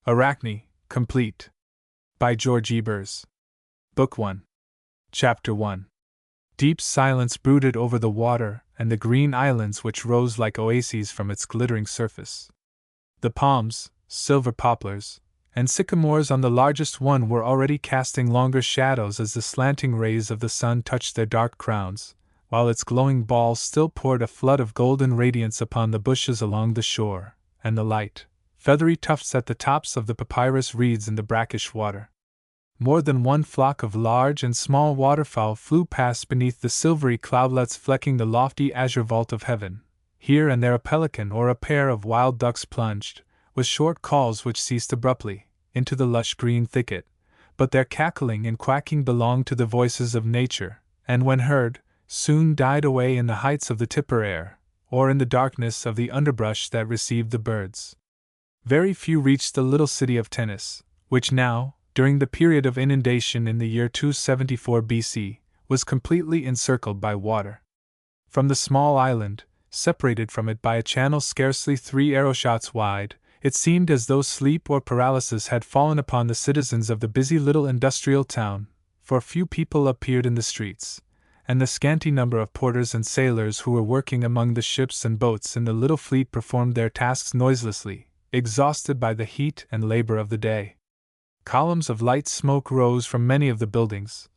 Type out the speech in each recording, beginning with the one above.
Arachne, Complete. By Georg Ebers. Book 1. Chapter 1. Deep silence brooded over the water and the green islands which rose like oases from its glittering surface. The palms, silver poplars, and sycamores on the largest one were already casting longer shadows as the slanting rays of the sun touched their dark crowns, while its glowing ball still poured a flood of golden radiance upon the bushes along the shore, and the light, feathery tufts at the tops of the papyrus reeds in the brackish water. More than one flock of large and small waterfowl flew past beneath the silvery cloudlets flecking the lofty azure vault of heaven. Here and there a pelican or a pair of wild ducks plunged, with short calls which ceased abruptly, into the lush green thicket, but their cackling and quacking belonged to the voices of nature, and when heard, soon died away in the heights of the Tipperary, or in the darkness of the underbrush that received the birds. Very few reached the little city of Tennis, which now, during the period of inundation in the year 274 BC, was completely encircled by water. From the small island, separated from it by a channel scarcely 3 arrow-shots wide, it seemed as though sleep or paralysis had fallen upon the citizens of the busy little industrial town, for few people appeared in the streets, and the scanty number of porters and sailors who were working among the ships and boats in the little fleet performed their tasks noiselessly, exhausted by the heat and labor of the day. Columns of light smoke rose from many of the buildings,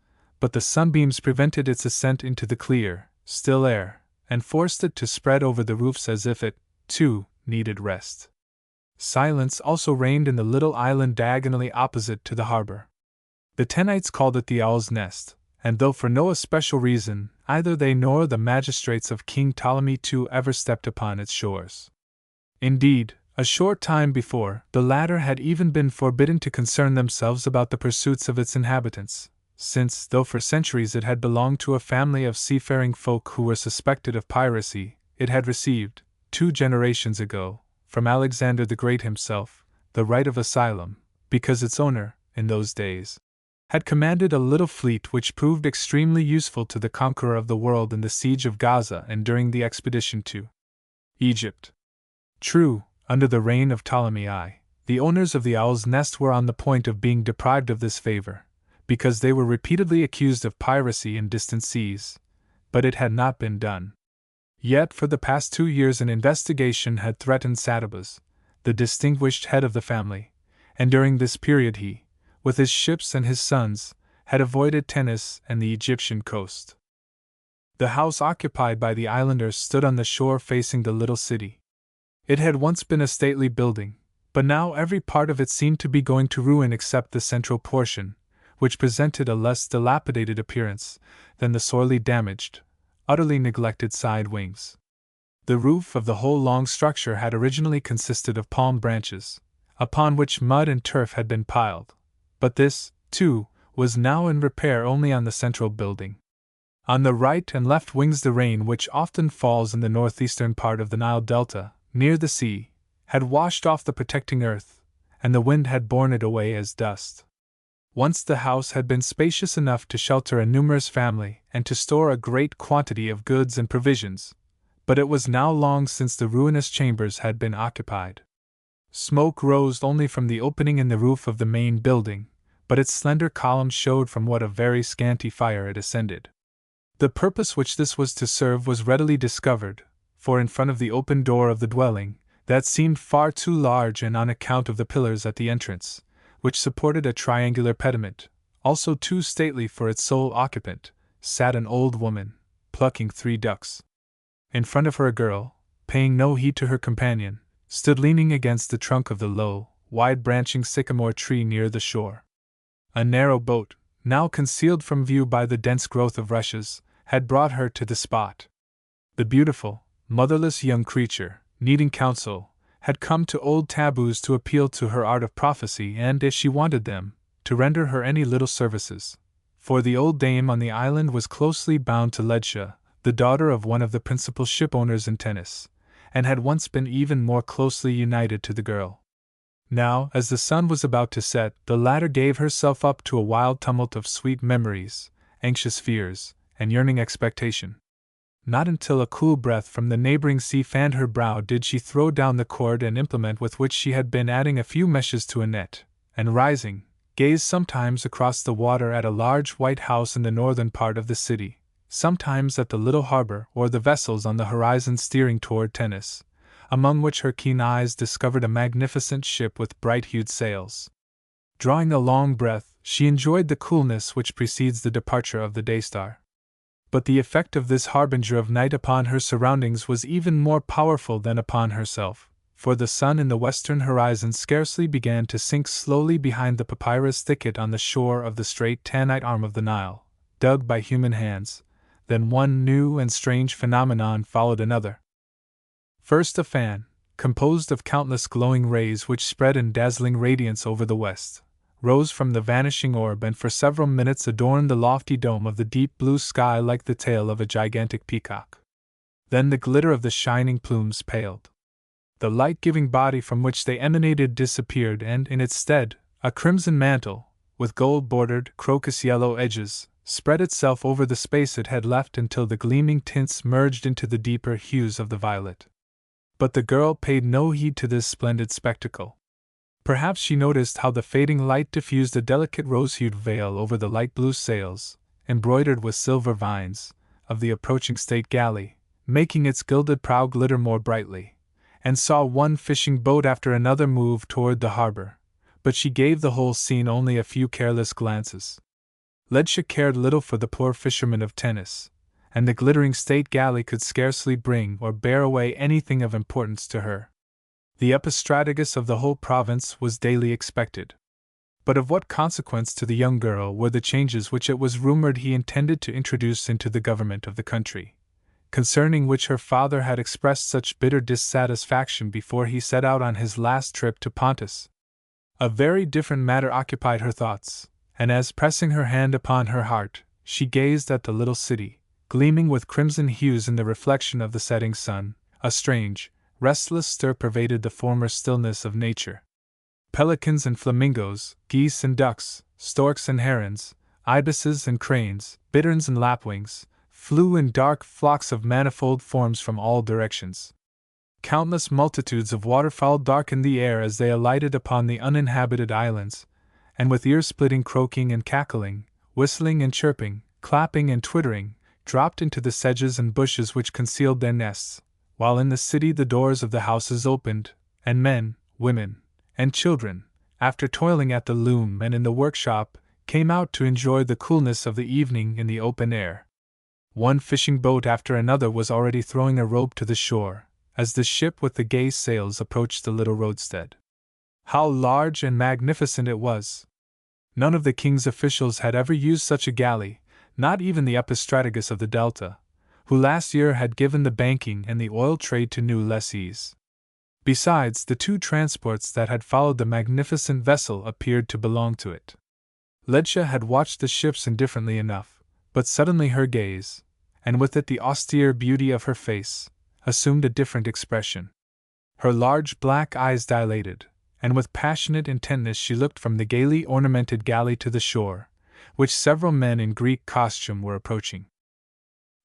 but the sunbeams prevented its ascent into the clear, still air, and forced it to spread over the roofs as if it, too, needed rest. Silence also reigned in the little island diagonally opposite to the harbor. The Tenites called it the Owl's Nest, and though for no especial reason, either they nor the magistrates of King Ptolemy II ever stepped upon its shores. Indeed, a short time before, the latter had even been forbidden to concern themselves about the pursuits of its inhabitants, since, though for centuries it had belonged to a family of seafaring folk who were suspected of piracy, it had received, 2 generations ago, from Alexander the Great himself, the right of asylum, because its owner, in those days, had commanded a little fleet which proved extremely useful to the conqueror of the world in the siege of Gaza and during the expedition to Egypt. True, under the reign of Ptolemy I, the owners of the Owl's Nest were on the point of being deprived of this favor, because they were repeatedly accused of piracy in distant seas, but it had not been done. Yet for the past 2 years an investigation had threatened Satabas, the distinguished head of the family, and during this period he, with his ships and his sons, had avoided Tennis and the Egyptian coast. The house occupied by the islanders stood on the shore facing the little city. It had once been a stately building, but now every part of it seemed to be going to ruin except the central portion, which presented a less dilapidated appearance than the sorely damaged, utterly neglected side wings. The roof of the whole long structure had originally consisted of palm branches, upon which mud and turf had been piled, but this, too, was now in repair only on the central building. On the right and left wings the rain which often falls in the northeastern part of the Nile Delta, near the sea, had washed off the protecting earth, and the wind had borne it away as dust. Once the house had been spacious enough to shelter a numerous family and to store a great quantity of goods and provisions, but it was now long since the ruinous chambers had been occupied. Smoke rose only from the opening in the roof of the main building, but its slender columns showed from what a very scanty fire it ascended. The purpose which this was to serve was readily discovered, for in front of the open door of the dwelling, that seemed far too large and on account of the pillars at the entrance, which supported a triangular pediment, also too stately for its sole occupant, sat an old woman, plucking 3 ducks. In front of her a girl, paying no heed to her companion, stood leaning against the trunk of the low, wide-branching sycamore tree near the shore. A narrow boat, now concealed from view by the dense growth of rushes, had brought her to the spot. The beautiful, motherless young creature, needing counsel, had come to old taboos to appeal to her art of prophecy and, if she wanted them, to render her any little services, for the old dame on the island was closely bound to Ledscha, the daughter of one of the principal shipowners in Tennis, and had once been even more closely united to the girl. Now, as the sun was about to set, the latter gave herself up to a wild tumult of sweet memories, anxious fears, and yearning expectation. not until a cool breath from the neighboring sea fanned her brow did she throw down the cord and implement with which she had been adding a few meshes to a net, and rising, gaze sometimes across the water at a large white house in the northern part of the city, sometimes at the little harbor or the vessels on the horizon steering toward Tennis, among which her keen eyes discovered a magnificent ship with bright-hued sails. Drawing a long breath, she enjoyed the coolness which precedes the departure of the Daystar. But the effect of this harbinger of night upon her surroundings was even more powerful than upon herself, for the sun in the western horizon scarcely began to sink slowly behind the papyrus thicket on the shore of the straight Tanite arm of the Nile, dug by human hands, then one new and strange phenomenon followed another. First a fan, composed of countless glowing rays which spread in dazzling radiance over the west, rose from the vanishing orb and for several minutes adorned the lofty dome of the deep blue sky like the tail of a gigantic peacock. Then the glitter of the shining plumes paled. The light-giving body from which they emanated disappeared, and in its stead, a crimson mantle, with gold-bordered, crocus-yellow edges, spread itself over the space it had left until the gleaming tints merged into the deeper hues of the violet. But the girl paid no heed to this splendid spectacle. Perhaps she noticed how the fading light diffused a delicate rose-hued veil over the light blue sails, embroidered with silver vines, of the approaching state galley, making its gilded prow glitter more brightly, and saw one fishing boat after another move toward the harbor, but she gave the whole scene only a few careless glances. Ledja cared little for the poor fishermen of Tennis, and the glittering state galley could scarcely bring or bear away anything of importance to her. The epistrategus of the whole province was daily expected. But of what consequence to the young girl were the changes which it was rumored he intended to introduce into the government of the country, concerning which her father had expressed such bitter dissatisfaction before he set out on his last trip to Pontus? A very different matter occupied her thoughts, and as pressing her hand upon her heart, she gazed at the little city, gleaming with crimson hues in the reflection of the setting sun, a strange, restless stir pervaded the former stillness of nature. Pelicans and flamingos, geese and ducks, storks and herons, ibises and cranes, bitterns and lapwings, flew in dark flocks of manifold forms from all directions. Countless multitudes of waterfowl darkened the air as they alighted upon the uninhabited islands, and with ear-splitting croaking and cackling, whistling and chirping, clapping and twittering, dropped into the sedges and bushes which concealed their nests, while in the city the doors of the houses opened, and men, women, and children, after toiling at the loom and in the workshop, came out to enjoy the coolness of the evening in the open air. One fishing boat after another was already throwing a rope to the shore, as the ship with the gay sails approached the little roadstead. How large and magnificent it was! None of the king's officials had ever used such a galley, not even the epistrategus of the Delta, who last year had given the banking and the oil trade to new lessees. Besides, the two transports that had followed the magnificent vessel appeared to belong to it. Ledja had watched the ships indifferently enough, but suddenly her gaze, and with it the austere beauty of her face, assumed a different expression. Her large black eyes dilated, and with passionate intentness she looked from the gaily ornamented galley to the shore, which several men in Greek costume were approaching.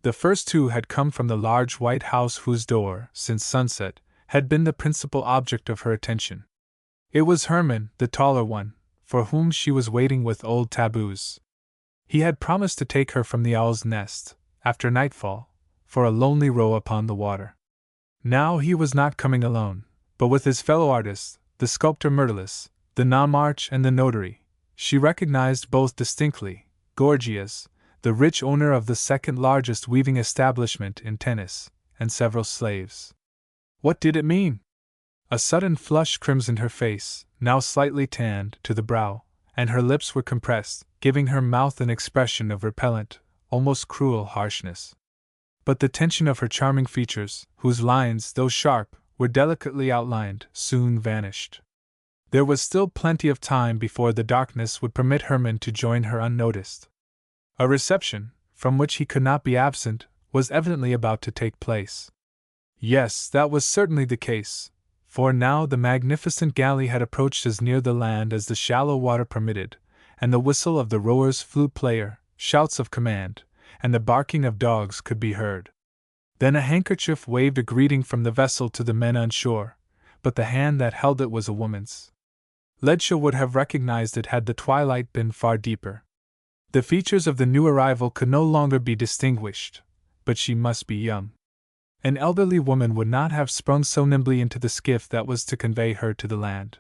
The first two had come from the large white house whose door, since sunset, had been the principal object of her attention. It was Hermann, the taller one, for whom she was waiting with old taboos. He had promised to take her from the Owl's Nest, after nightfall, for a lonely row upon the water. Now he was not coming alone, but with his fellow artists, the sculptor Myrtilus, the nomarch and the notary. She recognized both distinctly, Gorgias, the rich owner of the second-largest weaving establishment in Tennis, and several slaves. What did it mean? A sudden flush crimsoned her face, now slightly tanned to the brow, and her lips were compressed, giving her mouth an expression of repellent, almost cruel harshness. But the tension of her charming features, whose lines, though sharp, were delicately outlined, soon vanished. There was still plenty of time before the darkness would permit Hermann to join her unnoticed. A reception, from which he could not be absent, was evidently about to take place. Yes, that was certainly the case, for now the magnificent galley had approached as near the land as the shallow water permitted, and the whistle of the rower's flute player, shouts of command, and the barking of dogs could be heard. Then a handkerchief waved a greeting from the vessel to the men on shore, but the hand that held it was a woman's. Ledscha would have recognized it had the twilight been far deeper. The features of the new arrival could no longer be distinguished, but she must be young. An elderly woman would not have sprung so nimbly into the skiff that was to convey her to the land.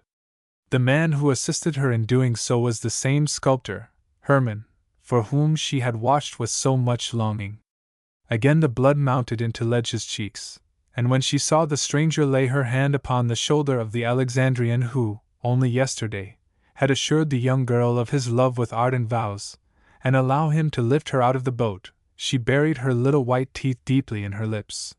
The man who assisted her in doing so was the same sculptor, Hermann, for whom she had watched with so much longing. Again the blood mounted into Ledscha's cheeks, and when she saw the stranger lay her hand upon the shoulder of the Alexandrian who, only yesterday, had assured the young girl of his love with ardent vows, and allow him to lift her out of the boat, she buried her little white teeth deeply in her lips.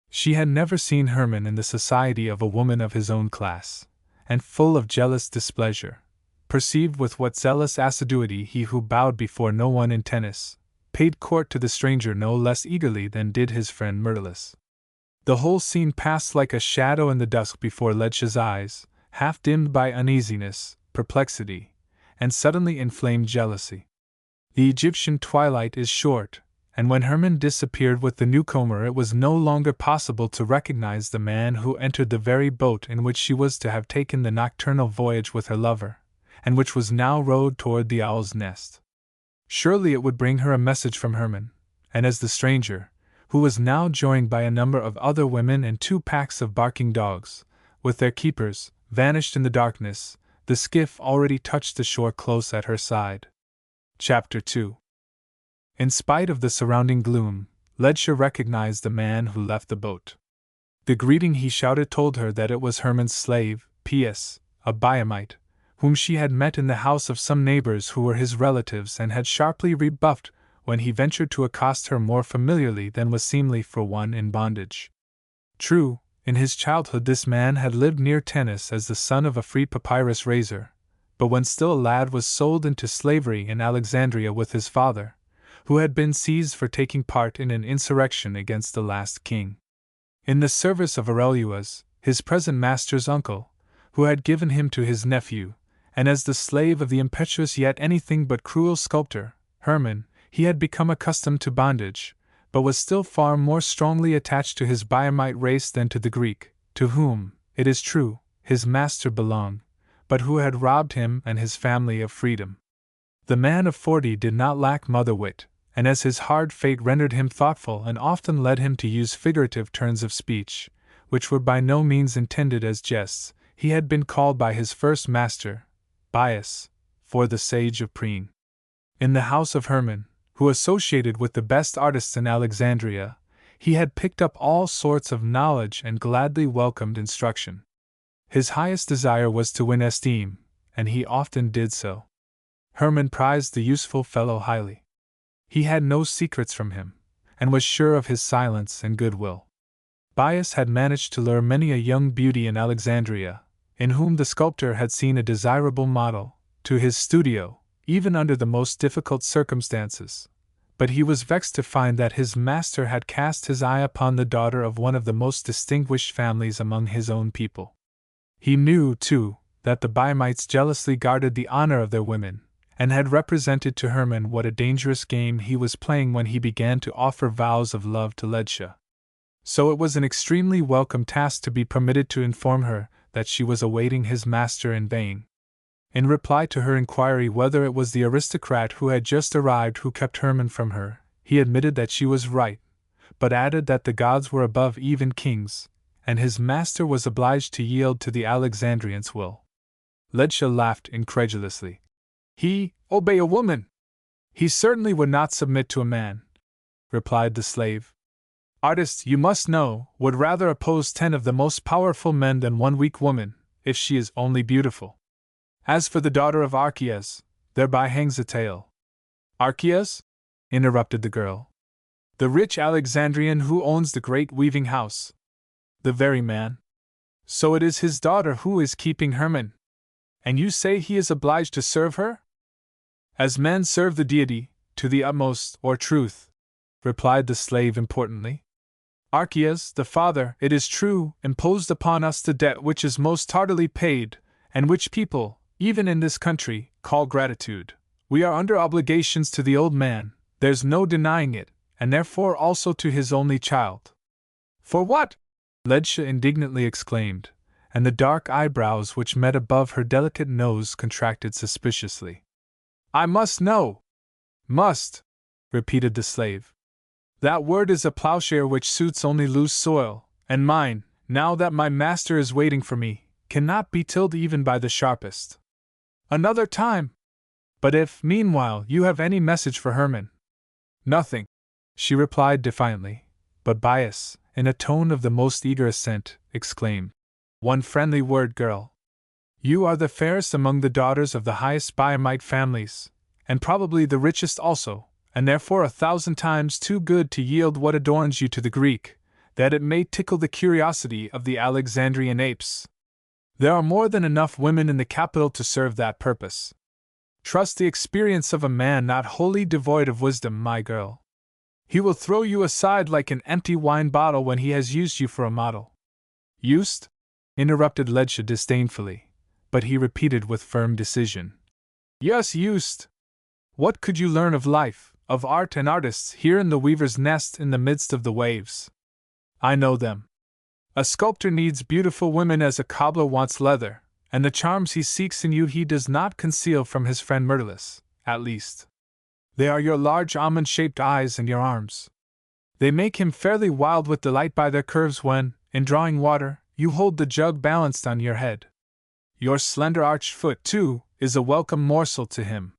She had never seen Hermann in the society of a woman of his own class, and full of jealous displeasure, perceived with what zealous assiduity he who bowed before no one in tennis, paid court to the stranger no less eagerly than did his friend Myrtilus. The whole scene passed like a shadow in the dusk before Ledscha's eyes, half dimmed by uneasiness, perplexity, and suddenly inflamed jealousy. The Egyptian twilight is short, and when Hermann disappeared with the newcomer it was no longer possible to recognize the man who entered the very boat in which she was to have taken the nocturnal voyage with her lover, and which was now rowed toward the owl's nest. Surely it would bring her a message from Hermann, and as the stranger, who was now joined by a number of other women and 2 packs of barking dogs, with their keepers, vanished in the darkness, the skiff already touched the shore close at her side. Chapter 2. In spite of the surrounding gloom, Ledscha recognized the man who left the boat. The greeting he shouted told her that it was Hermann's slave, P.S., a Biamite, whom she had met in the house of some neighbors who were his relatives and had sharply rebuffed when he ventured to accost her more familiarly than was seemly for one in bondage. True, in his childhood this man had lived near Tennis as the son of a free papyrus raiser, but when still a lad was sold into slavery in Alexandria with his father, who had been seized for taking part in an insurrection against the last king. In the service of Aurelius, his present master's uncle, who had given him to his nephew, and as the slave of the impetuous yet anything but cruel sculptor, Hermann, he had become accustomed to bondage, but was still far more strongly attached to his Biamite race than to the Greek, to whom, it is true, his master belonged, but who had robbed him and his family of freedom. The man of 40 did not lack mother wit, and as his hard fate rendered him thoughtful and often led him to use figurative turns of speech, which were by no means intended as jests, he had been called by his first master, Bias, for the sage of Priene. In the house of Hermann, who associated with the best artists in Alexandria, he had picked up all sorts of knowledge and gladly welcomed instruction. His highest desire was to win esteem, and he often did so. Hermann prized the useful fellow highly. He had no secrets from him, and was sure of his silence and goodwill. Bias had managed to lure many a young beauty in Alexandria, in whom the sculptor had seen a desirable model, to his studio, even under the most difficult circumstances, but he was vexed to find that his master had cast his eye upon the daughter of one of the most distinguished families among his own people. He knew, too, that the Biamites jealously guarded the honor of their women, and had represented to Hermann what a dangerous game he was playing when he began to offer vows of love to Ledscha. So it was an extremely welcome task to be permitted to inform her that she was awaiting his master in vain. In reply to her inquiry whether it was the aristocrat who had just arrived who kept Hermann from her, he admitted that she was right, but added that the gods were above even kings, and his master was obliged to yield to the Alexandrian's will. Ledscha laughed incredulously. He obey a woman! He certainly would not submit to a man, replied the slave. Artists, you must know, would rather oppose 10 of the most powerful men than one weak woman, if she is only beautiful. As for the daughter of Archias, thereby hangs a tale. Archias? Interrupted the girl. The rich Alexandrian who owns the great weaving house. The very man. So it is his daughter who is keeping Hermann. And you say he is obliged to serve her? As men serve the deity, to the utmost, or truth, replied the slave importantly. Archias, the father, it is true, imposed upon us the debt which is most tardily paid, and which people, even in this country, call gratitude. We are under obligations to the old man, there's no denying it, and therefore also to his only child, For what? Ledja indignantly exclaimed, and the dark eyebrows which met above her delicate nose contracted suspiciously. I must know! Must! Repeated the slave. That word is a plowshare which suits only loose soil, and mine, now that my master is waiting for me, cannot be tilled even by the sharpest. Another time! But if, meanwhile, you have any message for Hermann. Nothing, she replied defiantly, but Bias, in a tone of the most eager assent, exclaimed, One friendly word, girl. You are the fairest among the daughters of the highest Biamite families, and probably the richest also, and therefore 1,000 times too good to yield what adorns you to the Greek, that it may tickle the curiosity of the Alexandrian apes. There are more than enough women in the capital to serve that purpose. Trust the experience of a man not wholly devoid of wisdom, my girl. He will throw you aside like an empty wine bottle when he has used you for a model. Used? Interrupted Ledja disdainfully, but he repeated with firm decision. Yes, used. What could you learn of life, of art and artists here in the weaver's nest in the midst of the waves? I know them. A sculptor needs beautiful women as a cobbler wants leather, and the charms he seeks in you he does not conceal from his friend Myrtilus, at least. They are your large almond-shaped eyes and your arms. They make him fairly wild with delight by their curves when, in drawing water, you hold the jug balanced on your head. Your slender arched foot, too, is a welcome morsel to him.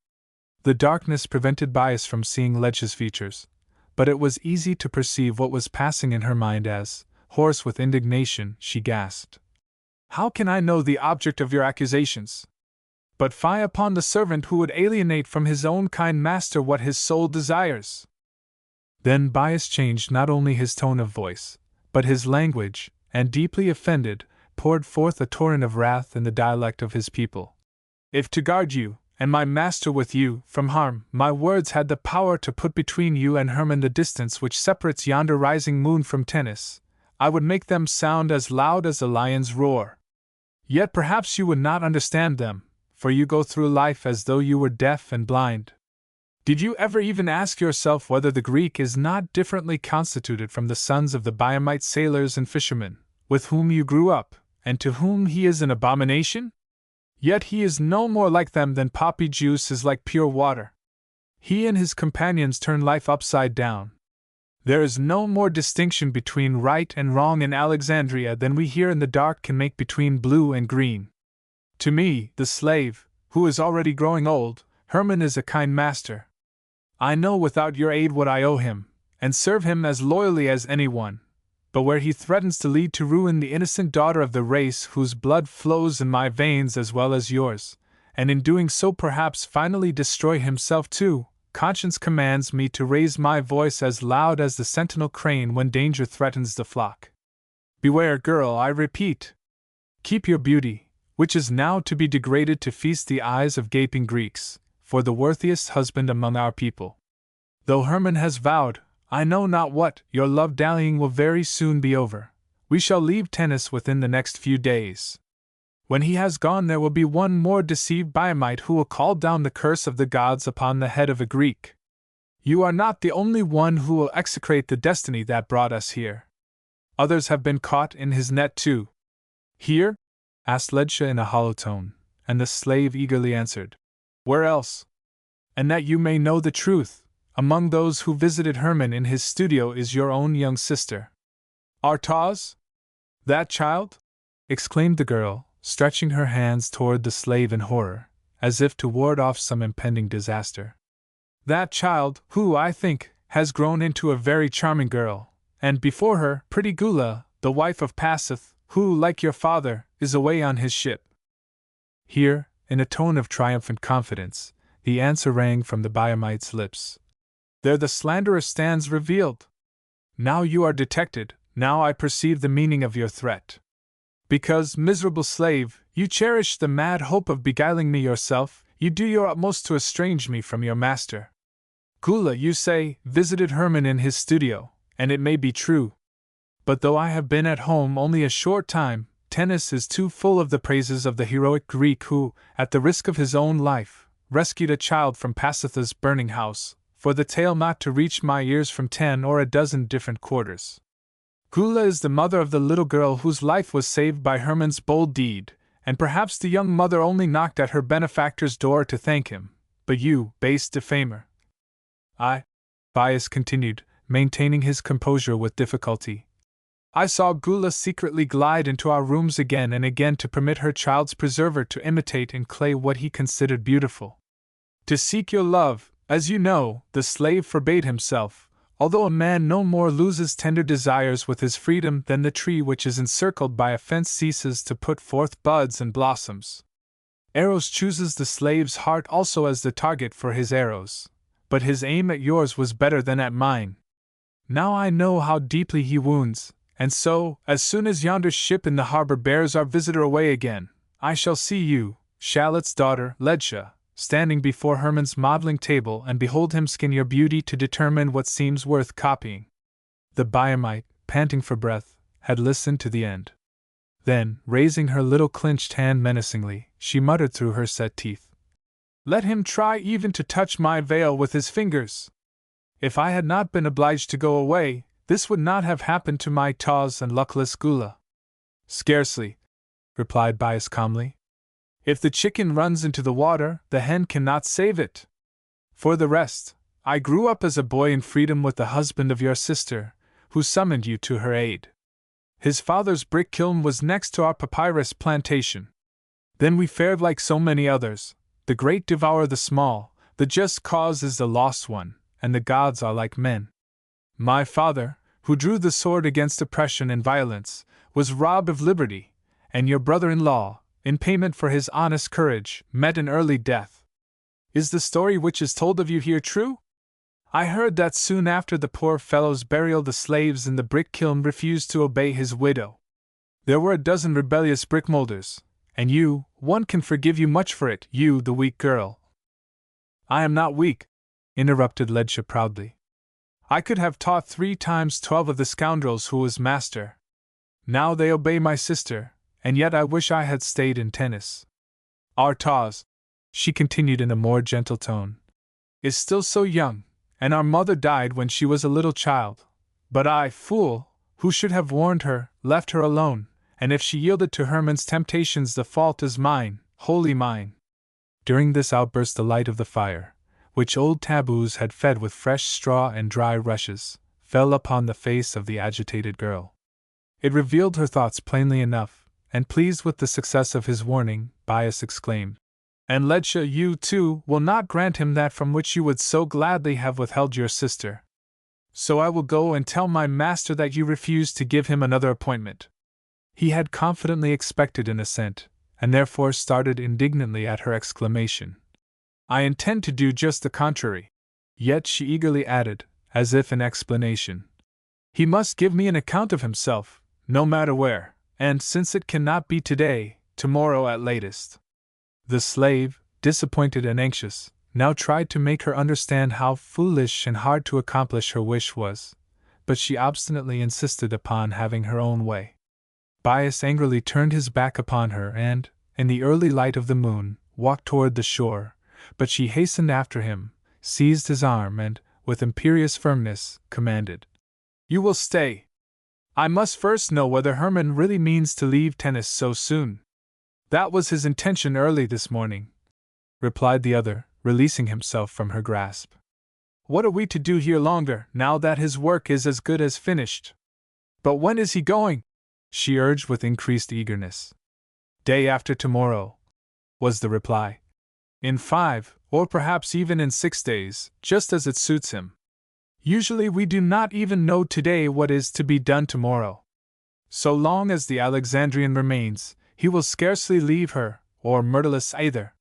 The darkness prevented Bias from seeing Ledja's features, but it was easy to perceive what was passing in her mind as, hoarse with indignation, she gasped. How can I know the object of your accusations? But fie upon the servant who would alienate from his own kind master what his soul desires. Then Bias changed not only his tone of voice, but his language, and deeply offended, poured forth a torrent of wrath in the dialect of his people. If to guard you, and my master with you, from harm, my words had the power to put between you and Hermann the distance which separates yonder rising moon from Tennis, I would make them sound as loud as a lion's roar. Yet perhaps you would not understand them, for you go through life as though you were deaf and blind. Did you ever even ask yourself whether the Greek is not differently constituted from the sons of the Biamite sailors and fishermen, with whom you grew up, and to whom he is an abomination? Yet he is no more like them than poppy juice is like pure water. He and his companions turn life upside down. There is no more distinction between right and wrong in Alexandria than we here in the dark can make between blue and green. To me, the slave, who is already growing old, Hermann is a kind master. I know without your aid what I owe him, and serve him as loyally as anyone. But where he threatens to lead to ruin the innocent daughter of the race whose blood flows in my veins as well as yours, and in doing so perhaps finally destroy himself too, conscience commands me to raise my voice as loud as the sentinel crane when danger threatens the flock. Beware, girl, I repeat. Keep your beauty, which is now to be degraded to feast the eyes of gaping Greeks, for the worthiest husband among our people. Though Hermann has vowed, I know not what, your love-dallying will very soon be over. We shall leave Tennis within the next few days. When he has gone there will be one more deceived Biamite who will call down the curse of the gods upon the head of a Greek. You are not the only one who will execrate the destiny that brought us here. Others have been caught in his net too. Here? Asked Ledja in a hollow tone, and the slave eagerly answered. Where else? And that you may know the truth, among those who visited Hermann in his studio is your own young sister. Artaz? That child? Exclaimed the girl, stretching her hands toward the slave in horror, as if to ward off some impending disaster. That child, who, I think, has grown into a very charming girl, and before her, pretty Gula, the wife of Pasith, who, like your father, is away on his ship. Here, in a tone of triumphant confidence, the answer rang from the Biamite's lips. There the slanderer stands revealed. Now you are detected, now I perceive the meaning of your threat. Because, miserable slave, you cherish the mad hope of beguiling me yourself, you do your utmost to estrange me from your master. Gula, you say, visited Hermann in his studio, and it may be true. But though I have been at home only a short time, Tennis is too full of the praises of the heroic Greek who, at the risk of his own life, rescued a child from Pasitha's burning house, for the tale not to reach my ears from 10 or a dozen different quarters. Gula is the mother of the little girl whose life was saved by Hermann's bold deed, and perhaps the young mother only knocked at her benefactor's door to thank him. But you, base defamer. Bias continued, maintaining his composure with difficulty. I saw Gula secretly glide into our rooms again and again to permit her child's preserver to imitate in clay what he considered beautiful. To seek your love, as you know, the slave forbade himself, although a man no more loses tender desires with his freedom than the tree which is encircled by a fence ceases to put forth buds and blossoms. Eros chooses the slave's heart also as the target for his arrows, but his aim at yours was better than at mine. Now I know how deeply he wounds, and so, as soon as yonder ship in the harbor bears our visitor away again, I shall see you, Shallot's daughter, Ledsia, standing before Hermann's modeling table and behold him skin your beauty to determine what seems worth copying. The Biamite, panting for breath, had listened to the end. Then, raising her little clenched hand menacingly, she muttered through her set teeth, "Let him try even to touch my veil with his fingers! If I had not been obliged to go away, this would not have happened to my Tawz and luckless Gula." "Scarcely," replied Bias calmly. "If the chicken runs into the water, the hen cannot save it. For the rest, I grew up as a boy in freedom with the husband of your sister, who summoned you to her aid. His father's brick kiln was next to our papyrus plantation. Then we fared like so many others. The great devour the small, the just cause is the lost one, and the gods are like men. My father, who drew the sword against oppression and violence, was robbed of liberty, and your brother-in-law, in payment for his honest courage, met an early death. Is the story which is told of you here true? I heard that soon after the poor fellow's burial the slaves in the brick kiln refused to obey his widow. There were a dozen rebellious brickmolders, and you, one can forgive you much for it, you the weak girl." "I am not weak," interrupted Ledsia proudly. "I could have taught 3 times 12 of the scoundrels who was master. Now they obey my sister, and yet I wish I had stayed in tennis. Our Tawz," she continued in a more gentle tone, "is still so young, and our mother died when she was a little child. But I, fool, who should have warned her, left her alone, and if she yielded to Hermann's temptations the fault is mine, wholly mine." During this outburst the light of the fire, which old taboos had fed with fresh straw and dry rushes, fell upon the face of the agitated girl. It revealed her thoughts plainly enough, and pleased with the success of his warning, Bias exclaimed, "And Ledsia, you, too, will not grant him that from which you would so gladly have withheld your sister. So I will go and tell my master that you refuse to give him another appointment." He had confidently expected an assent, and therefore started indignantly at her exclamation. "I intend to do just the contrary." Yet she eagerly added, as if in explanation, "He must give me an account of himself, no matter where, and since it cannot be today, tomorrow at latest." The slave, disappointed and anxious, now tried to make her understand how foolish and hard to accomplish her wish was, but she obstinately insisted upon having her own way. Bias angrily turned his back upon her and, in the early light of the moon, walked toward the shore, but she hastened after him, seized his arm and, with imperious firmness, commanded, "You will stay. I must first know whether Hermann really means to leave tennis so soon." "That was his intention early this morning," replied the other, releasing himself from her grasp. "What are we to do here longer, now that his work is as good as finished?" "But when is he going?" she urged with increased eagerness. "Day after tomorrow," was the reply. "In 5, or perhaps even in 6 days, just as it suits him. Usually we do not even know today what is to be done tomorrow. So long as the Alexandrian remains, he will scarcely leave her, or Myrtilus either.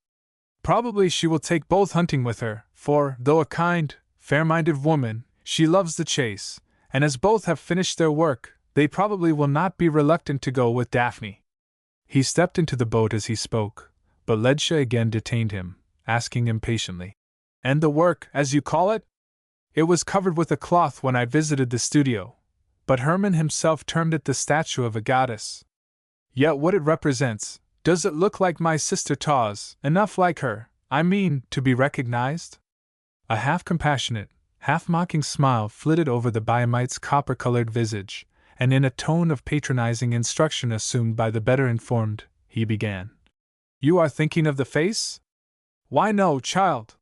Probably she will take both hunting with her, for, though a kind, fair-minded woman, she loves the chase, and as both have finished their work, they probably will not be reluctant to go with Daphne." He stepped into the boat as he spoke, but Ledsia again detained him, asking impatiently, "And the work, as you call it?" "It was covered with a cloth when I visited the studio, but Hermann himself termed it the statue of a goddess. Yet what it represents, does it look like my sister Tawz, enough like her, I mean, to be recognized?" A half-compassionate, half-mocking smile flitted over the Biamite's copper-colored visage, and in a tone of patronizing instruction assumed by the better informed, he began. You are thinking of the face? Why no, child.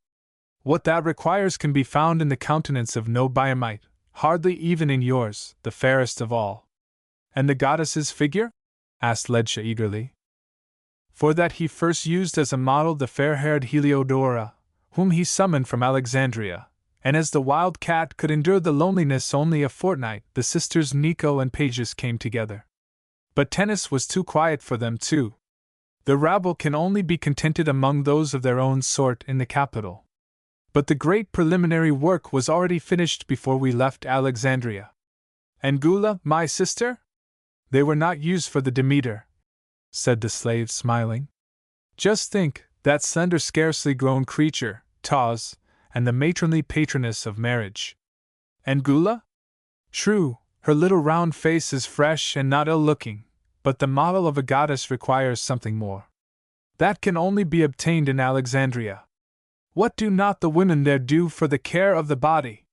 What that requires can be found in the countenance of no Biamite, hardly even in yours, the fairest of all. And the goddess's figure? Asked Ledcha eagerly. For that he first used as a model the fair-haired Heliodora, whom he summoned from Alexandria, and as the wild cat could endure the loneliness only a fortnight, the sisters Nico and Pages came together. But tennis was too quiet for them too. The rabble can only be contented among those of their own sort in the capital. But the great preliminary work was already finished before we left Alexandria. And Gula, my sister? They were not used for the Demeter, said the slave, smiling. Just think, that slender, scarcely grown creature, Tawes, and the matronly patroness of marriage. And Gula? True, her little round face is fresh and not ill-looking, but the model of a goddess requires something more. That can only be obtained in Alexandria. What do not the women there do for the care of the body?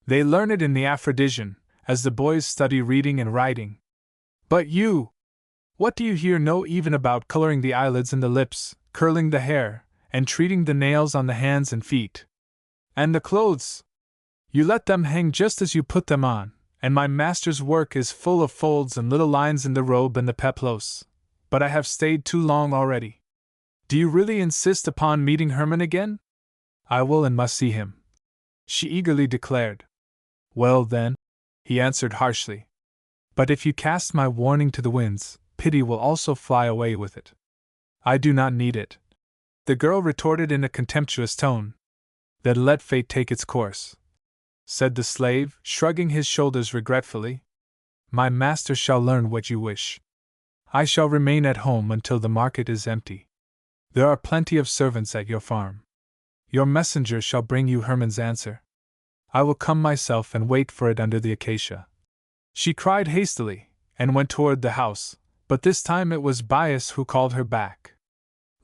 They learn it in the Aphrodisian, as the boys study reading and writing. But you, what do you here know even about coloring the eyelids and the lips, curling the hair, and treating the nails on the hands and feet? And the clothes? You let them hang just as you put them on, and my master's work is full of folds and little lines in the robe and the peplos. But I have stayed too long already. Do you really insist upon meeting Hermann again? I will and must see him, she eagerly declared. Well then, he answered harshly. But if you cast my warning to the winds, pity will also fly away with it. I do not need it, the girl retorted in a contemptuous tone. Then let fate take its course, said the slave, shrugging his shoulders regretfully. My master shall learn what you wish. I shall remain at home until the market is empty. There are plenty of servants at your farm. Your messenger shall bring you Hermann's answer. I will come myself and wait for it under the acacia. She cried hastily, and went toward the house, but this time it was Bias who called her back.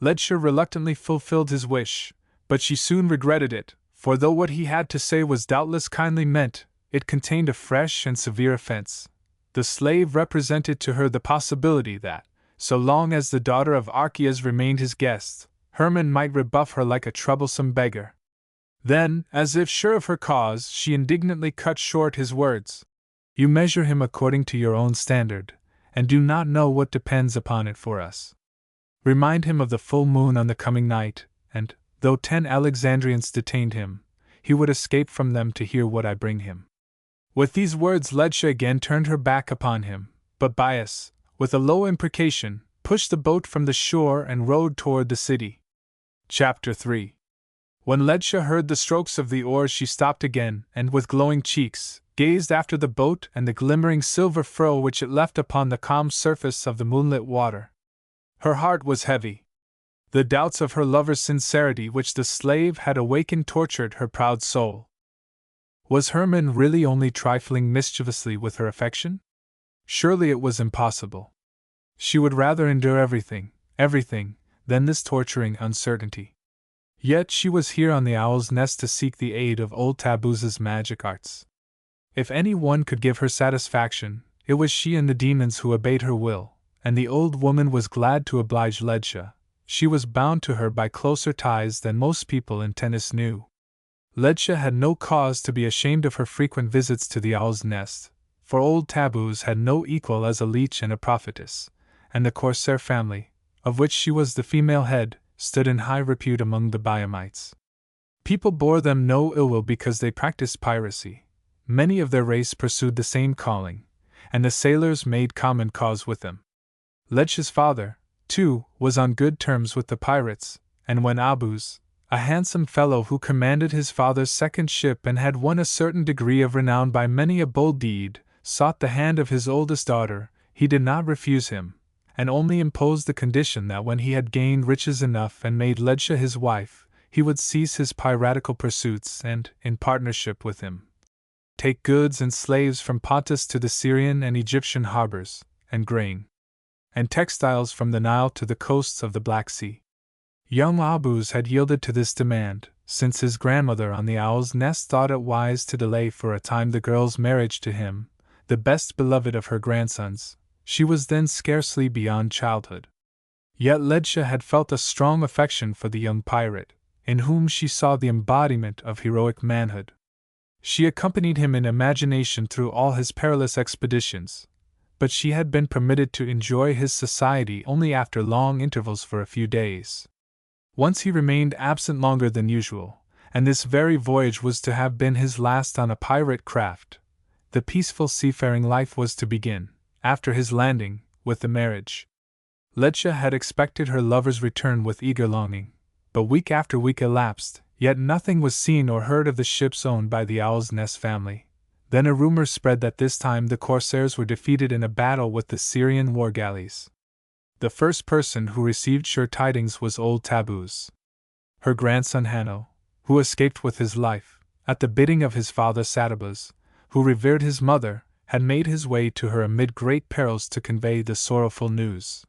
Ledger reluctantly fulfilled his wish, but she soon regretted it, for though what he had to say was doubtless kindly meant, it contained a fresh and severe offense. The slave represented to her the possibility that, so long as the daughter of Archias remained his guest, Hermann might rebuff her like a troublesome beggar. Then, as if sure of her cause, she indignantly cut short his words. You measure him according to your own standard, and do not know what depends upon it for us. Remind him of the full moon on the coming night, and, though 10 Alexandrians detained him, he would escape from them to hear what I bring him. With these words Ledcha again turned her back upon him, but Bias, with a low imprecation, pushed the boat from the shore and rowed toward the city. Chapter 3. When Ledcha heard the strokes of the oars she stopped again, and with glowing cheeks, gazed after the boat and the glimmering silver furrow which it left upon the calm surface of the moonlit water. Her heart was heavy. The doubts of her lover's sincerity which the slave had awakened tortured her proud soul. Was Hermann really only trifling mischievously with her affection? Surely it was impossible. She would rather endure everything, than this torturing uncertainty. Yet she was here on the Owl's Nest to seek the aid of old Taboos's magic arts. If any one could give her satisfaction, it was she and the demons who obeyed her will, and the old woman was glad to oblige Ledcha. She was bound to her by closer ties than most people in Tennis knew. Ledcha had no cause to be ashamed of her frequent visits to the Owl's Nest, for old Taboos had no equal as a leech and a prophetess, and the Corsair family, of which she was the female head, stood in high repute among the Biamites. People bore them no ill will because they practiced piracy. Many of their race pursued the same calling, and the sailors made common cause with them. Ledcha's father, too, was on good terms with the pirates, and when Abuz, a handsome fellow who commanded his father's second ship and had won a certain degree of renown by many a bold deed, sought the hand of his oldest daughter, he did not refuse him, and only imposed the condition that when he had gained riches enough and made Ledcha his wife, he would cease his piratical pursuits and, in partnership with him, take goods and slaves from Pontus to the Syrian and Egyptian harbors, and grain and textiles from the Nile to the coasts of the Black Sea. Young Abuz had yielded to this demand, since his grandmother on the Owl's Nest thought it wise to delay for a time the girl's marriage to him, the best beloved of her grandsons. She was then scarcely beyond childhood. Yet Ledja had felt a strong affection for the young pirate, in whom she saw the embodiment of heroic manhood. She accompanied him in imagination through all his perilous expeditions, but she had been permitted to enjoy his society only after long intervals for a few days. Once he remained absent longer than usual, and this very voyage was to have been his last on a pirate craft. The peaceful seafaring life was to begin, after his landing, with the marriage. Ledja had expected her lover's return with eager longing, but week after week elapsed, yet nothing was seen or heard of the ships owned by the Owl's Nest family. Then a rumor spread that this time the corsairs were defeated in a battle with the Syrian war galleys. The first person who received sure tidings was old Tabbuz. Her grandson Hanno, who escaped with his life, at the bidding of his father Satabuz, who revered his mother, had made his way to her amid great perils to convey the sorrowful news.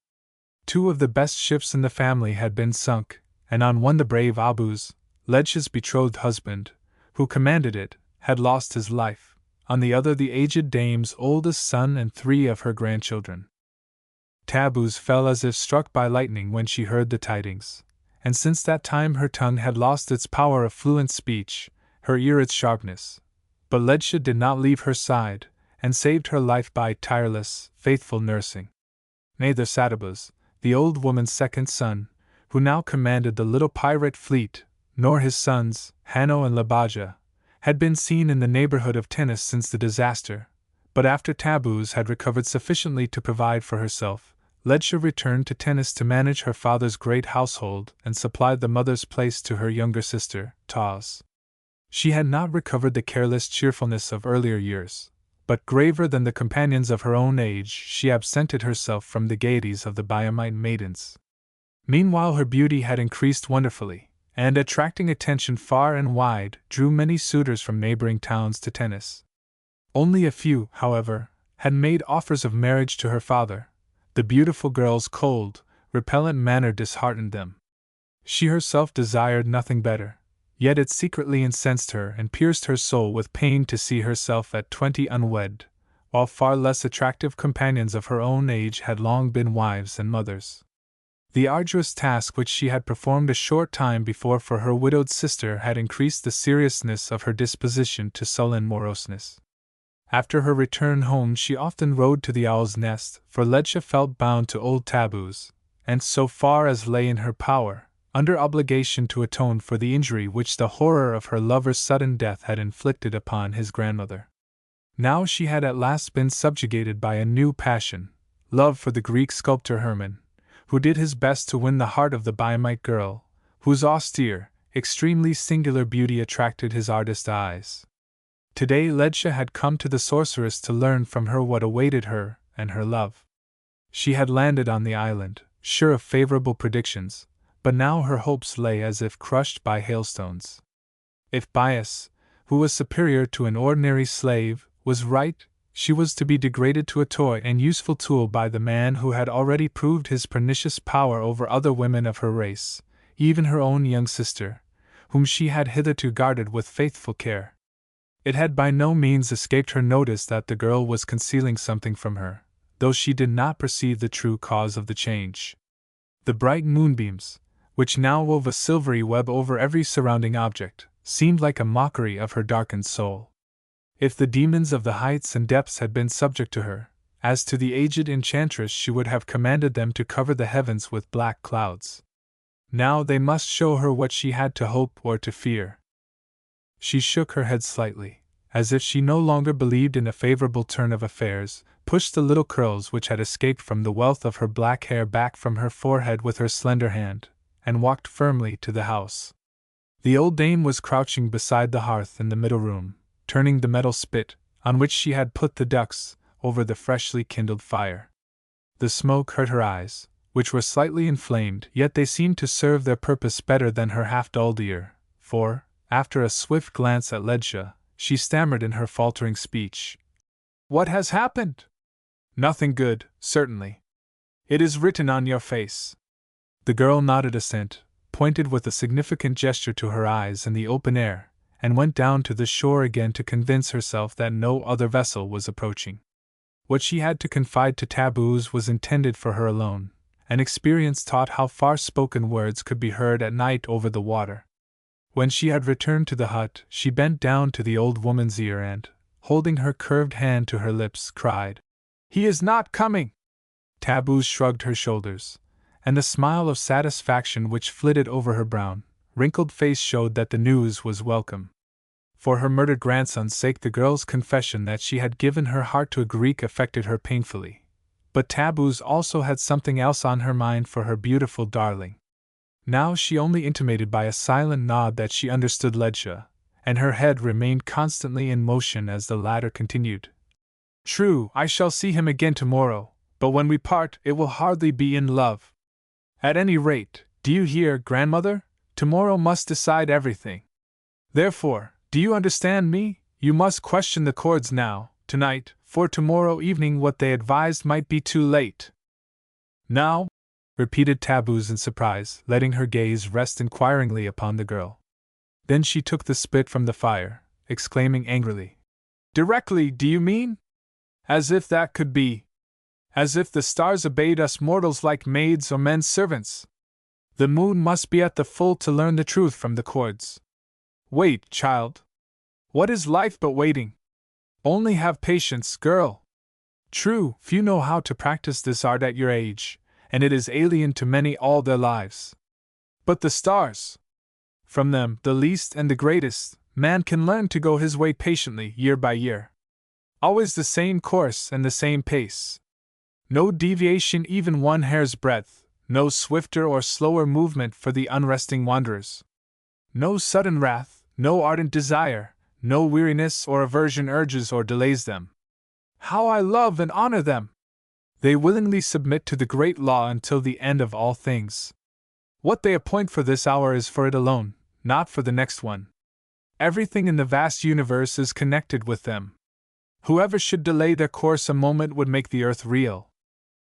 2 of the best ships in the family had been sunk, and on one the brave Abuz, Ledja's betrothed husband, who commanded it, had lost his life, on the other the aged dame's oldest son and 3 of her grandchildren. Tabbuz fell as if struck by lightning when she heard the tidings, and since that time her tongue had lost its power of fluent speech, her ear its sharpness. But Ledja did not leave her side, and saved her life by tireless, faithful nursing. Neither Satabuz, the old woman's second son, who now commanded the little pirate fleet, nor his sons, Hanno and Labaja, had been seen in the neighborhood of Tennis since the disaster, but after Tabbuz had recovered sufficiently to provide for herself, Ledja returned to Tennis to manage her father's great household and supplied the mother's place to her younger sister, Taz. She had not recovered the careless cheerfulness of earlier years, but graver than the companions of her own age, she absented herself from the gaieties of the Biamite maidens. Meanwhile her beauty had increased wonderfully, and attracting attention far and wide, drew many suitors from neighboring towns to Tennis. Only a few, however, had made offers of marriage to her father. The beautiful girl's cold, repellent manner disheartened them. She herself desired nothing better, yet it secretly incensed her and pierced her soul with pain to see herself at 20 unwed, while far less attractive companions of her own age had long been wives and mothers. The arduous task which she had performed a short time before for her widowed sister had increased the seriousness of her disposition to sullen moroseness. After her return home she often rode to the Owl's Nest, for Ledja felt bound to old Tabbuz, and so far as lay in her power, under obligation to atone for the injury which the horror of her lover's sudden death had inflicted upon his grandmother. Now she had at last been subjugated by a new passion, love for the Greek sculptor Hermann, who did his best to win the heart of the Biamite girl, whose austere, extremely singular beauty attracted his artist eyes. Today Ledja had come to the sorceress to learn from her what awaited her and her love. She had landed on the island, sure of favorable predictions, but now her hopes lay as if crushed by hailstones. If Bias, who was superior to an ordinary slave, was right, she was to be degraded to a toy and useful tool by the man who had already proved his pernicious power over other women of her race, even her own young sister, whom she had hitherto guarded with faithful care. It had by no means escaped her notice that the girl was concealing something from her, though she did not perceive the true cause of the change. The bright moonbeams, which now wove a silvery web over every surrounding object, seemed like a mockery of her darkened soul. If the demons of the heights and depths had been subject to her, as to the aged enchantress she would have commanded them to cover the heavens with black clouds. Now they must show her what she had to hope or to fear. She shook her head slightly, as if she no longer believed in a favorable turn of affairs, pushed the little curls which had escaped from the wealth of her black hair back from her forehead with her slender hand, and walked firmly to the house. The old dame was crouching beside the hearth in the middle room, turning the metal spit, on which she had put the ducks, over the freshly kindled fire. The smoke hurt her eyes, which were slightly inflamed, yet they seemed to serve their purpose better than her half-dulled ear, for, after a swift glance at Ledja, she stammered in her faltering speech. "What has happened?" "Nothing good, certainly. It is written on your face." The girl nodded assent, pointed with a significant gesture to her eyes in the open air, and went down to the shore again to convince herself that no other vessel was approaching. What she had to confide to taboos was intended for her alone, and experience taught how far-spoken words could be heard at night over the water. When she had returned to the hut, she bent down to the old woman's ear and, holding her curved hand to her lips, cried, "He is not coming!" Taboos shrugged her shoulders, and the smile of satisfaction which flitted over her brown, wrinkled face showed that the news was welcome. For her murdered grandson's sake, the girl's confession that she had given her heart to a Greek affected her painfully. But taboos also had something else on her mind for her beautiful darling. Now she only intimated by a silent nod that she understood Ledja, and her head remained constantly in motion as the latter continued. "True, I shall see him again tomorrow, but when we part, it will hardly be in love. At any rate, do you hear, grandmother? Tomorrow must decide everything. Therefore, do you understand me? You must question the Cords now, tonight, for tomorrow evening what they advised might be too late." "Now?" repeated taboos in surprise, letting her gaze rest inquiringly upon the girl. Then she took the spit from the fire, exclaiming angrily, "Directly, do you mean? As if that could be! As if the stars obeyed us mortals like maids or men's servants! The moon must be at the full to learn the truth from the Cords. Wait, child. What is life but waiting? Only have patience, girl. True, few know how to practice this art at your age, and it is alien to many all their lives. But the stars! From them, the least and the greatest, man can learn to go his way patiently, year by year. Always the same course and the same pace. No deviation even one hair's breadth, no swifter or slower movement for the unresting wanderers. No sudden wrath, no ardent desire, no weariness or aversion urges or delays them. How I love and honor them! They willingly submit to the great law until the end of all things. What they appoint for this hour is for it alone, not for the next one. Everything in the vast universe is connected with them. Whoever should delay their course a moment would make the earth reel.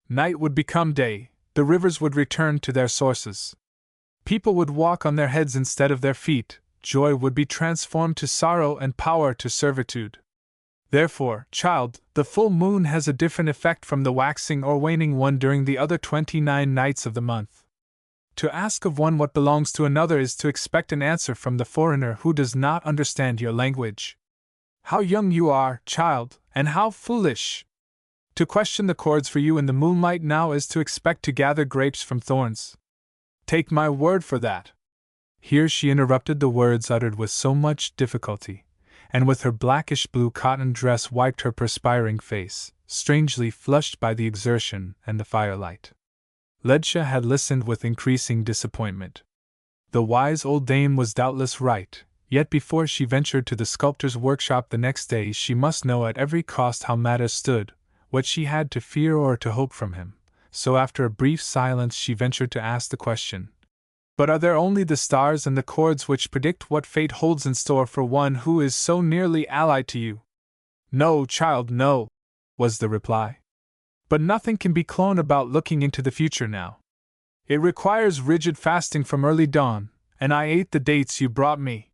Night would become day, the rivers would return to their sources. People would walk on their heads instead of their feet, joy would be transformed to sorrow and power to servitude. Therefore, child, the full moon has a different effect from the waxing or waning one during the other 29 nights of the month. To ask of one what belongs to another is to expect an answer from the foreigner who does not understand your language. How young you are, child, and how foolish! To question the Cords for you in the moonlight now is to expect to gather grapes from thorns. Take my word for that." Here she interrupted the words uttered with so much difficulty, and with her blackish blue cotton dress wiped her perspiring face, strangely flushed by the exertion and the firelight. Ledja had listened with increasing disappointment. The wise old dame was doubtless right, yet before she ventured to the sculptor's workshop the next day she must know at every cost how matters stood, what she had to fear or to hope from him, so after a brief silence she ventured to ask the question, "But are there only the stars and the Cords which predict what fate holds in store for one who is so nearly allied to you?" "No, child, no," was the reply. "But nothing can be clone about looking into the future now. It requires rigid fasting from early dawn, and I ate the dates you brought me.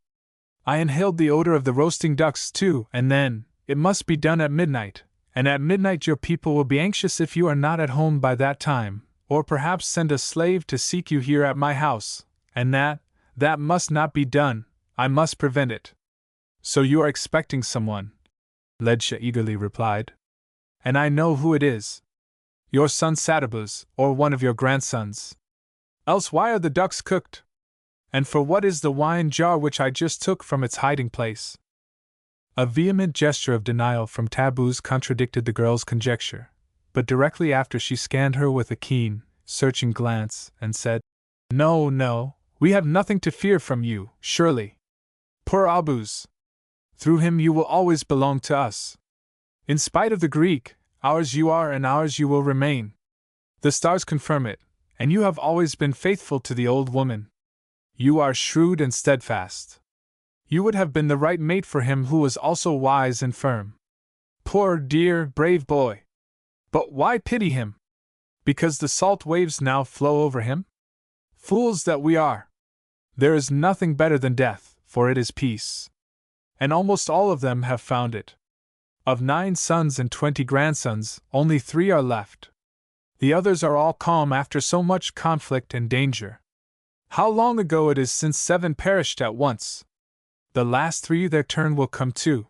I inhaled the odor of the roasting ducks too, and then, it must be done at midnight, and at midnight your people will be anxious if you are not at home by that time, or perhaps send a slave to seek you here at my house, and that must not be done, I must prevent it." "So you are expecting someone," Ledja eagerly replied. "And I know who it is. Your son Satabuz, or one of your grandsons. Else why are the ducks cooked? And for what is the wine jar which I just took from its hiding place?" A vehement gesture of denial from taboos contradicted the girl's conjecture, but directly after she scanned her with a keen, searching glance, and said, "No, no, we have nothing to fear from you, surely. Poor Abuz! Through him you will always belong to us. In spite of the Greek, ours you are and ours you will remain. The stars confirm it, and you have always been faithful to the old woman. You are shrewd and steadfast. You would have been the right mate for him who was also wise and firm. Poor, dear, brave boy! But why pity him? Because the salt waves now flow over him? Fools that we are! There is nothing better than death, for it is peace. And almost all of them have found it. Of 9 sons and 20 grandsons, only 3 are left. The others are all calm after so much conflict and danger. How long ago it is since 7 perished at once! The last 3 their turn will come too.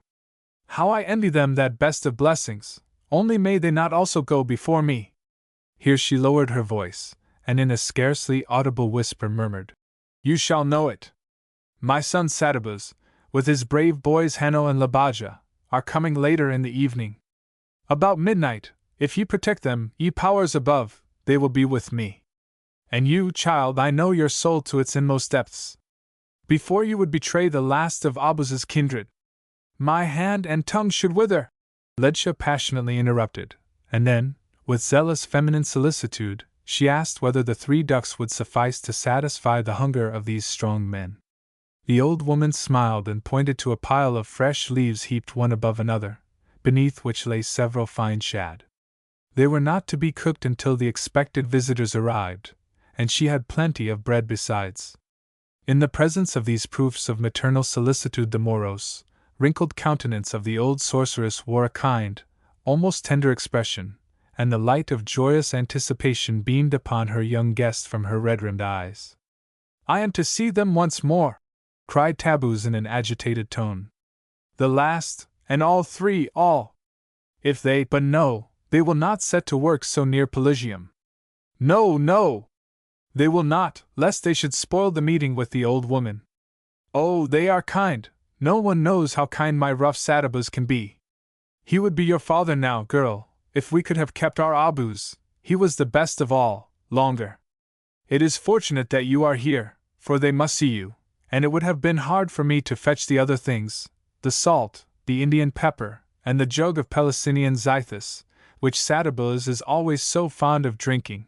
How I envy them that best of blessings, only may they not also go before me!" Here she lowered her voice, and in a scarcely audible whisper murmured, "You shall know it. My son Satabuz, with his brave boys Hanno and Labaja, are coming later in the evening. About midnight, if ye protect them, ye powers above, they will be with me. And you, child, I know your soul to its inmost depths. Before you would betray the last of Abuz's kindred, my hand and tongue should wither," Ledscha passionately interrupted, and then, with zealous feminine solicitude, she asked whether the 3 ducks would suffice to satisfy the hunger of these strong men. The old woman smiled and pointed to a pile of fresh leaves heaped one above another, beneath which lay several fine shad. They were not to be cooked until the expected visitors arrived, and she had plenty of bread besides. In the presence of these proofs of maternal solicitude, the morose, wrinkled countenance of the old sorceress wore a kind, almost tender expression, and the light of joyous anticipation beamed upon her young guest from her red-rimmed eyes. "I am to see them once more!" cried Tabbuz in an agitated tone. "The last, and all 3, all! If they, but no, they will not set to work so near Pelusium. No, no! They will not, lest they should spoil the meeting with the old woman. Oh, they are kind! No one knows how kind my rough Satabuz can be. He would be your father now, girl, if we could have kept our Abuz. He was the best of all, longer. It is fortunate that you are here, for they must see you, and it would have been hard for me to fetch the other things, the salt, the Indian pepper, and the jug of Pelusinian zythus, which Satabuz is always so fond of drinking."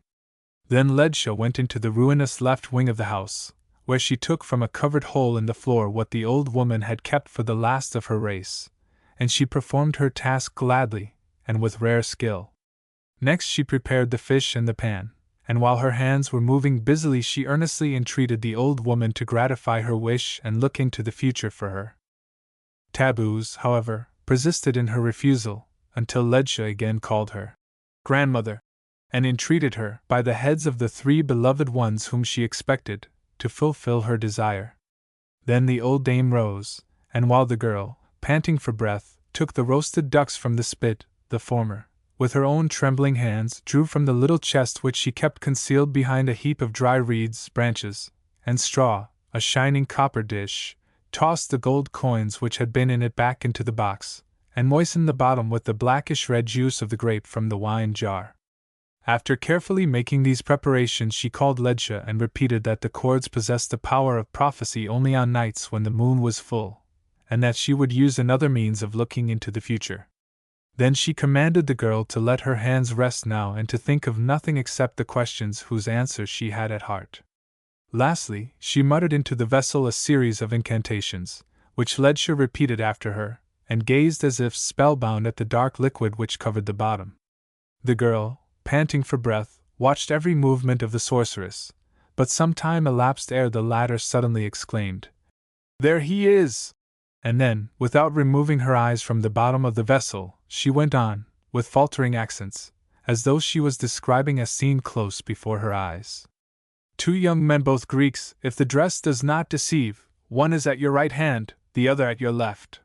Then Ledscha went into the ruinous left wing of the house, where she took from a covered hole in the floor what the old woman had kept for the last of her race, and she performed her task gladly, and with rare skill. Next she prepared the fish and the pan, and while her hands were moving busily she earnestly entreated the old woman to gratify her wish and look into the future for her. Tabbuz, however, persisted in her refusal, until Ledscha again called her grandmother, and entreated her, by the heads of the 3 beloved ones whom she expected, to fulfill her desire. Then the old dame rose, and while the girl, panting for breath, took the roasted ducks from the spit, the former, with her own trembling hands, drew from the little chest which she kept concealed behind a heap of dry reeds, branches, and straw, a shining copper dish, tossed the gold coins which had been in it back into the box, and moistened the bottom with the blackish red juice of the grape from the wine jar. After carefully making these preparations, she called Ledscha and repeated that the cords possessed the power of prophecy only on nights when the moon was full, and that she would use another means of looking into the future. Then she commanded the girl to let her hands rest now and to think of nothing except the questions whose answers she had at heart. Lastly, she muttered into the vessel a series of incantations, which Ledscha repeated after her, and gazed as if spellbound at the dark liquid which covered the bottom. The girl, panting for breath, watched every movement of the sorceress, but some time elapsed ere the latter suddenly exclaimed, "There he is!" And then, without removing her eyes from the bottom of the vessel, she went on, with faltering accents, as though she was describing a scene close before her eyes. "2 young men, both Greeks, if the dress does not deceive, one is at your right hand, the other at your left.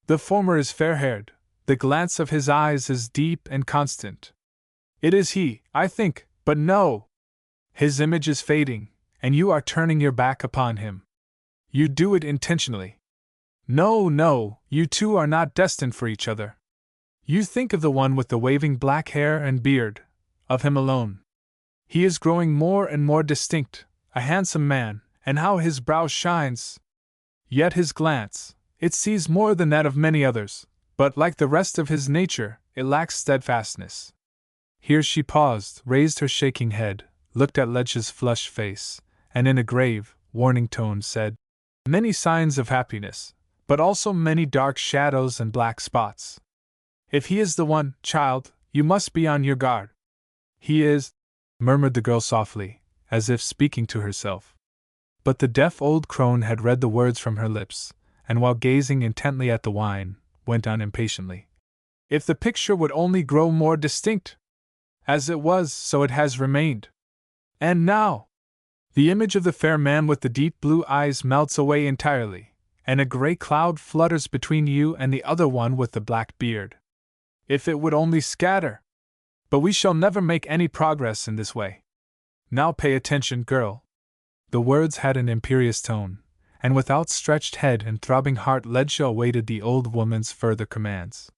The former is fair-haired, the glance of his eyes is deep and constant. It is he, I think, but no! His image is fading, and you are turning your back upon him. You do it intentionally. No, no, you 2 are not destined for each other. You think of the one with the waving black hair and beard, of him alone. He is growing more and more distinct, a handsome man, and how his brow shines! Yet his glance, it sees more than that of many others, but like the rest of his nature, it lacks steadfastness." Here she paused, raised her shaking head, looked at Ledscha's flushed face, and in a grave, warning tone said, "Many signs of happiness, but also many dark shadows and black spots. If he is the one, child, you must be on your guard." "He is," murmured the girl softly, as if speaking to herself. But the deaf old crone had read the words from her lips, and while gazing intently at the wine, went on impatiently, If the picture would only grow more distinct! As it was, so it has remained. And now! The image of the fair man with the deep blue eyes melts away entirely, and a gray cloud flutters between you and the other one with the black beard. If it would only scatter! But we shall never make any progress in this way. Now pay attention, girl. The words had an imperious tone, and with outstretched head and throbbing heart Ledscha awaited the old woman's further commands.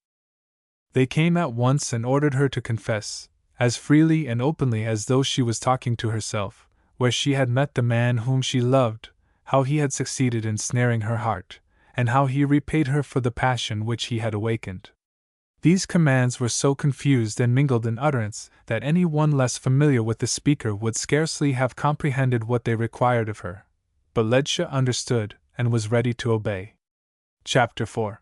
They came at once and ordered her to confess, as freely and openly as though she was talking to herself, where she had met the man whom she loved, how he had succeeded in snaring her heart, and how he repaid her for the passion which he had awakened. These commands were so confused and mingled in utterance that any one less familiar with the speaker would scarcely have comprehended what they required of her. But Ledscha understood and was ready to obey. Chapter 4.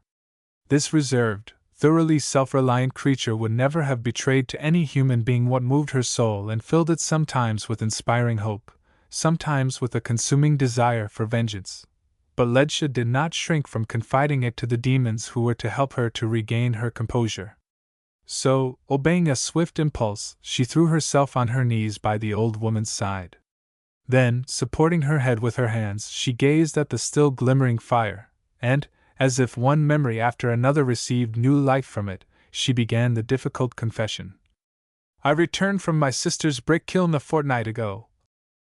This reserved, thoroughly self-reliant creature would never have betrayed to any human being what moved her soul and filled it sometimes with inspiring hope, sometimes with a consuming desire for vengeance. But Ledscha did not shrink from confiding it to the demons who were to help her to regain her composure. So, obeying a swift impulse, she threw herself on her knees by the old woman's side. Then, supporting her head with her hands, she gazed at the still glimmering fire, and, as if one memory after another received new life from it, she began the difficult confession. "I returned from my sister's brick kiln a fortnight ago,"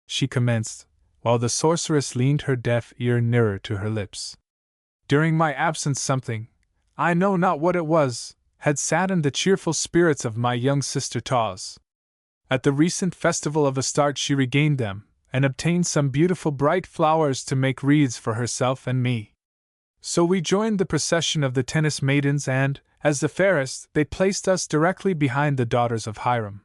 she commenced, while the sorceress leaned her deaf ear nearer to her lips. "During my absence something, I know not what it was, had saddened the cheerful spirits of my young sister Tawes. At the recent festival of Astarte she regained them, and obtained some beautiful bright flowers to make wreaths for herself and me. So we joined the procession of the tennis maidens and, as the fairest, they placed us directly behind the daughters of Hiram.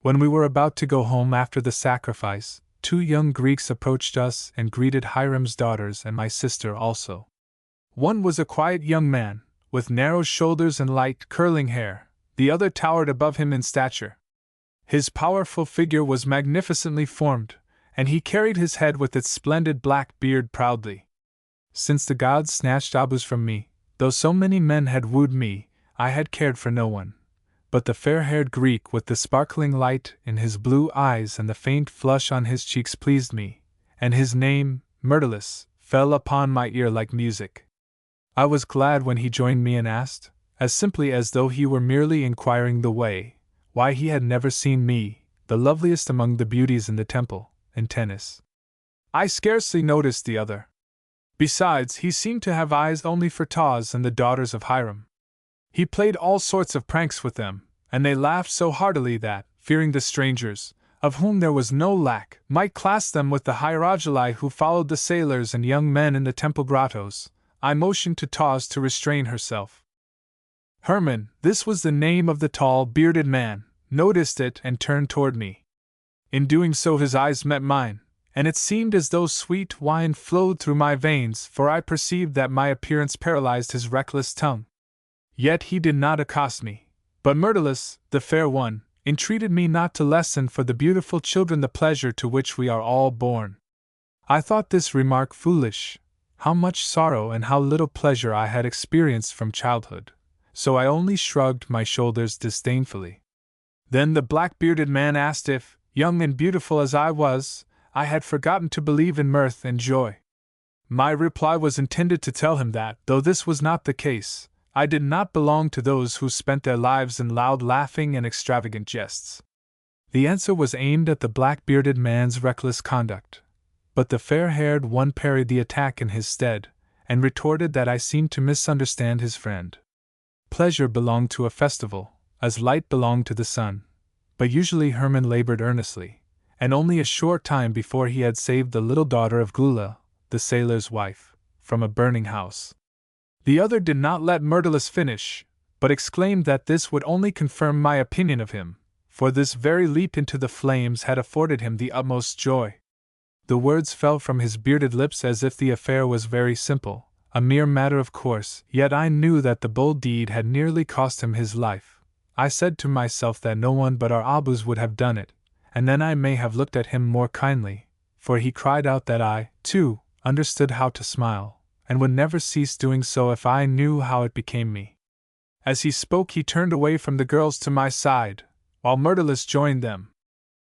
When we were about to go home after the sacrifice, 2 young Greeks approached us and greeted Hiram's daughters and my sister also. One was a quiet young man, with narrow shoulders and light, curling hair. The other towered above him in stature. His powerful figure was magnificently formed, and he carried his head with its splendid black beard proudly. Since the gods snatched Abus from me, though so many men had wooed me, I had cared for no one. But the fair-haired Greek with the sparkling light in his blue eyes and the faint flush on his cheeks pleased me, and his name, Myrtilus, fell upon my ear like music. I was glad when he joined me and asked, as simply as though he were merely inquiring the way, why he had never seen me, the loveliest among the beauties in the temple, in tennis. I scarcely noticed the other. Besides, he seemed to have eyes only for Tawes and the daughters of Hiram. He played all sorts of pranks with them, and they laughed so heartily that, fearing the strangers, of whom there was no lack, might class them with the hieroglyphi who followed the sailors and young men in the temple grottos, I motioned to Tawes to restrain herself. Hermann, this was the name of the tall, bearded man, noticed it and turned toward me. In doing so his eyes met mine, and it seemed as though sweet wine flowed through my veins, for I perceived that my appearance paralyzed his reckless tongue. Yet he did not accost me, but Myrtilus, the fair one, entreated me not to lessen for the beautiful children the pleasure to which we are all born. I thought this remark foolish. How much sorrow and how little pleasure I had experienced from childhood, so I only shrugged my shoulders disdainfully. Then the black-bearded man asked if, young and beautiful as I was, I had forgotten to believe in mirth and joy. My reply was intended to tell him that, though this was not the case, I did not belong to those who spent their lives in loud laughing and extravagant jests. The answer was aimed at the black-bearded man's reckless conduct, but the fair-haired one parried the attack in his stead, and retorted that I seemed to misunderstand his friend. Pleasure belonged to a festival, as light belonged to the sun, but usually Hermann labored earnestly, and only a short time before he had saved the little daughter of Gula, the sailor's wife, from a burning house. The other did not let Myrtilus finish, but exclaimed that this would only confirm my opinion of him, for this very leap into the flames had afforded him the utmost joy. The words fell from his bearded lips as if the affair was very simple, a mere matter of course, yet I knew that the bold deed had nearly cost him his life. I said to myself that no one but our Abus would have done it, and then I may have looked at him more kindly, for he cried out that I, too, understood how to smile, and would never cease doing so if I knew how it became me. As he spoke, he turned away from the girls to my side, while Myrtilus joined them.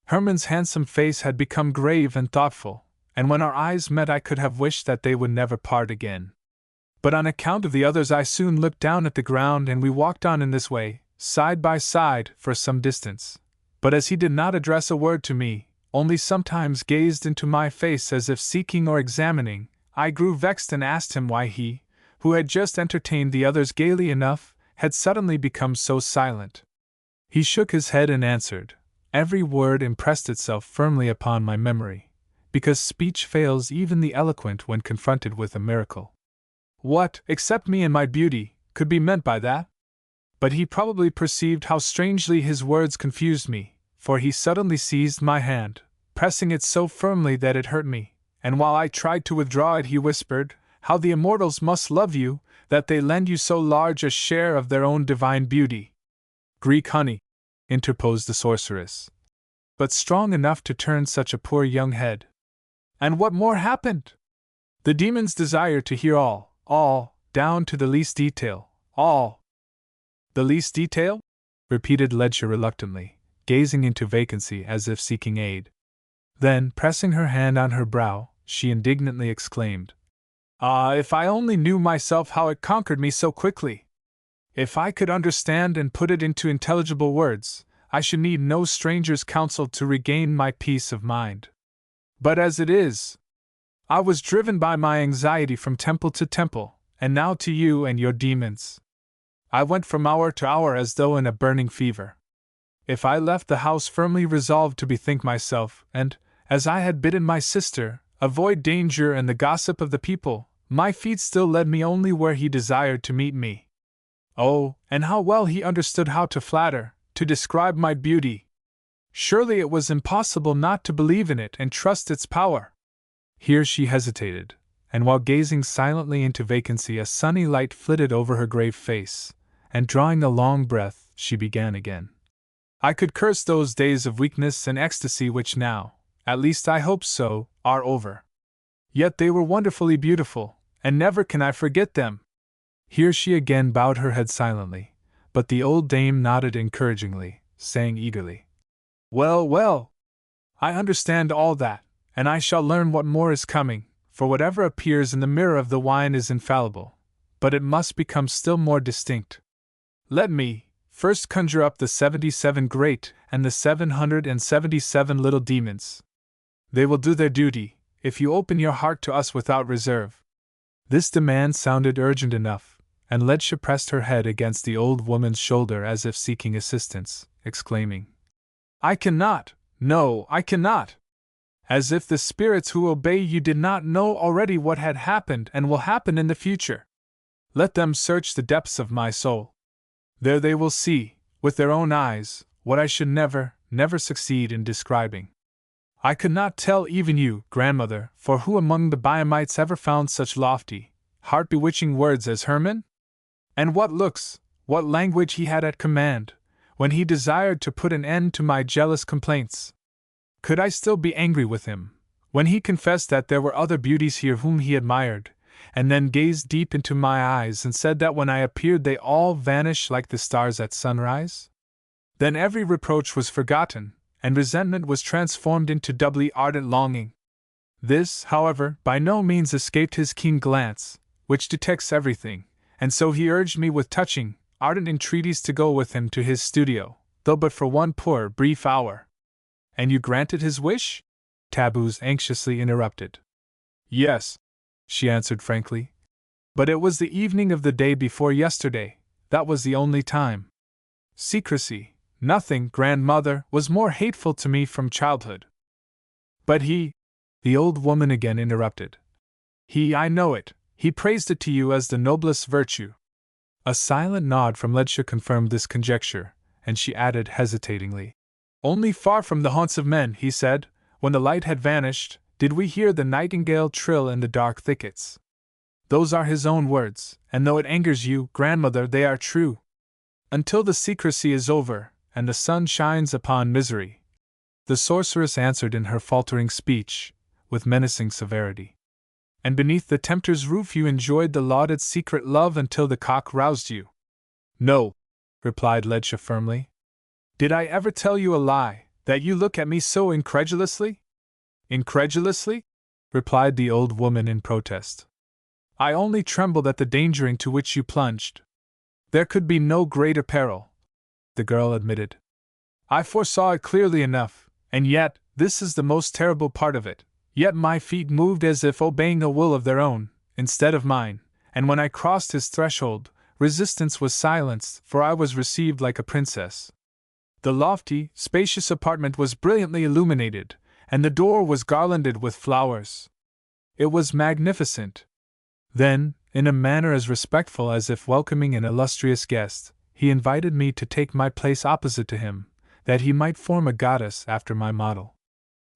Hermann's handsome face had become grave and thoughtful, and when our eyes met I could have wished that they would never part again. But on account of the others I soon looked down at the ground, and we walked on in this way, side by side, for some distance. But as he did not address a word to me, only sometimes gazed into my face as if seeking or examining, I grew vexed and asked him why he, who had just entertained the others gaily enough, had suddenly become so silent. He shook his head and answered. Every word impressed itself firmly upon my memory, because speech fails even the eloquent when confronted with a miracle. What, except me and my beauty, could be meant by that? But he probably perceived how strangely his words confused me, for he suddenly seized my hand, pressing it so firmly that it hurt me, and while I tried to withdraw it he whispered, "How the immortals must love you, that they lend you so large a share of their own divine beauty." "Greek honey," interposed the sorceress, "but strong enough to turn such a poor young head." "And what more happened?" "The demons desire to hear all, down to the least detail, all." "The least detail?" repeated Ledscha reluctantly, gazing into vacancy as if seeking aid. Then, pressing her hand on her brow, she indignantly exclaimed, "Ah, if I only knew myself how it conquered me so quickly! If I could understand and put it into intelligible words, I should need no stranger's counsel to regain my peace of mind. But as it is, I was driven by my anxiety from temple to temple, and now to you and your demons. I went from hour to hour as though in a burning fever. If I left the house firmly resolved to bethink myself, and, as I had bidden my sister, avoid danger and the gossip of the people, my feet still led me only where he desired to meet me. Oh, and how well he understood how to flatter, to describe my beauty! Surely it was impossible not to believe in it and trust its power." Here she hesitated, and while gazing silently into vacancy a sunny light flitted over her grave face, and drawing a long breath, she began again. "I could curse those days of weakness and ecstasy which now, at least I hope so, are over. Yet they were wonderfully beautiful, and never can I forget them." Here she again bowed her head silently, but the old dame nodded encouragingly, saying eagerly, "Well, well! I understand all that, and I shall learn what more is coming, for whatever appears in the mirror of the wine is infallible, but it must become still more distinct. Let me first conjure up the 77 great and the 777 little demons. They will do their duty, if you open your heart to us without reserve." This demand sounded urgent enough, and Ledscha pressed her head against the old woman's shoulder as if seeking assistance, exclaiming, "I cannot! No, I cannot! As if the spirits who obey you did not know already what had happened and will happen in the future! Let them search the depths of my soul. There they will see, with their own eyes, what I should never succeed in describing. I could not tell even you, grandmother, for who among the Biamites ever found such lofty, heart-bewitching words as Hermann? And what looks, what language he had at command, when he desired to put an end to my jealous complaints! Could I still be angry with him, when he confessed that there were other beauties here whom he admired, and then gazed deep into my eyes and said that when I appeared they all vanished like the stars at sunrise? Then every reproach was forgotten, and resentment was transformed into doubly ardent longing. This, however, by no means escaped his keen glance, which detects everything, and so he urged me with touching, ardent entreaties to go with him to his studio, though but for one poor, brief hour." "And you granted his wish?" Taboos anxiously interrupted. "Yes," she answered frankly. "But it was the evening of the day before yesterday, that was the only time. Secrecy, nothing, grandmother, was more hateful to me from childhood." "But he," the old woman again interrupted. I know it, he praised it to you as the noblest virtue." A silent nod from Ledscha confirmed this conjecture, and she added hesitatingly, "Only far from the haunts of men," he said, "when the light had vanished, did we hear the nightingale trill in the dark thickets. Those are his own words, and though it angers you, grandmother, they are true. Until the secrecy is over, and the sun shines upon misery," the sorceress answered in her faltering speech, with menacing severity. "And beneath the tempter's roof you enjoyed the lauded secret love until the cock roused you." No, replied Ledscha firmly. Did I ever tell you a lie, that you look at me so incredulously? Incredulously? Replied the old woman in protest. I only trembled at the danger into which you plunged. There could be no greater peril, the girl admitted. I foresaw it clearly enough, and yet, this is the most terrible part of it. Yet my feet moved as if obeying a will of their own, instead of mine, and when I crossed his threshold, resistance was silenced, for I was received like a princess. The lofty, spacious apartment was brilliantly illuminated, and the door was garlanded with flowers. It was magnificent. Then, in a manner as respectful as if welcoming an illustrious guest, he invited me to take my place opposite to him, that he might form a goddess after my model.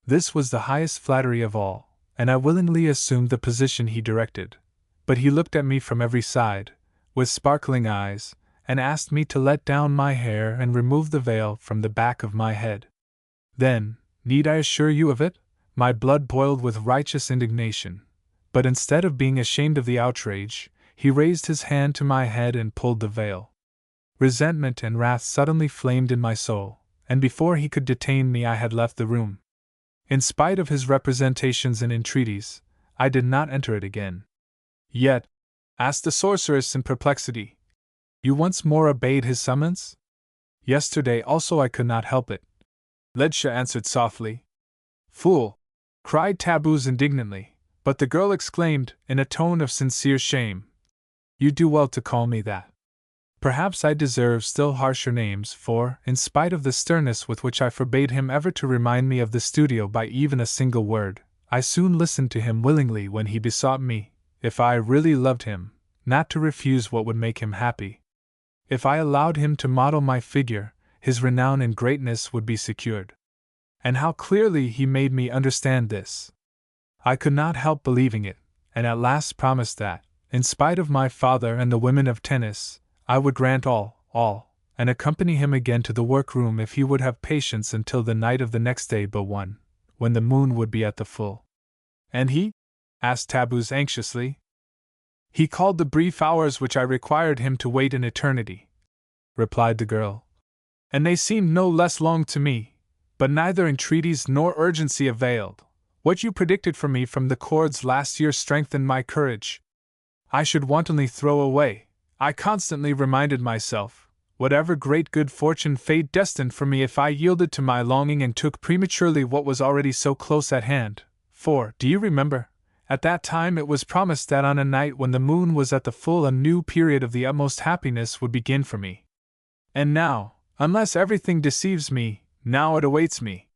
This was the highest flattery of all, and I willingly assumed the position he directed. But he looked at me from every side, with sparkling eyes, and asked me to let down my hair and remove the veil from the back of my head. Then, need I assure you of it? My blood boiled with righteous indignation. But instead of being ashamed of the outrage, he raised his hand to my head and pulled the veil. Resentment and wrath suddenly flamed in my soul, and before he could detain me I had left the room. In spite of his representations and entreaties, I did not enter it again. Yet, asked the sorceress in perplexity, you once more obeyed his summons? Yesterday also I could not help it. Ledscha answered softly. Fool! Cried Tabbuz indignantly, but the girl exclaimed, in a tone of sincere shame, you do well to call me that. Perhaps I deserve still harsher names, for, in spite of the sternness with which I forbade him ever to remind me of the studio by even a single word, I soon listened to him willingly when he besought me, if I really loved him, not to refuse what would make him happy. If I allowed him to model my figure, his renown and greatness would be secured. And how clearly he made me understand this! I could not help believing it, and at last promised that, in spite of my father and the women of Tennis, I would grant all, and accompany him again to the workroom if he would have patience until the night of the next day but one, when the moon would be at the full. And he? Asked Tabbuz anxiously. He called the brief hours which I required him to wait an eternity, replied the girl. And they seemed no less long to me, but neither entreaties nor urgency availed. What you predicted for me from the chords last year strengthened my courage. I should wantonly throw away, I constantly reminded myself, whatever great good fortune fate destined for me if I yielded to my longing and took prematurely what was already so close at hand. For, do you remember, at that time it was promised that on a night when the moon was at the full a new period of the utmost happiness would begin for me. And now, unless everything deceives me, now it awaits me.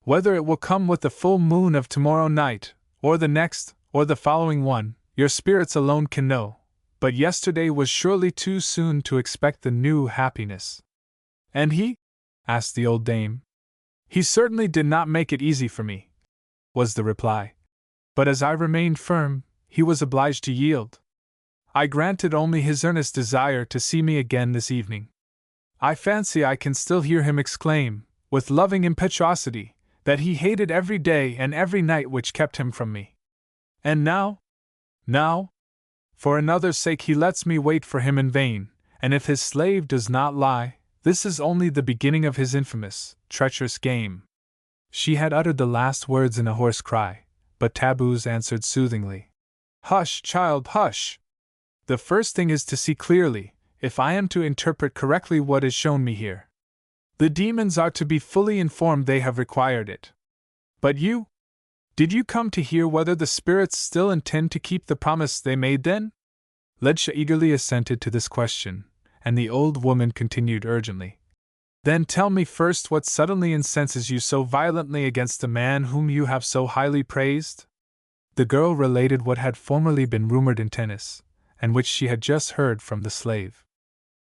Whether it will come with the full moon of tomorrow night, or the next, or the following one, your spirits alone can know, but yesterday was surely too soon to expect the new happiness. And he? Asked the old dame. He certainly did not make it easy for me, was the reply. But as I remained firm, he was obliged to yield. I granted only his earnest desire to see me again this evening. I fancy I can still hear him exclaim, with loving impetuosity, that he hated every day and every night which kept him from me. And now? For another's sake he lets me wait for him in vain, and if his slave does not lie, this is only the beginning of his infamous, treacherous game. She had uttered the last words in a hoarse cry, but Tabbuz answered soothingly. Hush, child, hush! The first thing is to see clearly, if I am to interpret correctly what is shown me here. The demons are to be fully informed they have required it. But you? Did you come to hear whether the spirits still intend to keep the promise they made then? Ledscha eagerly assented to this question, and the old woman continued urgently. Then tell me first what suddenly incenses you so violently against the man whom you have so highly praised? The girl related what had formerly been rumored in Tennis, and which she had just heard from the slave.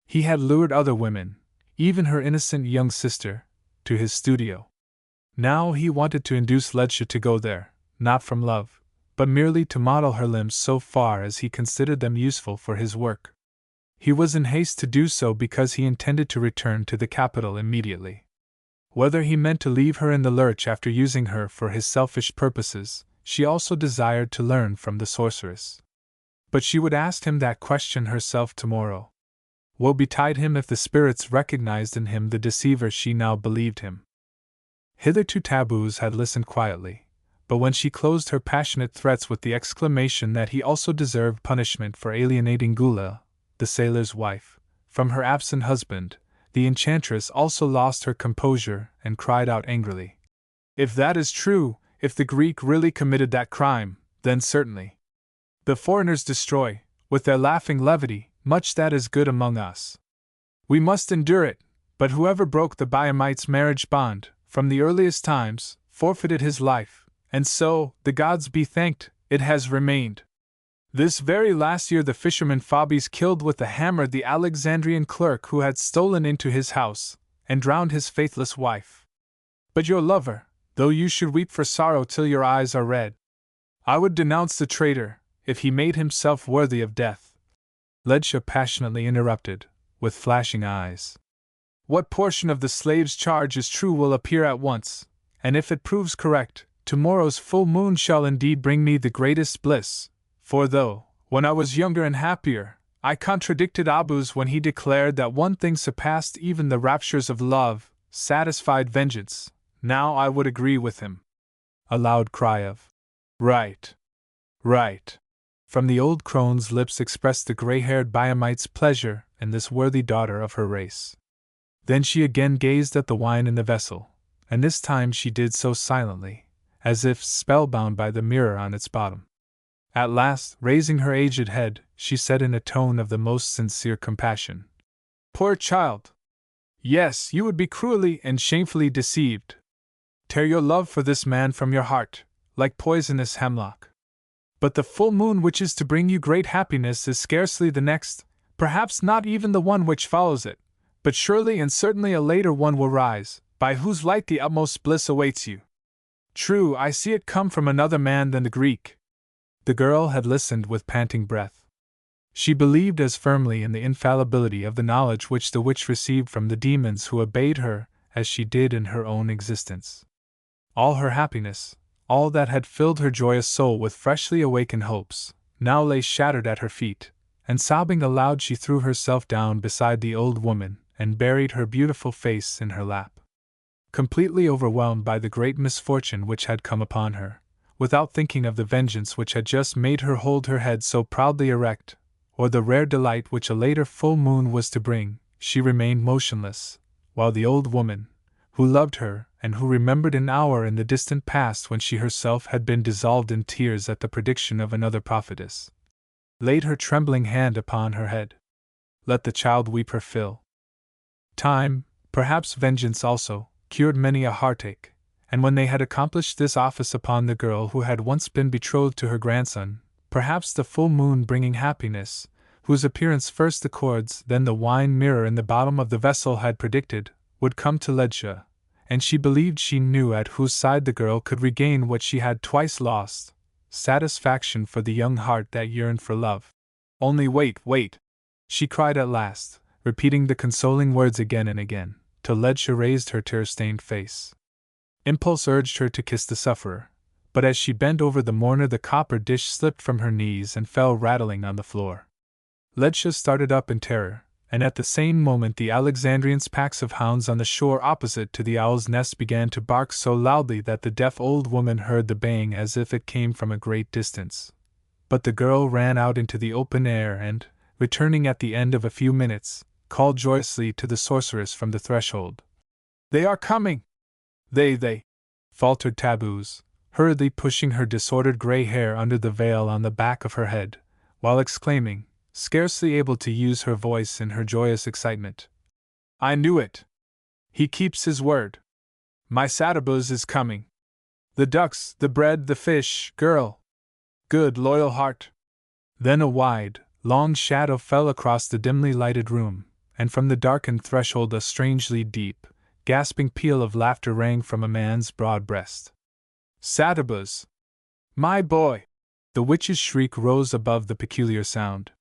He had lured other women, even her innocent young sister, to his studio. Now he wanted to induce Ledscha to go there, not from love, but merely to model her limbs so far as he considered them useful for his work. He was in haste to do so because he intended to return to the capital immediately. Whether he meant to leave her in the lurch after using her for his selfish purposes, she also desired to learn from the sorceress. But she would ask him that question herself tomorrow. Woe betide him if the spirits recognized in him the deceiver she now believed him. Hitherto Taboos had listened quietly, but when she closed her passionate threats with the exclamation that he also deserved punishment for alienating Gula, the sailor's wife, from her absent husband, the enchantress also lost her composure and cried out angrily. If that is true, if the Greek really committed that crime, then certainly the foreigners destroy, with their laughing levity, much that is good among us. We must endure it, but whoever broke the Biamite's marriage bond, from the earliest times, forfeited his life, and so, the gods be thanked, it has remained. This very last year the fisherman Phobes killed with a hammer the Alexandrian clerk who had stolen into his house, and drowned his faithless wife. But your lover, though you should weep for sorrow till your eyes are red, I would denounce the traitor, if he made himself worthy of death. Ledja passionately interrupted, with flashing eyes. What portion of the slave's charge is true will appear at once, and if it proves correct, tomorrow's full moon shall indeed bring me the greatest bliss. For though, when I was younger and happier, I contradicted Abus when he declared that one thing surpassed even the raptures of love, satisfied vengeance, now I would agree with him. A loud cry of, "Right! Right!" from the old crone's lips expressed the gray-haired Biamite's pleasure in this worthy daughter of her race. Then she again gazed at the wine in the vessel, and this time she did so silently, as if spellbound by the mirror on its bottom. At last, raising her aged head, she said in a tone of the most sincere compassion, "Poor child! Yes, you would be cruelly and shamefully deceived. Tear your love for this man from your heart, like poisonous hemlock. But the full moon which is to bring you great happiness is scarcely the next, perhaps not even the one which follows it, but surely and certainly a later one will rise, by whose light the utmost bliss awaits you. True, I see it come from another man than the Greek." The girl had listened with panting breath. She believed as firmly in the infallibility of the knowledge which the witch received from the demons who obeyed her as she did in her own existence. All her happiness, all that had filled her joyous soul with freshly awakened hopes, now lay shattered at her feet, and sobbing aloud she threw herself down beside the old woman and buried her beautiful face in her lap. Completely overwhelmed by the great misfortune which had come upon her, without thinking of the vengeance which had just made her hold her head so proudly erect, or the rare delight which a later full moon was to bring, she remained motionless, while the old woman, who loved her and who remembered an hour in the distant past when she herself had been dissolved in tears at the prediction of another prophetess, laid her trembling hand upon her head. Let the child weep her fill. Time, perhaps vengeance also, cured many a heartache, and when they had accomplished this office upon the girl who had once been betrothed to her grandson, perhaps the full moon bringing happiness, whose appearance first the cords then the wine mirror in the bottom of the vessel had predicted, would come to Ledja, and she believed she knew at whose side the girl could regain what she had twice lost, satisfaction for the young heart that yearned for love. "Only wait, wait!" she cried at last, repeating the consoling words again and again, till Ledja raised her tear-stained face. Impulse urged her to kiss the sufferer, but as she bent over the mourner the copper dish slipped from her knees and fell rattling on the floor. Ledja started up in terror, and at the same moment the Alexandrians' packs of hounds on the shore opposite to the owl's nest began to bark so loudly that the deaf old woman heard the baying as if it came from a great distance. But the girl ran out into the open air and, returning at the end of a few minutes, called joyously to the sorceress from the threshold. "They are coming! They," faltered Taboos, hurriedly pushing her disordered gray hair under the veil on the back of her head, while exclaiming, scarcely able to use her voice in her joyous excitement, "I knew it! He keeps his word! My Satabuz is coming! The ducks, the bread, the fish, girl! Good, loyal heart!" Then a wide, long shadow fell across the dimly lighted room, and from the darkened threshold a strangely deep, gasping peal of laughter rang from a man's broad breast. "Satabuz! My boy!" The witch's shriek rose above the peculiar sound.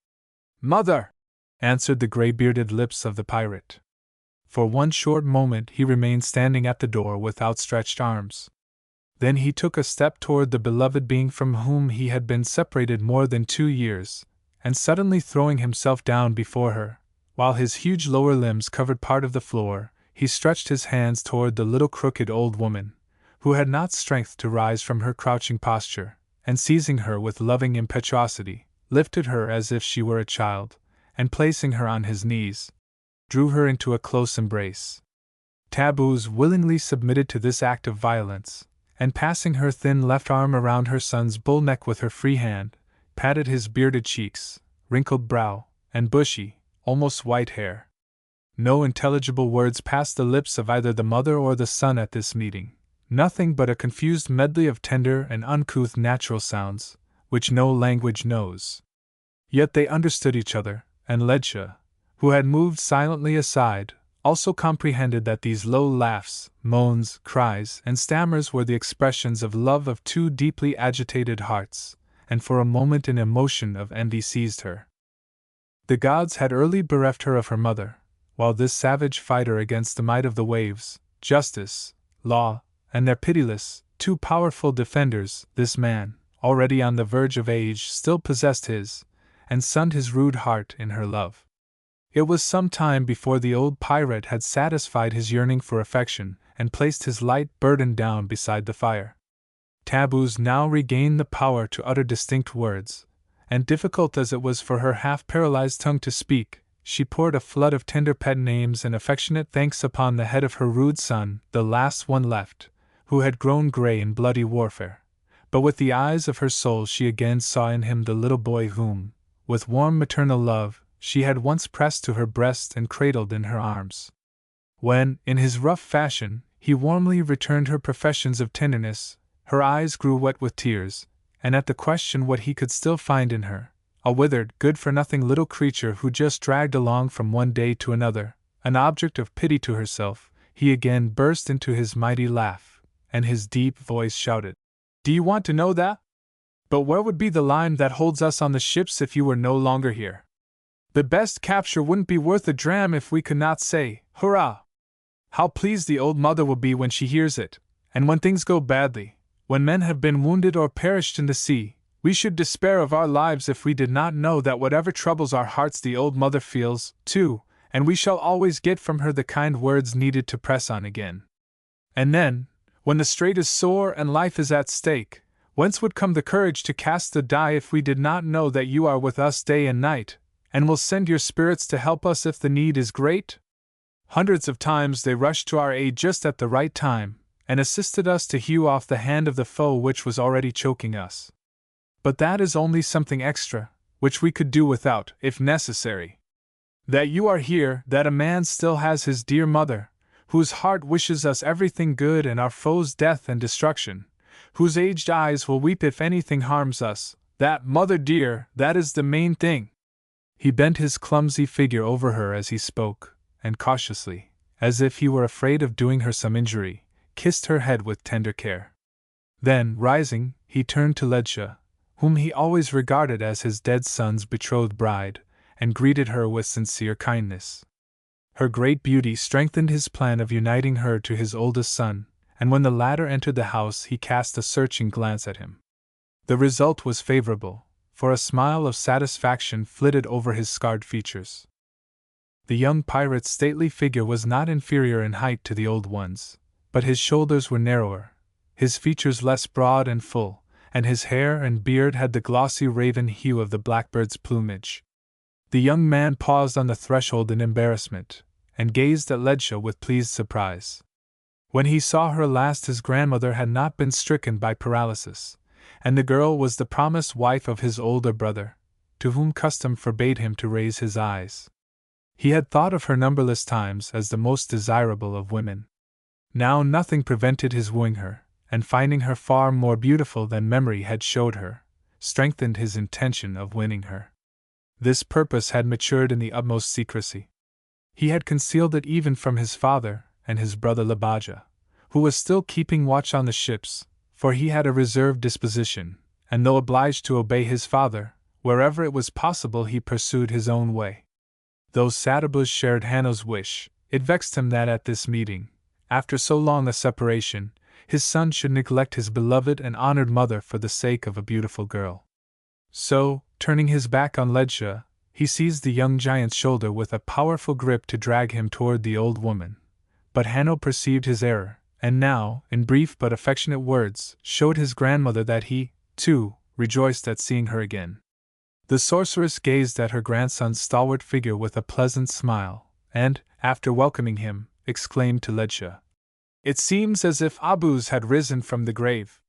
"Mother!" answered the gray-bearded lips of the pirate. For one short moment he remained standing at the door with outstretched arms. Then he took a step toward the beloved being from whom he had been separated more than 2 years, and suddenly throwing himself down before her, While his huge lower limbs covered part of the floor, he stretched his hands toward the little crooked old woman, who had not strength to rise from her crouching posture, and seizing her with loving impetuosity, lifted her as if she were a child, and placing her on his knees, drew her into a close embrace. Taboos willingly submitted to this act of violence, and passing her thin left arm around her son's bull neck with her free hand, patted his bearded cheeks, wrinkled brow, and bushy, almost white hair. No intelligible words passed the lips of either the mother or the son at this meeting, nothing but a confused medley of tender and uncouth natural sounds, which no language knows. Yet they understood each other, and Ledja, who had moved silently aside, also comprehended that these low laughs, moans, cries, and stammers were the expressions of love of two deeply agitated hearts, and for a moment an emotion of envy seized her. The gods had early bereft her of her mother, while this savage fighter against the might of the waves, justice, law, and their pitiless, too powerful defenders, this man, already on the verge of age, still possessed his, and sunned his rude heart in her love. It was some time before the old pirate had satisfied his yearning for affection and placed his light burden down beside the fire. Taboos now regained the power to utter distinct words, and difficult as it was for her half-paralyzed tongue to speak, she poured a flood of tender pet names and affectionate thanks upon the head of her rude son, the last one left, who had grown gray in bloody warfare. But with the eyes of her soul she again saw in him the little boy whom, with warm maternal love, she had once pressed to her breast and cradled in her arms. When, in his rough fashion, he warmly returned her professions of tenderness, her eyes grew wet with tears, and at the question what he could still find in her, a withered, good-for-nothing little creature who just dragged along from one day to another, an object of pity to herself, he again burst into his mighty laugh, and his deep voice shouted, "Do you want to know that? But where would be the line that holds us on the ships if you were no longer here? The best capture wouldn't be worth a dram if we could not say, hurrah! How pleased the old mother will be when she hears it, and when things go badly, when men have been wounded or perished in the sea, we should despair of our lives if we did not know that whatever troubles our hearts the old mother feels, too, and we shall always get from her the kind words needed to press on again. And then, when the strait is sore and life is at stake, whence would come the courage to cast the die if we did not know that you are with us day and night, and will send your spirits to help us if the need is great? Hundreds of times they rushed to our aid just at the right time, and assisted us to hew off the hand of the foe which was already choking us. But that is only something extra, which we could do without, if necessary. That you are here, that a man still has his dear mother, whose heart wishes us everything good and our foes death and destruction, whose aged eyes will weep if anything harms us, that, mother dear, that is the main thing." He bent his clumsy figure over her as he spoke, and cautiously, as if he were afraid of doing her some injury, kissed her head with tender care. Then, rising, he turned to Ledja, whom he always regarded as his dead son's betrothed bride, and greeted her with sincere kindness. Her great beauty strengthened his plan of uniting her to his oldest son, and when the latter entered the house he cast a searching glance at him. The result was favorable, for a smile of satisfaction flitted over his scarred features. The young pirate's stately figure was not inferior in height to the old one's, but his shoulders were narrower, his features less broad and full, and his hair and beard had the glossy raven hue of the blackbird's plumage. The young man paused on the threshold in embarrassment, and gazed at Ledja with pleased surprise. When he saw her last his grandmother had not been stricken by paralysis, and the girl was the promised wife of his older brother, to whom custom forbade him to raise his eyes. He had thought of her numberless times as the most desirable of women. Now nothing prevented his wooing her, and finding her far more beautiful than memory had showed her, strengthened his intention of winning her. This purpose had matured in the utmost secrecy. He had concealed it even from his father and his brother Labaja, who was still keeping watch on the ships, for he had a reserved disposition, and though obliged to obey his father, wherever it was possible he pursued his own way. Though Satabuz shared Hanno's wish, it vexed him that at this meeting, after so long a separation, his son should neglect his beloved and honored mother for the sake of a beautiful girl. So, turning his back on Ledja, he seized the young giant's shoulder with a powerful grip to drag him toward the old woman. But Hanno perceived his error, and now, in brief but affectionate words, showed his grandmother that he, too, rejoiced at seeing her again. The sorceress gazed at her grandson's stalwart figure with a pleasant smile, and, after welcoming him, exclaimed to Ledja, "It seems as if Abuz had risen from the grave."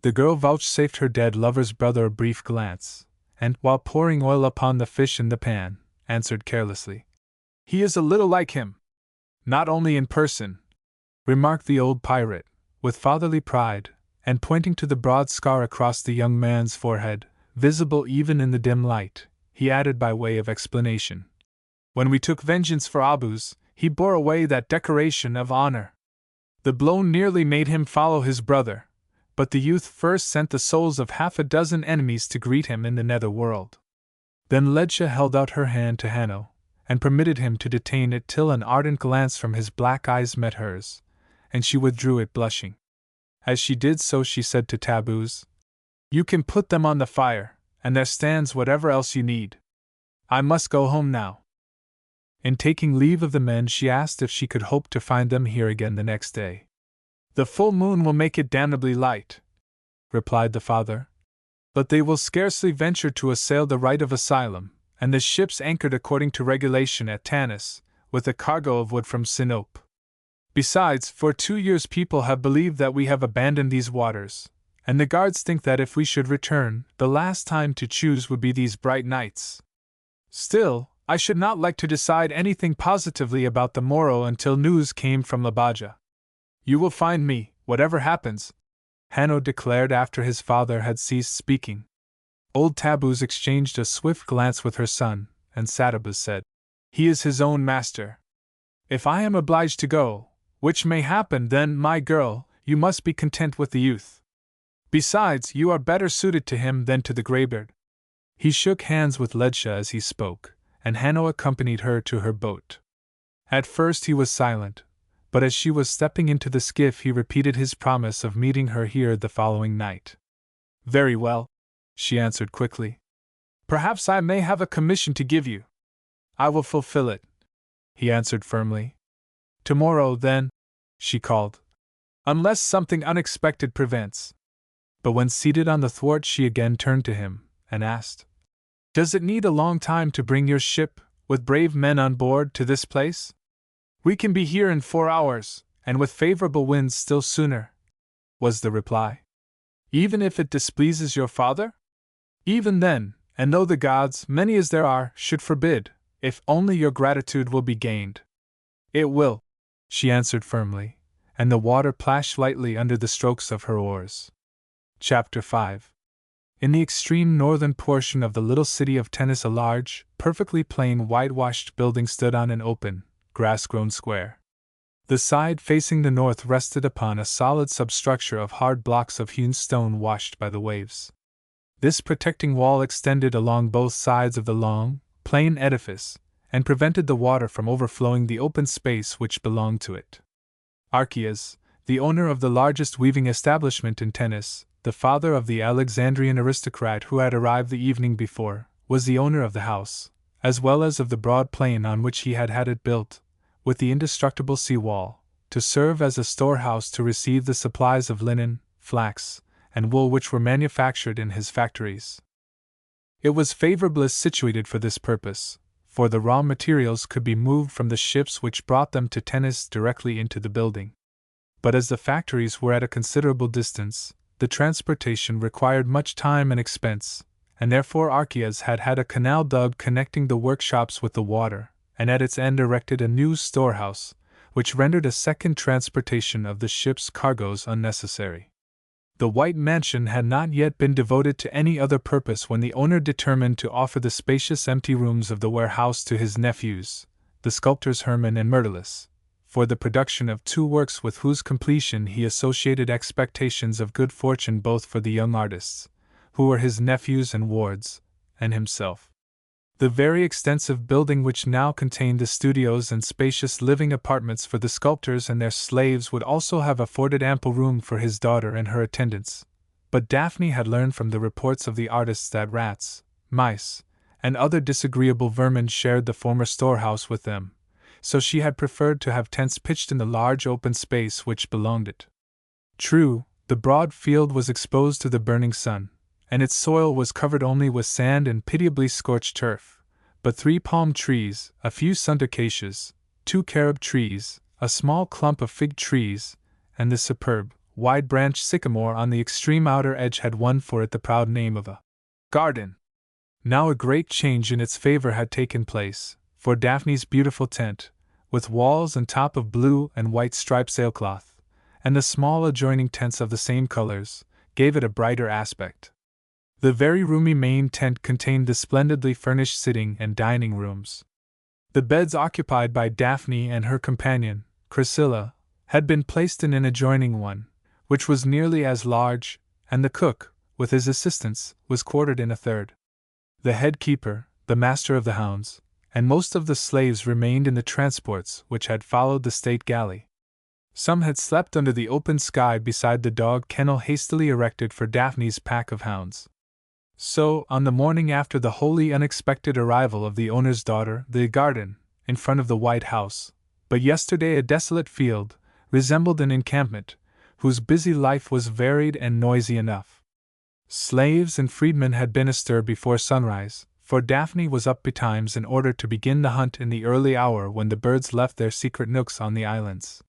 The girl vouchsafed her dead lover's brother a brief glance, and, while pouring oil upon the fish in the pan, answered carelessly, "He is a little like him. Not only in person," remarked the old pirate, with fatherly pride, and pointing to the broad scar across the young man's forehead, visible even in the dim light, he added by way of explanation, "When we took vengeance for Abuz, he bore away that decoration of honor. The blow nearly made him follow his brother, but the youth first sent the souls of half a dozen enemies to greet him in the nether world." Then Ledja held out her hand to Hanno, and permitted him to detain it till an ardent glance from his black eyes met hers, and she withdrew it blushing. As she did so she said to Tabbuz, "You can put them on the fire, and there stands whatever else you need. I must go home now." In taking leave of the men she asked if she could hope to find them here again the next day. "The full moon will make it damnably light," replied the father. "But they will scarcely venture to assail the right of asylum, and the ships anchored according to regulation at Tanis, with a cargo of wood from Sinope. Besides, for 2 years people have believed that we have abandoned these waters, and the guards think that if we should return, the last time to choose would be these bright nights. Still, I should not like to decide anything positively about the morrow until news came from Labaja. You will find me, whatever happens," Hanno declared after his father had ceased speaking. Old Tabbuz exchanged a swift glance with her son, and Satabuz said, "He is his own master. If I am obliged to go, which may happen, then, my girl, you must be content with the youth. Besides, you are better suited to him than to the greybeard." He shook hands with Ledja as he spoke, and Hanno accompanied her to her boat. At first he was silent, but as she was stepping into the skiff he repeated his promise of meeting her here the following night. "Very well," she answered quickly. "Perhaps I may have a commission to give you." "I will fulfill it," he answered firmly. "Tomorrow, then," she called. "Unless something unexpected prevents." But when seated on the thwart she again turned to him, and asked, "Does it need a long time to bring your ship, with brave men on board, to this place?" "We can be here in 4 hours, and with favorable winds still sooner," was the reply. "Even if it displeases your father?" "Even then, and though the gods, many as there are, should forbid, if only your gratitude will be gained." "It will," she answered firmly, and the water plashed lightly under the strokes of her oars. Chapter 5. In the extreme northern portion of the little city of Tennis a large, perfectly plain whitewashed building stood on an open, grass-grown square. The side facing the north rested upon a solid substructure of hard blocks of hewn stone washed by the waves. This protecting wall extended along both sides of the long, plain edifice, and prevented the water from overflowing the open space which belonged to it. Archias, the owner of the largest weaving establishment in Tennis, the father of the Alexandrian aristocrat who had arrived the evening before, was the owner of the house, as well as of the broad plain on which he had had it built, with the indestructible sea wall, to serve as a storehouse to receive the supplies of linen, flax, and wool which were manufactured in his factories. It was favorably situated for this purpose, for the raw materials could be moved from the ships which brought them to Tennis directly into the building. But as the factories were at a considerable distance, the transportation required much time and expense, and therefore Archias had had a canal dug connecting the workshops with the water, and at its end erected a new storehouse, which rendered a second transportation of the ship's cargoes unnecessary. The White Mansion had not yet been devoted to any other purpose when the owner determined to offer the spacious empty rooms of the warehouse to his nephews, the sculptors Hermann and Myrtilus, for the production of 2 works with whose completion he associated expectations of good fortune both for the young artists, who were his nephews and wards, and himself. The very extensive building which now contained the studios and spacious living apartments for the sculptors and their slaves would also have afforded ample room for his daughter and her attendants, but Daphne had learned from the reports of the artists that rats, mice, and other disagreeable vermin shared the former storehouse with them, so she had preferred to have tents pitched in the large open space which belonged it. True, the broad field was exposed to the burning sun, and its soil was covered only with sand and pitiably scorched turf, but 3 palm trees, a few sundacacias, 2 carob trees, a small clump of fig trees, and the superb, wide-branched sycamore on the extreme outer edge had won for it the proud name of a garden. Now a great change in its favor had taken place, for Daphne's beautiful tent, with walls and top of blue and white striped sailcloth, and the small adjoining tents of the same colors, gave it a brighter aspect. The very roomy main tent contained the splendidly furnished sitting and dining rooms. The beds occupied by Daphne and her companion, Chrysilla, had been placed in an adjoining one, which was nearly as large, and the cook, with his assistants, was quartered in a third. The head keeper, the master of the hounds, and most of the slaves remained in the transports which had followed the state galley. Some had slept under the open sky beside the dog kennel hastily erected for Daphne's pack of hounds. So, on the morning after the wholly unexpected arrival of the owner's daughter, the garden, in front of the White House, but yesterday a desolate field, resembled an encampment, whose busy life was varied and noisy enough. Slaves and freedmen had been astir before sunrise, for Daphne was up betimes in order to begin the hunt in the early hour when the birds left their secret nooks on the islands.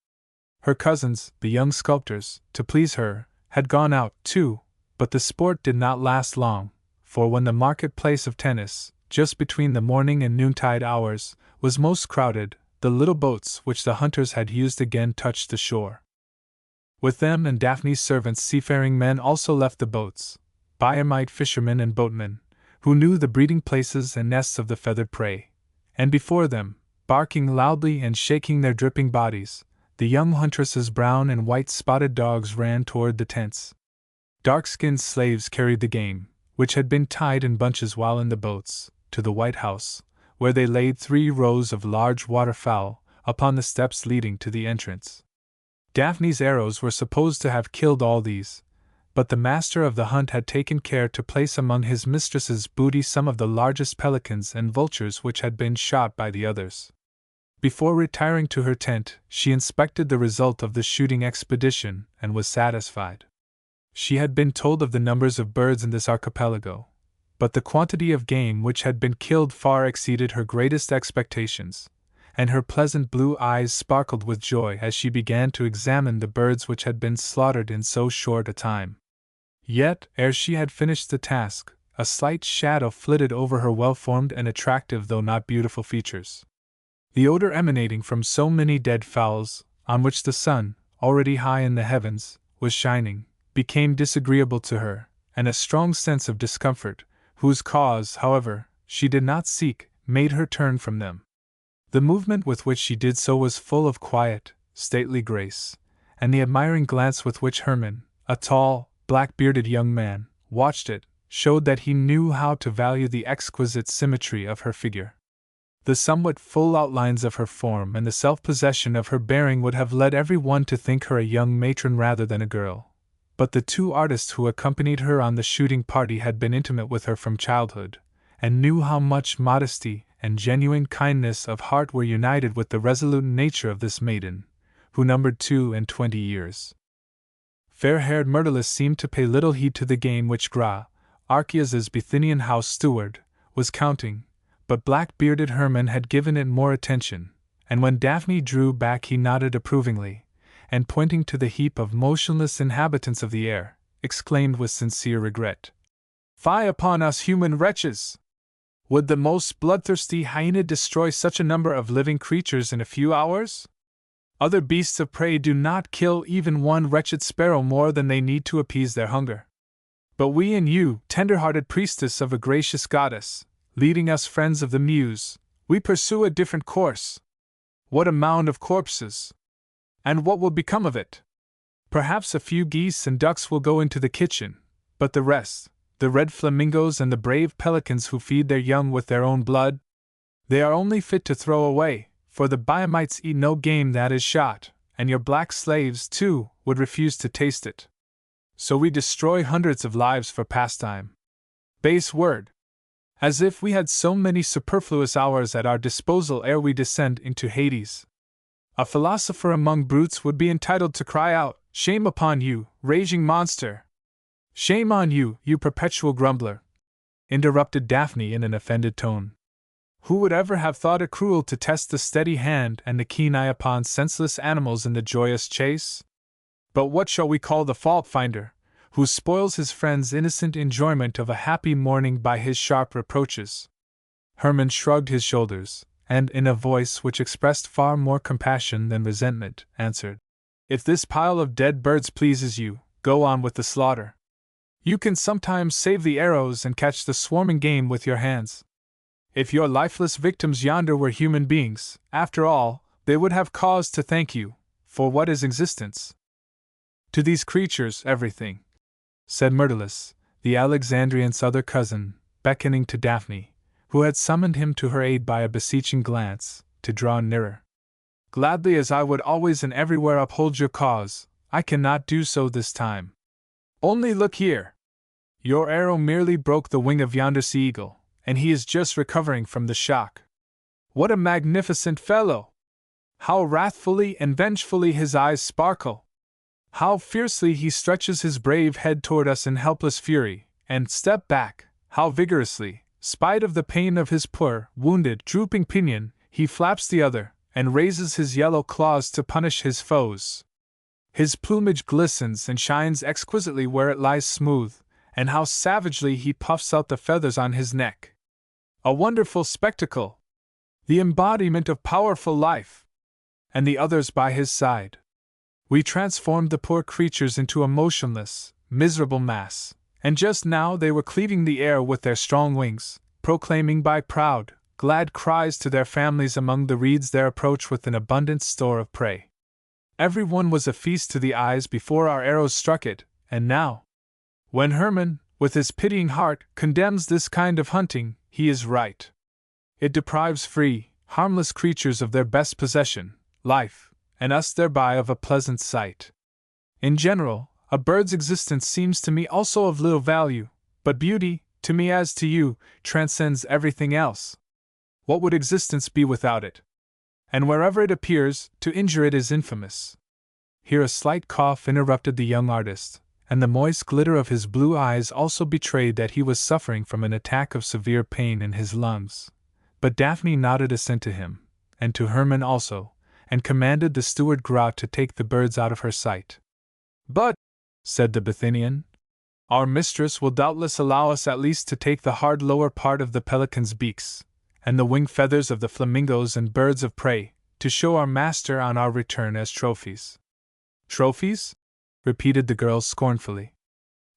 Her cousins, the young sculptors, to please her, had gone out, too, but the sport did not last long, for when the market-place of Tennis, just between the morning and noontide hours, was most crowded, the little boats which the hunters had used again touched the shore. With them and Daphne's servants seafaring men also left the boats, Biamite fishermen and boatmen, who knew the breeding places and nests of the feathered prey, and before them, barking loudly and shaking their dripping bodies, the young huntress's brown and white spotted dogs ran toward the tents. Dark-skinned slaves carried the game, which had been tied in bunches while in the boats, to the White House, where they laid 3 rows of large waterfowl upon the steps leading to the entrance. Daphne's arrows were supposed to have killed all these, but the master of the hunt had taken care to place among his mistress's booty some of the largest pelicans and vultures which had been shot by the others. Before retiring to her tent, she inspected the result of the shooting expedition and was satisfied. She had been told of the numbers of birds in this archipelago, but the quantity of game which had been killed far exceeded her greatest expectations, and her pleasant blue eyes sparkled with joy as she began to examine the birds which had been slaughtered in so short a time. Yet, ere she had finished the task, a slight shadow flitted over her well-formed and attractive though not beautiful features. The odor emanating from so many dead fowls, on which the sun, already high in the heavens, was shining, became disagreeable to her, and a strong sense of discomfort, whose cause, however, she did not seek, made her turn from them. The movement with which she did so was full of quiet, stately grace, and the admiring glance with which Hermann, a tall, black-bearded young man, watched it, showed that he knew how to value the exquisite symmetry of her figure. The somewhat full outlines of her form and the self-possession of her bearing would have led every one to think her a young matron rather than a girl, but the 2 artists who accompanied her on the shooting party had been intimate with her from childhood, and knew how much modesty and genuine kindness of heart were united with the resolute nature of this maiden, who numbered 22 years. Fair-haired Myrtilus seemed to pay little heed to the game which Archias's Bithynian house steward, was counting, but black-bearded Hermann had given it more attention, and when Daphne drew back he nodded approvingly, and pointing to the heap of motionless inhabitants of the air, exclaimed with sincere regret, "Fie upon us human wretches! Would the most bloodthirsty hyena destroy such a number of living creatures in a few hours? Other beasts of prey do not kill even one wretched sparrow more than they need to appease their hunger. But we and you, tender-hearted priestess of a gracious goddess, leading us friends of the muse, we pursue a different course. What a mound of corpses! And what will become of it? Perhaps a few geese and ducks will go into the kitchen, but the rest, the red flamingos and the brave pelicans who feed their young with their own blood, they are only fit to throw away, for the Biamites eat no game that is shot, and your black slaves, too, would refuse to taste it. So we destroy hundreds of lives for pastime. Base word! As if we had so many superfluous hours at our disposal ere we descend into Hades. A philosopher among brutes would be entitled to cry out, "Shame upon you, raging monster! Shame on you, you perpetual grumbler!" interrupted Daphne in an offended tone. Who would ever have thought it cruel to test the steady hand and the keen eye upon senseless animals in the joyous chase? But what shall we call the fault-finder, who spoils his friend's innocent enjoyment of a happy morning by his sharp reproaches? Hermann shrugged his shoulders, and in a voice which expressed far more compassion than resentment, answered, "If this pile of dead birds pleases you, go on with the slaughter. You can sometimes save the arrows and catch the swarming game with your hands. If your lifeless victims yonder were human beings, after all, they would have cause to thank you, for what is existence? To these creatures, everything," said Myrtilus, the Alexandrian's other cousin, beckoning to Daphne, who had summoned him to her aid by a beseeching glance, to draw nearer. "Gladly as I would always and everywhere uphold your cause, I cannot do so this time. Only look here! Your arrow merely broke the wing of yonder sea eagle, and he is just recovering from the shock. What a magnificent fellow! How wrathfully and vengefully his eyes sparkle! How fiercely he stretches his brave head toward us in helpless fury, and step back, how vigorously, spite of the pain of his poor, wounded, drooping pinion, he flaps the other, and raises his yellow claws to punish his foes. His plumage glistens and shines exquisitely where it lies smooth, and how savagely he puffs out the feathers on his neck. A wonderful spectacle! The embodiment of powerful life! And the others by his side. We transformed the poor creatures into a motionless, miserable mass, and just now they were cleaving the air with their strong wings, proclaiming by proud, glad cries to their families among the reeds their approach with an abundant store of prey. Every one was a feast to the eyes before our arrows struck it, and now, when Hermann, with his pitying heart, condemns this kind of hunting, he is right. It deprives free, harmless creatures of their best possession, life, and us thereby of a pleasant sight. In general, a bird's existence seems to me also of little value, but beauty, to me as to you, transcends everything else. What would existence be without it? And wherever it appears, to injure it is infamous." Here a slight cough interrupted the young artist, and the moist glitter of his blue eyes also betrayed that he was suffering from an attack of severe pain in his lungs. But Daphne nodded assent to him, and to Hermann also, and commanded the steward Gras to take the birds out of her sight. "But," said the Bithynian, "our mistress will doubtless allow us at least to take the hard lower part of the pelicans' beaks, and the wing feathers of the flamingos and birds of prey, to show our master on our return as trophies." "Trophies?" repeated the girl scornfully.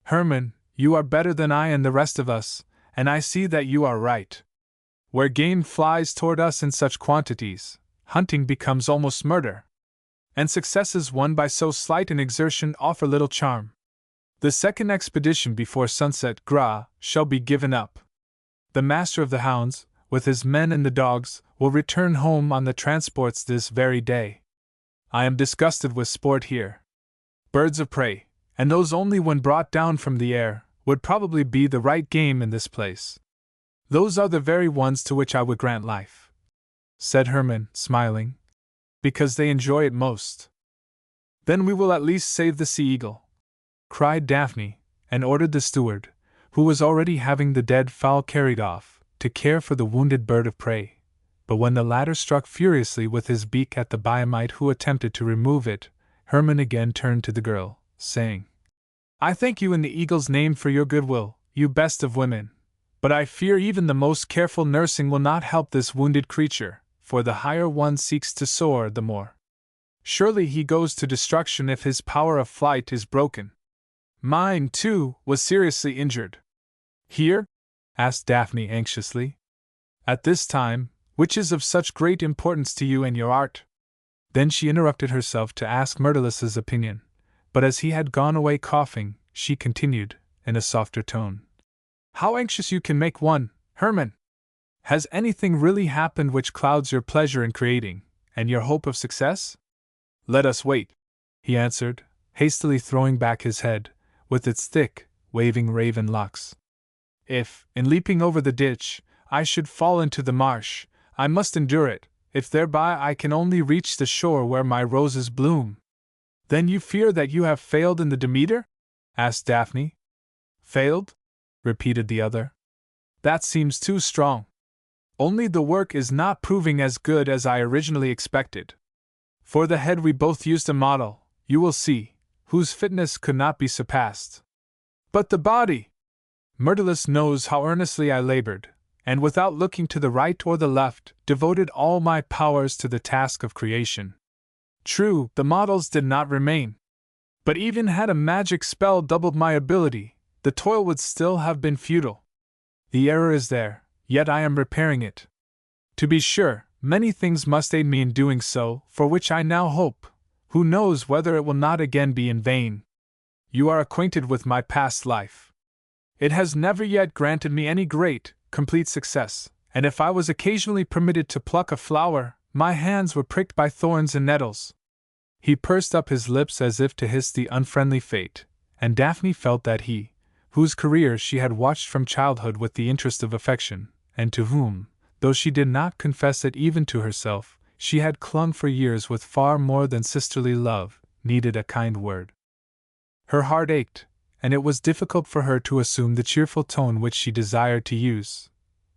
"Hermann, you are better than I and the rest of us, and I see that you are right. Where game flies toward us in such quantities, hunting becomes almost murder. And successes won by so slight an exertion offer little charm. The second expedition before sunset, Gras, shall be given up. The master of the hounds, with his men and the dogs, will return home on the transports this very day. I am disgusted with sport here. Birds of prey, and those only when brought down from the air, would probably be the right game in this place. Those are the very ones to which I would grant life," said Hermann, smiling, "because they enjoy it most." "Then we will at least save the sea eagle," cried Daphne, and ordered the steward, who was already having the dead fowl carried off, to care for the wounded bird of prey. But when the latter struck furiously with his beak at the Biamite who attempted to remove it, Hermann again turned to the girl, saying, "I thank you in the eagle's name for your goodwill, you best of women, but I fear even the most careful nursing will not help this wounded creature, for the higher one seeks to soar, the more surely he goes to destruction if his power of flight is broken. Mine, too, was seriously injured." "Here?" asked Daphne anxiously. "At this time, which is of such great importance to you and your art." Then she interrupted herself to ask Myrtilus's opinion, but as he had gone away coughing, she continued, in a softer tone, "How anxious you can make one, Hermann! Has anything really happened which clouds your pleasure in creating, and your hope of success?" "Let us wait," he answered, hastily throwing back his head, with its thick, waving raven locks. If, in leaping over the ditch, I should fall into the marsh, I must endure it, if thereby I can only reach the shore where my roses bloom." "Then you fear that you have failed in the Demeter?" asked Daphne. "Failed?" repeated the other. "That seems too strong. Only the work is not proving as good as I originally expected. For the head we both used a model, you will see, whose fitness could not be surpassed. But the body! Myrtilus knows how earnestly I labored, and without looking to the right or the left, devoted all my powers to the task of creation. True, the models did not remain. But even had a magic spell doubled my ability, the toil would still have been futile. The error is there, yet I am repairing it. To be sure, many things must aid me in doing so, for which I now hope. Who knows whether it will not again be in vain? You are acquainted with my past life. It has never yet granted me any great, complete success, and if I was occasionally permitted to pluck a flower, my hands were pricked by thorns and nettles." He pursed up his lips as if to hiss the unfriendly fate, and Daphne felt that he, whose career she had watched from childhood with the interest of affection, and to whom, though she did not confess it even to herself, she had clung for years with far more than sisterly love, needed a kind word. Her heart ached, and it was difficult for her to assume the cheerful tone which she desired to use.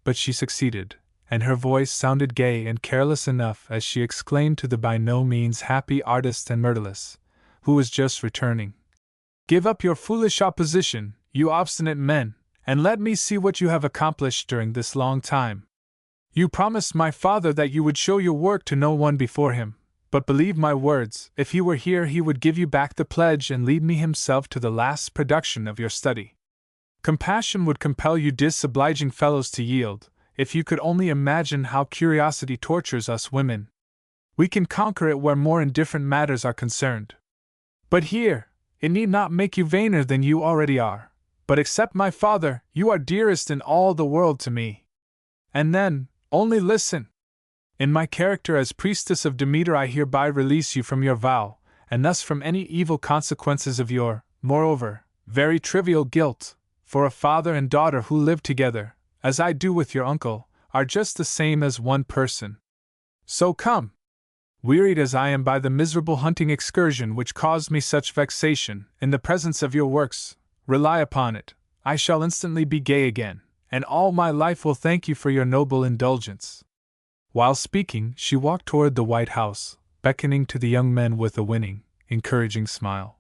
But she succeeded, and her voice sounded gay and careless enough as she exclaimed to the by no means happy artist and Myrtilus, who was just returning, "Give up your foolish opposition, you obstinate men, and let me see what you have accomplished during this long time. You promised my father that you would show your work to no one before him, but believe my words, if he were here he would give you back the pledge and lead me himself to the last production of your study. Compassion would compel you disobliging fellows to yield, if you could only imagine how curiosity tortures us women. We can conquer it where more indifferent matters are concerned. But here, it need not make you vainer than you already are, but except my father, you are dearest in all the world to me. And then, only listen. In my character as priestess of Demeter I hereby release you from your vow, and thus from any evil consequences of your, moreover, very trivial guilt, for a father and daughter who live together, as I do with your uncle, are just the same as one person. So come. Wearied as I am by the miserable hunting excursion which caused me such vexation, in the presence of your works, rely upon it, I shall instantly be gay again, and all my life will thank you for your noble indulgence." While speaking, she walked toward the White House, beckoning to the young men with a winning, encouraging smile.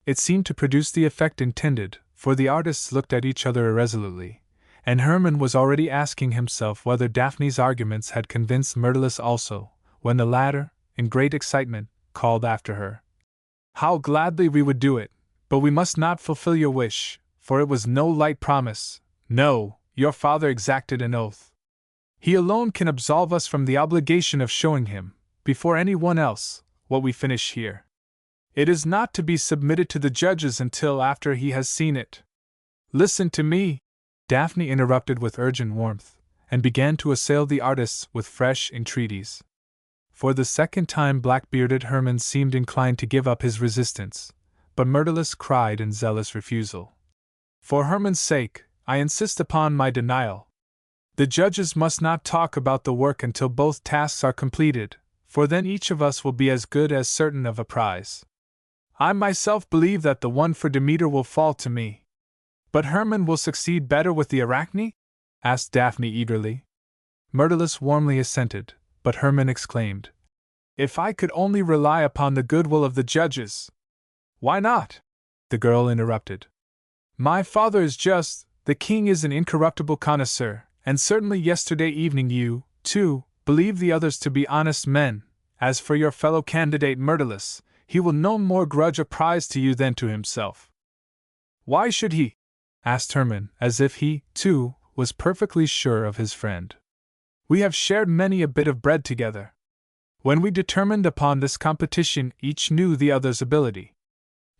It seemed to produce the effect intended, for the artists looked at each other irresolutely, and Hermann was already asking himself whether Daphne's arguments had convinced Myrtilus also, when the latter, in great excitement, called after her, "How gladly we would do it, but we must not fulfill your wish, for it was no light promise. No, your father exacted an oath. He alone can absolve us from the obligation of showing him, before any one else, what we finish here. It is not to be submitted to the judges until after he has seen it." "Listen to me," Daphne interrupted with urgent warmth, and began to assail the artists with fresh entreaties. For the second time black-bearded Hermann seemed inclined to give up his resistance, but Myrtilus cried in zealous refusal. "For Hermann's sake, I insist upon my denial. The judges must not talk about the work until both tasks are completed, for then each of us will be as good as certain of a prize. I myself believe that the one for Demeter will fall to me." "But Hermann will succeed better with the Arachne?" asked Daphne eagerly. Myrtilus warmly assented, but Hermann exclaimed, "If I could only rely upon the goodwill of the judges!" "Why not?" the girl interrupted. "My father is just, the king is an incorruptible connoisseur, and certainly yesterday evening you, too, believed the others to be honest men. As for your fellow candidate Myrtilus, he will no more grudge a prize to you than to himself." "Why should he?" asked Hermann, as if he, too, was perfectly sure of his friend. "We have shared many a bit of bread together. When we determined upon this competition, each knew the other's ability.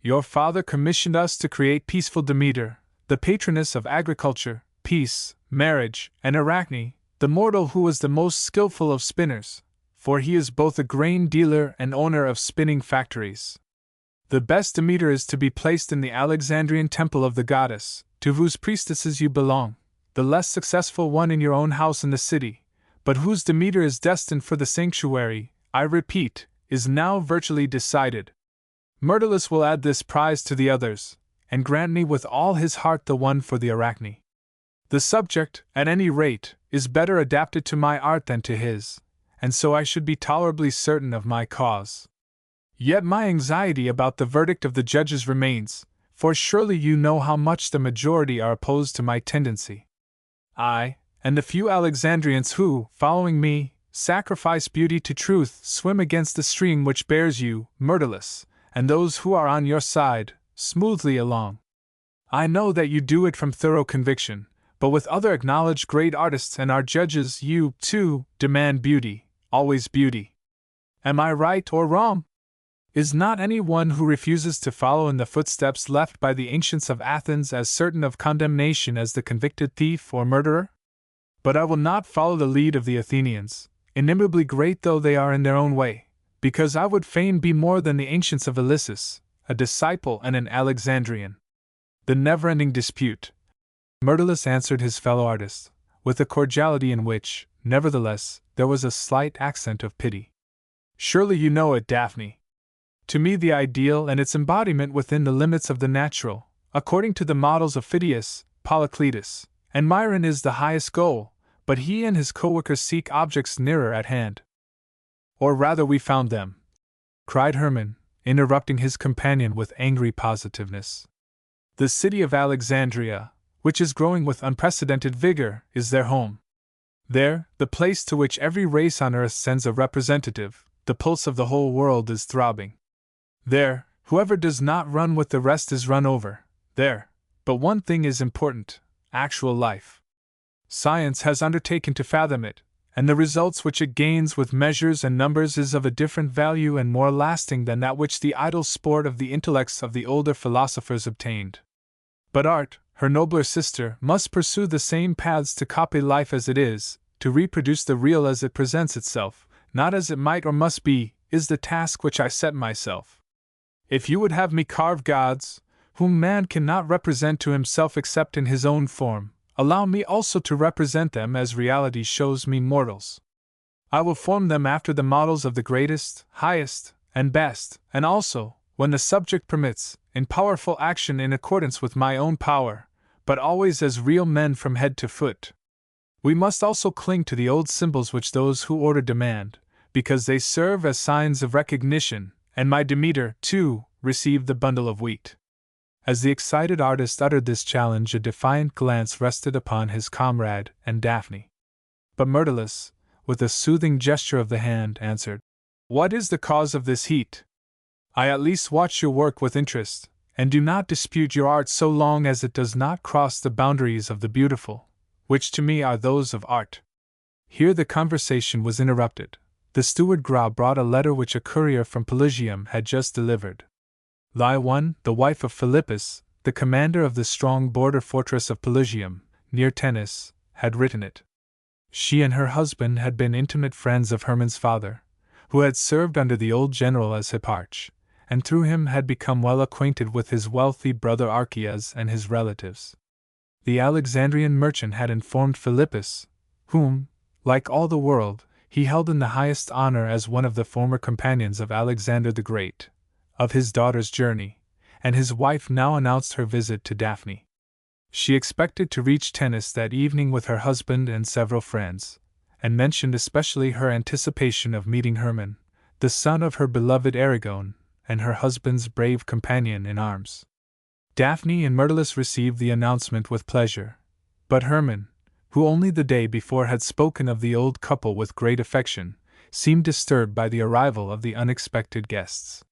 Your father commissioned us to create peaceful Demeter, the patroness of agriculture, peace, marriage, and Arachne, the mortal who was the most skillful of spinners, for he is both a grain dealer and owner of spinning factories. The best Demeter is to be placed in the Alexandrian temple of the goddess, to whose priestesses you belong, the less successful one in your own house in the city, but whose Demeter is destined for the sanctuary, I repeat, is now virtually decided. Myrtilus will add this prize to the others, and grant me with all his heart the one for the Arachne. The subject, at any rate, is better adapted to my art than to his, and so I should be tolerably certain of my cause. Yet my anxiety about the verdict of the judges remains, for surely you know how much the majority are opposed to my tendency. I, and the few Alexandrians who, following me, sacrifice beauty to truth, swim against the stream which bears you, Myrtilus, and those who are on your side, smoothly along. I know that you do it from thorough conviction, but with other acknowledged great artists and our judges you, too, demand beauty, always beauty. Am I right or wrong? Is not any one who refuses to follow in the footsteps left by the ancients of Athens as certain of condemnation as the convicted thief or murderer? But I will not follow the lead of the Athenians, inimitable great though they are in their own way, because I would fain be more than the ancients of Elyssus, a disciple and an Alexandrian. The never-ending dispute, Myrtilus answered his fellow artist, with a cordiality in which, nevertheless, there was a slight accent of pity. Surely you know it, Daphne. To me the ideal and its embodiment within the limits of the natural, according to the models of Phidias, Polycletus, and Myron is the highest goal, but he and his co-workers seek objects nearer at hand. Or rather we found them, cried Hermann, interrupting his companion with angry positiveness. The city of Alexandria, which is growing with unprecedented vigor, is their home. There, the place to which every race on earth sends a representative, the pulse of the whole world is throbbing. There, whoever does not run with the rest is run over. There, but one thing is important: actual life. Science has undertaken to fathom it, and the results which it gains with measures and numbers is of a different value and more lasting than that which the idle sport of the intellects of the older philosophers obtained. But art, her nobler sister, must pursue the same paths to copy life as it is, to reproduce the real as it presents itself, not as it might or must be, is the task which I set myself. If you would have me carve gods, whom man cannot represent to himself except in his own form, allow me also to represent them as reality shows me mortals. I will form them after the models of the greatest, highest, and best, and also, when the subject permits, in powerful action in accordance with my own power, but always as real men from head to foot. We must also cling to the old symbols which those who order demand, because they serve as signs of recognition, and my Demeter, too, received the bundle of wheat. As the excited artist uttered this challenge, a defiant glance rested upon his comrade and Daphne. But Myrtilus, with a soothing gesture of the hand, answered, "What is the cause of this heat? I at least watch your work with interest, and do not dispute your art so long as it does not cross the boundaries of the beautiful, which to me are those of art." Here the conversation was interrupted. The steward Gra brought a letter which a courier from Pelusium had just delivered. Lie, the wife of Philippus, the commander of the strong border fortress of Pelusium, near Tennis, had written it. She and her husband had been intimate friends of Hermann's father, who had served under the old general as hipparch, and through him had become well acquainted with his wealthy brother Archias and his relatives. The Alexandrian merchant had informed Philippus, whom, like all the world, he held in the highest honor as one of the former companions of Alexander the Great, of his daughter's journey, and his wife now announced her visit to Daphne. She expected to reach Tennis that evening with her husband and several friends, and mentioned especially her anticipation of meeting Hermann, the son of her beloved Aragon, and her husband's brave companion in arms. Daphne and Myrtilus received the announcement with pleasure, but Hermann, who only the day before had spoken of the old couple with great affection, seemed disturbed by the arrival of the unexpected guests.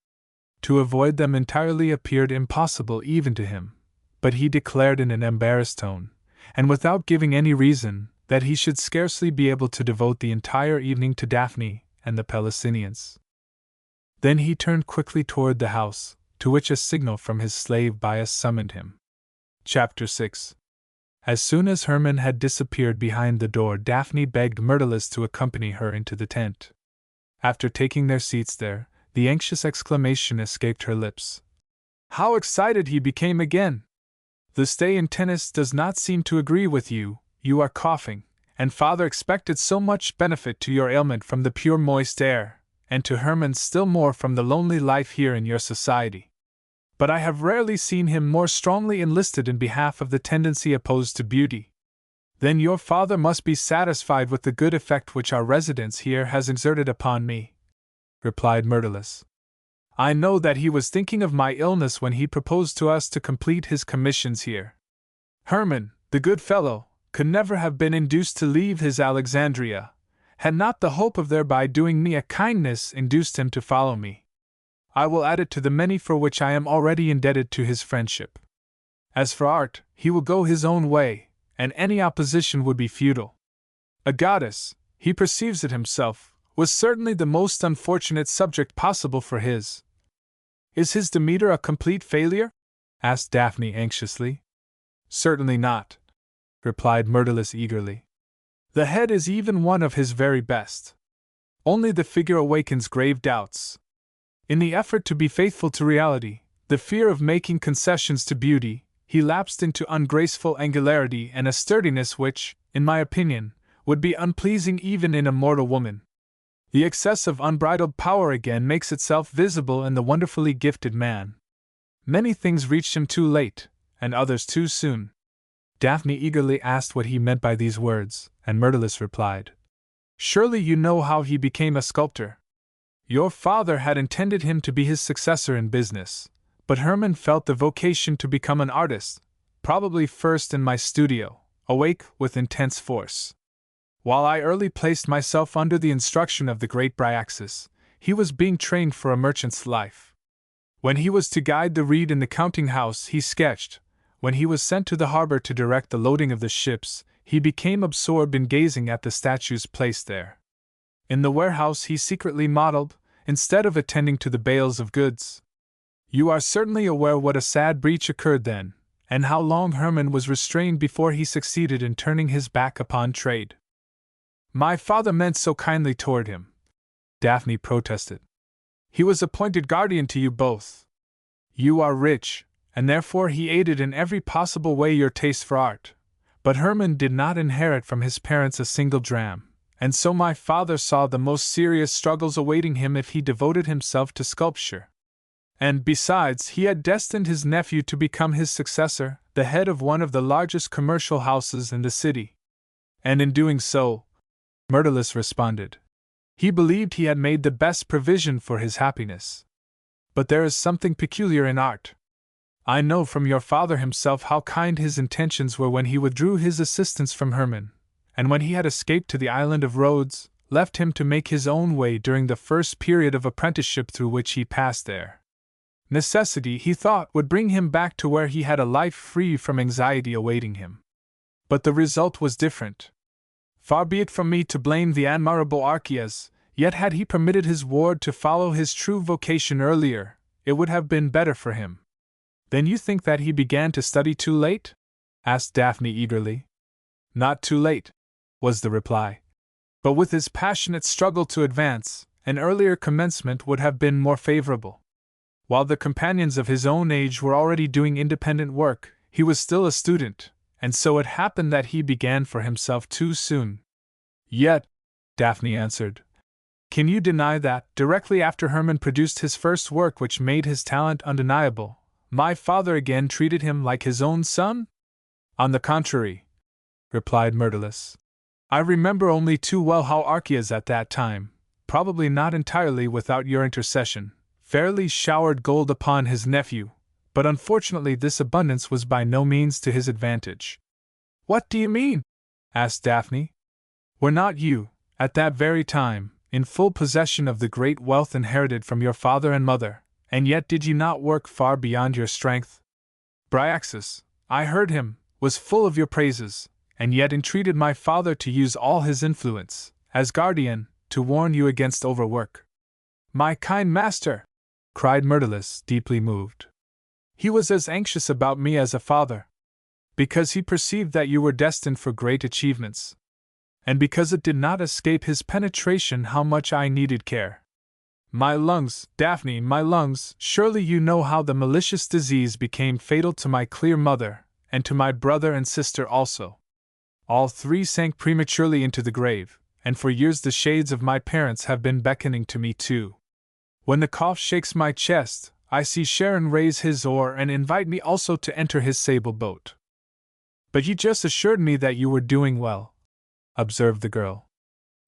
To avoid them entirely appeared impossible even to him, but he declared in an embarrassed tone, and without giving any reason, that he should scarcely be able to devote the entire evening to Daphne and the Pelusinians. Then he turned quickly toward the house, to which a signal from his slave Bias summoned him. Chapter 6. As soon as Hermann had disappeared behind the door, Daphne begged Myrtilus to accompany her into the tent. After taking their seats there, the anxious exclamation escaped her lips: "How excited he became again! The stay in tennis does not seem to agree with you, you are coughing, and father expected so much benefit to your ailment from the pure moist air, and to Herman still more from the lonely life here in your society. But I have rarely seen him more strongly enlisted in behalf of the tendency opposed to beauty. Then your father must be satisfied with the good effect which our residence here has exerted upon me, replied Myrtilus. I know that he was thinking of my illness when he proposed to us to complete his commissions here. Herman, the good fellow, could never have been induced to leave his Alexandria, had not the hope of thereby doing me a kindness induced him to follow me. I will add it to the many for which I am already indebted to his friendship. As for art, he will go his own way, and any opposition would be futile. A goddess, he perceives it himself, was certainly the most unfortunate subject possible for his. Is his Demeter a complete failure? Asked Daphne anxiously. Certainly not, replied Myrtilus eagerly. The head is even one of his very best. Only the figure awakens grave doubts. In the effort to be faithful to reality, the fear of making concessions to beauty, he lapsed into ungraceful angularity and a sturdiness which, in my opinion, would be unpleasing even in a mortal woman. The excess of unbridled power again makes itself visible in the wonderfully gifted man. Many things reached him too late, and others too soon. Daphne eagerly asked what he meant by these words, and Myrtilus replied, Surely you know how he became a sculptor. Your father had intended him to be his successor in business, but Herman felt the vocation to become an artist, probably first in my studio, awake with intense force. While I early placed myself under the instruction of the great Bryaxis, he was being trained for a merchant's life. When he was to guide the reed in the counting house, he sketched. When he was sent to the harbor to direct the loading of the ships, he became absorbed in gazing at the statues placed there. In the warehouse he secretly modeled, instead of attending to the bales of goods. You are certainly aware what a sad breach occurred then, and how long Herman was restrained before he succeeded in turning his back upon trade. My father meant so kindly toward him, Daphne protested. He was appointed guardian to you both. You are rich, and therefore he aided in every possible way your taste for art. But Herman did not inherit from his parents a single dram, and so my father saw the most serious struggles awaiting him if he devoted himself to sculpture. And besides, he had destined his nephew to become his successor, the head of one of the largest commercial houses in the city. And in doing so, Myrtilus responded, he believed he had made the best provision for his happiness. But there is something peculiar in art. I know from your father himself how kind his intentions were when he withdrew his assistance from Herman, and when he had escaped to the island of Rhodes, left him to make his own way during the first period of apprenticeship through which he passed there. Necessity, he thought, would bring him back to where he had a life free from anxiety awaiting him. But the result was different. Far be it from me to blame the admirable Archias, yet had he permitted his ward to follow his true vocation earlier, it would have been better for him. Then you think that he began to study too late? Asked Daphne eagerly. Not too late, was the reply. But with his passionate struggle to advance, an earlier commencement would have been more favorable. While the companions of his own age were already doing independent work, he was still a student, and so it happened that he began for himself too soon. Yet, Daphne answered, can you deny that, directly after Herman produced his first work which made his talent undeniable, my father again treated him like his own son? On the contrary, replied Myrtilus. I remember only too well how Archias at that time, probably not entirely without your intercession, fairly showered gold upon his nephew, but unfortunately this abundance was by no means to his advantage. What do you mean? Asked Daphne. Were not you, at that very time, in full possession of the great wealth inherited from your father and mother, and yet did you not work far beyond your strength? Bryaxis, I heard him, was full of your praises, and yet entreated my father to use all his influence, as guardian, to warn you against overwork. My kind master! Cried Myrtilus, deeply moved. He was as anxious about me as a father. Because he perceived that you were destined for great achievements. And because it did not escape his penetration how much I needed care. My lungs, Daphne, my lungs, surely you know how the malicious disease became fatal to my clear mother, and to my brother and sister also. All three sank prematurely into the grave, and for years the shades of my parents have been beckoning to me too. When the cough shakes my chest, I see Charon raise his oar and invite me also to enter his sable boat. But you just assured me that you were doing well, observed the girl.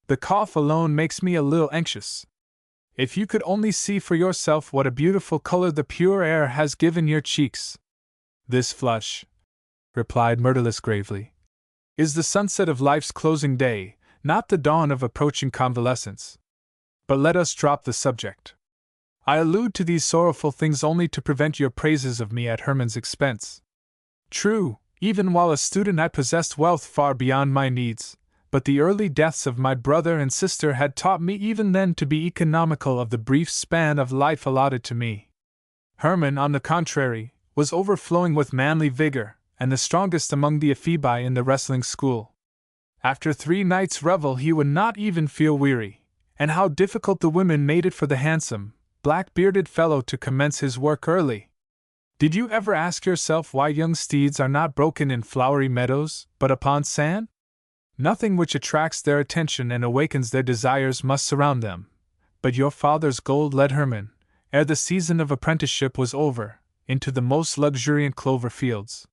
The cough alone makes me a little anxious. If you could only see for yourself what a beautiful color the pure air has given your cheeks. This flush, replied Myrtilus gravely, is the sunset of life's closing day, not the dawn of approaching convalescence. But let us drop the subject. I allude to these sorrowful things only to prevent your praises of me at Hermann's expense. True, even while a student I possessed wealth far beyond my needs, but the early deaths of my brother and sister had taught me even then to be economical of the brief span of life allotted to me. Hermann, on the contrary, was overflowing with manly vigor, and the strongest among the Ephebi in the wrestling school. After 3 nights' revel he would not even feel weary, and how difficult the women made it for the handsome, black-bearded fellow to commence his work early. Did you ever ask yourself why young steeds are not broken in flowery meadows, but upon sand? Nothing which attracts their attention and awakens their desires must surround them, but your father's gold led Hermann, ere the season of apprenticeship was over, into the most luxuriant clover fields.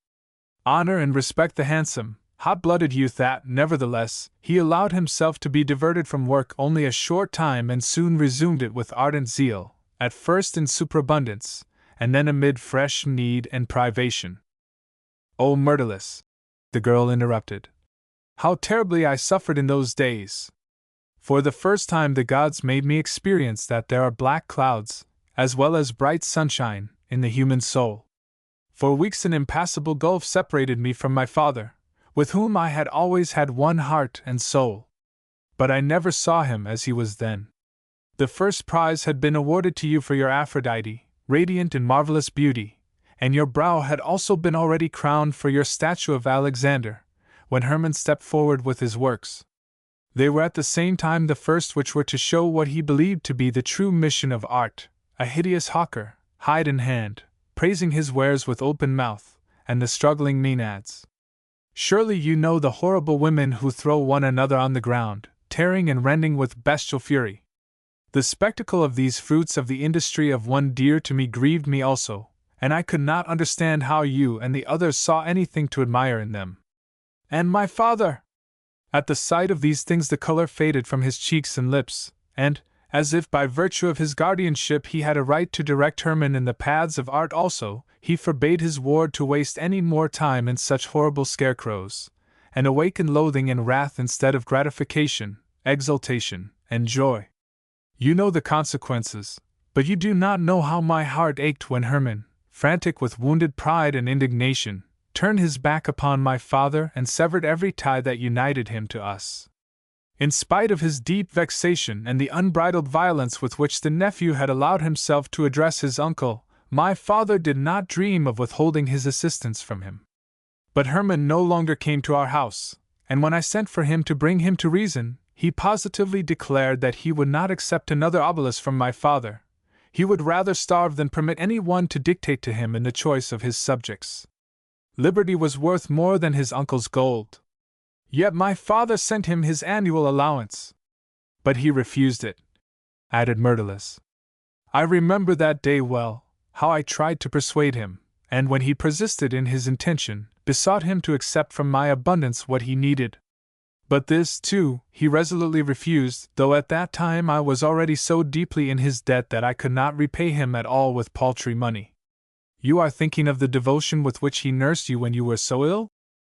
Honor and respect the handsome, hot-blooded youth that, nevertheless, he allowed himself to be diverted from work only a short time and soon resumed it with ardent zeal, at first in superabundance, and then amid fresh need and privation. "Oh, Myrtilus," the girl interrupted, "how terribly I suffered in those days! For the first time the gods made me experience that there are black clouds, as well as bright sunshine, in the human soul. For weeks an impassable gulf separated me from my father, with whom I had always had one heart and soul. But I never saw him as he was then. The first prize had been awarded to you for your Aphrodite, radiant in marvelous beauty, and your brow had also been already crowned for your statue of Alexander, when Hermann stepped forward with his works. They were at the same time the first which were to show what he believed to be the true mission of art, a hideous hawker, hide in hand, praising his wares with open mouth, and the struggling Maenads. Surely you know the horrible women who throw one another on the ground, tearing and rending with bestial fury. The spectacle of these fruits of the industry of one dear to me grieved me also, and I could not understand how you and the others saw anything to admire in them. And my father!" At the sight of these things the color faded from his cheeks and lips, and, as if by virtue of his guardianship he had a right to direct Hermann in the paths of art also, he forbade his ward to waste any more time in such horrible scarecrows, and awakened loathing and wrath instead of gratification, exultation, and joy. You know the consequences, but you do not know how my heart ached when Hermann, frantic with wounded pride and indignation, turned his back upon my father and severed every tie that united him to us. In spite of his deep vexation and the unbridled violence with which the nephew had allowed himself to address his uncle, my father did not dream of withholding his assistance from him. But Hermann no longer came to our house, and when I sent for him to bring him to reason, he positively declared that he would not accept another obelisk from my father. He would rather starve than permit any one to dictate to him in the choice of his subjects. Liberty was worth more than his uncle's gold. Yet my father sent him his annual allowance. But he refused it," added Myrtilus. "I remember that day well, how I tried to persuade him, and when he persisted in his intention, besought him to accept from my abundance what he needed. But this, too, he resolutely refused, though at that time I was already so deeply in his debt that I could not repay him at all with paltry money." "You are thinking of the devotion with which he nursed you when you were so ill?"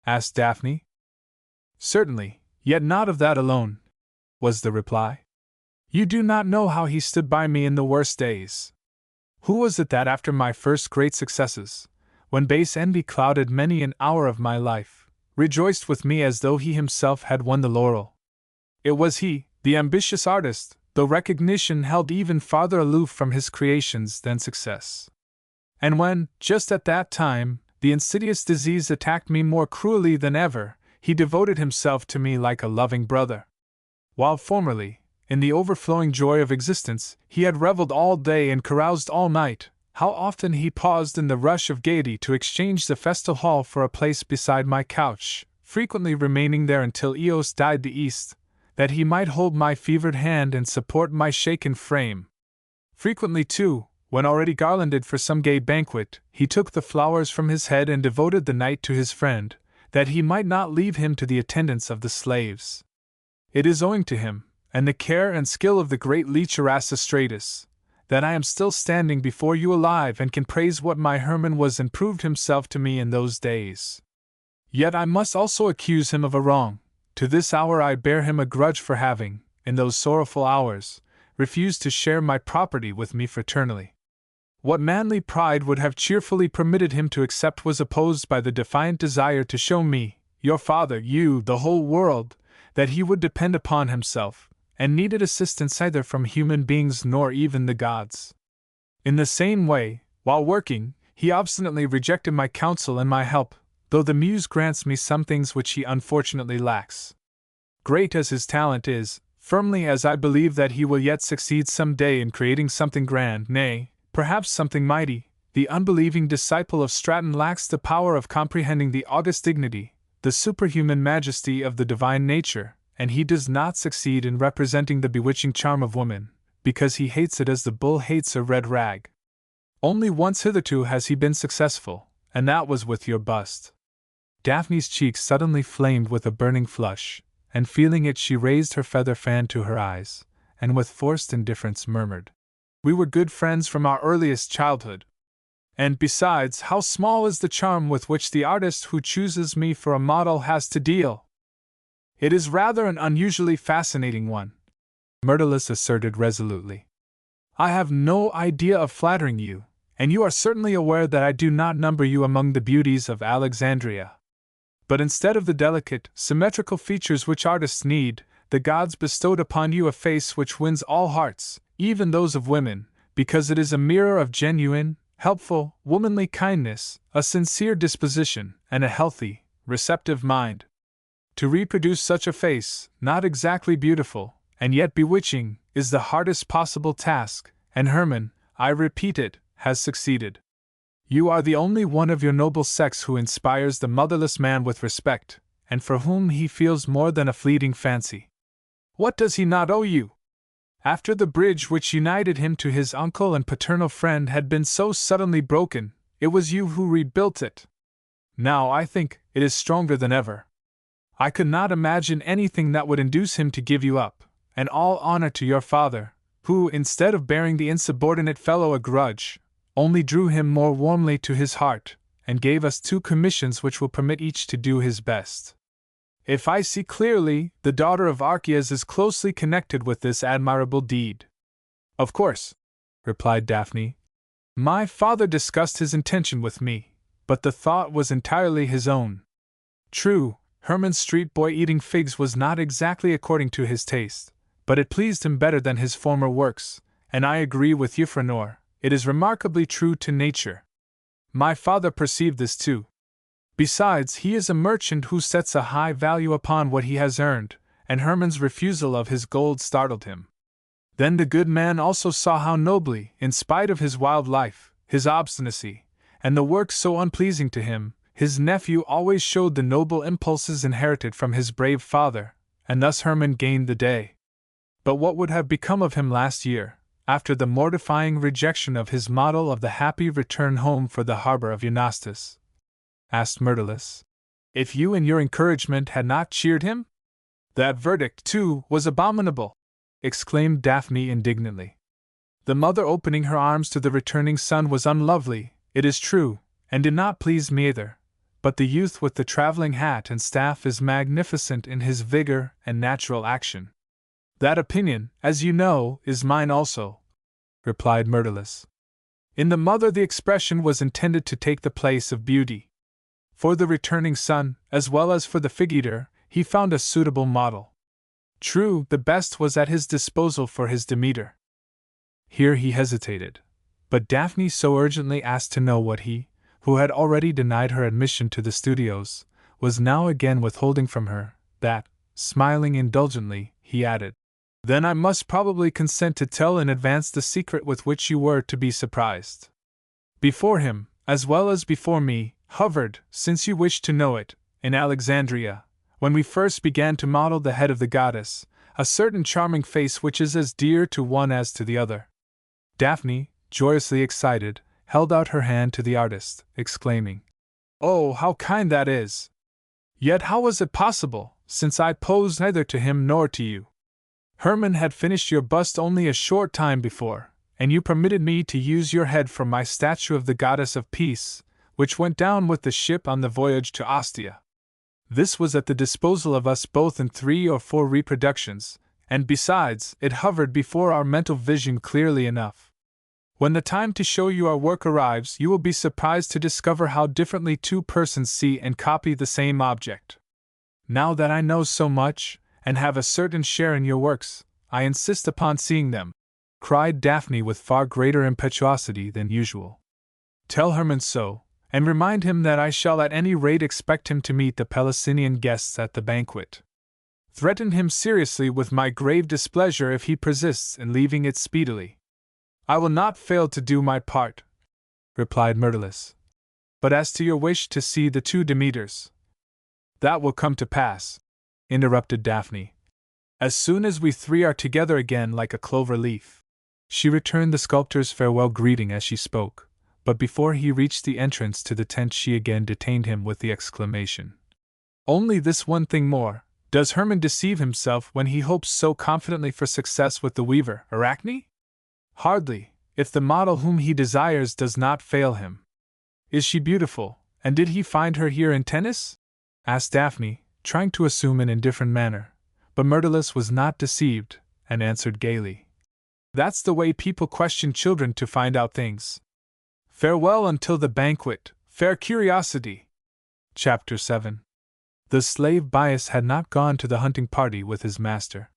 asked Daphne. "Certainly, yet not of that alone," was the reply. "You do not know how he stood by me in the worst days. Who was it that after my first great successes, when base envy clouded many an hour of my life, rejoiced with me as though he himself had won the laurel? It was he, the ambitious artist, though recognition held even farther aloof from his creations than success. And when, just at that time, the insidious disease attacked me more cruelly than ever, he devoted himself to me like a loving brother. While formerly, in the overflowing joy of existence, he had reveled all day and caroused all night, How often he paused in the rush of gaiety to exchange the festal hall for a place beside my couch, frequently remaining there until Eos dyed the east, that he might hold my fevered hand and support my shaken frame. Frequently, too, when already garlanded for some gay banquet, he took the flowers from his head and devoted the night to his friend, that he might not leave him to the attendance of the slaves. It is owing to him, and the care and skill of the great leech Erasistratus, that I am still standing before you alive and can praise what my Hermann was and proved himself to me in those days. Yet I must also accuse him of a wrong. To this hour I bear him a grudge for having, in those sorrowful hours, refused to share my property with me fraternally. What manly pride would have cheerfully permitted him to accept was opposed by the defiant desire to show me, your father, you, the whole world, that he would depend upon himself, and needed assistance neither from human beings nor even the gods. In the same way, while working, he obstinately rejected my counsel and my help, though the muse grants me some things which he unfortunately lacks. Great as his talent is, firmly as I believe that he will yet succeed some day in creating something grand, nay, perhaps something mighty, the unbelieving disciple of Straton lacks the power of comprehending the august dignity, the superhuman majesty of the divine nature, and he does not succeed in representing the bewitching charm of woman, because he hates it as the bull hates a red rag. Only once hitherto has he been successful, and that was with your bust. Daphne's cheeks suddenly flamed with a burning flush, and feeling it she raised her feather fan to her eyes, and with forced indifference murmured, "We were good friends from our earliest childhood. And besides, how small is the charm with which the artist who chooses me for a model has to deal! It is rather an unusually fascinating one," Myrtilus asserted resolutely. "I have no idea of flattering you, and you are certainly aware that I do not number you among the beauties of Alexandria. But instead of the delicate, symmetrical features which artists need, the gods bestowed upon you a face which wins all hearts, even those of women, because it is a mirror of genuine, helpful, womanly kindness, a sincere disposition, and a healthy, receptive mind. To reproduce such a face, not exactly beautiful, and yet bewitching, is the hardest possible task, and Hermann, I repeat it, has succeeded. You are the only one of your noble sex who inspires the motherless man with respect, and for whom he feels more than a fleeting fancy. What does he not owe you? After the bridge which united him to his uncle and paternal friend had been so suddenly broken, it was you who rebuilt it. Now, I think, it is stronger than ever. I could not imagine anything that would induce him to give you up, and all honor to your father, who, instead of bearing the insubordinate fellow a grudge, only drew him more warmly to his heart, and gave us 2 commissions which will permit each to do his best. If I see clearly, the daughter of Archias is closely connected with this admirable deed." "Of course," replied Daphne. "My father discussed his intention with me, but the thought was entirely his own. True, Hermann's street boy eating figs was not exactly according to his taste, but it pleased him better than his former works, and I agree with Euphranor, it is remarkably true to nature. My father perceived this too. Besides, he is a merchant who sets a high value upon what he has earned, and Hermann's refusal of his gold startled him. Then the good man also saw how nobly, in spite of his wild life, his obstinacy, and the work so unpleasing to him, his nephew always showed the noble impulses inherited from his brave father, and thus Hermann gained the day. But what would have become of him last year, after the mortifying rejection of his model of the happy return home for the harbor of Eunastus?" asked Myrtilus. "If you and your encouragement had not cheered him?" "That verdict, too, was abominable!" exclaimed Daphne indignantly. "The mother opening her arms to the returning son was unlovely, it is true, and did not please me either, but the youth with the traveling hat and staff is magnificent in his vigor and natural action." "That opinion, as you know, is mine also," replied Myrtilus. "In the mother the expression was intended to take the place of beauty. For the returning son, as well as for the fig-eater, he found a suitable model. True, the best was at his disposal for his Demeter." Here he hesitated, but Daphne so urgently asked to know what he, who had already denied her admission to the studios, was now again withholding from her, that, smiling indulgently, he added, "Then I must probably consent to tell in advance the secret with which you were to be surprised. Before him, as well as before me, hovered, since you wish to know it, in Alexandria, when we first began to model the head of the goddess, a certain charming face which is as dear to one as to the other. Daphne, joyously excited, held out her hand to the artist, exclaiming, "Oh, how kind that is! Yet how was it possible, since I posed neither to him nor to you? Hermann had finished your bust only a short time before, and you permitted me to use your head for my statue of the goddess of peace, which went down with the ship on the voyage to Ostia. This was at the disposal of us both in 3 or 4 reproductions, and besides, it hovered before our mental vision clearly enough. When the time to show you our work arrives, you will be surprised to discover how differently 2 persons see and copy the same object. Now that I know so much, and have a certain share in your works, I insist upon seeing them," cried Daphne with far greater impetuosity than usual. "Tell Hermann so, and remind him that I shall at any rate expect him to meet the Pelusinian guests at the banquet. Threaten him seriously with my grave displeasure if he persists in leaving it speedily." "I will not fail to do my part," replied Myrtilus. "But as to your wish to see the 2 Demeters—" "That will come to pass," interrupted Daphne, "as soon as we 3 are together again like a clover leaf." She returned the sculptor's farewell greeting as she spoke, but before he reached the entrance to the tent she again detained him with the exclamation, "Only this one thing more, does Hermann deceive himself when he hopes so confidently for success with the weaver, Arachne? Hardly, if the model whom he desires does not fail him. Is she beautiful, and did he find her here in Tennis?" asked Daphne, trying to assume an indifferent manner, but Myrtilus was not deceived, and answered gaily, "That's the way people question children to find out things. Farewell until the banquet, fair curiosity." Chapter 7. The slave Bias had not gone to the hunting party with his master.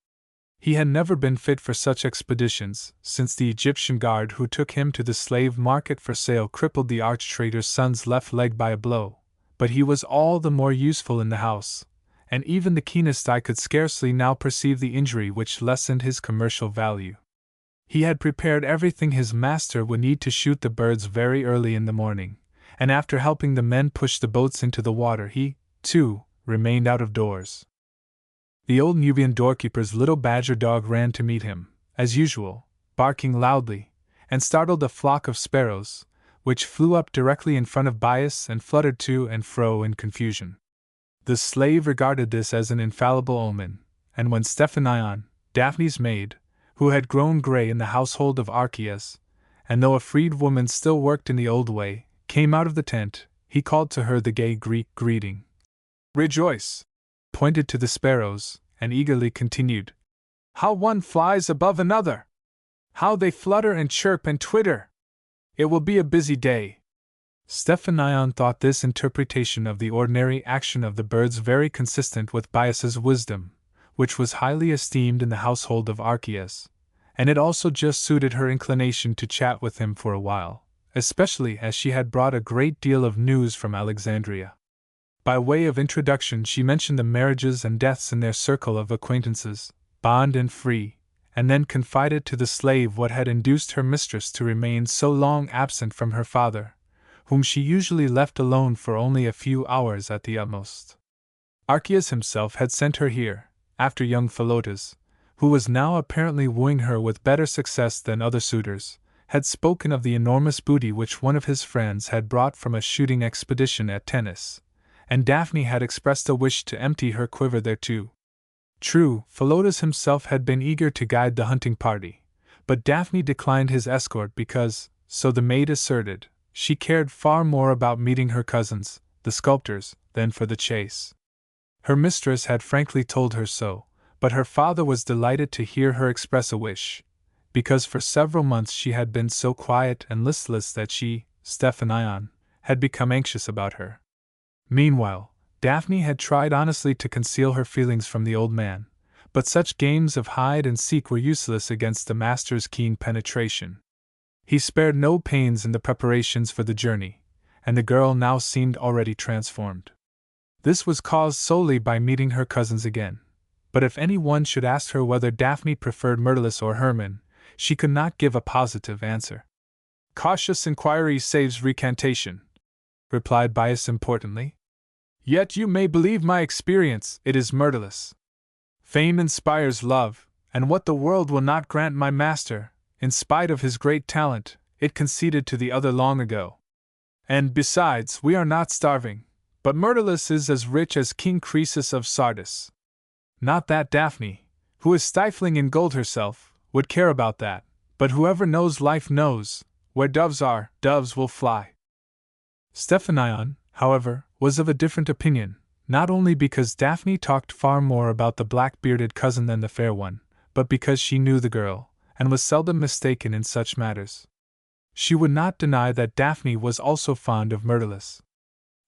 He had never been fit for such expeditions, since the Egyptian guard who took him to the slave market for sale crippled the arch-trader's son's left leg by a blow, but he was all the more useful in the house, and even the keenest eye could scarcely now perceive the injury which lessened his commercial value. He had prepared everything his master would need to shoot the birds very early in the morning, and after helping the men push the boats into the water he, too, remained out of doors. The old Nubian doorkeeper's little badger dog ran to meet him, as usual, barking loudly, and startled a flock of sparrows, which flew up directly in front of Bias and fluttered to and fro in confusion. The slave regarded this as an infallible omen, and when Stephanion, Daphne's maid, who had grown gray in the household of Archias, and though a freed woman still worked in the old way, came out of the tent, he called to her the gay Greek greeting, "Rejoice!" pointed to the sparrows, and eagerly continued, "How one flies above another! How they flutter and chirp and twitter! It will be a busy day." Stephanion thought this interpretation of the ordinary action of the birds very consistent with Bias's wisdom, which was highly esteemed in the household of Archias, and it also just suited her inclination to chat with him for a while, especially as she had brought a great deal of news from Alexandria. By way of introduction she mentioned the marriages and deaths in their circle of acquaintances, bond and free, and then confided to the slave what had induced her mistress to remain so long absent from her father, whom she usually left alone for only a few hours at the utmost. Archias himself had sent her here, after young Philotas, who was now apparently wooing her with better success than other suitors, had spoken of the enormous booty which one of his friends had brought from a shooting expedition at Tennis, and Daphne had expressed a wish to empty her quiver thereto. True, Philotas himself had been eager to guide the hunting party, but Daphne declined his escort because, so the maid asserted, she cared far more about meeting her cousins, the sculptors, than for the chase. Her mistress had frankly told her so, but her father was delighted to hear her express a wish, because for several months she had been so quiet and listless that she, Stephanion, had become anxious about her. Meanwhile, Daphne had tried honestly to conceal her feelings from the old man, but such games of hide and seek were useless against the master's keen penetration. He spared no pains in the preparations for the journey, and the girl now seemed already transformed. This was caused solely by meeting her cousins again, but if any one should ask her whether Daphne preferred Myrtilus or Hermann, she could not give a positive answer. Cautious inquiry saves recantation, replied Bias importantly. Yet you may believe my experience, it is murderless. Fame inspires love, and what the world will not grant my master, in spite of his great talent, it conceded to the other long ago. And besides, we are not starving, but Myrtilus is as rich as King Croesus of Sardis. Not that Daphne, who is stifling in gold herself, would care about that, but whoever knows life knows, where doves are, doves will fly. Stephanion, however, was of a different opinion, not only because Daphne talked far more about the black-bearded cousin than the fair one, but because she knew the girl, and was seldom mistaken in such matters. She would not deny that Daphne was also fond of Myrtilus.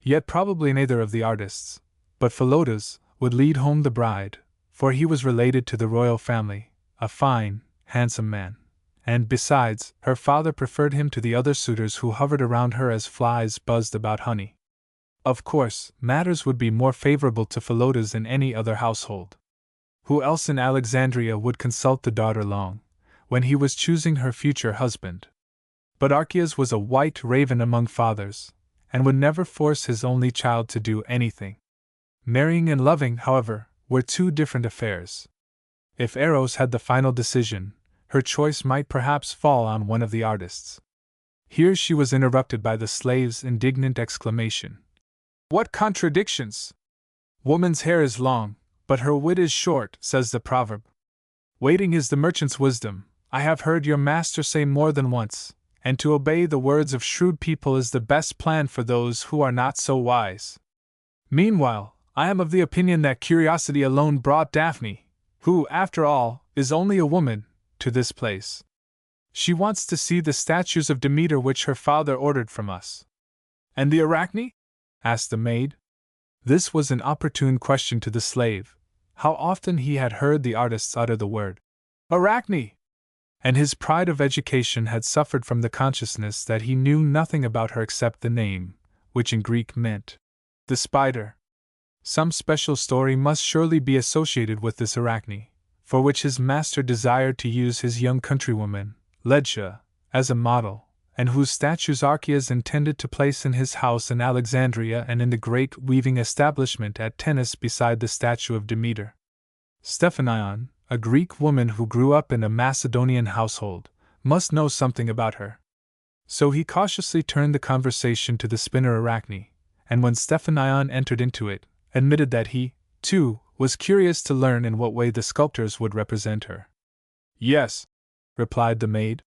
Yet probably neither of the artists, but Philotas, would lead home the bride, for he was related to the royal family, a fine, handsome man, and besides, her father preferred him to the other suitors who hovered around her as flies buzzed about honey. Of course, matters would be more favorable to Philotas in any other household. Who else in Alexandria would consult the daughter long, when he was choosing her future husband? But Archias was a white raven among fathers, and would never force his only child to do anything. Marrying and loving, however, were two different affairs. If Eros had the final decision, her choice might perhaps fall on one of the artists. Here she was interrupted by the slave's indignant exclamation. What contradictions! Woman's hair is long, but her wit is short, says the proverb. Waiting is the merchant's wisdom, I have heard your master say more than once, and to obey the words of shrewd people is the best plan for those who are not so wise. Meanwhile, I am of the opinion that curiosity alone brought Daphne, who, after all, is only a woman, to this place. She wants to see the statues of Demeter which her father ordered from us. And the Arachne? Asked the maid. This was an opportune question to the slave. How often he had heard the artists utter the word Arachne! And his pride of education had suffered from the consciousness that he knew nothing about her except the name, which in Greek meant the spider. Some special story must surely be associated with this Arachne, for which his master desired to use his young countrywoman, Ledsia, as a model, and whose statues Archias intended to place in his house in Alexandria and in the great weaving establishment at Tennis beside the statue of Demeter. Stephanion, a Greek woman who grew up in a Macedonian household, must know something about her. So he cautiously turned the conversation to the spinner Arachne, and when Stephanion entered into it, admitted that he, too, was curious to learn in what way the sculptors would represent her. Yes, replied the maid.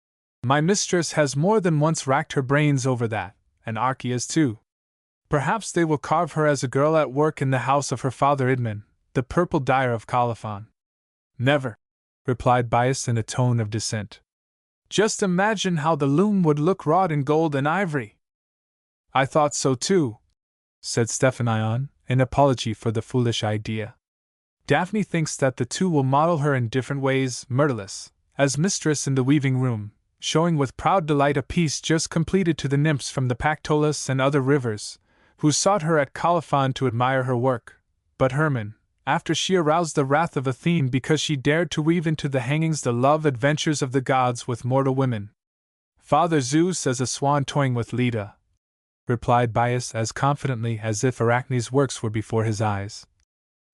My mistress has more than once racked her brains over that, and Archias too. Perhaps they will carve her as a girl at work in the house of her father Idmon, the purple dyer of Colophon. Never, replied Bias in a tone of dissent. Just imagine how the loom would look wrought in gold and ivory. I thought so too, said Stephanion, in apology for the foolish idea. Daphne thinks that the two will model her in different ways, Myrtilus, as mistress in the weaving room, showing with proud delight a piece just completed to the nymphs from the Pactolus and other rivers, who sought her at Colophon to admire her work, but Hermon, after she aroused the wrath of Athene because she dared to weave into the hangings the love adventures of the gods with mortal women. Father Zeus as a swan toying with Leda, replied Bias as confidently as if Arachne's works were before his eyes.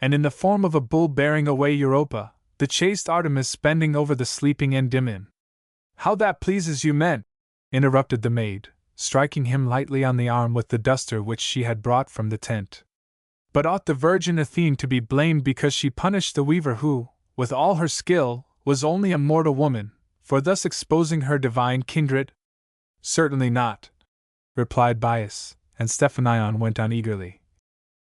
And in the form of a bull bearing away Europa, the chaste Artemis bending over the sleeping Endymion. How that pleases you men! Interrupted the maid, striking him lightly on the arm with the duster which she had brought from the tent. But ought the virgin Athene to be blamed because she punished the weaver who, with all her skill, was only a mortal woman, for thus exposing her divine kindred? Certainly not, replied Bias, and Stephanion went on eagerly.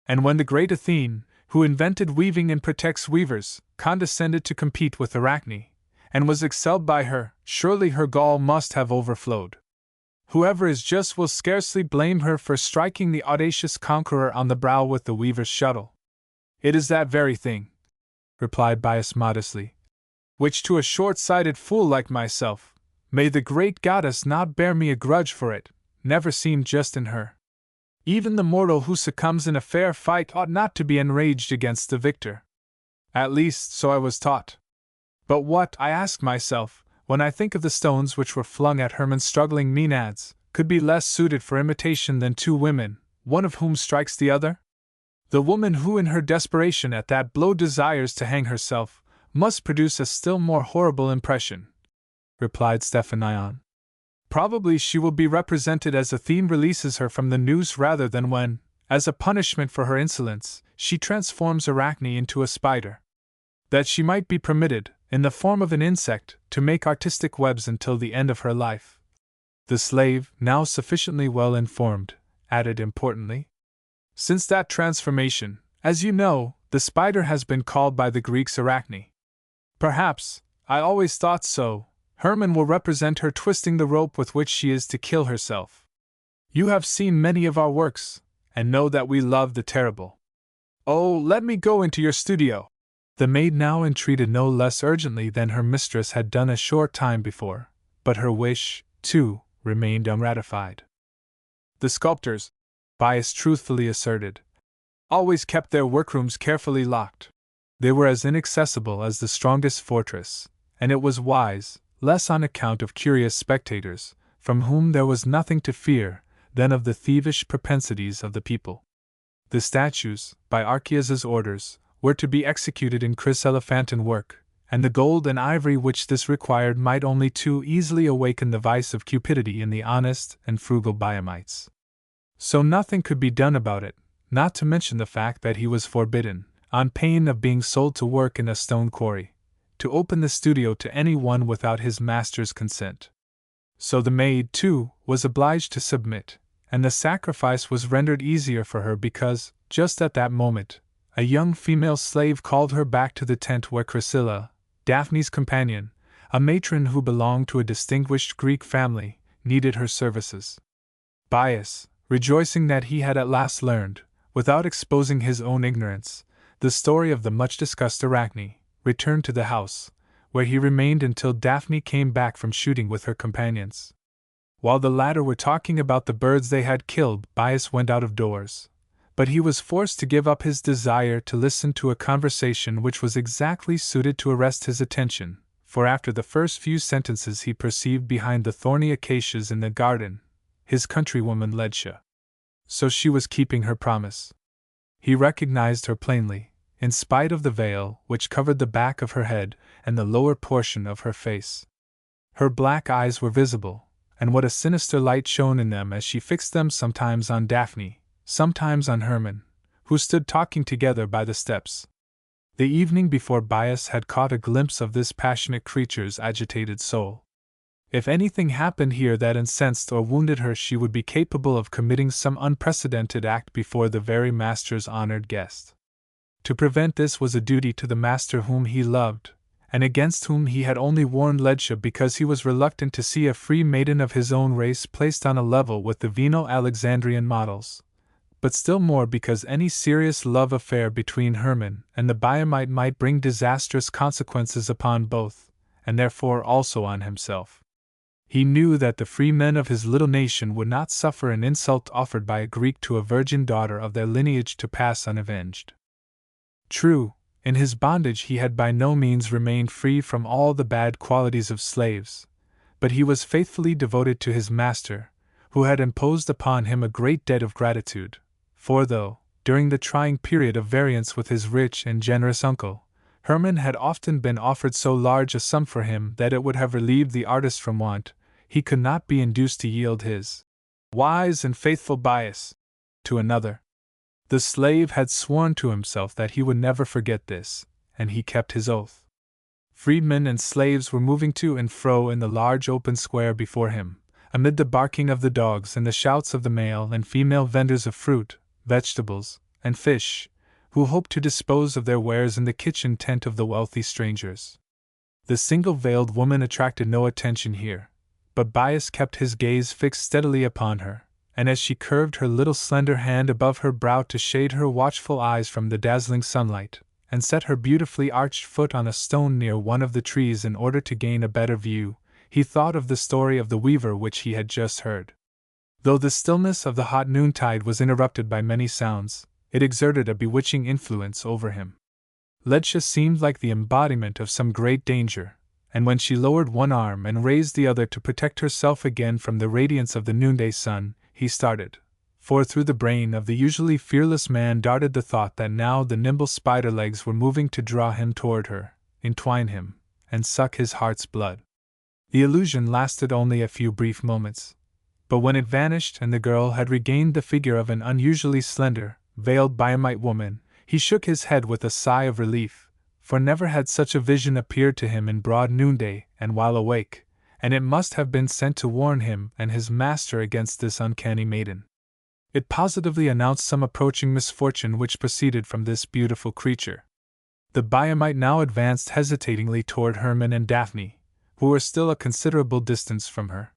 And when the great Athene, who invented weaving and protects weavers, condescended to compete with Arachne, and was excelled by her, surely her gall must have overflowed. Whoever is just will scarcely blame her for striking the audacious conqueror on the brow with the weaver's shuttle. It is that very thing, replied Bias modestly, which to a short-sighted fool like myself, may the great goddess not bear me a grudge for it, never seemed just in her. Even the mortal who succumbs in a fair fight ought not to be enraged against the victor. At least, so I was taught. But what, I ask myself, when I think of the stones which were flung at Herman's struggling Maenads, could be less suited for imitation than two women, one of whom strikes the other? The woman who in her desperation at that blow desires to hang herself, must produce a still more horrible impression, replied Stephanion. Probably she will be represented as a theme releases her from the noose rather than when, as a punishment for her insolence, she transforms Arachne into a spider. That she might be permitted, in the form of an insect, to make artistic webs until the end of her life. The slave, now sufficiently well informed, added importantly, since that transformation, as you know, the spider has been called by the Greeks Arachne. Perhaps, I always thought so, Herman will represent her twisting the rope with which she is to kill herself. You have seen many of our works, and know that we love the terrible. Oh, let me go into your studio! The maid now entreated no less urgently than her mistress had done a short time before, but her wish, too, remained unratified. The sculptors, Bias truthfully asserted, always kept their workrooms carefully locked. They were as inaccessible as the strongest fortress, and it was wise, less on account of curious spectators, from whom there was nothing to fear, than of the thievish propensities of the people. The statues, by Archias's orders, were to be executed in chryselephanton work, and the gold and ivory which this required might only too easily awaken the vice of cupidity in the honest and frugal Biamites. So nothing could be done about it, not to mention the fact that he was forbidden, on pain of being sold to work in a stone quarry, to open the studio to any one without his master's consent. So the maid, too, was obliged to submit, and the sacrifice was rendered easier for her because, just at that moment, a young female slave called her back to the tent where Chrysilla, Daphne's companion, a matron who belonged to a distinguished Greek family, needed her services. Bias, rejoicing that he had at last learned, without exposing his own ignorance, the story of the much-discussed Arachne, returned to the house, where he remained until Daphne came back from shooting with her companions. While the latter were talking about the birds they had killed, Bias went out of doors, but he was forced to give up his desire to listen to a conversation which was exactly suited to arrest his attention, for after the first few sentences he perceived behind the thorny acacias in the garden his countrywoman Ledtia. So she was keeping her promise. He recognized her plainly, in spite of the veil which covered the back of her head and the lower portion of her face. Her black eyes were visible, and what a sinister light shone in them as she fixed them sometimes on Daphne, sometimes on Herman, who stood talking together by the steps. The evening before Bias had caught a glimpse of this passionate creature's agitated soul. If anything happened here that incensed or wounded her, she would be capable of committing some unprecedented act before the very master's honored guest. To prevent this was a duty to the master whom he loved, and against whom he had only warned Ledtia because he was reluctant to see a free maiden of his own race placed on a level with the Venal-Alexandrian models, but still more because any serious love affair between Herman and the Biamite might bring disastrous consequences upon both, and therefore also on himself. He knew that the free men of his little nation would not suffer an insult offered by a Greek to a virgin daughter of their lineage to pass unavenged. True, in his bondage he had by no means remained free from all the bad qualities of slaves, but he was faithfully devoted to his master, who had imposed upon him a great debt of gratitude, for though, during the trying period of variance with his rich and generous uncle, Herman had often been offered so large a sum for him that it would have relieved the artist from want, he could not be induced to yield his wise and faithful Bias to another. The slave had sworn to himself that he would never forget this, and he kept his oath. Freedmen and slaves were moving to and fro in the large open square before him, amid the barking of the dogs and the shouts of the male and female vendors of fruit, vegetables, and fish, who hoped to dispose of their wares in the kitchen tent of the wealthy strangers. The single-veiled woman attracted no attention here, but Bias kept his gaze fixed steadily upon her, and as she curved her little slender hand above her brow to shade her watchful eyes from the dazzling sunlight, and set her beautifully arched foot on a stone near one of the trees in order to gain a better view, he thought of the story of the weaver which he had just heard. Though the stillness of the hot noontide was interrupted by many sounds, it exerted a bewitching influence over him. Ledtia seemed like the embodiment of some great danger, and when she lowered one arm and raised the other to protect herself again from the radiance of the noonday sun, he started. For through the brain of the usually fearless man darted the thought that now the nimble spider legs were moving to draw him toward her, entwine him, and suck his heart's blood. The illusion lasted only a few brief moments, but when it vanished and the girl had regained the figure of an unusually slender, veiled Biamite woman, he shook his head with a sigh of relief, for never had such a vision appeared to him in broad noonday and while awake, and it must have been sent to warn him and his master against this uncanny maiden. It positively announced some approaching misfortune which proceeded from this beautiful creature. The Biamite now advanced hesitatingly toward Hermann and Daphne, who were still a considerable distance from her.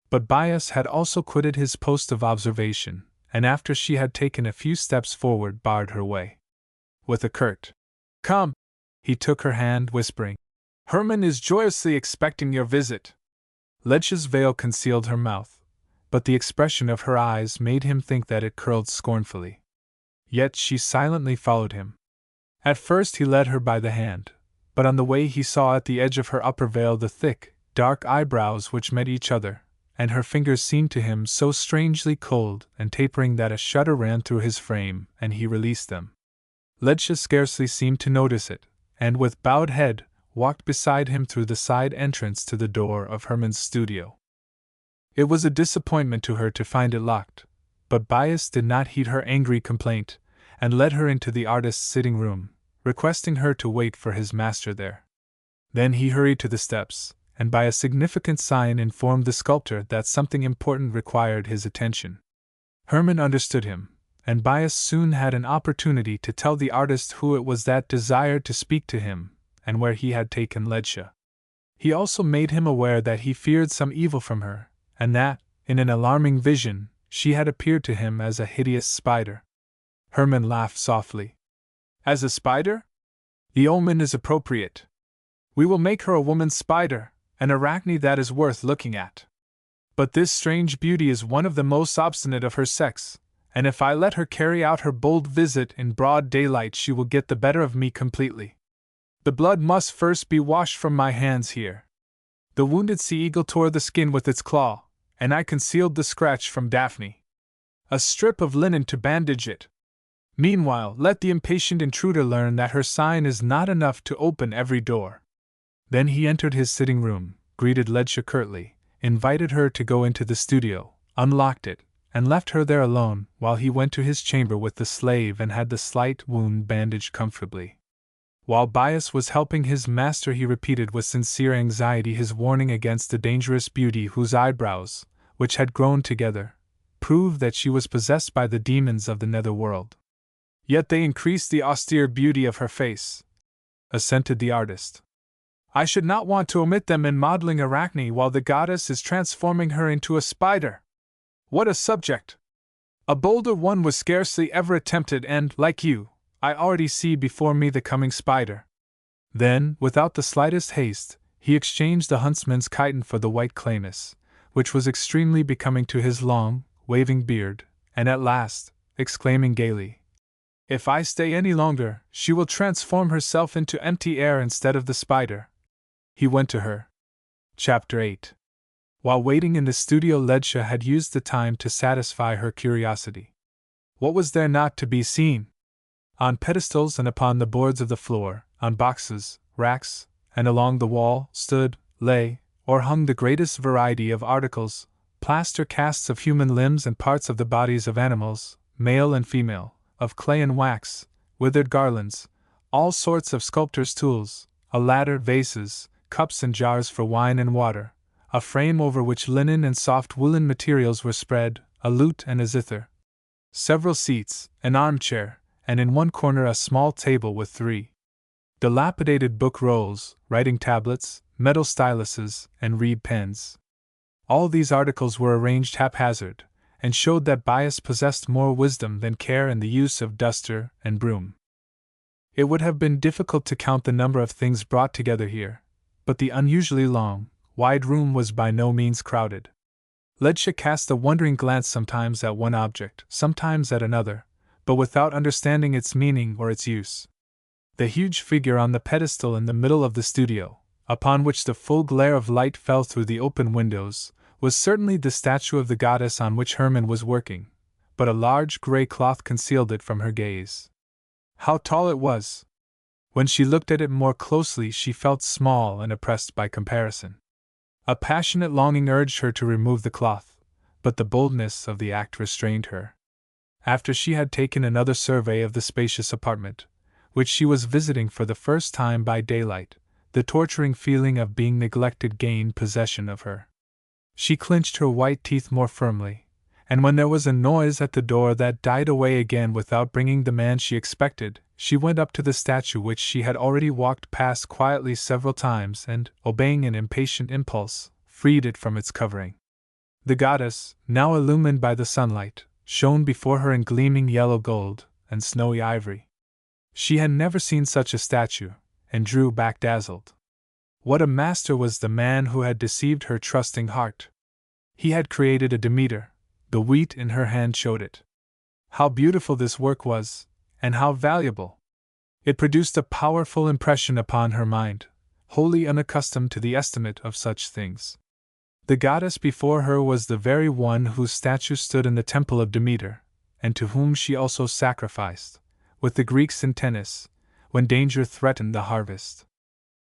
But Bias had also quitted his post of observation, and after she had taken a few steps forward barred her way. With a curt, "Come," he took her hand, whispering, "Hermann is joyously expecting your visit." Ledge's veil concealed her mouth, but the expression of her eyes made him think that it curled scornfully. Yet she silently followed him. At first he led her by the hand, but on the way he saw at the edge of her upper veil the thick, dark eyebrows which met each other, and her fingers seemed to him so strangely cold and tapering that a shudder ran through his frame, and he released them. Ledge scarcely seemed to notice it, and with bowed head, walked beside him through the side entrance to the door of Hermann's studio. It was a disappointment to her to find it locked, but Bias did not heed her angry complaint, and led her into the artist's sitting room, requesting her to wait for his master there. Then he hurried to the steps, and by a significant sign informed the sculptor that something important required his attention. Hermann understood him, and Bias soon had an opportunity to tell the artist who it was that desired to speak to him, and where he had taken Ledge. He also made him aware that he feared some evil from her, and that, in an alarming vision, she had appeared to him as a hideous spider. Hermann laughed softly. "As a spider? The omen is appropriate. We will make her a woman spider, an Arachne that is worth looking at. But this strange beauty is one of the most obstinate of her sex, and if I let her carry out her bold visit in broad daylight she will get the better of me completely. The blood must first be washed from my hands here." The wounded sea eagle tore the skin with its claw, and I concealed the scratch from Daphne. A strip of linen to bandage it. Meanwhile, let the impatient intruder learn that her sign is not enough to open every door. Then he entered his sitting room, greeted Ledge curtly, invited her to go into the studio, unlocked it, and left her there alone while he went to his chamber with the slave and had the slight wound bandaged comfortably. While Bias was helping his master, he repeated with sincere anxiety his warning against the dangerous beauty whose eyebrows, which had grown together, proved that she was possessed by the demons of the nether world. "Yet they increased the austere beauty of her face," assented the artist. "I should not want to omit them in modeling Arachne while the goddess is transforming her into a spider. What a subject! A bolder one was scarcely ever attempted, and, like you, I already see before me the coming spider." Then, without the slightest haste, he exchanged the huntsman's chiton for the white claymus, which was extremely becoming to his long, waving beard, and at last, exclaiming gaily, "If I stay any longer, she will transform herself into empty air instead of the spider," he went to her. Chapter 8. While waiting in the studio, Ledge had used the time to satisfy her curiosity. What was there not to be seen? On pedestals and upon the boards of the floor, on boxes, racks, and along the wall, lay, or hung the greatest variety of articles, plaster casts of human limbs and parts of the bodies of animals, male and female, of clay and wax, withered garlands, all sorts of sculptor's tools, a ladder, vases, cups and jars for wine and water, a frame over which linen and soft woolen materials were spread, a lute and a zither, several seats, an armchair, and in one corner a small table with 3 dilapidated book rolls, writing tablets, metal styluses, and reed pens. All these articles were arranged haphazard, and showed that Bias possessed more wisdom than care in the use of duster and broom. It would have been difficult to count the number of things brought together here, but the unusually long, wide room was by no means crowded. Ledge cast a wondering glance sometimes at one object, sometimes at another, but without understanding its meaning or its use. The huge figure on the pedestal in the middle of the studio, upon which the full glare of light fell through the open windows, was certainly the statue of the goddess on which Hermann was working, but a large gray cloth concealed it from her gaze. How tall it was! When she looked at it more closely, she felt small and oppressed by comparison. A passionate longing urged her to remove the cloth, but the boldness of the act restrained her. After she had taken another survey of the spacious apartment, which she was visiting for the first time by daylight, the torturing feeling of being neglected gained possession of her. She clenched her white teeth more firmly, and when there was a noise at the door that died away again without bringing the man she expected, she went up to the statue which she had already walked past quietly several times and, obeying an impatient impulse, freed it from its covering. The goddess, now illumined by the sunlight, shone before her in gleaming yellow gold and snowy ivory. She had never seen such a statue, and drew back dazzled. What a master was the man who had deceived her trusting heart! He had created a Demeter. The wheat in her hand showed it. How beautiful this work was, and how valuable! It produced a powerful impression upon her mind, wholly unaccustomed to the estimate of such things. The goddess before her was the very one whose statue stood in the temple of Demeter, and to whom she also sacrificed, with the Greeks in Tennis, when danger threatened the harvest.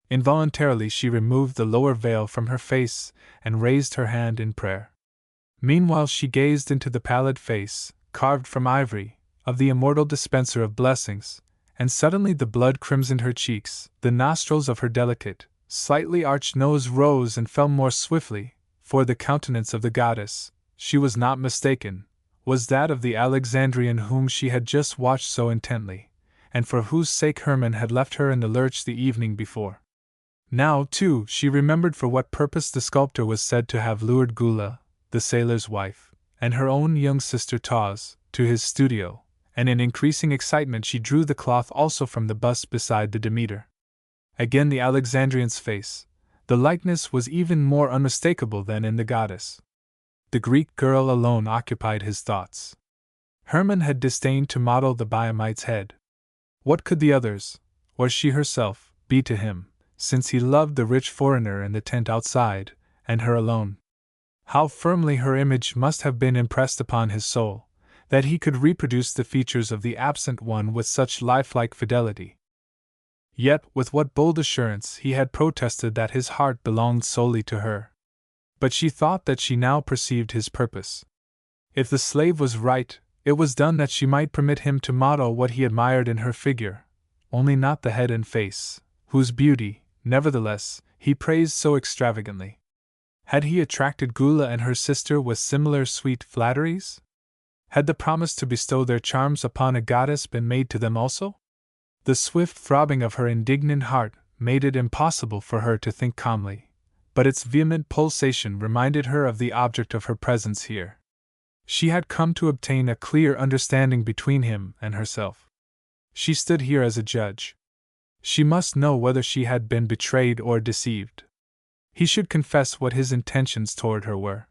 Involuntarily she removed the lower veil from her face and raised her hand in prayer. Meanwhile she gazed into the pallid face, carved from ivory, of the immortal dispenser of blessings, and suddenly the blood crimsoned her cheeks, the nostrils of her delicate, slightly arched nose rose and fell more swiftly, for the countenance of the goddess, she was not mistaken, was that of the Alexandrian whom she had just watched so intently, and for whose sake Hermann had left her in the lurch the evening before. Now, too, she remembered for what purpose the sculptor was said to have lured Gula, the sailor's wife, and her own young sister Taz, to his studio, and in increasing excitement she drew the cloth also from the bust beside the Demeter. Again the Alexandrian's face. The likeness was even more unmistakable than in the goddess. The Greek girl alone occupied his thoughts. Hermann had disdained to model the Biamite's head. What could the others, or she herself, be to him, since he loved the rich foreigner in the tent outside, and her alone? How firmly her image must have been impressed upon his soul, that he could reproduce the features of the absent one with such lifelike fidelity. Yet, with what bold assurance he had protested that his heart belonged solely to her. But she thought that she now perceived his purpose. If the slave was right, it was done that she might permit him to model what he admired in her figure, only not the head and face, whose beauty, nevertheless, he praised so extravagantly. Had he attracted Gula and her sister with similar sweet flatteries? Had the promise to bestow their charms upon a goddess been made to them also? The swift throbbing of her indignant heart made it impossible for her to think calmly, but its vehement pulsation reminded her of the object of her presence here. She had come to obtain a clear understanding between him and herself. She stood here as a judge. She must know whether she had been betrayed or deceived. He should confess what his intentions toward her were.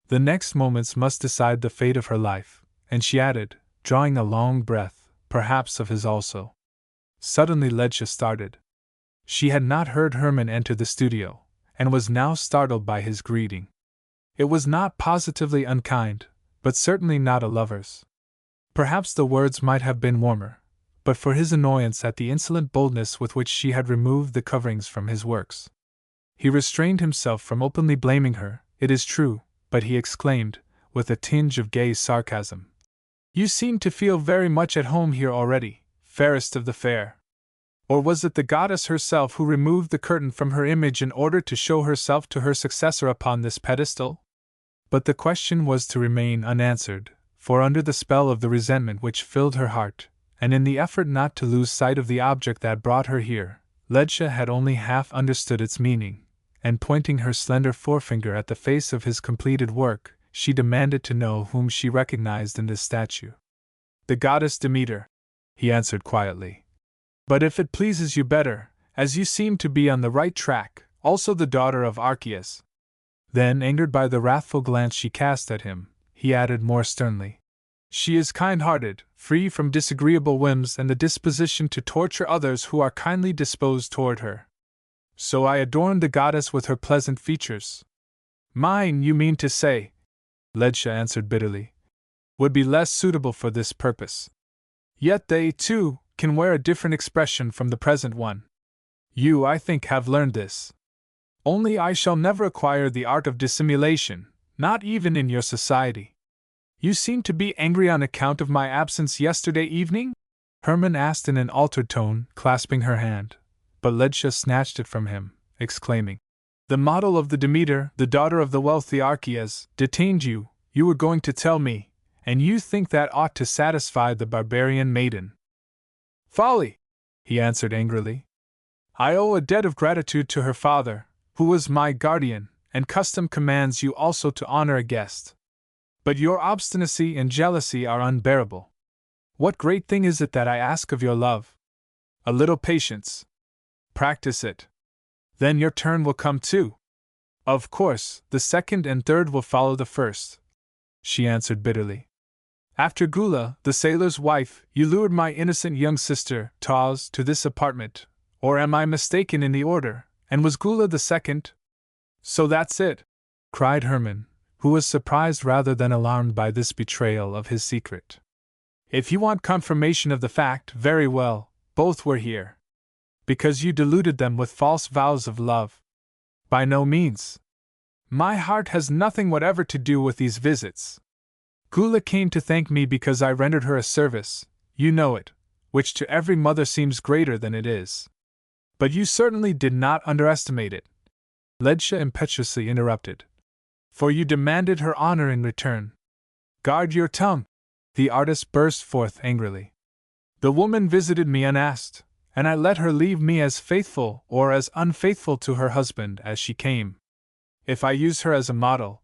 The next moments must decide the fate of her life, and she added, drawing a long breath, perhaps of his also. Suddenly Ledja started. She had not heard Hermann enter the studio, and was now startled by his greeting. It was not positively unkind, but certainly not a lover's. Perhaps the words might have been warmer, but for his annoyance at the insolent boldness with which she had removed the coverings from his works. He restrained himself from openly blaming her, it is true, but he exclaimed, with a tinge of gay sarcasm, "You seem to feel very much at home here already, fairest of the fair. Or was it the goddess herself who removed the curtain from her image in order to show herself to her successor upon this pedestal?" But the question was to remain unanswered, for under the spell of the resentment which filled her heart, and in the effort not to lose sight of the object that brought her here, Ledja had only half understood its meaning, and pointing her slender forefinger at the face of his completed work, she demanded to know whom she recognized in this statue. "The goddess Demeter," he answered quietly. "But if it pleases you better, as you seem to be on the right track, also the daughter of Archias." Then, angered by the wrathful glance she cast at him, he added more sternly, "She is kind-hearted, free from disagreeable whims and the disposition to torture others who are kindly disposed toward her." So I adorned the goddess with her pleasant features. Mine, you mean to say, Ledja answered bitterly, would be less suitable for this purpose. Yet they, too, can wear a different expression from the present one. You, I think, have learned this. Only I shall never acquire the art of dissimulation, not even in your society. You seem to be angry on account of my absence yesterday evening? Hermann asked in an altered tone, clasping her hand. But Ledja snatched it from him, exclaiming, The model of the Demeter, the daughter of the wealthy Archias, detained you, you were going to tell me, and you think that ought to satisfy the barbarian maiden. Folly! He answered angrily. I owe a debt of gratitude to her father, who was my guardian, and custom commands you also to honor a guest. But your obstinacy and jealousy are unbearable. What great thing is it that I ask of your love? A little patience. Practice it. Then your turn will come too. Of course, the second and third will follow the first, she answered bitterly. After Gula, the sailor's wife, you lured my innocent young sister, Taz, to this apartment, or am I mistaken in the order, and was Gula the second? So that's it, cried Hermann, who was surprised rather than alarmed by this betrayal of his secret. If you want confirmation of the fact, very well, both were here. Because you deluded them with false vows of love. By no means. My heart has nothing whatever to do with these visits. Gula came to thank me because I rendered her a service, you know it, which to every mother seems greater than it is. But you certainly did not underestimate it, Ledja impetuously interrupted. For you demanded her honor in return. Guard your tongue, the artist burst forth angrily. The woman visited me unasked, and I let her leave me as faithful or as unfaithful to her husband as she came. If I use her as a model,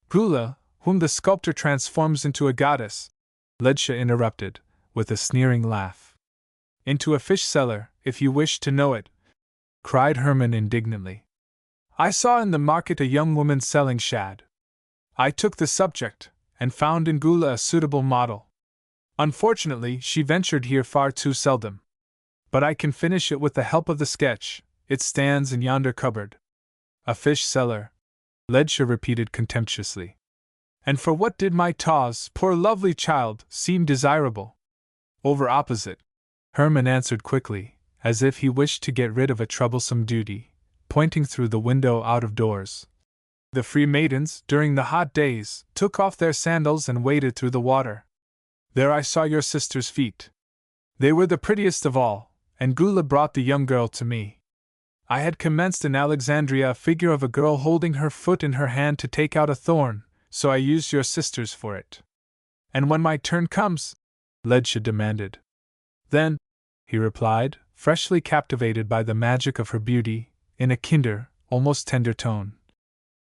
Gula, whom the sculptor transforms into a goddess, Ledja interrupted, with a sneering laugh. Into a fish seller, if you wish to know it, cried Hermann indignantly. I saw in the market a young woman selling shad. I took the subject, and found in Gula a suitable model. Unfortunately, she ventured here far too seldom. But I can finish it with the help of the sketch, it stands in yonder cupboard. A fish seller, Ledja repeated contemptuously. And for what did my Taz, poor lovely child, seem desirable? Over opposite, Hermann answered quickly, as if he wished to get rid of a troublesome duty, pointing through the window out of doors. The free maidens, during the hot days, took off their sandals and waded through the water. There I saw your sister's feet. They were the prettiest of all, and Gula brought the young girl to me. I had commenced in Alexandria a figure of a girl holding her foot in her hand to take out a thorn, so I used your sister's for it. And when my turn comes? Ledja demanded. Then, he replied, freshly captivated by the magic of her beauty, in a kinder, almost tender tone.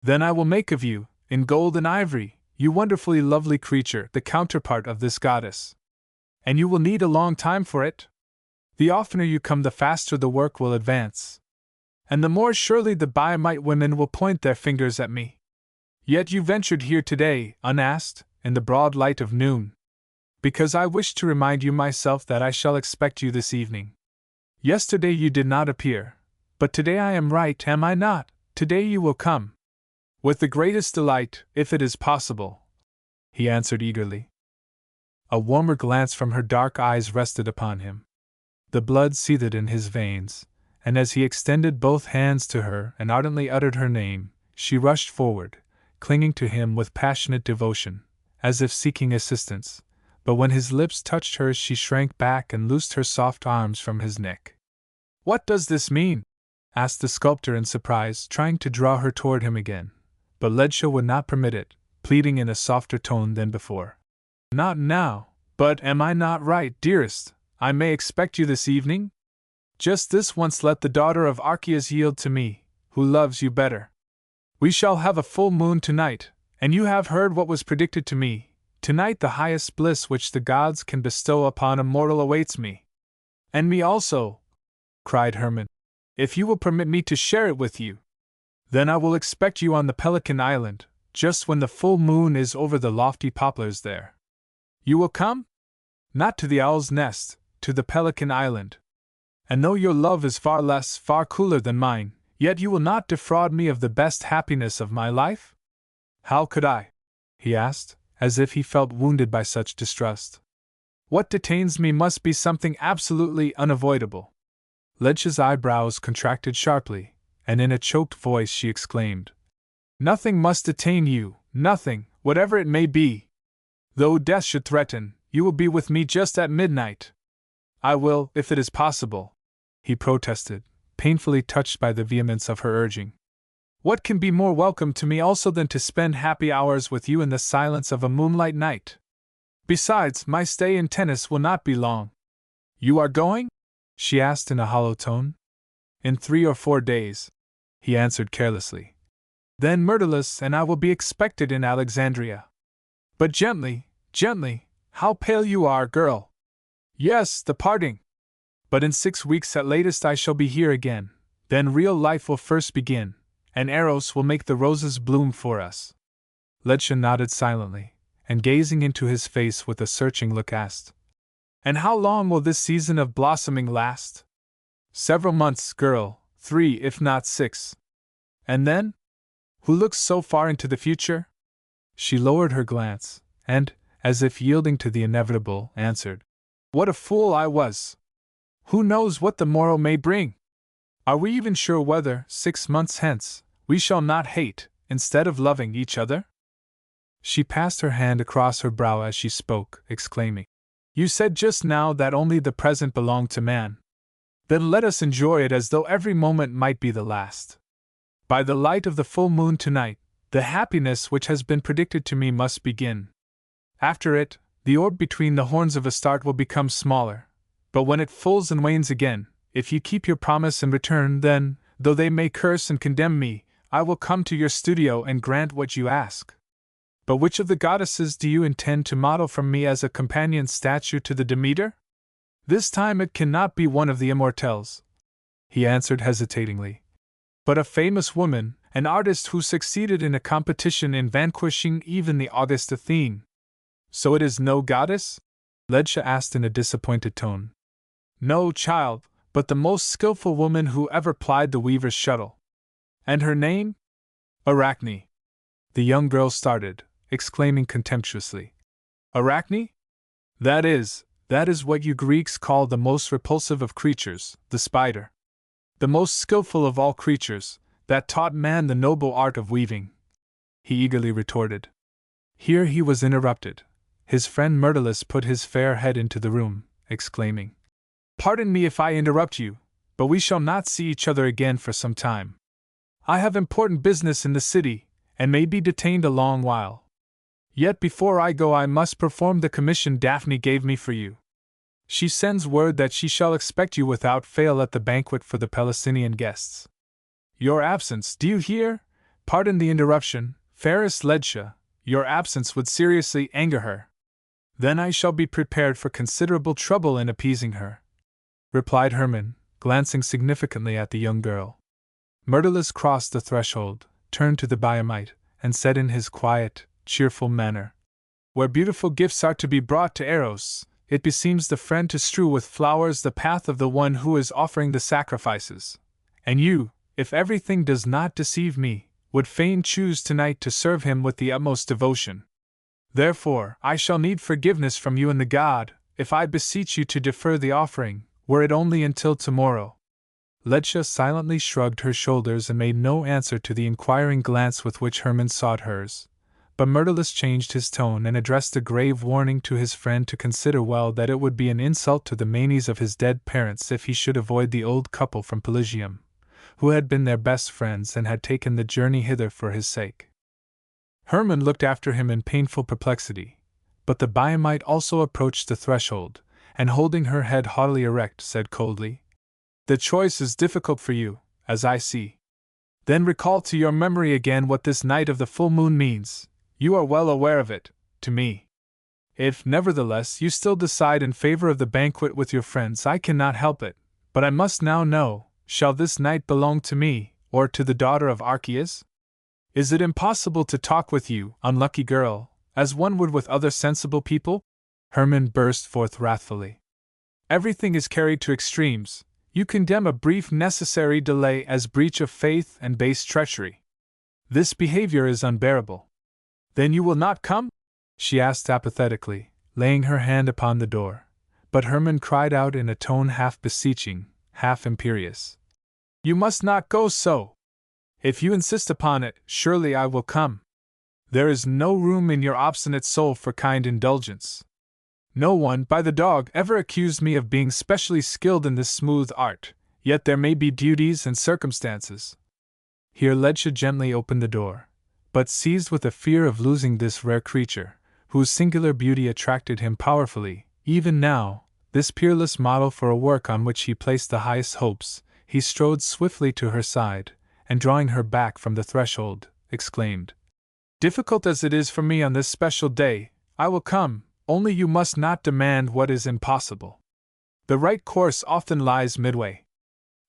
Then I will make of you, in gold and ivory, you wonderfully lovely creature, the counterpart of this goddess. And you will need a long time for it. The oftener you come, the faster the work will advance. And the more surely the Biamite women will point their fingers at me. Yet you ventured here today, unasked, in the broad light of noon. Because I wish to remind you myself that I shall expect you this evening. Yesterday you did not appear, but today I am right, am I not? Today you will come. With the greatest delight, if it is possible, he answered eagerly. A warmer glance from her dark eyes rested upon him. The blood seethed in his veins, and as he extended both hands to her and ardently uttered her name, she rushed forward, clinging to him with passionate devotion, as if seeking assistance, but when his lips touched hers she shrank back and loosed her soft arms from his neck. What does this mean? Asked the sculptor in surprise, trying to draw her toward him again, but Ledja would not permit it, pleading in a softer tone than before. Not now, but am I not right, dearest? I may expect you this evening? Just this once let the daughter of Archias yield to me, who loves you better. We shall have a full moon tonight, and you have heard what was predicted to me. Tonight the highest bliss which the gods can bestow upon a mortal awaits me. And me also, cried Hermann, if you will permit me to share it with you. Then I will expect you on the Pelican Island, just when the full moon is over the lofty poplars there. You will come? Not to the Owl's Nest, to the Pelican Island. And though your love is far less, far cooler than mine, yet you will not defraud me of the best happiness of my life? How could I? He asked, as if he felt wounded by such distrust. What detains me must be something absolutely unavoidable. Ledge's eyebrows contracted sharply, and in a choked voice she exclaimed, Nothing must detain you, nothing, whatever it may be. Though death should threaten, you will be with me just at midnight. I will, if it is possible, he protested, painfully touched by the vehemence of her urging. What can be more welcome to me also than to spend happy hours with you in the silence of a moonlight night? Besides, my stay in tennis will not be long. You are going? She asked in a hollow tone. In 3 or 4 days, he answered carelessly. Then Myrtilus and I will be expected in Alexandria. But gently, gently, how pale you are, girl. Yes, the parting. But in 6 weeks at latest I shall be here again, then real life will first begin, and Eros will make the roses bloom for us. Ledge nodded silently, and gazing into his face with a searching look asked, And how long will this season of blossoming last? Several months, girl, 3 if not 6. And then? Who looks so far into the future? She lowered her glance, and, as if yielding to the inevitable, answered, What a fool I was! Who knows what the morrow may bring? Are we even sure whether, 6 months hence, we shall not hate, instead of loving each other? She passed her hand across her brow as she spoke, exclaiming, You said just now that only the present belonged to man. Then let us enjoy it as though every moment might be the last. By the light of the full moon tonight, the happiness which has been predicted to me must begin. After it, the orb between the horns of Astarte will become smaller, but when it fulls and wanes again, if you keep your promise and return, then, though they may curse and condemn me, I will come to your studio and grant what you ask. But which of the goddesses do you intend to model from me as a companion statue to the Demeter? This time it cannot be one of the immortelles, he answered hesitatingly, but a famous woman, an artist who succeeded in a competition in vanquishing even the august Athene. So it is no goddess? Ledge asked in a disappointed tone. No, child, but the most skillful woman who ever plied the weaver's shuttle. And her name? Arachne. The young girl started, exclaiming contemptuously. Arachne? That is what you Greeks call the most repulsive of creatures, the spider. The most skillful of all creatures, that taught man the noble art of weaving, he eagerly retorted. Here he was interrupted. His friend Myrtilus put his fair head into the room, exclaiming, Pardon me if I interrupt you, but we shall not see each other again for some time. I have important business in the city, and may be detained a long while. Yet before I go I must perform the commission Daphne gave me for you. She sends word that she shall expect you without fail at the banquet for the Pelusinian guests. Your absence, do you hear? Pardon the interruption, fairest Ledge, your absence would seriously anger her. Then I shall be prepared for considerable trouble in appeasing her, replied Hermann, glancing significantly at the young girl. Myrtilus crossed the threshold, turned to the Biamite, and said in his quiet, cheerful manner, Where beautiful gifts are to be brought to Eros, it beseems the friend to strew with flowers the path of the one who is offering the sacrifices. And you, if everything does not deceive me, would fain choose tonight to serve him with the utmost devotion. Therefore, I shall need forgiveness from you and the god, if I beseech you to defer the offering, were it only until tomorrow. Ledge silently shrugged her shoulders and made no answer to the inquiring glance with which Hermann sought hers. But Myrtilus changed his tone and addressed a grave warning to his friend to consider well that it would be an insult to the manes of his dead parents if he should avoid the old couple from Pelusium, who had been their best friends and had taken the journey hither for his sake. Hermann looked after him in painful perplexity, but the Biamite also approached the threshold, and holding her head haughtily erect, said coldly, The choice is difficult for you, as I see. Then recall to your memory again what this night of the full moon means. You are well aware of it, to me. If, nevertheless, you still decide in favor of the banquet with your friends, I cannot help it, but I must now know, shall this night belong to me, or to the daughter of Archias? Is it impossible to talk with you, unlucky girl, as one would with other sensible people? Hermann burst forth wrathfully. Everything is carried to extremes. you condemn a brief necessary delay as breach of faith and base treachery. This behavior is unbearable. Then you will not come? She asked apathetically, laying her hand upon the door, but Hermann cried out in a tone half beseeching, half imperious. You must not go so! If you insist upon it, surely I will come. There is no room in your obstinate soul for kind indulgence. No one, by the dog, ever accused me of being specially skilled in this smooth art, yet there may be duties and circumstances. Here Ledja gently opened the door, but seized with a fear of losing this rare creature, whose singular beauty attracted him powerfully, even now, this peerless model for a work on which he placed the highest hopes, he strode swiftly to her side, and drawing her back from the threshold, exclaimed, Difficult as it is for me on this special day, I will come, only you must not demand what is impossible. The right course often lies midway.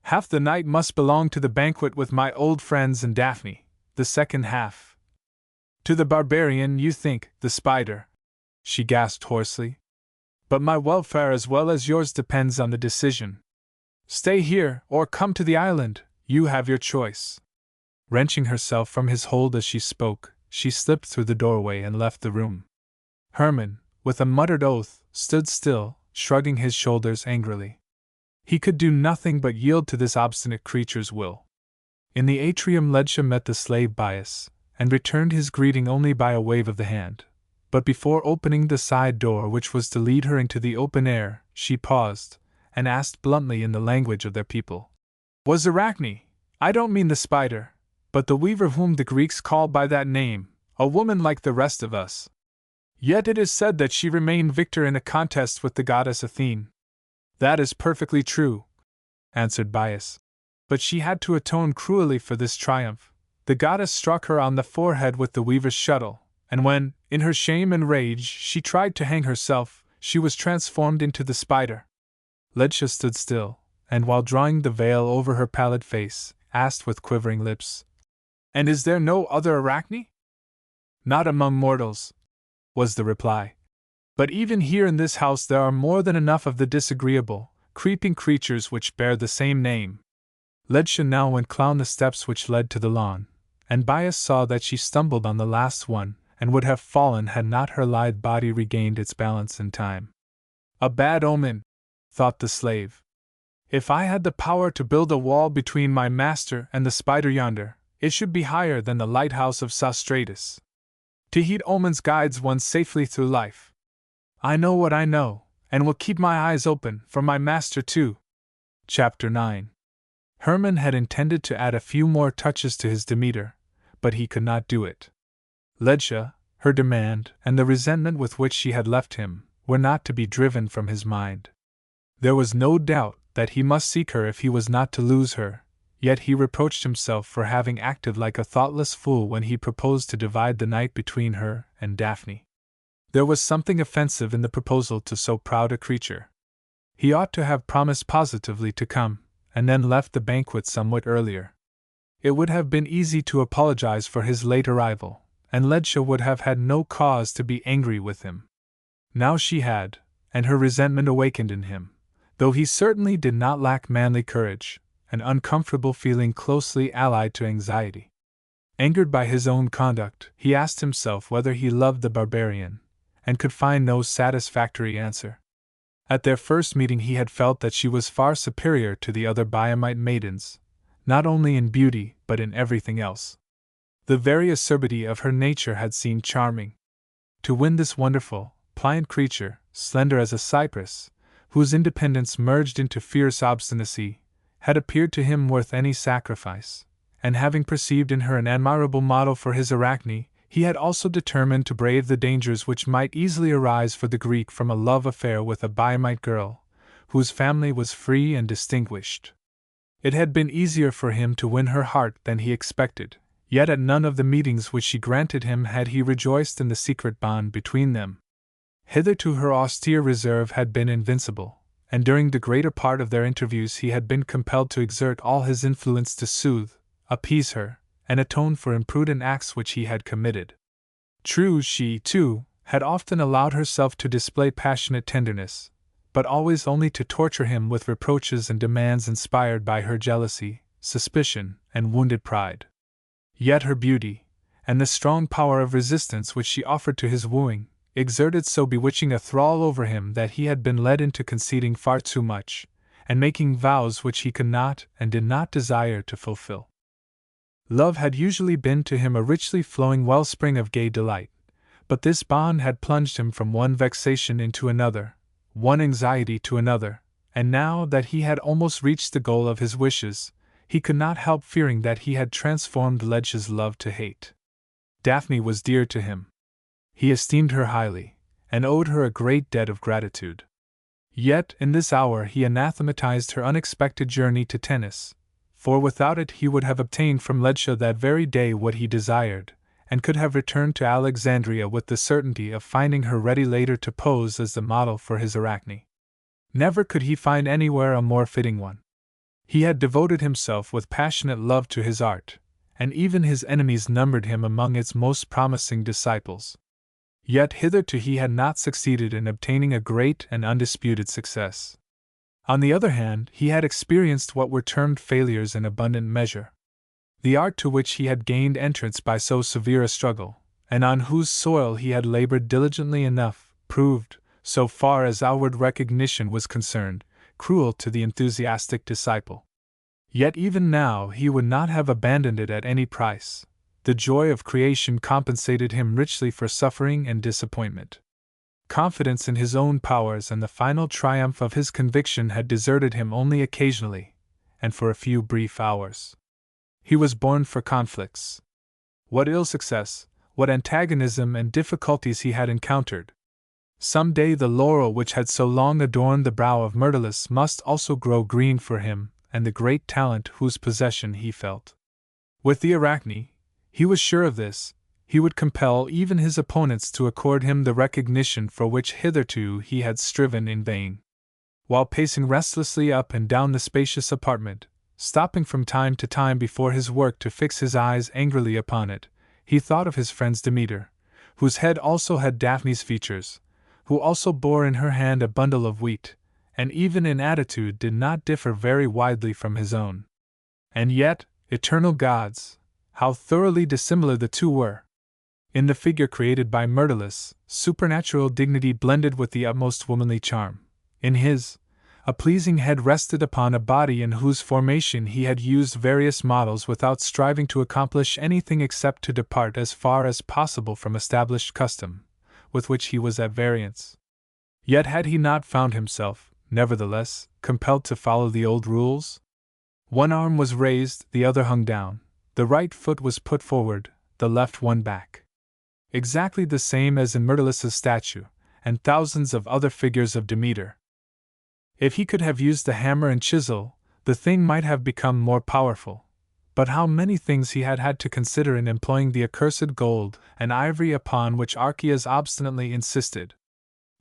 Half the night must belong to the banquet with my old friends and Daphne, the second half. To the barbarian you think, the spider, she gasped hoarsely. But my welfare as well as yours depends on the decision. Stay here, or come to the island, you have your choice. Wrenching herself from his hold as she spoke, she slipped through the doorway and left the room. Hermann, with a muttered oath, stood still, shrugging his shoulders angrily. He could do nothing but yield to this obstinate creature's will. In the atrium Ledja met the slave Bias, and returned his greeting only by a wave of the hand. But before opening the side door which was to lead her into the open air, she paused, and asked bluntly in the language of their people. Was Arachne, I don't mean the spider, but the weaver whom the Greeks call by that name, a woman like the rest of us? Yet it is said that she remained victor in a contest with the goddess Athene. That is perfectly true, answered Bias. But she had to atone cruelly for this triumph. The goddess struck her on the forehead with the weaver's shuttle, and when, in her shame and rage, she tried to hang herself, she was transformed into the spider. Ledja stood still, and while drawing the veil over her pallid face, asked with quivering lips, And is there no other Arachne? Not among mortals, was the reply. But even here in this house there are more than enough of the disagreeable, creeping creatures which bear the same name. Ledja now went down the steps which led to the lawn, and Bias saw that she stumbled on the last one, and would have fallen had not her lithe body regained its balance in time. A bad omen, thought the slave. If I had the power to build a wall between my master and the spider yonder, it should be higher than the lighthouse of Sostratus. To heed omens guides one safely through life. I know what I know, and will keep my eyes open for my master too. Chapter 9. Hermann had intended to add a few more touches to his Demeter, but he could not do it. Ledja, her demand, and the resentment with which she had left him, were not to be driven from his mind. There was no doubt that he must seek her if he was not to lose her, yet he reproached himself for having acted like a thoughtless fool when he proposed to divide the night between her and Daphne. There was something offensive in the proposal to so proud a creature. He ought to have promised positively to come, and then left the banquet somewhat earlier. It would have been easy to apologize for his late arrival, and Ledja would have had no cause to be angry with him. Now she had, and her resentment awakened in him, though he certainly did not lack manly courage, an uncomfortable feeling closely allied to anxiety. Angered by his own conduct, he asked himself whether he loved the barbarian, and could find no satisfactory answer. At their first meeting he had felt that she was far superior to the other Biamite maidens, not only in beauty but in everything else. The very acerbity of her nature had seemed charming. To win this wonderful, pliant creature, slender as a cypress, whose independence merged into fierce obstinacy, had appeared to him worth any sacrifice, and having perceived in her an admirable model for his Arachne, he had also determined to brave the dangers which might easily arise for the Greek from a love affair with a Biamite girl, whose family was free and distinguished. It had been easier for him to win her heart than he expected, yet at none of the meetings which she granted him had he rejoiced in the secret bond between them. Hitherto her austere reserve had been invincible, and during the greater part of their interviews he had been compelled to exert all his influence to soothe, appease her, and atone for imprudent acts which he had committed. True, she, too, had often allowed herself to display passionate tenderness, but always only to torture him with reproaches and demands inspired by her jealousy, suspicion, and wounded pride. Yet her beauty, and the strong power of resistance which she offered to his wooing, exerted so bewitching a thrall over him that he had been led into conceding far too much, and making vows which he could not and did not desire to fulfill. Love had usually been to him a richly flowing wellspring of gay delight, but this bond had plunged him from one vexation into another, one anxiety to another, and now that he had almost reached the goal of his wishes, he could not help fearing that he had transformed Ledge's love to hate. Daphne was dear to him. He esteemed her highly, and owed her a great debt of gratitude. Yet in this hour he anathematized her unexpected journey to Tennis, for without it he would have obtained from Ledge that very day what he desired, and could have returned to Alexandria with the certainty of finding her ready later to pose as the model for his Arachne. Never could he find anywhere a more fitting one. He had devoted himself with passionate love to his art, and even his enemies numbered him among its most promising disciples. Yet hitherto he had not succeeded in obtaining a great and undisputed success. On the other hand, he had experienced what were termed failures in abundant measure. The art to which he had gained entrance by so severe a struggle, and on whose soil he had labored diligently enough, proved, so far as outward recognition was concerned, cruel to the enthusiastic disciple. Yet even now he would not have abandoned it at any price. The joy of creation compensated him richly for suffering and disappointment. Confidence in his own powers and the final triumph of his conviction had deserted him only occasionally, and for a few brief hours. He was born for conflicts. What ill success, what antagonism and difficulties he had encountered! Some day the laurel which had so long adorned the brow of Myrtilus must also grow green for him and the great talent whose possession he felt. With the Arachne, he was sure of this, he would compel even his opponents to accord him the recognition for which hitherto he had striven in vain. While pacing restlessly up and down the spacious apartment, stopping from time to time before his work to fix his eyes angrily upon it, he thought of his friend's Demeter, whose head also had Daphne's features, who also bore in her hand a bundle of wheat, and even in attitude did not differ very widely from his own. And yet, eternal gods, how thoroughly dissimilar the two were! In the figure created by Myrtilus, supernatural dignity blended with the utmost womanly charm. In his, a pleasing head rested upon a body in whose formation he had used various models without striving to accomplish anything except to depart as far as possible from established custom, with which he was at variance. Yet had he not found himself, nevertheless, compelled to follow the old rules? One arm was raised, the other hung down, the right foot was put forward, the left one back. Exactly the same as in Myrtilus's statue, and thousands of other figures of Demeter. If he could have used the hammer and chisel, the thing might have become more powerful. But how many things he had had to consider in employing the accursed gold and ivory upon which Archias obstinately insisted.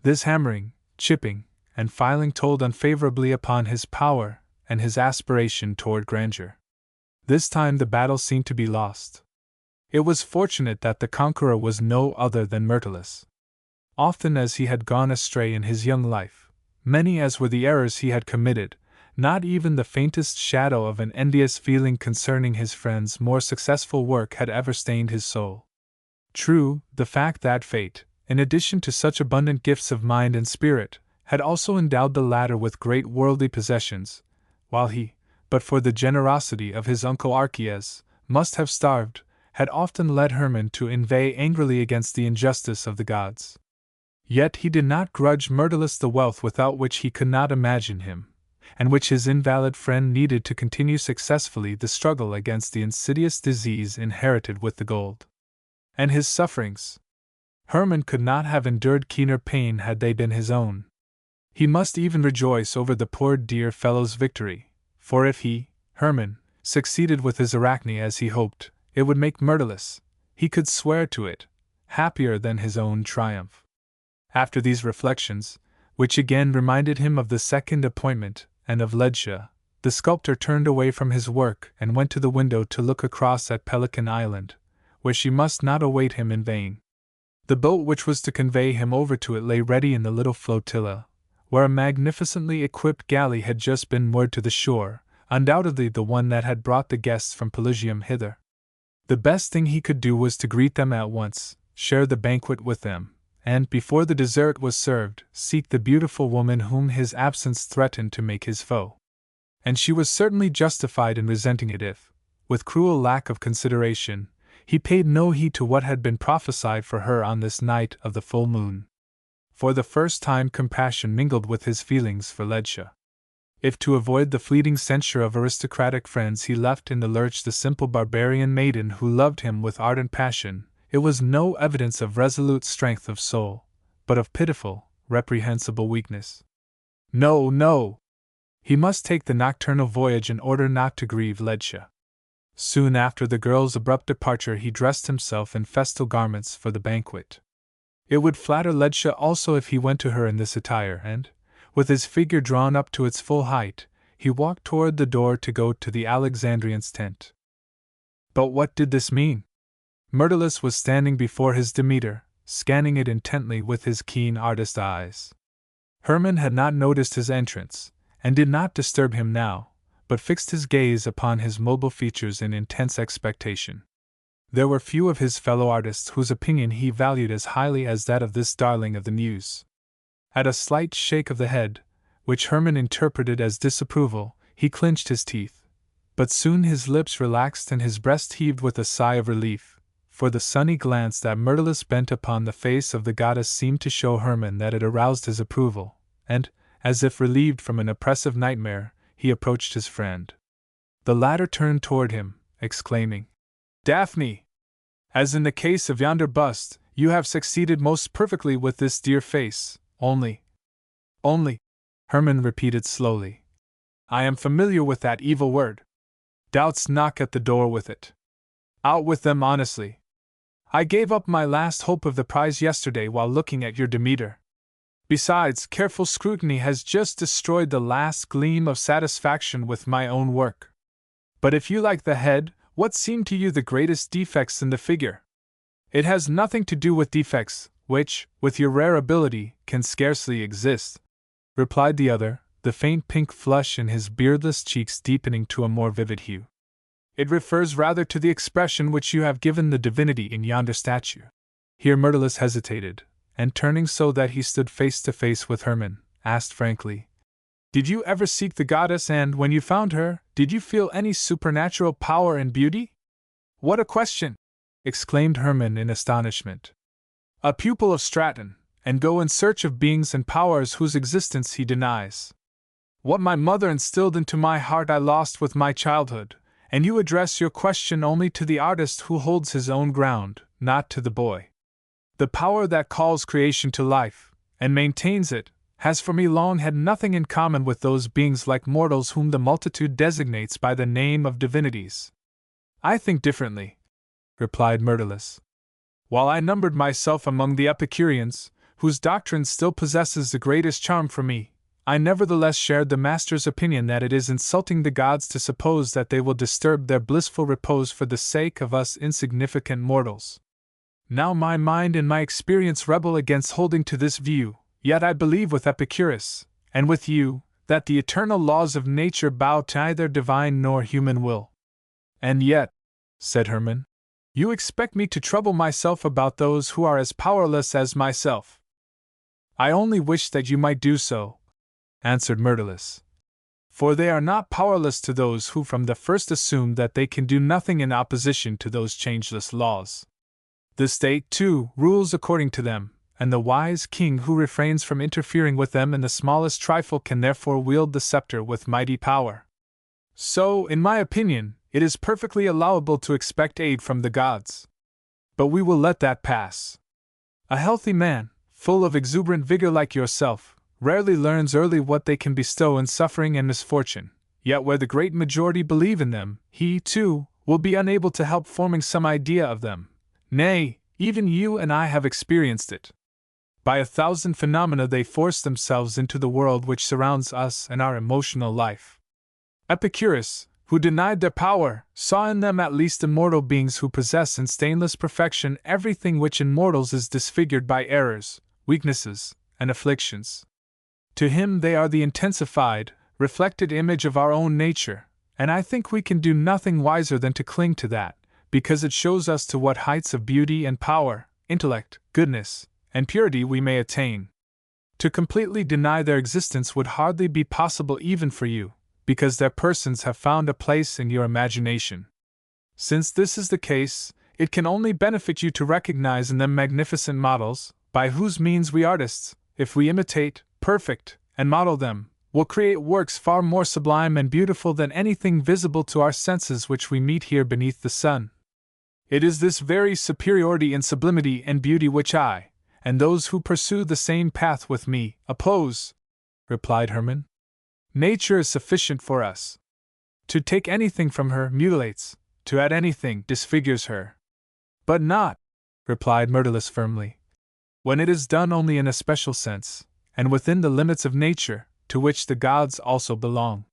This hammering, chipping, and filing told unfavorably upon his power and his aspiration toward grandeur. This time the battle seemed to be lost. It was fortunate that the conqueror was no other than Myrtilus. Often as he had gone astray in his young life, many as were the errors he had committed, not even the faintest shadow of an envious feeling concerning his friend's more successful work had ever stained his soul. True, the fact that fate, in addition to such abundant gifts of mind and spirit, had also endowed the latter with great worldly possessions, while he, but for the generosity of his uncle Archias, must have starved, had often led Hermann to inveigh angrily against the injustice of the gods. Yet he did not grudge Myrtilus the wealth without which he could not imagine him, and which his invalid friend needed to continue successfully the struggle against the insidious disease inherited with the gold. And his sufferings? Hermann could not have endured keener pain had they been his own. He must even rejoice over the poor dear fellow's victory, for if he, Hermann, succeeded with his Arachne as he hoped, it would make Myrtilus, he could swear to it, happier than his own triumph. After these reflections, which again reminded him of the second appointment and of Ledge, the sculptor turned away from his work and went to the window to look across at Pelican Island, where she must not await him in vain. The boat which was to convey him over to it lay ready in the little flotilla, where a magnificently equipped galley had just been moored to the shore, undoubtedly the one that had brought the guests from Pelusium hither. The best thing he could do was to greet them at once, share the banquet with them, and, before the dessert was served, seek the beautiful woman whom his absence threatened to make his foe. And she was certainly justified in resenting it if, with cruel lack of consideration, he paid no heed to what had been prophesied for her on this night of the full moon. For the first time compassion mingled with his feelings for Ledtia. If to avoid the fleeting censure of aristocratic friends he left in the lurch the simple barbarian maiden who loved him with ardent passion, it was no evidence of resolute strength of soul, but of pitiful, reprehensible weakness. No, no! He must take the nocturnal voyage in order not to grieve Ledtia. Soon after the girl's abrupt departure he dressed himself in festal garments for the banquet. It would flatter Ledtia also if he went to her in this attire, and, with his figure drawn up to its full height, he walked toward the door to go to the Alexandrian's tent. But what did this mean? Myrtilus was standing before his Demeter, scanning it intently with his keen artist eyes. Hermann had not noticed his entrance, and did not disturb him now, but fixed his gaze upon his mobile features in intense expectation. There were few of his fellow artists whose opinion he valued as highly as that of this darling of the muse. At a slight shake of the head, which Hermann interpreted as disapproval, he clenched his teeth, but soon his lips relaxed and his breast heaved with a sigh of relief, for the sunny glance that Myrtilus bent upon the face of the goddess seemed to show Hermann that it aroused his approval, and, as if relieved from an oppressive nightmare, he approached his friend. The latter turned toward him, exclaiming, "Daphne! As in the case of yonder bust, you have succeeded most perfectly with this dear face, only, Hermann repeated slowly. I am familiar with that evil word. Doubts knock at the door with it. Out with them honestly. I gave up my last hope of the prize yesterday while looking at your Demeter. Besides, careful scrutiny has just destroyed the last gleam of satisfaction with my own work. But if you like the head, what seem to you the greatest defects in the figure? It has nothing to do with defects, which, with your rare ability, can scarcely exist," replied the other, the faint pink flush in his beardless cheeks deepening to a more vivid hue. "It refers rather to the expression which you have given the divinity in yonder statue." Here Myrtilus hesitated, and turning so that he stood face to face with Hermann, asked frankly, "Did you ever seek the goddess, and when you found her, did you feel any supernatural power and beauty?" "What a question!" exclaimed Hermann in astonishment. "A pupil of Straton, and go in search of beings and powers whose existence he denies. What my mother instilled into my heart I lost with my childhood, and you address your question only to the artist who holds his own ground, not to the boy. The power that calls creation to life, and maintains it, has for me long had nothing in common with those beings like mortals whom the multitude designates by the name of divinities. I think differently," replied Myrtilus. "While I numbered myself among the Epicureans, whose doctrine still possesses the greatest charm for me, I nevertheless shared the master's opinion that it is insulting the gods to suppose that they will disturb their blissful repose for the sake of us insignificant mortals. Now my mind and my experience rebel against holding to this view, yet I believe with Epicurus, and with you, that the eternal laws of nature bow to neither divine nor human will." "And yet," said Hermann, "you expect me to trouble myself about those who are as powerless as myself." "I only wish that you might do so," answered Myrtilus. "For they are not powerless to those who from the first assume that they can do nothing in opposition to those changeless laws. The state, too, rules according to them, and the wise king who refrains from interfering with them in the smallest trifle can therefore wield the scepter with mighty power. So, in my opinion, it is perfectly allowable to expect aid from the gods. But we will let that pass. A healthy man, full of exuberant vigor like yourself, rarely learns early what they can bestow in suffering and misfortune, yet where the great majority believe in them, he, too, will be unable to help forming some idea of them. Nay, even you and I have experienced it. By 1,000 phenomena they force themselves into the world which surrounds us and our emotional life. Epicurus, who denied their power, saw in them at least immortal beings who possess in stainless perfection everything which in mortals is disfigured by errors, weaknesses, and afflictions. To him they are the intensified, reflected image of our own nature, and I think we can do nothing wiser than to cling to that, because it shows us to what heights of beauty and power, intellect, goodness, and purity we may attain. To completely deny their existence would hardly be possible even for you, because their persons have found a place in your imagination. Since this is the case, it can only benefit you to recognize in them magnificent models, by whose means we artists, if we imitate, perfect, and model them, will create works far more sublime and beautiful than anything visible to our senses which we meet here beneath the sun. It is this very superiority in sublimity and beauty which I, and those who pursue the same path with me, oppose, replied Hermann. Nature is sufficient for us. To take anything from her mutilates, to add anything disfigures her. But not, replied Myrtilus firmly, when it is done only in a special sense, and within the limits of nature, to which the gods also belong.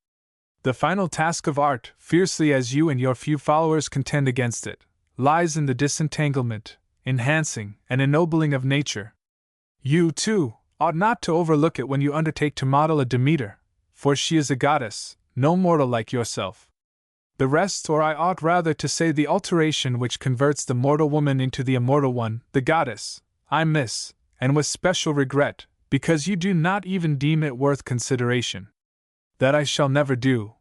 The final task of art, fiercely as you and your few followers contend against it, lies in the disentanglement, enhancing, and ennobling of nature. You, too, ought not to overlook it when you undertake to model a Demeter, for she is a goddess, no mortal like yourself. The rest, or I ought rather to say the alteration which converts the mortal woman into the immortal one, the goddess, I miss, and with special regret, because you do not even deem it worth consideration. That I shall never do,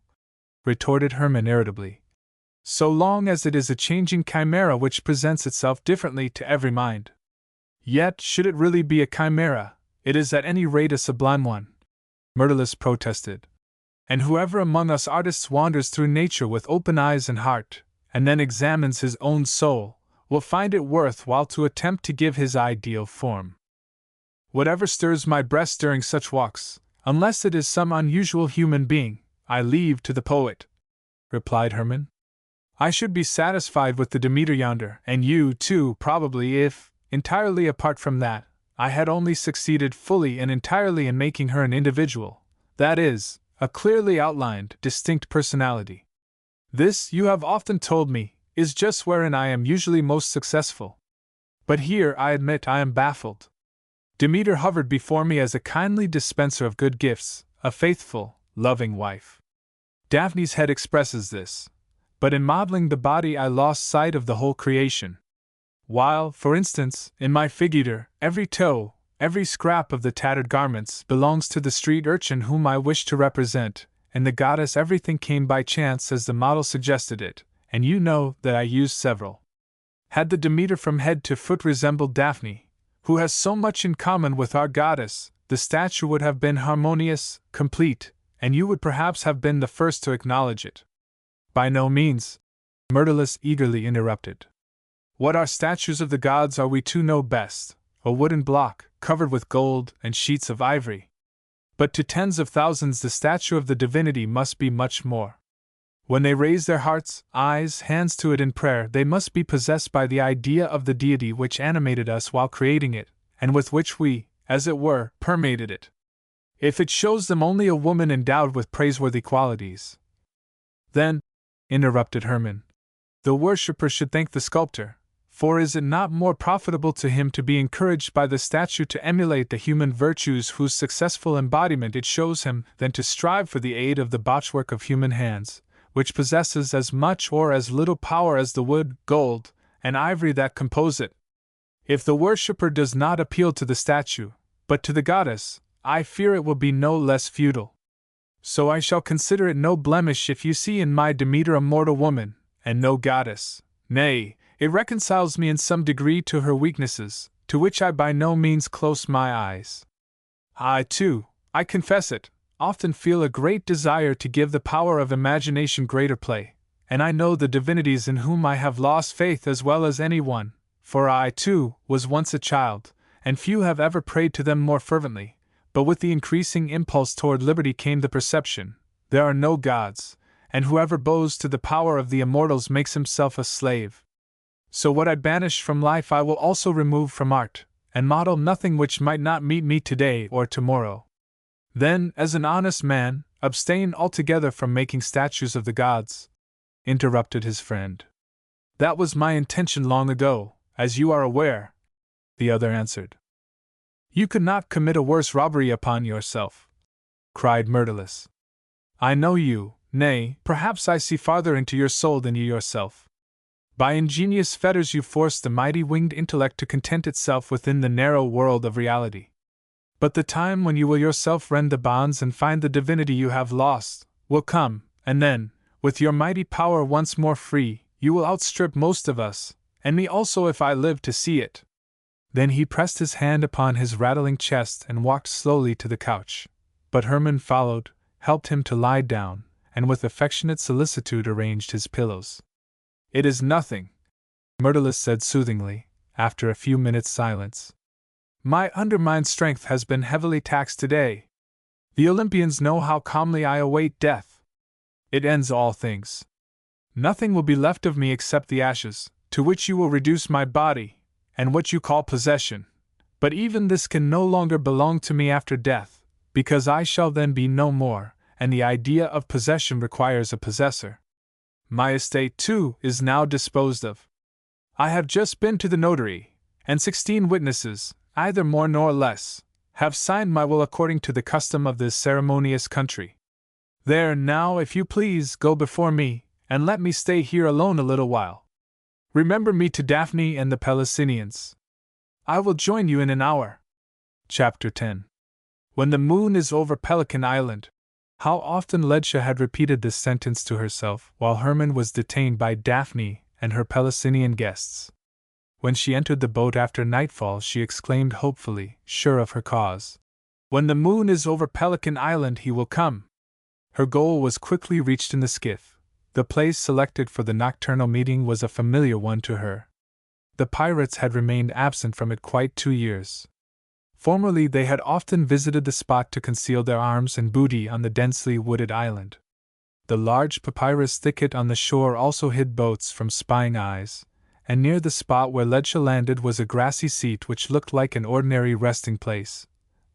retorted Hermann irritably. So long as it is a changing chimera which presents itself differently to every mind. Yet, should it really be a chimera, it is at any rate a sublime one, Myrtilus protested. And whoever among us artists wanders through nature with open eyes and heart, and then examines his own soul, will find it worth while to attempt to give his ideal form. Whatever stirs my breast during such walks, unless it is some unusual human being, I leave to the poet, replied Hermann. I should be satisfied with the Demeter yonder, and you, too, probably, if, entirely apart from that, I had only succeeded fully and entirely in making her an individual, that is, a clearly outlined, distinct personality. This, you have often told me, is just wherein I am usually most successful. But here, I admit, I am baffled. Demeter hovered before me as a kindly dispenser of good gifts, a faithful, loving wife. Daphne's head expresses this, but in modeling the body I lost sight of the whole creation. While, for instance, in my figure, every toe, every scrap of the tattered garments belongs to the street urchin whom I wish to represent, and the goddess everything came by chance as the model suggested it, and you know that I used several. Had the Demeter from head to foot resembled Daphne, who has so much in common with our goddess, the statue would have been harmonious, complete, and you would perhaps have been the first to acknowledge it. By no means, Myrtilus eagerly interrupted. What are statues of the gods are we to know best, a wooden block, covered with gold and sheets of ivory. But to tens of thousands the statue of the divinity must be much more. When they raise their hearts, eyes, hands to it in prayer, they must be possessed by the idea of the deity which animated us while creating it, and with which we, as it were, permeated it. If it shows them only a woman endowed with praiseworthy qualities, then, interrupted Hermann, the worshipper should thank the sculptor, for is it not more profitable to him to be encouraged by the statue to emulate the human virtues whose successful embodiment it shows him than to strive for the aid of the botchwork of human hands, which possesses as much or as little power as the wood, gold, and ivory that compose it? If the worshipper does not appeal to the statue, but to the goddess, I fear it will be no less futile. So I shall consider it no blemish if you see in my Demeter a mortal woman, and no goddess. Nay, it reconciles me in some degree to her weaknesses, to which I by no means close my eyes. I, too, I confess it, often feel a great desire to give the power of imagination greater play, and I know the divinities in whom I have lost faith as well as any one, for I, too, was once a child, and few have ever prayed to them more fervently, but with the increasing impulse toward liberty came the perception, there are no gods, and whoever bows to the power of the immortals makes himself a slave. So what I banish from life I will also remove from art, and model nothing which might not meet me today or tomorrow. Then, as an honest man, abstain altogether from making statues of the gods, interrupted his friend. That was my intention long ago, as you are aware, the other answered. You could not commit a worse robbery upon yourself, cried Myrtilus. I know you, nay, perhaps I see farther into your soul than you yourself. By ingenious fetters you force the mighty winged intellect to content itself within the narrow world of reality. But the time when you will yourself rend the bonds and find the divinity you have lost will come, and then, with your mighty power once more free, you will outstrip most of us, and me also if I live to see it. Then he pressed his hand upon his rattling chest and walked slowly to the couch. But Hermann followed, helped him to lie down, and with affectionate solicitude arranged his pillows. It is nothing, Myrtilus said soothingly, after a few minutes' silence. My undermined strength has been heavily taxed today. The Olympians know how calmly I await death. It ends all things. Nothing will be left of me except the ashes, to which you will reduce my body, and what you call possession. But even this can no longer belong to me after death, because I shall then be no more, and the idea of possession requires a possessor. My estate, too, is now disposed of. I have just been to the notary, and 16 witnesses, either more nor less, have signed my will according to the custom of this ceremonious country. There, now, if you please, go before me, and let me stay here alone a little while. Remember me to Daphne and the Pelasinians. I will join you in an hour. Chapter 10. When the moon is over Pelican Island. How often Ledtia had repeated this sentence to herself while Hermann was detained by Daphne and her Pelasinian guests. When she entered the boat after nightfall, she exclaimed hopefully, sure of her cause, "When the moon is over Pelican Island, he will come." Her goal was quickly reached in the skiff. The place selected for the nocturnal meeting was a familiar one to her. The pirates had remained absent from it quite 2 years. Formerly they had often visited the spot to conceal their arms and booty on the densely wooded island. The large papyrus thicket on the shore also hid boats from spying eyes, and near the spot where Ledtia landed was a grassy seat which looked like an ordinary resting place,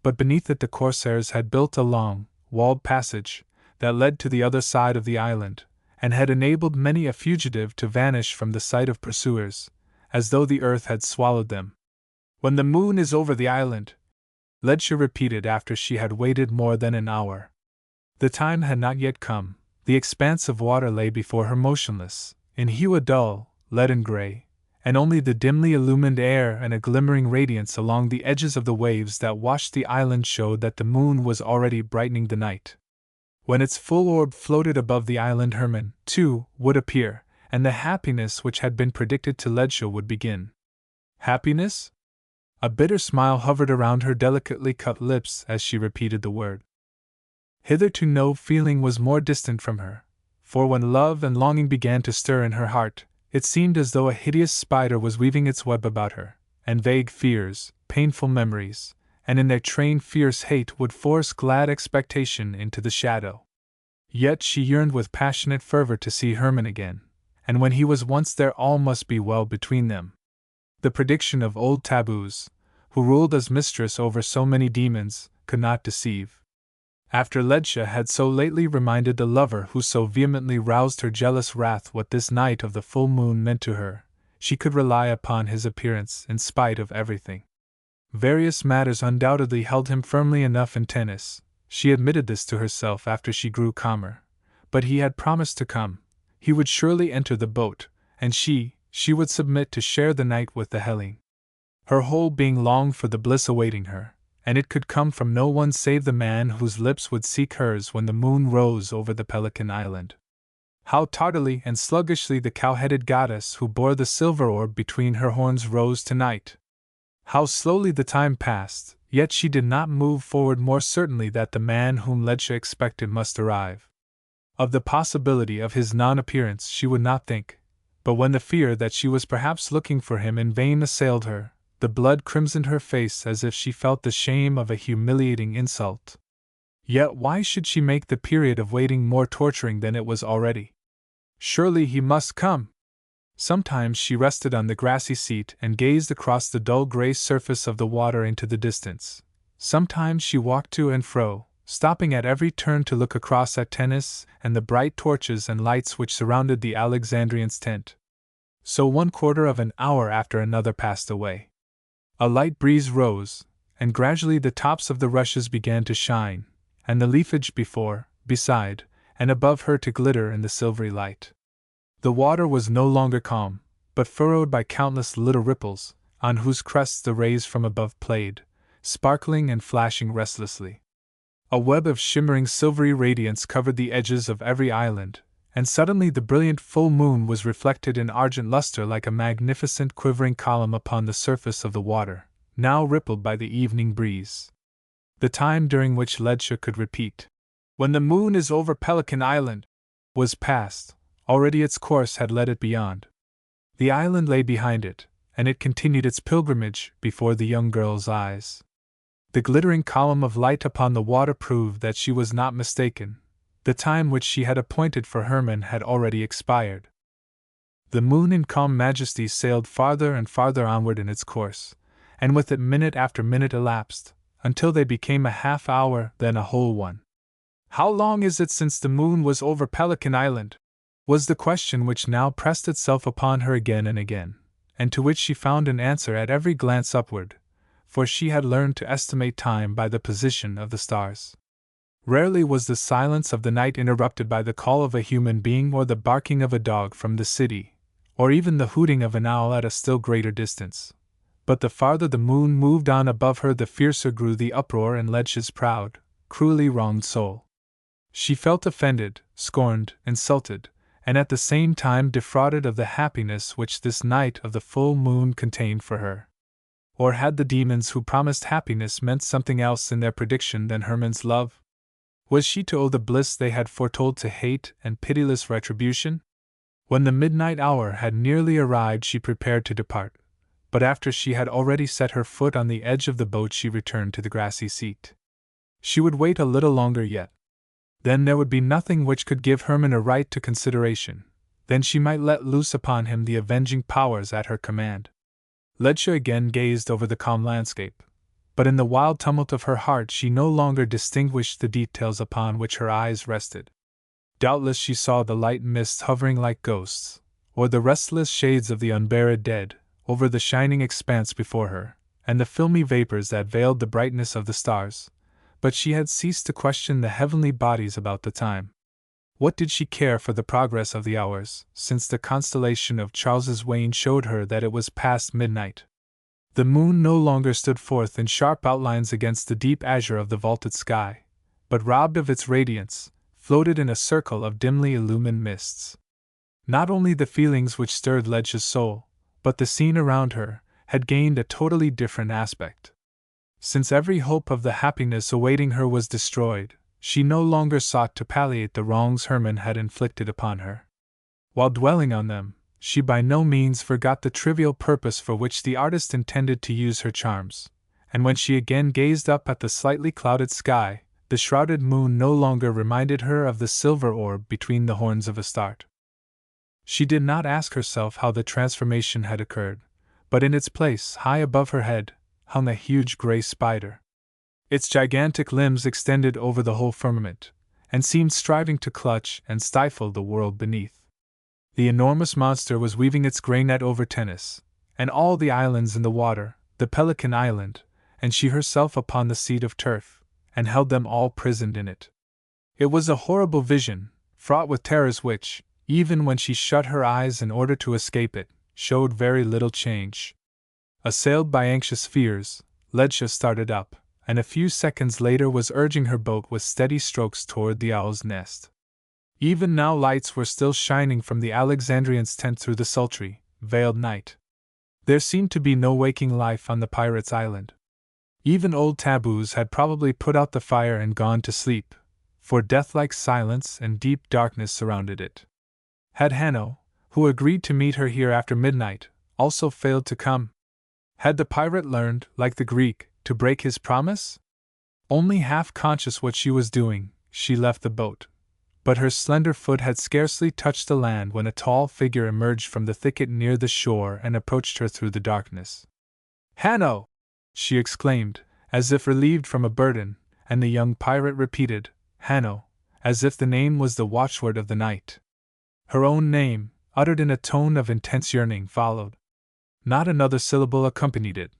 but beneath it the corsairs had built a long, walled passage that led to the other side of the island, and had enabled many a fugitive to vanish from the sight of pursuers, as though the earth had swallowed them. When the moon is over the island, Ledtia repeated after she had waited more than an hour. The time had not yet come. The expanse of water lay before her motionless, in hue a dull, leaden gray, and only the dimly illumined air and a glimmering radiance along the edges of the waves that washed the island showed that the moon was already brightening the night. When its full orb floated above the island, Hermann, too, would appear, and the happiness which had been predicted to Ledtia would begin. Happiness? A bitter smile hovered around her delicately cut lips as she repeated the word. Hitherto no feeling was more distant from her, for when love and longing began to stir in her heart, it seemed as though a hideous spider was weaving its web about her, and vague fears, painful memories, and in their train fierce hate would force glad expectation into the shadow. Yet she yearned with passionate fervor to see Hermann again, and when he was once there all must be well between them. The prediction of old taboos, who ruled as mistress over so many demons, could not deceive. After Ledtia had so lately reminded the lover who so vehemently roused her jealous wrath what this night of the full moon meant to her, she could rely upon his appearance in spite of everything. Various matters undoubtedly held him firmly enough in tennis. She admitted this to herself after she grew calmer. But he had promised to come. He would surely enter the boat, and she would submit to share the night with the Hellene. Her whole being longed for the bliss awaiting her, and it could come from no one save the man whose lips would seek hers when the moon rose over the Pelican Island. How tardily and sluggishly the cow-headed goddess who bore the silver orb between her horns rose tonight! How slowly the time passed, yet she did not move forward more certainly that the man whom Ledtia expected must arrive. Of the possibility of his non-appearance she would not think, but when the fear that she was perhaps looking for him in vain assailed her, the blood crimsoned her face as if she felt the shame of a humiliating insult. Yet why should she make the period of waiting more torturing than it was already? Surely he must come! Sometimes she rested on the grassy seat and gazed across the dull gray surface of the water into the distance. Sometimes she walked to and fro, stopping at every turn to look across at Tennis and the bright torches and lights which surrounded the Alexandrian's tent. So 1/4 of an hour after another passed away. A light breeze rose, and gradually the tops of the rushes began to shine, and the leafage before, beside, and above her to glitter in the silvery light. The water was no longer calm, but furrowed by countless little ripples, on whose crests the rays from above played, sparkling and flashing restlessly. A web of shimmering silvery radiance covered the edges of every island, and suddenly the brilliant full moon was reflected in argent luster like a magnificent quivering column upon the surface of the water, now rippled by the evening breeze. The time during which Ledscha could repeat, "When the moon is over Pelican Island," was past. Already its course had led it beyond. The island lay behind it, and it continued its pilgrimage before the young girl's eyes. The glittering column of light upon the water proved that she was not mistaken. The time which she had appointed for Hermann had already expired. The moon in calm majesty sailed farther and farther onward in its course, and with it minute after minute elapsed, until they became a half hour, then a whole one. "How long is it since the moon was over Pelican Island?" was the question which now pressed itself upon her again and again, and to which she found an answer at every glance upward, for she had learned to estimate time by the position of the stars. Rarely was the silence of the night interrupted by the call of a human being or the barking of a dog from the city, or even the hooting of an owl at a still greater distance. But the farther the moon moved on above her, the fiercer grew the uproar in Ledscha's proud, cruelly wronged soul. She felt offended, scorned, insulted, and at the same time defrauded of the happiness which this night of the full moon contained for her. Or had the demons who promised happiness meant something else in their prediction than Hermann's love? Was she to owe the bliss they had foretold to hate and pitiless retribution? When the midnight hour had nearly arrived, she prepared to depart, but after she had already set her foot on the edge of the boat, she returned to the grassy seat. She would wait a little longer yet. Then there would be nothing which could give Hermann a right to consideration. Then she might let loose upon him the avenging powers at her command. Ledscha again gazed over the calm landscape, but in the wild tumult of her heart she no longer distinguished the details upon which her eyes rested. Doubtless she saw the light mists hovering like ghosts, or the restless shades of the unburied dead, over the shining expanse before her, and the filmy vapors that veiled the brightness of the stars, but she had ceased to question the heavenly bodies about the time. What did she care for the progress of the hours, since the constellation of Charles's Wain showed her that it was past midnight? The moon no longer stood forth in sharp outlines against the deep azure of the vaulted sky, but robbed of its radiance, floated in a circle of dimly illumined mists. Not only the feelings which stirred Ledscha's soul, but the scene around her, had gained a totally different aspect. Since every hope of the happiness awaiting her was destroyed, she no longer sought to palliate the wrongs Hermann had inflicted upon her. While dwelling on them, she by no means forgot the trivial purpose for which the artist intended to use her charms, and when she again gazed up at the slightly clouded sky, the shrouded moon no longer reminded her of the silver orb between the horns of Astarte. She did not ask herself how the transformation had occurred, but in its place, high above her head, hung a huge gray spider. Its gigantic limbs extended over the whole firmament, and seemed striving to clutch and stifle the world beneath. The enormous monster was weaving its grey net over Tennis, and all the islands in the water, the Pelican Island, and she herself upon the seat of turf, and held them all prisoned in it. It was a horrible vision, fraught with terrors which, even when she shut her eyes in order to escape it, showed very little change. Assailed by anxious fears, Ledscha started up, and a few seconds later was urging her boat with steady strokes toward the owl's nest. Even now lights were still shining from the Alexandrian's tent through the sultry, veiled night. There seemed to be no waking life on the pirates' island. Even old taboos had probably put out the fire and gone to sleep, for death-like silence and deep darkness surrounded it. Had Hanno, who agreed to meet her here after midnight, also failed to come? Had the pirate learned, like the Greek, to break his promise? Only half conscious what she was doing, she left the boat, but her slender foot had scarcely touched the land when a tall figure emerged from the thicket near the shore and approached her through the darkness. "Hanno!" she exclaimed, as if relieved from a burden, and the young pirate repeated, "Hanno," as if the name was the watchword of the night. Her own name, uttered in a tone of intense yearning, followed. Not another syllable accompanied it,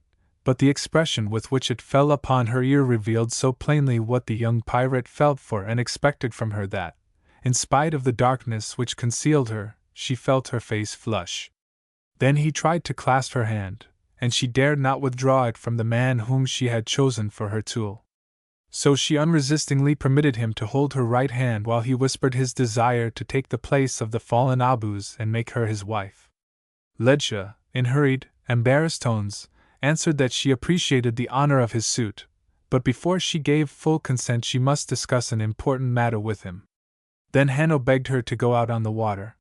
but the expression with which it fell upon her ear revealed so plainly what the young pirate felt for and expected from her that, in spite of the darkness which concealed her, she felt her face flush. Then he tried to clasp her hand, and she dared not withdraw it from the man whom she had chosen for her tool. So she unresistingly permitted him to hold her right hand while he whispered his desire to take the place of the fallen Abus and make her his wife. Ledja, in hurried, embarrassed tones, answered that she appreciated the honor of his suit, but before she gave full consent she must discuss an important matter with him. Then Hanno begged her to go out on the water.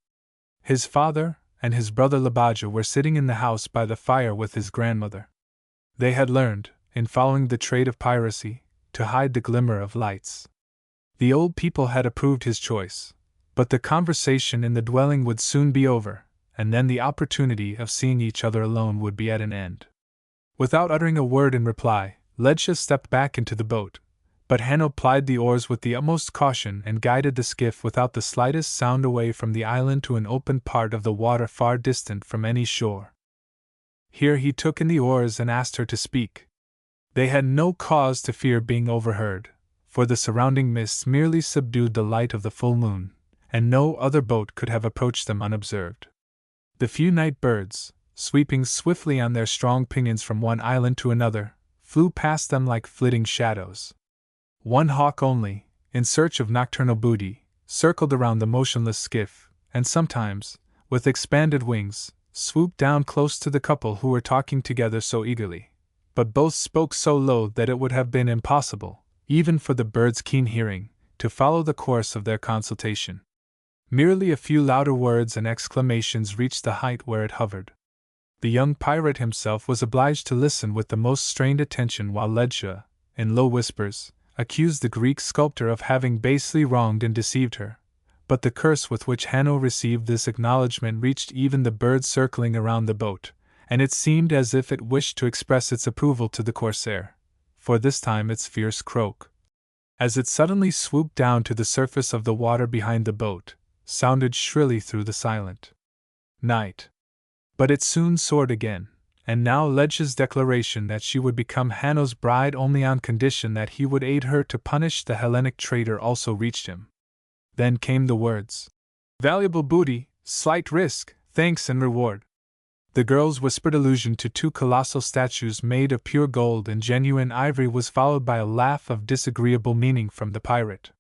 His father and his brother Labaja were sitting in the house by the fire with his grandmother. They had learned, in following the trade of piracy, to hide the glimmer of lights. The old people had approved his choice, but the conversation in the dwelling would soon be over, and then the opportunity of seeing each other alone would be at an end. Without uttering a word in reply, Ledja stepped back into the boat, but Hanno plied the oars with the utmost caution and guided the skiff without the slightest sound away from the island to an open part of the water far distant from any shore. Here he took in the oars and asked her to speak. They had no cause to fear being overheard, for the surrounding mists merely subdued the light of the full moon, and no other boat could have approached them unobserved. The few night birds, sweeping swiftly on their strong pinions from one island to another, flew past them like flitting shadows. One hawk only, in search of nocturnal booty, circled around the motionless skiff, and sometimes, with expanded wings, swooped down close to the couple who were talking together so eagerly. But both spoke so low that it would have been impossible, even for the bird's keen hearing, to follow the course of their consultation. Merely a few louder words and exclamations reached the height where it hovered. The young pirate himself was obliged to listen with the most strained attention while Ledja, in low whispers, accused the Greek sculptor of having basely wronged and deceived her. But the curse with which Hanno received this acknowledgment reached even the bird circling around the boat, and it seemed as if it wished to express its approval to the corsair, for this time its fierce croak, as it suddenly swooped down to the surface of the water behind the boat, sounded shrilly through the silent night. But it soon soared again, and now Ledja's declaration that she would become Hanno's bride only on condition that he would aid her to punish the Hellenic traitor also reached him. Then came the words, "Valuable booty, slight risk, thanks and reward." The girl's whispered allusion to two colossal statues made of pure gold and genuine ivory was followed by a laugh of disagreeable meaning from the pirate.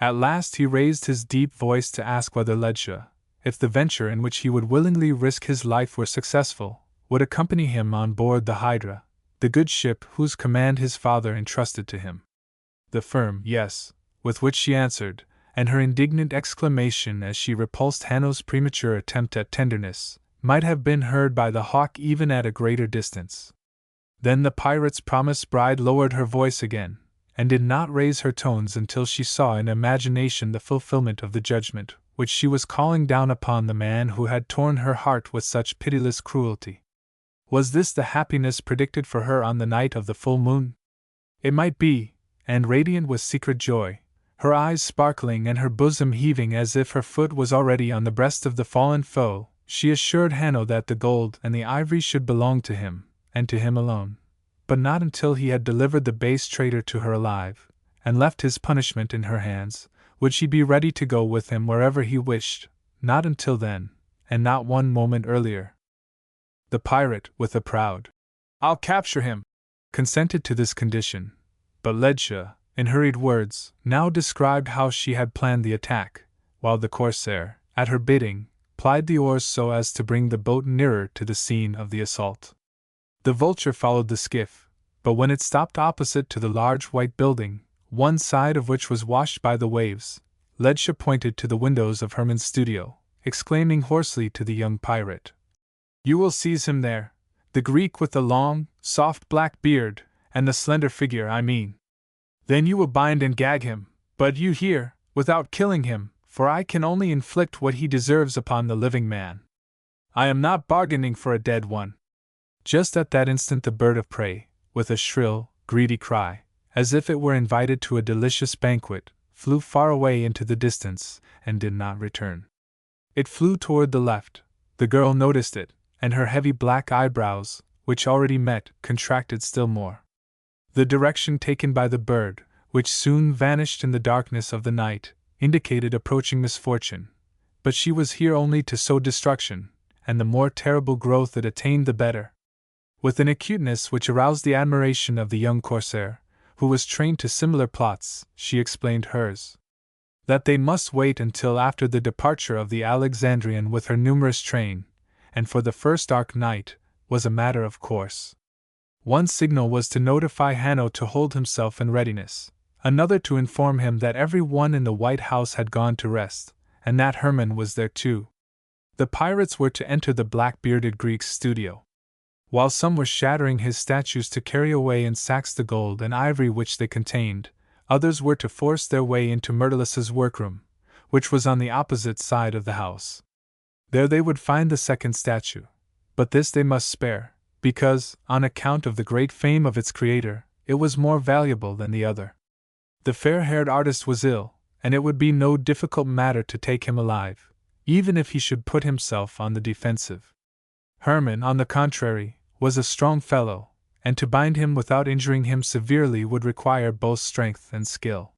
At last he raised his deep voice to ask whether Ledja, if the venture in which he would willingly risk his life were successful, would accompany him on board the Hydra, the good ship whose command his father entrusted to him. The firm "yes," with which she answered, and her indignant exclamation as she repulsed Hanno's premature attempt at tenderness, might have been heard by the hawk even at a greater distance. Then the pirate's promised bride lowered her voice again, and did not raise her tones until she saw in imagination the fulfillment of the judgment which she was calling down upon the man who had torn her heart with such pitiless cruelty. Was this the happiness predicted for her on the night of the full moon? It might be, and radiant with secret joy, her eyes sparkling and her bosom heaving as if her foot was already on the breast of the fallen foe, she assured Hanno that the gold and the ivory should belong to him, and to him alone, but not until he had delivered the base traitor to her alive, and left his punishment in her hands, would she be ready to go with him wherever he wished, not until then, and not one moment earlier. The pirate, with a proud, "I'll capture him," consented to this condition, but Ledja, in hurried words, now described how she had planned the attack, while the corsair, at her bidding, plied the oars so as to bring the boat nearer to the scene of the assault. The Vulture followed the skiff, but when it stopped opposite to the large white building, one side of which was washed by the waves, Ledja pointed to the windows of Hermann's studio, exclaiming hoarsely to the young pirate, "You will seize him there, the Greek with the long, soft black beard, and the slender figure, I mean. Then you will bind and gag him, but you hear, without killing him, for I can only inflict what he deserves upon the living man. I am not bargaining for a dead one." Just at that instant the bird of prey, with a shrill, greedy cry, as if it were invited to a delicious banquet, flew far away into the distance, and did not return. It flew toward the left. The girl noticed it, and her heavy black eyebrows, which already met, contracted still more. The direction taken by the bird, which soon vanished in the darkness of the night, indicated approaching misfortune, but she was here only to sow destruction, and the more terrible growth it attained the better. With an acuteness which aroused the admiration of the young corsair, who was trained to similar plots, she explained hers. That they must wait until after the departure of the Alexandrian with her numerous train, and for the first dark night, was a matter of course. One signal was to notify Hanno to hold himself in readiness, another to inform him that every one in the White House had gone to rest, and that Hermann was there too. The pirates were to enter the black-bearded Greek's studio. While some were shattering his statues to carry away in sacks the gold and ivory which they contained, others were to force their way into Myrtilus's workroom, which was on the opposite side of the house. There they would find the second statue, but this they must spare, because, on account of the great fame of its creator, it was more valuable than the other. The fair-haired artist was ill, and it would be no difficult matter to take him alive, even if he should put himself on the defensive. Hermann, on the contrary, was a strong fellow, and to bind him without injuring him severely would require both strength and skill.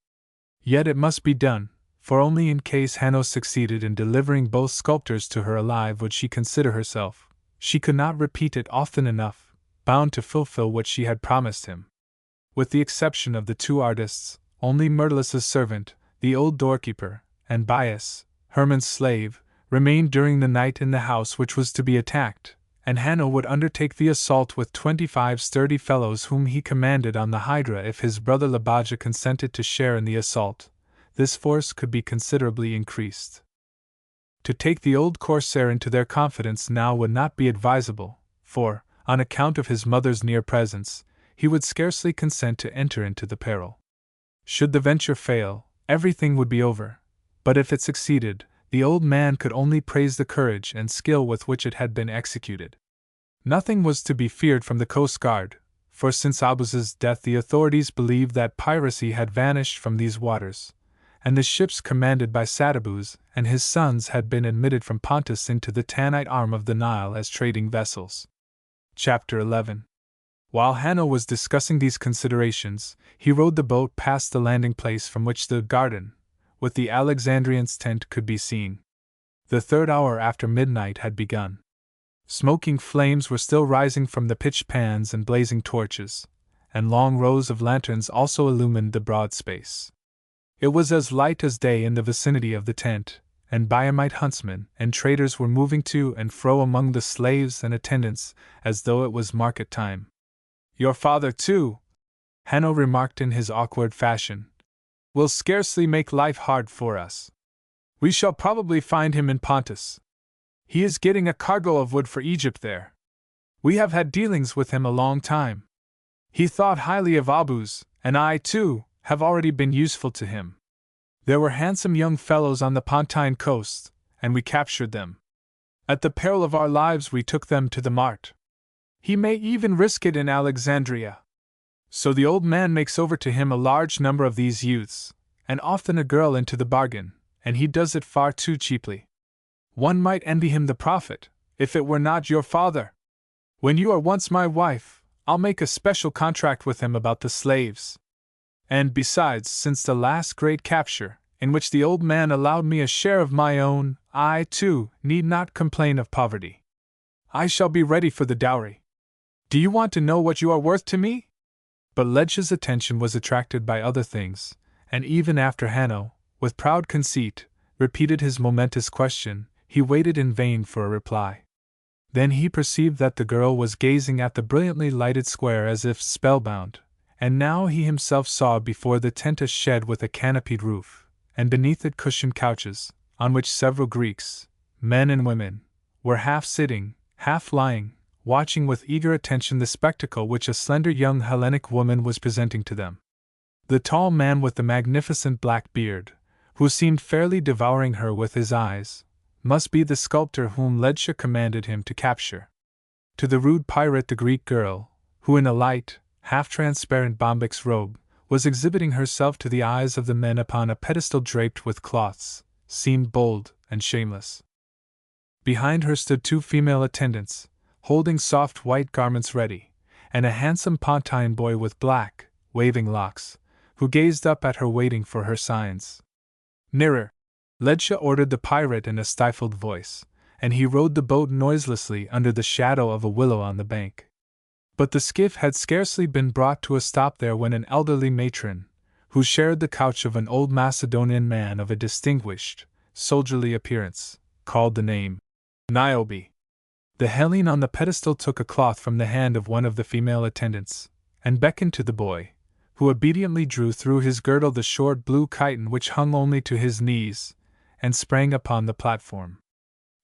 Yet it must be done, for only in case Hanno succeeded in delivering both sculptors to her alive would she consider herself, she could not repeat it often enough, bound to fulfill what she had promised him. With the exception of the two artists, only Myrtilus's servant, the old doorkeeper, and Bias, Hermann's slave, remained during the night in the house which was to be attacked, and Hanno would undertake the assault with 25 sturdy fellows whom he commanded on the Hydra if his brother Labaja consented to share in the assault. This force could be considerably increased. To take the old corsair into their confidence now would not be advisable, for, on account of his mother's near presence, he would scarcely consent to enter into the peril. Should the venture fail, everything would be over, but if it succeeded, the old man could only praise the courage and skill with which it had been executed. Nothing was to be feared from the Coast Guard, for since Abus's death the authorities believed that piracy had vanished from these waters, and the ships commanded by Satabuz and his sons had been admitted from Pontus into the Tanite arm of the Nile as trading vessels. Chapter 11. While Hanno was discussing these considerations, he rowed the boat past the landing place from which the garden, with the Alexandrian's tent, could be seen. The third hour after midnight had begun. Smoking flames were still rising from the pitched pans and blazing torches, and long rows of lanterns also illumined the broad space. It was as light as day in the vicinity of the tent, and Biamite huntsmen and traders were moving to and fro among the slaves and attendants as though it was market time. "Your father, too," Hanno remarked in his awkward fashion, "will scarcely make life hard for us. We shall probably find him in Pontus. He is getting a cargo of wood for Egypt there. We have had dealings with him a long time. He thought highly of Abus, and I, too, have already been useful to him. There were handsome young fellows on the Pontine coast, and we captured them. At the peril of our lives we took them to the mart. He may even risk it in Alexandria. So the old man makes over to him a large number of these youths, and often a girl into the bargain, and he does it far too cheaply. One might envy him the profit, if it were not your father. When you are once my wife, I'll make a special contract with him about the slaves. And besides, since the last great capture, in which the old man allowed me a share of my own, I, too, need not complain of poverty. I shall be ready for the dowry. Do you want to know what you are worth to me?" But Ledge's attention was attracted by other things, and even after Hanno, with proud conceit, repeated his momentous question, he waited in vain for a reply. Then he perceived that the girl was gazing at the brilliantly lighted square as if spellbound, and now he himself saw before the tent a shed with a canopied roof, and beneath it cushioned couches, on which several Greeks, men and women, were half sitting, half lying, watching with eager attention the spectacle which a slender young Hellenic woman was presenting to them. The tall man with the magnificent black beard, who seemed fairly devouring her with his eyes, must be the sculptor whom Ledge commanded him to capture. To the rude pirate the Greek girl, who in a light, half-transparent bombyx robe, was exhibiting herself to the eyes of the men upon a pedestal draped with cloths, seemed bold and shameless. Behind her stood two female attendants, holding soft white garments ready, and a handsome Pontine boy with black, waving locks, who gazed up at her waiting for her signs. Nearer! Ledscha ordered the pirate in a stifled voice, and he rowed the boat noiselessly under the shadow of a willow on the bank. But the skiff had scarcely been brought to a stop there when an elderly matron, who shared the couch of an old Macedonian man of a distinguished, soldierly appearance, called the name Niobe. The Hellene on the pedestal took a cloth from the hand of one of the female attendants, and beckoned to the boy, who obediently drew through his girdle the short blue chiton which hung only to his knees, and sprang upon the platform.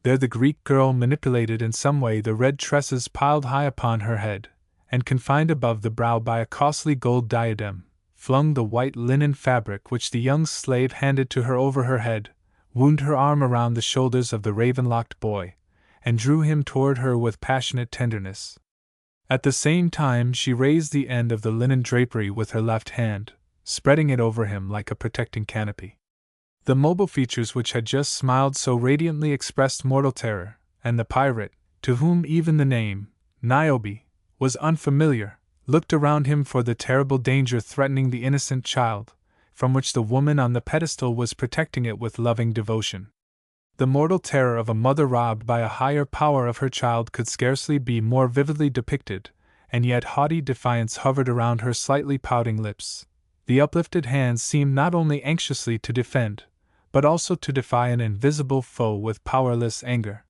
There the Greek girl manipulated in some way the red tresses piled high upon her head, and confined above the brow by a costly gold diadem, flung the white linen fabric which the young slave handed to her over her head, wound her arm around the shoulders of the raven-locked boy, and drew him toward her with passionate tenderness. At the same time she raised the end of the linen drapery with her left hand, spreading it over him like a protecting canopy. The mobile features which had just smiled so radiantly expressed mortal terror, and the pirate, to whom even the name, Niobe, was unfamiliar, looked around him for the terrible danger threatening the innocent child, from which the woman on the pedestal was protecting it with loving devotion. The mortal terror of a mother robbed by a higher power of her child could scarcely be more vividly depicted, and yet haughty defiance hovered around her slightly pouting lips. The uplifted hands seemed not only anxiously to defend, but also to defy an invisible foe with powerless anger.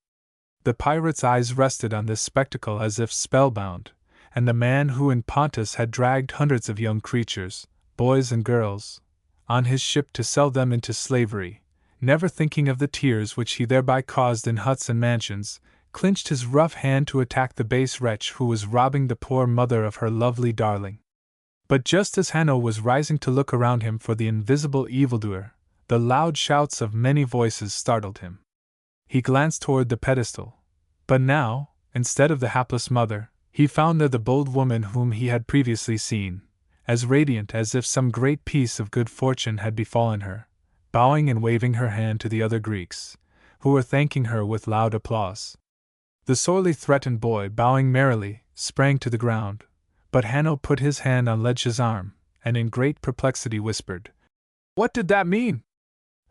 The pirate's eyes rested on this spectacle as if spellbound, and the man who in Pontus had dragged hundreds of young creatures, boys and girls, on his ship to sell them into slavery, never thinking of the tears which he thereby caused in huts and mansions, clinched his rough hand to attack the base wretch who was robbing the poor mother of her lovely darling. But just as Hanno was rising to look around him for the invisible evildoer, the loud shouts of many voices startled him. He glanced toward the pedestal, but now, instead of the hapless mother, he found there the bold woman whom he had previously seen, as radiant as if some great piece of good fortune had befallen her, bowing and waving her hand to the other Greeks, who were thanking her with loud applause. The sorely threatened boy, bowing merrily, sprang to the ground, but Hanno put his hand on Ledscha's arm, and in great perplexity whispered, "What did that mean?"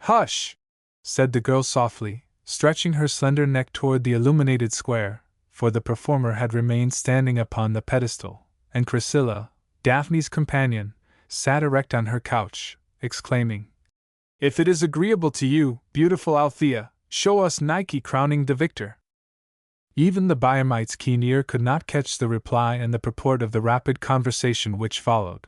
"Hush!" said the girl softly, stretching her slender neck toward the illuminated square, for the performer had remained standing upon the pedestal, and Chrysilla, Daphne's companion, sat erect on her couch, exclaiming, "If it is agreeable to you, beautiful Althea, show us Nike crowning the victor." Even the Biamite's keen ear could not catch the reply and the purport of the rapid conversation which followed,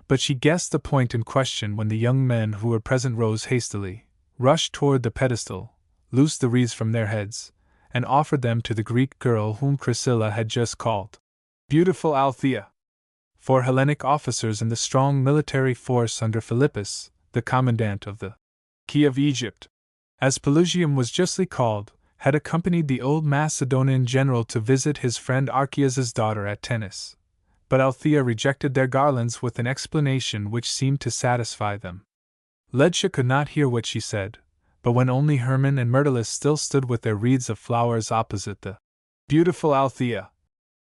but she guessed the point in question when the young men who were present rose hastily, rushed toward the pedestal, loosed the wreaths from their heads, and offered them to the Greek girl whom Chrysilla had just called beautiful Althea. For Hellenic officers in the strong military force under Philippus, the commandant of the Key of Egypt, as Pelusium was justly called, had accompanied the old Macedonian general to visit his friend Archias's daughter at Tennis. But Althea rejected their garlands with an explanation which seemed to satisfy them. Ledscha could not hear what she said, but when only Hermann and Myrtilus still stood with their wreaths of flowers opposite the beautiful Althea,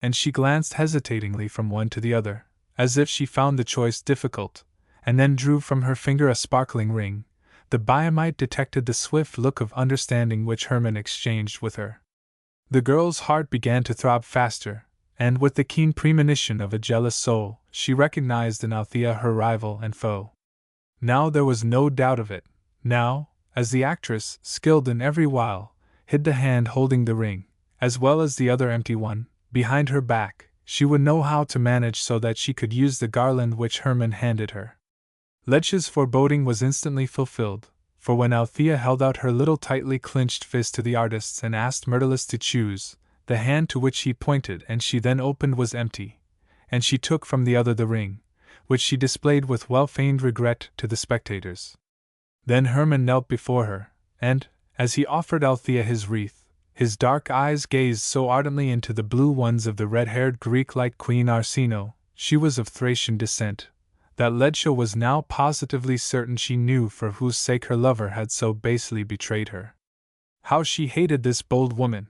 and she glanced hesitatingly from one to the other, as if she found the choice difficult, and then drew from her finger a sparkling ring, the Biamite detected the swift look of understanding which Hermann exchanged with her. The girl's heart began to throb faster, and with the keen premonition of a jealous soul, she recognized in Althea her rival and foe. Now there was no doubt of it. Now, as the actress, skilled in every wile, hid the hand holding the ring, as well as the other empty one, behind her back, she would know how to manage so that she could use the garland which Hermann handed her. Ledscha's foreboding was instantly fulfilled, for when Althea held out her little tightly clenched fist to the artists and asked Myrtilus to choose, the hand to which he pointed and she then opened was empty, and she took from the other the ring, which she displayed with well-feigned regret to the spectators. Then Hermann knelt before her, and, as he offered Althea his wreath, his dark eyes gazed so ardently into the blue ones of the red-haired Greek like Queen Arsinoe, she was of Thracian descent, that Ledscha was now positively certain she knew for whose sake her lover had so basely betrayed her. How she hated this bold woman!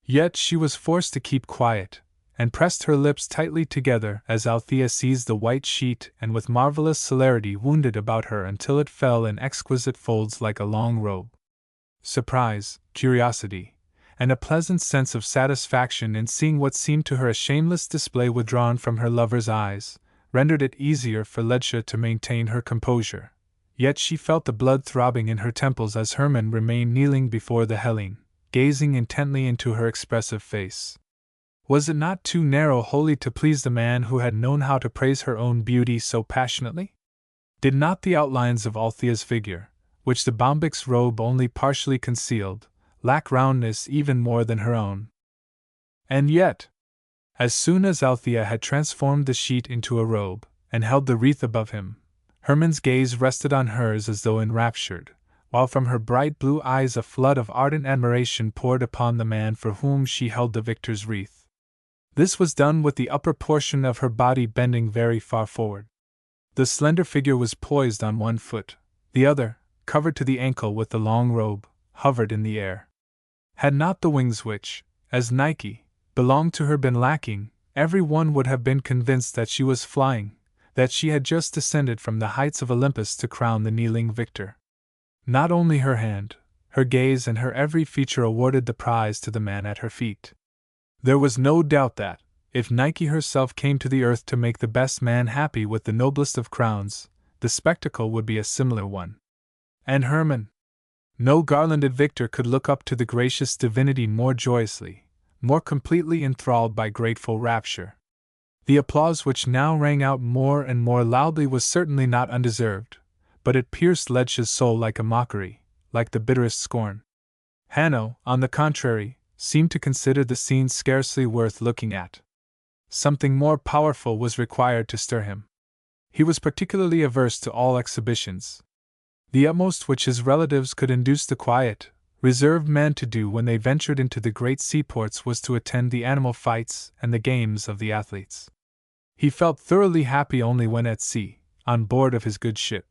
Yet she was forced to keep quiet, and pressed her lips tightly together as Althea seized the white sheet and with marvelous celerity wound it about her until it fell in exquisite folds like a long robe. Surprise, curiosity, and a pleasant sense of satisfaction in seeing what seemed to her a shameless display withdrawn from her lover's eyes, rendered it easier for Ledscha to maintain her composure. Yet she felt the blood throbbing in her temples as Hermann remained kneeling before the Hellene, gazing intently into her expressive face. Was it not too narrow wholly to please the man who had known how to praise her own beauty so passionately? Did not the outlines of Althea's figure, which the Bombyc's robe only partially concealed, lack roundness even more than her own? And yet, as soon as Althea had transformed the sheet into a robe, and held the wreath above him, Hermann's gaze rested on hers as though enraptured, while from her bright blue eyes a flood of ardent admiration poured upon the man for whom she held the victor's wreath. This was done with the upper portion of her body bending very far forward. The slender figure was poised on one foot, the other, covered to the ankle with the long robe, hovered in the air. Had not the wings which, as Nike, belonged to her been lacking, every one would have been convinced that she was flying, that she had just descended from the heights of Olympus to crown the kneeling victor. Not only her hand, her gaze and her every feature awarded the prize to the man at her feet. There was no doubt that, if Nike herself came to the earth to make the best man happy with the noblest of crowns, the spectacle would be a similar one. And Hermann? No garlanded victor could look up to the gracious divinity more joyously, more completely enthralled by grateful rapture. The applause which now rang out more and more loudly was certainly not undeserved, but it pierced Ledscha's soul like a mockery, like the bitterest scorn. Hanno, on the contrary, seemed to consider the scene scarcely worth looking at. Something more powerful was required to stir him. He was particularly averse to all exhibitions. The utmost which his relatives could induce the quiet, reserved men to do when they ventured into the great seaports was to attend the animal fights and the games of the athletes. He felt thoroughly happy only when at sea, on board of his good ship.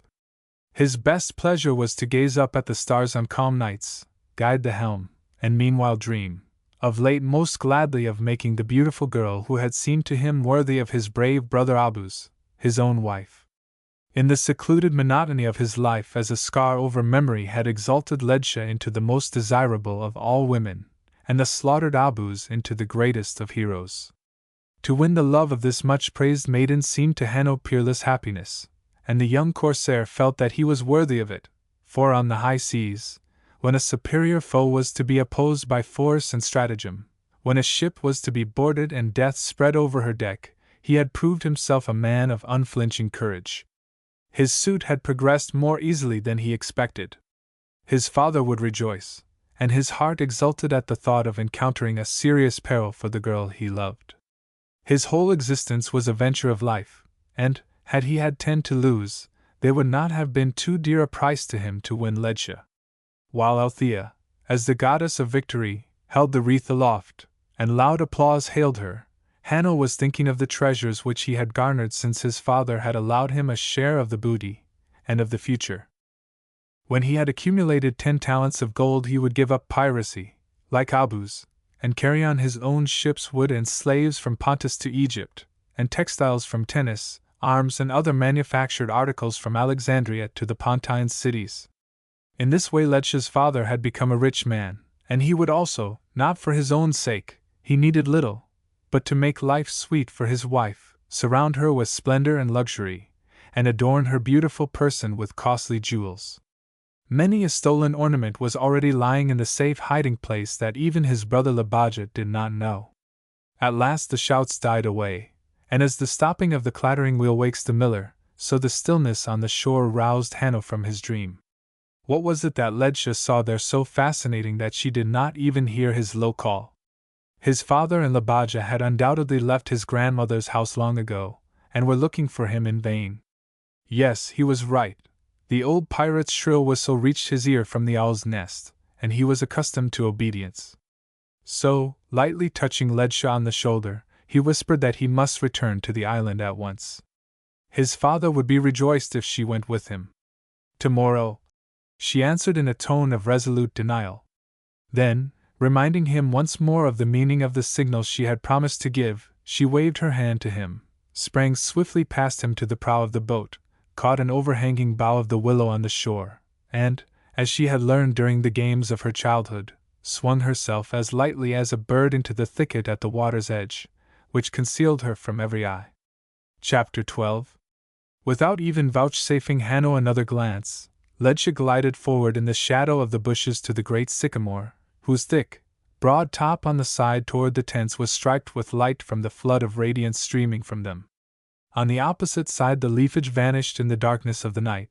His best pleasure was to gaze up at the stars on calm nights, guide the helm, and meanwhile dream, of late most gladly of making the beautiful girl who had seemed to him worthy of his brave brother Abus, his own wife. In the secluded monotony of his life as a scar over memory had exalted Ledscha into the most desirable of all women, and the slaughtered Abus into the greatest of heroes. To win the love of this much-praised maiden seemed to Hanno peerless happiness, and the young corsair felt that he was worthy of it, for on the high seas, when a superior foe was to be opposed by force and stratagem, when a ship was to be boarded and death spread over her deck, he had proved himself a man of unflinching courage. His suit had progressed more easily than he expected. His father would rejoice, and his heart exulted at the thought of encountering a serious peril for the girl he loved. His whole existence was a venture of life, and, had he had 10 to lose, they would not have been too dear a price to him to win Ledscha. While Althea, as the goddess of victory, held the wreath aloft, and loud applause hailed her, Hanno was thinking of the treasures which he had garnered since his father had allowed him a share of the booty, and of the future. When he had accumulated 10 talents of gold he would give up piracy, like Abus, and carry on his own ships wood and slaves from Pontus to Egypt, and textiles from Tennis, arms and other manufactured articles from Alexandria to the Pontine cities. In this way Ledscha's father had become a rich man, and he would also, not for his own sake, he needed little, but to make life sweet for his wife, surround her with splendor and luxury, and adorn her beautiful person with costly jewels. Many a stolen ornament was already lying in the safe hiding place that even his brother Labaja did not know. At last the shouts died away, and as the stopping of the clattering wheel wakes the miller, so the stillness on the shore roused Hanno from his dream. What was it that Ledscha saw there so fascinating that she did not even hear his low call? His father and Labaja had undoubtedly left his grandmother's house long ago, and were looking for him in vain. Yes, he was right. The old pirate's shrill whistle reached his ear from the owl's nest, and he was accustomed to obedience. So, lightly touching Ledscha on the shoulder, he whispered that he must return to the island at once. His father would be rejoiced if she went with him. "Tomorrow," she answered in a tone of resolute denial. Then, reminding him once more of the meaning of the signal she had promised to give. She waved her hand to him, sprang swiftly past him to the prow of the boat, caught an overhanging bough of the willow on the shore, and, as she had learned during the games of her childhood, swung herself as lightly as a bird into the thicket at the water's edge, which concealed her from every eye. Chapter 12. Without even vouchsafing Hanno another glance, Ledscha glided forward in the shadow of the bushes to the great sycamore, whose thick, broad top on the side toward the tents was striped with light from the flood of radiance streaming from them. On the opposite side the leafage vanished in the darkness of the night,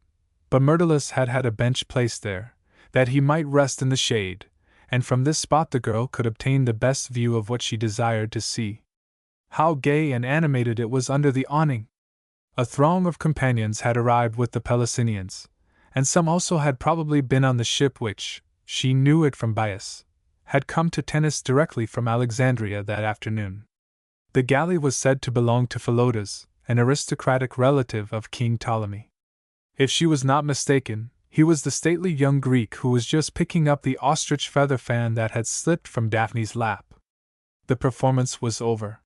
but Myrtilus had had a bench placed there, that he might rest in the shade, and from this spot the girl could obtain the best view of what she desired to see. How gay and animated it was under the awning! A throng of companions had arrived with the Pelusinians, and some also had probably been on the ship which, she knew it from Bias, had come to Tennis directly from Alexandria that afternoon. The galley was said to belong to Philotas, an aristocratic relative of King Ptolemy. If she was not mistaken, he was the stately young Greek who was just picking up the ostrich feather fan that had slipped from Daphne's lap. The performance was over.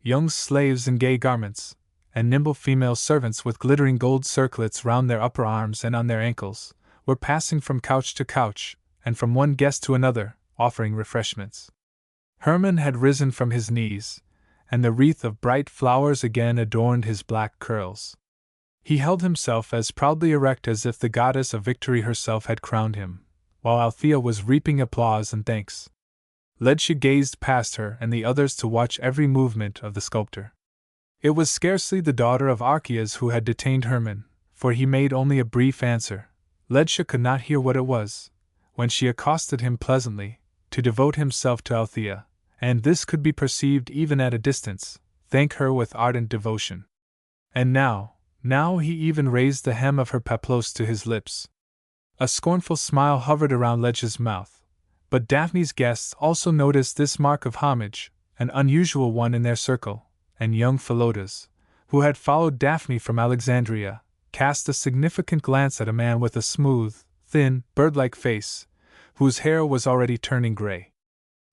Young slaves in gay garments, and nimble female servants with glittering gold circlets round their upper arms and on their ankles, were passing from couch to couch, and from one guest to another, offering refreshments. Hermann had risen from his knees, and the wreath of bright flowers again adorned his black curls. He held himself as proudly erect as if the goddess of victory herself had crowned him, while Althea was reaping applause and thanks. Ledscha gazed past her and the others to watch every movement of the sculptor. It was scarcely the daughter of Archias who had detained Hermann, for he made only a brief answer. Ledscha could not hear what it was, when she accosted him pleasantly, to devote himself to Althea, and this could be perceived even at a distance, thank her with ardent devotion. And now he even raised the hem of her paplos to his lips. A scornful smile hovered around Ledscha's mouth, but Daphne's guests also noticed this mark of homage, an unusual one in their circle, and young Philotas, who had followed Daphne from Alexandria, cast a significant glance at a man with a smooth, thin, bird-like face, whose hair was already turning gray.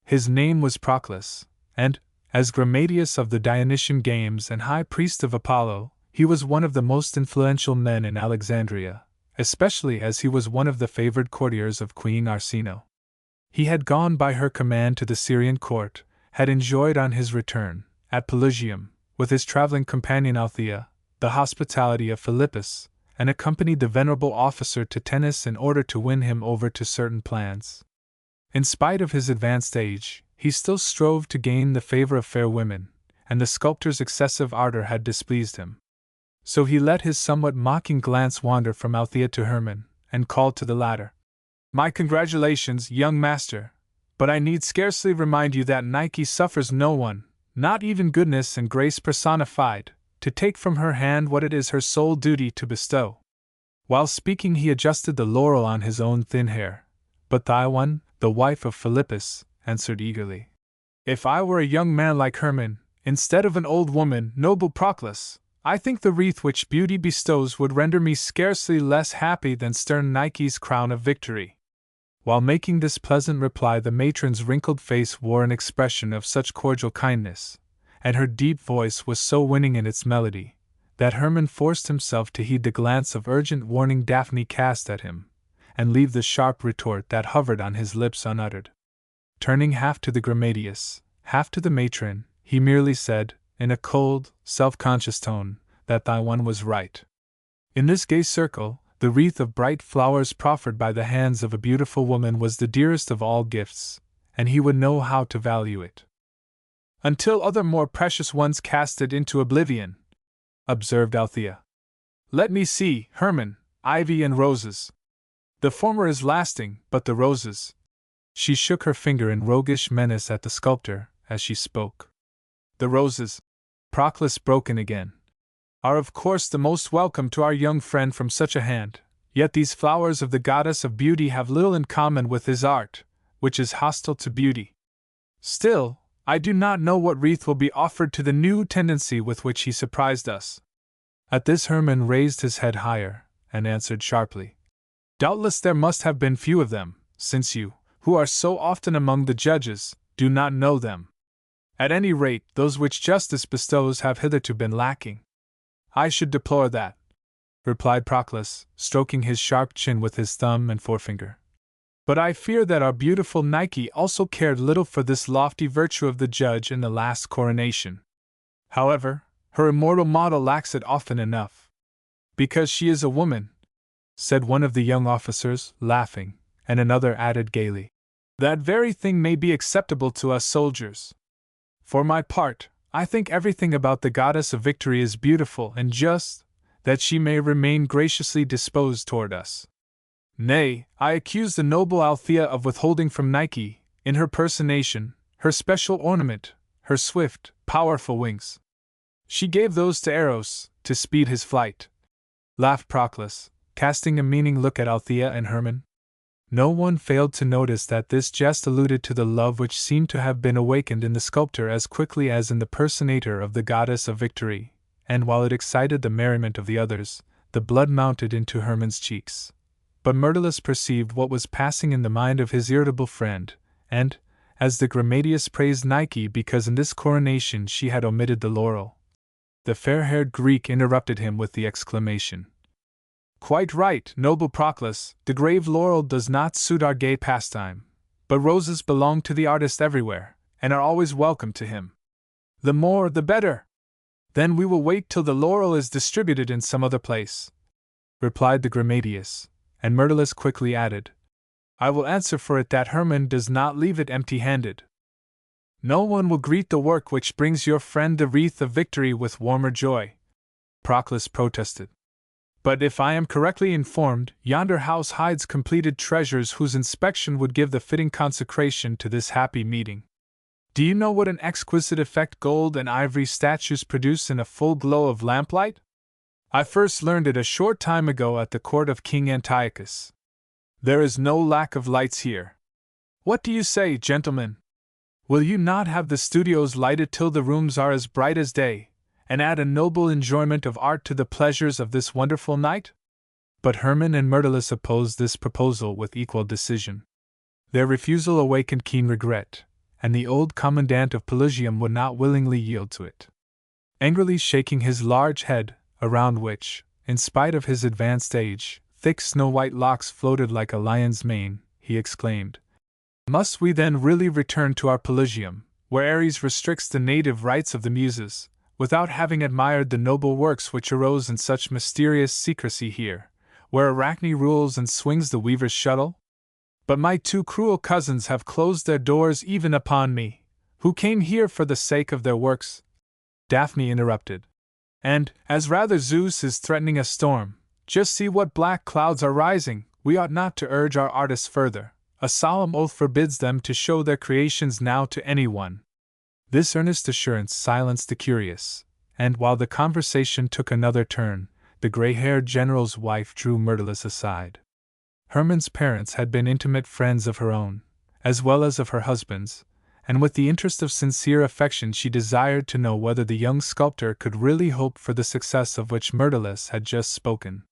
His name was Proclus, and, as Gramadius of the Dionysian Games and High Priest of Apollo, he was one of the most influential men in Alexandria, especially as he was one of the favored courtiers of Queen Arsinoe. He had gone by her command to the Syrian court, had enjoyed on his return, at Pelusium, with his traveling companion Althea, the hospitality of Philippus, and accompanied the venerable officer to Tennis in order to win him over to certain plans. In spite of his advanced age, he still strove to gain the favor of fair women, and the sculptor's excessive ardor had displeased him. So he let his somewhat mocking glance wander from Althea to Hermann, and called to the latter, "My congratulations, young master, but I need scarcely remind you that Nike suffers no one, not even goodness and grace personified, to take from her hand what it is her sole duty to bestow." While speaking he adjusted the laurel on his own thin hair, but Thyone, the wife of Philippus, answered eagerly, "If I were a young man like Hermann, instead of an old woman, noble Proclus, I think the wreath which beauty bestows would render me scarcely less happy than stern Nike's crown of victory." While making this pleasant reply, the matron's wrinkled face wore an expression of such cordial kindness, and her deep voice was so winning in its melody, that Hermann forced himself to heed the glance of urgent warning Daphne cast at him, and leave the sharp retort that hovered on his lips unuttered. Turning half to the Gramadius, half to the matron, he merely said, in a cold, self-conscious tone, that Thyone was right. In this gay circle, the wreath of bright flowers proffered by the hands of a beautiful woman was the dearest of all gifts, and he would know how to value it. "Until other more precious ones cast it into oblivion," observed Althea. "Let me see, Hermann, ivy and roses. The former is lasting, but the roses—" She shook her finger in roguish menace at the sculptor as she spoke. "The roses," Proclus broke in again, "are of course the most welcome to our young friend from such a hand, yet these flowers of the goddess of beauty have little in common with his art, which is hostile to beauty. Still, I do not know what wreath will be offered to the new tendency with which he surprised us." At this Hermann raised his head higher, and answered sharply, "Doubtless there must have been few of them, since you, who are so often among the judges, do not know them. At any rate, those which justice bestows have hitherto been lacking. I should deplore that, replied Proclus, stroking his sharp chin with his thumb and forefinger. But I fear that our beautiful Nike also cared little for this lofty virtue of the judge in the last coronation. However, her immortal model lacks it often enough. Because she is a woman, said one of the young officers, laughing, and another added gaily, that very thing may be acceptable to us soldiers. For my part, I think everything about the goddess of victory is beautiful and just, that she may remain graciously disposed toward us. Nay, I accuse the noble Althea of withholding from Nike, in her personation, her special ornament, her swift, powerful wings. She gave those to Eros, to speed his flight, laughed Proclus, casting a meaning look at Althea and Hermann. No one failed to notice that this jest alluded to the love which seemed to have been awakened in the sculptor as quickly as in the personator of the goddess of victory, and while it excited the merriment of the others, the blood mounted into Hermann's cheeks. But Myrtilus perceived what was passing in the mind of his irritable friend, and, as the Grammateus praised Nike because in this coronation she had omitted the laurel, the fair-haired Greek interrupted him with the exclamation, "Quite right, noble Proclus, the grave laurel does not suit our gay pastime, but roses belong to the artist everywhere, and are always welcome to him. The more, the better. Then we will wait till the laurel is distributed in some other place," replied the Grammateus, and Myrtilus quickly added, "I will answer for it that Hermann does not leave it empty-handed. No one will greet the work which brings your friend the wreath of victory with warmer joy," Proclus protested. "But if I am correctly informed, yonder house hides completed treasures whose inspection would give the fitting consecration to this happy meeting. Do you know what an exquisite effect gold and ivory statues produce in a full glow of lamplight? I first learned it a short time ago at the court of King Antiochus. There is no lack of lights here. What do you say, gentlemen? Will you not have the studios lighted till the rooms are as bright as day, and add a noble enjoyment of art to the pleasures of this wonderful night?" But Hermann and Myrtilus opposed this proposal with equal decision. Their refusal awakened keen regret, and the old commandant of Pelusium would not willingly yield to it. Angrily shaking his large head, around which, in spite of his advanced age, thick snow-white locks floated like a lion's mane, he exclaimed, "Must we then really return to our Pelusium, where Ares restricts the native rights of the Muses, without having admired the noble works which arose in such mysterious secrecy here, where Arachne rules and swings the weaver's shuttle? But my two cruel cousins have closed their doors even upon me, who came here for the sake of their works," Daphne interrupted. "And, as rather Zeus is threatening a storm, just see what black clouds are rising, we ought not to urge our artists further. A solemn oath forbids them to show their creations now to anyone." This earnest assurance silenced the curious, and while the conversation took another turn, the gray-haired general's wife drew Myrtilus aside. Hermann's parents had been intimate friends of her own, as well as of her husband's, and with the interest of sincere affection she desired to know whether the young sculptor could really hope for the success of which Myrtilus had just spoken.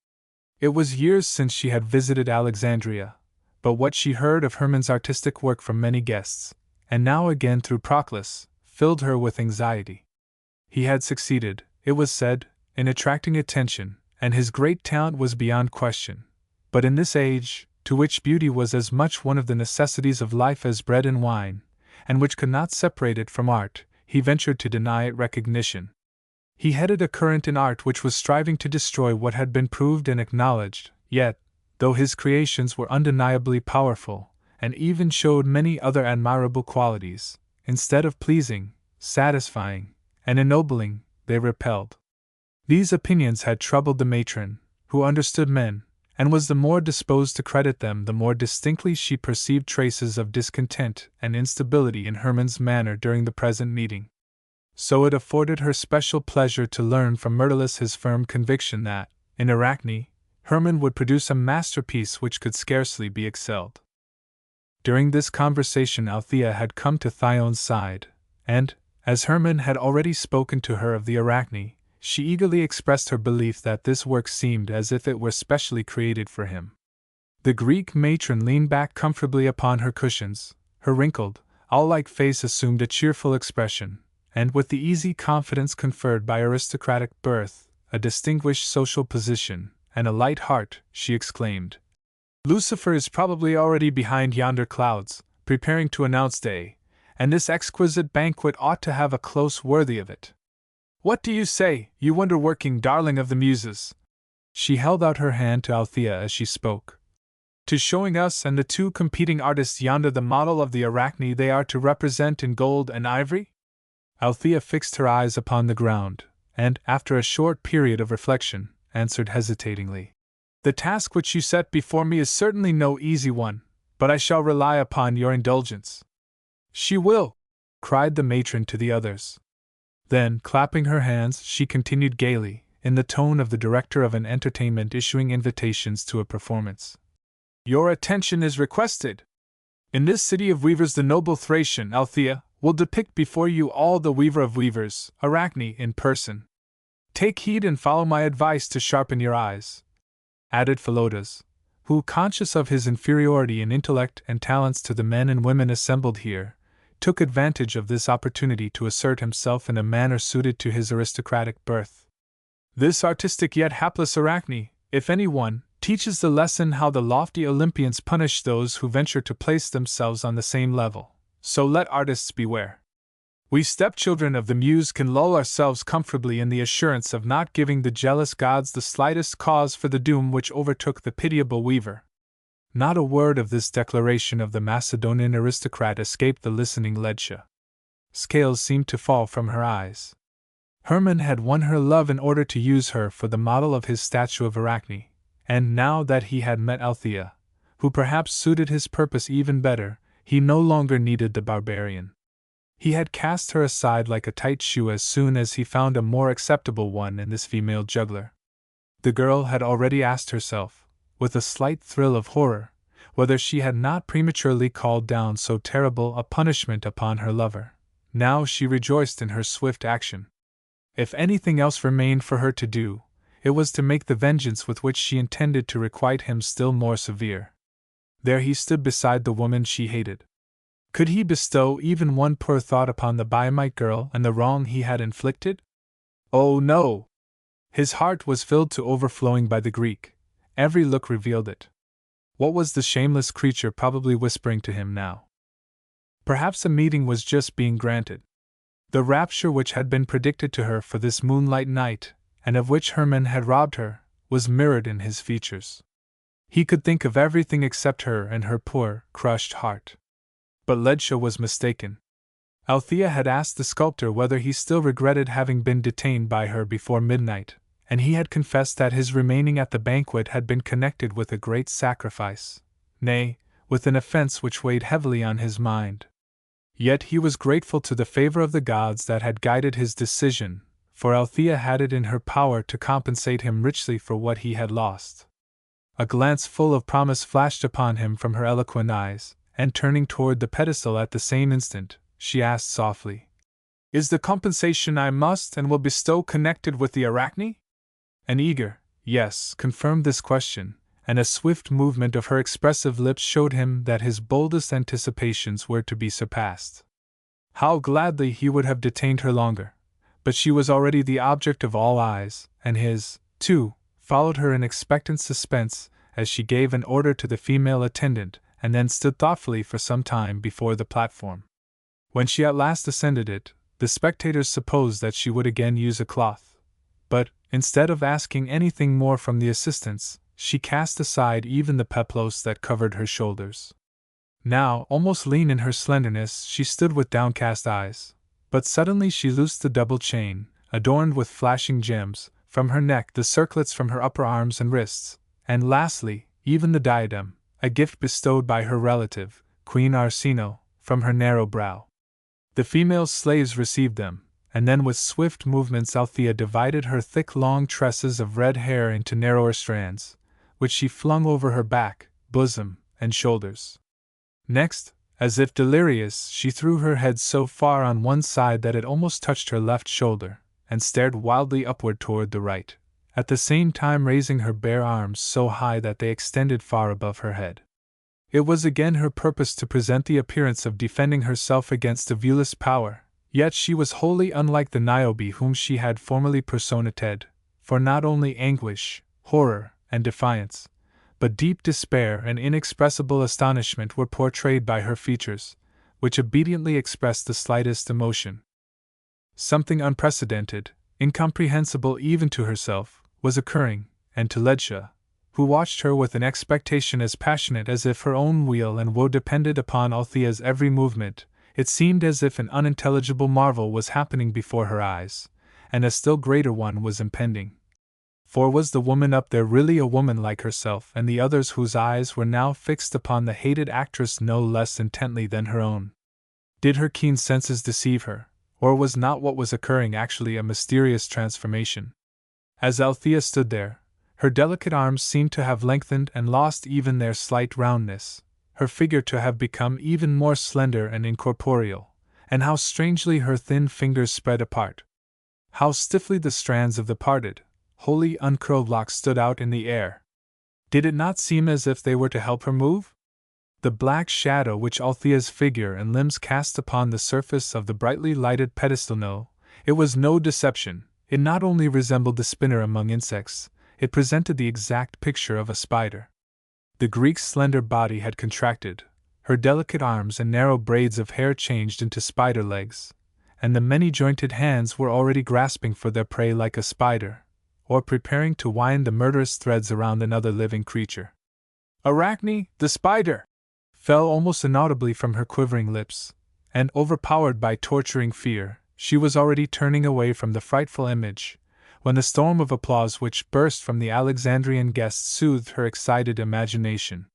It was years since she had visited Alexandria, but what she heard of Hermann's artistic work from many guests, and now again through Proclus, filled her with anxiety. He had succeeded, it was said, in attracting attention, and his great talent was beyond question. But in this age, to which beauty was as much one of the necessities of life as bread and wine, and which could not separate it from art, he ventured to deny it recognition. He headed a current in art which was striving to destroy what had been proved and acknowledged, yet, though his creations were undeniably powerful, and even showed many other admirable qualities, instead of pleasing, satisfying, and ennobling, they repelled. These opinions had troubled the matron, who understood men, and was the more disposed to credit them the more distinctly she perceived traces of discontent and instability in Hermann's manner during the present meeting. So it afforded her special pleasure to learn from Myrtilus his firm conviction that, in Arachne, Hermann would produce a masterpiece which could scarcely be excelled. During this conversation Althea had come to Thyone's side, and, as Hermann had already spoken to her of the Arachne, she eagerly expressed her belief that this work seemed as if it were specially created for him. The Greek matron leaned back comfortably upon her cushions. Her wrinkled, owl-like face assumed a cheerful expression, and with the easy confidence conferred by aristocratic birth, a distinguished social position, and a light heart, she exclaimed, "Lucifer is probably already behind yonder clouds, preparing to announce day, and this exquisite banquet ought to have a close worthy of it. What do you say, you wonder-working darling of the muses?" She held out her hand to Althea as she spoke. "To showing us and the two competing artists yonder the model of the Arachne they are to represent in gold and ivory?" Althea fixed her eyes upon the ground, and, after a short period of reflection, answered hesitatingly, "The task which you set before me is certainly no easy one, but I shall rely upon your indulgence." "She will!" cried the matron to the others. Then, clapping her hands, she continued gaily, in the tone of the director of an entertainment issuing invitations to a performance, "Your attention is requested. In this city of weavers the noble Thracian, Althea, will depict before you all the weaver of weavers, Arachne, in person. Take heed and follow my advice to sharpen your eyes," added Philotas, who, conscious of his inferiority in intellect and talents to the men and women assembled here, took advantage of this opportunity to assert himself in a manner suited to his aristocratic birth. "This artistic yet hapless Arachne, if any one, teaches the lesson how the lofty Olympians punish those who venture to place themselves on the same level, so let artists beware. We stepchildren of the muse can lull ourselves comfortably in the assurance of not giving the jealous gods the slightest cause for the doom which overtook the pitiable weaver." Not a word of this declaration of the Macedonian aristocrat escaped the listening Ledtia. Scales seemed to fall from her eyes. Hermann had won her love in order to use her for the model of his statue of Arachne, and now that he had met Althea, who perhaps suited his purpose even better, he no longer needed the barbarian. He had cast her aside like a tight shoe as soon as he found a more acceptable one in this female juggler. The girl had already asked herself, with a slight thrill of horror, whether she had not prematurely called down so terrible a punishment upon her lover. Now she rejoiced in her swift action. If anything else remained for her to do, it was to make the vengeance with which she intended to requite him still more severe. There he stood beside the woman she hated. Could he bestow even one poor thought upon the Biamite girl and the wrong he had inflicted? Oh no! His heart was filled to overflowing by the Greek. Every look revealed it. What was the shameless creature probably whispering to him now? Perhaps a meeting was just being granted. The rapture which had been predicted to her for this moonlight night, and of which Hermann had robbed her, was mirrored in his features. He could think of everything except her and her poor, crushed heart. But Ledtia was mistaken. Althea had asked the sculptor whether he still regretted having been detained by her before midnight, and he had confessed that his remaining at the banquet had been connected with a great sacrifice, nay, with an offense which weighed heavily on his mind. Yet he was grateful to the favor of the gods that had guided his decision, for Althea had it in her power to compensate him richly for what he had lost. A glance full of promise flashed upon him from her eloquent eyes, and turning toward the pedestal at the same instant, she asked softly, "Is the compensation I must and will bestow connected with the Arachne?" An eager "yes" confirmed this question, and a swift movement of her expressive lips showed him that his boldest anticipations were to be surpassed. How gladly he would have detained her longer, but she was already the object of all eyes, and his, too, followed her in expectant suspense as she gave an order to the female attendant and then stood thoughtfully for some time before the platform. When she at last ascended it, the spectators supposed that she would again use a cloth, but, instead of asking anything more from the assistants, she cast aside even the peplos that covered her shoulders. Now, almost lean in her slenderness, she stood with downcast eyes, but suddenly she loosed the double chain, adorned with flashing gems, from her neck, the circlets from her upper arms and wrists, and lastly, even the diadem, a gift bestowed by her relative, Queen Arsinoe, from her narrow brow. The female slaves received them, and then with swift movements Althea divided her thick long tresses of red hair into narrower strands, which she flung over her back, bosom, and shoulders. Next, as if delirious, she threw her head so far on one side that it almost touched her left shoulder, and stared wildly upward toward the right, at the same time raising her bare arms so high that they extended far above her head. It was again her purpose to present the appearance of defending herself against a viewless power, yet she was wholly unlike the Niobe whom she had formerly personated, for not only anguish, horror, and defiance, but deep despair and inexpressible astonishment were portrayed by her features, which obediently expressed the slightest emotion. Something unprecedented, incomprehensible even to herself, was occurring, and to Ledsia, who watched her with an expectation as passionate as if her own weal and woe depended upon Althea's every movement, it seemed as if an unintelligible marvel was happening before her eyes, and a still greater one was impending. For was the woman up there really a woman like herself and the others whose eyes were now fixed upon the hated actress no less intently than her own? Did her keen senses deceive her, or was not what was occurring actually a mysterious transformation? As Althea stood there, her delicate arms seemed to have lengthened and lost even their slight roundness, her figure to have become even more slender and incorporeal, and how strangely her thin fingers spread apart. How stiffly the strands of the parted, wholly uncurled locks stood out in the air. Did it not seem as if they were to help her move? The black shadow which Althea's figure and limbs cast upon the surface of the brightly lighted pedestal, no, it was no deception. It not only resembled the spinner among insects, it presented the exact picture of a spider. The Greek's slender body had contracted, her delicate arms and narrow braids of hair changed into spider legs, and the many-jointed hands were already grasping for their prey like a spider, or preparing to wind the murderous threads around another living creature. "Arachne, the spider!" fell almost inaudibly from her quivering lips, and overpowered by torturing fear, she was already turning away from the frightful image, when the storm of applause which burst from the Alexandrian guests soothed her excited imagination.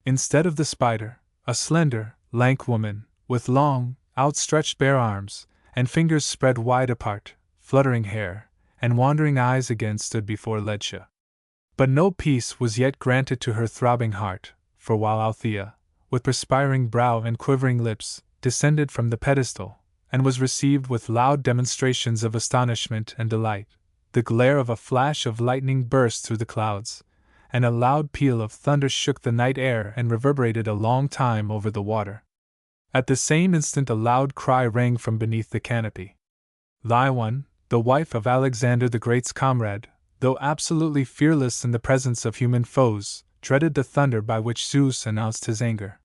Instead of the spider, a slender, lank woman, with long, outstretched bare arms, and fingers spread wide apart, fluttering hair, and wandering eyes again stood before Ledsia. But no peace was yet granted to her throbbing heart, for while Althea, with perspiring brow and quivering lips, descended from the pedestal, and was received with loud demonstrations of astonishment and delight, the glare of a flash of lightning burst through the clouds, and a loud peal of thunder shook the night air and reverberated a long time over the water. At the same instant a loud cry rang from beneath the canopy. Laiwan, the wife of Alexander the Great's comrade, though absolutely fearless in the presence of human foes, dreaded the thunder by which Zeus announced his anger.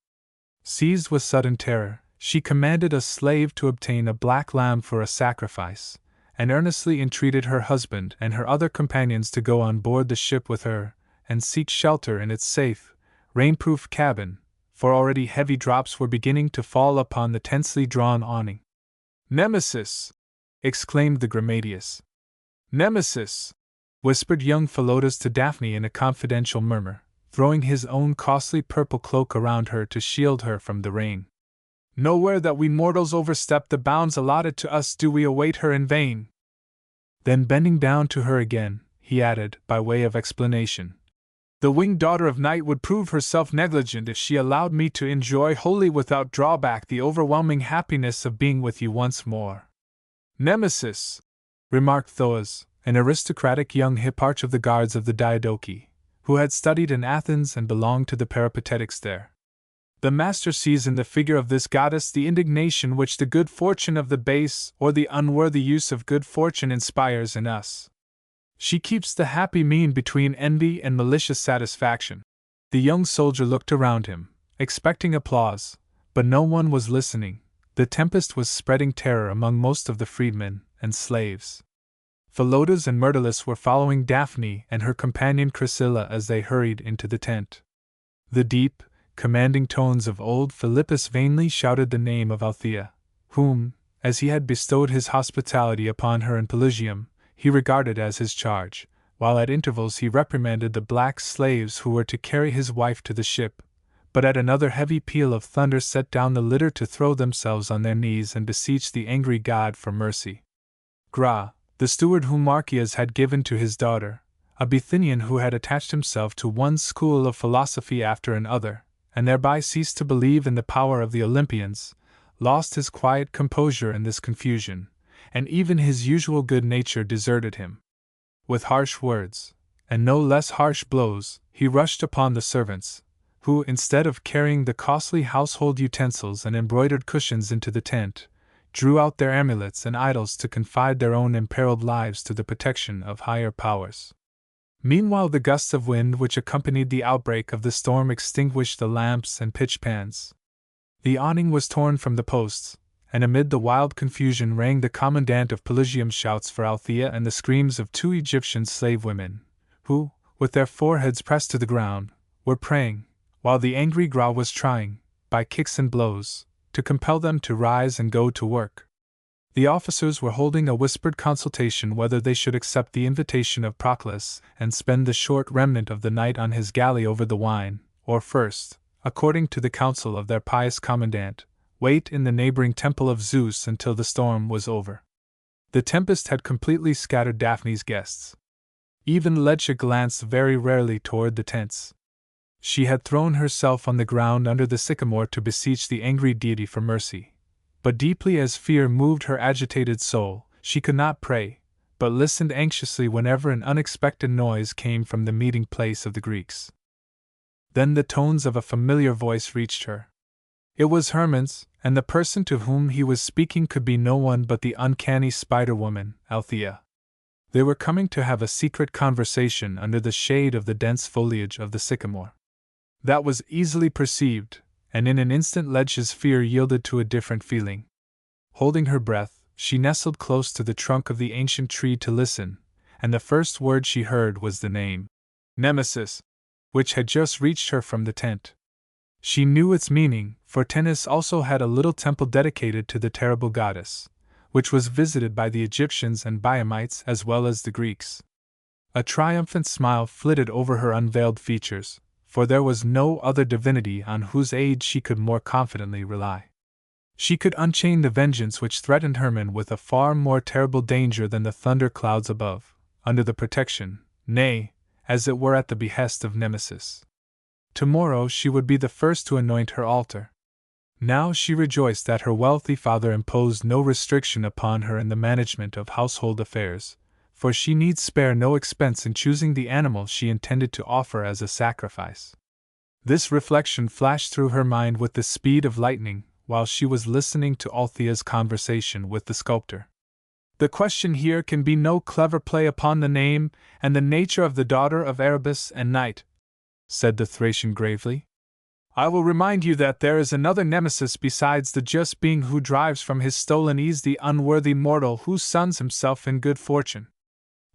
Seized with sudden terror, she commanded a slave to obtain a black lamb for a sacrifice, and earnestly entreated her husband and her other companions to go on board the ship with her, and seek shelter in its safe, rain-proof cabin, for already heavy drops were beginning to fall upon the tensely drawn awning. "Nemesis!" exclaimed the Grammateus. "Nemesis!" whispered young Philotas to Daphne in a confidential murmur, throwing his own costly purple cloak around her to shield her from the rain. "Nowhere that we mortals overstep the bounds allotted to us do we await her in vain." Then bending down to her again, he added, by way of explanation, "The winged daughter of night would prove herself negligent if she allowed me to enjoy wholly without drawback the overwhelming happiness of being with you once more." "Nemesis," remarked Thoas, an aristocratic young hipparch of the guards of the Diadochi, who had studied in Athens and belonged to the Peripatetics there. "The master sees in the figure of this goddess the indignation which the good fortune of the base or the unworthy use of good fortune inspires in us. She keeps the happy mean between envy and malicious satisfaction." The young soldier looked around him, expecting applause, but no one was listening. The tempest was spreading terror among most of the freedmen and slaves. Philotas and Myrtilus were following Daphne and her companion Chrysilla as they hurried into the tent. The deep, commanding tones of old Philippus vainly shouted the name of Althea, whom, as he had bestowed his hospitality upon her in Pelusium, he regarded as his charge, while at intervals he reprimanded the black slaves who were to carry his wife to the ship, but at another heavy peal of thunder set down the litter to throw themselves on their knees and beseech the angry god for mercy. Gra, the steward whom Marcias had given to his daughter, a Bithynian who had attached himself to one school of philosophy after another, and thereby ceased to believe in the power of the Olympians, lost his quiet composure in this confusion, and even his usual good nature deserted him. With harsh words, and no less harsh blows, he rushed upon the servants, who, instead of carrying the costly household utensils and embroidered cushions into the tent, drew out their amulets and idols to confide their own imperiled lives to the protection of higher powers. Meanwhile, the gusts of wind which accompanied the outbreak of the storm extinguished the lamps and pitch pans. The awning was torn from the posts, and amid the wild confusion rang the commandant of Pelusium's shouts for Althea and the screams of 2 Egyptian slave women, who, with their foreheads pressed to the ground, were praying, while the angry Gra was trying, by kicks and blows, to compel them to rise and go to work. The officers were holding a whispered consultation whether they should accept the invitation of Proclus and spend the short remnant of the night on his galley over the wine, or first, according to the counsel of their pious commandant, wait in the neighboring temple of Zeus until the storm was over. The tempest had completely scattered Daphne's guests. Even Ledtia glanced very rarely toward the tents. She had thrown herself on the ground under the sycamore to beseech the angry deity for mercy. But deeply as fear moved her agitated soul, she could not pray, but listened anxiously whenever an unexpected noise came from the meeting place of the Greeks. Then the tones of a familiar voice reached her. It was Hermon's, and the person to whom he was speaking could be no one but the uncanny spider-woman, Althea. They were coming to have a secret conversation under the shade of the dense foliage of the sycamore. That was easily perceived, and in an instant Ledtia's fear yielded to a different feeling. Holding her breath, she nestled close to the trunk of the ancient tree to listen, and the first word she heard was the name, Nemesis, which had just reached her from the tent. She knew its meaning, for Tennis also had a little temple dedicated to the terrible goddess, which was visited by the Egyptians and Biamites as well as the Greeks. A triumphant smile flitted over her unveiled features, for there was no other divinity on whose aid she could more confidently rely. She could unchain the vengeance which threatened Hermon with a far more terrible danger than the thunder clouds above, under the protection, nay, as it were at the behest of Nemesis. Tomorrow she would be the first to anoint her altar. Now she rejoiced that her wealthy father imposed no restriction upon her in the management of household affairs, for she need spare no expense in choosing the animal she intended to offer as a sacrifice. This reflection flashed through her mind with the speed of lightning while she was listening to Althea's conversation with the sculptor. The question here can be no clever play upon the name and the nature of the daughter of Erebus and Night, said the Thracian gravely. I will remind you that there is another Nemesis besides the just being who drives from his stolen ease the unworthy mortal who suns himself in good fortune.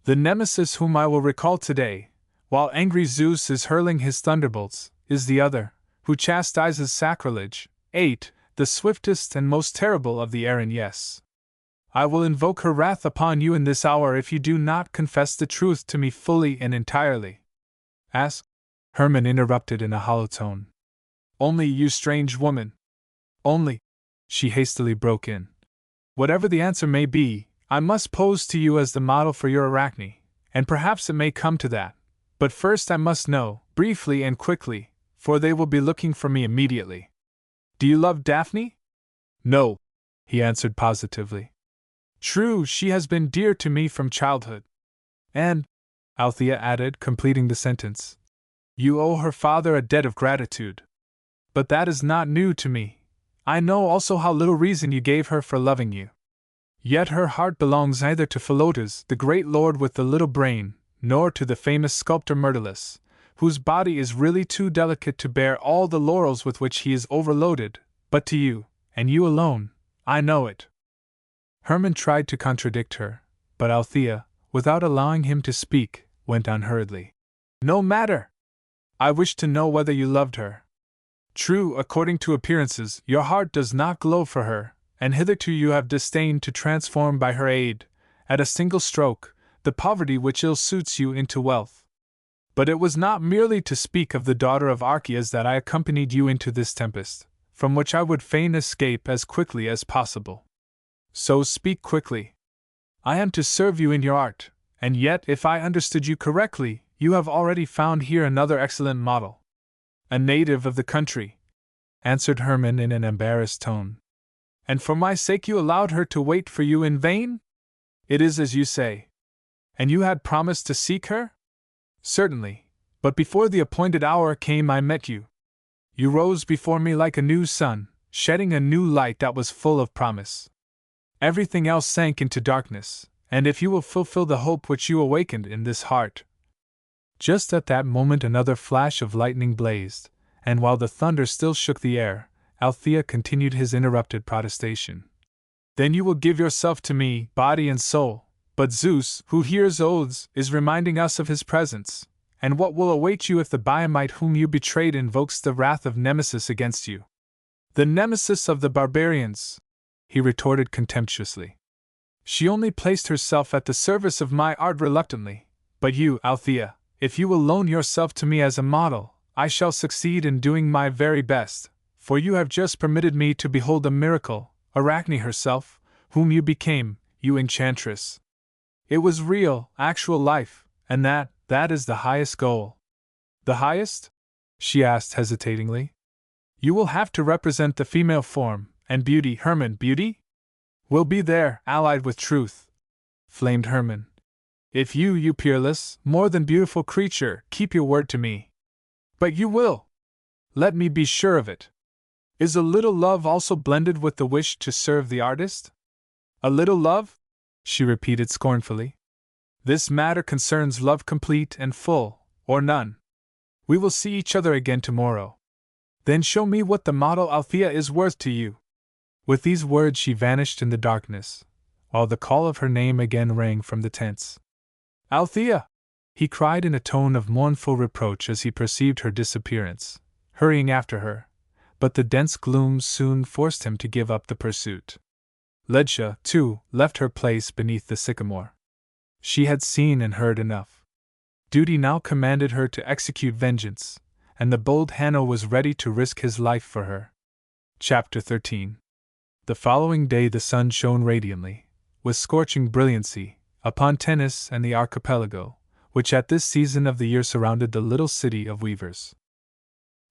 The Nemesis whom I will recall today, while angry Zeus is hurling his thunderbolts, is the other, who chastises sacrilege, 8, the swiftest and most terrible of the Aaron. Yes. I will invoke her wrath upon you in this hour if you do not confess the truth to me fully and entirely. Ask, Hermon interrupted in a hollow tone. Only, you strange woman. Only, she hastily broke in. Whatever the answer may be, I must pose to you as the model for your Arachne, and perhaps it may come to that. But first I must know, briefly and quickly, for they will be looking for me immediately. Do you love Daphne? No, he answered positively. True, she has been dear to me from childhood. And, Althea added, completing the sentence, you owe her father a debt of gratitude. But that is not new to me. I know also how little reason you gave her for loving you. Yet her heart belongs neither to Philotas, the great lord with the little brain, nor to the famous sculptor Myrtilus, whose body is really too delicate to bear all the laurels with which he is overloaded, but to you, and you alone. I know it. Hermon tried to contradict her, but Althea, without allowing him to speak, went on hurriedly. No matter! I wish to know whether you loved her. True, according to appearances, your heart does not glow for her, and hitherto you have disdained to transform by her aid, at a single stroke, the poverty which ill suits you into wealth. But it was not merely to speak of the daughter of Archias that I accompanied you into this tempest, from which I would fain escape as quickly as possible. So speak quickly. I am to serve you in your art, and yet, if I understood you correctly, you have already found here another excellent model. A native of the country, answered Hermon in an embarrassed tone. And for my sake you allowed her to wait for you in vain? It is as you say. And you had promised to seek her? Certainly, but before the appointed hour came I met you. You rose before me like a new sun, shedding a new light that was full of promise. Everything else sank into darkness, and if you will fulfill the hope which you awakened in this heart. Just at that moment another flash of lightning blazed, and while the thunder still shook the air, Althea continued his interrupted protestation. Then you will give yourself to me, body and soul, but Zeus, who hears oaths, is reminding us of his presence, and what will await you if the Biamite whom you betrayed invokes the wrath of Nemesis against you? The Nemesis of the barbarians, he retorted contemptuously. She only placed herself at the service of my art reluctantly, but you, Althea, if you will loan yourself to me as a model, I shall succeed in doing my very best, for you have just permitted me to behold a miracle, Arachne herself, whom you became, you enchantress. It was real, actual life, and that is the highest goal. The highest? She asked hesitatingly. You will have to represent the female form, and beauty, Hermann, beauty? Will be there, allied with truth, flamed Hermann. If you peerless, more than beautiful creature, keep your word to me. But you will. Let me be sure of it. Is a little love also blended with the wish to serve the artist? A little love? She repeated scornfully. This matter concerns love complete and full, or none. We will see each other again tomorrow. Then show me what the model Althea is worth to you. With these words she vanished in the darkness, while the call of her name again rang from the tents. Althea! He cried in a tone of mournful reproach as he perceived her disappearance, hurrying after her, but the dense gloom soon forced him to give up the pursuit. Ledja, too, left her place beneath the sycamore. She had seen and heard enough. Duty now commanded her to execute vengeance, and the bold Hanno was ready to risk his life for her. Chapter 13. The following day the sun shone radiantly, with scorching brilliancy, upon Tennis and the archipelago, which at this season of the year surrounded the little city of weavers.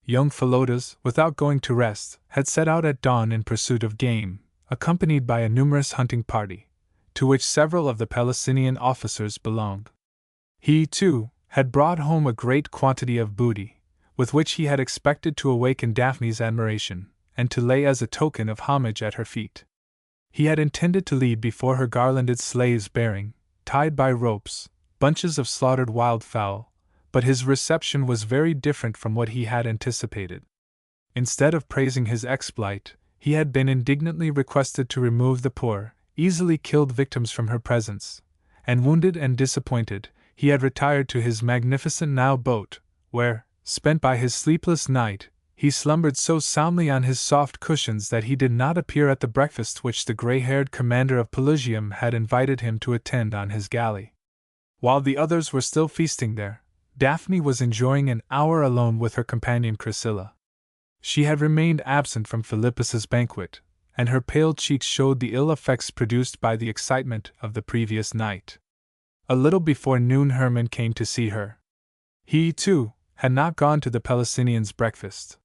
Young Philotas, without going to rest, had set out at dawn in pursuit of game, accompanied by a numerous hunting party, to which several of the Pelasinian officers belonged. He, too, had brought home a great quantity of booty, with which he had expected to awaken Daphne's admiration, and to lay as a token of homage at her feet. He had intended to lead before her garlanded slaves bearing, tied by ropes, bunches of slaughtered wildfowl, but his reception was very different from what he had anticipated. Instead of praising his exploit, he had been indignantly requested to remove the poor, easily killed victims from her presence, and wounded and disappointed, he had retired to his magnificent Nile boat, where, spent by his sleepless night, he slumbered so soundly on his soft cushions that he did not appear at the breakfast which the gray-haired commander of Pelusium had invited him to attend on his galley. While the others were still feasting there, Daphne was enjoying an hour alone with her companion Chrysilla. She had remained absent from Philippus's banquet, and her pale cheeks showed the ill effects produced by the excitement of the previous night. A little before noon Hermann came to see her. He, too, had not gone to the Pelasinians' breakfast.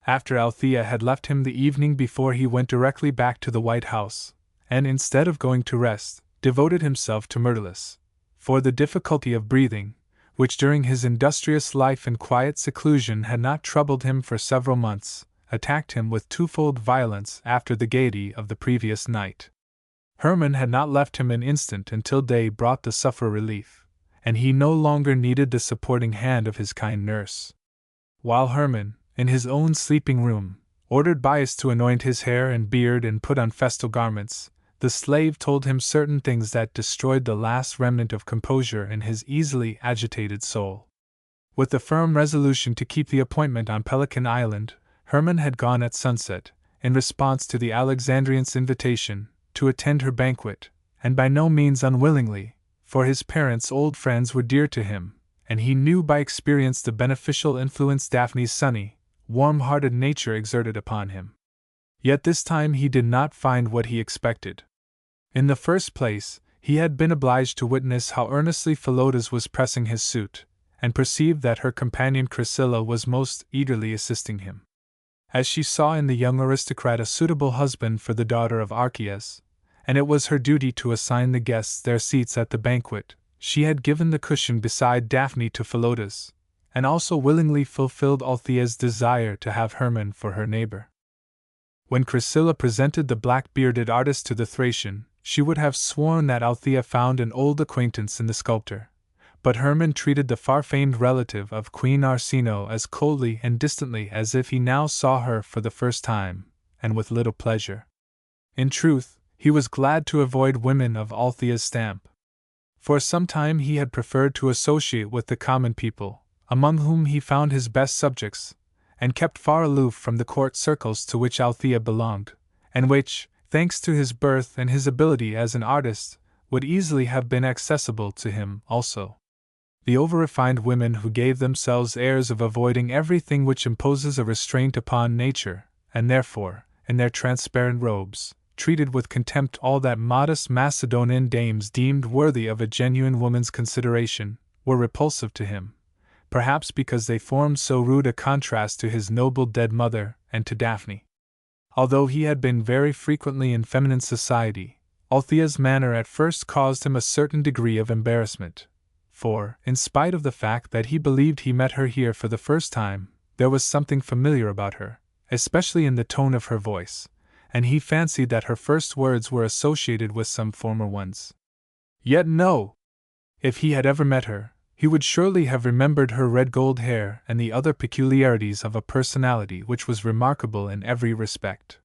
After Althea had left him the evening before, he went directly back to the White House, and instead of going to rest, devoted himself to Myrtilus, for the difficulty of breathing, which during his industrious life in quiet seclusion had not troubled him for several months, attacked him with twofold violence after the gaiety of the previous night. Hermann had not left him an instant until day brought the sufferer relief, and he no longer needed the supporting hand of his kind nurse. While Hermann, in his own sleeping room, ordered Bias to anoint his hair and beard and put on festal garments, the slave told him certain things that destroyed the last remnant of composure in his easily agitated soul. With the firm resolution to keep the appointment on Pelican Island, Hermann had gone at sunset, in response to the Alexandrian's invitation, to attend her banquet, and by no means unwillingly, for his parents' old friends were dear to him, and he knew by experience the beneficial influence Daphne's sunny, warm-hearted nature exerted upon him. Yet this time he did not find what he expected. In the first place, he had been obliged to witness how earnestly Philotas was pressing his suit, and perceived that her companion Chrysilla was most eagerly assisting him. As she saw in the young aristocrat a suitable husband for the daughter of Archias, and it was her duty to assign the guests their seats at the banquet, she had given the cushion beside Daphne to Philotas, and also willingly fulfilled Althea's desire to have Hermann for her neighbor. When Chrysilla presented the black-bearded artist to the Thracian, she would have sworn that Althea found an old acquaintance in the sculptor, but Hermann treated the far-famed relative of Queen Arsinoe as coldly and distantly as if he now saw her for the first time, and with little pleasure. In truth, he was glad to avoid women of Althea's stamp. For some time he had preferred to associate with the common people, among whom he found his best subjects, and kept far aloof from the court circles to which Althea belonged, and which, thanks to his birth and his ability as an artist, would easily have been accessible to him also. The over-refined women who gave themselves airs of avoiding everything which imposes a restraint upon nature, and therefore, in their transparent robes, treated with contempt all that modest Macedonian dames deemed worthy of a genuine woman's consideration, were repulsive to him, perhaps because they formed so rude a contrast to his noble dead mother and to Daphne. Although he had been very frequently in feminine society, Althea's manner at first caused him a certain degree of embarrassment, for, in spite of the fact that he believed he met her here for the first time, there was something familiar about her, especially in the tone of her voice, and he fancied that her first words were associated with some former ones. Yet no! If he had ever met her, he would surely have remembered her red gold hair and the other peculiarities of a personality which was remarkable in every respect.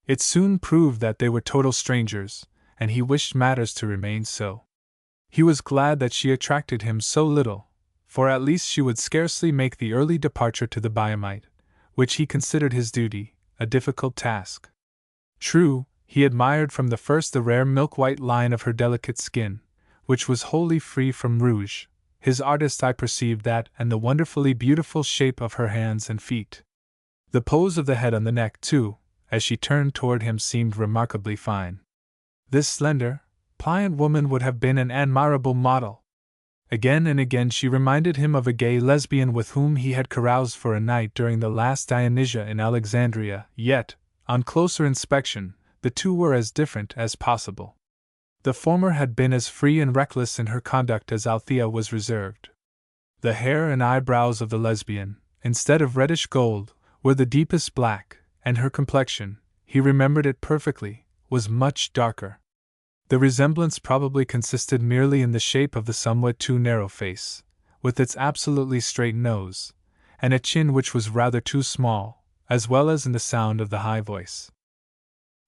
It soon proved that they were total strangers, and he wished matters to remain so. He was glad that she attracted him so little, for at least she would scarcely make the early departure to the Biamite, which he considered his duty, a difficult task. True, he admired from the first the rare milk-white line of her delicate skin, which was wholly free from rouge. His artist eye perceived that, and the wonderfully beautiful shape of her hands and feet. The pose of the head and the neck, too, as she turned toward him seemed remarkably fine. This slender, pliant woman would have been an admirable model. Again and again she reminded him of a gay lesbian with whom he had caroused for a night during the last Dionysia in Alexandria, yet, on closer inspection, the two were as different as possible. The former had been as free and reckless in her conduct as Althea was reserved. The hair and eyebrows of the lesbian, instead of reddish gold, were the deepest black, and her complexion, he remembered it perfectly, was much darker. The resemblance probably consisted merely in the shape of the somewhat too narrow face, with its absolutely straight nose, and a chin which was rather too small, as well as in the sound of the high voice.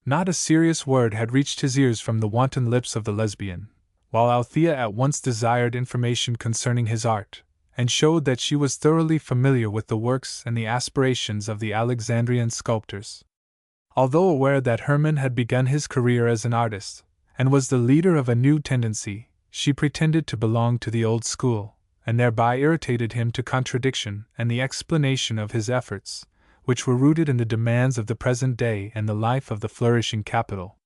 Not a serious word had reached his ears from the wanton lips of the lesbian, while Althea at once desired information concerning his art, and showed that she was thoroughly familiar with the works and the aspirations of the Alexandrian sculptors. Although aware that Hermann had begun his career as an artist, and was the leader of a new tendency, she pretended to belong to the old school, and thereby irritated him to contradiction and the explanation of his efforts, which were rooted in the demands of the present day and the life of the flourishing capital.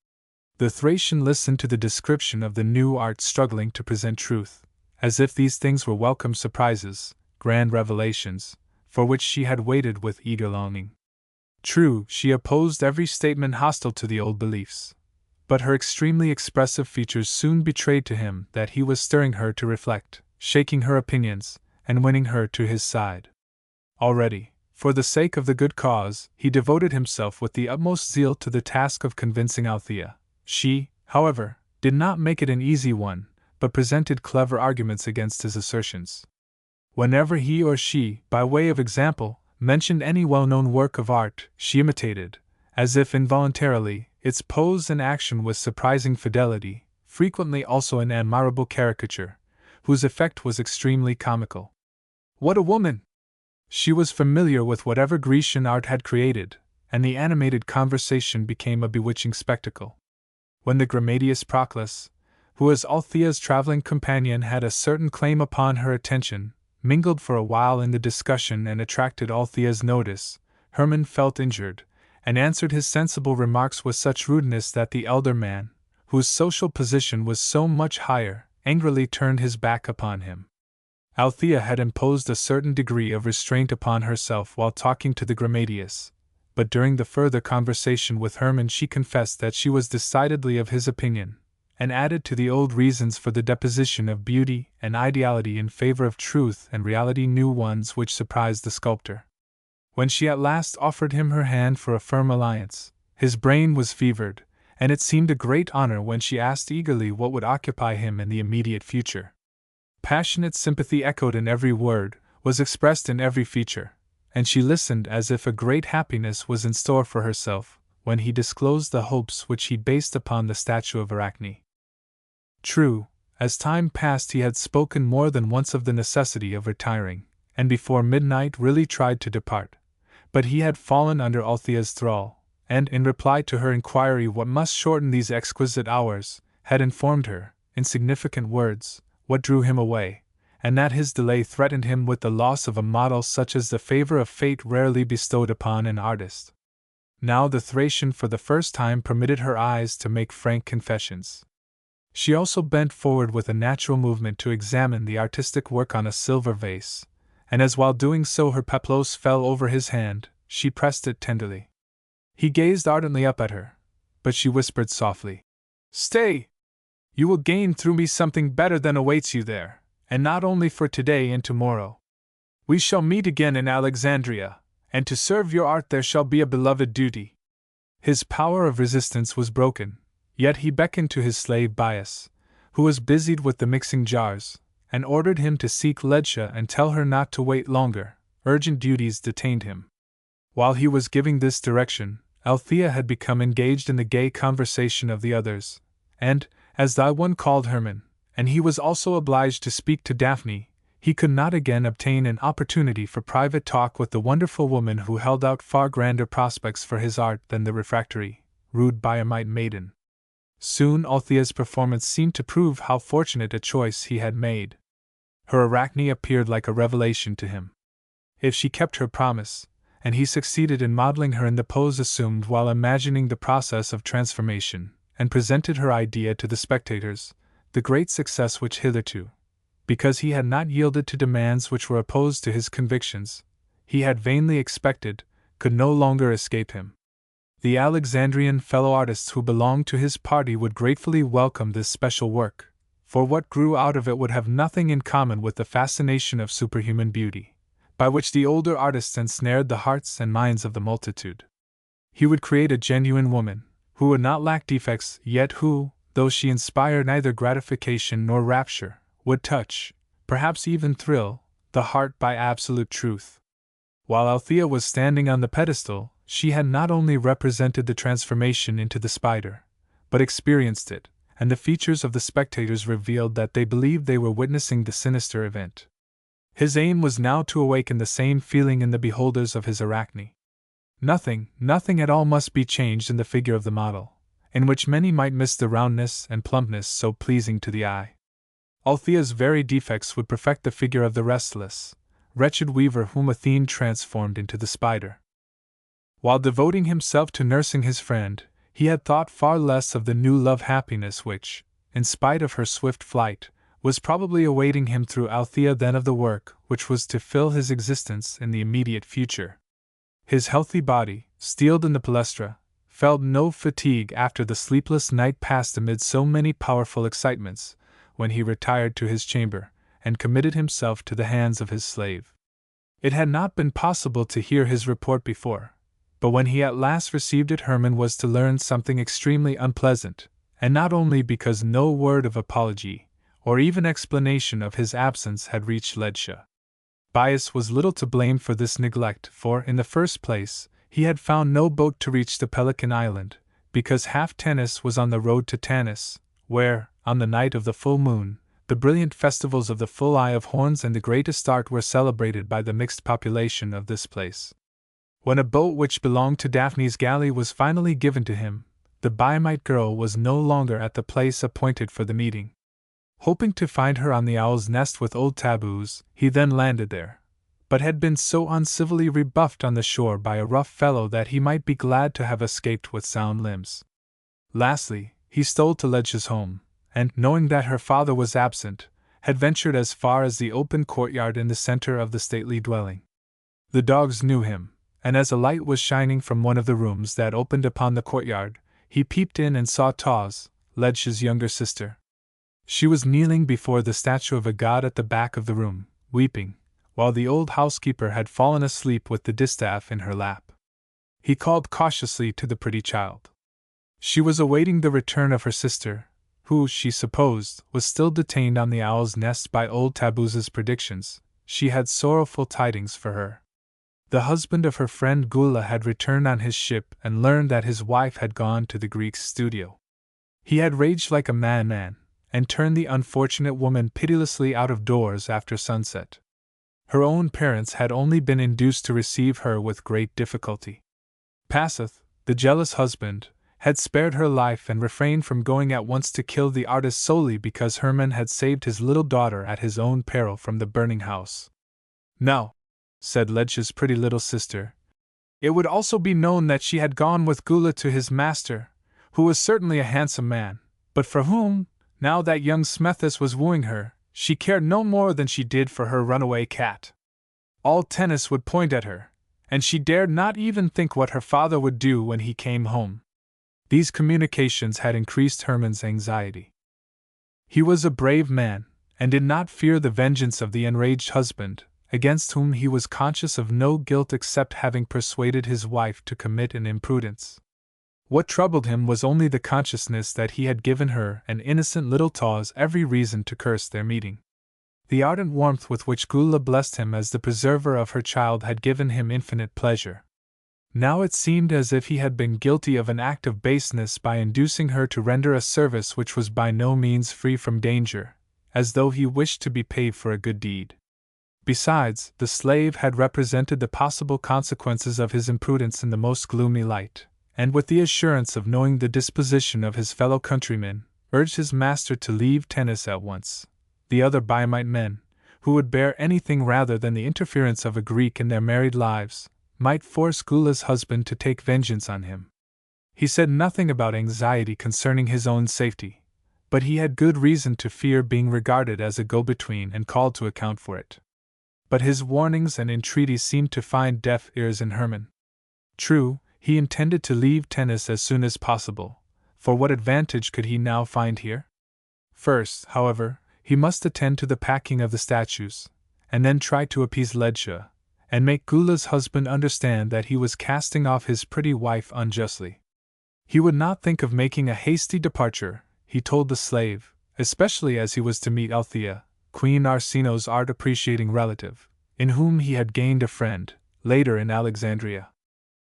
The Thracian listened to the description of the new art struggling to present truth, as if these things were welcome surprises, grand revelations, for which she had waited with eager longing. True, she opposed every statement hostile to the old beliefs, but her extremely expressive features soon betrayed to him that he was stirring her to reflect, shaking her opinions, and winning her to his side. Already, for the sake of the good cause, he devoted himself with the utmost zeal to the task of convincing Althea. She, however, did not make it an easy one, but presented clever arguments against his assertions. Whenever he or she, by way of example, mentioned any well-known work of art, she imitated, as if involuntarily, its pose and action with surprising fidelity, frequently also an admirable caricature, whose effect was extremely comical. What a woman! She was familiar with whatever Grecian art had created, and the animated conversation became a bewitching spectacle. When the Grammateus Proclus, who as Althea's traveling companion had a certain claim upon her attention, mingled for a while in the discussion and attracted Althea's notice, Hermann felt injured, and answered his sensible remarks with such rudeness that the elder man, whose social position was so much higher, angrily turned his back upon him. Althea had imposed a certain degree of restraint upon herself while talking to the Grammateus, but during the further conversation with Hermann she confessed that she was decidedly of his opinion, and added to the old reasons for the deposition of beauty and ideality in favor of truth and reality new ones which surprised the sculptor. When she at last offered him her hand for a firm alliance, his brain was fevered, and it seemed a great honor when she asked eagerly what would occupy him in the immediate future. Passionate sympathy echoed in every word, was expressed in every feature, and she listened as if a great happiness was in store for herself, when he disclosed the hopes which he based upon the statue of Arachne. True, as time passed he had spoken more than once of the necessity of retiring, and before midnight really tried to depart, but he had fallen under Althea's thrall, and in reply to her inquiry what must shorten these exquisite hours, had informed her, in significant words, what drew him away, and that his delay threatened him with the loss of a model such as the favor of fate rarely bestowed upon an artist. Now the Thracian for the first time permitted her eyes to make frank confessions. She also bent forward with a natural movement to examine the artistic work on a silver vase, and as while doing so her peplos fell over his hand, she pressed it tenderly. He gazed ardently up at her, but she whispered softly, "Stay! You will gain through me something better than awaits you there, and not only for today and tomorrow. We shall meet again in Alexandria, and to serve your art there shall be a beloved duty." His power of resistance was broken, yet he beckoned to his slave Bias, who was busied with the mixing jars, and ordered him to seek Ledtia and tell her not to wait longer. Urgent duties detained him. While he was giving this direction, Althea had become engaged in the gay conversation of the others, and, as the one called Hermann, and he was also obliged to speak to Daphne, he could not again obtain an opportunity for private talk with the wonderful woman who held out far grander prospects for his art than the refractory, rude Biamite maiden. Soon Althea's performance seemed to prove how fortunate a choice he had made. Her Arachne appeared like a revelation to him. If she kept her promise, and he succeeded in modeling her in the pose assumed while imagining the process of transformation, and presented her idea to the spectators, the great success which hitherto, because he had not yielded to demands which were opposed to his convictions, he had vainly expected, could no longer escape him. The Alexandrian fellow artists who belonged to his party would gratefully welcome this special work, for what grew out of it would have nothing in common with the fascination of superhuman beauty, by which the older artists ensnared the hearts and minds of the multitude. He would create a genuine woman, who would not lack defects, yet who, though she inspired neither gratification nor rapture, would touch, perhaps even thrill, the heart by absolute truth. While Althea was standing on the pedestal, she had not only represented the transformation into the spider, but experienced it, and the features of the spectators revealed that they believed they were witnessing the sinister event. His aim was now to awaken the same feeling in the beholders of his Arachne. Nothing at all must be changed in the figure of the model, in which many might miss the roundness and plumpness so pleasing to the eye. Althea's very defects would perfect the figure of the restless, wretched weaver whom Athene transformed into the spider. While devoting himself to nursing his friend, he had thought far less of the new love-happiness which, in spite of her swift flight, was probably awaiting him through Althea than of the work which was to fill his existence in the immediate future. His healthy body, steeled in the palestra, felt no fatigue after the sleepless night passed amid so many powerful excitements, when he retired to his chamber, and committed himself to the hands of his slave. It had not been possible to hear his report before, but when he at last received it Hermann was to learn something extremely unpleasant, and not only because no word of apology, or even explanation of his absence had reached Ledtia. Bias was little to blame for this neglect, for, in the first place, he had found no boat to reach the Pelican Island, because half Tennis was on the road to Tanis, where, on the night of the full moon, the brilliant festivals of the full eye of horns and the greatest art were celebrated by the mixed population of this place. When a boat which belonged to Daphne's galley was finally given to him, the Biamite girl was no longer at the place appointed for the meeting. Hoping to find her on the owl's nest with old taboos, he then landed there, but had been so uncivilly rebuffed on the shore by a rough fellow that he might be glad to have escaped with sound limbs. Lastly, he stole to Ledtia's home, and, knowing that her father was absent, had ventured as far as the open courtyard in the center of the stately dwelling. The dogs knew him, and as a light was shining from one of the rooms that opened upon the courtyard, he peeped in and saw Tawes, Ledge's younger sister. She was kneeling before the statue of a god at the back of the room, weeping, while the old housekeeper had fallen asleep with the distaff in her lap. He called cautiously to the pretty child. She was awaiting the return of her sister, who, she supposed, was still detained on the owl's nest by old Tabooz's predictions. She had sorrowful tidings for her. The husband of her friend Gula had returned on his ship and learned that his wife had gone to the Greek's studio. He had raged like a madman, and turned the unfortunate woman pitilessly out of doors after sunset. Her own parents had only been induced to receive her with great difficulty. Paseth, the jealous husband, had spared her life and refrained from going at once to kill the artist solely because Hermann had saved his little daughter at his own peril from the burning house. "Now," said Ledge's pretty little sister, "it would also be known that she had gone with Gula to his master, who was certainly a handsome man, but for whom, now that young Smethis was wooing her, she cared no more than she did for her runaway cat. All Tennis would point at her, and she dared not even think what her father would do when he came home." These communications had increased Hermann's anxiety. He was a brave man, and did not fear the vengeance of the enraged husband, against whom he was conscious of no guilt except having persuaded his wife to commit an imprudence. What troubled him was only the consciousness that he had given her and innocent little Taws every reason to curse their meeting. The ardent warmth with which Gula blessed him as the preserver of her child had given him infinite pleasure. Now it seemed as if he had been guilty of an act of baseness by inducing her to render a service which was by no means free from danger, as though he wished to be paid for a good deed. Besides, the slave had represented the possible consequences of his imprudence in the most gloomy light, and with the assurance of knowing the disposition of his fellow countrymen, urged his master to leave Tennis at once. The other Biamite men, who would bear anything rather than the interference of a Greek in their married lives, might force Gula's husband to take vengeance on him. He said nothing about anxiety concerning his own safety, but he had good reason to fear being regarded as a go-between and called to account for it. But his warnings and entreaties seemed to find deaf ears in Hermann. True, he intended to leave Tennis as soon as possible, for what advantage could he now find here? First, however, he must attend to the packing of the statues, and then try to appease Ledge, and make Gula's husband understand that he was casting off his pretty wife unjustly. He would not think of making a hasty departure, he told the slave, especially as he was to meet Althea, Queen Arsinoe's art-appreciating relative, in whom he had gained a friend, later in Alexandria.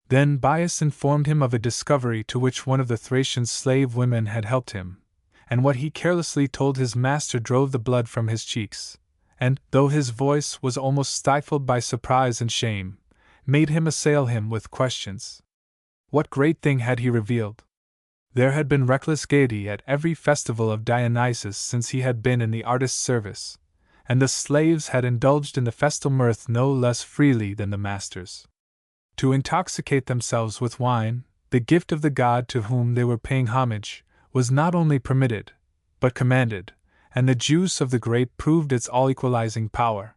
Then Bias informed him of a discovery to which one of the Thracian slave women had helped him, and what he carelessly told his master drove the blood from his cheeks, and, though his voice was almost stifled by surprise and shame, made him assail him with questions. What great thing had he revealed? There had been reckless gaiety at every festival of Dionysus since he had been in the artist's service, and the slaves had indulged in the festal mirth no less freely than the masters. To intoxicate themselves with wine, the gift of the god to whom they were paying homage, was not only permitted, but commanded, and the juice of the grape proved its all-equalizing power.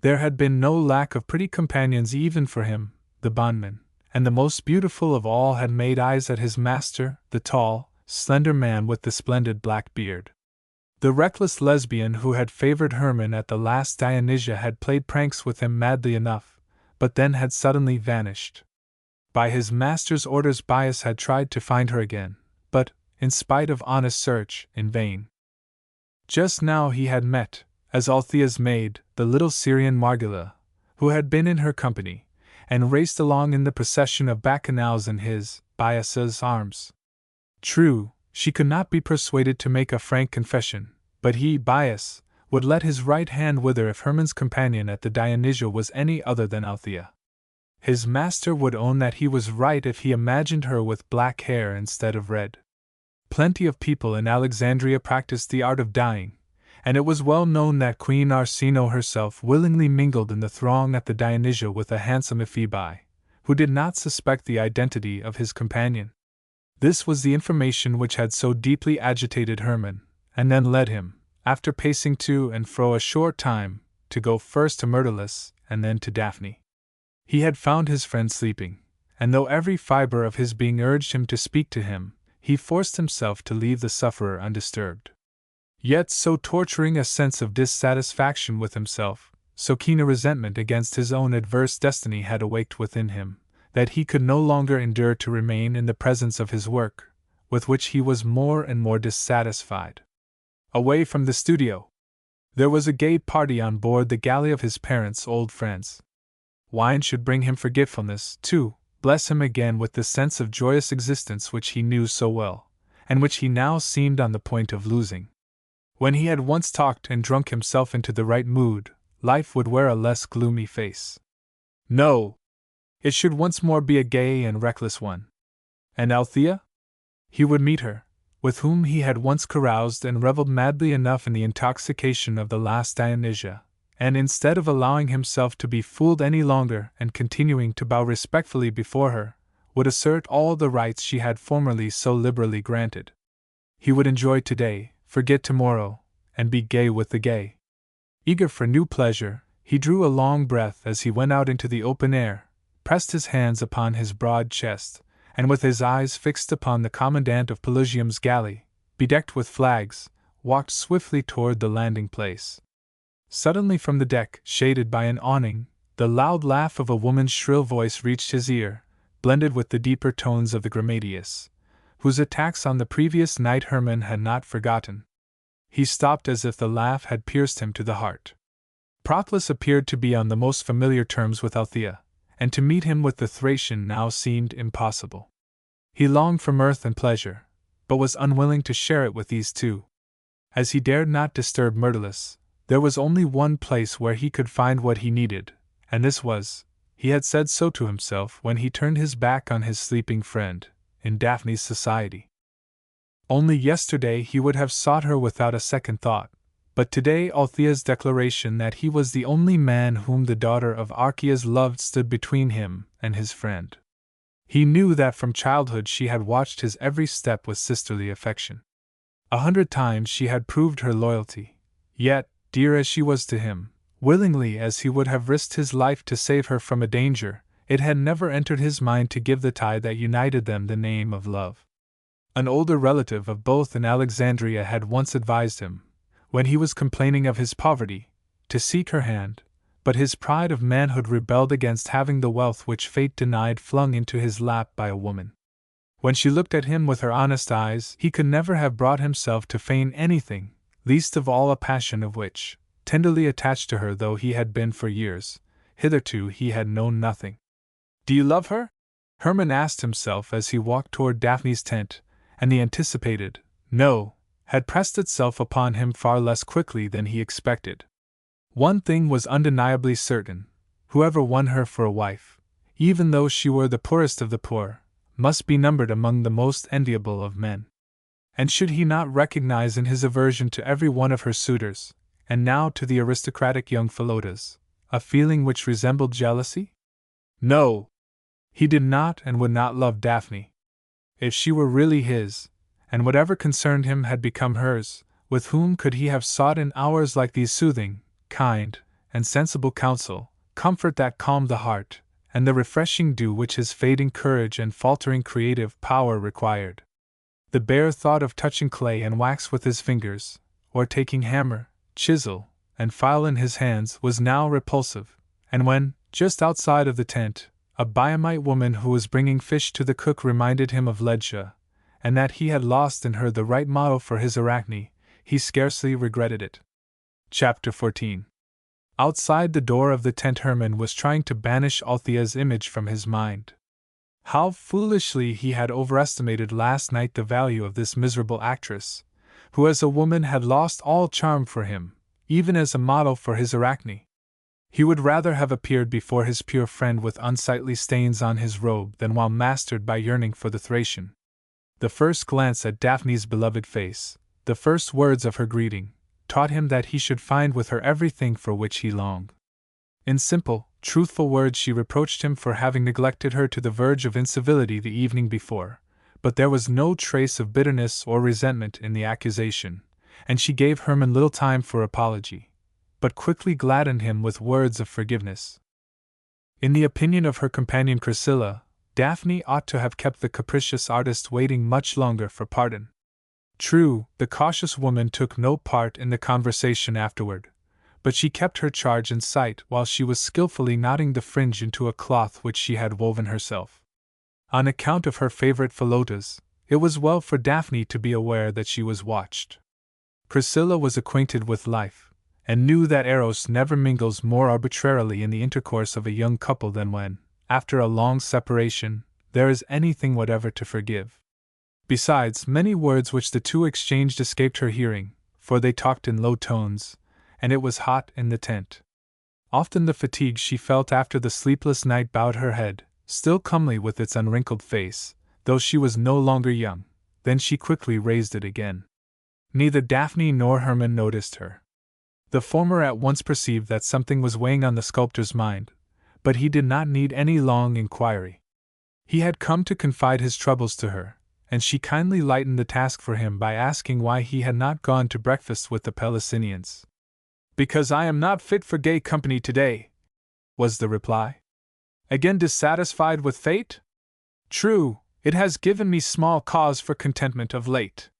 There had been no lack of pretty companions even for him, the bondman, and the most beautiful of all had made eyes at his master, the tall, slender man with the splendid black beard. The reckless lesbian who had favored Hermann at the last Dionysia had played pranks with him madly enough, but then had suddenly vanished. By his master's orders Bias had tried to find her again, but, in spite of honest search, in vain. Just now he had met, as Althea's maid, the little Syrian Margula, who had been in her company, and raced along in the procession of bacchanals in his, Bias's, arms. True, she could not be persuaded to make a frank confession, but he, Bias, would let his right hand wither if Hermann's companion at the Dionysia was any other than Althea. His master would own that he was right if he imagined her with black hair instead of red. Plenty of people in Alexandria practiced the art of dyeing, and it was well known that Queen Arsinoe herself willingly mingled in the throng at the Dionysia with a handsome Ephebi, who did not suspect the identity of his companion. This was the information which had so deeply agitated Hermann, and then led him, after pacing to and fro a short time, to go first to Myrtilus and then to Daphne. He had found his friend sleeping, and though every fibre of his being urged him to speak to him, he forced himself to leave the sufferer undisturbed. Yet so torturing a sense of dissatisfaction with himself, so keen a resentment against his own adverse destiny had awaked within him, that he could no longer endure to remain in the presence of his work, with which he was more and more dissatisfied. Away from the studio, there was a gay party on board the galley of his parents' old friends. Wine should bring him forgetfulness, too, bless him again with the sense of joyous existence which he knew so well, and which he now seemed on the point of losing. When he had once talked and drunk himself into the right mood, life would wear a less gloomy face. No! It should once more be a gay and reckless one. And Althea? He would meet her, with whom he had once caroused and reveled madly enough in the intoxication of the last Dionysia, and instead of allowing himself to be fooled any longer and continuing to bow respectfully before her, would assert all the rights she had formerly so liberally granted. He would enjoy today, forget tomorrow, and be gay with the gay. Eager for new pleasure, he drew a long breath as he went out into the open air, pressed his hands upon his broad chest, and with his eyes fixed upon the commandant of Pelusium's galley, bedecked with flags, walked swiftly toward the landing place. Suddenly from the deck, shaded by an awning, the loud laugh of a woman's shrill voice reached his ear, blended with the deeper tones of the Grammateus, whose attacks on the previous night Hermann had not forgotten. He stopped as if the laugh had pierced him to the heart. Proclus appeared to be on the most familiar terms with Althea, and to meet him with the Thracian now seemed impossible. He longed for mirth and pleasure, but was unwilling to share it with these two. As he dared not disturb Myrtilus, there was only one place where he could find what he needed, and this was, he had said so to himself when he turned his back on his sleeping friend, in Daphne's society. Only yesterday he would have sought her without a second thought, but today Althea's declaration that he was the only man whom the daughter of Archias loved stood between him and his friend. He knew that from childhood she had watched his every step with sisterly affection. 100 times she had proved her loyalty, yet, dear as she was to him, willingly as he would have risked his life to save her from a danger, it had never entered his mind to give the tie that united them the name of love. An older relative of both in Alexandria had once advised him, when he was complaining of his poverty, to seek her hand, but his pride of manhood rebelled against having the wealth which fate denied flung into his lap by a woman. When she looked at him with her honest eyes, he could never have brought himself to feign anything, least of all a passion of which, tenderly attached to her though he had been for years, hitherto he had known nothing. "Do you love her?" Hermann asked himself as he walked toward Daphne's tent, and the anticipated "no" had pressed itself upon him far less quickly than he expected. One thing was undeniably certain: whoever won her for a wife, even though she were the poorest of the poor, must be numbered among the most enviable of men. And should he not recognize in his aversion to every one of her suitors, and now to the aristocratic young Philotas, a feeling which resembled jealousy? No! He did not and would not love Daphne. If she were really his, and whatever concerned him had become hers, with whom could he have sought in hours like these soothing, kind, and sensible counsel, comfort that calmed the heart, and the refreshing dew which his fading courage and faltering creative power required? The bare thought of touching clay and wax with his fingers, or taking hammer, chisel, and file in his hands was now repulsive, and when, just outside of the tent, a Biamite woman who was bringing fish to the cook reminded him of Ledscha, and that he had lost in her the right model for his Arachne, he scarcely regretted it. Chapter 14. Outside the door of the tent Hermann was trying to banish Althea's image from his mind. How foolishly he had overestimated last night the value of this miserable actress, who as a woman had lost all charm for him, even as a model for his Arachne. He would rather have appeared before his pure friend with unsightly stains on his robe than while mastered by yearning for the Thracian. The first glance at Daphne's beloved face, the first words of her greeting, taught him that he should find with her everything for which he longed. In simple, truthful words she reproached him for having neglected her to the verge of incivility the evening before, but there was no trace of bitterness or resentment in the accusation, and she gave Hermann little time for apology, but quickly gladdened him with words of forgiveness. In the opinion of her companion Chrysilla, Daphne ought to have kept the capricious artist waiting much longer for pardon. True, the cautious woman took no part in the conversation afterward, but she kept her charge in sight while she was skillfully knotting the fringe into a cloth which she had woven herself. On account of her favorite Philotas, it was well for Daphne to be aware that she was watched. Priscilla was acquainted with life, and knew that Eros never mingles more arbitrarily in the intercourse of a young couple than when, after a long separation, there is anything whatever to forgive. Besides, many words which the two exchanged escaped her hearing, for they talked in low tones, and it was hot in the tent. Often the fatigue she felt after the sleepless night bowed her head, still comely with its unwrinkled face, though she was no longer young, then she quickly raised it again. Neither Daphne nor Hermann noticed her. The former at once perceived that something was weighing on the sculptor's mind, but he did not need any long inquiry. He had come to confide his troubles to her, and she kindly lightened the task for him by asking why he had not gone to breakfast with the Pelusinians. "Because I am not fit for gay company today," was the reply. "Again dissatisfied with fate? True, it has given me small cause for contentment of late.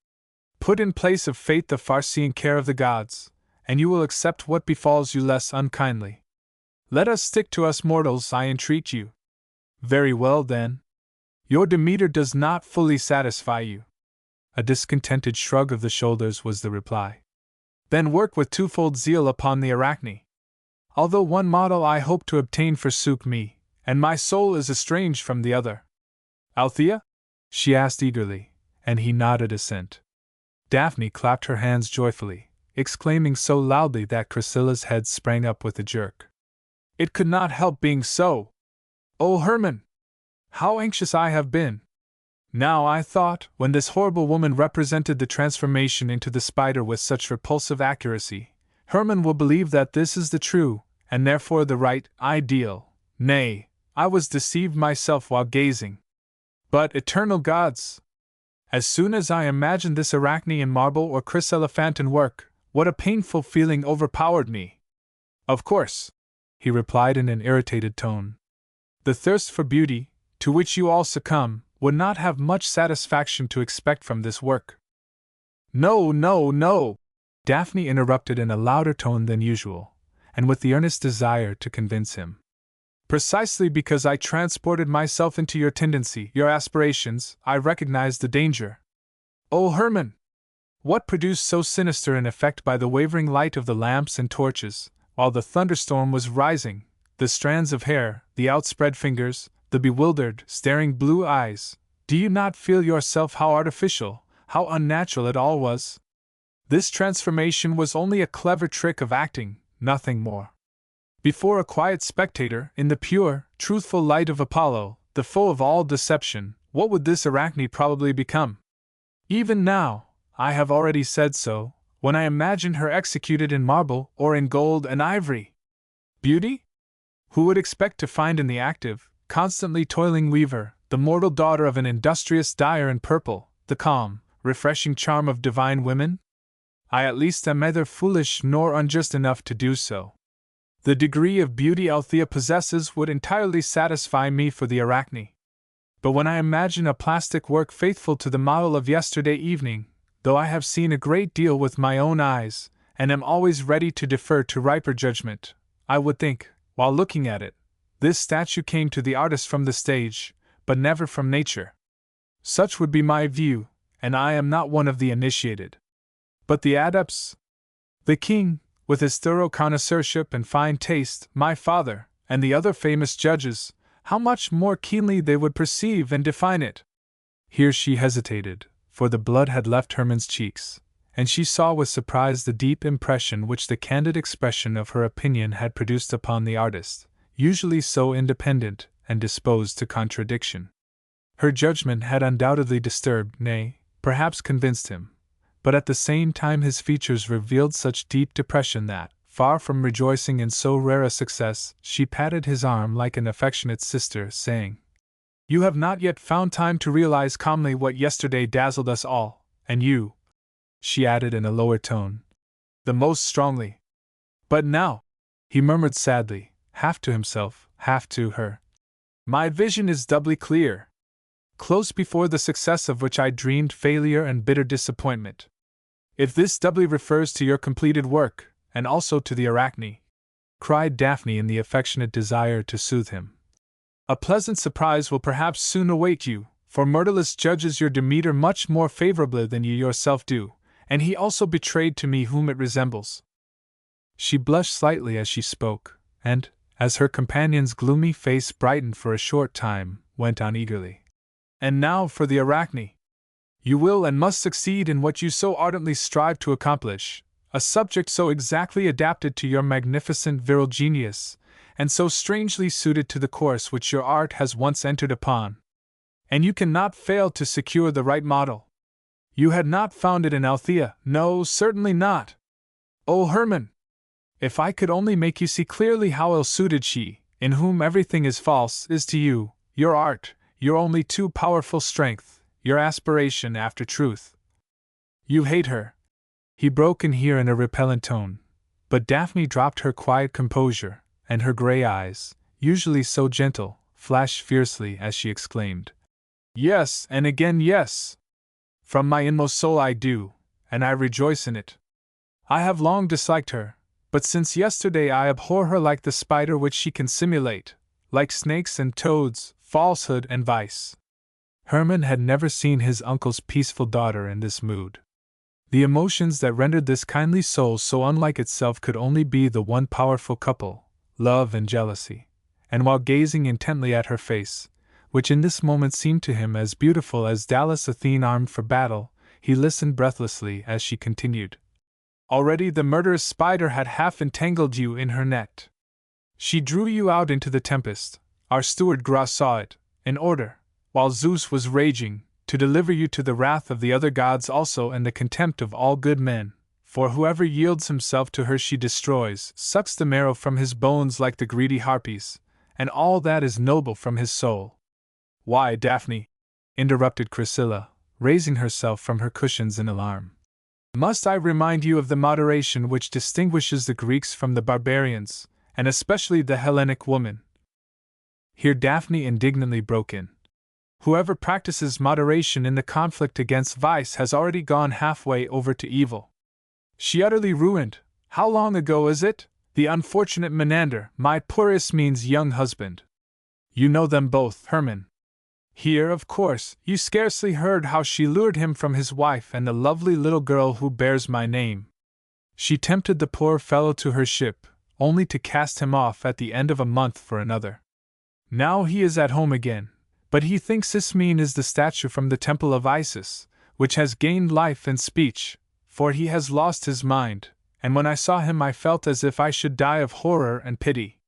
Put in place of fate the far-seeing care of the gods, and you will accept what befalls you less unkindly. Let us stick to us mortals, I entreat you. Very well, then. Your Demeter does not fully satisfy you." A discontented shrug of the shoulders was the reply. "Then work with twofold zeal upon the Arachne. Although one model I hope to obtain forsook me, and my soul is estranged from the other." "Althea?" she asked eagerly, and he nodded assent. Daphne clapped her hands joyfully, exclaiming so loudly that Priscilla's head sprang up with a jerk. "It could not help being so! Oh, Hermann! How anxious I have been! Now I thought, when this horrible woman represented the transformation into the spider with such repulsive accuracy, Hermann will believe that this is the true, and therefore the right, ideal. Nay, I was deceived myself while gazing. But, eternal gods! As soon as I imagined this Arachne in marble or chryselephanton work, what a painful feeling overpowered me!" "Of course," he replied in an irritated tone. "The thirst for beauty, to which you all succumb, would not have much satisfaction to expect from this work." "No, no, no!" Daphne interrupted in a louder tone than usual, and with the earnest desire to convince him. "Precisely because I transported myself into your tendency, your aspirations, I recognized the danger. Oh, Hermann! What produced so sinister an effect by the wavering light of the lamps and torches, while the thunderstorm was rising, the strands of hair, the outspread fingers, the bewildered, staring blue eyes? Do you not feel yourself how artificial, how unnatural it all was? This transformation was only a clever trick of acting, nothing more. Before a quiet spectator, in the pure, truthful light of Apollo, the foe of all deception, what would this Arachne probably become? Even now, I have already said so, when I imagine her executed in marble or in gold and ivory. Beauty? Who would expect to find in the active, constantly toiling weaver, the mortal daughter of an industrious dyer in purple, the calm, refreshing charm of divine women? I at least am neither foolish nor unjust enough to do so. The degree of beauty Althea possesses would entirely satisfy me for the Arachne. But when I imagine a plastic work faithful to the model of yesterday evening, though I have seen a great deal with my own eyes, and am always ready to defer to riper judgment, I would think, while looking at it, this statue came to the artist from the stage, but never from nature. Such would be my view, and I am not one of the initiated. But the adepts? The king, with his thorough connoisseurship and fine taste, my father, and the other famous judges, how much more keenly they would perceive and define it. Here she hesitated, for the blood had left Hermann's cheeks, and she saw with surprise the deep impression which the candid expression of her opinion had produced upon the artist, usually so independent and disposed to contradiction. Her judgment had undoubtedly disturbed, nay, perhaps convinced him, but at the same time his features revealed such deep depression that, far from rejoicing in so rare a success, she patted his arm like an affectionate sister, saying, "You have not yet found time to realize calmly what yesterday dazzled us all, and you," she added in a lower tone, "the most strongly. But now," he murmured sadly, half to himself, half to her, My vision is doubly clear. Close before the success of which I dreamed failure and bitter disappointment. If this doubly refers to your completed work, and also to the Arachne, cried Daphne in the affectionate desire to soothe him, a pleasant surprise will perhaps soon await you, for Myrtilus judges your Demeter much more favorably than you yourself do, and he also betrayed to me whom it resembles. She blushed slightly as she spoke, and, as her companion's gloomy face brightened for a short time, went on eagerly. And now for the Arachne. You will and must succeed in what you so ardently strive to accomplish, a subject so exactly adapted to your magnificent virile genius, and so strangely suited to the course which your art has once entered upon. And you cannot fail to secure the right model. You had not found it in Althea, no, certainly not. Oh, Hermann! If I could only make you see clearly how ill-suited she, in whom everything is false, is to you, your art, your only too powerful strength, your aspiration after truth. You hate her. He broke in here in a repellent tone, but Daphne dropped her quiet composure, and her grey eyes, usually so gentle, flashed fiercely as she exclaimed, Yes, and again yes! From my inmost soul I do, and I rejoice in it. I have long disliked her, but since yesterday I abhor her like the spider which she can simulate, like snakes and toads, falsehood and vice. Hermann had never seen his uncle's peaceful daughter in this mood. The emotions that rendered this kindly soul so unlike itself could only be the one powerful couple, love and jealousy, and while gazing intently at her face, which in this moment seemed to him as beautiful as Dallas Athene armed for battle, he listened breathlessly as she continued. Already the murderous spider had half entangled you in her net. She drew you out into the tempest, our steward Gra saw it, in order, while Zeus was raging, to deliver you to the wrath of the other gods also and the contempt of all good men, for whoever yields himself to her she destroys, sucks the marrow from his bones like the greedy harpies, and all that is noble from his soul. Why, Daphne, interrupted Chrysilla, raising herself from her cushions in alarm. Must I remind you of the moderation which distinguishes the Greeks from the barbarians, and especially the Hellenic woman? Here Daphne indignantly broke in. Whoever practices moderation in the conflict against vice has already gone halfway over to evil. She utterly ruined, how long ago is it, the unfortunate Menander, my poor Ismene's young husband. You know them both, Hermann. Here, of course, you scarcely heard how she lured him from his wife and the lovely little girl who bears my name. She tempted the poor fellow to her ship, only to cast him off at the end of a month for another. Now he is at home again, but he thinks Ismene is the statue from the temple of Isis, which has gained life and speech, for he has lost his mind, and when I saw him I felt as if I should die of horror and pity.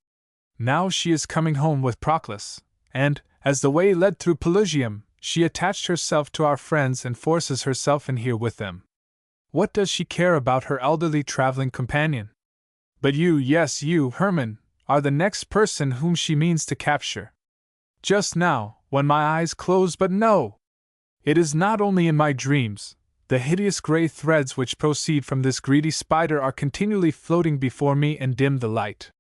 Now she is coming home with Proclus, and, as the way led through Pelusium, she attached herself to our friends and forces herself in here with them. What does she care about her elderly traveling companion? But you, yes you, Hermann, are the next person whom she means to capture. Just now, when my eyes close, but no! It is not only in my dreams. The hideous grey threads which proceed from this greedy spider are continually floating before me and dim the light.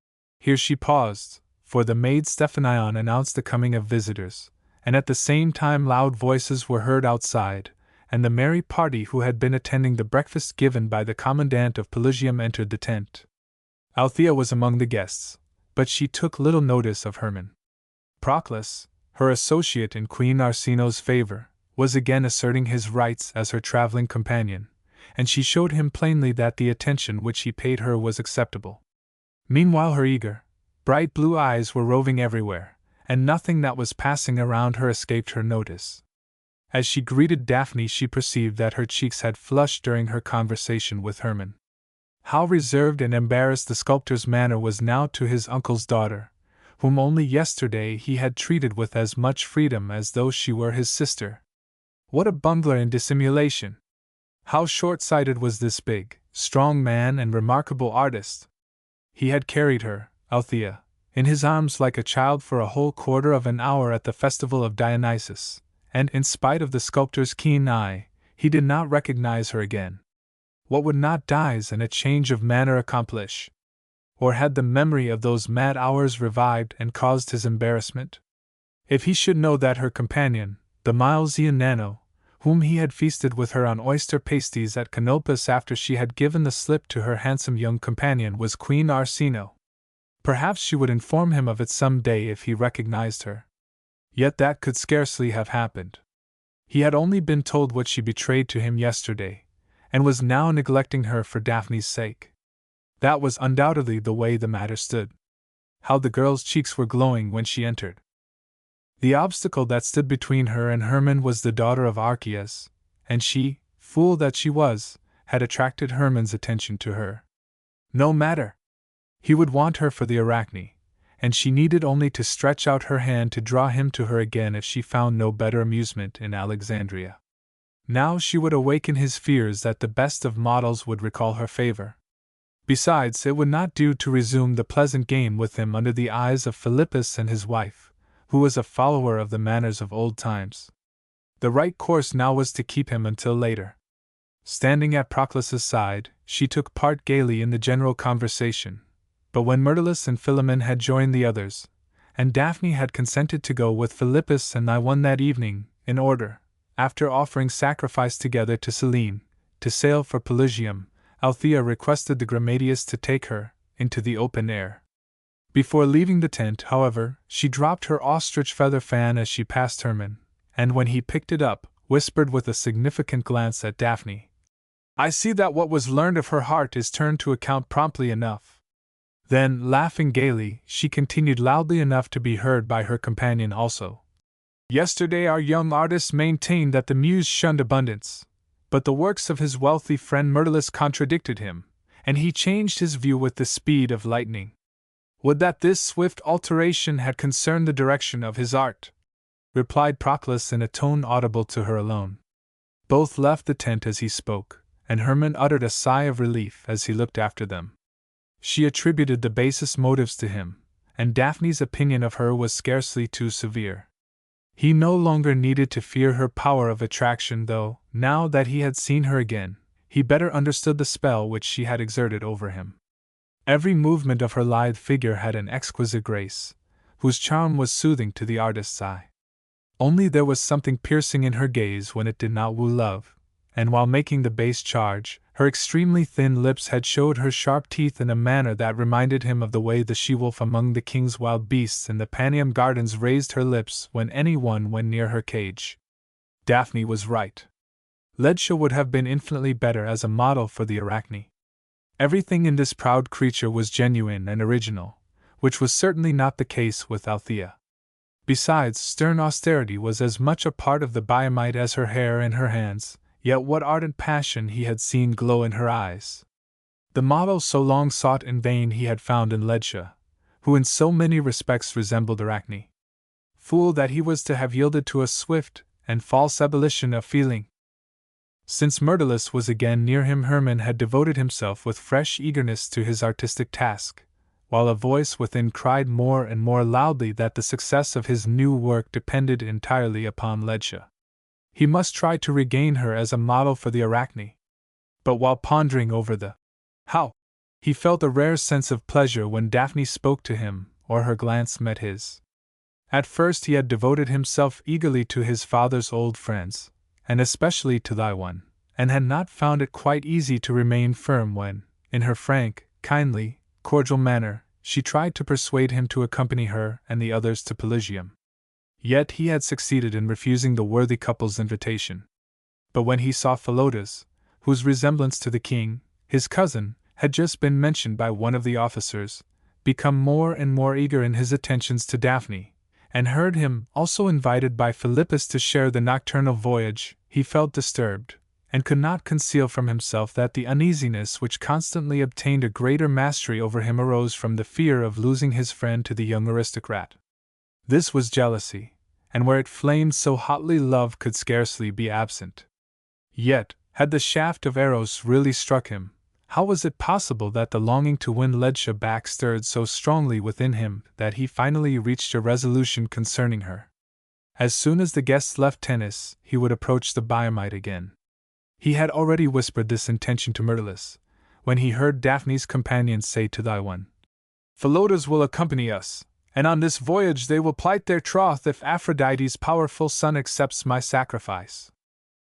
Here she paused, for the maid Stephanion announced the coming of visitors, and at the same time loud voices were heard outside, and the merry party who had been attending the breakfast given by the commandant of Pelusium entered the tent. Althea was among the guests, but she took little notice of Hermann. Proclus, her associate in Queen Arsinoe's favor, was again asserting his rights as her traveling companion, and she showed him plainly that the attention which he paid her was acceptable. Meanwhile her eager, bright blue eyes were roving everywhere, and nothing that was passing around her escaped her notice. As she greeted Daphne she perceived that her cheeks had flushed during her conversation with Hermann. How reserved and embarrassed the sculptor's manner was now to his uncle's daughter, whom only yesterday he had treated with as much freedom as though she were his sister. What a bungler in dissimulation! How short-sighted was this big, strong man and remarkable artist! He had carried her, Althea, in his arms like a child for a whole quarter of an hour at the festival of Dionysus, and in spite of the sculptor's keen eye, he did not recognize her again. What would not Dies and a change of manner accomplish? Or had the memory of those mad hours revived and caused his embarrassment? If he should know that her companion, the Milesian Nano, whom he had feasted with her on oyster pasties at Canopus after she had given the slip to her handsome young companion, was Queen Arsino. Perhaps she would inform him of it some day if he recognized her. Yet that could scarcely have happened. He had only been told what she betrayed to him yesterday, and was now neglecting her for Daphne's sake. That was undoubtedly the way the matter stood. How the girl's cheeks were glowing when she entered! The obstacle that stood between her and Hermann was the daughter of Archias, and she, fool that she was, had attracted Hermann's attention to her. No matter! He would want her for the Arachne, and she needed only to stretch out her hand to draw him to her again if she found no better amusement in Alexandria. Now she would awaken his fears that the best of models would recall her favor. Besides, it would not do to resume the pleasant game with him under the eyes of Philippus and his wife, who was a follower of the manners of old times. The right course now was to keep him until later. Standing at Proclus's side, she took part gaily in the general conversation, but when Myrtilus and Philemon had joined the others, and Daphne had consented to go with Philippus and Ione that evening, in order, after offering sacrifice together to Selene, to sail for Pelusium, Althea requested the Grammateus to take her into the open air. Before leaving the tent, however, she dropped her ostrich feather fan as she passed Hermann, and when he picked it up, whispered with a significant glance at Daphne, "I see that what was learned of her heart is turned to account promptly enough." Then, laughing gaily, she continued loudly enough to be heard by her companion also. "Yesterday our young artist maintained that the muse shunned abundance, but the works of his wealthy friend Myrtilus contradicted him, and he changed his view with the speed of lightning. Would that this swift alteration had concerned the direction of his art," replied Proclus in a tone audible to her alone. Both left the tent as he spoke, and Hermann uttered a sigh of relief as he looked after them. She attributed the basest motives to him, and Daphne's opinion of her was scarcely too severe. He no longer needed to fear her power of attraction, though, now that he had seen her again, he better understood the spell which she had exerted over him. Every movement of her lithe figure had an exquisite grace, whose charm was soothing to the artist's eye. Only there was something piercing in her gaze when it did not woo love, and while making the base charge, her extremely thin lips had showed her sharp teeth in a manner that reminded him of the way the she-wolf among the king's wild beasts in the Paneum gardens raised her lips when anyone went near her cage. Daphne was right. Ledsia would have been infinitely better as a model for the Arachne. Everything in this proud creature was genuine and original, which was certainly not the case with Althea. Besides, stern austerity was as much a part of the Biamite as her hair and her hands, yet what ardent passion he had seen glow in her eyes! The model so long sought in vain he had found in Ledsia, who in so many respects resembled Arachne. Fool that he was to have yielded to a swift and false ebullition of feeling! Since Myrtilus was again near him, Hermann had devoted himself with fresh eagerness to his artistic task, while a voice within cried more and more loudly that the success of his new work depended entirely upon Ledsia. He must try to regain her as a model for the Arachne. But while pondering over the how, he felt a rare sense of pleasure when Daphne spoke to him or her glance met his. At first he had devoted himself eagerly to his father's old friends, and especially to Ione, and had not found it quite easy to remain firm when, in her frank, kindly, cordial manner, she tried to persuade him to accompany her and the others to Pelusium. Yet he had succeeded in refusing the worthy couple's invitation. But when he saw Philotas, whose resemblance to the king, his cousin, had just been mentioned by one of the officers, become more and more eager in his attentions to Daphne, and heard him also invited by Philippus to share the nocturnal voyage, he felt disturbed, and could not conceal from himself that the uneasiness which constantly obtained a greater mastery over him arose from the fear of losing his friend to the young aristocrat. This was jealousy, and where it flamed so hotly love could scarcely be absent. Yet, had the shaft of Eros really struck him, how was it possible that the longing to win Ledsia back stirred so strongly within him that he finally reached a resolution concerning her? As soon as the guests left Tennis, he would approach the Biamite again. He had already whispered this intention to Myrtilus, when he heard Daphne's companion say to Ione, "Philotas will accompany us, and on this voyage they will plight their troth if Aphrodite's powerful son accepts my sacrifice."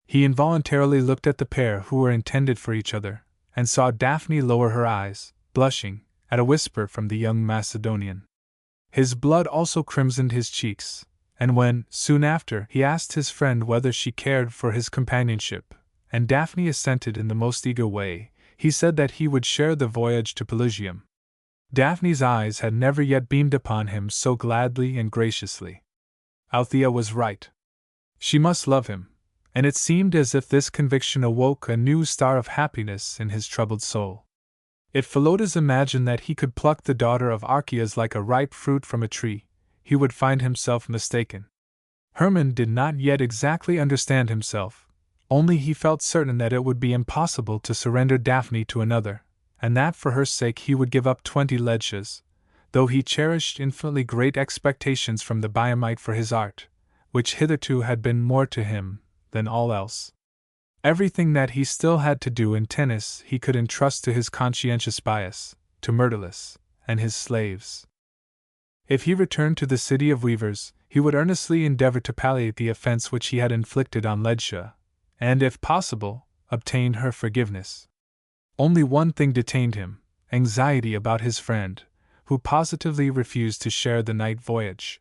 He involuntarily looked at the pair who were intended for each other, and saw Daphne lower her eyes, blushing, at a whisper from the young Macedonian. His blood also crimsoned his cheeks, and when, soon after, he asked his friend whether she cared for his companionship, and Daphne assented in the most eager way, he said that he would share the voyage to Pelusium. Daphne's eyes had never yet beamed upon him so gladly and graciously. Althea was right. She must love him, and it seemed as if this conviction awoke a new star of happiness in his troubled soul. If Philotas imagined that he could pluck the daughter of Archias like a ripe fruit from a tree, he would find himself mistaken. Hermann did not yet exactly understand himself, only he felt certain that it would be impossible to surrender Daphne to another, and that for her sake he would give up 20 ledges, though he cherished infinitely great expectations from the Biamite for his art, which hitherto had been more to him than all else. Everything that he still had to do in tennis he could entrust to his conscientious Bias, to Myrtilus, and his slaves. If he returned to the city of weavers, he would earnestly endeavor to palliate the offense which he had inflicted on Ledscha, and, if possible, obtain her forgiveness. Only one thing detained him: anxiety about his friend, who positively refused to share the night voyage.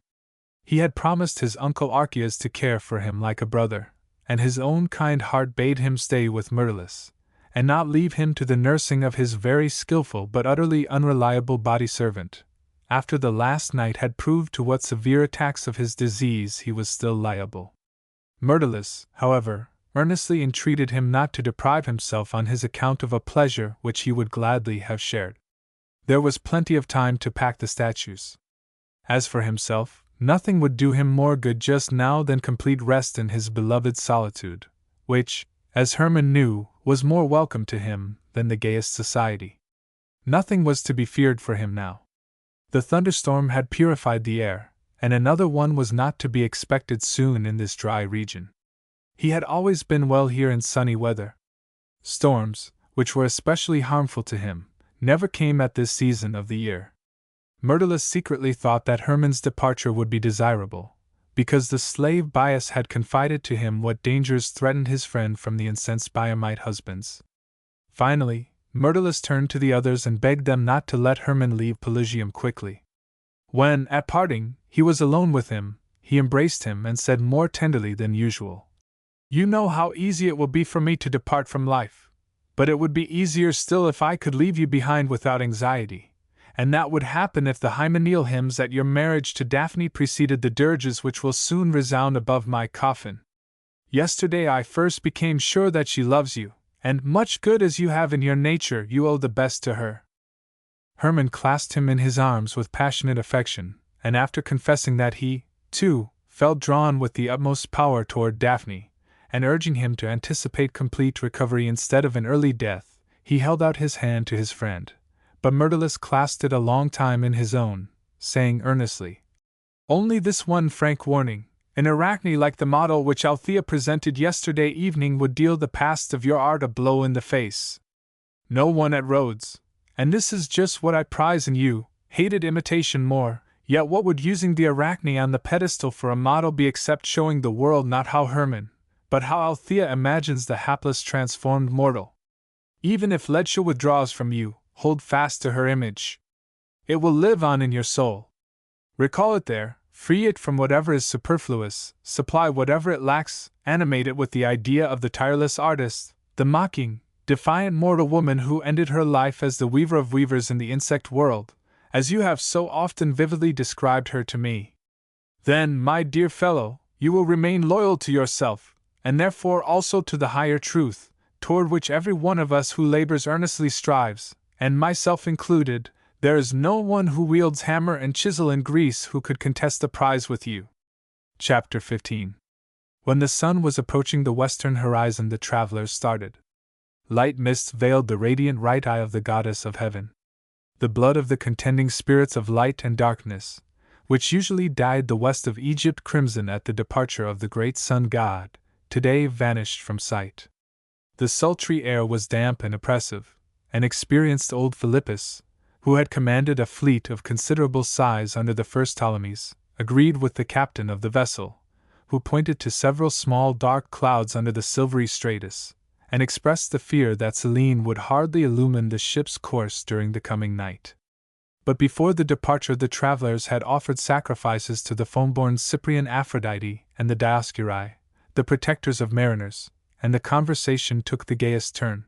He had promised his uncle Archias to care for him like a brother, and his own kind heart bade him stay with Myrtilus, and not leave him to the nursing of his very skillful but utterly unreliable body servant. After the last night had proved to what severe attacks of his disease he was still liable. Myrtilus, however, earnestly entreated him not to deprive himself on his account of a pleasure which he would gladly have shared. There was plenty of time to pack the statues. As for himself, nothing would do him more good just now than complete rest in his beloved solitude, which, as Hermann knew, was more welcome to him than the gayest society. Nothing was to be feared for him now. The thunderstorm had purified the air, and another one was not to be expected soon in this dry region. He had always been well here in sunny weather. Storms, which were especially harmful to him, never came at this season of the year. Myrtilus secretly thought that Hermann's departure would be desirable, because the slave Bias had confided to him what dangers threatened his friend from the incensed Biamite husbands. Finally, Myrtilus turned to the others and begged them not to let Hermann leave Pelusium quickly. When, at parting, he was alone with him, he embraced him and said more tenderly than usual, "You know how easy it will be for me to depart from life, but it would be easier still if I could leave you behind without anxiety, and that would happen if the hymeneal hymns at your marriage to Daphne preceded the dirges which will soon resound above my coffin. Yesterday I first became sure that she loves you, and much good as you have in your nature, you owe the best to her." Hermann clasped him in his arms with passionate affection, and after confessing that he, too, felt drawn with the utmost power toward Daphne, and urging him to anticipate complete recovery instead of an early death, he held out his hand to his friend, but Myrtilus clasped it a long time in his own, saying earnestly, "Only this one frank warning: an Arachne like the model which Althea presented yesterday evening would deal the past of your art a blow in the face. No one at Rhodes, and this is just what I prize in you, hated imitation more, yet what would using the Arachne on the pedestal for a model be except showing the world not how Hermann, but how Althea imagines the hapless transformed mortal? Even if Ledscha withdraws from you, hold fast to her image. It will live on in your soul. Recall it there, free it from whatever is superfluous, supply whatever it lacks, animate it with the idea of the tireless artist, the mocking, defiant mortal woman who ended her life as the weaver of weavers in the insect world, as you have so often vividly described her to me. Then, my dear fellow, you will remain loyal to yourself, and therefore also to the higher truth, toward which every one of us who labors earnestly strives, and myself included. There is no one who wields hammer and chisel in Greece who could contest the prize with you." Chapter 15. When the sun was approaching the western horizon, the travelers started. Light mists veiled the radiant right eye of the goddess of heaven. The blood of the contending spirits of light and darkness, which usually dyed the west of Egypt crimson at the departure of the great sun god, today vanished from sight. The sultry air was damp and oppressive, and experienced old Philippus, who had commanded a fleet of considerable size under the first Ptolemies, agreed with the captain of the vessel, who pointed to several small dark clouds under the silvery stratus, and expressed the fear that Selene would hardly illumine the ship's course during the coming night. But before the departure the travelers had offered sacrifices to the foam-born Cyprian Aphrodite and the Dioscuri, the protectors of mariners, and the conversation took the gayest turn.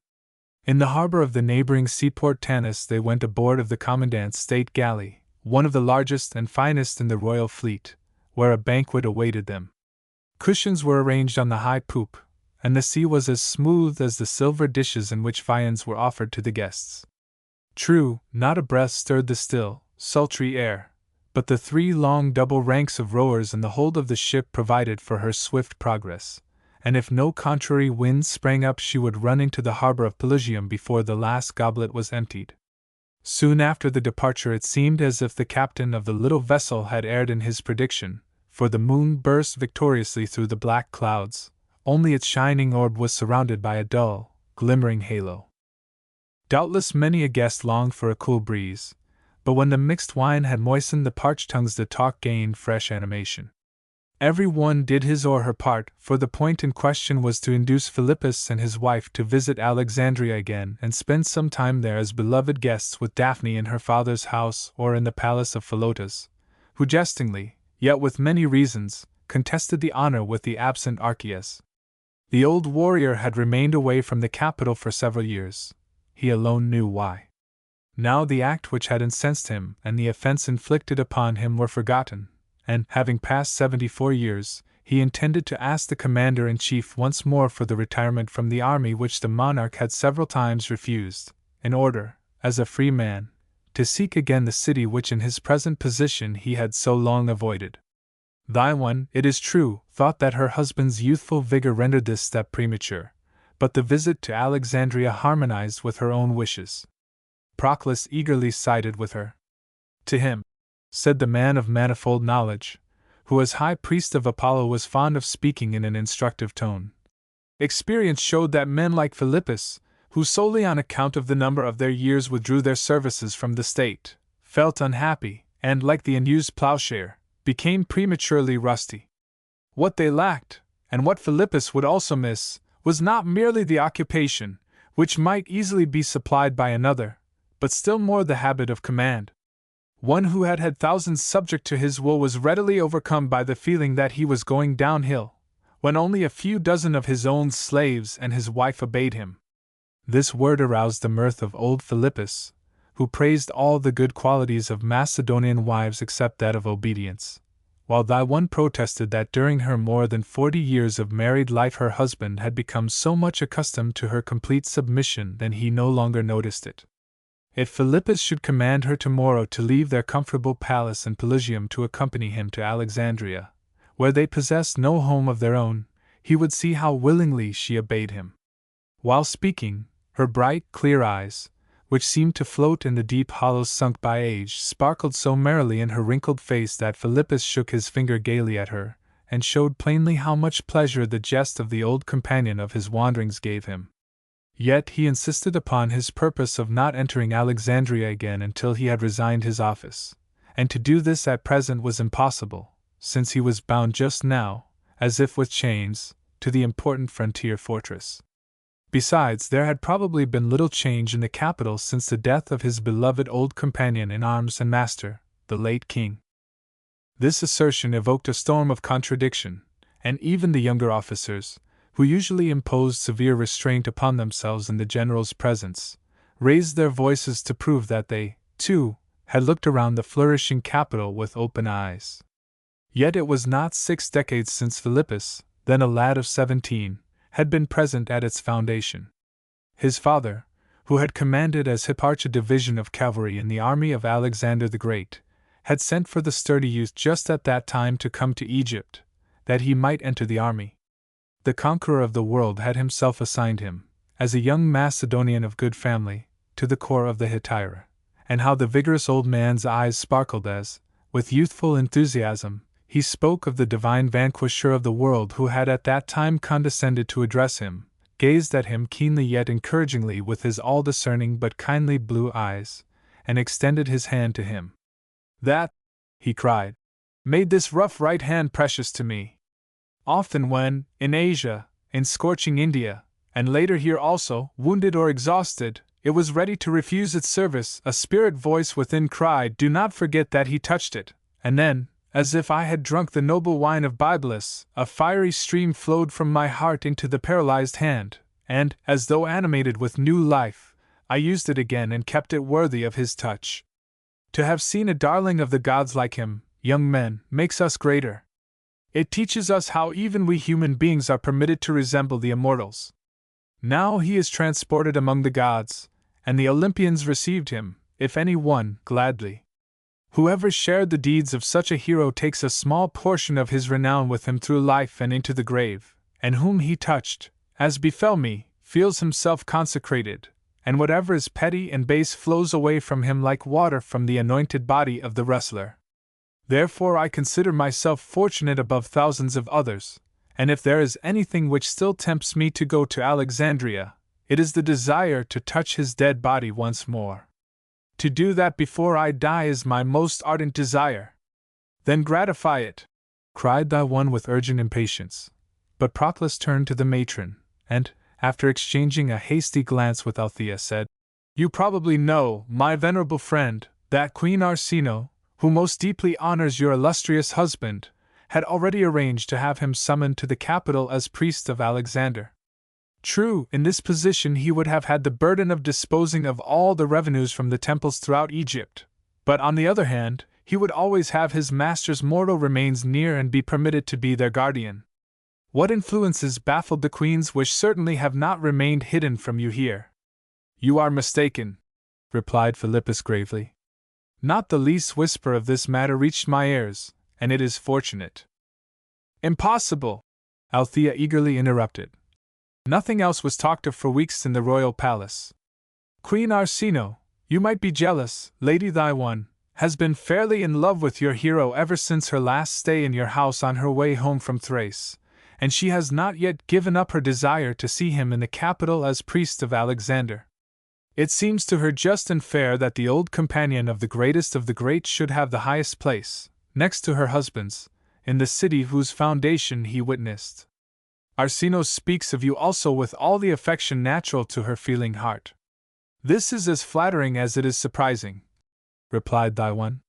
In the harbor of the neighboring seaport Tanis they went aboard of the commandant's state galley, one of the largest and finest in the royal fleet, where a banquet awaited them. Cushions were arranged on the high poop, and the sea was as smooth as the silver dishes in which viands were offered to the guests. True, not a breath stirred the still, sultry air, but the 3 long double ranks of rowers in the hold of the ship provided for her swift progress, and if no contrary wind sprang up she would run into the harbor of Pelusium before the last goblet was emptied. Soon after the departure it seemed as if the captain of the little vessel had erred in his prediction, for the moon burst victoriously through the black clouds, only its shining orb was surrounded by a dull, glimmering halo. Doubtless many a guest longed for a cool breeze, but when the mixed wine had moistened the parched tongues the talk gained fresh animation. Every one did his or her part, for the point in question was to induce Philippus and his wife to visit Alexandria again and spend some time there as beloved guests with Daphne in her father's house or in the palace of Philotas, who jestingly, yet with many reasons, contested the honor with the absent Archias. The old warrior had remained away from the capital for several years. He alone knew why. Now the act which had incensed him and the offense inflicted upon him were forgotten, and, having passed 74 years, he intended to ask the commander-in-chief once more for the retirement from the army which the monarch had several times refused, in order, as a free man, to seek again the city which in his present position he had so long avoided. One, it is true, thought that her husband's youthful vigor rendered this step premature, but the visit to Alexandria harmonized with her own wishes. Proclus eagerly sided with her. To him, said the man of manifold knowledge, who as high priest of Apollo was fond of speaking in an instructive tone, experience showed that men like Philippus, who solely on account of the number of their years withdrew their services from the state, felt unhappy, and, like the unused plowshare, became prematurely rusty. What they lacked, and what Philippus would also miss, was not merely the occupation, which might easily be supplied by another, but still more the habit of command. One who had had thousands subject to his will was readily overcome by the feeling that he was going downhill, when only a few dozen of his own slaves and his wife obeyed him. This word aroused the mirth of old Philippus, who praised all the good qualities of Macedonian wives except that of obedience, while one protested that during her more than 40 years of married life her husband had become so much accustomed to her complete submission that he no longer noticed it. If Philippus should command her tomorrow to leave their comfortable palace in Pelusium to accompany him to Alexandria, where they possessed no home of their own, he would see how willingly she obeyed him. While speaking, her bright, clear eyes, which seemed to float in the deep hollows sunk by age, sparkled so merrily in her wrinkled face that Philippus shook his finger gaily at her, and showed plainly how much pleasure the jest of the old companion of his wanderings gave him. Yet he insisted upon his purpose of not entering Alexandria again until he had resigned his office, and to do this at present was impossible, since he was bound just now, as if with chains, to the important frontier fortress. Besides, there had probably been little change in the capital since the death of his beloved old companion in arms and master, the late king. This assertion evoked a storm of contradiction, and even the younger officers, who usually imposed severe restraint upon themselves in the general's presence, raised their voices to prove that they, too, had looked around the flourishing capital with open eyes. Yet it was not 6 decades since Philippus, then a lad of 17, had been present at its foundation. His father, who had commanded as Hipparch a division of cavalry in the army of Alexander the Great, had sent for the sturdy youth just at that time to come to Egypt, that he might enter the army. The conqueror of the world had himself assigned him, as a young Macedonian of good family, to the corps of the Hetaira, and how the vigorous old man's eyes sparkled as, with youthful enthusiasm, he spoke of the divine vanquisher of the world who had at that time condescended to address him, gazed at him keenly yet encouragingly with his all-discerning but kindly blue eyes, and extended his hand to him. "That," he cried, "made this rough right hand precious to me. Often when, in Asia, in scorching India, and later here also, wounded or exhausted, it was ready to refuse its service, a spirit voice within cried, 'Do not forget that he touched it,' and then, as if I had drunk the noble wine of Byblos, a fiery stream flowed from my heart into the paralyzed hand, and, as though animated with new life, I used it again and kept it worthy of his touch. To have seen a darling of the gods like him, young men, makes us greater. It teaches us how even we human beings are permitted to resemble the immortals. Now he is transported among the gods, and the Olympians received him, if any one, gladly. Whoever shared the deeds of such a hero takes a small portion of his renown with him through life and into the grave, and whom he touched, as befell me, feels himself consecrated, and whatever is petty and base flows away from him like water from the anointed body of the wrestler. Therefore I consider myself fortunate above thousands of others, and if there is anything which still tempts me to go to Alexandria, it is the desire to touch his dead body once more. To do that before I die is my most ardent desire." "Then gratify it," cried the one with urgent impatience. But Proclus turned to the matron, and, after exchanging a hasty glance with Althea, said, "You probably know, my venerable friend, that Queen Arsinoe, who most deeply honors your illustrious husband, had already arranged to have him summoned to the capital as priest of Alexander. True, in this position he would have had the burden of disposing of all the revenues from the temples throughout Egypt, but on the other hand, he would always have his master's mortal remains near and be permitted to be their guardian. What influences baffled the queens which certainly have not remained hidden from you here?" "You are mistaken," replied Philippus gravely. "Not the least whisper of this matter reached my ears, and it is fortunate." "Impossible!" Althea eagerly interrupted. "Nothing else was talked of for weeks in the royal palace. Queen Arsinoe, you might be jealous, Lady Thy One, has been fairly in love with your hero ever since her last stay in your house on her way home from Thrace, and she has not yet given up her desire to see him in the capital as priest of Alexander. It seems to her just and fair that the old companion of the greatest of the great should have the highest place, next to her husband's, in the city whose foundation he witnessed. Arsinoe speaks of you also with all the affection natural to her feeling heart." "This is as flattering as it is surprising," replied Thy One.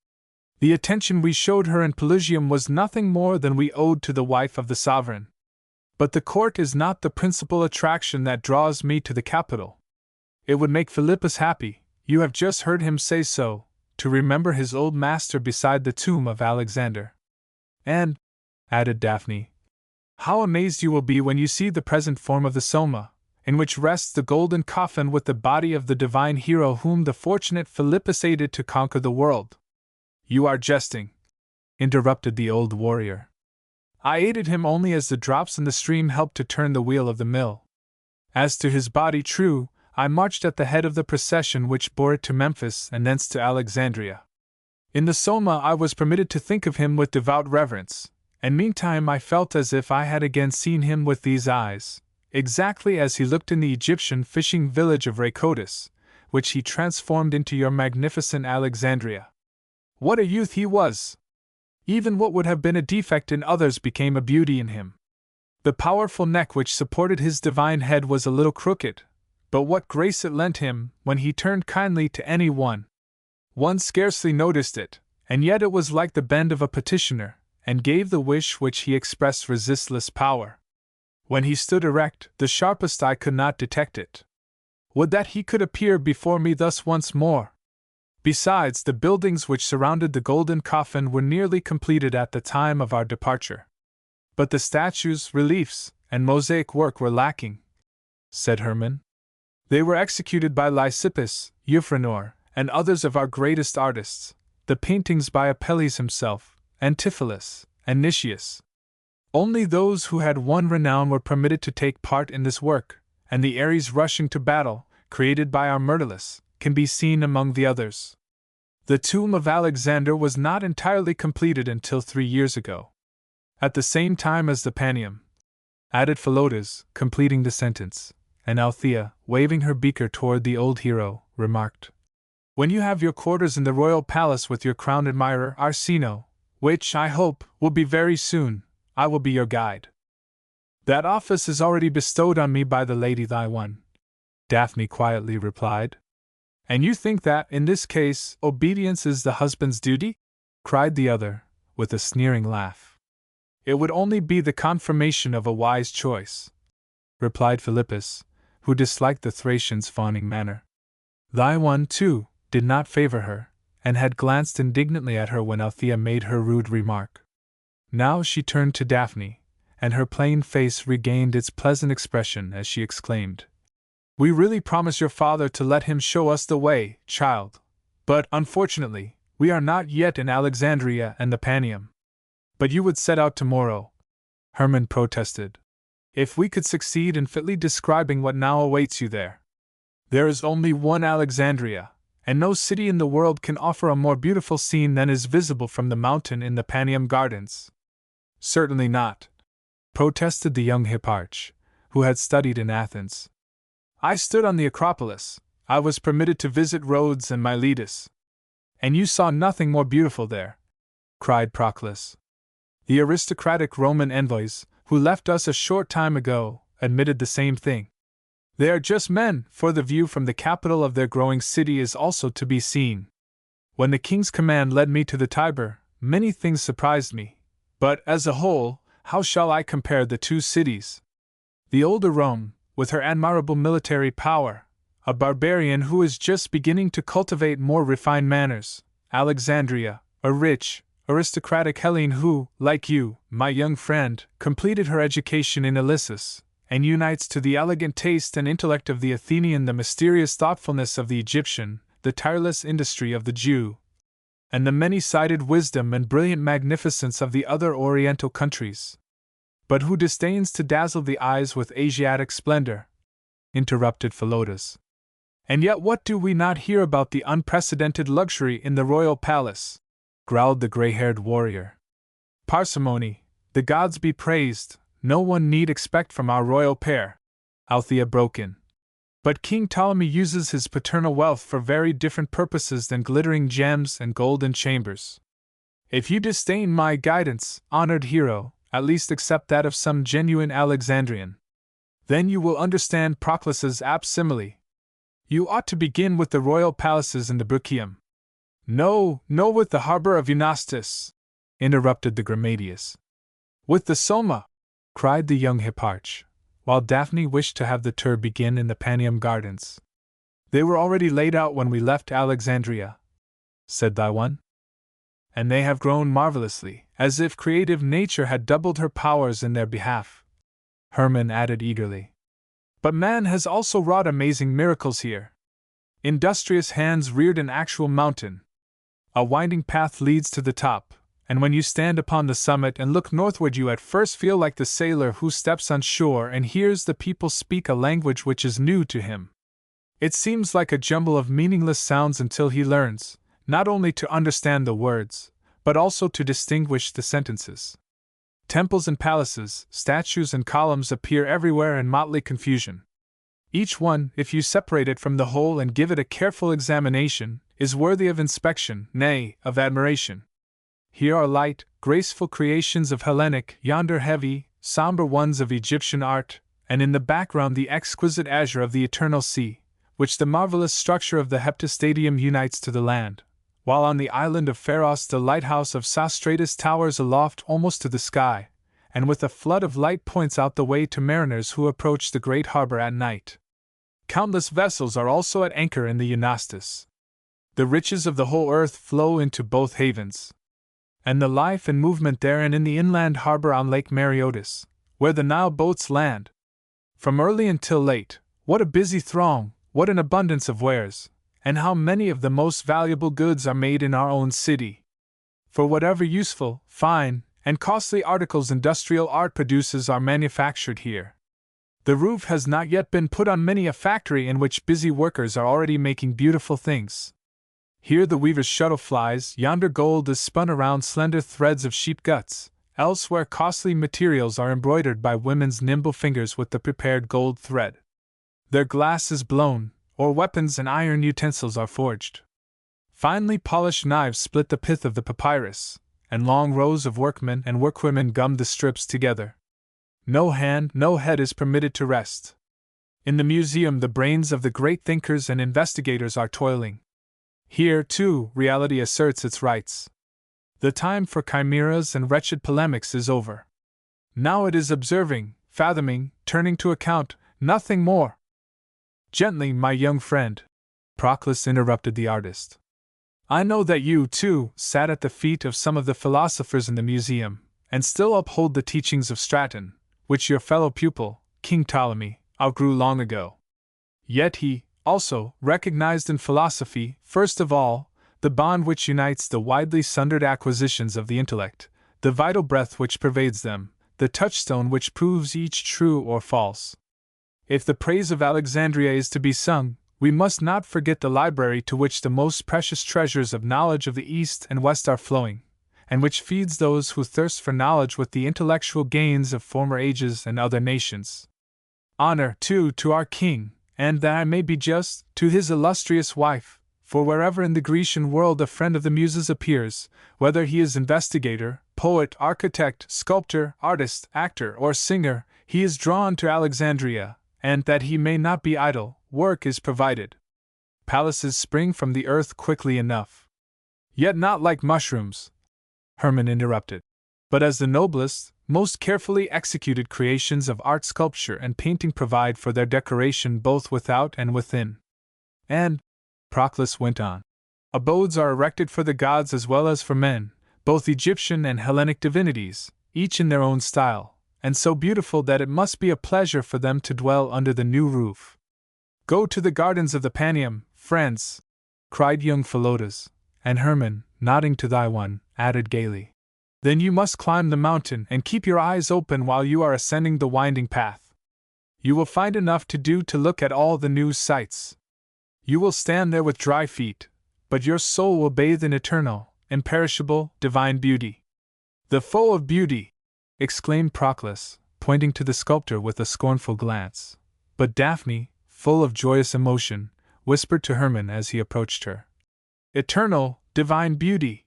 "The attention we showed her in Pelusium was nothing more than we owed to the wife of the sovereign. But the court is not the principal attraction that draws me to the capital. It would make Philippus happy, you have just heard him say so, to remember his old master beside the tomb of Alexander. And," added Daphne, "how amazed you will be when you see the present form of the Soma, in which rests the golden coffin with the body of the divine hero whom the fortunate Philippus aided to conquer the world." "You are jesting," interrupted the old warrior. "I aided him only as the drops in the stream helped to turn the wheel of the mill. As to his body, true, I marched at the head of the procession which bore it to Memphis and thence to Alexandria. In the Soma I was permitted to think of him with devout reverence, and meantime I felt as if I had again seen him with these eyes, exactly as he looked in the Egyptian fishing village of Rhakotis, which he transformed into your magnificent Alexandria. What a youth he was! Even what would have been a defect in others became a beauty in him. The powerful neck which supported his divine head was a little crooked, but what grace it lent him when he turned kindly to any one! One scarcely noticed it, and yet it was like the bend of a petitioner, and gave the wish which he expressed resistless power. When he stood erect, the sharpest eye could not detect it. Would that he could appear before me thus once more! Besides, the buildings which surrounded the golden coffin were nearly completed at the time of our departure. But the statues, reliefs, and mosaic work were lacking," said Hermann. "They were executed by Lysippus, Euphranor, and others of our greatest artists, the paintings by Apelles himself, Antipholus, and Nicias. Only those who had won renown were permitted to take part in this work, and the Ares rushing to battle, created by our Myrtilus, can be seen among the others. The tomb of Alexander was not entirely completed until 3 years ago. At the same time as the Panium," added Philotas, completing the sentence, and Althea, waving her beaker toward the old hero, remarked, When you have your quarters in the royal palace with your crowned admirer Arsino, which, I hope, will be very soon, I will be your guide. That office is already bestowed on me by the lady thy one, Daphne quietly replied. And you think that, in this case, obedience is the husband's duty? Cried the other, with a sneering laugh. It would only be the confirmation of a wise choice, replied Philippus, who disliked the Thracian's fawning manner. Thy one, too, did not favor her, and had glanced indignantly at her when Althea made her rude remark. Now she turned to Daphne, and her plain face regained its pleasant expression as she exclaimed, We really promise your father to let him show us the way, child. But, unfortunately, we are not yet in Alexandria and the Panium. But you would set out tomorrow, Hermann protested. If we could succeed in fitly describing what now awaits you there. There is only one Alexandria, and no city in the world can offer a more beautiful scene than is visible from the mountain in the Panium Gardens. Certainly not, protested the young hipparch, who had studied in Athens. I stood on the Acropolis, I was permitted to visit Rhodes and Miletus. And you saw nothing more beautiful there, cried Proclus. The aristocratic Roman envoys, who left us a short time ago, admitted the same thing. They are just men, for the view from the capital of their growing city is also to be seen. When the king's command led me to the Tiber, many things surprised me, but, as a whole, how shall I compare the two cities? The older Rome, with her admirable military power, a barbarian who is just beginning to cultivate more refined manners, Alexandria, a rich, aristocratic Hellene who, like you, my young friend, completed her education in Ilissus, and unites to the elegant taste and intellect of the Athenian the mysterious thoughtfulness of the Egyptian, the tireless industry of the Jew, and the many-sided wisdom and brilliant magnificence of the other Oriental countries. But who disdains to dazzle the eyes with Asiatic splendor? Interrupted Philotas. And yet what do we not hear about the unprecedented luxury in the royal palace? Growled the gray-haired warrior. Parsimony, the gods be praised, no one need expect from our royal pair, Althea broke in. But King Ptolemy uses his paternal wealth for very different purposes than glittering gems and golden chambers. If you disdain my guidance, honored hero, at least accept that of some genuine Alexandrian. Then you will understand Proclus's apt simile. You ought to begin with the royal palaces in the Bruchium. No, with the harbor of Eunastus, interrupted the Gramadius. With the Soma, cried the young hipparch, while Daphne wished to have the tour begin in the Panium Gardens. They were already laid out when we left Alexandria, said thy one. And they have grown marvelously, as if creative nature had doubled her powers in their behalf, Hermann added eagerly. But man has also wrought amazing miracles here. Industrious hands reared an actual mountain. A winding path leads to the top, and when you stand upon the summit and look northward you at first feel like the sailor who steps on shore and hears the people speak a language which is new to him. It seems like a jumble of meaningless sounds until he learns, not only to understand the words, but also to distinguish the sentences. Temples and palaces, statues and columns appear everywhere in motley confusion. Each one, if you separate it from the whole and give it a careful examination, is worthy of inspection, nay, of admiration. Here are light, graceful creations of Hellenic, yonder heavy, somber ones of Egyptian art, and in the background the exquisite azure of the eternal sea, which the marvelous structure of the Heptastadium unites to the land, while on the island of Pharos the lighthouse of Sostratus towers aloft almost to the sky, and with a flood of light points out the way to mariners who approach the great harbor at night. Countless vessels are also at anchor in the Eunastus. The riches of the whole earth flow into both havens, and the life and movement therein in the inland harbor on Lake Mareotis, where the Nile boats land. From early until late, what a busy throng, what an abundance of wares, and how many of the most valuable goods are made in our own city. For whatever useful, fine, and costly articles industrial art produces are manufactured here. The roof has not yet been put on many a factory in which busy workers are already making beautiful things. Here the weaver's shuttle flies, yonder gold is spun around slender threads of sheep guts, elsewhere costly materials are embroidered by women's nimble fingers with the prepared gold thread. Their glass is blown, or weapons and iron utensils are forged. Finely polished knives split the pith of the papyrus, and long rows of workmen and workwomen gummed the strips together. No hand, no head is permitted to rest. In the museum, the brains of the great thinkers and investigators are toiling. Here, too, reality asserts its rights. The time for chimeras and wretched polemics is over. Now it is observing, fathoming, turning to account, nothing more. Gently, my young friend, Proclus interrupted the artist. I know that you, too, sat at the feet of some of the philosophers in the museum, and still uphold the teachings of Straton, which your fellow pupil, King Ptolemy, outgrew long ago. Yet he, also, recognized in philosophy, first of all, the bond which unites the widely sundered acquisitions of the intellect, the vital breath which pervades them, the touchstone which proves each true or false. If the praise of Alexandria is to be sung, we must not forget the library to which the most precious treasures of knowledge of the East and West are flowing, and which feeds those who thirst for knowledge with the intellectual gains of former ages and other nations. Honor, too, to our king, and that I may be just, to his illustrious wife, for wherever in the Grecian world a friend of the Muses appears, whether he is investigator, poet, architect, sculptor, artist, actor, or singer, he is drawn to Alexandria, and that he may not be idle, work is provided. Palaces spring from the earth quickly enough. Yet not like mushrooms, Hermann interrupted, but as the noblest, most carefully executed creations of art, sculpture, and painting provide for their decoration both without and within. And, Proclus went on, abodes are erected for the gods as well as for men, both Egyptian and Hellenic divinities, each in their own style, and so beautiful that it must be a pleasure for them to dwell under the new roof. Go to the gardens of the Paneum, friends, cried young Philotas, and Hermann, nodding to thy one, added gaily, then you must climb the mountain and keep your eyes open while you are ascending the winding path. You will find enough to do to look at all the new sights. You will stand there with dry feet, but your soul will bathe in eternal, imperishable, divine beauty. The foe of beauty! Exclaimed Proclus, pointing to the sculptor with a scornful glance. But Daphne, full of joyous emotion, whispered to Hermann as he approached her, eternal, divine beauty!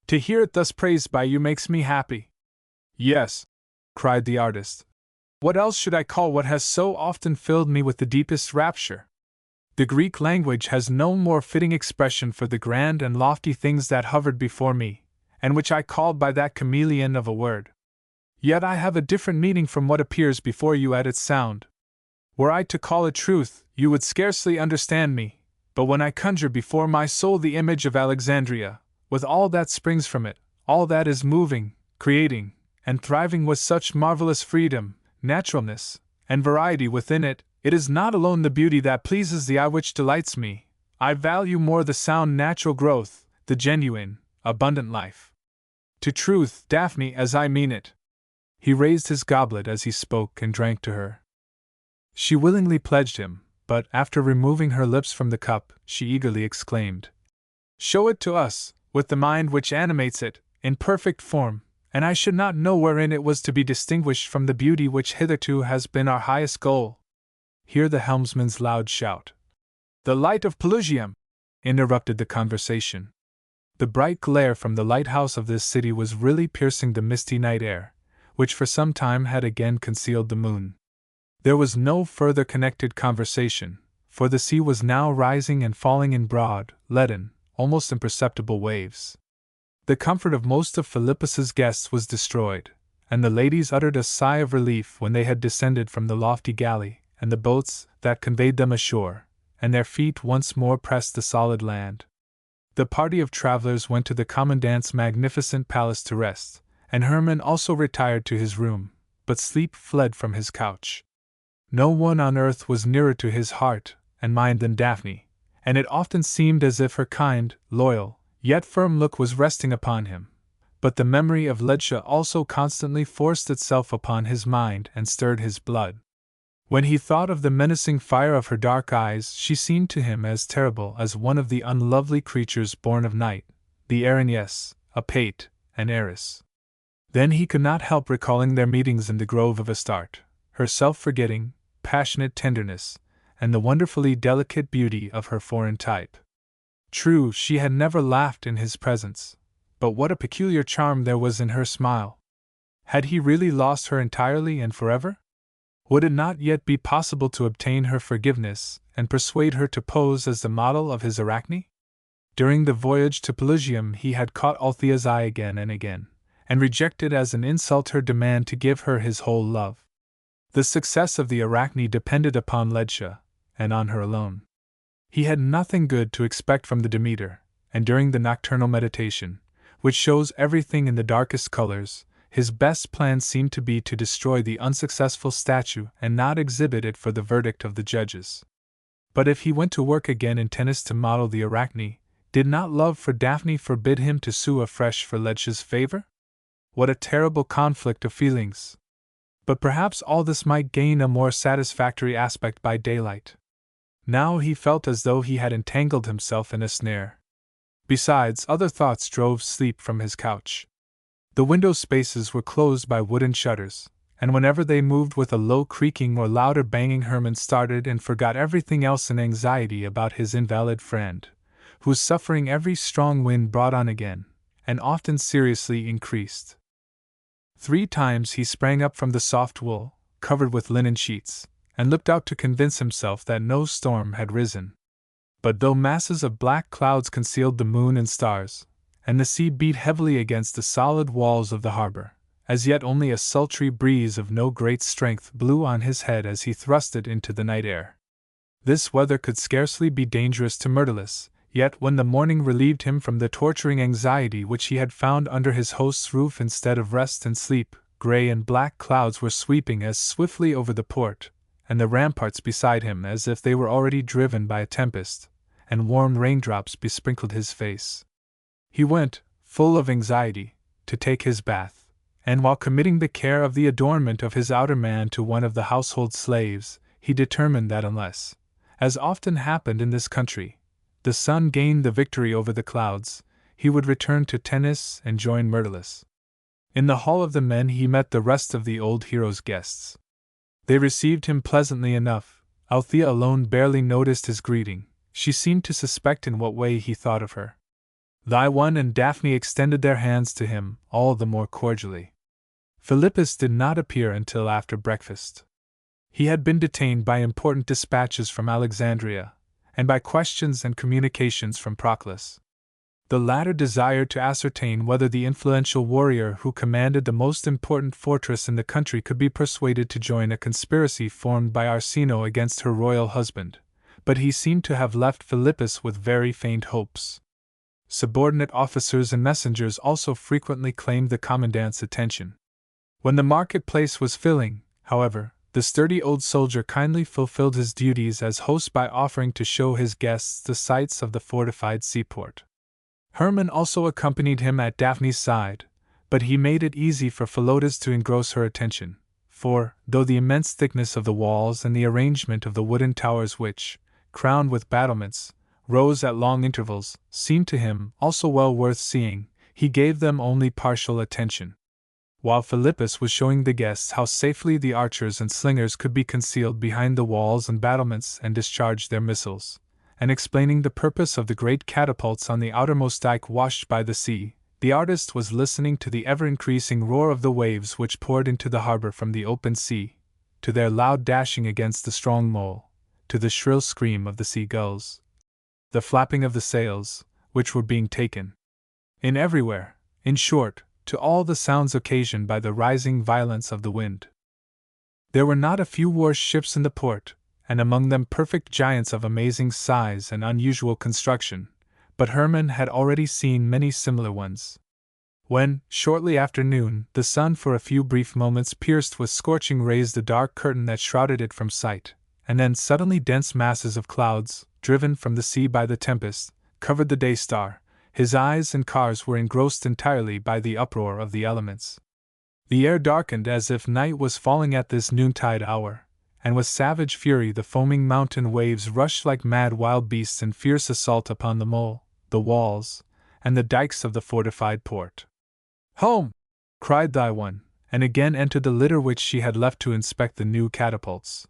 To hear it thus praised by you makes me happy. Yes, cried the artist. What else should I call what has so often filled me with the deepest rapture? The Greek language has no more fitting expression for the grand and lofty things that hovered before me, and which I called by that chameleon of a word. Yet I have a different meaning from what appears before you at its sound. Were I to call it truth, you would scarcely understand me, but when I conjure before my soul the image of Alexandria, with all that springs from it, all that is moving, creating, and thriving with such marvelous freedom, naturalness, and variety within it, it is not alone the beauty that pleases the eye which delights me. I value more the sound natural growth, the genuine, abundant life. To truth, Daphne, as I mean it. He raised his goblet as he spoke and drank to her. She willingly pledged him, but after removing her lips from the cup, she eagerly exclaimed, show it to us, with the mind which animates it, in perfect form, and I should not know wherein it was to be distinguished from the beauty which hitherto has been our highest goal. Hear the helmsman's loud shout. The light of Pelusium! Interrupted the conversation. The bright glare from the lighthouse of this city was really piercing the misty night air, which for some time had again concealed the moon. There was no further connected conversation, for the sea was now rising and falling in broad, leaden, almost imperceptible waves. The comfort of most of Philippus's guests was destroyed, and the ladies uttered a sigh of relief when they had descended from the lofty galley and the boats that conveyed them ashore, and their feet once more pressed the solid land. The party of travelers went to the commandant's magnificent palace to rest, and Hermann also retired to his room, but sleep fled from his couch. No one on earth was nearer to his heart and mind than Daphne, and it often seemed as if her kind, loyal, yet firm look was resting upon him. But the memory of Ledsia also constantly forced itself upon his mind and stirred his blood. When he thought of the menacing fire of her dark eyes, she seemed to him as terrible as one of the unlovely creatures born of night, the Erinyes, Apate, and Eris. Then he could not help recalling their meetings in the grove of Astarte, her self-forgetting, passionate tenderness, and the wonderfully delicate beauty of her foreign type. True, she had never laughed in his presence, but what a peculiar charm there was in her smile. Had he really lost her entirely and forever? Would it not yet be possible to obtain her forgiveness and persuade her to pose as the model of his Arachne? During the voyage to Pelusium he had caught Althea's eye again and again, and rejected as an insult her demand to give her his whole love. The success of the Arachne depended upon Ledscha, and on her alone. He had nothing good to expect from the Demeter, and during the nocturnal meditation, which shows everything in the darkest colors, his best plan seemed to be to destroy the unsuccessful statue and not exhibit it for the verdict of the judges. But if he went to work again in Tennis to model the Arachne, did not love for Daphne forbid him to sue afresh for Ledscha's favor? What a terrible conflict of feelings! But perhaps all this might gain a more satisfactory aspect by daylight. Now he felt as though he had entangled himself in a snare. Besides, other thoughts drove sleep from his couch. The window spaces were closed by wooden shutters, and whenever they moved with a low creaking or louder banging, Hermann started and forgot everything else in anxiety about his invalid friend, whose suffering every strong wind brought on again, and often seriously increased. 3 times he sprang up from the soft wool, covered with linen sheets, and looked out to convince himself that no storm had risen. But though masses of black clouds concealed the moon and stars, and the sea beat heavily against the solid walls of the harbor, as yet only a sultry breeze of no great strength blew on his head as he thrust it into the night air. This weather could scarcely be dangerous to Myrtilus, yet when the morning relieved him from the torturing anxiety which he had found under his host's roof instead of rest and sleep, gray and black clouds were sweeping as swiftly over the port, and the ramparts beside him as if they were already driven by a tempest, and warm raindrops besprinkled his face. He went, full of anxiety, to take his bath, and while committing the care of the adornment of his outer man to one of the household slaves, he determined that unless, as often happened in this country, the sun gained the victory over the clouds, he would return to Tennis and join Myrtilus. In the hall of the men he met the rest of the old hero's guests. They received him pleasantly enough. Althea alone barely noticed his greeting. She seemed to suspect in what way he thought of her. Thyone and Daphne extended their hands to him, all the more cordially. Philippus did not appear until after breakfast. He had been detained by important dispatches from Alexandria, and by questions and communications from Proclus. The latter desired to ascertain whether the influential warrior who commanded the most important fortress in the country could be persuaded to join a conspiracy formed by Arsinoe against her royal husband, but he seemed to have left Philippus with very faint hopes. Subordinate officers and messengers also frequently claimed the commandant's attention. When the marketplace was filling, however, the sturdy old soldier kindly fulfilled his duties as host by offering to show his guests the sights of the fortified seaport. Hermann also accompanied him at Daphne's side, but he made it easy for Philotas to engross her attention, for, though the immense thickness of the walls and the arrangement of the wooden towers which, crowned with battlements, rose at long intervals, seemed to him also well worth seeing, he gave them only partial attention. While Philippus was showing the guests how safely the archers and slingers could be concealed behind the walls and battlements and discharge their missiles, and explaining the purpose of the great catapults on the outermost dike washed by the sea, the artist was listening to the ever-increasing roar of the waves which poured into the harbor from the open sea, to their loud dashing against the strong mole, to the shrill scream of the sea-gulls, the flapping of the sails, which were being taken in everywhere, in short, to all the sounds occasioned by the rising violence of the wind. There were not a few warships in the port, and among them perfect giants of amazing size and unusual construction, but Hermann had already seen many similar ones. When, shortly after noon, the sun for a few brief moments pierced with scorching rays the dark curtain that shrouded it from sight, and then suddenly dense masses of clouds, driven from the sea by the tempest, covered the day star, his eyes and cars were engrossed entirely by the uproar of the elements. The air darkened as if night was falling at this noontide hour, and with savage fury the foaming mountain waves rushed like mad wild beasts in fierce assault upon the mole, the walls, and the dikes of the fortified port. "Home!" cried Thyone, and again entered the litter which she had left to inspect the new catapults.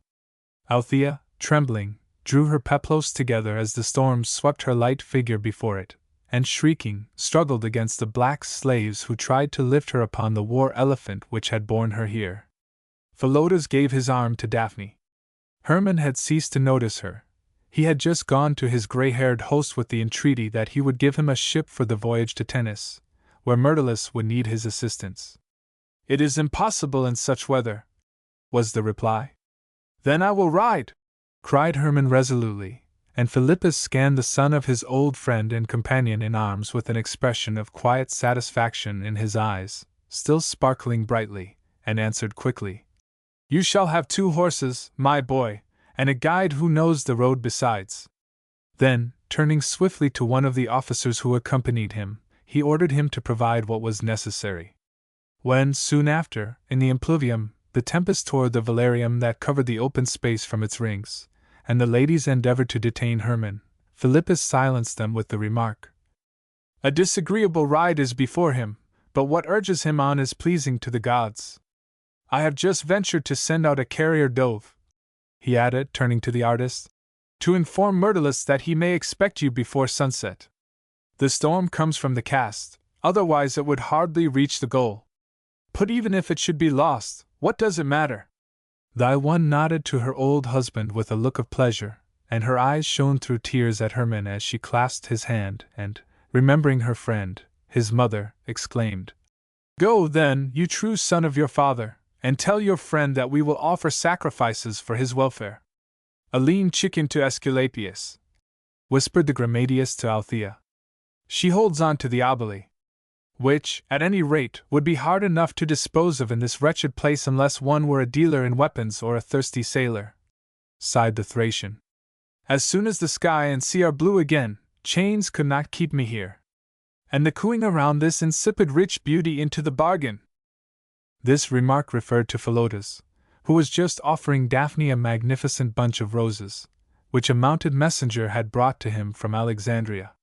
Althea, trembling, drew her peplos together as the storm swept her light figure before it, and shrieking, struggled against the black slaves who tried to lift her upon the war elephant which had borne her here. Philotas gave his arm to Daphne. Hermann had ceased to notice her. He had just gone to his gray-haired host with the entreaty that he would give him a ship for the voyage to Tennis, where Myrtilus would need his assistance. "It is impossible in such weather," was the reply. "Then I will ride!" cried Hermann resolutely, and Philippus scanned the son of his old friend and companion in arms with an expression of quiet satisfaction in his eyes, still sparkling brightly, and answered quickly, "You shall have 2 horses, my boy, and a guide who knows the road besides." Then, turning swiftly to one of the officers who accompanied him, he ordered him to provide what was necessary. When, soon after, in the impluvium, the tempest tore the velarium that covered the open space from its rings, and the ladies endeavored to detain Hermann, Philippus silenced them with the remark, "A disagreeable ride is before him, but what urges him on is pleasing to the gods. I have just ventured to send out a carrier dove," he added, turning to the artist, "to inform Myrtilus that he may expect you before sunset. The storm comes from the cast, otherwise it would hardly reach the goal. But even if it should be lost, what does it matter?" Thy one nodded to her old husband with a look of pleasure, and her eyes shone through tears at Hermann as she clasped his hand and, remembering her friend, his mother, exclaimed, "Go, then, you true son of your father, and tell your friend that we will offer sacrifices for his welfare." "A lean chicken to Aesculapius," whispered the Grammateus to Althea. "She holds on to the oboli, which, at any rate, would be hard enough to dispose of in this wretched place unless one were a dealer in weapons or a thirsty sailor," sighed the Thracian. "As soon as the sky and sea are blue again, chains could not keep me here. And the cooing around this insipid rich beauty into the bargain." This remark referred to Philotas, who was just offering Daphne a magnificent bunch of roses, which a mounted messenger had brought to him from Alexandria.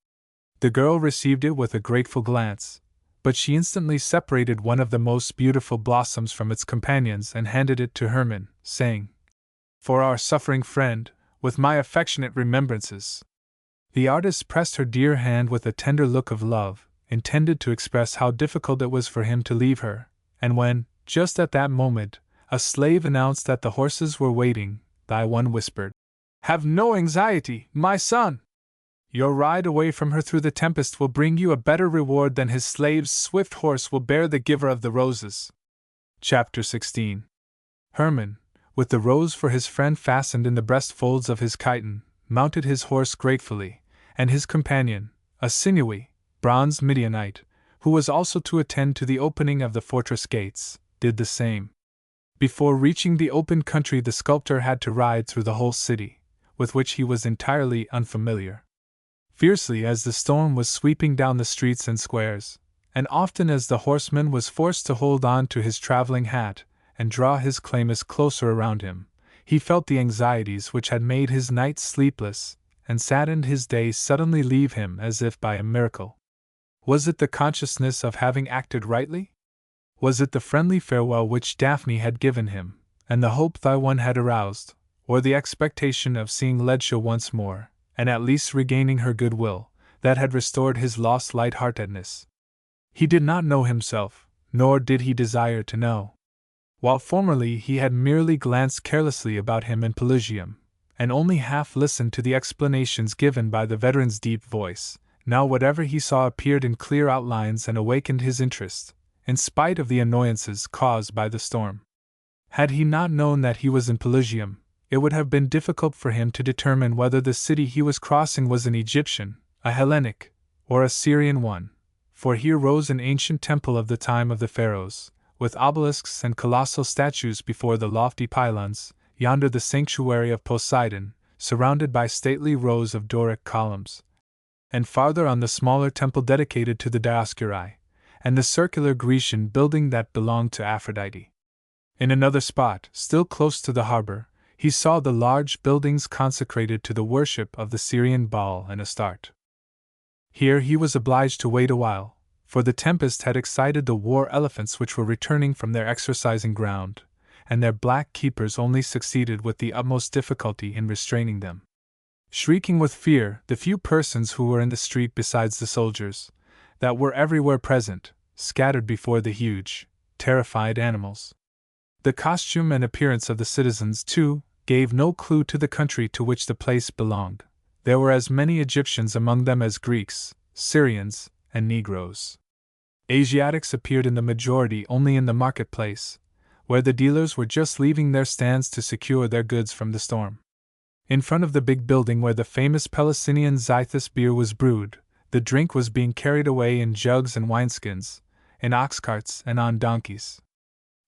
The girl received it with a grateful glance, but she instantly separated one of the most beautiful blossoms from its companions and handed it to Hermann, saying, "For our suffering friend, with my affectionate remembrances." The artist pressed her dear hand with a tender look of love, intended to express how difficult it was for him to leave her, and when, just at that moment, a slave announced that the horses were waiting, thy one whispered, "Have no anxiety, my son! Your ride away from her through the tempest will bring you a better reward than his slave's swift horse will bear the giver of the roses." Chapter 16. Hermann, with the rose for his friend fastened in the breast folds of his chiton, mounted his horse gratefully, and his companion, a sinewy, bronzed Midianite, who was also to attend to the opening of the fortress gates, did the same. Before reaching the open country, the sculptor had to ride through the whole city, with which he was entirely unfamiliar. Fiercely as the storm was sweeping down the streets and squares, and often as the horseman was forced to hold on to his traveling hat and draw his chlamys closer around him, he felt the anxieties which had made his nights sleepless and saddened his days suddenly leave him as if by a miracle. Was it the consciousness of having acted rightly? Was it the friendly farewell which Daphne had given him, and the hope thy one had aroused, or the expectation of seeing Ledtia once more, and at least regaining her goodwill, that had restored his lost light-heartedness? He did not know himself, nor did he desire to know. While formerly he had merely glanced carelessly about him in Pelusium, and only half listened to the explanations given by the veteran's deep voice, now whatever he saw appeared in clear outlines and awakened his interest, in spite of the annoyances caused by the storm. Had he not known that he was in Pelusium, it would have been difficult for him to determine whether the city he was crossing was an Egyptian, a Hellenic, or a Syrian one, for here rose an ancient temple of the time of the pharaohs, with obelisks and colossal statues before the lofty pylons, yonder the sanctuary of Poseidon, surrounded by stately rows of Doric columns, and farther on the smaller temple dedicated to the Dioscuri, and the circular Grecian building that belonged to Aphrodite. In another spot, still close to the harbor, he saw the large buildings consecrated to the worship of the Syrian Baal and Astarte. Here he was obliged to wait a while, for the tempest had excited the war elephants which were returning from their exercising ground, and their black keepers only succeeded with the utmost difficulty in restraining them. Shrieking with fear, the few persons who were in the street besides the soldiers, that were everywhere present, scattered before the huge, terrified animals. The costume and appearance of the citizens, too, gave no clue to the country to which the place belonged. There were as many Egyptians among them as Greeks, Syrians, and Negroes. Asiatics appeared in the majority only in the marketplace, where the dealers were just leaving their stands to secure their goods from the storm. In front of the big building where the famous Pelusinian Zythus beer was brewed, the drink was being carried away in jugs and wineskins, in ox carts and on donkeys.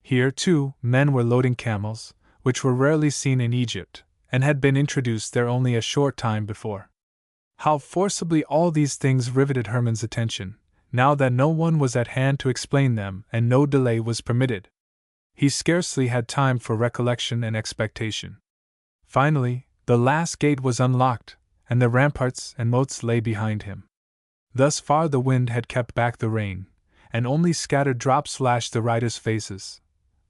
Here, too, men were loading camels, which were rarely seen in Egypt, and had been introduced there only a short time before. How forcibly all these things riveted Hermann's attention, now that no one was at hand to explain them and no delay was permitted. He scarcely had time for recollection and expectation. Finally, the last gate was unlocked, and the ramparts and moats lay behind him. Thus far the wind had kept back the rain, and only scattered drops lashed the riders' faces.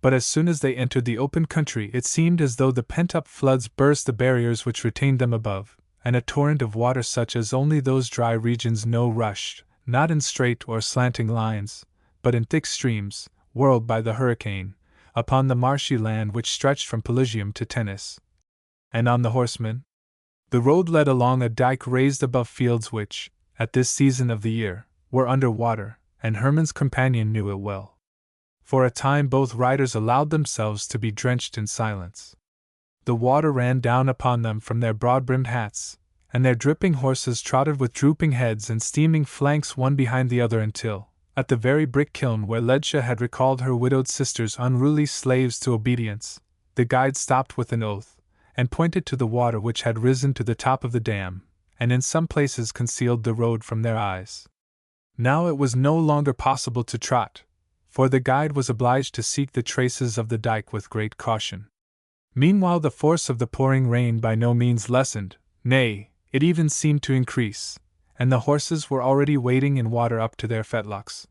But as soon as they entered the open country, it seemed as though the pent-up floods burst the barriers which retained them above, and a torrent of water such as only those dry regions know rushed, not in straight or slanting lines, but in thick streams, whirled by the hurricane, upon the marshy land which stretched from Pelusium to Tennis. And on the horsemen? The road led along a dike raised above fields which, at this season of the year, were under water, and Hermann's companion knew it well. For a time both riders allowed themselves to be drenched in silence. The water ran down upon them from their broad-brimmed hats, and their dripping horses trotted with drooping heads and steaming flanks one behind the other until, at the very brick kiln where Ledtia had recalled her widowed sister's unruly slaves to obedience, the guide stopped with an oath, and pointed to the water which had risen to the top of the dam, and in some places concealed the road from their eyes. Now it was no longer possible to trot, for the guide was obliged to seek the traces of the dike with great caution. Meanwhile the force of the pouring rain by no means lessened, nay, it even seemed to increase, and the horses were already wading in water up to their fetlocks.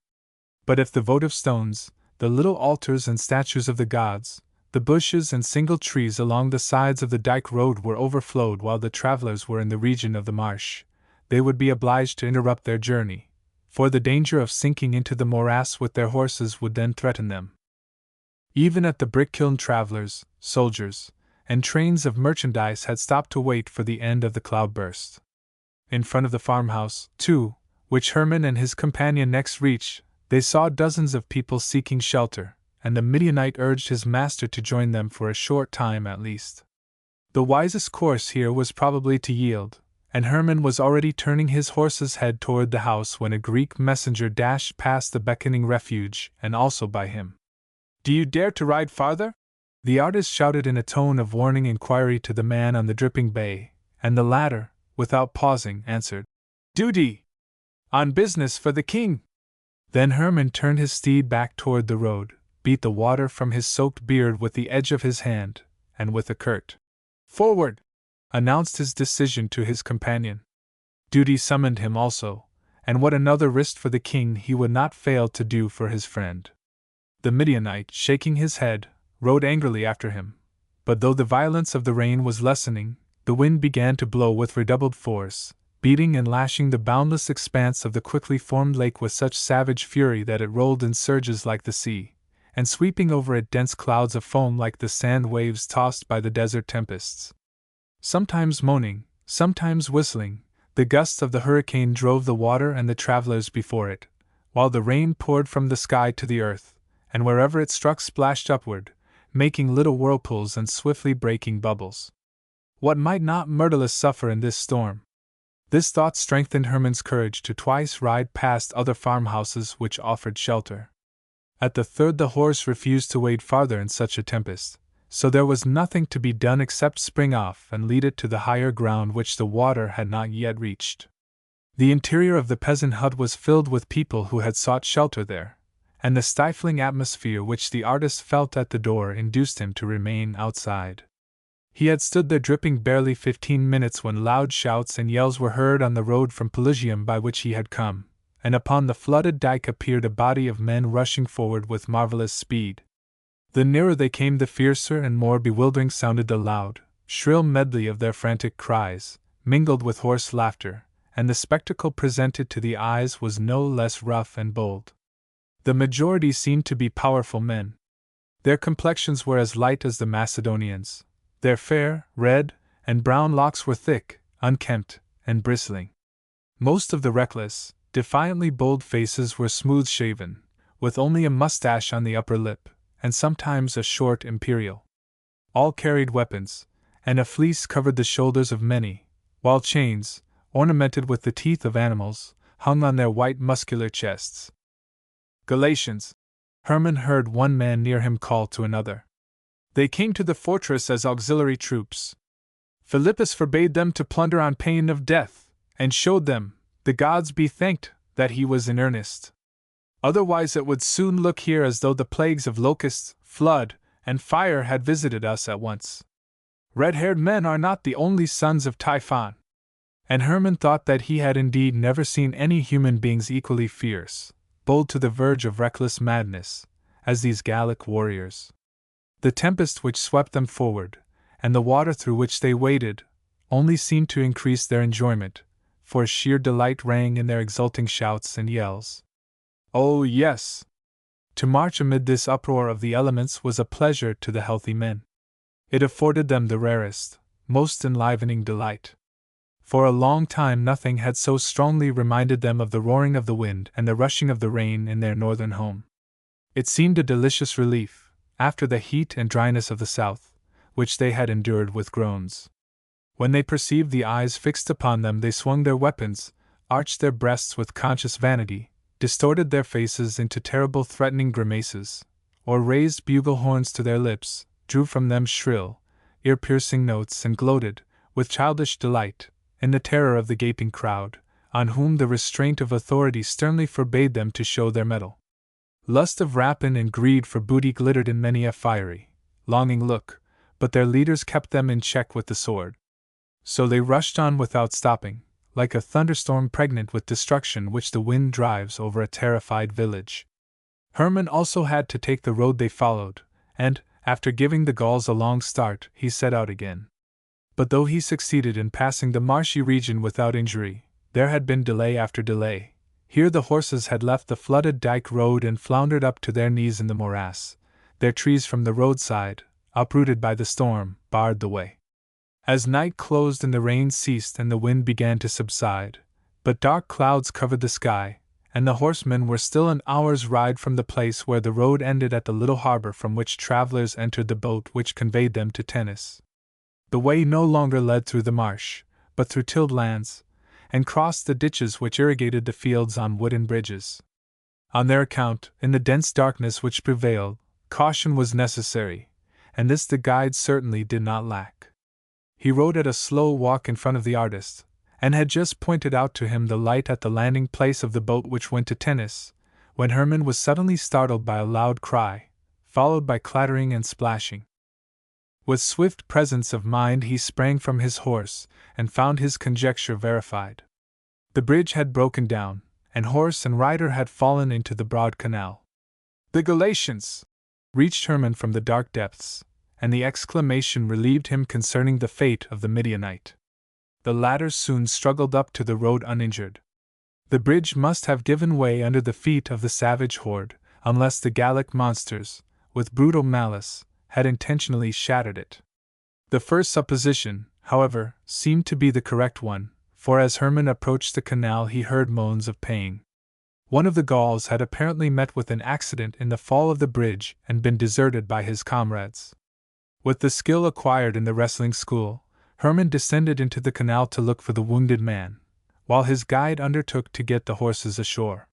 But if the votive stones, the little altars and statues of the gods, the bushes and single trees along the sides of the dike road were overflowed while the travelers were in the region of the marsh, they would be obliged to interrupt their journey, for the danger of sinking into the morass with their horses would then threaten them. Even at the brick kiln travelers, soldiers, and trains of merchandise had stopped to wait for the end of the cloudburst. In front of the farmhouse, too, which Hermann and his companion next reached, they saw dozens of people seeking shelter, and the Midianite urged his master to join them for a short time at least. The wisest course here was probably to yield, and Hermann was already turning his horse's head toward the house when a Greek messenger dashed past the beckoning refuge, and also by him. "Do you dare to ride farther?" the artist shouted in a tone of warning inquiry to the man on the dripping bay, and the latter, without pausing, answered, "Duty! On business for the king!" Then Hermann turned his steed back toward the road, beat the water from his soaked beard with the edge of his hand, and with a curt "Forward!" announced his decision to his companion. Duty summoned him also, and what another risked for the king he would not fail to do for his friend. The Midianite, shaking his head, rode angrily after him, but though the violence of the rain was lessening, the wind began to blow with redoubled force, beating and lashing the boundless expanse of the quickly formed lake with such savage fury that it rolled in surges like the sea, and sweeping over it dense clouds of foam like the sand waves tossed by the desert tempests. Sometimes moaning, sometimes whistling, the gusts of the hurricane drove the water and the travelers before it, while the rain poured from the sky to the earth, and wherever it struck splashed upward, making little whirlpools and swiftly breaking bubbles. What might not Myrtilus suffer in this storm? This thought strengthened Hermann's courage to twice ride past other farmhouses which offered shelter. At the third the horse refused to wade farther in such a tempest, so there was nothing to be done except spring off and lead it to the higher ground which the water had not yet reached. The interior of the peasant hut was filled with people who had sought shelter there, and the stifling atmosphere which the artist felt at the door induced him to remain outside. He had stood there dripping barely 15 minutes when loud shouts and yells were heard on the road from Pelusium by which he had come, and upon the flooded dike appeared a body of men rushing forward with marvelous speed. The nearer they came the fiercer and more bewildering sounded the loud, shrill medley of their frantic cries, mingled with hoarse laughter, and the spectacle presented to the eyes was no less rough and bold. The majority seemed to be powerful men. Their complexions were as light as the Macedonians. Their fair, red, and brown locks were thick, unkempt, and bristling. Most of the reckless, defiantly bold faces were smooth-shaven, with only a mustache on the upper lip, and sometimes a short imperial. All carried weapons, and a fleece covered the shoulders of many, while chains, ornamented with the teeth of animals, hung on their white muscular chests. "Galatians," Hermann heard one man near him call to another. "They came to the fortress as auxiliary troops. Philippus forbade them to plunder on pain of death, and showed them, the gods be thanked, that he was in earnest. Otherwise it would soon look here as though the plagues of locusts, flood, and fire had visited us at once. Red-haired men are not the only sons of Typhon." And Hermann thought that he had indeed never seen any human beings equally fierce, bold to the verge of reckless madness, as these Gallic warriors. The tempest which swept them forward, and the water through which they waded, only seemed to increase their enjoyment, for sheer delight rang in their exulting shouts and yells. Oh, yes! To march amid this uproar of the elements was a pleasure to the healthy men. It afforded them the rarest, most enlivening delight. For a long time nothing had so strongly reminded them of the roaring of the wind and the rushing of the rain in their northern home. It seemed a delicious relief, after the heat and dryness of the south, which they had endured with groans. When they perceived the eyes fixed upon them, they swung their weapons, arched their breasts with conscious vanity, distorted their faces into terrible threatening grimaces, or raised bugle horns to their lips, drew from them shrill, ear-piercing notes, and gloated, with childish delight, in the terror of the gaping crowd, on whom the restraint of authority sternly forbade them to show their mettle. Lust of rapine and greed for booty glittered in many a fiery, longing look, but their leaders kept them in check with the sword. So they rushed on without stopping, like a thunderstorm pregnant with destruction which the wind drives over a terrified village. Hermann also had to take the road they followed, and, after giving the Gauls a long start, he set out again. But though he succeeded in passing the marshy region without injury, there had been delay after delay. Here the horses had left the flooded dike road and floundered up to their knees in the morass. Their trees from the roadside, uprooted by the storm, barred the way. As night closed and the rain ceased and the wind began to subside, but dark clouds covered the sky, and the horsemen were still an hour's ride from the place where the road ended at the little harbor from which travelers entered the boat which conveyed them to Tennis. The way no longer led through the marsh, but through tilled lands, and crossed the ditches which irrigated the fields on wooden bridges. On their account, in the dense darkness which prevailed, caution was necessary, and this the guide certainly did not lack. He rode at a slow walk in front of the artist, and had just pointed out to him the light at the landing place of the boat which went to Tennis, when Hermann was suddenly startled by a loud cry, followed by clattering and splashing. With swift presence of mind he sprang from his horse, and found his conjecture verified. The bridge had broken down, and horse and rider had fallen into the broad canal. "The Galatians!" reached Hermann from the dark depths, and the exclamation relieved him concerning the fate of the Midianite. The latter soon struggled up to the road uninjured. The bridge must have given way under the feet of the savage horde, unless the Gallic monsters, with brutal malice, had intentionally shattered it. The first supposition, however, seemed to be the correct one, for as Hermann approached the canal he heard moans of pain. One of the Gauls had apparently met with an accident in the fall of the bridge and been deserted by his comrades. With the skill acquired in the wrestling school, Hermann descended into the canal to look for the wounded man, while his guide undertook to get the horses ashore.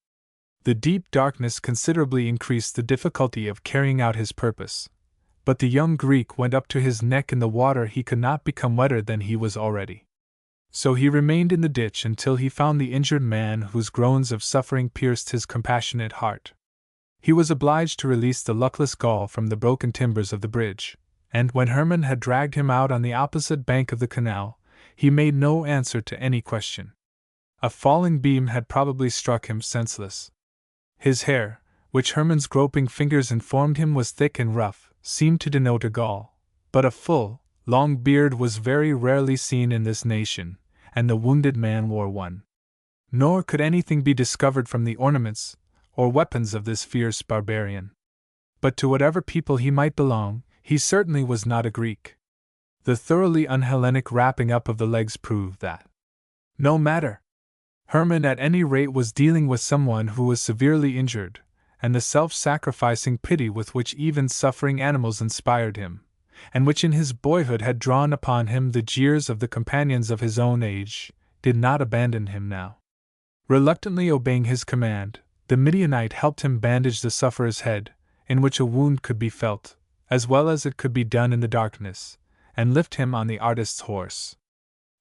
The deep darkness considerably increased the difficulty of carrying out his purpose, but the young Greek went up to his neck in the water. He could not become wetter than he was already. So he remained in the ditch until he found the injured man, whose groans of suffering pierced his compassionate heart. He was obliged to release the luckless Gaul from the broken timbers of the bridge, and when Hermann had dragged him out on the opposite bank of the canal, he made no answer to any question. A falling beam had probably struck him senseless. His hair, which Hermann's groping fingers informed him was thick and rough, seemed to denote a Gaul, but a full, long beard was very rarely seen in this nation, and the wounded man wore one. Nor could anything be discovered from the ornaments or weapons of this fierce barbarian. But to whatever people he might belong, he certainly was not a Greek. The thoroughly un-Hellenic wrapping up of the legs proved that. No matter. Hermann at any rate was dealing with someone who was severely injured, and the self-sacrificing pity with which even suffering animals inspired him, and which in his boyhood had drawn upon him the jeers of the companions of his own age, did not abandon him now. Reluctantly obeying his command, the Midianite helped him bandage the sufferer's head, in which a wound could be felt, as well as it could be done in the darkness, and lift him on the artist's horse.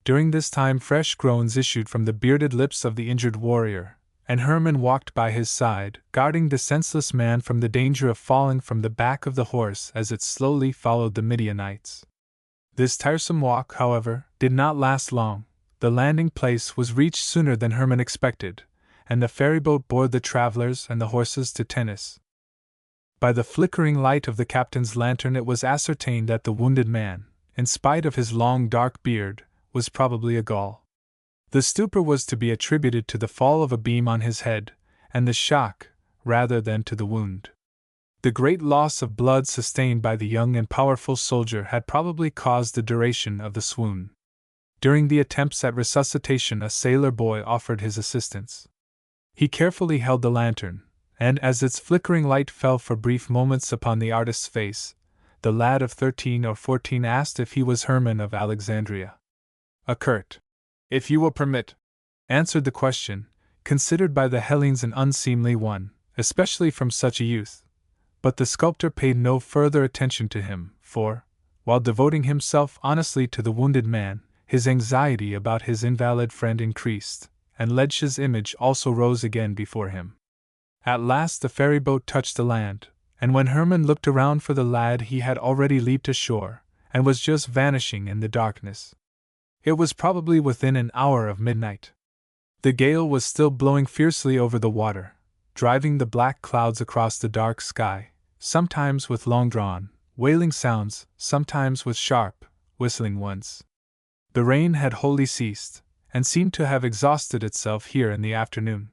During this time fresh groans issued from the bearded lips of the injured warrior, and Hermann walked by his side, guarding the senseless man from the danger of falling from the back of the horse as it slowly followed the Midianites. This tiresome walk, however, did not last long. The landing place was reached sooner than Hermann expected, and the ferryboat bore the travelers and the horses to Tennis. By the flickering light of the captain's lantern it was ascertained that the wounded man, in spite of his long dark beard, was probably a Gaul. The stupor was to be attributed to the fall of a beam on his head, and the shock, rather than to the wound. The great loss of blood sustained by the young and powerful soldier had probably caused the duration of the swoon. During the attempts at resuscitation a sailor boy offered his assistance. He carefully held the lantern, and as its flickering light fell for brief moments upon the artist's face, the lad of 13 or 14 asked if he was Hermann of Alexandria. A curt, "If you will permit," answered the question, considered by the Hellenes an unseemly one, especially from such a youth. But the sculptor paid no further attention to him, for, while devoting himself honestly to the wounded man, his anxiety about his invalid friend increased, and Ledsche's image also rose again before him. At last the ferryboat touched the land, and when Hermann looked around for the lad he had already leaped ashore, and was just vanishing in the darkness. It was probably within an hour of midnight. The gale was still blowing fiercely over the water, driving the black clouds across the dark sky, sometimes with long-drawn, wailing sounds, sometimes with sharp, whistling ones. The rain had wholly ceased, and seemed to have exhausted itself here in the afternoon.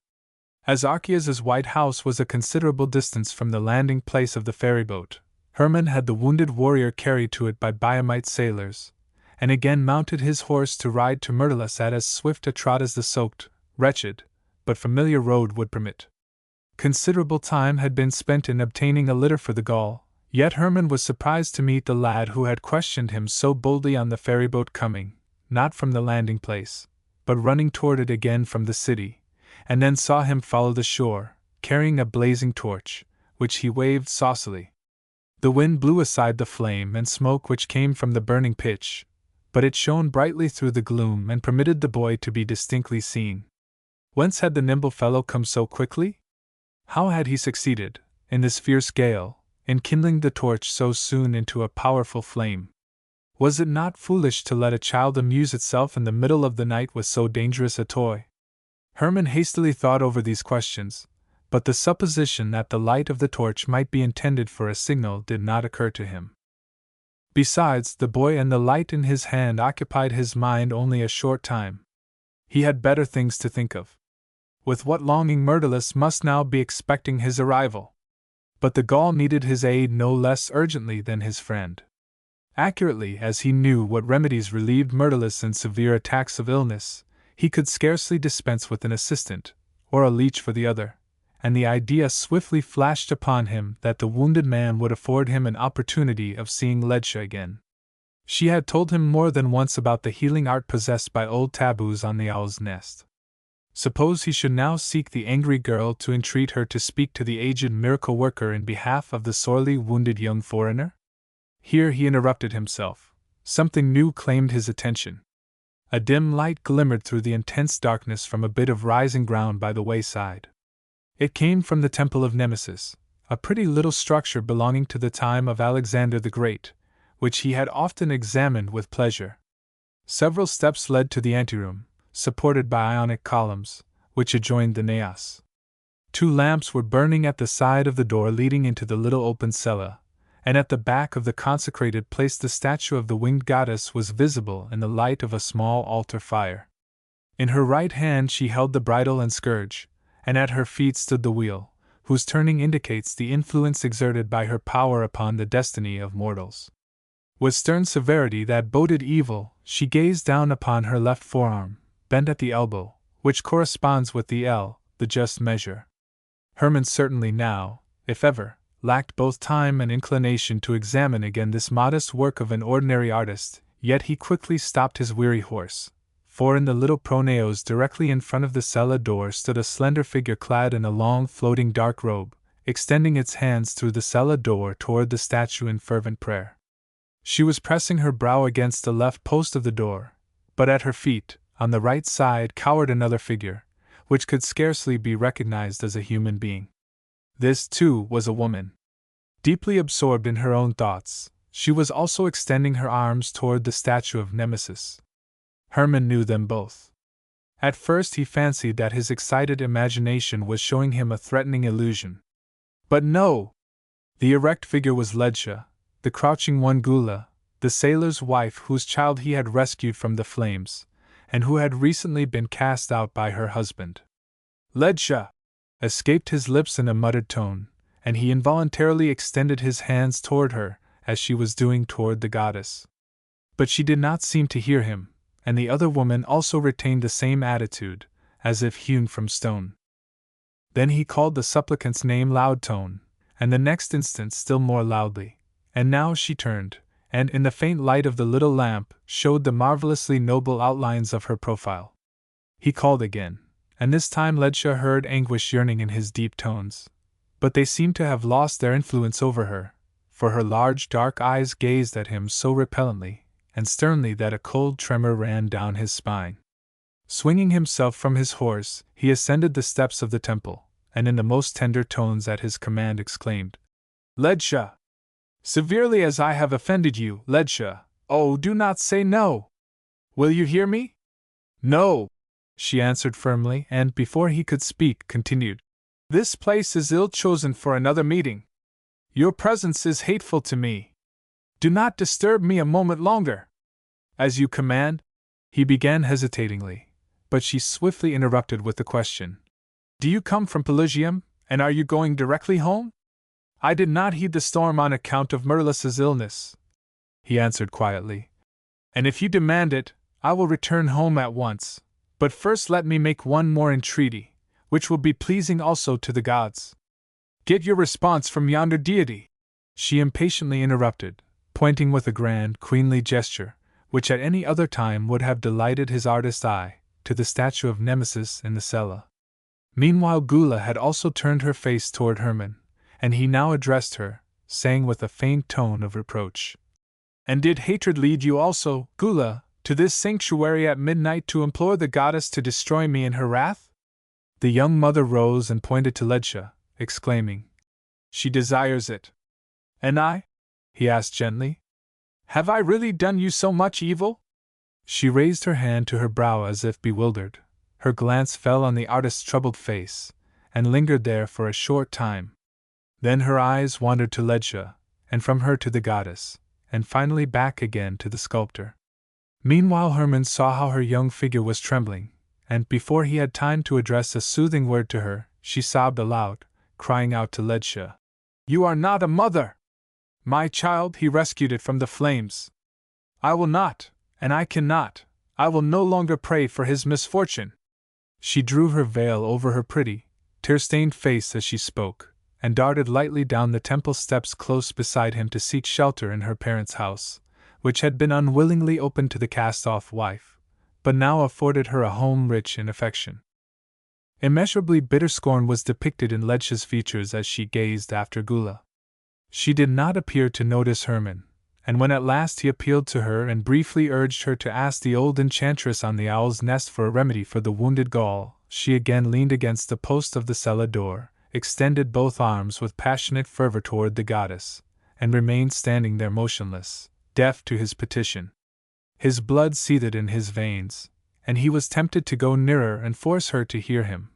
As Archias's white house was a considerable distance from the landing place of the ferryboat, Hermann had the wounded warrior carried to it by Biamite sailors, and again mounted his horse to ride to Myrtilus at as swift a trot as the soaked, wretched, but familiar road would permit. Considerable time had been spent in obtaining a litter for the Gaul, yet Hermann was surprised to meet the lad who had questioned him so boldly on the ferryboat coming, not from the landing place, but running toward it again from the city, and then saw him follow the shore, carrying a blazing torch, which he waved saucily. The wind blew aside the flame and smoke which came from the burning pitch, but it shone brightly through the gloom and permitted the boy to be distinctly seen. Whence had the nimble fellow come so quickly? How had he succeeded, in this fierce gale, in kindling the torch so soon into a powerful flame? Was it not foolish to let a child amuse itself in the middle of the night with so dangerous a toy? Hermann hastily thought over these questions, but the supposition that the light of the torch might be intended for a signal did not occur to him. Besides, the boy and the light in his hand occupied his mind only a short time. He had better things to think of. With what longing Myrtilus must now be expecting his arrival! But the Gaul needed his aid no less urgently than his friend. Accurately as he knew what remedies relieved Myrtilus in severe attacks of illness, he could scarcely dispense with an assistant, or a leech for the other, and the idea swiftly flashed upon him that the wounded man would afford him an opportunity of seeing Ledche again. She had told him more than once about the healing art possessed by old taboos on the owl's nest. Suppose he should now seek the angry girl to entreat her to speak to the aged miracle worker in behalf of the sorely wounded young foreigner? Here he interrupted himself. Something new claimed his attention. A dim light glimmered through the intense darkness from a bit of rising ground by the wayside. It came from the Temple of Nemesis, a pretty little structure belonging to the time of Alexander the Great, which he had often examined with pleasure. Several steps led to the anteroom, supported by Ionic columns, which adjoined the naos. 2 lamps were burning at the side of the door leading into the little open cella, and at the back of the consecrated place the statue of the winged goddess was visible in the light of a small altar fire. In her right hand she held the bridle and scourge, and at her feet stood the wheel, whose turning indicates the influence exerted by her power upon the destiny of mortals. With stern severity that boded evil, she gazed down upon her left forearm, bent at the elbow, which corresponds with the L, the just measure. Hermann certainly now, if ever, lacked both time and inclination to examine again this modest work of an ordinary artist, yet he quickly stopped his weary horse, for in the little pronaos directly in front of the cella door stood a slender figure clad in a long floating dark robe, extending its hands through the cella door toward the statue in fervent prayer. She was pressing her brow against the left post of the door, but at her feet, on the right side, cowered another figure, which could scarcely be recognized as a human being. This, too, was a woman. Deeply absorbed in her own thoughts, she was also extending her arms toward the statue of Nemesis. Hermann knew them both. At first he fancied that his excited imagination was showing him a threatening illusion. But no! The erect figure was Ledja, the crouching one Gula, the sailor's wife whose child he had rescued from the flames, and who had recently been cast out by her husband. Ledja! Escaped his lips in a muttered tone, and he involuntarily extended his hands toward her, as she was doing toward the goddess. But she did not seem to hear him, and the other woman also retained the same attitude, as if hewn from stone. Then he called the supplicant's name loud tone, and the next instant still more loudly, and now she turned, and in the faint light of the little lamp showed the marvelously noble outlines of her profile. He called again, and this time Ledja heard anguish yearning in his deep tones, but they seemed to have lost their influence over her, for her large dark eyes gazed at him so repellently and sternly that a cold tremor ran down his spine. Swinging himself from his horse, he ascended the steps of the temple, and in the most tender tones at his command exclaimed, "Ledja! Severely as I have offended you, Ledja, oh, do not say no! Will you hear me?" "No," she answered firmly, and before he could speak, continued, "This place is ill chosen for another meeting. Your presence is hateful to me. Do not disturb me a moment longer." "As you command," he began hesitatingly, but she swiftly interrupted with the question, "Do you come from Pelusium, and are you going directly home?" "I did not heed the storm on account of Myrtilus's illness," he answered quietly, "and if you demand it, I will return home at once, but first let me make one more entreaty, which will be pleasing also to the gods." "Get your response from yonder deity," she impatiently interrupted, pointing with a grand, queenly gesture, which at any other time would have delighted his artist eye, to the statue of Nemesis in the cella. Meanwhile Gula had also turned her face toward Hermann, and he now addressed her, saying with a faint tone of reproach, "And did hatred lead you also, Gula, to this sanctuary at midnight to implore the goddess to destroy me in her wrath?" The young mother rose and pointed to Ledja, exclaiming, "She desires it." "And I?" he asked gently. "Have I really done you so much evil?" She raised her hand to her brow as if bewildered. Her glance fell on the artist's troubled face, and lingered there for a short time. Then her eyes wandered to Ledja, and from her to the goddess, and finally back again to the sculptor. Meanwhile Hermann saw how her young figure was trembling, and before he had time to address a soothing word to her, she sobbed aloud, crying out to Ledja, "You are not a mother! My child, he rescued it from the flames. I will not, and I cannot, I will no longer pray for his misfortune." She drew her veil over her pretty, tear-stained face as she spoke, and darted lightly down the temple steps close beside him to seek shelter in her parents' house, which had been unwillingly opened to the cast-off wife, but now afforded her a home rich in affection. Immeasurably bitter scorn was depicted in Ledja's features as she gazed after Gula. She did not appear to notice Hermann, and when at last he appealed to her and briefly urged her to ask the old enchantress on the owl's nest for a remedy for the wounded Gaul, she again leaned against the post of the cella door, extended both arms with passionate fervor toward the goddess, and remained standing there motionless, deaf to his petition. His blood seethed in his veins, and he was tempted to go nearer and force her to hear him.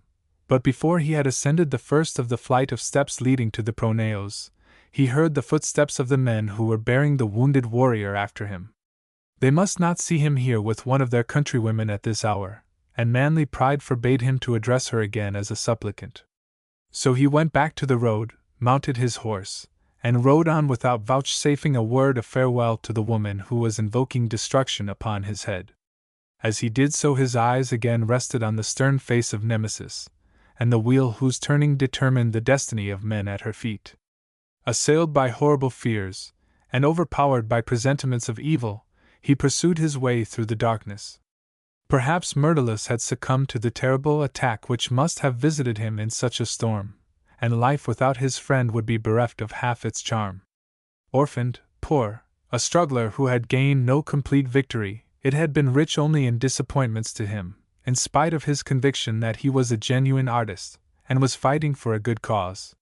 But before he had ascended the first of the flight of steps leading to the pronaos, he heard the footsteps of the men who were bearing the wounded warrior after him. They must not see him here with one of their countrywomen at this hour, and manly pride forbade him to address her again as a supplicant. So he went back to the road, mounted his horse, and rode on without vouchsafing a word of farewell to the woman who was invoking destruction upon his head. As he did so, his eyes again rested on the stern face of Nemesis, and the wheel whose turning determined the destiny of men at her feet. Assailed by horrible fears, and overpowered by presentiments of evil, he pursued his way through the darkness. Perhaps Myrtilus had succumbed to the terrible attack which must have visited him in such a storm, and life without his friend would be bereft of half its charm. Orphaned, poor, a struggler who had gained no complete victory, it had been rich only in disappointments to him, in spite of his conviction that he was a genuine artist, and was fighting for a good cause.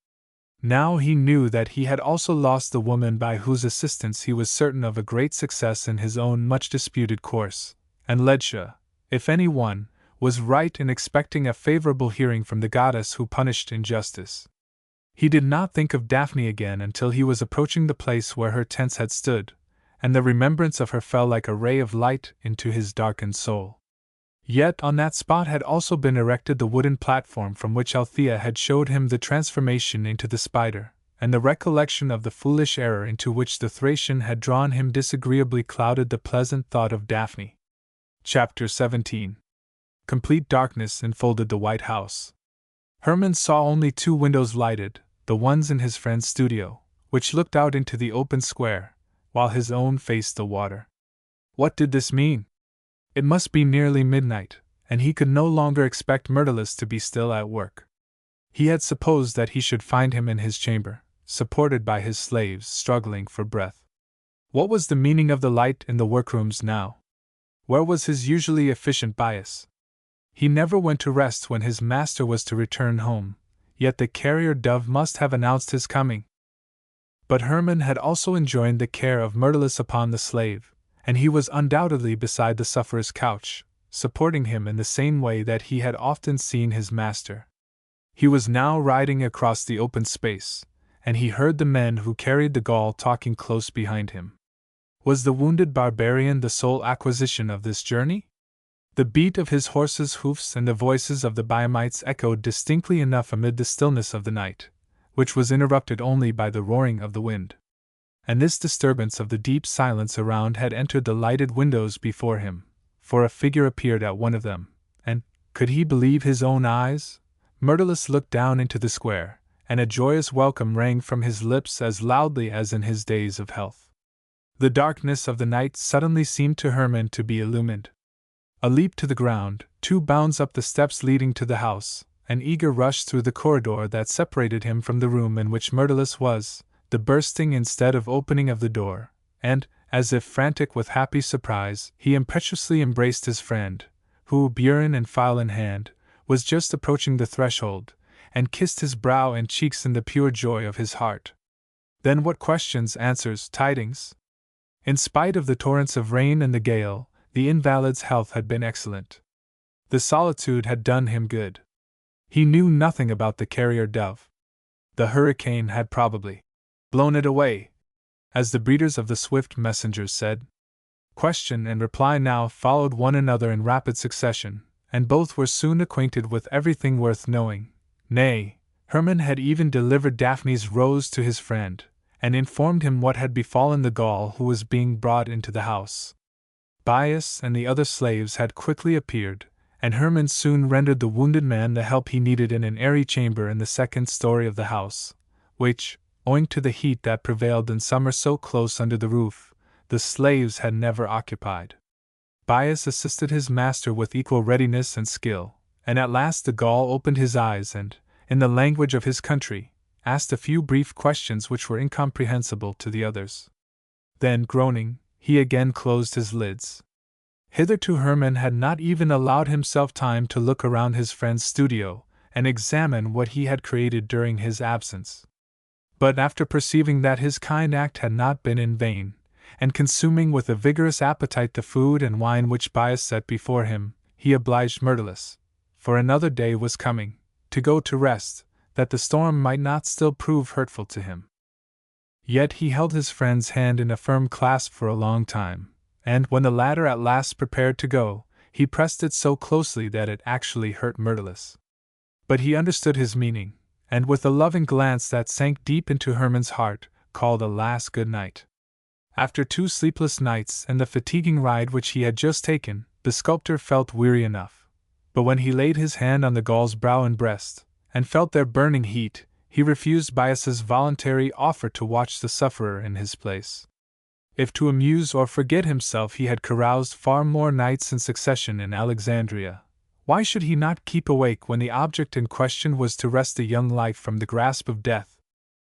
Now he knew that he had also lost the woman by whose assistance he was certain of a great success in his own much disputed course, and Ledscha, if any one, was right in expecting a favorable hearing from the goddess who punished injustice. He did not think of Daphne again until he was approaching the place where her tents had stood, and the remembrance of her fell like a ray of light into his darkened soul. Yet on that spot had also been erected the wooden platform from which Althea had showed him the transformation into the spider, and the recollection of the foolish error into which the Thracian had drawn him disagreeably clouded the pleasant thought of Daphne. Chapter 17. Complete darkness enfolded the White House. Hermann saw only 2 windows lighted, the ones in his friend's studio, which looked out into the open square, while his own faced the water. What did this mean? It must be nearly midnight, and he could no longer expect Myrtilus to be still at work. He had supposed that he should find him in his chamber, supported by his slaves struggling for breath. What was the meaning of the light in the workrooms now? Where was his usually efficient Bias? He never went to rest when his master was to return home, yet the carrier dove must have announced his coming. But Hermann had also enjoined the care of Myrtilus upon the slave, and he was undoubtedly beside the sufferer's couch, supporting him in the same way that he had often seen his master. He was now riding across the open space, and he heard the men who carried the Gaul talking close behind him. Was the wounded barbarian the sole acquisition of this journey? The beat of his horse's hoofs and the voices of the Biamites echoed distinctly enough amid the stillness of the night, which was interrupted only by the roaring of the wind. And this disturbance of the deep silence around had entered the lighted windows before him, for a figure appeared at one of them, and, could he believe his own eyes? Myrtilus looked down into the square, and a joyous welcome rang from his lips as loudly as in his days of health. The darkness of the night suddenly seemed to Hermann to be illumined. A leap to the ground, 2 bounds up the steps leading to the house, an eager rush through the corridor that separated him from the room in which Myrtilus was, the bursting instead of opening of the door, and, as if frantic with happy surprise, he impetuously embraced his friend, who, burin and file in hand, was just approaching the threshold, and kissed his brow and cheeks in the pure joy of his heart. Then what questions, answers, tidings? In spite of the torrents of rain and the gale, the invalid's health had been excellent. The solitude had done him good. He knew nothing about the carrier dove. The hurricane had probably blown it away, as the breeders of the swift messengers said. Question and reply now followed one another in rapid succession, and both were soon acquainted with everything worth knowing. Nay, Hermann had even delivered Daphne's rose to his friend, and informed him what had befallen the Gaul who was being brought into the house. Bias and the other slaves had quickly appeared, and Hermann soon rendered the wounded man the help he needed in an airy chamber in the 2nd story of the house, which, owing to the heat that prevailed in summer so close under the roof, the slaves had never occupied. Bias assisted his master with equal readiness and skill, and at last the Gaul opened his eyes and, in the language of his country, asked a few brief questions which were incomprehensible to the others. Then, groaning, he again closed his lids. Hitherto Hermann had not even allowed himself time to look around his friend's studio and examine what he had created during his absence. But after perceiving that his kind act had not been in vain, and consuming with a vigorous appetite the food and wine which Bias set before him, he obliged Myrtilus, for another day was coming, to go to rest, that the storm might not still prove hurtful to him. Yet he held his friend's hand in a firm clasp for a long time, and when the latter at last prepared to go, he pressed it so closely that it actually hurt Myrtilus. But he understood his meaning, and with a loving glance that sank deep into Hermann's heart, called a last good night. After 2 sleepless nights and the fatiguing ride which he had just taken, the sculptor felt weary enough. But when he laid his hand on the Gaul's brow and breast, and felt their burning heat, he refused Bias's voluntary offer to watch the sufferer in his place. If to amuse or forget himself he had caroused far more nights in succession in Alexandria, why should he not keep awake when the object in question was to wrest a young life from the grasp of death?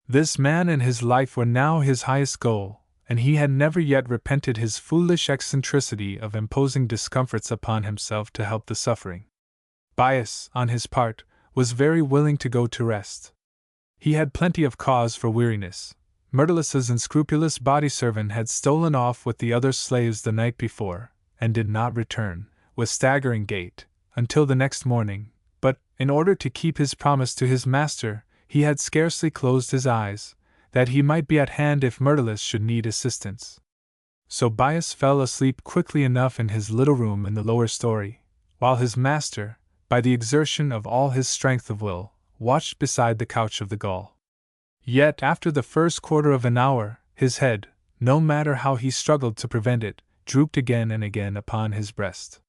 This man and his life were now his highest goal, and he had never yet repented his foolish eccentricity of imposing discomforts upon himself to help the suffering. Bias, on his part, was very willing to go to rest. He had plenty of cause for weariness. Myrtilus's unscrupulous body-servant had stolen off with the other slaves the night before, and did not return, with staggering gait, until the next morning, but, in order to keep his promise to his master, he had scarcely closed his eyes, that he might be at hand if Myrtilus should need assistance. So Bias fell asleep quickly enough in his little room in the lower story, while his master, by the exertion of all his strength of will, watched beside the couch of the Gaul. Yet after the first quarter of an hour, his head, no matter how he struggled to prevent it, drooped again and again upon his breast.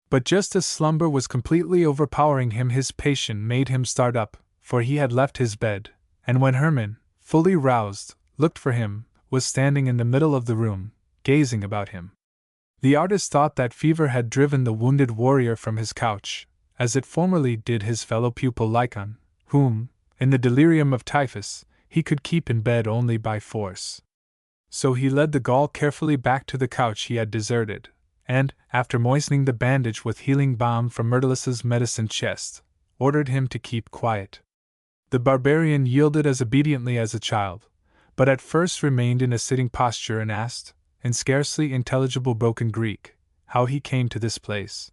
But just as slumber was completely overpowering him, his patient made him start up, for he had left his bed, and when Hermann, fully roused, looked for him, was standing in the middle of the room, gazing about him. The artist thought that fever had driven the wounded warrior from his couch, as it formerly did his fellow pupil Lycon, whom, in the delirium of typhus, he could keep in bed only by force. So he led the Gaul carefully back to the couch he had deserted, and, after moistening the bandage with healing balm from Myrtilus's medicine chest, ordered him to keep quiet. The barbarian yielded as obediently as a child, but at first remained in a sitting posture and asked, in scarcely intelligible broken Greek, how he came to this place.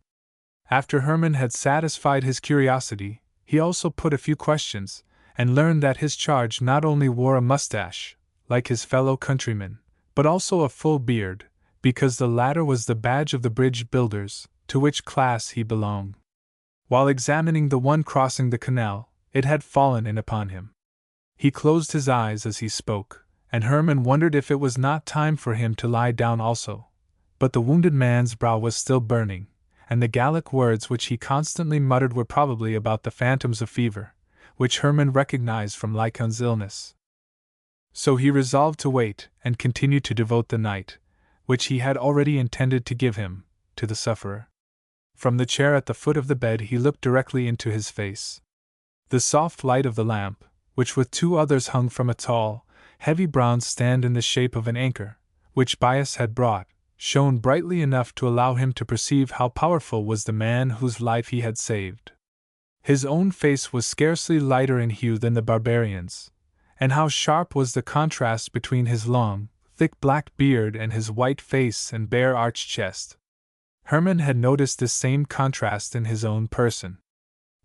After Hermann had satisfied his curiosity, he also put a few questions, and learned that his charge not only wore a mustache, like his fellow countrymen, but also a full beard, because the latter was the badge of the bridge builders, to which class he belonged. While examining the one crossing the canal, it had fallen in upon him. He closed his eyes as he spoke, and Hermann wondered if it was not time for him to lie down also. But the wounded man's brow was still burning, and the Gallic words which he constantly muttered were probably about the phantoms of fever, which Hermann recognized from Lycon's illness. So he resolved to wait, and continue to devote the night, which he had already intended to give him, to the sufferer. From the chair at the foot of the bed he looked directly into his face. The soft light of the lamp, which with 2 others hung from a tall, heavy bronze stand in the shape of an anchor, which Bias had brought, shone brightly enough to allow him to perceive how powerful was the man whose life he had saved. His own face was scarcely lighter in hue than the barbarian's, and how sharp was the contrast between his long, thick black beard and his white face and bare arched chest. Hermann had noticed this same contrast in his own person.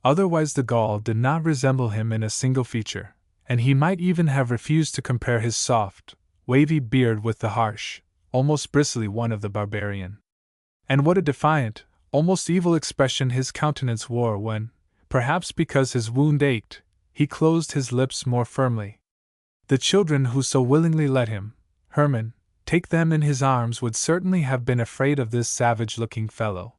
Otherwise the Gaul did not resemble him in a single feature, and he might even have refused to compare his soft, wavy beard with the harsh, almost bristly one of the barbarian. And what a defiant, almost evil expression his countenance wore when, perhaps because his wound ached, he closed his lips more firmly. The children who so willingly let him, Hermann, take them in his arms would certainly have been afraid of this savage-looking fellow.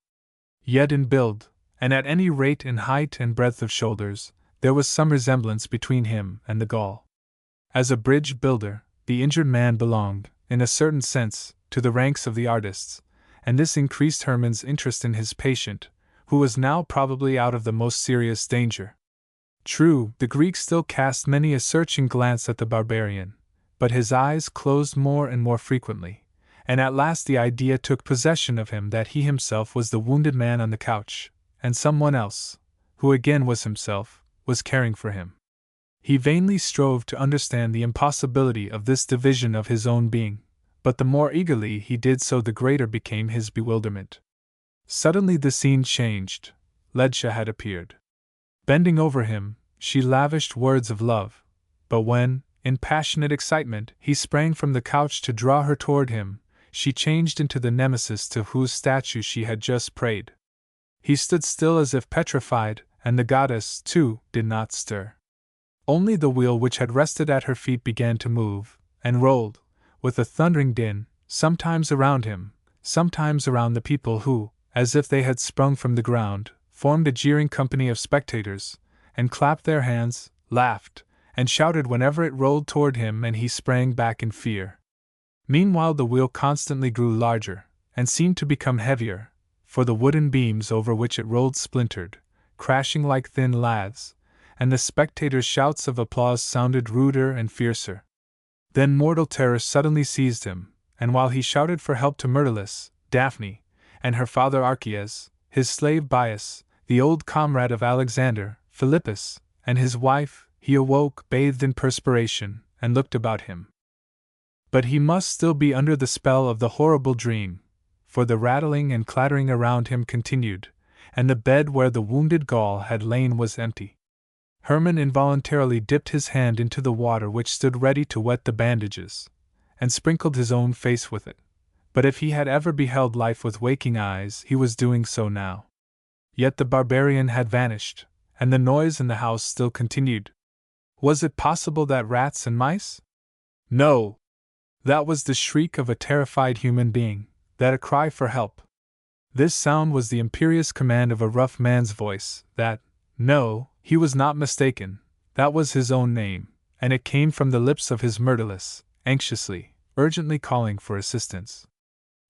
Yet in build, and at any rate in height and breadth of shoulders, there was some resemblance between him and the Gaul. As a bridge builder, the injured man belonged, in a certain sense, to the ranks of the artists, and this increased Hermann's interest in his patient, who was now probably out of the most serious danger. True, the Greek still cast many a searching glance at the barbarian, but his eyes closed more and more frequently, and at last the idea took possession of him that he himself was the wounded man on the couch, and someone else, who again was himself, was caring for him. He vainly strove to understand the impossibility of this division of his own being, but the more eagerly he did so the greater became his bewilderment. Suddenly the scene changed. Ledja had appeared. Bending over him, she lavished words of love, but when, in passionate excitement, he sprang from the couch to draw her toward him, she changed into the nemesis to whose statue she had just prayed. He stood still as if petrified, and the goddess, too, did not stir. Only the wheel which had rested at her feet began to move, and rolled, with a thundering din, sometimes around him, sometimes around the people who, as if they had sprung from the ground, formed a jeering company of spectators, and clapped their hands, laughed, and shouted whenever it rolled toward him and he sprang back in fear. Meanwhile the wheel constantly grew larger, and seemed to become heavier, for the wooden beams over which it rolled splintered, crashing like thin laths, and the spectators' shouts of applause sounded ruder and fiercer. Then mortal terror suddenly seized him, and while he shouted for help to Myrtilus, Daphne, and her father Archias, his slave Bias, the old comrade of Alexander, Philippus, and his wife, he awoke, bathed in perspiration, and looked about him. But he must still be under the spell of the horrible dream, for the rattling and clattering around him continued, and the bed where the wounded Gaul had lain was empty. Hermann involuntarily dipped his hand into the water which stood ready to wet the bandages, and sprinkled his own face with it. But if he had ever beheld life with waking eyes, he was doing so now. Yet the barbarian had vanished, and the noise in the house still continued. Was it possible that rats and mice? No! That was the shriek of a terrified human being, that a cry for help. This sound was the imperious command of a rough man's voice, no, he was not mistaken, that was his own name, and it came from the lips of his Myrtilus, anxiously, urgently calling for assistance.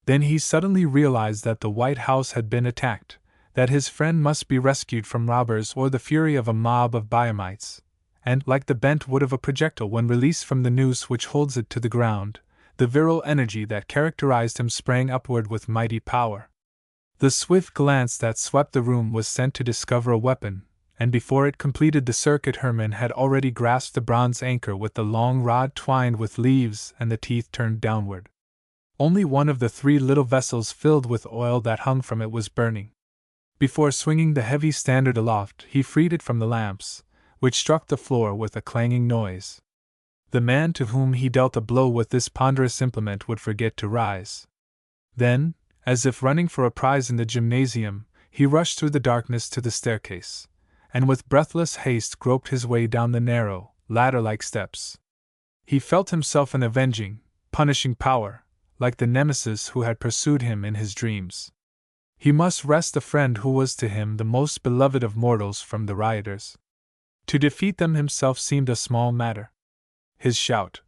Then he suddenly realized that the White House had been attacked, that his friend must be rescued from robbers or the fury of a mob of Biamites, and, like the bent wood of a projectile when released from the noose which holds it to the ground, the virile energy that characterized him sprang upward with mighty power. The swift glance that swept the room was sent to discover a weapon, and before it completed the circuit Hermann had already grasped the bronze anchor with the long rod twined with leaves and the teeth turned downward. Only one of the 3 little vessels filled with oil that hung from it was burning. Before swinging the heavy standard aloft, he freed it from the lamps, which struck the floor with a clanging noise. The man to whom he dealt a blow with this ponderous implement would forget to rise. Then, as if running for a prize in the gymnasium, he rushed through the darkness to the staircase, and with breathless haste groped his way down the narrow, ladder-like steps. He felt himself an avenging, punishing power, like the nemesis who had pursued him in his dreams. He must wrest the friend who was to him the most beloved of mortals from the rioters. To defeat them himself seemed a small matter. His shout,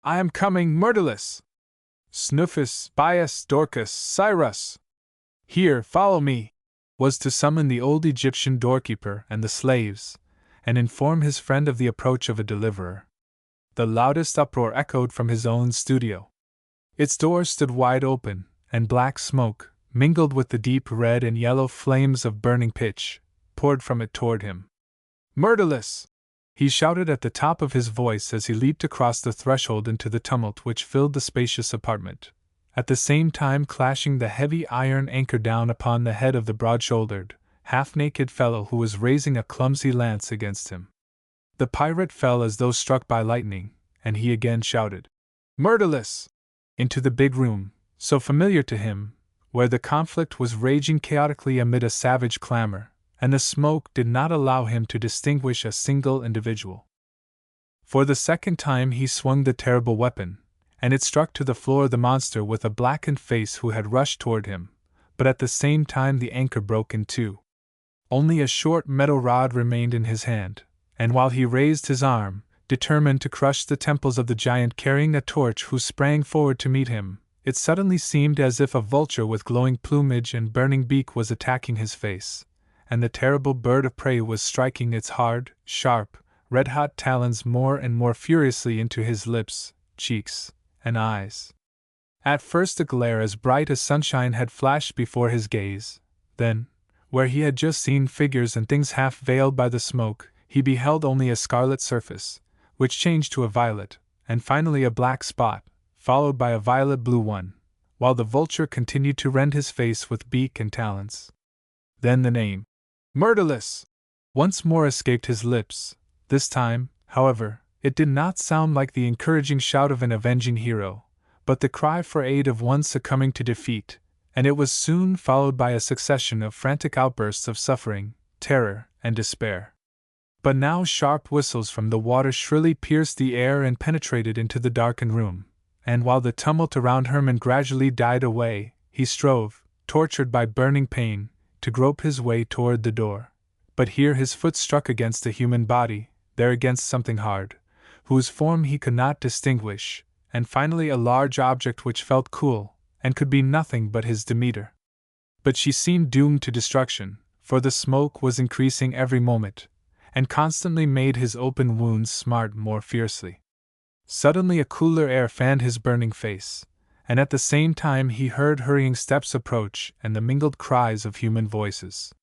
"I am coming, Myrtilus! Snuphus, Bias, Dorcas, Cyrus! Here, follow me!" was to summon the old Egyptian doorkeeper and the slaves, and inform his friend of the approach of a deliverer. The loudest uproar echoed from his own studio. Its door stood wide open, and black smoke, mingled with the deep red and yellow flames of burning pitch, poured from it toward him. "Myrtilus!" he shouted at the top of his voice as he leaped across the threshold into the tumult which filled the spacious apartment, at the same time clashing the heavy iron anchor down upon the head of the broad-shouldered, half-naked fellow who was raising a clumsy lance against him. The pirate fell as though struck by lightning, and he again shouted, "Myrtilus!" into the big room, so familiar to him, where the conflict was raging chaotically amid a savage clamor, and the smoke did not allow him to distinguish a single individual. For the second time he swung the terrible weapon, and it struck to the floor the monster with a blackened face who had rushed toward him, but at the same time the anchor broke in two. Only a short metal rod remained in his hand, and while he raised his arm, determined to crush the temples of the giant carrying a torch who sprang forward to meet him, it suddenly seemed as if a vulture with glowing plumage and burning beak was attacking his face, and the terrible bird of prey was striking its hard, sharp, red-hot talons more and more furiously into his lips, cheeks, and eyes. At first a glare as bright as sunshine had flashed before his gaze, then, where he had just seen figures and things half veiled by the smoke, he beheld only a scarlet surface, which changed to a violet, and finally a black spot, followed by a violet-blue one, while the vulture continued to rend his face with beak and talons. Then the name, "Myrtilus!" once more escaped his lips. This time, however, it did not sound like the encouraging shout of an avenging hero, but the cry for aid of one succumbing to defeat, and it was soon followed by a succession of frantic outbursts of suffering, terror, and despair. But now sharp whistles from the water shrilly pierced the air and penetrated into the darkened room, and while the tumult around Hermann gradually died away, he strove, tortured by burning pain, to grope his way toward the door. But here his foot struck against a human body, there against something hard, whose form he could not distinguish, and finally a large object which felt cool, and could be nothing but his Demeter. But she seemed doomed to destruction, for the smoke was increasing every moment, and constantly made his open wounds smart more fiercely. Suddenly a cooler air fanned his burning face, and at the same time he heard hurrying steps approach and the mingled cries of human voices.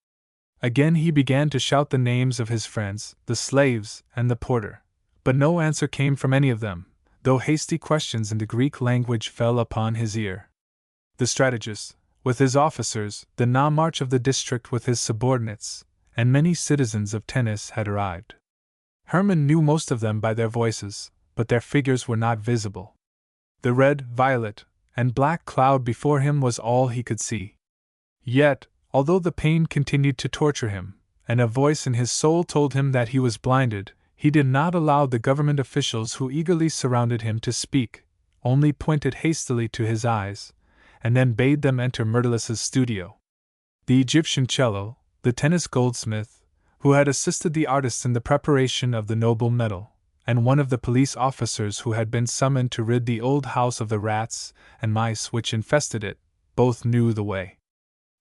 Again he began to shout the names of his friends, the slaves, and the porter, but no answer came from any of them, though hasty questions in the Greek language fell upon his ear. The strategist, with his officers, the nomarch of the district with his subordinates, and many citizens of Tennis had arrived. Hermann knew most of them by their voices, but their figures were not visible. The red, violet, and black cloud before him was all he could see. Yet, although the pain continued to torture him, and a voice in his soul told him that he was blinded, he did not allow the government officials who eagerly surrounded him to speak, only pointed hastily to his eyes, and then bade them enter Myrtilus's studio. The Egyptian cello, the Tennis goldsmith, who had assisted the artists in the preparation of the noble metal, and one of the police officers who had been summoned to rid the old house of the rats and mice which infested it, both knew the way.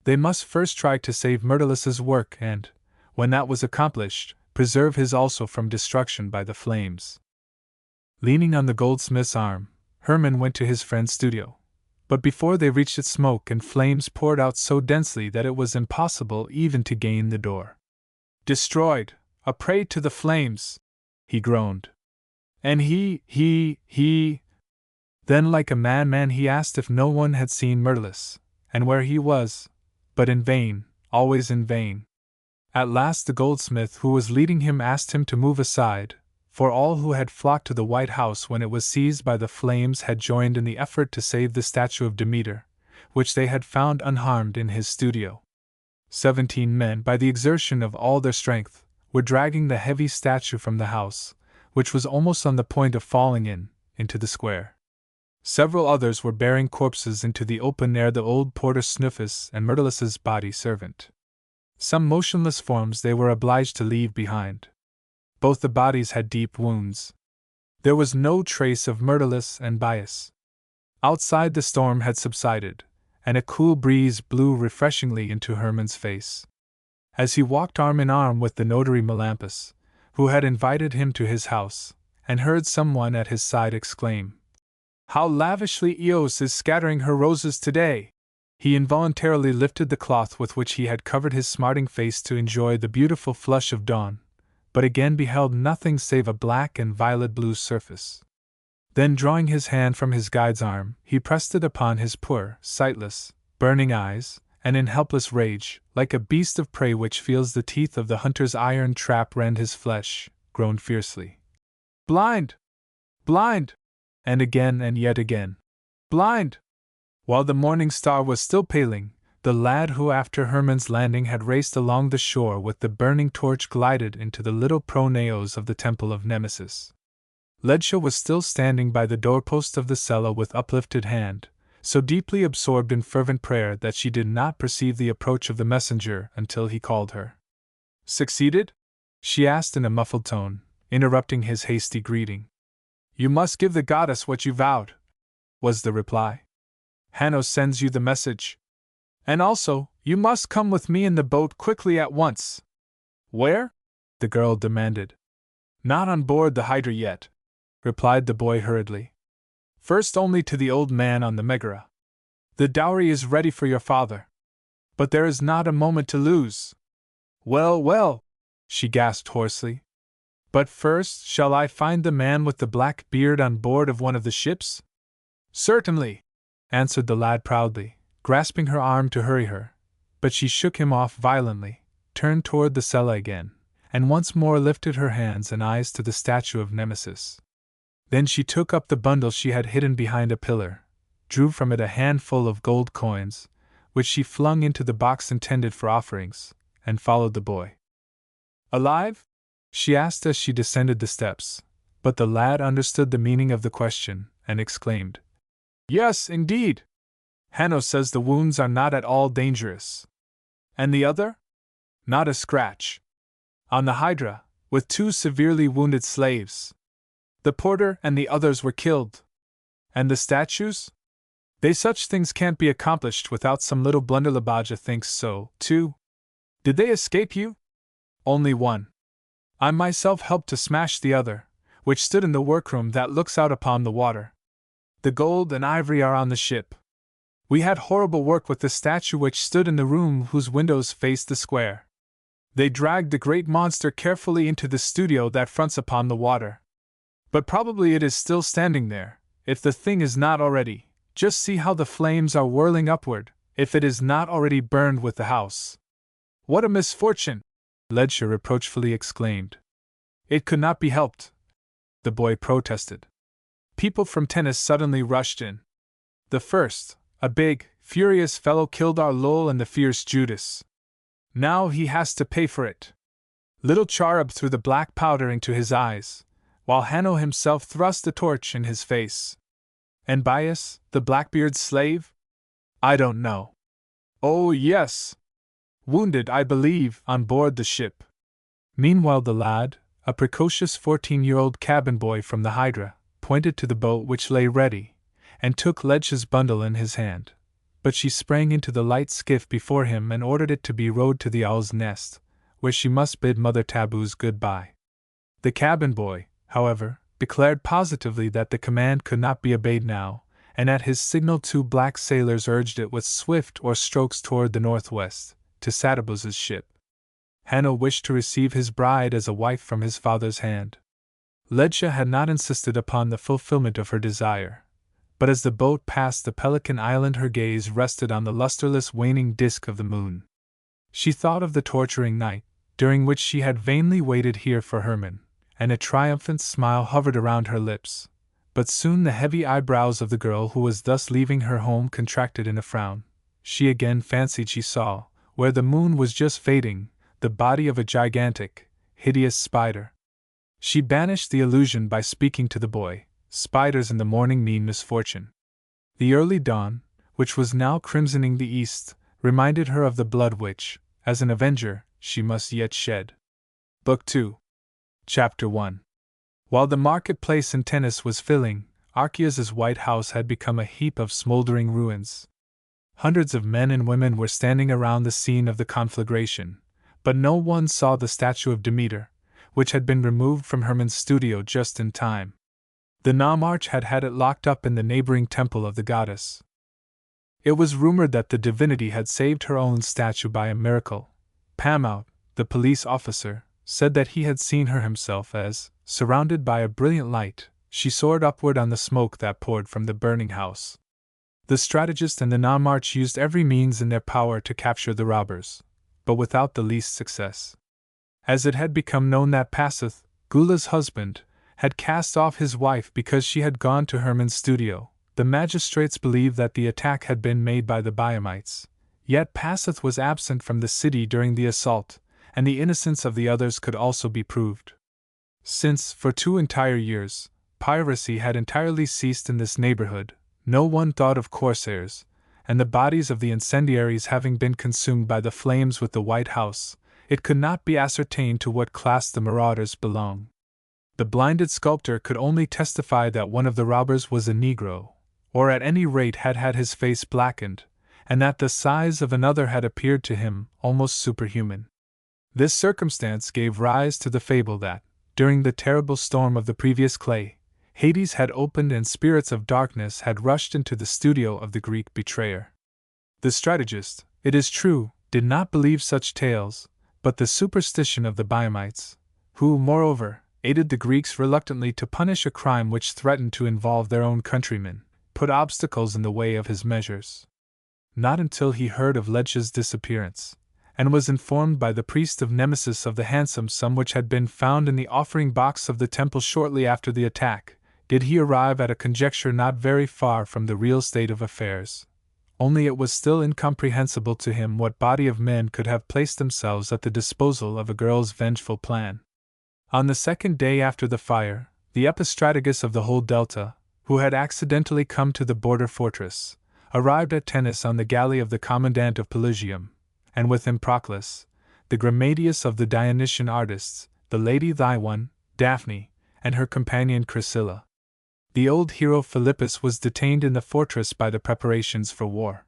They must first try to save Myrtilus's work and, when that was accomplished, preserve his also from destruction by the flames. Leaning on the goldsmith's arm, Hermann went to his friend's studio. But before they reached it, smoke and flames poured out so densely that it was impossible even to gain the door. "Destroyed, a prey to the flames!" he groaned. And he. Then, like a madman, he asked if no one had seen Myrtilus, and where he was, but in vain, always in vain. At last the goldsmith who was leading him asked him to move aside, for all who had flocked to the White House when it was seized by the flames had joined in the effort to save the statue of Demeter, which they had found unharmed in his studio. 17 men, by the exertion of all their strength, were dragging the heavy statue from the house, which was almost on the point of falling into the square. Several others were bearing corpses into the open air, the old porter Snuffus and Myrtilus's body servant. Some motionless forms they were obliged to leave behind. Both the bodies had deep wounds. There was no trace of Myrtilus and Bias. Outside the storm had subsided, and a cool breeze blew refreshingly into Hermann's face. As he walked arm in arm with the notary Melampus, who had invited him to his house, and heard someone at his side exclaim, "How lavishly Eos is scattering her roses today!" he involuntarily lifted the cloth with which he had covered his smarting face to enjoy the beautiful flush of dawn, but again beheld nothing save a black and violet-blue surface. Then, drawing his hand from his guide's arm, he pressed it upon his poor, sightless, burning eyes, and in helpless rage, like a beast of prey which feels the teeth of the hunter's iron trap rend his flesh, groaned fiercely, "Blind! Blind!" and again and yet again, "Blind!" While the morning star was still paling, the lad who after Hermann's landing had raced along the shore with the burning torch glided into the little pronaos of the temple of Nemesis. Ledja was still standing by the doorpost of the cella with uplifted hand, so deeply absorbed in fervent prayer that she did not perceive the approach of the messenger until he called her. "Succeeded?" she asked in a muffled tone, interrupting his hasty greeting. "You must give the goddess what you vowed," was the reply. "Hanno sends you the message. And also, you must come with me in the boat quickly at once." "Where?" the girl demanded. "Not on board the Hydra yet," replied the boy hurriedly. "First only to the old man on the Megara. The dowry is ready for your father. But there is not a moment to lose." "Well, well," she gasped hoarsely. "But first, shall I find the man with the black beard on board of one of the ships?" "Certainly," answered the lad proudly, grasping her arm to hurry her, but she shook him off violently, turned toward the cella again, and once more lifted her hands and eyes to the statue of Nemesis. Then she took up the bundle she had hidden behind a pillar, drew from it a handful of gold coins, which she flung into the box intended for offerings, and followed the boy. "Alive?" she asked as she descended the steps, but the lad understood the meaning of the question, and exclaimed, "Yes, indeed! Hanno says the wounds are not at all dangerous. And the other? Not a scratch. On the Hydra, with 2 severely wounded slaves. The porter and the others were killed. And the statues? Such things can't be accomplished without some little blunderlabaja thinks so, too. Did they escape you?" "Only one. I myself helped to smash the other, which stood in the workroom that looks out upon the water. The gold and ivory are on the ship. We had horrible work with the statue which stood in the room whose windows faced the square. They dragged the great monster carefully into the studio that fronts upon the water. But probably it is still standing there, if the thing is not already. Just see how the flames are whirling upward, if it is not already burned with the house." "What a misfortune!" Ledger reproachfully exclaimed. "It could not be helped," the boy protested. People from Tennis suddenly rushed in. The first, a big, furious fellow, killed our Lowell and the fierce Judas. Now he has to pay for it. Little Charib threw the black powder into his eyes, while Hanno himself thrust a torch in his face. And Bias, the Blackbeard's slave? I don't know. Oh, yes. Wounded, I believe, on board the ship. Meanwhile the lad, a precocious 14-year-old cabin boy from the Hydra, pointed to the boat which lay ready, and took Ledge's bundle in his hand. But she sprang into the light skiff before him and ordered it to be rowed to the Owl's Nest, where she must bid Mother Taboos good-bye. The cabin boy, however, declared positively that the command could not be obeyed now, and at his signal 2 black sailors urged it with swift oar strokes toward the northwest, to Sataboos's ship. Hanno wished to receive his bride as a wife from his father's hand. Ledja had not insisted upon the fulfillment of her desire, but as the boat passed the Pelican Island her gaze rested on the lusterless waning disk of the moon. She thought of the torturing night, during which she had vainly waited here for Hermann, and a triumphant smile hovered around her lips, but soon the heavy eyebrows of the girl who was thus leaving her home contracted in a frown. She again fancied she saw, where the moon was just fading, the body of a gigantic, hideous spider. She banished the illusion by speaking to the boy. Spiders in the morning mean misfortune. The early dawn, which was now crimsoning the east, reminded her of the blood which, as an avenger, she must yet shed. Book 2. Chapter 1. While the marketplace in Tennis was filling, Archias's white house had become a heap of smoldering ruins. Hundreds of men and women were standing around the scene of the conflagration, but no one saw the statue of Demeter, which had been removed from Hermann's studio just in time. The Namarch had had it locked up in the neighboring temple of the goddess. It was rumored that the divinity had saved her own statue by a miracle. Pamout, the police officer, said that he had seen her himself as, surrounded by a brilliant light, she soared upward on the smoke that poured from the burning house. The strategist and the Namarch used every means in their power to capture the robbers, but without the least success. As it had become known that Paseth, Gula's husband, had cast off his wife because she had gone to Hermann's studio, the magistrates believed that the attack had been made by the Biamites. Yet Paseth was absent from the city during the assault, and the innocence of the others could also be proved. Since, for 2 entire years, piracy had entirely ceased in this neighborhood, no one thought of corsairs, and the bodies of the incendiaries having been consumed by the flames with the White House, it could not be ascertained to what class the marauders belonged. The blinded sculptor could only testify that one of the robbers was a Negro, or at any rate had had his face blackened, and that the size of another had appeared to him almost superhuman. This circumstance gave rise to the fable that, during the terrible storm of the previous clay, Hades had opened and spirits of darkness had rushed into the studio of the Greek betrayer. The strategist, it is true, did not believe such tales, but the superstition of the Biamites, who, moreover, aided the Greeks reluctantly to punish a crime which threatened to involve their own countrymen, put obstacles in the way of his measures. Not until he heard of Ledja's disappearance, and was informed by the priest of Nemesis of the handsome sum which had been found in the offering box of the temple shortly after the attack, did he arrive at a conjecture not very far from the real state of affairs, only it was still incomprehensible to him what body of men could have placed themselves at the disposal of a girl's vengeful plan. On the second day after the fire, the epistrategus of the whole delta, who had accidentally come to the border fortress, arrived at Tennis on the galley of the commandant of Pelusium, and with him Proclus, the Grammateus of the Dionysian artists, the lady Thyone, Daphne, and her companion Chrysilla. The old hero Philippus was detained in the fortress by the preparations for war.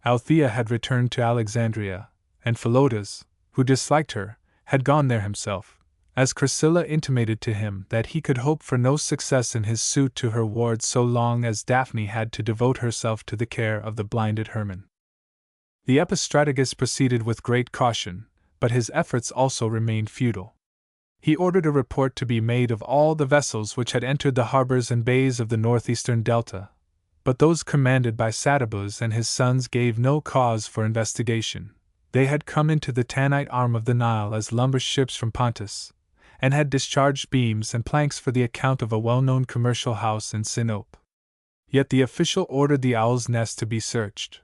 Althea had returned to Alexandria, and Philotas, who disliked her, had gone there himself, as Chrysilla intimated to him that he could hope for no success in his suit to her ward so long as Daphne had to devote herself to the care of the blinded Hermann. The epistrategus proceeded with great caution, but his efforts also remained futile. He ordered a report to be made of all the vessels which had entered the harbors and bays of the northeastern delta, but those commanded by Satabus and his sons gave no cause for investigation. They had come into the Tanite arm of the Nile as lumber ships from Pontus, and had discharged beams and planks for the account of a well-known commercial house in Sinope. Yet the official ordered the Owl's Nest to be searched.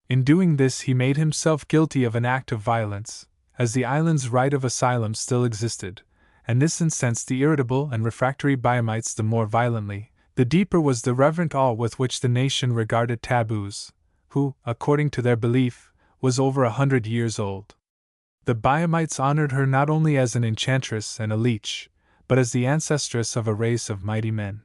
In doing this he made himself guilty of an act of violence, as the island's right of asylum still existed, and this incensed the irritable and refractory Biamites the more violently, the deeper was the reverent awe with which the nation regarded Tabbuz, who, according to their belief, was over 100 years old. The Biamites honored her not only as an enchantress and a leech, but as the ancestress of a race of mighty men.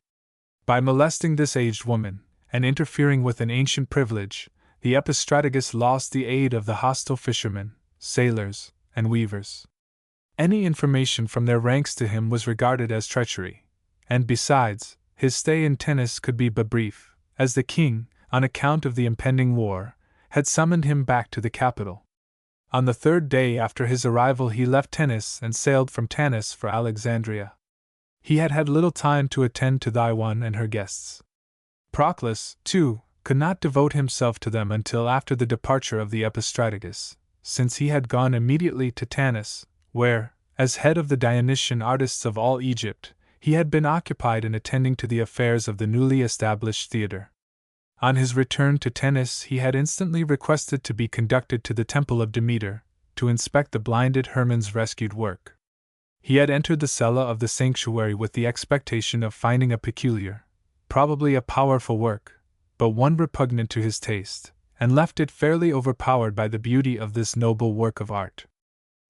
By molesting this aged woman, and interfering with an ancient privilege, the epistrategus lost the aid of the hostile fishermen, sailors, and weavers. Any information from their ranks to him was regarded as treachery, and besides, his stay in Tennis could be but brief, as the king, on account of the impending war, had summoned him back to the capital. On the third day after his arrival he left Tennis and sailed from Tanis for Alexandria. He had had little time to attend to Thyone and her guests. Proclus, too, could not devote himself to them until after the departure of the epistrategus, since he had gone immediately to Tanis, where, as head of the Dionysian artists of all Egypt, he had been occupied in attending to the affairs of the newly established theatre. On his return to Tennis he had instantly requested to be conducted to the temple of Demeter, to inspect the blinded Hermann's rescued work. He had entered the cella of the sanctuary with the expectation of finding a peculiar, probably a powerful work, but one repugnant to his taste, and left it fairly overpowered by the beauty of this noble work of art.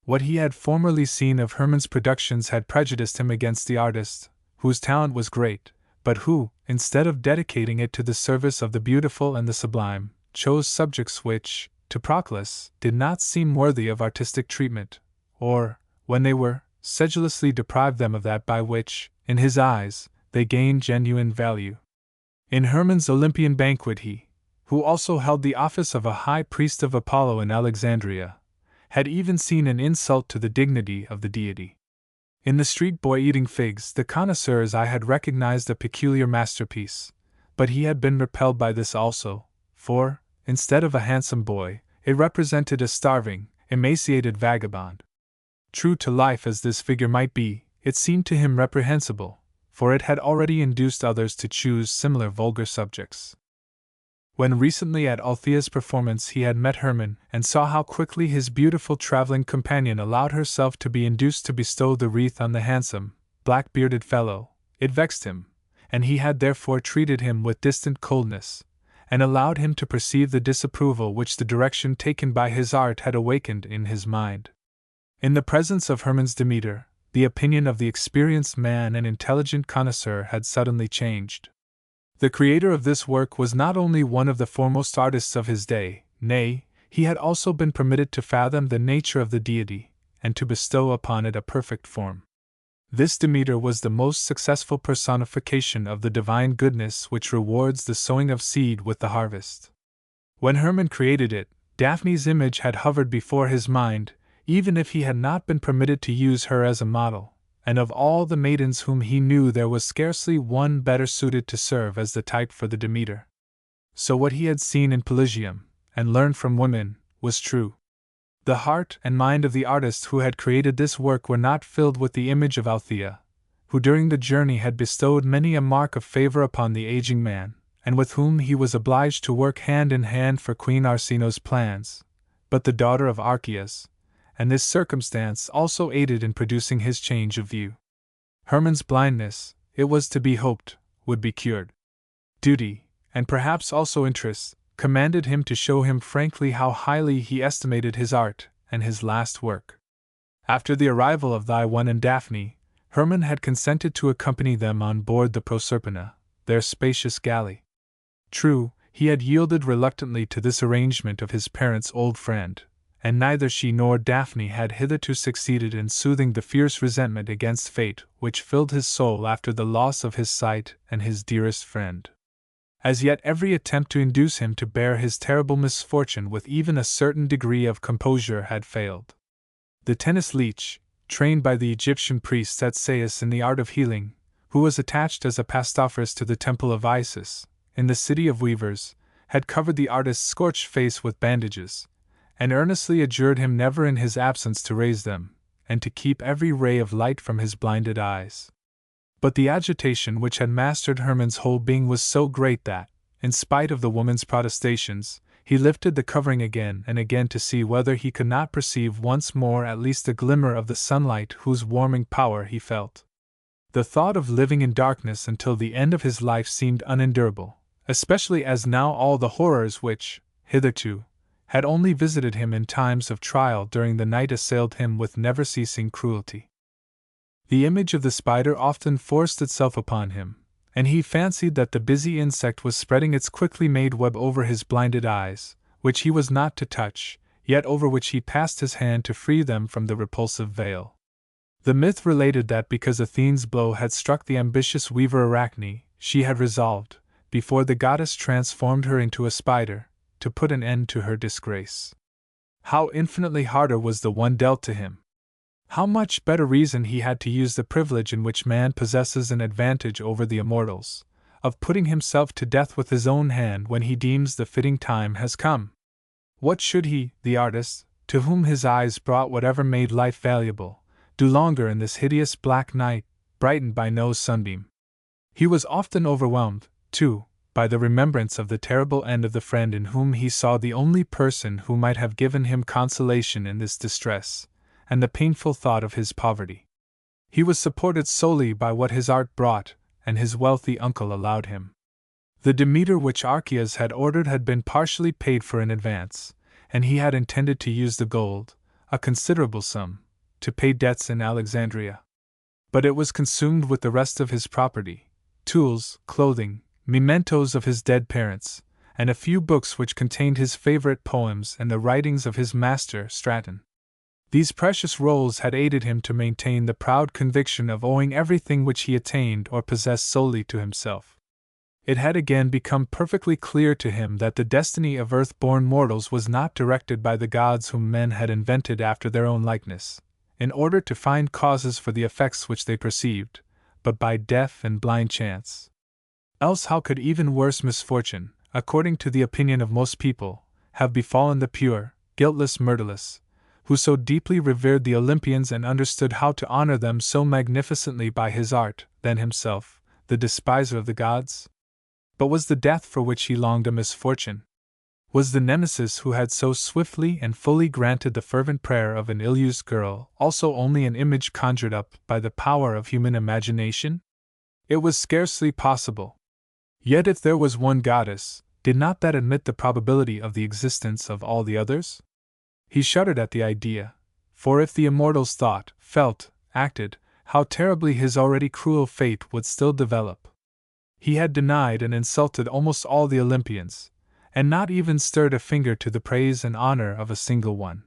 What he had formerly seen of Hermann's productions had prejudiced him against the artist, whose talent was great, but who, instead of dedicating it to the service of the beautiful and the sublime, chose subjects which, to Proclus, did not seem worthy of artistic treatment, or, when they were, sedulously deprived them of that by which, in his eyes, they gained genuine value. In Hermann's Olympian banquet he, who also held the office of a high priest of Apollo in Alexandria, had even seen an insult to the dignity of the deity. In the street boy eating figs, the connoisseur's eye had recognized a peculiar masterpiece, but he had been repelled by this also, for, instead of a handsome boy, it represented a starving, emaciated vagabond. True to life as this figure might be, it seemed to him reprehensible, for it had already induced others to choose similar vulgar subjects. When recently at Althea's performance he had met Hermann and saw how quickly his beautiful traveling companion allowed herself to be induced to bestow the wreath on the handsome, black-bearded fellow, it vexed him, and he had therefore treated him with distant coldness, and allowed him to perceive the disapproval which the direction taken by his art had awakened in his mind. In the presence of Hermann's Demeter, the opinion of the experienced man and intelligent connoisseur had suddenly changed. The creator of this work was not only one of the foremost artists of his day, nay, he had also been permitted to fathom the nature of the deity, and to bestow upon it a perfect form. This Demeter was the most successful personification of the divine goodness which rewards the sowing of seed with the harvest. When Hermann created it, Daphne's image had hovered before his mind, even if he had not been permitted to use her as a model, and of all the maidens whom he knew there was scarcely one better suited to serve as the type for the Demeter. So what he had seen in Pelusium, and learned from women, was true. The heart and mind of the artist who had created this work were not filled with the image of Althea, who during the journey had bestowed many a mark of favor upon the aging man, and with whom he was obliged to work hand in hand for Queen Arsinoe's plans, but the daughter of Archias, and this circumstance also aided in producing his change of view. Hermann's blindness, it was to be hoped, would be cured. Duty, and perhaps also interest, commanded him to show him frankly how highly he estimated his art and his last work. After the arrival of the one and Daphne, Hermann had consented to accompany them on board the Proserpina, their spacious galley. True, he had yielded reluctantly to this arrangement of his parents' old friend, and neither she nor Daphne had hitherto succeeded in soothing the fierce resentment against fate which filled his soul after the loss of his sight and his dearest friend. As yet every attempt to induce him to bear his terrible misfortune with even a certain degree of composure had failed. The tennis leech, trained by the Egyptian priest at Sais in the art of healing, who was attached as a pastophorus to the temple of Isis, in the city of weavers, had covered the artist's scorched face with bandages, and earnestly adjured him never in his absence to raise them, and to keep every ray of light from his blinded eyes. But the agitation which had mastered Hermann's whole being was so great that, in spite of the woman's protestations, he lifted the covering again and again to see whether he could not perceive once more at least a glimmer of the sunlight whose warming power he felt. The thought of living in darkness until the end of his life seemed unendurable, especially as now all the horrors which, hitherto, had only visited him in times of trial during the night assailed him with never-ceasing cruelty. The image of the spider often forced itself upon him, and he fancied that the busy insect was spreading its quickly made web over his blinded eyes, which he was not to touch, yet over which he passed his hand to free them from the repulsive veil. The myth related that because Athene's blow had struck the ambitious weaver Arachne, she had resolved, before the goddess transformed her into a spider, to put an end to her disgrace. How infinitely harder was the one dealt to him! How much better reason he had to use the privilege in which man possesses an advantage over the immortals, of putting himself to death with his own hand when he deems the fitting time has come. What should he, the artist, to whom his eyes brought whatever made life valuable, do longer in this hideous black night, brightened by no sunbeam? He was often overwhelmed, too, by the remembrance of the terrible end of the friend in whom he saw the only person who might have given him consolation in this distress, and the painful thought of his poverty. He was supported solely by what his art brought, and his wealthy uncle allowed him. The Demeter which Archias had ordered had been partially paid for in advance, and he had intended to use the gold, a considerable sum, to pay debts in Alexandria. But it was consumed with the rest of his property, tools, clothing, mementos of his dead parents, and a few books which contained his favorite poems and the writings of his master, Straton. These precious rolls had aided him to maintain the proud conviction of owing everything which he attained or possessed solely to himself. It had again become perfectly clear to him that the destiny of earth-born mortals was not directed by the gods whom men had invented after their own likeness, in order to find causes for the effects which they perceived, but by deaf and blind chance. Else how could even worse misfortune, according to the opinion of most people, have befallen the pure, guiltless Myrtilus, who so deeply revered the Olympians and understood how to honor them so magnificently by his art, than himself, the despiser of the gods? But was the death for which he longed a misfortune? Was the Nemesis who had so swiftly and fully granted the fervent prayer of an ill-used girl also only an image conjured up by the power of human imagination? It was scarcely possible. Yet if there was one goddess, did not that admit the probability of the existence of all the others? He shuddered at the idea, for if the immortals thought, felt, acted, how terribly his already cruel fate would still develop. He had denied and insulted almost all the Olympians, and not even stirred a finger to the praise and honor of a single one.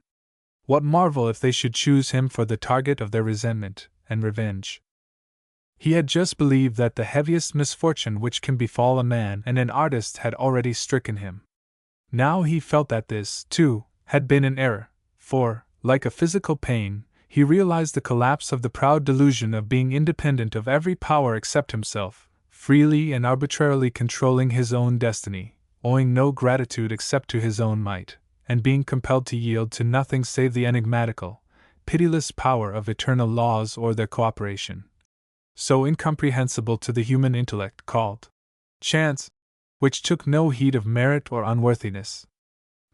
What marvel if they should choose him for the target of their resentment and revenge? He had just believed that the heaviest misfortune which can befall a man and an artist had already stricken him. Now he felt that this, too, had been an error, for, like a physical pain, he realized the collapse of the proud delusion of being independent of every power except himself, freely and arbitrarily controlling his own destiny, owing no gratitude except to his own might, and being compelled to yield to nothing save the enigmatical, pitiless power of eternal laws or their cooperation. so incomprehensible to the human intellect, called chance, which took no heed of merit or unworthiness.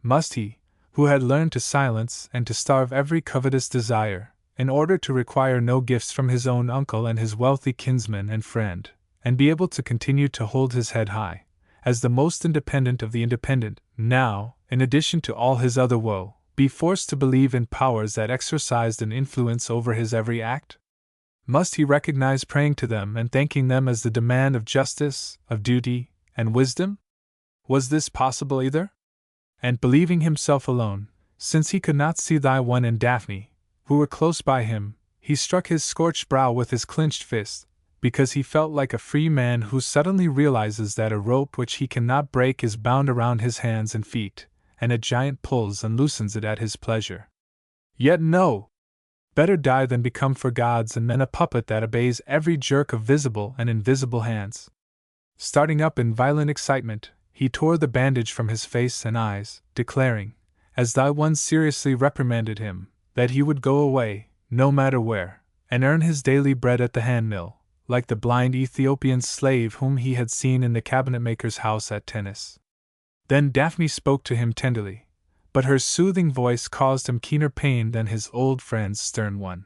Must he, who had learned to silence and to starve every covetous desire, in order to require no gifts from his own uncle and his wealthy kinsman and friend, and be able to continue to hold his head high, as the most independent of the independent, now, in addition to all his other woe, be forced to believe in powers that exercised an influence over his every act? Must he recognize praying to them and thanking them as the demand of justice, of duty, and wisdom? Was this possible either? And believing himself alone, since he could not see thy one and Daphne, who were close by him, he struck his scorched brow with his clenched fist, because he felt like a free man who suddenly realizes that a rope which he cannot break is bound around his hands and feet, and a giant pulls and loosens it at his pleasure. Yet no! Better die than become for gods and men a puppet that obeys every jerk of visible and invisible hands. Starting up in violent excitement, he tore the bandage from his face and eyes, declaring, as thy one seriously reprimanded him, that he would go away, no matter where, and earn his daily bread at the handmill, like the blind Ethiopian slave whom he had seen in the cabinetmaker's house at Tennis. Then Daphne spoke to him tenderly, but her soothing voice caused him keener pain than his old friend's stern one.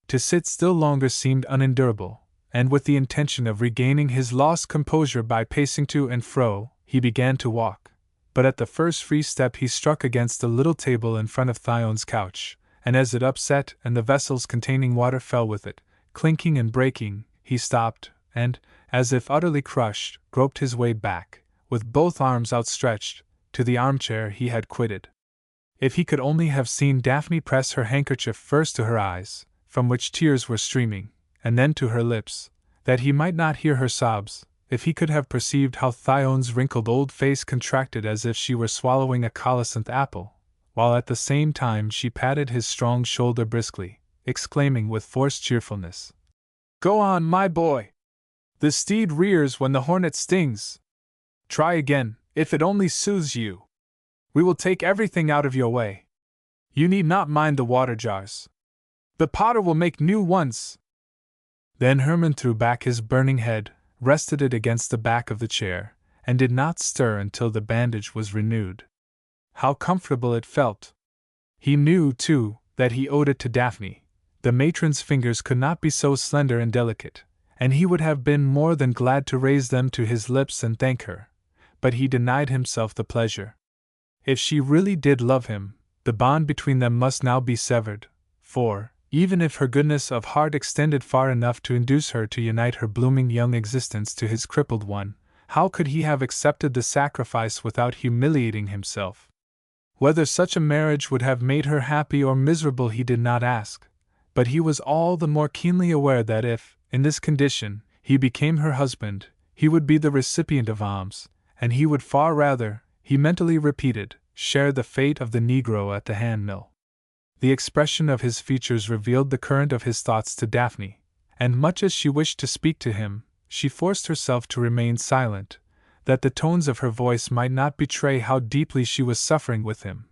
To sit still longer seemed unendurable, and with the intention of regaining his lost composure by pacing to and fro, he began to walk, but at the first free step he struck against the little table in front of Thyone's couch, and as it upset and the vessels containing water fell with it, clinking and breaking, he stopped, and, as if utterly crushed, groped his way back, with both arms outstretched, to the armchair he had quitted. If he could only have seen Daphne press her handkerchief first to her eyes, from which tears were streaming, and then to her lips, that he might not hear her sobs, if he could have perceived how Thyone's wrinkled old face contracted as if she were swallowing a colocynth apple, while at the same time she patted his strong shoulder briskly, exclaiming with forced cheerfulness, "Go on, my boy! The steed rears when the hornet stings! Try again, if it only soothes you! We will take everything out of your way. You need not mind the water jars. The potter will make new ones." Then Hermann threw back his burning head, rested it against the back of the chair, and did not stir until the bandage was renewed. How comfortable it felt! He knew, too, that he owed it to Daphne. The matron's fingers could not be so slender and delicate, and he would have been more than glad to raise them to his lips and thank her, but he denied himself the pleasure. If she really did love him, the bond between them must now be severed, for, even if her goodness of heart extended far enough to induce her to unite her blooming young existence to his crippled one, how could he have accepted the sacrifice without humiliating himself? Whether such a marriage would have made her happy or miserable he did not ask, but he was all the more keenly aware that if, in this condition, he became her husband, he would be the recipient of alms, and he would far rather, he mentally repeated, share the fate of the Negro at the handmill. The expression of his features revealed the current of his thoughts to Daphne, and much as she wished to speak to him, she forced herself to remain silent, that the tones of her voice might not betray how deeply she was suffering with him.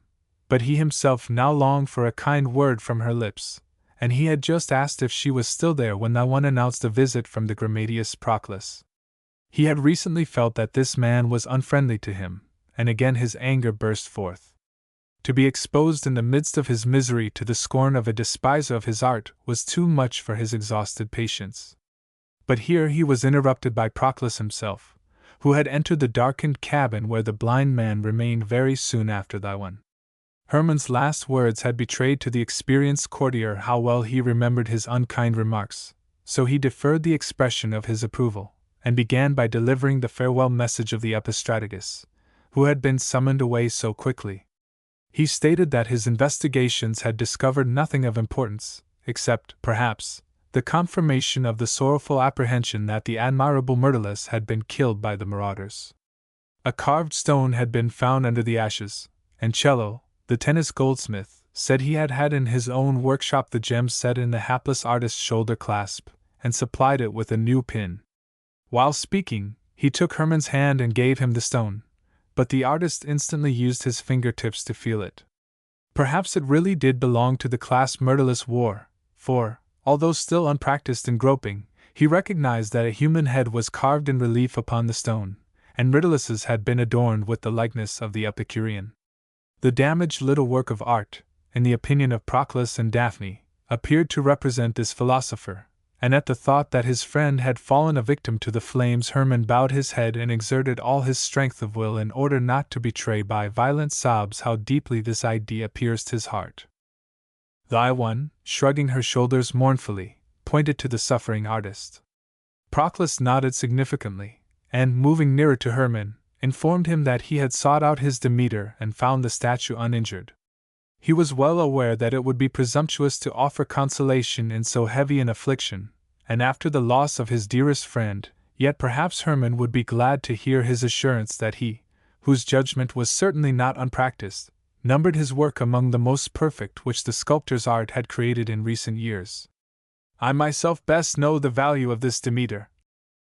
But he himself now longed for a kind word from her lips, and he had just asked if she was still there when that one announced a visit from the Grammateus Proclus. He had recently felt that this man was unfriendly to him, and again his anger burst forth. To be exposed in the midst of his misery to the scorn of a despiser of his art was too much for his exhausted patience. But here he was interrupted by Proclus himself, who had entered the darkened cabin where the blind man remained very soon after that one. Hermann's last words had betrayed to the experienced courtier how well he remembered his unkind remarks, so he deferred the expression of his approval, and began by delivering the farewell message of the epistrategus, who had been summoned away so quickly. He stated that his investigations had discovered nothing of importance, except, perhaps, the confirmation of the sorrowful apprehension that the admirable Myrtilus had been killed by the marauders. A carved stone had been found under the ashes, and Cello, the tennis goldsmith, said he had had in his own workshop the gem set in the hapless artist's shoulder clasp, and supplied it with a new pin. While speaking, he took Hermann's hand and gave him the stone, but the artist instantly used his fingertips to feel it. Perhaps it really did belong to the clasp Myrtilus wore, for, although still unpracticed in groping, He recognized that a human head was carved in relief upon the stone, and Rydilus's had been adorned with the likeness of the Epicurean. The damaged little work of art, in the opinion of Proclus and Daphne, appeared to represent this philosopher, and at the thought that his friend had fallen a victim to the flames, Hermann bowed his head and exerted all his strength of will in order not to betray by violent sobs how deeply this idea pierced his heart. The one, shrugging her shoulders mournfully, pointed to the suffering artist. Proclus nodded significantly, and, moving nearer to Hermann, informed him that he had sought out his Demeter and found the statue uninjured. He was well aware that it would be presumptuous to offer consolation in so heavy an affliction, and after the loss of his dearest friend, yet perhaps Hermann would be glad to hear his assurance that he, whose judgment was certainly not unpracticed, numbered his work among the most perfect which the sculptor's art had created in recent years. "I myself best know the value of this Demeter,"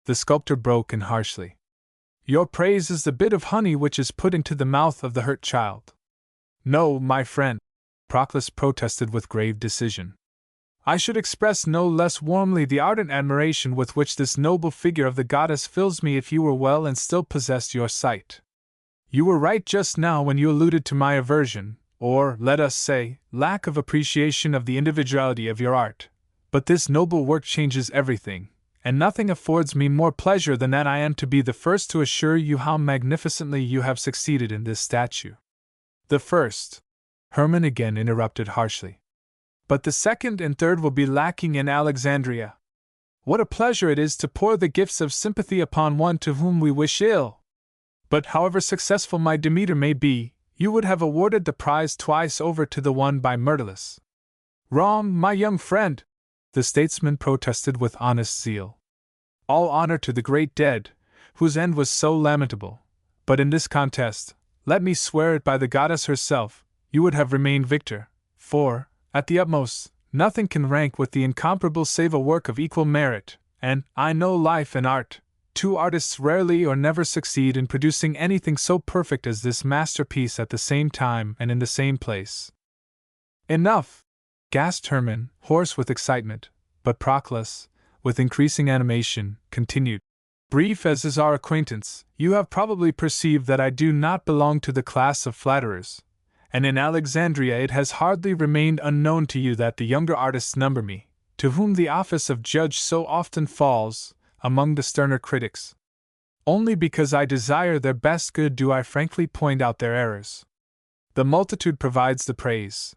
the sculptor broke in harshly. "Your praise is the bit of honey which is put into the mouth of the hurt child." "No, my friend," Proclus protested with grave decision. "I should express no less warmly the ardent admiration with which this noble figure of the goddess fills me if you were well and still possessed your sight. You were right just now when you alluded to my aversion, or, let us say, lack of appreciation of the individuality of your art, but this noble work changes everything, and nothing affords me more pleasure than that I am to be the first to assure you how magnificently you have succeeded in this statue." "The first," Hermann again interrupted harshly. "But the second and third will be lacking in Alexandria. What a pleasure it is to pour the gifts of sympathy upon one to whom we wish ill! But however successful my Demeter may be, you would have awarded the prize twice over to the one by Myrtilus." "Wrong, my young friend," the statesman protested with honest zeal. "All honor to the great dead, whose end was so lamentable, but in this contest, let me swear it by the goddess herself, you would have remained victor, for, at the utmost, nothing can rank with the incomparable save a work of equal merit, and, I know life and art, two artists rarely or never succeed in producing anything so perfect as this masterpiece at the same time and in the same place." "Enough!" gasped Hermann, hoarse with excitement, but Proclus, with increasing animation, continued. "Brief as is our acquaintance, you have probably perceived that I do not belong to the class of flatterers, and in Alexandria it has hardly remained unknown to you that the younger artists number me, to whom the office of judge so often falls, among the sterner critics. Only because I desire their best good do I frankly point out their errors. The multitude provides the praise.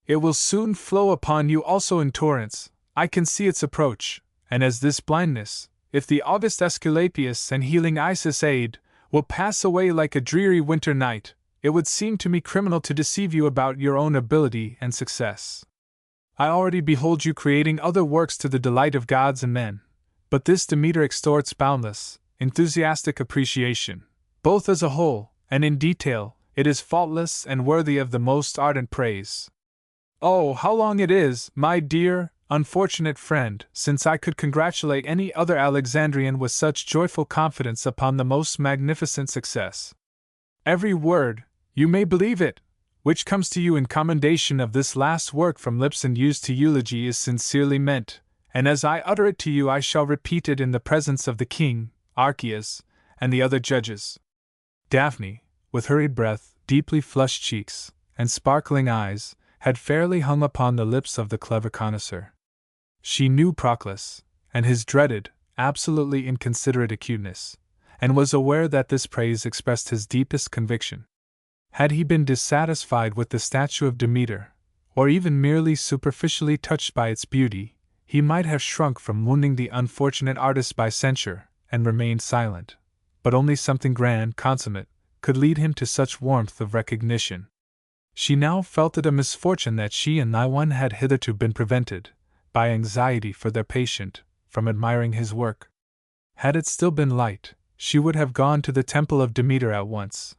It will soon flow upon you also in torrents, I can see its approach, and as this blindness, if the august Aesculapius and healing Isis aid, will pass away like a dreary winter night, it would seem to me criminal to deceive you about your own ability and success. I already behold you creating other works to the delight of gods and men, but this Demeter extorts boundless, enthusiastic appreciation, both as a whole, and in detail, it is faultless and worthy of the most ardent praise. Oh, how long it is, my dear, unfortunate friend, since I could congratulate any other Alexandrian with such joyful confidence upon the most magnificent success. Every word, you may believe it, which comes to you in commendation of this last work from lips and used to eulogy is sincerely meant, and as I utter it to you I shall repeat it in the presence of the king, Archias, and the other judges." Daphne, with hurried breath, deeply flushed cheeks, and sparkling eyes, had fairly hung upon the lips of the clever connoisseur. She knew Proclus, and his dreaded, absolutely inconsiderate acuteness, and was aware that this praise expressed his deepest conviction. Had he been dissatisfied with the statue of Demeter, or even merely superficially touched by its beauty, he might have shrunk from wounding the unfortunate artist by censure, and remained silent, but only something grand, consummate, could lead him to such warmth of recognition. She now felt it a misfortune that she and Naiwan had hitherto been prevented, by anxiety for their patient, from admiring his work. Had it still been light, she would have gone to the temple of Demeter at once,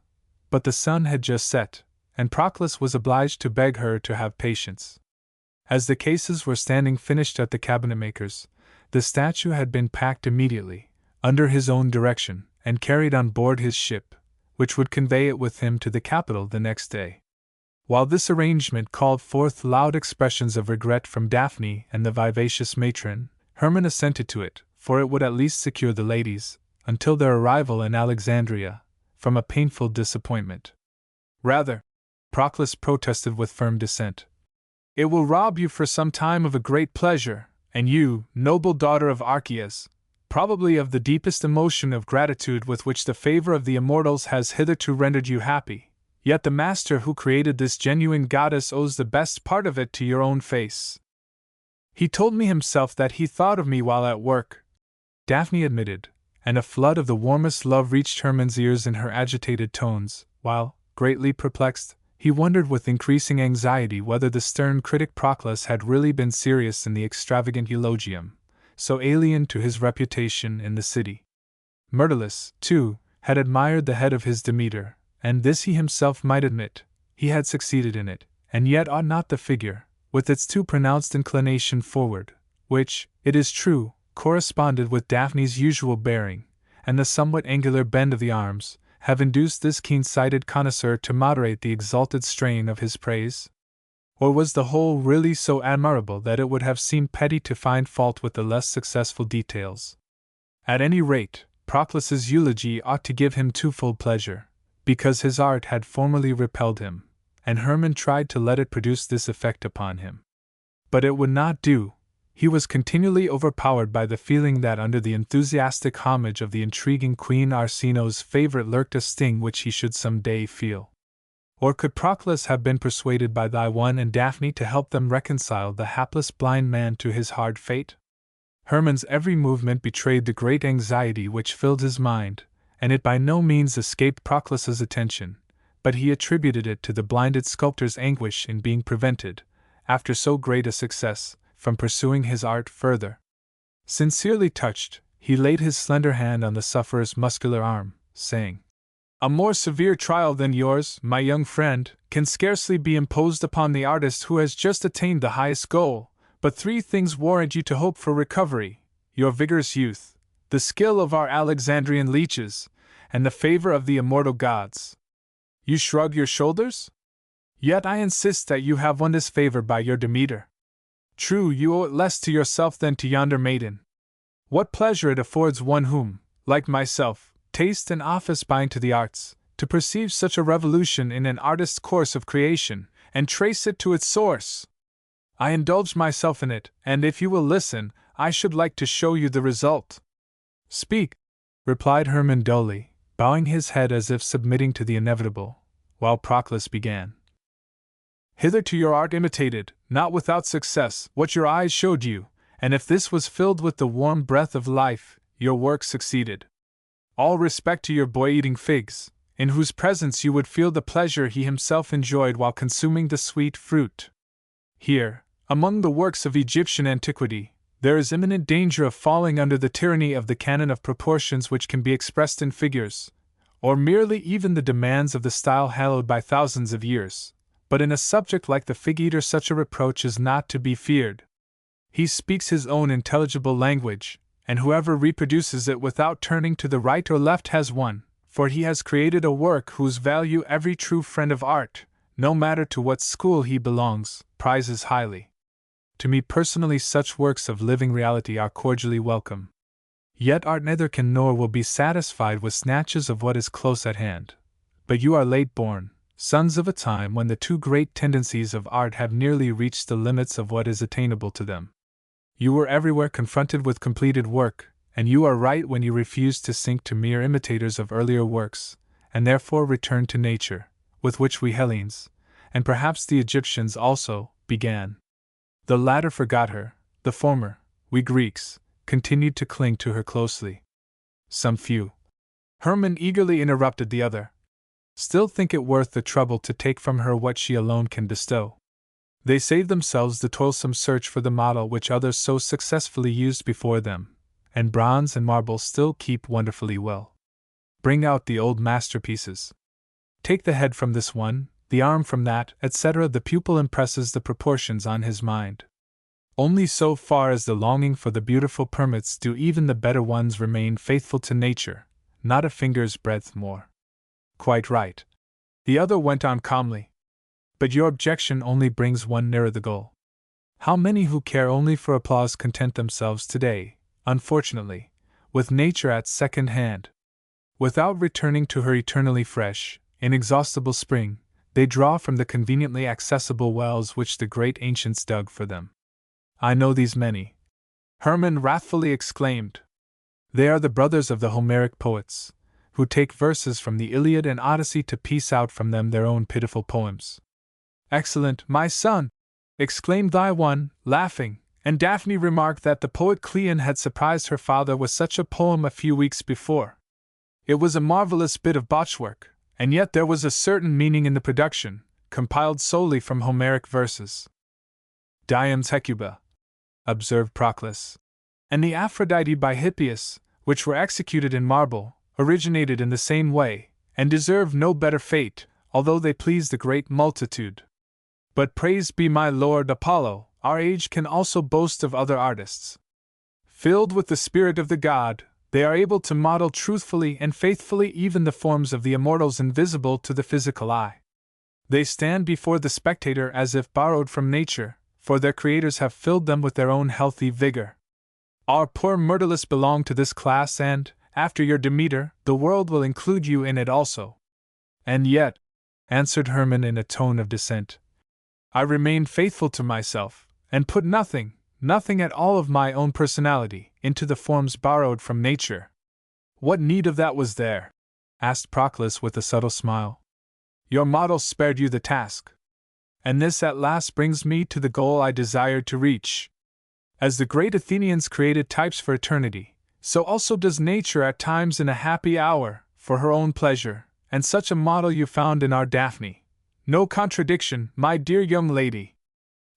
but the sun had just set, and Proclus was obliged to beg her to have patience. As the cases were standing finished at the cabinetmaker's, the statue had been packed immediately, under his own direction, and carried on board his ship, which would convey it with him to the capital the next day. While this arrangement called forth loud expressions of regret from Daphne and the vivacious matron, Hermann assented to it, for it would at least secure the ladies, until their arrival in Alexandria, from a painful disappointment. Rather, Proclus protested with firm dissent. It will rob you for some time of a great pleasure, and you, noble daughter of Archias, probably of the deepest emotion of gratitude with which the favor of the immortals has hitherto rendered you happy. Yet the master who created this genuine goddess owes the best part of it to your own face. He told me himself that he thought of me while at work, Daphne admitted, and a flood of the warmest love reached Hermann's ears in her agitated tones, while, greatly perplexed, he wondered with increasing anxiety whether the stern critic Proclus had really been serious in the extravagant eulogium, so alien to his reputation in the city. Myrtilus, too, had admired the head of his Demeter, and this he himself might admit, he had succeeded in it, and yet ought not the figure, with its too pronounced inclination forward, which, it is true, corresponded with Daphne's usual bearing, and the somewhat angular bend of the arms, have induced this keen-sighted connoisseur to moderate the exalted strain of his praise? Or was the whole really so admirable that it would have seemed petty to find fault with the less successful details? At any rate, Proclus's eulogy ought to give him twofold pleasure, because his art had formerly repelled him, and Hermann tried to let it produce this effect upon him. But it would not do. He was continually overpowered by the feeling that under the enthusiastic homage of the intriguing Queen Arsinoe's favorite lurked a sting which he should some day feel. Or could Proclus have been persuaded by thy one and Daphne to help them reconcile the hapless blind man to his hard fate? Hermann's every movement betrayed the great anxiety which filled his mind, and it by no means escaped Proclus's attention, but he attributed it to the blinded sculptor's anguish in being prevented, after so great a success, from pursuing his art further. Sincerely touched, he laid his slender hand on the sufferer's muscular arm, saying, "A more severe trial than yours, my young friend, can scarcely be imposed upon the artist who has just attained the highest goal, but 3 things warrant you to hope for recovery: your vigorous youth, the skill of our Alexandrian leeches, and the favor of the immortal gods." You shrug your shoulders? Yet I insist that you have won this favor by your Demeter. True, you owe it less to yourself than to yonder maiden. What pleasure it affords one whom, like myself, taste and office bind to the arts, to perceive such a revolution in an artist's course of creation, and trace it to its source! I indulge myself in it, and if you will listen, I should like to show you the result. Speak, replied Hermann dully, bowing his head as if submitting to the inevitable, while Proclus began. Hitherto your art imitated, not without success, what your eyes showed you, and if this was filled with the warm breath of life, your work succeeded. All respect to your boy eating figs, in whose presence you would feel the pleasure he himself enjoyed while consuming the sweet fruit. Here, among the works of Egyptian antiquity, there is imminent danger of falling under the tyranny of the canon of proportions which can be expressed in figures, or merely even the demands of the style hallowed by thousands of years. But in a subject like the fig-eater such a reproach is not to be feared. He speaks his own intelligible language, and whoever reproduces it without turning to the right or left has won, for he has created a work whose value every true friend of art, no matter to what school he belongs, prizes highly. To me personally such works of living reality are cordially welcome. Yet art neither can nor will be satisfied with snatches of what is close at hand. But you are late born, sons of a time when the 2 great tendencies of art have nearly reached the limits of what is attainable to them. You were everywhere confronted with completed work, and you are right when you refuse to sink to mere imitators of earlier works, and therefore return to nature, with which we Hellenes, and perhaps the Egyptians also, began. The latter forgot her, the former, we Greeks, continued to cling to her closely. Some few, Hermann eagerly interrupted the other, still think it worth the trouble to take from her what she alone can bestow. They save themselves the toilsome search for the model which others so successfully used before them, and bronze and marble still keep wonderfully well. Bring out the old masterpieces. Take the head from this one, the arm from that, etc. The pupil impresses the proportions on his mind. Only so far as the longing for the beautiful permits do even the better ones remain faithful to nature, not a finger's breadth more. Quite right. The other went on calmly. But your objection only brings one nearer the goal. How many who care only for applause content themselves today, unfortunately, with nature at second hand. Without returning to her eternally fresh, inexhaustible spring, they draw from the conveniently accessible wells which the great ancients dug for them. I know these many, Hermann wrathfully exclaimed. They are the brothers of the Homeric poets, who take verses from the Iliad and Odyssey to piece out from them their own pitiful poems. Excellent, my son! Exclaimed thy one, laughing, and Daphne remarked that the poet Cleon had surprised her father with such a poem a few weeks before. It was a marvelous bit of botchwork, and yet there was a certain meaning in the production, compiled solely from Homeric verses. Diam's Hecuba, observed Proclus, and the Aphrodite by Hippias, which were executed in marble, originated in the same way, and deserve no better fate, although they please the great multitude. But praised be my lord Apollo, our age can also boast of other artists. Filled with the spirit of the god, they are able to model truthfully and faithfully even the forms of the immortals invisible to the physical eye. They stand before the spectator as if borrowed from nature, for their creators have filled them with their own healthy vigor. Our poor Myrtilus belong to this class, and, after your Demeter, the world will include you in it also. And yet, answered Hermann in a tone of dissent, I remained faithful to myself, and put nothing at all of my own personality, into the forms borrowed from nature. What need of that was there? Asked Proclus with a subtle smile. Your models spared you the task. And this at last brings me to the goal I desired to reach. As the great Athenians created types for eternity, so also does nature at times in a happy hour, for her own pleasure, and such a model you found in our Daphne. No contradiction, my dear young lady.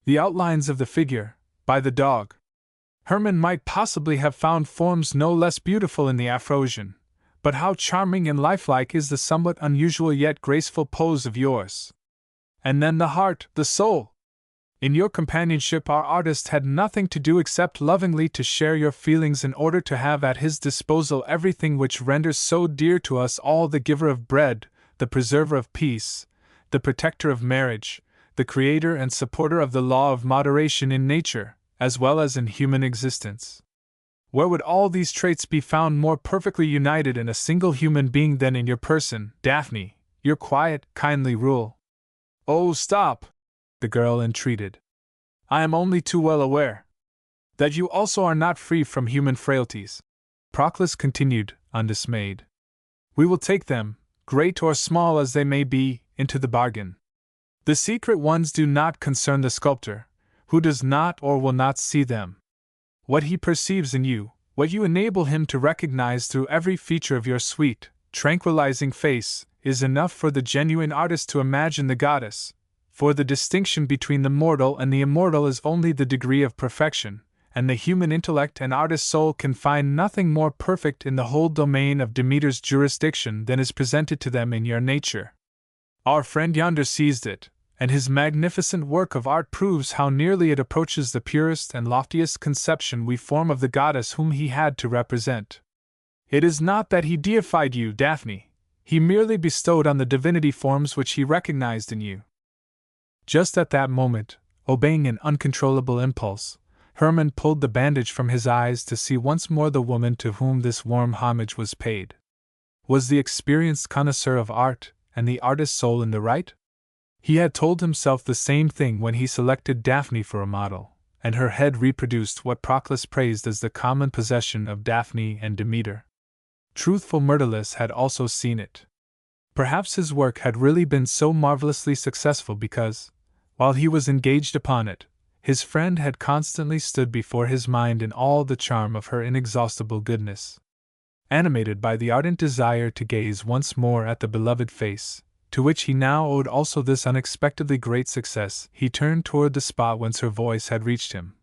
The outlines of the figure, by the dog. Hermann might possibly have found forms no less beautiful in the Afrosian, but how charming and lifelike is the somewhat unusual yet graceful pose of yours. And then the heart, the soul. In your companionship our artist had nothing to do except lovingly to share your feelings in order to have at his disposal everything which renders so dear to us all, the giver of bread, the preserver of peace, the protector of marriage, the creator and supporter of the law of moderation in nature, as well as in human existence. Where would all these traits be found more perfectly united in a single human being than in your person, Daphne, your quiet, kindly rule? Oh, stop! The girl entreated. I am only too well aware that you also are not free from human frailties. Proclus continued, undismayed. We will take them, great or small as they may be, into the bargain. The secret ones do not concern the sculptor, who does not or will not see them. What he perceives in you, what you enable him to recognize through every feature of your sweet, tranquilizing face, is enough for the genuine artist to imagine the goddess, for the distinction between the mortal and the immortal is only the degree of perfection, and the human intellect and artist's soul can find nothing more perfect in the whole domain of Demeter's jurisdiction than is presented to them in your nature. Our friend yonder seized it, and his magnificent work of art proves how nearly it approaches the purest and loftiest conception we form of the goddess whom he had to represent. It is not that he deified you, Daphne, he merely bestowed on the divinity forms which he recognized in you. Just at that moment, obeying an uncontrollable impulse, Hermann pulled the bandage from his eyes to see once more the woman to whom this warm homage was paid. Was the experienced connoisseur of art and the artist's soul in the right? He had told himself the same thing when he selected Daphne for a model, and her head reproduced what Proclus praised as the common possession of Daphne and Demeter. Truthful Myrtilus had also seen it. Perhaps his work had really been so marvelously successful because, while he was engaged upon it, his friend had constantly stood before his mind in all the charm of her inexhaustible goodness. Animated by the ardent desire to gaze once more at the beloved face, to which he now owed also this unexpectedly great success, he turned toward the spot whence her voice had reached him.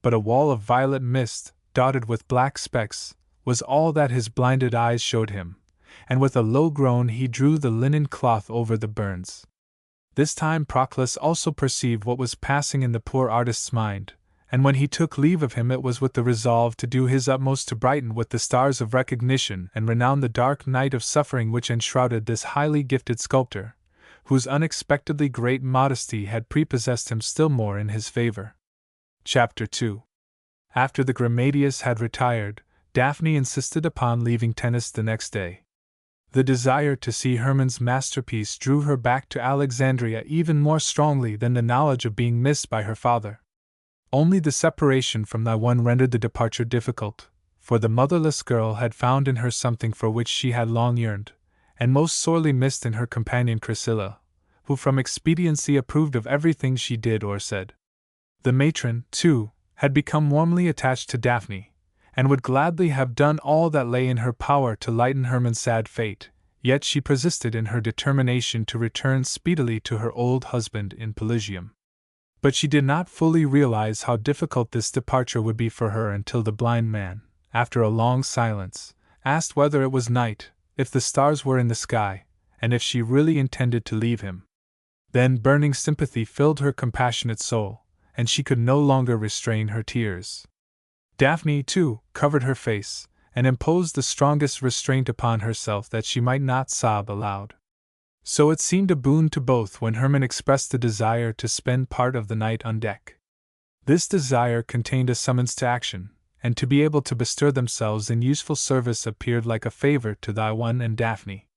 But a wall of violet mist, dotted with black specks, was all that his blinded eyes showed him, and with a low groan he drew the linen cloth over the burns. This time Proclus also perceived what was passing in the poor artist's mind, and when he took leave of him it was with the resolve to do his utmost to brighten with the stars of recognition and renown the dark night of suffering which enshrouded this highly gifted sculptor, whose unexpectedly great modesty had prepossessed him still more in his favor. Chapter 2. After the Gramadius had retired, Daphne insisted upon leaving Tennis the next day. The desire to see Hermann's masterpiece drew her back to Alexandria even more strongly than the knowledge of being missed by her father. Only the separation from the one rendered the departure difficult, for the motherless girl had found in her something for which she had long yearned, and most sorely missed in her companion Chrysilla, who from expediency approved of everything she did or said. The matron, too, had become warmly attached to Daphne, and would gladly have done all that lay in her power to lighten Hermann's sad fate, yet she persisted in her determination to return speedily to her old husband in Pelusium. But she did not fully realize how difficult this departure would be for her until the blind man, after a long silence, asked whether it was night, if the stars were in the sky, and if she really intended to leave him. Then burning sympathy filled her compassionate soul, and she could no longer restrain her tears. Daphne, too, covered her face, and imposed the strongest restraint upon herself that she might not sob aloud. So it seemed a boon to both when Hermann expressed the desire to spend part of the night on deck. This desire contained a summons to action, and to be able to bestir themselves in useful service appeared like a favor to the one and Daphne.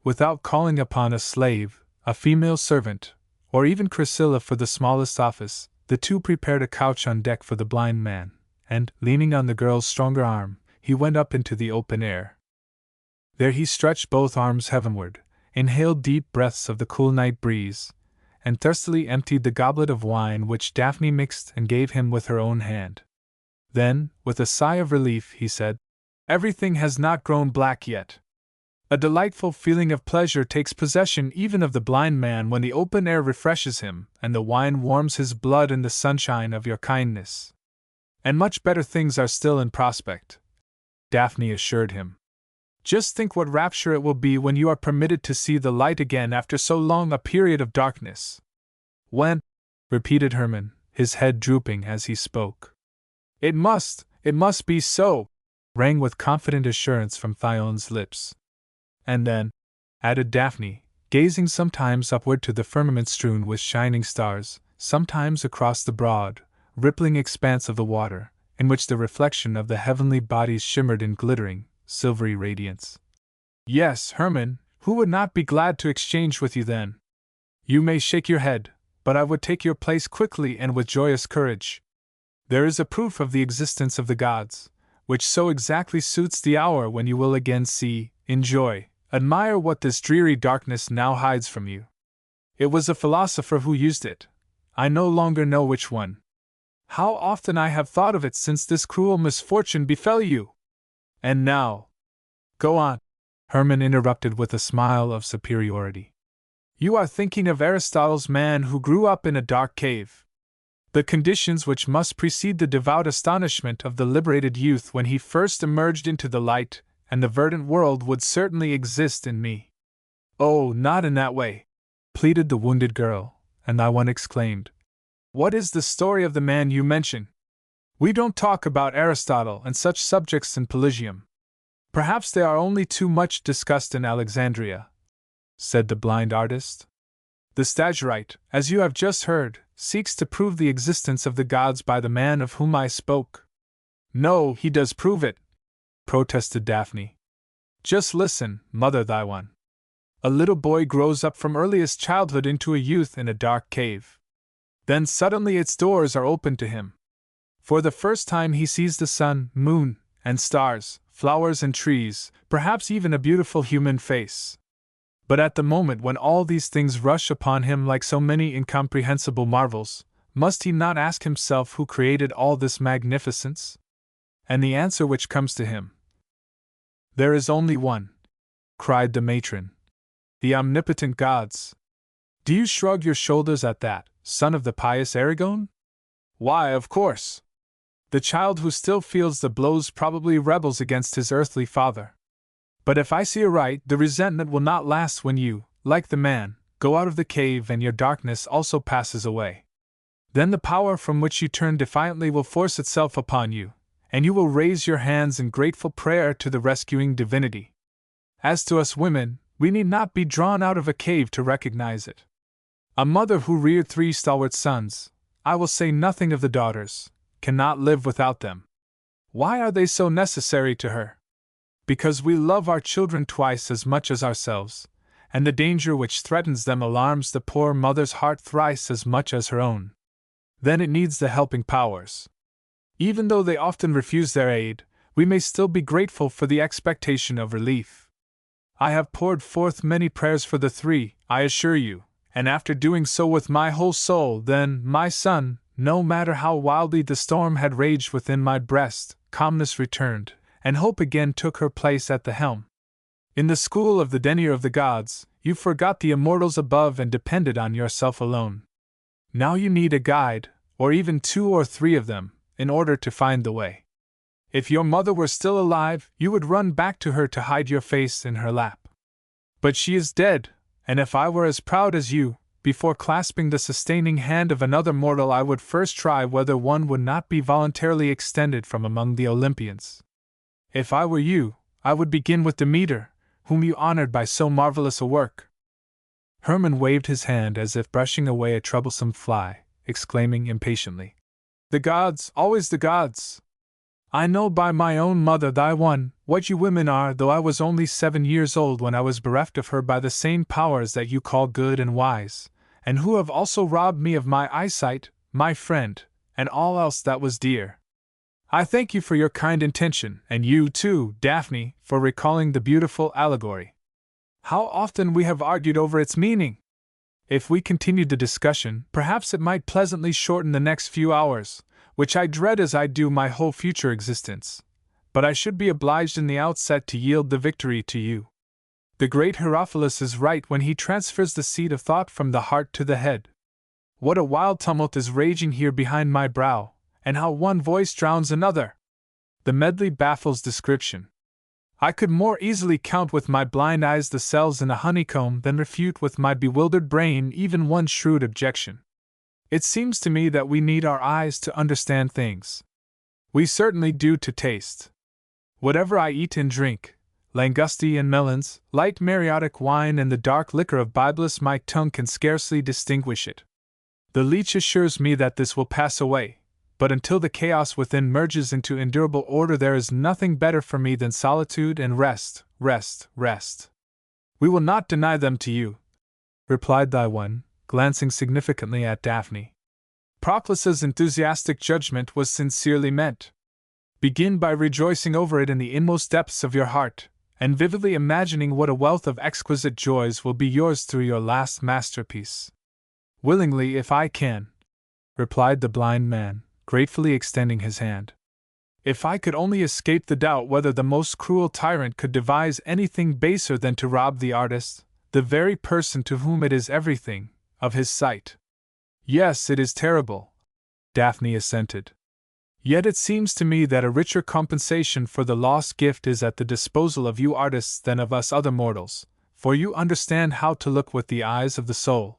Without calling upon a slave, a female servant, or even Chrysilla for the smallest office, the two prepared a couch on deck for the blind man, and, leaning on the girl's stronger arm, he went up into the open air. There he stretched both arms heavenward, inhaled deep breaths of the cool night breeze, and thirstily emptied the goblet of wine which Daphne mixed and gave him with her own hand. Then, with a sigh of relief, he said, "Everything has not grown black yet." A delightful feeling of pleasure takes possession even of the blind man when the open air refreshes him and the wine warms his blood in the sunshine of your kindness. And much better things are still in prospect, Daphne assured him. Just think what rapture it will be when you are permitted to see the light again after so long a period of darkness. When? Repeated Hermann, his head drooping as he spoke. It must be so, rang with confident assurance from Thyone's lips. And then, added Daphne, gazing sometimes upward to the firmament strewn with shining stars, sometimes across the broad, rippling expanse of the water, in which the reflection of the heavenly bodies shimmered in glittering, silvery radiance. Yes, Hermann, who would not be glad to exchange with you then? You may shake your head, but I would take your place quickly and with joyous courage. There is a proof of the existence of the gods, which so exactly suits the hour when you will again see, enjoy, admire what this dreary darkness now hides from you. It was a philosopher who used it. I no longer know which one. How often I have thought of it since this cruel misfortune befell you! And now— Go on, Hermann interrupted with a smile of superiority. You are thinking of Aristotle's man who grew up in a dark cave. The conditions which must precede the devout astonishment of the liberated youth when he first emerged into the light and the verdant world would certainly exist in me. Oh, not in that way, pleaded the wounded girl, and one exclaimed. What is the story of the man you mention? We don't talk about Aristotle and such subjects in Pelusium. Perhaps they are only too much discussed in Alexandria, said the blind artist. The Stagirite, as you have just heard, seeks to prove the existence of the gods by the man of whom I spoke. No, he does prove it, protested Daphne. Just listen, Mother Thyon. A little boy grows up from earliest childhood into a youth in a dark cave. Then suddenly its doors are opened to him. For the first time he sees the sun, moon, and stars, flowers and trees, perhaps even a beautiful human face. But at the moment when all these things rush upon him like so many incomprehensible marvels, must he not ask himself who created all this magnificence? And the answer which comes to him— There is only one, cried the matron. The omnipotent gods. Do you shrug your shoulders at that, son of the pious Aragon? Why, of course. The child who still feels the blows probably rebels against his earthly father. But if I see aright, the resentment will not last when you, like the man, go out of the cave and your darkness also passes away. Then the power from which you turn defiantly will force itself upon you, and you will raise your hands in grateful prayer to the rescuing divinity. As to us women, we need not be drawn out of a cave to recognize it. A mother who reared 3 stalwart sons, I will say nothing of the daughters, cannot live without them. Why are they so necessary to her? Because we love our children twice as much as ourselves, and the danger which threatens them alarms the poor mother's heart thrice as much as her own. Then it needs the helping powers. Even though they often refuse their aid, we may still be grateful for the expectation of relief. I have poured forth many prayers for the three, I assure you, and after doing so with my whole soul, then, my son, no matter how wildly the storm had raged within my breast, calmness returned, and hope again took her place at the helm. In the school of the denier of the gods, you forgot the immortals above and depended on yourself alone. Now you need a guide, or even 2 or 3 of them, in order to find the way. If your mother were still alive, you would run back to her to hide your face in her lap. But she is dead, and if I were as proud as you, before clasping the sustaining hand of another mortal I would first try whether one would not be voluntarily extended from among the Olympians. If I were you, I would begin with Demeter, whom you honored by so marvelous a work. Hermann waved his hand as if brushing away a troublesome fly, exclaiming impatiently, The gods, always the gods! I know by my own mother thy one, what you women are, though I was only 7 years old when I was bereft of her by the same powers that you call good and wise, and who have also robbed me of my eyesight, my friend, and all else that was dear. I thank you for your kind intention, and you, too, Daphne, for recalling the beautiful allegory. How often we have argued over its meaning! If we continued the discussion, perhaps it might pleasantly shorten the next few hours, which I dread as I do my whole future existence. But I should be obliged in the outset to yield the victory to you. The great Herophilus is right when he transfers the seat of thought from the heart to the head. What a wild tumult is raging here behind my brow, and how one voice drowns another! The medley baffles description. I could more easily count with my blind eyes the cells in a honeycomb than refute with my bewildered brain even one shrewd objection. It seems to me that we need our eyes to understand things. We certainly do to taste. Whatever I eat and drink, langusti and melons, light mariotic wine and the dark liquor of Bibulus, my tongue can scarcely distinguish it. The leech assures me that this will pass away, but until the chaos within merges into endurable order there is nothing better for me than solitude and rest, rest, rest. We will not deny them to you, replied thy one, glancing significantly at Daphne. Proclus's enthusiastic judgment was sincerely meant. Begin by rejoicing over it in the inmost depths of your heart, and vividly imagining what a wealth of exquisite joys will be yours through your last masterpiece. Willingly, if I can, replied the blind man, gratefully extending his hand. If I could only escape the doubt whether the most cruel tyrant could devise anything baser than to rob the artist, the very person to whom it is everything, of his sight. Yes, it is terrible, Daphne assented. Yet it seems to me that a richer compensation for the lost gift is at the disposal of you artists than of us other mortals, for you understand how to look with the eyes of the soul.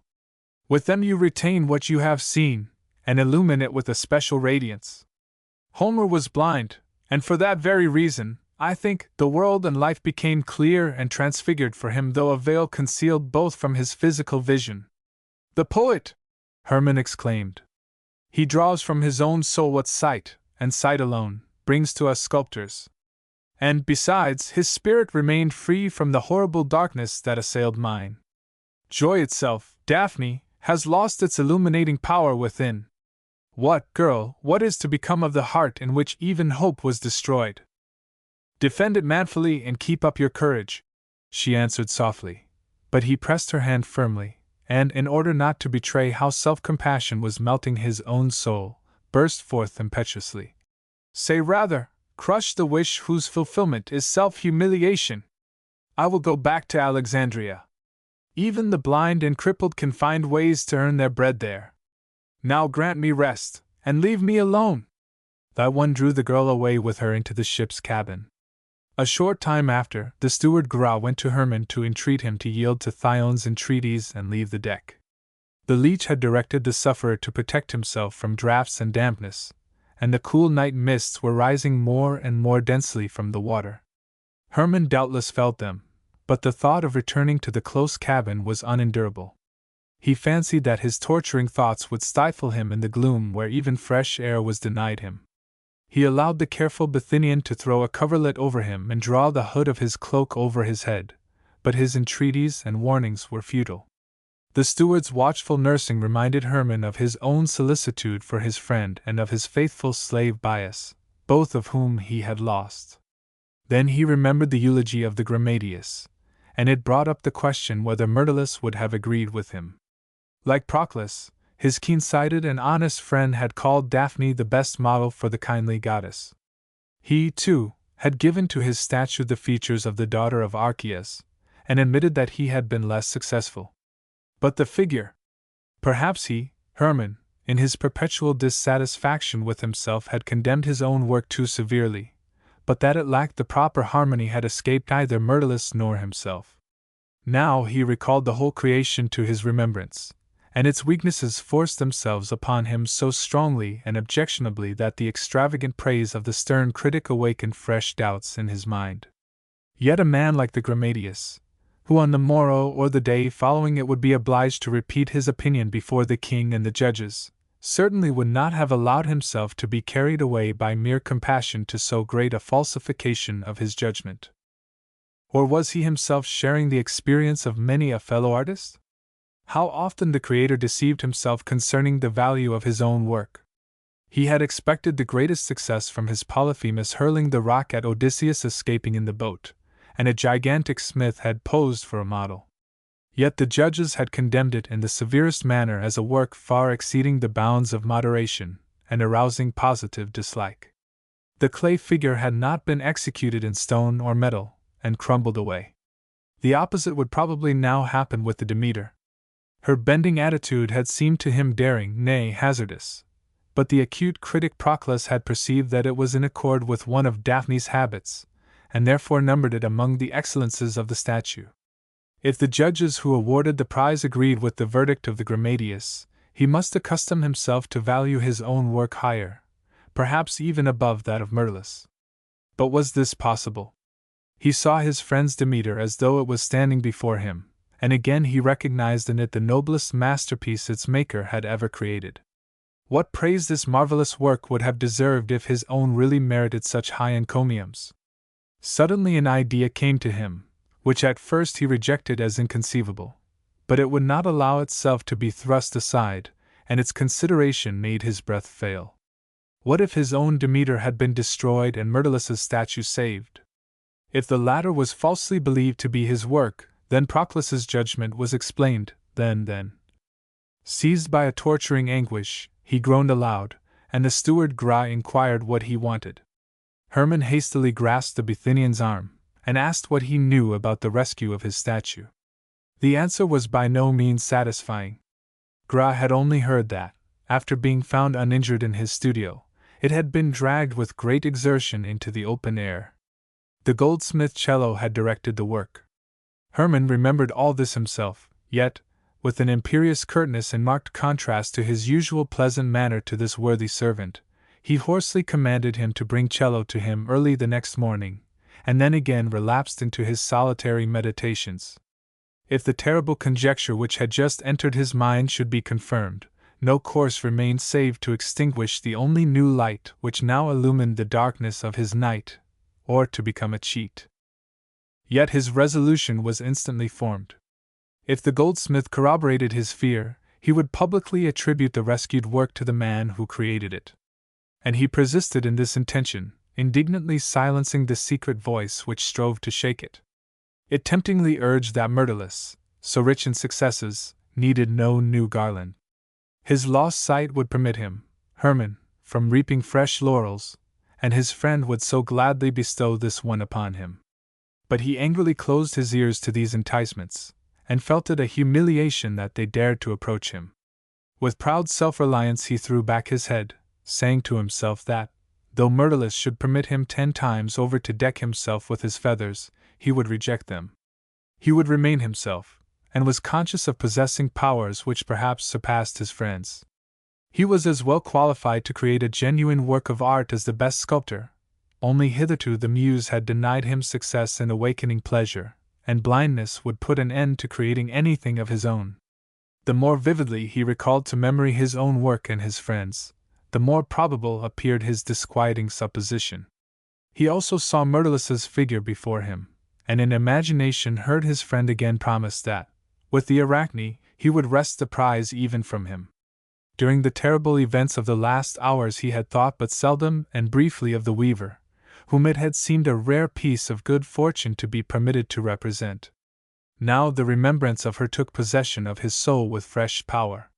With them you retain what you have seen, and illumine it with a special radiance. Homer was blind, and for that very reason, I think, the world and life became clear and transfigured for him, though a veil concealed both from his physical vision. The poet! Hermann exclaimed. He draws from his own soul what sight, and sight alone, brings to us sculptors. And, besides, his spirit remained free from the horrible darkness that assailed mine. Joy itself, Daphne, has lost its illuminating power within. What, girl, what is to become of the heart in which even hope was destroyed? Defend it manfully and keep up your courage, she answered softly. But he pressed her hand firmly, and, in order not to betray how self-compassion was melting his own soul, burst forth impetuously. Say rather, crush the wish whose fulfillment is self-humiliation. I will go back to Alexandria. Even the blind and crippled can find ways to earn their bread there. Now grant me rest, and leave me alone. Thy one drew the girl away with her into the ship's cabin. A short time after, the steward Gra went to Hermann to entreat him to yield to Thyone's entreaties and leave the deck. The leech had directed the sufferer to protect himself from draughts and dampness, and the cool night mists were rising more and more densely from the water. Hermann doubtless felt them, but the thought of returning to the close cabin was unendurable. He fancied that his torturing thoughts would stifle him in the gloom where even fresh air was denied him. He allowed the careful Bithynian to throw a coverlet over him and draw the hood of his cloak over his head, but his entreaties and warnings were futile. The steward's watchful nursing reminded Hermann of his own solicitude for his friend and of his faithful slave Bias, both of whom he had lost. Then he remembered the eulogy of the Gramadius, and it brought up the question whether Myrtilus would have agreed with him. Like Proclus, his keen-sighted and honest friend had called Daphne the best model for the kindly goddess. He, too, had given to his statue the features of the daughter of Archias, and admitted that he had been less successful. But the figure! Perhaps he, Hermann, in his perpetual dissatisfaction with himself had condemned his own work too severely, but that it lacked the proper harmony had escaped neither Myrtilus nor himself. Now he recalled the whole creation to his remembrance, and its weaknesses forced themselves upon him so strongly and objectionably that the extravagant praise of the stern critic awakened fresh doubts in his mind. Yet a man like the Gramadius, who on the morrow or the day following it would be obliged to repeat his opinion before the king and the judges, certainly would not have allowed himself to be carried away by mere compassion to so great a falsification of his judgment. Or was he himself sharing the experience of many a fellow artist? How often the Creator deceived himself concerning the value of his own work. He had expected the greatest success from his Polyphemus hurling the rock at Odysseus escaping in the boat, and a gigantic smith had posed for a model. Yet the judges had condemned it in the severest manner as a work far exceeding the bounds of moderation, and arousing positive dislike. The clay figure had not been executed in stone or metal, and crumbled away. The opposite would probably now happen with the Demeter. Her bending attitude had seemed to him daring, nay, hazardous, but the acute critic Proclus had perceived that it was in accord with one of Daphne's habits, and therefore numbered it among the excellences of the statue. If the judges who awarded the prize agreed with the verdict of the Gramadius, he must accustom himself to value his own work higher, perhaps even above that of Myrtilus. But was this possible? He saw his friend's Demeter as though it was standing before him, and again he recognized in it the noblest masterpiece its maker had ever created. What praise this marvelous work would have deserved if his own really merited such high encomiums! Suddenly an idea came to him, which at first he rejected as inconceivable, but it would not allow itself to be thrust aside, and its consideration made his breath fail. What if his own Demeter had been destroyed and Myrtilus's statue saved? If the latter was falsely believed to be his work, then Proclus's judgment was explained. Then, seized by a torturing anguish, he groaned aloud, and the steward Gra inquired what he wanted. Hermann hastily grasped the Bithynian's arm, and asked what he knew about the rescue of his statue. The answer was by no means satisfying. Gra had only heard that, after being found uninjured in his studio, it had been dragged with great exertion into the open air. The goldsmith Cello had directed the work. Hermann remembered all this himself, yet, with an imperious curtness in marked contrast to his usual pleasant manner to this worthy servant, he hoarsely commanded him to bring Cello to him early the next morning, and then again relapsed into his solitary meditations. If the terrible conjecture which had just entered his mind should be confirmed, no course remained save to extinguish the only new light which now illumined the darkness of his night, or to become a cheat. Yet his resolution was instantly formed. If the goldsmith corroborated his fear, he would publicly attribute the rescued work to the man who created it. And he persisted in this intention, indignantly silencing the secret voice which strove to shake it. It temptingly urged that Myrtilus, so rich in successes, needed no new garland. His lost sight would permit him, Hermann, from reaping fresh laurels, and his friend would so gladly bestow this one upon him. But he angrily closed his ears to these enticements, and felt it a humiliation that they dared to approach him. With proud self-reliance he threw back his head, saying to himself that, though Myrtilus should permit him 10 times over to deck himself with his feathers, he would reject them. He would remain himself, and was conscious of possessing powers which perhaps surpassed his friend's. He was as well qualified to create a genuine work of art as the best sculptor, only hitherto the muse had denied him success in awakening pleasure, and blindness would put an end to creating anything of his own. The more vividly he recalled to memory his own work and his friends, the more probable appeared his disquieting supposition. He also saw Myrtilus's figure before him, and in imagination heard his friend again promise that, with the Arachne, he would wrest the prize even from him. During the terrible events of the last hours he had thought but seldom and briefly of the weaver, whom it had seemed a rare piece of good fortune to be permitted to represent. Now the remembrance of her took possession of his soul with fresh power.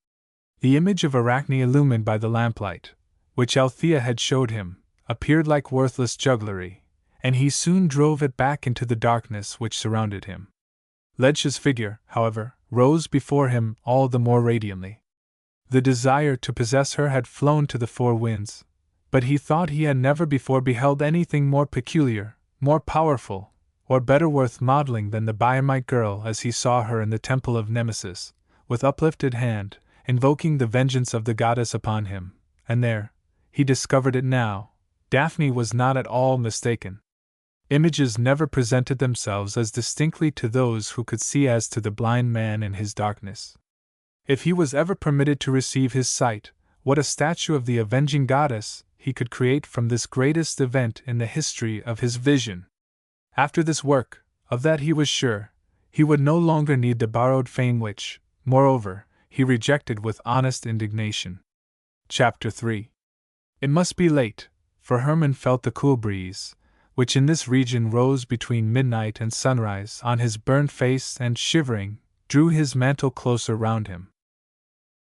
The image of Arachne illumined by the lamplight, which Althea had showed him, appeared like worthless jugglery, and he soon drove it back into the darkness which surrounded him. Ledge's figure, however, rose before him all the more radiantly. The desire to possess her had flown to the four winds, but he thought he had never before beheld anything more peculiar, more powerful, or better worth modeling than the Biamite girl as he saw her in the temple of Nemesis, with uplifted hand, invoking the vengeance of the goddess upon him, and there, he discovered it now, Daphne was not at all mistaken. Images never presented themselves as distinctly to those who could see as to the blind man in his darkness. If he was ever permitted to receive his sight, what a statue of the avenging goddess he could create from this greatest event in the history of his vision! After this work, of that he was sure, he would no longer need the borrowed fame which, moreover, he rejected with honest indignation. Chapter 3. It must be late, for Hermann felt the cool breeze, which in this region rose between midnight and sunrise on his burnt face and, shivering, drew his mantle closer round him.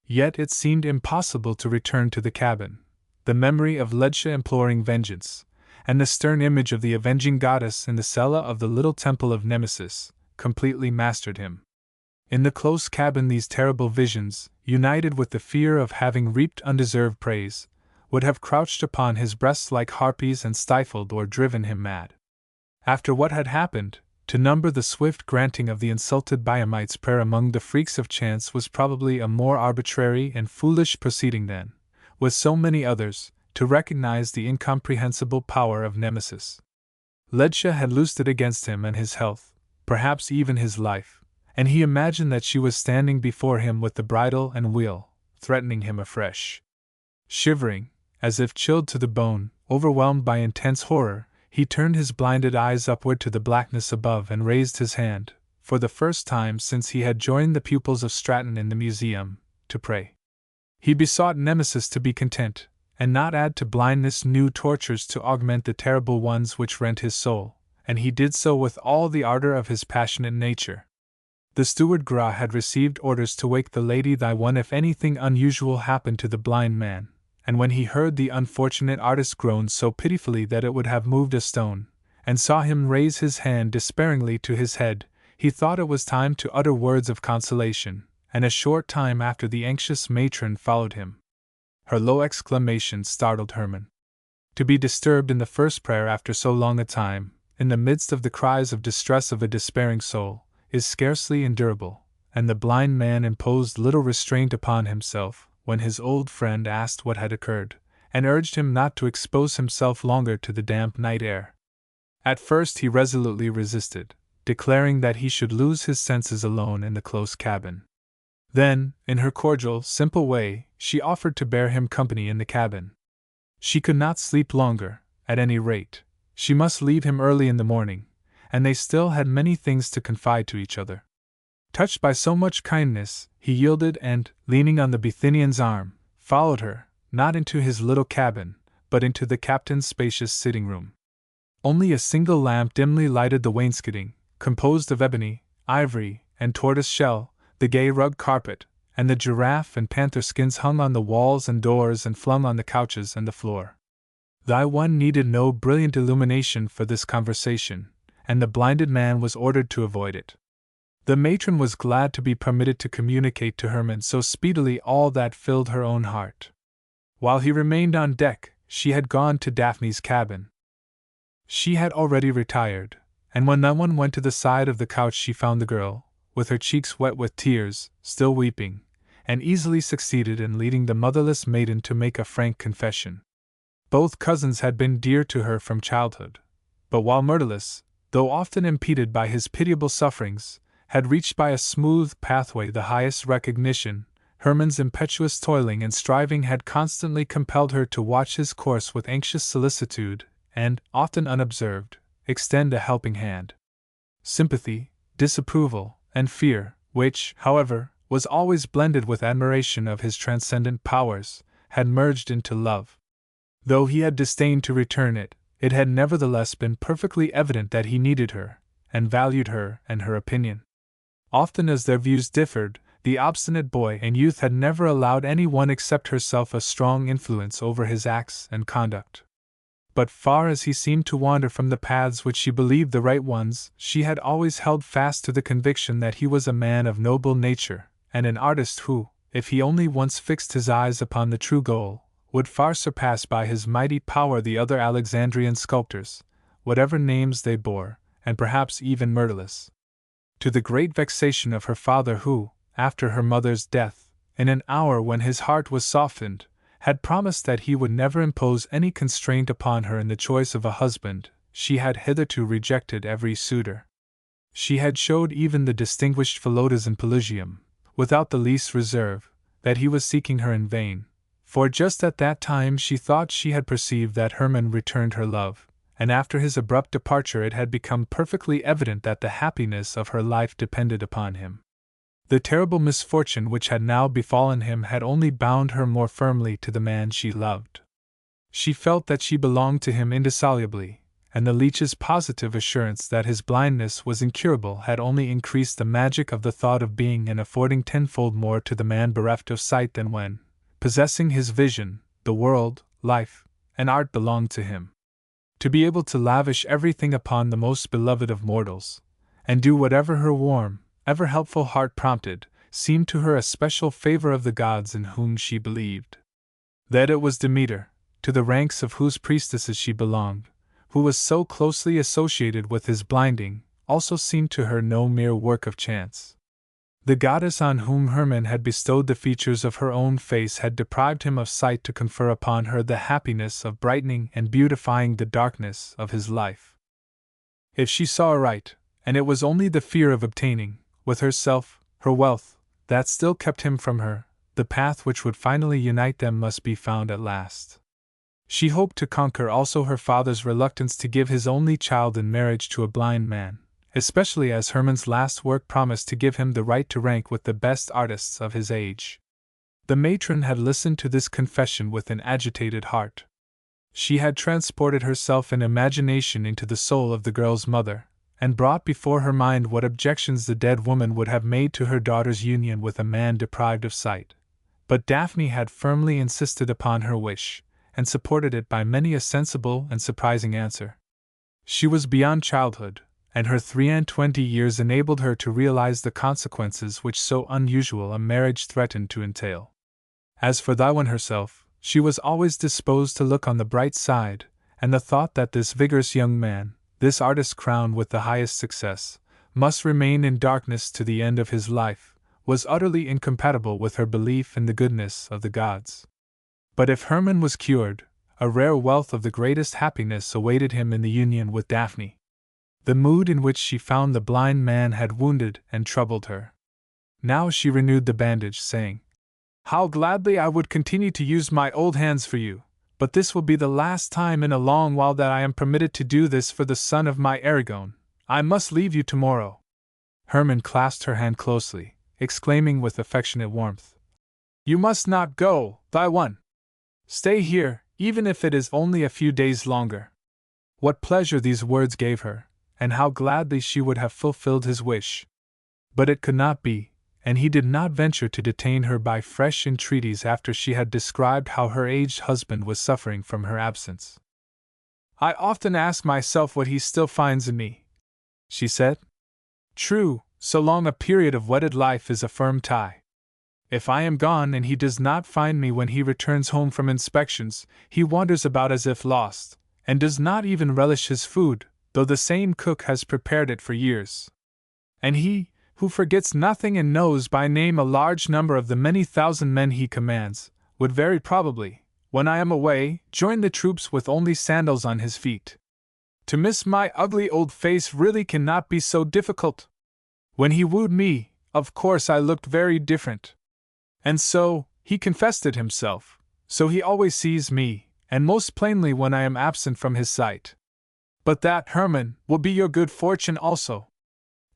Yet it seemed impossible to return to the cabin. The memory of Ledge imploring vengeance, and the stern image of the avenging goddess in the cella of the little temple of Nemesis, completely mastered him. In the close cabin these terrible visions, united with the fear of having reaped undeserved praise, would have crouched upon his breast like harpies and stifled or driven him mad. After what had happened, to number the swift granting of the insulted Biamite's prayer among the freaks of chance was probably a more arbitrary and foolish proceeding than, with so many others, to recognize the incomprehensible power of Nemesis. Ledge had loosed it against him and his health, perhaps even his life, and he imagined that she was standing before him with the bridle and wheel, threatening him afresh. Shivering, as if chilled to the bone, overwhelmed by intense horror, he turned his blinded eyes upward to the blackness above and raised his hand, for the first time since he had joined the pupils of Stratton in the museum, to pray. He besought Nemesis to be content, and not add to blindness new tortures to augment the terrible ones which rent his soul, and he did so with all the ardor of his passionate nature. The steward Gra had received orders to wake the Lady Thy One if anything unusual happened to the blind man, and when he heard the unfortunate artist groan so pitifully that it would have moved a stone, and saw him raise his hand despairingly to his head, he thought it was time to utter words of consolation, and a short time after the anxious matron followed him. Her low exclamation startled Hermann. To be disturbed in the first prayer after so long a time, in the midst of the cries of distress of a despairing soul, is scarcely endurable, and the blind man imposed little restraint upon himself when his old friend asked what had occurred, and urged him not to expose himself longer to the damp night air. At first he resolutely resisted, declaring that he should lose his senses alone in the close cabin. Then, in her cordial, simple way, she offered to bear him company in the cabin. She could not sleep longer, at any rate. She must leave him early in the morning, and they still had many things to confide to each other. Touched by so much kindness, he yielded and, leaning on the Bithynian's arm, followed her, not into his little cabin, but into the captain's spacious sitting room. Only a single lamp dimly lighted the wainscoting, composed of ebony, ivory, and tortoise shell, the gay rug carpet, and the giraffe and panther skins hung on the walls and doors and flung on the couches and the floor. Thy One needed no brilliant illumination for this conversation, and the blinded man was ordered to avoid it. The matron was glad to be permitted to communicate to Hermann so speedily all that filled her own heart. While he remained on deck, she had gone to Daphne's cabin. She had already retired, and when no one went to the side of the couch she found the girl, with her cheeks wet with tears, still weeping, and easily succeeded in leading the motherless maiden to make a frank confession. Both cousins had been dear to her from childhood, but while Myrtilus, though often impeded by his pitiable sufferings, had reached by a smooth pathway the highest recognition, Hermann's impetuous toiling and striving had constantly compelled her to watch his course with anxious solicitude, and, often unobserved, extend a helping hand. Sympathy, disapproval, and fear, which, however, was always blended with admiration of his transcendent powers, had merged into love. Though he had disdained to return it, it had nevertheless been perfectly evident that he needed her, and valued her and her opinion. Often as their views differed, the obstinate boy and youth had never allowed any one except herself a strong influence over his acts and conduct. But far as he seemed to wander from the paths which she believed the right ones, she had always held fast to the conviction that he was a man of noble nature, and an artist who, if he only once fixed his eyes upon the true goal, would far surpass by his mighty power the other Alexandrian sculptors, whatever names they bore, and perhaps even Myrtilus. To the great vexation of her father who, after her mother's death, in an hour when his heart was softened, had promised that he would never impose any constraint upon her in the choice of a husband, she had hitherto rejected every suitor. She had showed even the distinguished Philotas in Pelusium, without the least reserve, that he was seeking her in vain, for just at that time she thought she had perceived that Hermann returned her love, and after his abrupt departure it had become perfectly evident that the happiness of her life depended upon him. The terrible misfortune which had now befallen him had only bound her more firmly to the man she loved. She felt that she belonged to him indissolubly, and the leech's positive assurance that his blindness was incurable had only increased the magic of the thought of being and affording tenfold more to the man bereft of sight than when, possessing his vision, the world, life, and art belonged to him. To be able to lavish everything upon the most beloved of mortals, and do whatever her warm, ever helpful heart prompted, seemed to her a special favor of the gods in whom she believed. That it was Demeter, to the ranks of whose priestesses she belonged, who was so closely associated with his blinding, also seemed to her no mere work of chance. The goddess on whom Hermann had bestowed the features of her own face had deprived him of sight to confer upon her the happiness of brightening and beautifying the darkness of his life. If she saw aright, and it was only the fear of obtaining, with herself, her wealth, that still kept him from her, the path which would finally unite them must be found at last. She hoped to conquer also her father's reluctance to give his only child in marriage to a blind man, especially as Hermann's last work promised to give him the right to rank with the best artists of his age. The matron had listened to this confession with an agitated heart. She had transported herself in imagination into the soul of the girl's mother, and brought before her mind what objections the dead woman would have made to her daughter's union with a man deprived of sight. But Daphne had firmly insisted upon her wish, and supported it by many a sensible and surprising answer. She was beyond childhood, and her 23 years enabled her to realize the consequences which so unusual a marriage threatened to entail. As for Thyone herself, she was always disposed to look on the bright side, and the thought that this vigorous young man, this artist crowned with the highest success, must remain in darkness to the end of his life, was utterly incompatible with her belief in the goodness of the gods. But if Hermann was cured, a rare wealth of the greatest happiness awaited him in the union with Daphne. The mood in which she found the blind man had wounded and troubled her. Now she renewed the bandage, saying, "How gladly I would continue to use my old hands for you, but this will be the last time in a long while that I am permitted to do this for the son of my Aragon. I must leave you tomorrow." Hermann clasped her hand closely, exclaiming with affectionate warmth, "You must not go, Thyone! Stay here, even if it is only a few days longer." What pleasure these words gave her, and how gladly she would have fulfilled his wish. But it could not be, and he did not venture to detain her by fresh entreaties after she had described how her aged husband was suffering from her absence. "I often ask myself what he still finds in me," she said. "True, so long a period of wedded life is a firm tie. If I am gone and he does not find me when he returns home from inspections, he wanders about as if lost, and does not even relish his food, though the same cook has prepared it for years. And he, who forgets nothing and knows by name a large number of the many thousand men he commands, would very probably, when I am away, join the troops with only sandals on his feet. To miss my ugly old face really cannot be so difficult. When he wooed me, of course I looked very different. And so, he confessed it himself, so he always sees me, and most plainly when I am absent from his sight. But that, Hermann, will be your good fortune also.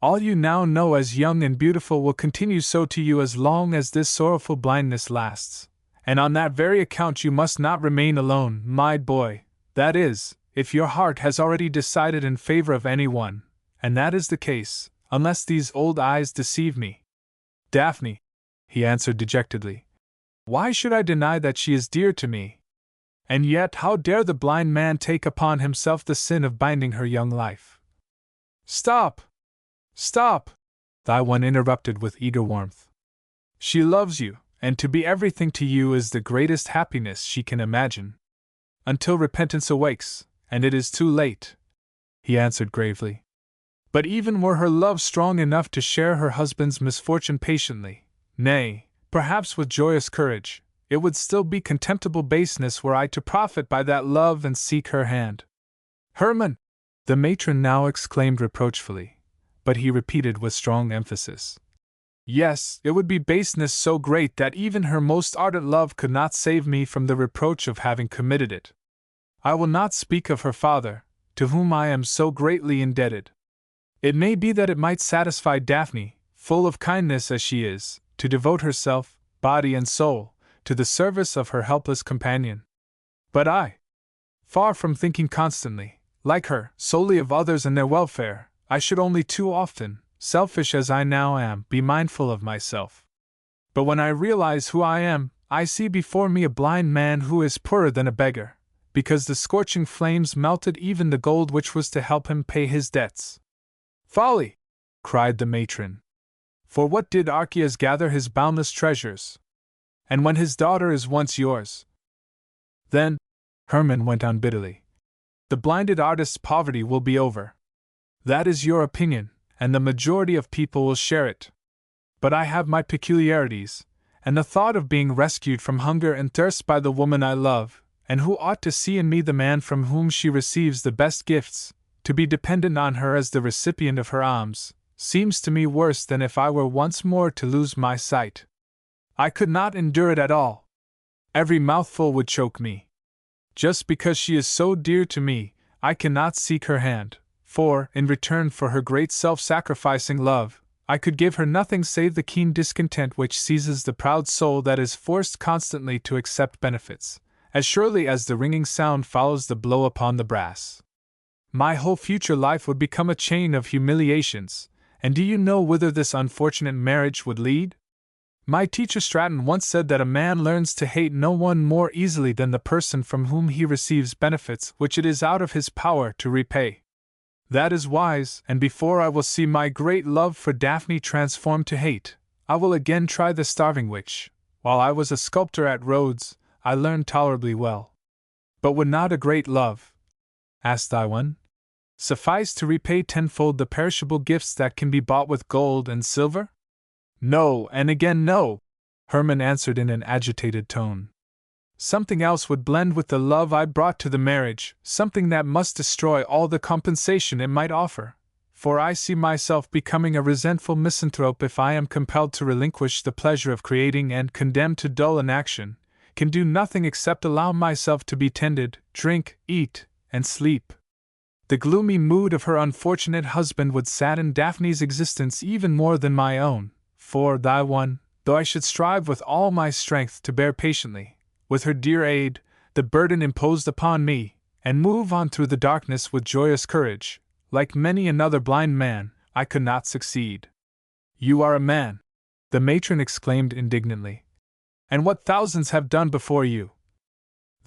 All you now know as young and beautiful will continue so to you as long as this sorrowful blindness lasts, and on that very account you must not remain alone, my boy, that is, if your heart has already decided in favor of anyone, and that is the case, unless these old eyes deceive me. Daphne, he answered dejectedly, why should I deny that she is dear to me? And yet how dare the blind man take upon himself the sin of binding her young life? Stop! Stop! Thy one interrupted with eager warmth. She loves you, and to be everything to you is the greatest happiness she can imagine. Until repentance awakes, and it is too late, he answered gravely. But even were her love strong enough to share her husband's misfortune patiently, nay, perhaps with joyous courage, it would still be contemptible baseness were I to profit by that love and seek her hand. Hermann! The matron now exclaimed reproachfully, but he repeated with strong emphasis. Yes, it would be baseness so great that even her most ardent love could not save me from the reproach of having committed it. I will not speak of her father, to whom I am so greatly indebted. It may be that it might satisfy Daphne, full of kindness as she is, to devote herself, body and soul, to the service of her helpless companion. But I, far from thinking constantly, like her, solely of others and their welfare, I should only too often, selfish as I now am, be mindful of myself. But when I realize who I am, I see before me a blind man who is poorer than a beggar, because the scorching flames melted even the gold which was to help him pay his debts. Folly! Cried the matron. For what did Archias gather his boundless treasures? And when his daughter is once yours, then, Hermann went on bitterly, the blinded artist's poverty will be over. That is your opinion, and the majority of people will share it. But I have my peculiarities, and the thought of being rescued from hunger and thirst by the woman I love, and who ought to see in me the man from whom she receives the best gifts, to be dependent on her as the recipient of her alms, seems to me worse than if I were once more to lose my sight. I could not endure it at all. Every mouthful would choke me. Just because she is so dear to me, I cannot seek her hand, for, in return for her great self-sacrificing love, I could give her nothing save the keen discontent which seizes the proud soul that is forced constantly to accept benefits, as surely as the ringing sound follows the blow upon the brass. My whole future life would become a chain of humiliations, and do you know whither this unfortunate marriage would lead? My teacher Stratton once said that a man learns to hate no one more easily than the person from whom he receives benefits which it is out of his power to repay. That is wise, and before I will see my great love for Daphne transformed to hate, I will again try the starving which, while I was a sculptor at Rhodes, I learned tolerably well. But would not a great love, asked Iwan, suffice to repay tenfold the perishable gifts that can be bought with gold and silver? No, and again no, Hermann answered in an agitated tone. Something else would blend with the love I brought to the marriage, something that must destroy all the compensation it might offer, for I see myself becoming a resentful misanthrope if I am compelled to relinquish the pleasure of creating and, condemned to dull inaction, can do nothing except allow myself to be tended, drink, eat, and sleep. The gloomy mood of her unfortunate husband would sadden Daphne's existence even more than my own, for thy one, though I should strive with all my strength to bear patiently, with her dear aid, the burden imposed upon me, and move on through the darkness with joyous courage, like many another blind man, I could not succeed. You are a man, the matron exclaimed indignantly. And what thousands have done before you?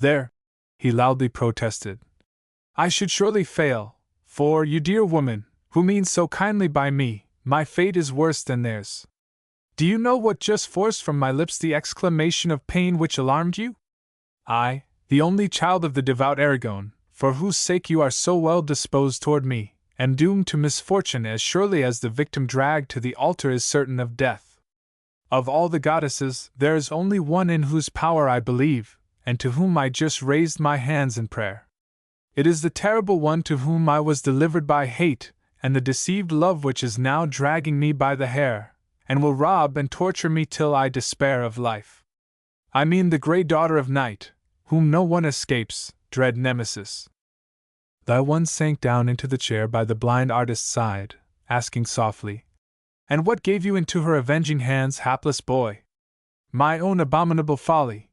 There, he loudly protested. I should surely fail, for you dear woman, who means so kindly by me, my fate is worse than theirs. Do you know what just forced from my lips the exclamation of pain which alarmed you? I, the only child of the devout Aragon, for whose sake you are so well disposed toward me, am doomed to misfortune as surely as the victim dragged to the altar is certain of death. Of all the goddesses, there is only one in whose power I believe, and to whom I just raised my hands in prayer. It is the terrible one to whom I was delivered by hate, and the deceived love which is now dragging me by the hair, and will rob and torture me till I despair of life. I mean the grey daughter of night, whom no one escapes, dread Nemesis. Thy one sank down into the chair by the blind artist's side, asking softly, And what gave you into her avenging hands, hapless boy? My own abominable folly,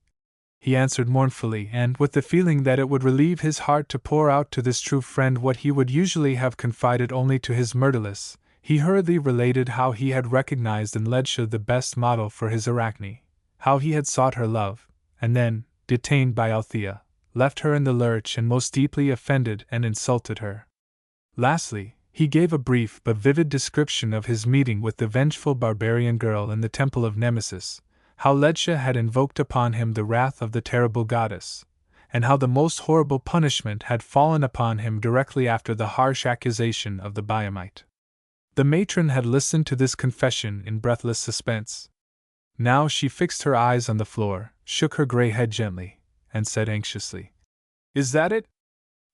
he answered mournfully, and with the feeling that it would relieve his heart to pour out to this true friend what he would usually have confided only to his murderless, he hurriedly related how he had recognized in Ledscha the best model for his Arachne, how he had sought her love, and then, detained by Althea, left her in the lurch and most deeply offended and insulted her. Lastly, he gave a brief but vivid description of his meeting with the vengeful barbarian girl in the temple of Nemesis, how Ledscha had invoked upon him the wrath of the terrible goddess, and how the most horrible punishment had fallen upon him directly after the harsh accusation of the Biamite. The matron had listened to this confession in breathless suspense. Now she fixed her eyes on the floor, shook her grey head gently, and said anxiously, Is that it?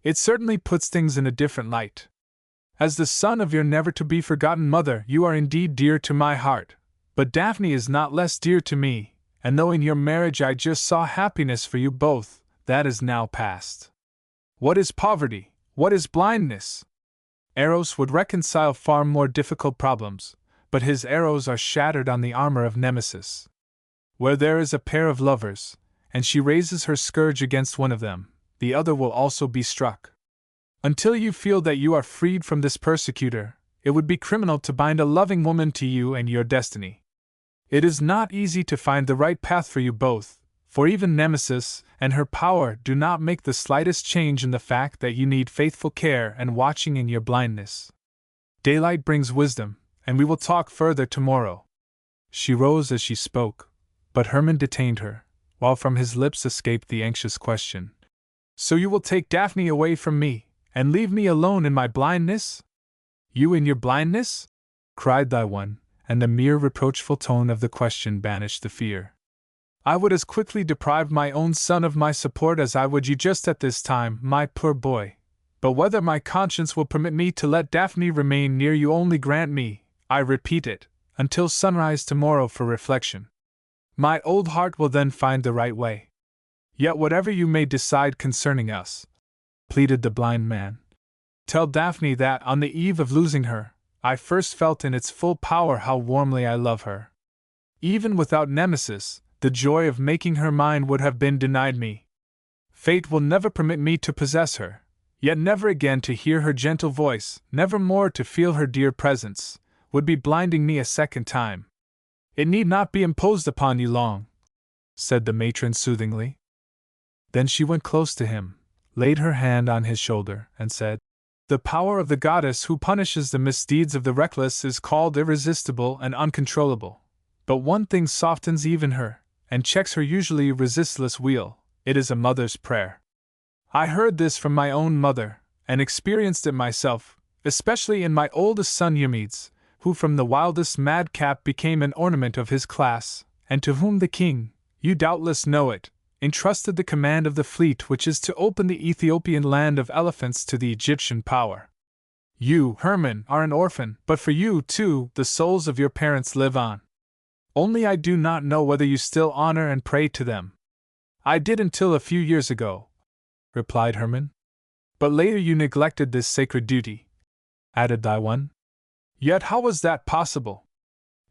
It certainly puts things in a different light. As the son of your never-to-be-forgotten mother, you are indeed dear to my heart, but Daphne is not less dear to me, and though in your marriage I just saw happiness for you both, that is now past. What is poverty? What is blindness? Eros would reconcile far more difficult problems, but his arrows are shattered on the armor of Nemesis. Where there is a pair of lovers, and she raises her scourge against one of them, the other will also be struck. Until you feel that you are freed from this persecutor, it would be criminal to bind a loving woman to you and your destiny. It is not easy to find the right path for you both, for even Nemesis and her power do not make the slightest change in the fact that you need faithful care and watching in your blindness. Daylight brings wisdom, and we will talk further tomorrow. She rose as she spoke, but Hermann detained her, while from his lips escaped the anxious question, So you will take Daphne away from me, and leave me alone in my blindness? You in your blindness? Cried thy one, and the mere reproachful tone of the question banished the fear. I would as quickly deprive my own son of my support as I would you just at this time, my poor boy. But whether my conscience will permit me to let Daphne remain near you only grant me, I repeat it, until sunrise tomorrow for reflection. My old heart will then find the right way. Yet whatever you may decide concerning us, pleaded the blind man, tell Daphne that, on the eve of losing her, I first felt in its full power how warmly I love her. Even without Nemesis, the joy of making her mine would have been denied me. Fate will never permit me to possess her, yet never again to hear her gentle voice, never more to feel her dear presence, would be blinding me a second time. It need not be imposed upon you long, said the matron soothingly. Then she went close to him, laid her hand on his shoulder, and said, The power of the goddess who punishes the misdeeds of the reckless is called irresistible and uncontrollable. But one thing softens even her, and checks her usually resistless wheel. It is a mother's prayer. I heard this from my own mother, and experienced it myself, especially in my oldest son Eumedes, who from the wildest madcap became an ornament of his class, and to whom the king, you doubtless know it, entrusted the command of the fleet which is to open the Ethiopian land of elephants to the Egyptian power. You, Hermann, are an orphan, but for you, too, the souls of your parents live on. Only I do not know whether you still honor and pray to them. I did until a few years ago, replied Hermann. But later you neglected this sacred duty, added thy one. Yet how was that possible?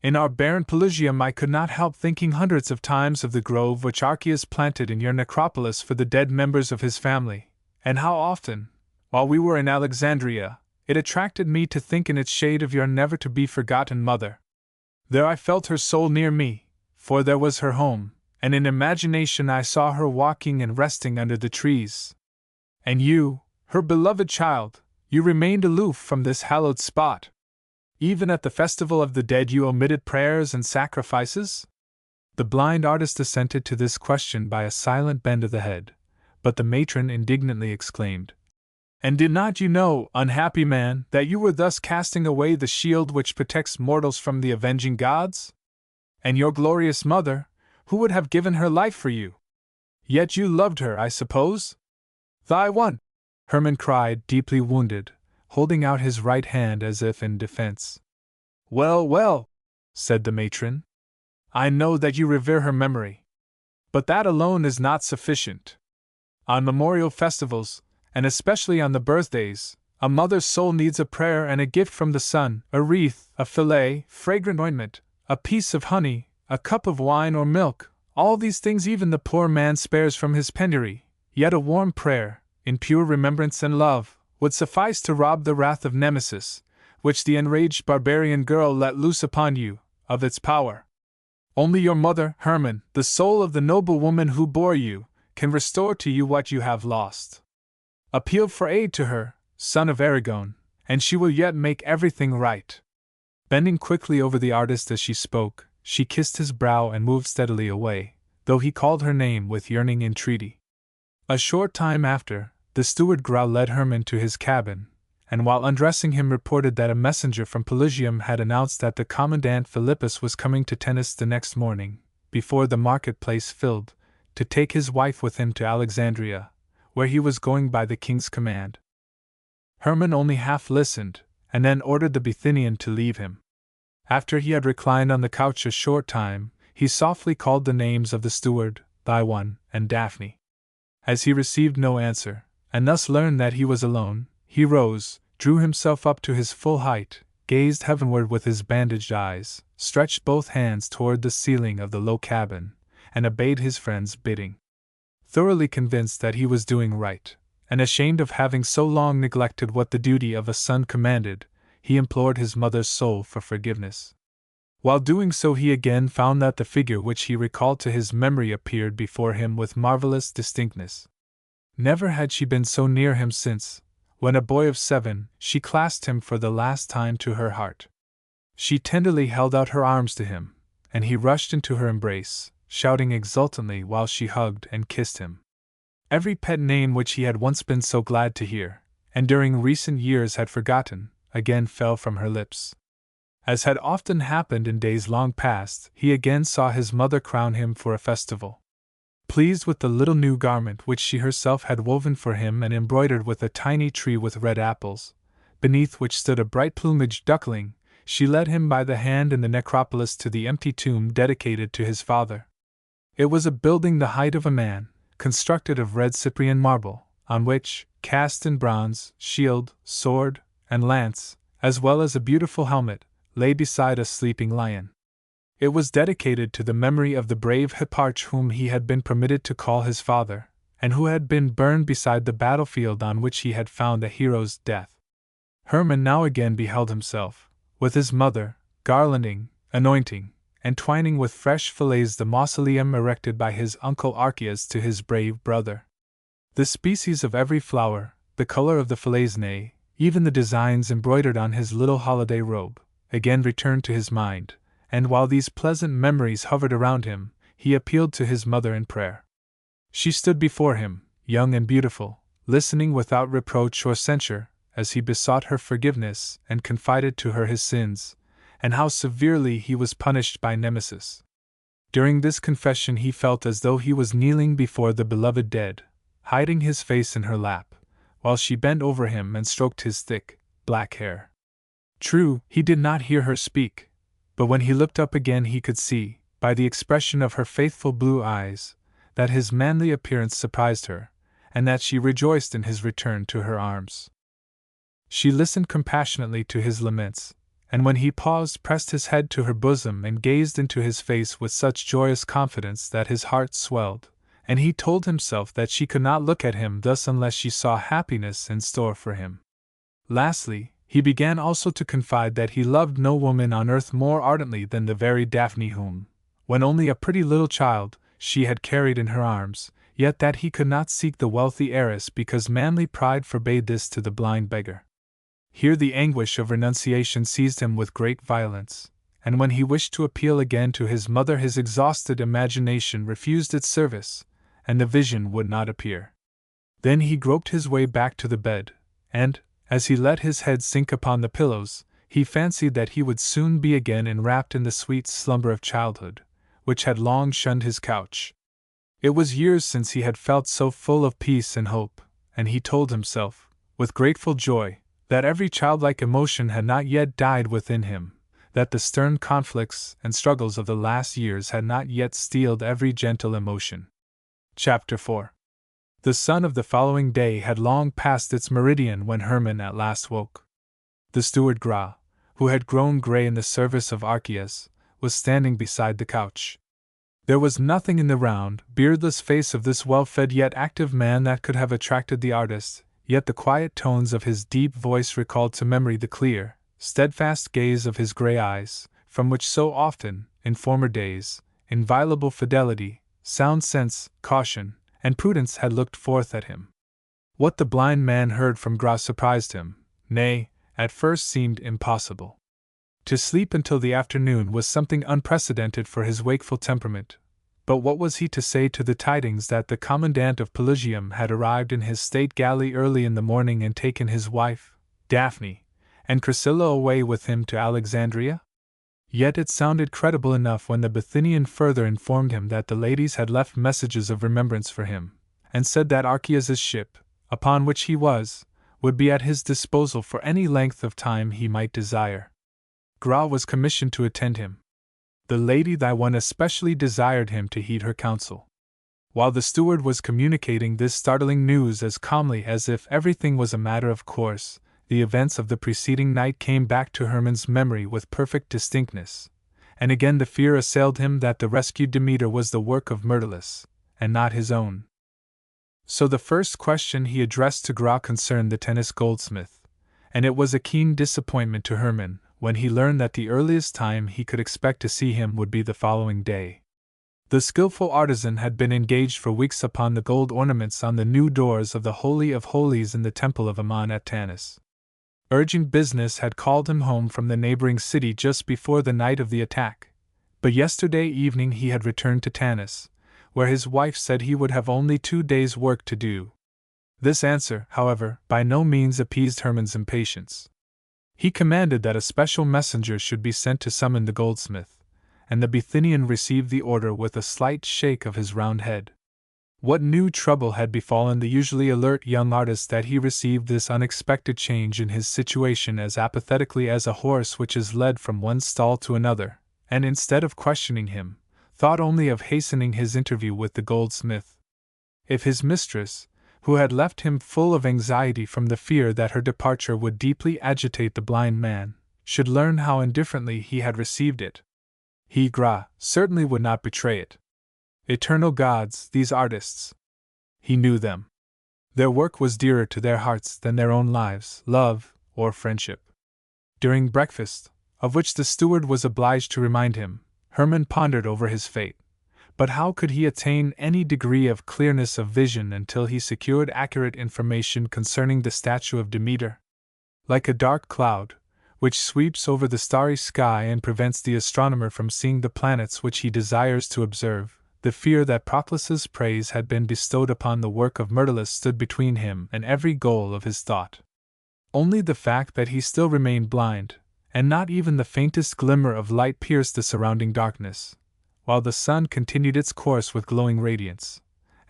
In our barren Pelusium I could not help thinking hundreds of times of the grove which Archias planted in your necropolis for the dead members of his family, and how often, while we were in Alexandria, it attracted me to think in its shade of your never-to-be-forgotten mother. There I felt her soul near me, for there was her home, and in imagination I saw her walking and resting under the trees. And you, her beloved child, you remained aloof from this hallowed spot. Even at the festival of the dead you omitted prayers and sacrifices? The blind artist assented to this question by a silent bend of the head, but the matron indignantly exclaimed, And did not you know, unhappy man, that you were thus casting away the shield which protects mortals from the avenging gods? And your glorious mother, who would have given her life for you? Yet you loved her, I suppose? Thy one! Hermann cried, deeply wounded, holding out his right hand as if in defense. "Well, well," said the matron. "I know that you revere her memory. But that alone is not sufficient. On memorial festivals, and especially on the birthdays, a mother's soul needs a prayer and a gift from the sun, a wreath, a fillet, fragrant ointment, a piece of honey, a cup of wine or milk. All these things even the poor man spares from his penury, yet a warm prayer, in pure remembrance and love, would suffice to rob the wrath of Nemesis, which the enraged barbarian girl let loose upon you, of its power. Only your mother, Hermann, the soul of the noble woman who bore you, can restore to you what you have lost. Appeal for aid to her, son of Aragon, and she will yet make everything right." Bending quickly over the artist as she spoke, she kissed his brow and moved steadily away, though he called her name with yearning entreaty. A short time after, the steward Grau led Hermann to his cabin, and while undressing him reported that a messenger from Pelusium had announced that the commandant Philippus was coming to Tennis the next morning, before the marketplace filled, to take his wife with him to Alexandria, where he was going by the king's command. Hermann only half listened, and then ordered the Bithynian to leave him. After he had reclined on the couch a short time, he softly called the names of the steward, Thyone, and Daphne. As he received no answer, and thus learned that he was alone, he rose, drew himself up to his full height, gazed heavenward with his bandaged eyes, stretched both hands toward the ceiling of the low cabin, and obeyed his friend's bidding. Thoroughly convinced that he was doing right, and ashamed of having so long neglected what the duty of a son commanded, he implored his mother's soul for forgiveness. While doing so, he again found that the figure which he recalled to his memory appeared before him with marvelous distinctness. Never had she been so near him since, when a boy of 7, she clasped him for the last time to her heart. She tenderly held out her arms to him, and he rushed into her embrace, shouting exultantly while she hugged and kissed him. Every pet name which he had once been so glad to hear, and during recent years had forgotten, again fell from her lips. As had often happened in days long past, he again saw his mother crown him for a festival. Pleased with the little new garment which she herself had woven for him and embroidered with a tiny tree with red apples, beneath which stood a bright-plumaged duckling, she led him by the hand in the necropolis to the empty tomb dedicated to his father. It was a building the height of a man, constructed of red Cyprian marble, on which, cast in bronze, shield, sword, and lance, as well as a beautiful helmet, lay beside a sleeping lion. It was dedicated to the memory of the brave Hipparch whom he had been permitted to call his father, and who had been burned beside the battlefield on which he had found a hero's death. Hermann now again beheld himself, with his mother, garlanding, anointing, and twining with fresh fillets the mausoleum erected by his uncle Archias to his brave brother. The species of every flower, the color of the fillets, nay, even the designs embroidered on his little holiday robe, again returned to his mind, and while these pleasant memories hovered around him, he appealed to his mother in prayer. She stood before him, young and beautiful, listening without reproach or censure, as he besought her forgiveness and confided to her his sins, and how severely he was punished by Nemesis. During this confession he felt as though he was kneeling before the beloved dead, hiding his face in her lap, while she bent over him and stroked his thick, black hair. True, he did not hear her speak, but when he looked up again he could see, by the expression of her faithful blue eyes, that his manly appearance surprised her, and that she rejoiced in his return to her arms. She listened compassionately to his laments, and when he paused pressed his head to her bosom and gazed into his face with such joyous confidence that his heart swelled, and he told himself that she could not look at him thus unless she saw happiness in store for him. Lastly, he began also to confide that he loved no woman on earth more ardently than the very Daphne whom, when only a pretty little child, she had carried in her arms, yet that he could not seek the wealthy heiress because manly pride forbade this to the blind beggar. Here the anguish of renunciation seized him with great violence, and when he wished to appeal again to his mother his exhausted imagination refused its service, and the vision would not appear. Then he groped his way back to the bed, and, as he let his head sink upon the pillows, he fancied that he would soon be again enwrapped in the sweet slumber of childhood, which had long shunned his couch. It was years since he had felt so full of peace and hope, and he told himself, with grateful joy, That every childlike emotion had not yet died within him, that the stern conflicts and struggles of the last years had not yet steeled every gentle emotion. Chapter 4. The sun of the following day had long passed its meridian when Hermann at last woke. The steward Gra, who had grown grey in the service of Archias, was standing beside the couch. There was nothing in the round, beardless face of this well-fed yet active man that could have attracted the artist, yet the quiet tones of his deep voice recalled to memory the clear, steadfast gaze of his grey eyes, from which so often, in former days, inviolable fidelity, sound sense, caution, and prudence had looked forth at him. What the blind man heard from Gra surprised him, nay, at first seemed impossible. To sleep until the afternoon was something unprecedented for his wakeful temperament, but what was he to say to the tidings that the commandant of Pelusium had arrived in his state galley early in the morning and taken his wife, Daphne, and Chrysilla away with him to Alexandria? Yet it sounded credible enough when the Bithynian further informed him that the ladies had left messages of remembrance for him, and said that Archias's ship, upon which he was, would be at his disposal for any length of time he might desire. Gra was commissioned to attend him. The lady thy one especially desired him to heed her counsel. While the steward was communicating this startling news as calmly as if everything was a matter of course, the events of the preceding night came back to Hermann's memory with perfect distinctness, and again the fear assailed him that the rescued Demeter was the work of Myrtilus, and not his own. So the first question he addressed to Gra concerned the Tennis goldsmith, and it was a keen disappointment to Hermann when he learned that the earliest time he could expect to see him would be the following day. The skillful artisan had been engaged for weeks upon the gold ornaments on the new doors of the Holy of Holies in the temple of Ammon at Tanis. Urgent business had called him home from the neighboring city just before the night of the attack, but yesterday evening he had returned to Tanis, where his wife said he would have only 2 days' work to do. This answer, however, by no means appeased Hermann's impatience. He commanded that a special messenger should be sent to summon the goldsmith, and the Bithynian received the order with a slight shake of his round head. What new trouble had befallen the usually alert young artist that he received this unexpected change in his situation as apathetically as a horse which is led from one stall to another, and instead of questioning him, thought only of hastening his interview with the goldsmith? If his mistress, who had left him full of anxiety from the fear that her departure would deeply agitate the blind man, should learn how indifferently he had received it, he, Gra, certainly would not betray it. Eternal gods, these artists! He knew them. Their work was dearer to their hearts than their own lives, love, or friendship. During breakfast, of which the steward was obliged to remind him, Hermann pondered over his fate. But how could he attain any degree of clearness of vision until he secured accurate information concerning the statue of Demeter? Like a dark cloud, which sweeps over the starry sky and prevents the astronomer from seeing the planets which he desires to observe, the fear that Proclus's praise had been bestowed upon the work of Myrtilus stood between him and every goal of his thought. Only the fact that he still remained blind, and not even the faintest glimmer of light pierced the surrounding darkness, while the sun continued its course with glowing radiance,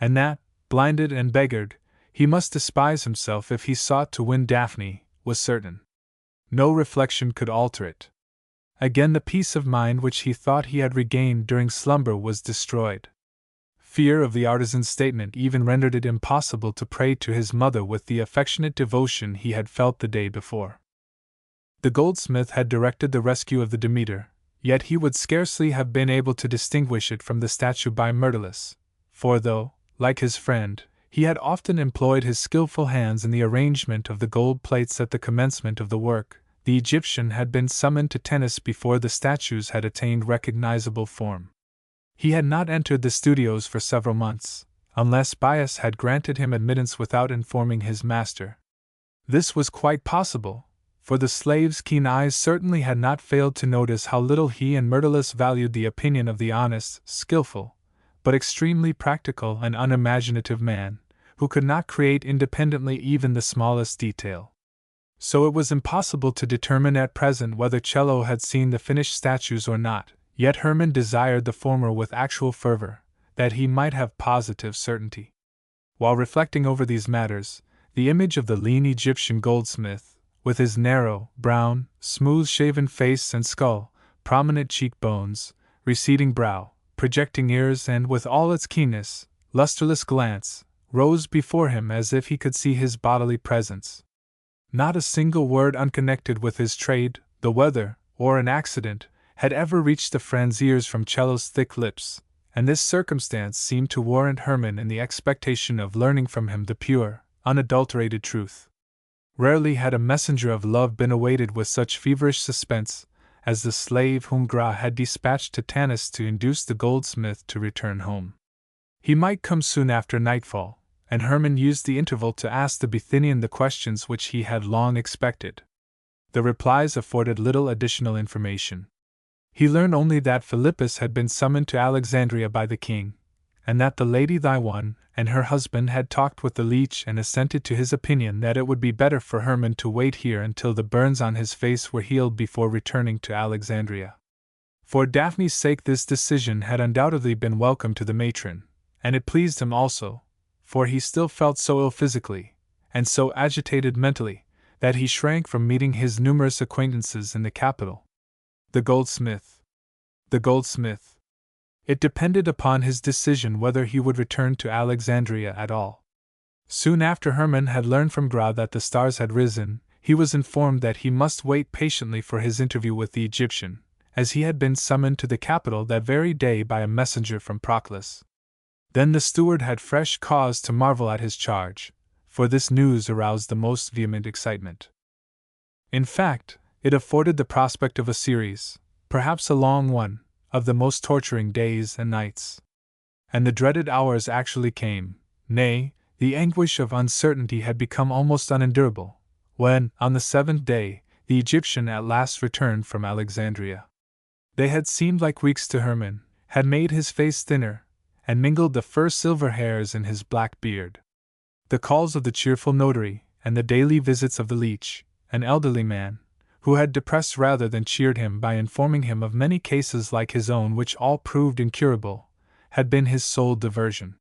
and that, blinded and beggared, he must despise himself if he sought to win Daphne, was certain. No reflection could alter it. Again the peace of mind which he thought he had regained during slumber was destroyed. Fear of the artisan's statement even rendered it impossible to pray to his mother with the affectionate devotion he had felt the day before. The goldsmith had directed the rescue of the Demeter, yet he would scarcely have been able to distinguish it from the statue by Myrtilus, for though, like his friend, he had often employed his skillful hands in the arrangement of the gold plates at the commencement of the work, the Egyptian had been summoned to Tanis before the statues had attained recognizable form. He had not entered the studios for several months, unless Bias had granted him admittance without informing his master. This was quite possible, for the slave's keen eyes certainly had not failed to notice how little he and Myrtilus valued the opinion of the honest, skillful, but extremely practical and unimaginative man, who could not create independently even the smallest detail. So it was impossible to determine at present whether Cello had seen the finished statues or not, yet Hermann desired the former with actual fervor, that he might have positive certainty. While reflecting over these matters, the image of the lean Egyptian goldsmith, with his narrow, brown, smooth-shaven face and skull, prominent cheekbones, receding brow, projecting ears, and with all its keenness, lusterless glance, rose before him as if he could see his bodily presence. Not a single word unconnected with his trade, the weather, or an accident, had ever reached the friend's ears from Cello's thick lips, and this circumstance seemed to warrant Hermann in the expectation of learning from him the pure, unadulterated truth. Rarely had a messenger of love been awaited with such feverish suspense as the slave whom Gra had dispatched to Tanis to induce the goldsmith to return home. He might come soon after nightfall, and Hermann used the interval to ask the Bithynian the questions which he had long expected. The replies afforded little additional information. He learned only that Philippus had been summoned to Alexandria by the king, and that the Lady Thyone and her husband had talked with the leech and assented to his opinion that it would be better for Hermann to wait here until the burns on his face were healed before returning to Alexandria. For Daphne's sake this decision had undoubtedly been welcome to the matron, and it pleased him also, for he still felt so ill physically, and so agitated mentally, that he shrank from meeting his numerous acquaintances in the capital. The goldsmith. It depended upon his decision whether he would return to Alexandria at all. Soon after Hermann had learned from Gra that the stars had risen, he was informed that he must wait patiently for his interview with the Egyptian, as he had been summoned to the capital that very day by a messenger from Proclus. Then the steward had fresh cause to marvel at his charge, for this news aroused the most vehement excitement. In fact, it afforded the prospect of a series, perhaps a long one, of the most torturing days and nights. And the dreaded hours actually came, nay, the anguish of uncertainty had become almost unendurable, when, on the 7th day, the Egyptian at last returned from Alexandria. They had seemed like weeks to Hermann, had made his face thinner, and mingled the first silver hairs in his black beard. The calls of the cheerful notary, and the daily visits of the leech, an elderly man, who had depressed rather than cheered him by informing him of many cases like his own which all proved incurable, had been his sole diversion.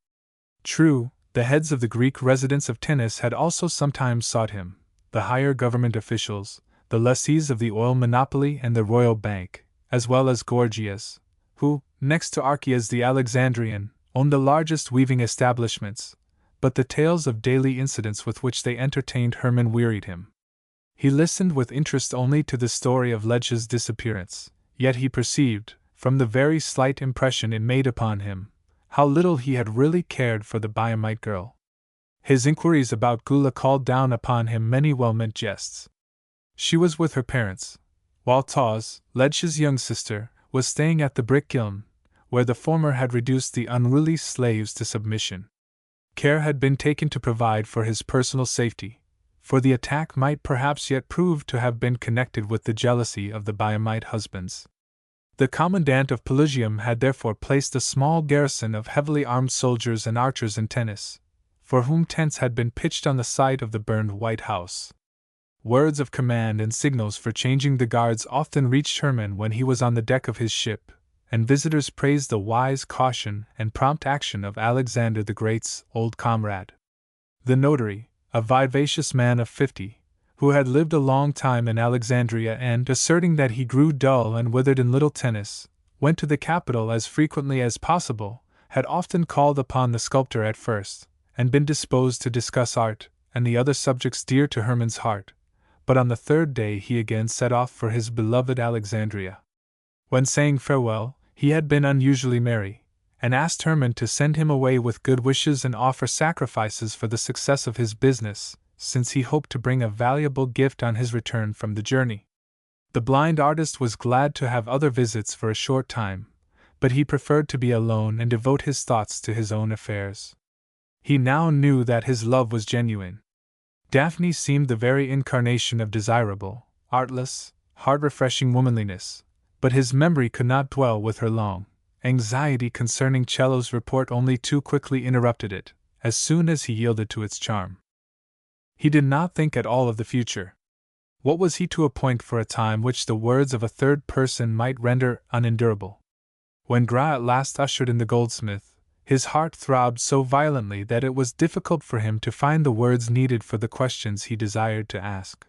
True, the heads of the Greek residents of Tanis had also sometimes sought him, the higher government officials, the lessees of the oil monopoly and the royal bank, as well as Gorgias, who, next to Archias the Alexandrian, owned the largest weaving establishments, but the tales of daily incidents with which they entertained Hermann wearied him. He listened with interest only to the story of Ledge's disappearance, yet he perceived, from the very slight impression it made upon him, how little he had really cared for the Biamite girl. His inquiries about Gula called down upon him many well-meant jests. She was with her parents, while Tawes, Ledge's young sister, was staying at the brick kiln, where the former had reduced the unruly slaves to submission. Care had been taken to provide for his personal safety, for the attack might perhaps yet prove to have been connected with the jealousy of the Biamite husbands. The commandant of Pelusium had therefore placed a small garrison of heavily armed soldiers and archers in Tanis, for whom tents had been pitched on the site of the burned White House. Words of command and signals for changing the guards often reached Hermann when he was on the deck of his ship, and visitors praised the wise caution and prompt action of Alexander the Great's old comrade. The notary, a vivacious man of 50, who had lived a long time in Alexandria and, asserting that he grew dull and withered in Little Tanis, went to the capital as frequently as possible, had often called upon the sculptor at first, and been disposed to discuss art and the other subjects dear to Hermann's heart, but on the 3rd day he again set off for his beloved Alexandria. When saying farewell, he had been unusually merry, and asked Hermann to send him away with good wishes and offer sacrifices for the success of his business, since he hoped to bring a valuable gift on his return from the journey. The blind artist was glad to have other visits for a short time, but he preferred to be alone and devote his thoughts to his own affairs. He now knew that his love was genuine. Daphne seemed the very incarnation of desirable, artless, heart-refreshing womanliness, but his memory could not dwell with her long. Anxiety concerning Cello's report only too quickly interrupted it, as soon as he yielded to its charm. He did not think at all of the future. What was he to appoint for a time which the words of a third person might render unendurable? When Gra at last ushered in the goldsmith, his heart throbbed so violently that it was difficult for him to find the words needed for the questions he desired to ask.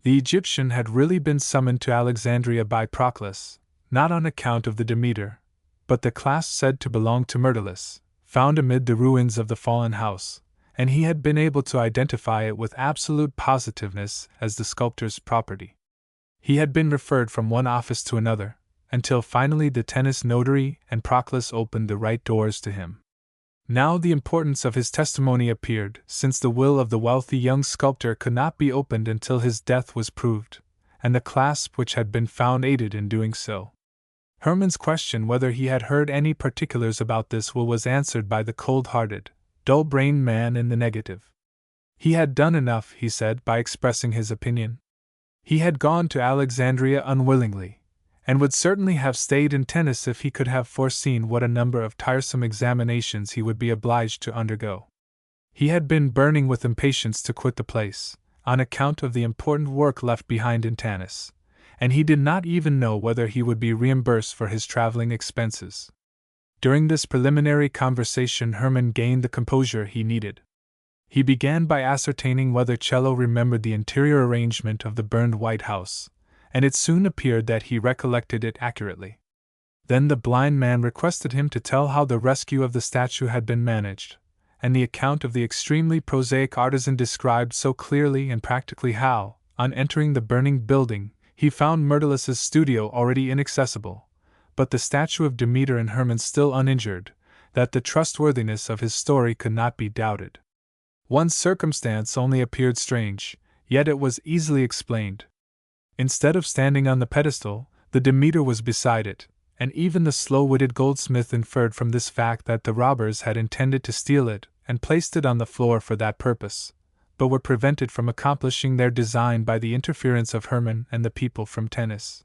The Egyptian had really been summoned to Alexandria by Proclus, not on account of the Demeter, but the clasp said to belong to Myrtilus, found amid the ruins of the fallen house, and he had been able to identify it with absolute positiveness as the sculptor's property. He had been referred from one office to another, until finally the Tennis notary and Proclus opened the right doors to him. Now the importance of his testimony appeared, since the will of the wealthy young sculptor could not be opened until his death was proved, and the clasp which had been found aided in doing so. Hermann's question whether he had heard any particulars about this will was answered by the cold-hearted, dull-brained man in the negative. He had done enough, he said, by expressing his opinion. He had gone to Alexandria unwillingly, and would certainly have stayed in Tennis if he could have foreseen what a number of tiresome examinations he would be obliged to undergo. He had been burning with impatience to quit the place, on account of the important work left behind in Tanis, and he did not even know whether he would be reimbursed for his traveling expenses. During this preliminary conversation, Hermann gained the composure he needed. He began by ascertaining whether Cello remembered the interior arrangement of the burned White House, and it soon appeared that he recollected it accurately. Then the blind man requested him to tell how the rescue of the statue had been managed, and the account of the extremely prosaic artisan described so clearly and practically how, on entering the burning building, he found Myrtilus's studio already inaccessible, but the statue of Demeter and Hermann still uninjured, that the trustworthiness of his story could not be doubted. One circumstance only appeared strange, yet it was easily explained. Instead of standing on the pedestal, the Demeter was beside it, and even the slow-witted goldsmith inferred from this fact that the robbers had intended to steal it and placed it on the floor for that purpose, but were prevented from accomplishing their design by the interference of Hermann and the people from Tennis.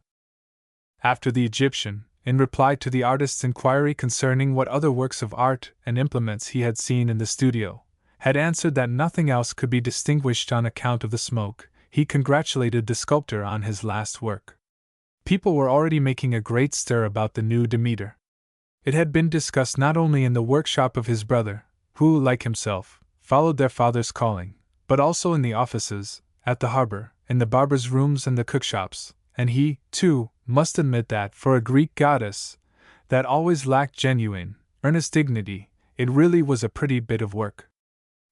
After the Egyptian, in reply to the artist's inquiry concerning what other works of art and implements he had seen in the studio, had answered that nothing else could be distinguished on account of the smoke, he congratulated the sculptor on his last work. People were already making a great stir about the new Demeter. It had been discussed not only in the workshop of his brother, who, like himself, followed their father's calling, but also in the offices, at the harbor, in the barber's rooms and the cookshops, and he, too, must admit that, for a Greek goddess, that always lacked genuine, earnest dignity, it really was a pretty bit of work.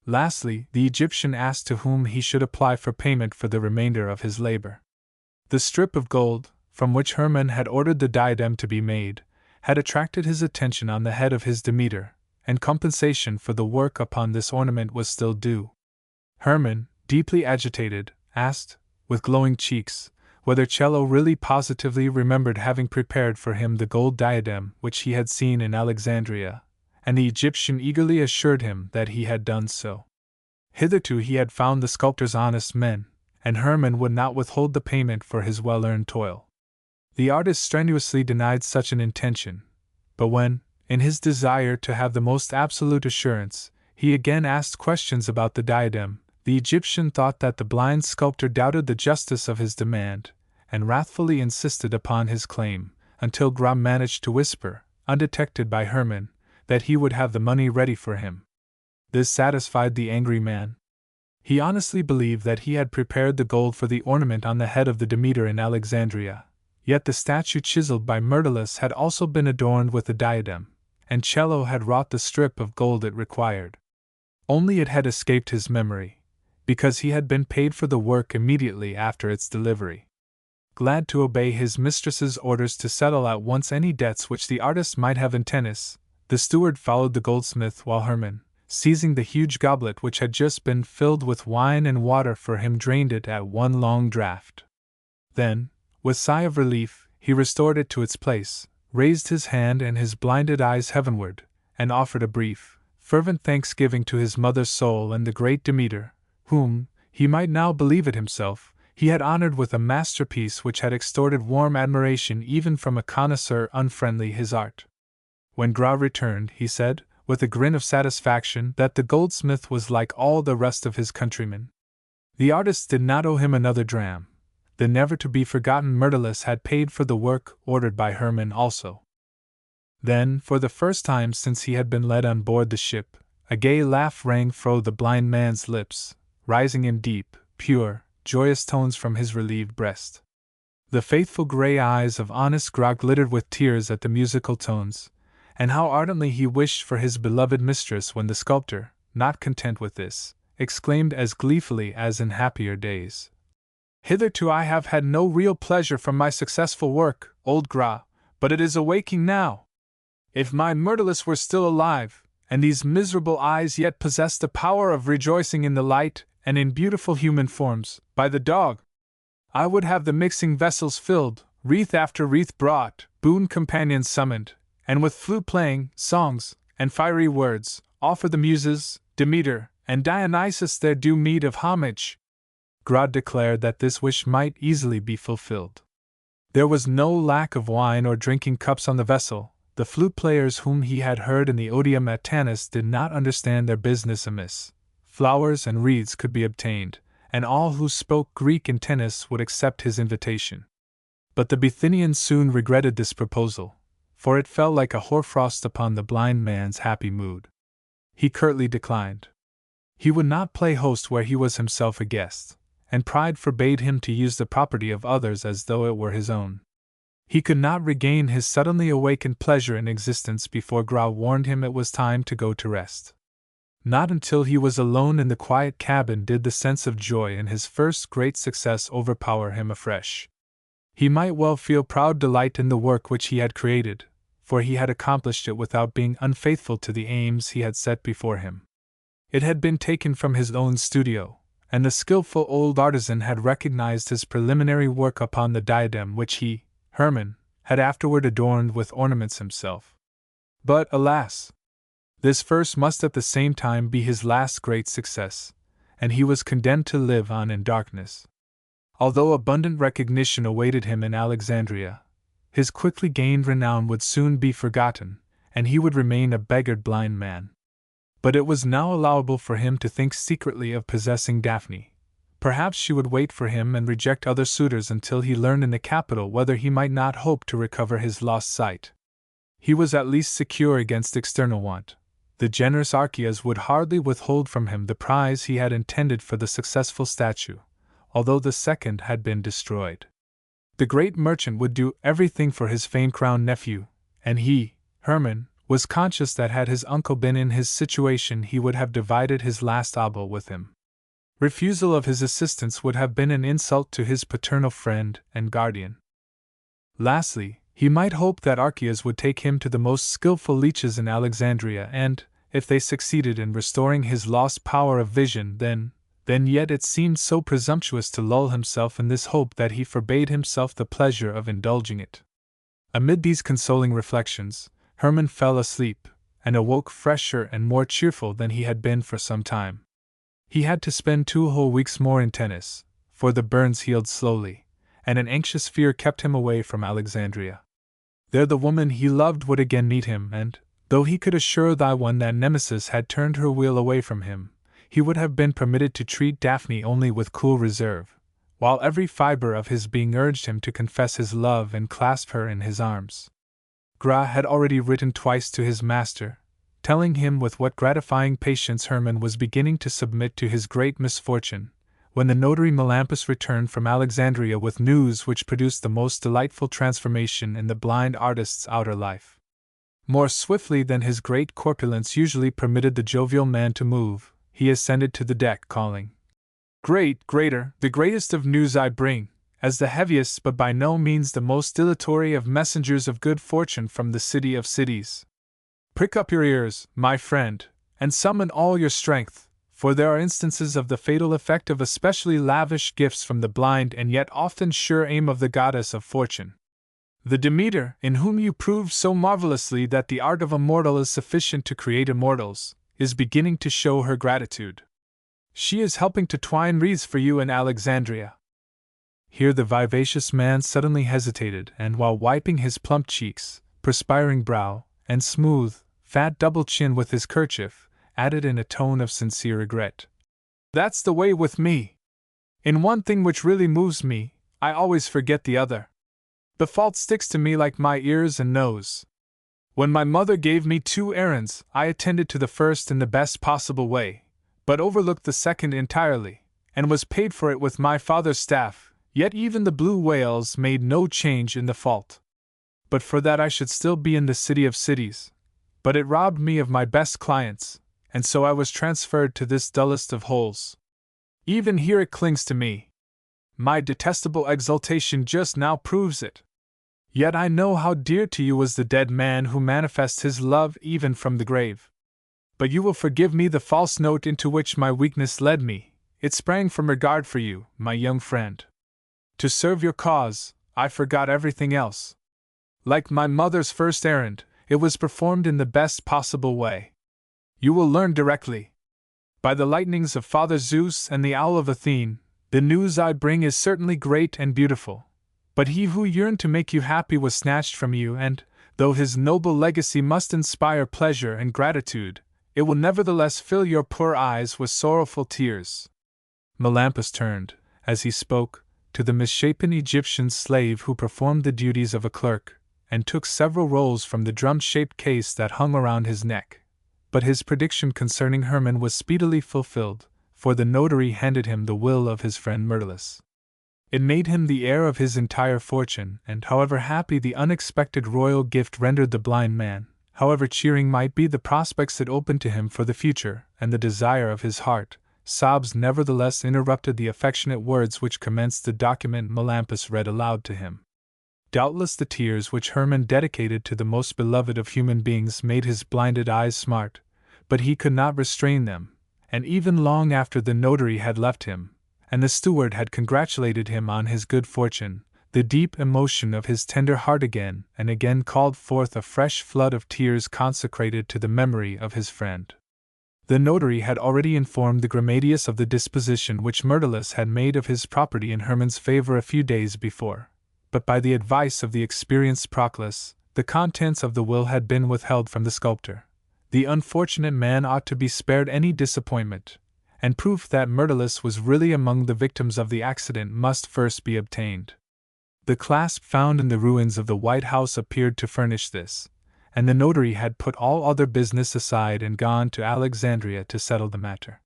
Lastly, the Egyptian asked to whom he should apply for payment for the remainder of his labor. The strip of gold, from which Hermann had ordered the diadem to be made, had attracted his attention on the head of his Demeter, and compensation for the work upon this ornament was still due. Hermann, deeply agitated, asked, with glowing cheeks, whether Cello really positively remembered having prepared for him the gold diadem which he had seen in Alexandria, and the Egyptian eagerly assured him that he had done so. Hitherto he had found the sculptors honest men, and Hermann would not withhold the payment for his well-earned toil. The artist strenuously denied such an intention, but when, in his desire to have the most absolute assurance, he again asked questions about the diadem, the Egyptian thought that the blind sculptor doubted the justice of his demand, and wrathfully insisted upon his claim, until Gram managed to whisper, undetected by Hermann, that he would have the money ready for him. This satisfied the angry man. He honestly believed that he had prepared the gold for the ornament on the head of the Demeter in Alexandria, yet the statue chiseled by Myrtilus had also been adorned with the diadem, and Cello had wrought the strip of gold it required. Only it had escaped his memory, because he had been paid for the work immediately after its delivery. Glad to obey his mistress's orders to settle at once any debts which the artist might have in Tennis, the steward followed the goldsmith while Hermann, seizing the huge goblet which had just been filled with wine and water for him, drained it at one long draught. Then, with sigh of relief, he restored it to its place, raised his hand and his blinded eyes heavenward, and offered a brief, fervent thanksgiving to his mother's soul and the great Demeter, whom, he might now believe it himself, he had honored with a masterpiece which had extorted warm admiration even from a connoisseur unfriendly his art. When Gra returned, he said, with a grin of satisfaction, that the goldsmith was like all the rest of his countrymen. The artist did not owe him another dram. The never-to-be-forgotten Myrtilus had paid for the work ordered by Hermann also. Then, for the first time since he had been led on board the ship, a gay laugh rang fro the blind man's lips, rising in deep, pure, joyous tones from his relieved breast. The faithful grey eyes of honest Grog glittered with tears at the musical tones, and how ardently he wished for his beloved mistress when the sculptor, not content with this, exclaimed as gleefully as in happier days. Hitherto I have had no real pleasure from my successful work, old Gra, but it is awaking now. If my Myrtilus were still alive, and these miserable eyes yet possessed the power of rejoicing in the light and in beautiful human forms, by the dog, I would have the mixing vessels filled, wreath after wreath brought, boon companions summoned, and with flute playing, songs, and fiery words, offer the Muses, Demeter, and Dionysus their due meed of homage. Grod declared that this wish might easily be fulfilled. There was no lack of wine or drinking cups on the vessel. The flute players whom he had heard in the Odium at Tanis did not understand their business amiss. Flowers and wreaths could be obtained, and all who spoke Greek in Tanis would accept his invitation. But the Bithynians soon regretted this proposal, for it fell like a hoarfrost upon the blind man's happy mood. He curtly declined. He would not play host where he was himself a guest, and pride forbade him to use the property of others as though it were his own. He could not regain his suddenly awakened pleasure in existence before Gra warned him it was time to go to rest. Not until he was alone in the quiet cabin did the sense of joy in his first great success overpower him afresh. He might well feel proud delight in the work which he had created, for he had accomplished it without being unfaithful to the aims he had set before him. It had been taken from his own studio, and the skillful old artisan had recognized his preliminary work upon the diadem which he, Hermann, had afterward adorned with ornaments himself. But, alas! This first must at the same time be his last great success, and he was condemned to live on in darkness. Although abundant recognition awaited him in Alexandria, his quickly gained renown would soon be forgotten, and he would remain a beggared blind man. But it was now allowable for him to think secretly of possessing Daphne. Perhaps she would wait for him and reject other suitors until he learned in the capital whether he might not hope to recover his lost sight. He was at least secure against external want. The generous Archias would hardly withhold from him the prize he had intended for the successful statue, although the second had been destroyed. The great merchant would do everything for his fame-crowned nephew, and he, Hermann, was conscious that had his uncle been in his situation he would have divided his last obol with him. Refusal of his assistance would have been an insult to his paternal friend and guardian. Lastly, he might hope that Archias would take him to the most skillful leeches in Alexandria and, if they succeeded in restoring his lost power of vision, then yet it seemed so presumptuous to lull himself in this hope that he forbade himself the pleasure of indulging it. Amid these consoling reflections, Hermann fell asleep, and awoke fresher and more cheerful than he had been for some time. He had to spend 2 whole weeks more in Tanis, for the burns healed slowly, and an anxious fear kept him away from Alexandria. There the woman he loved would again meet him, and, though he could assure thy one that Nemesis had turned her wheel away from him, he would have been permitted to treat Daphne only with cool reserve, while every fibre of his being urged him to confess his love and clasp her in his arms. Gra had already written twice to his master, telling him with what gratifying patience Hermann was beginning to submit to his great misfortune, when the notary Melampus returned from Alexandria with news which produced the most delightful transformation in the blind artist's outer life. More swiftly than his great corpulence usually permitted the jovial man to move, he ascended to the deck, calling, Greater, the greatest of news I bring, as the heaviest but by no means the most dilatory of messengers of good fortune from the city of cities. Prick up your ears, my friend, and summon all your strength, for there are instances of the fatal effect of especially lavish gifts from the blind and yet often sure aim of the goddess of fortune. The Demeter, in whom you proved so marvelously that the art of a mortal is sufficient to create immortals, is beginning to show her gratitude. She is helping to twine wreaths for you in Alexandria. Here the vivacious man suddenly hesitated, and while wiping his plump cheeks, perspiring brow, and smooth, fat double chin with his kerchief, added in a tone of sincere regret, That's the way with me. In one thing which really moves me, I always forget the other. The fault sticks to me like my ears and nose. When my mother gave me 2 errands, I attended to the first in the best possible way, but overlooked the second entirely, and was paid for it with my father's staff, yet even the blue whales made no change in the fault. But for that I should still be in the city of cities. But it robbed me of my best clients, and so I was transferred to this dullest of holes. Even here it clings to me. My detestable exultation just now proves it. Yet I know how dear to you was the dead man who manifests his love even from the grave. But you will forgive me the false note into which my weakness led me. It sprang from regard for you, my young friend. To serve your cause, I forgot everything else. Like my mother's first errand, it was performed in the best possible way. You will learn directly. By the lightnings of Father Zeus and the owl of Athene, the news I bring is certainly great and beautiful. But he who yearned to make you happy was snatched from you, and, though his noble legacy must inspire pleasure and gratitude, it will nevertheless fill your poor eyes with sorrowful tears. Melampus turned, as he spoke, to the misshapen Egyptian slave who performed the duties of a clerk, and took several rolls from the drum-shaped case that hung around his neck. But his prediction concerning Hermann was speedily fulfilled, for the notary handed him the will of his friend Myrtilus. It made him the heir of his entire fortune, and however happy the unexpected royal gift rendered the blind man, however cheering might be the prospects it opened to him for the future, and the desire of his heart, sobs nevertheless interrupted the affectionate words which commenced the document Melampus read aloud to him. Doubtless the tears which Hermann dedicated to the most beloved of human beings made his blinded eyes smart, but he could not restrain them, and even long after the notary had left him, and the steward had congratulated him on his good fortune, the deep emotion of his tender heart again and again called forth a fresh flood of tears consecrated to the memory of his friend. The notary had already informed the Grammateus of the disposition which Myrtilus had made of his property in Hermann's favor a few days before, but by the advice of the experienced Proclus, the contents of the will had been withheld from the sculptor. The unfortunate man ought to be spared any disappointment, and proof that Myrtilus was really among the victims of the accident must first be obtained. The clasp found in the ruins of the White House appeared to furnish this, and the notary had put all other business aside and gone to Alexandria to settle the matter.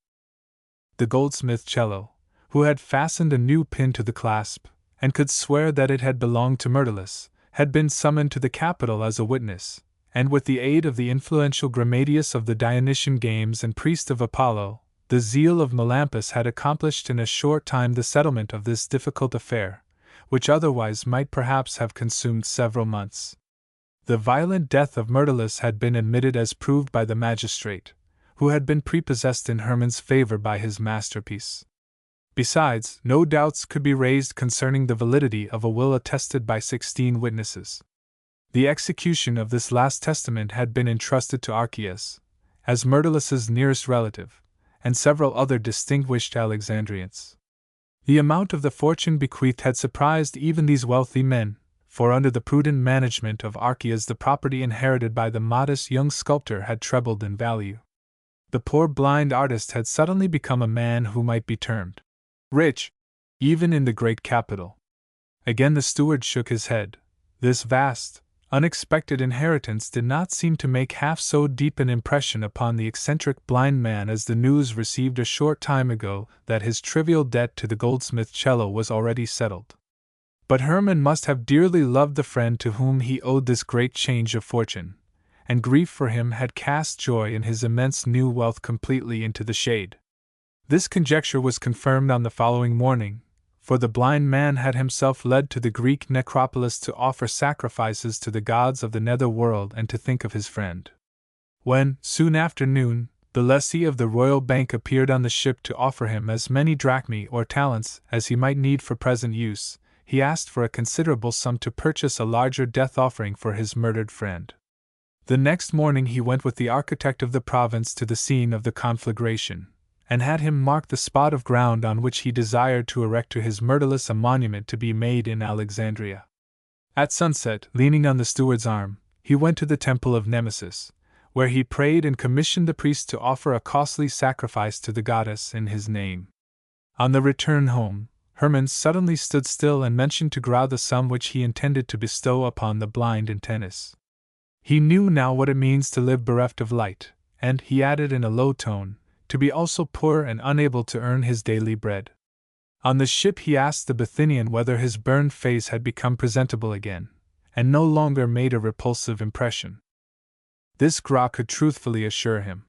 The goldsmith Cello, who had fastened a new pin to the clasp, and could swear that it had belonged to Myrtilus, had been summoned to the capital as a witness, and with the aid of the influential Grammateus of the Dionysian Games and priest of Apollo, the zeal of Melampus had accomplished in a short time the settlement of this difficult affair, which otherwise might perhaps have consumed several months. The violent death of Myrtilus had been admitted as proved by the magistrate, who had been prepossessed in Hermann's favor by his masterpiece. Besides, no doubts could be raised concerning the validity of a will attested by 16 witnesses. The execution of this last testament had been entrusted to Archias, as Myrtilus's nearest relative, and several other distinguished Alexandrians. The amount of the fortune bequeathed had surprised even these wealthy men, for under the prudent management of Archias the property inherited by the modest young sculptor had trebled in value. The poor blind artist had suddenly become a man who might be termed rich, even in the great capital. Again the steward shook his head. This vast, unexpected inheritance did not seem to make half so deep an impression upon the eccentric blind man as the news received a short time ago that his trivial debt to the goldsmith Cello was already settled. But Hermann must have dearly loved the friend to whom he owed this great change of fortune, and grief for him had cast joy in his immense new wealth completely into the shade. This conjecture was confirmed on the following morning, for the blind man had himself led to the Greek necropolis to offer sacrifices to the gods of the nether world and to think of his friend. When, soon after noon, the lessee of the royal bank appeared on the ship to offer him as many drachmae or talents as he might need for present use, he asked for a considerable sum to purchase a larger death-offering for his murdered friend. The next morning he went with the architect of the province to the scene of the conflagration, and had him mark the spot of ground on which he desired to erect to his Myrtilus a monument to be made in Alexandria. At sunset, leaning on the steward's arm, he went to the temple of Nemesis, where he prayed and commissioned the priest to offer a costly sacrifice to the goddess in his name. On the return home, Hermann suddenly stood still and mentioned to Grau the sum which he intended to bestow upon the blind in tennis. He knew now what it means to live bereft of light, and, he added in a low tone, to be also poor and unable to earn his daily bread. On the ship he asked the Bithynian whether his burned face had become presentable again, and no longer made a repulsive impression. This Gra could truthfully assure him.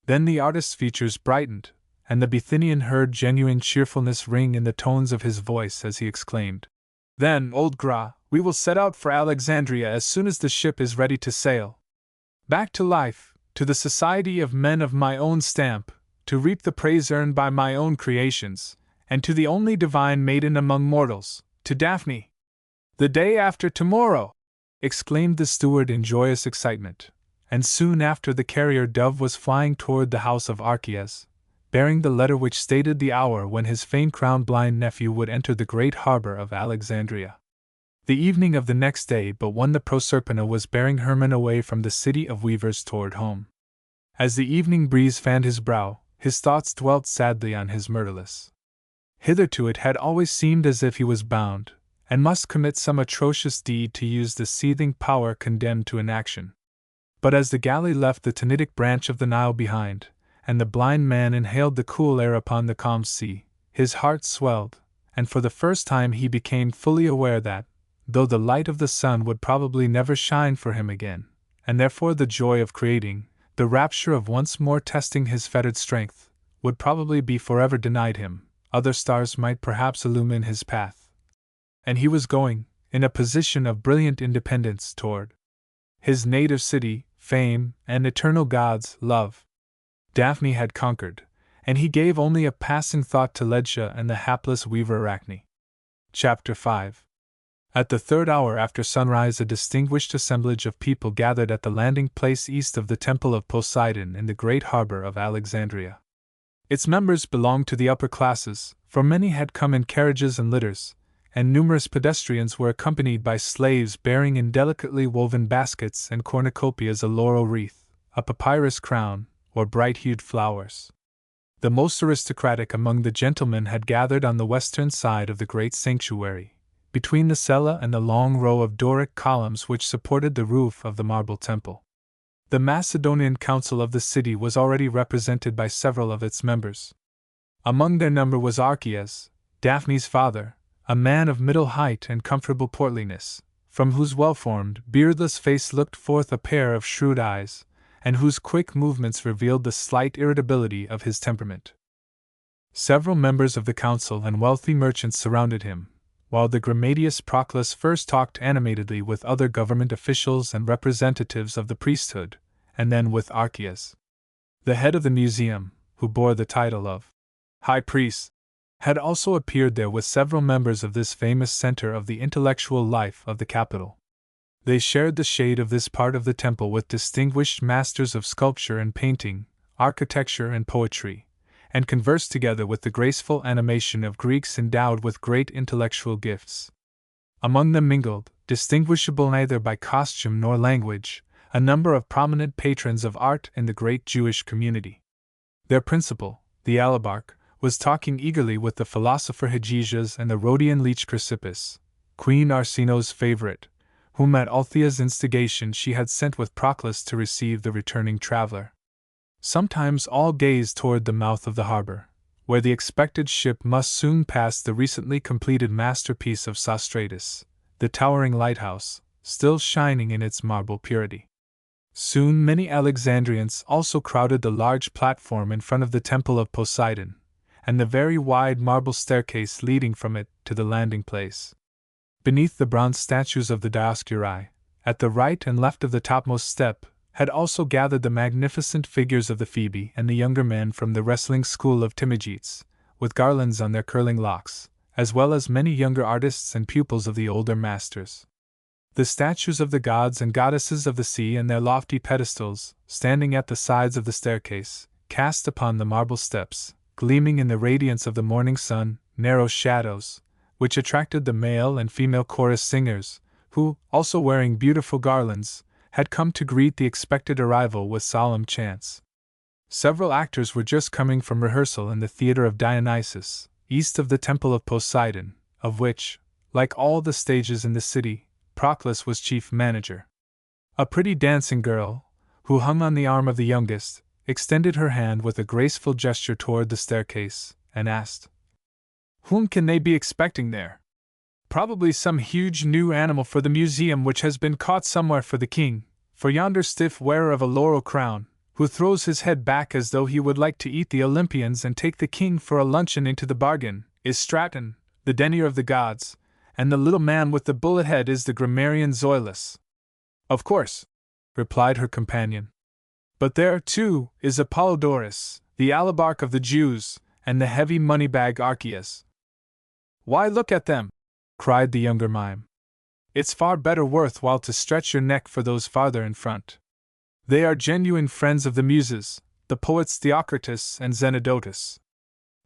Then the artist's features brightened, and the Bithynian heard genuine cheerfulness ring in the tones of his voice as he exclaimed, "Then, old Gra, we will set out for Alexandria as soon as the ship is ready to sail. Back to life, to the society of men of my own stamp, to reap the praise earned by my own creations, and to the only divine maiden among mortals, to Daphne." "The day after tomorrow!" exclaimed the steward in joyous excitement, and soon after the carrier dove was flying toward the house of Archias, bearing the letter which stated the hour when his fame-crowned blind nephew would enter the great harbor of Alexandria. The evening of the next day but one the Proserpina was bearing Hermann away from the city of weavers toward home. As the evening breeze fanned his brow, his thoughts dwelt sadly on his Myrtilus. Hitherto it had always seemed as if he was bound, and must commit some atrocious deed to use the seething power condemned to inaction. But as the galley left the Tanitic branch of the Nile behind, and the blind man inhaled the cool air upon the calm sea, his heart swelled, and for the first time he became fully aware that, though the light of the sun would probably never shine for him again, and therefore the joy of creating, the rapture of once more testing his fettered strength, would probably be forever denied him, other stars might perhaps illumine his path. And he was going, in a position of brilliant independence, toward his native city, fame, and eternal God's love. Daphne had conquered, and he gave only a passing thought to Ledsia and the hapless weaver Arachne. Chapter 5. At the third hour after sunrise, a distinguished assemblage of people gathered at the landing place east of the Temple of Poseidon in the great harbor of Alexandria. Its members belonged to the upper classes, for many had come in carriages and litters, and numerous pedestrians were accompanied by slaves bearing in delicately woven baskets and cornucopias a laurel wreath, a papyrus crown, or bright-hued flowers. The most aristocratic among the gentlemen had gathered on the western side of the great sanctuary, between the cella and the long row of Doric columns which supported the roof of the marble temple. The Macedonian council of the city was already represented by several of its members. Among their number was Archias, Daphne's father, a man of middle height and comfortable portliness, from whose well-formed, beardless face looked forth a pair of shrewd eyes, and whose quick movements revealed the slight irritability of his temperament. Several members of the council and wealthy merchants surrounded him, while the Gramadius Proclus first talked animatedly with other government officials and representatives of the priesthood, and then with Archias. The head of the museum, who bore the title of High Priest, had also appeared there with several members of this famous center of the intellectual life of the capital. They shared the shade of this part of the temple with distinguished masters of sculpture and painting, architecture and poetry, and conversed together with the graceful animation of Greeks endowed with great intellectual gifts. Among them mingled, distinguishable neither by costume nor language, a number of prominent patrons of art in the great Jewish community. Their principal, the Alabarch, was talking eagerly with the philosopher Hegesias and the Rhodian leech Chrysippus, Queen Arsinoe's favorite, whom at Althea's instigation she had sent with Proclus to receive the returning traveler. Sometimes all gazed toward the mouth of the harbor, where the expected ship must soon pass the recently completed masterpiece of Sostratus, the towering lighthouse, still shining in its marble purity. Soon many Alexandrians also crowded the large platform in front of the Temple of Poseidon, and the very wide marble staircase leading from it to the landing place. Beneath the bronze statues of the Dioscuri, at the right and left of the topmost step, had also gathered the magnificent figures of the Phoebe and the younger men from the wrestling school of Timagetes, with garlands on their curling locks, as well as many younger artists and pupils of the older masters. The statues of the gods and goddesses of the sea and their lofty pedestals, standing at the sides of the staircase, cast upon the marble steps, gleaming in the radiance of the morning sun, narrow shadows, which attracted the male and female chorus singers, who, also wearing beautiful garlands, had come to greet the expected arrival with solemn chants. Several actors were just coming from rehearsal in the theater of Dionysus, east of the Temple of Poseidon, of which, like all the stages in the city, Proclus was chief manager. A pretty dancing girl, who hung on the arm of the youngest, extended her hand with a graceful gesture toward the staircase, and asked, Whom can they be expecting there? Probably some huge new animal for the museum which has been caught somewhere for the king, for yonder stiff wearer of a laurel crown, who throws his head back as though he would like to eat the Olympians and take the king for a luncheon into the bargain, is Straton, the denier of the gods, and the little man with the bullet head is the grammarian Zoilus. Of course, replied her companion. But there, too, is Apollodorus, the alabarch of the Jews, and the heavy money-bag Archias. Why, look at them! Cried the younger mime. It's far better worthwhile to stretch your neck for those farther in front. They are genuine friends of the Muses, the poets Theocritus and Zenodotus.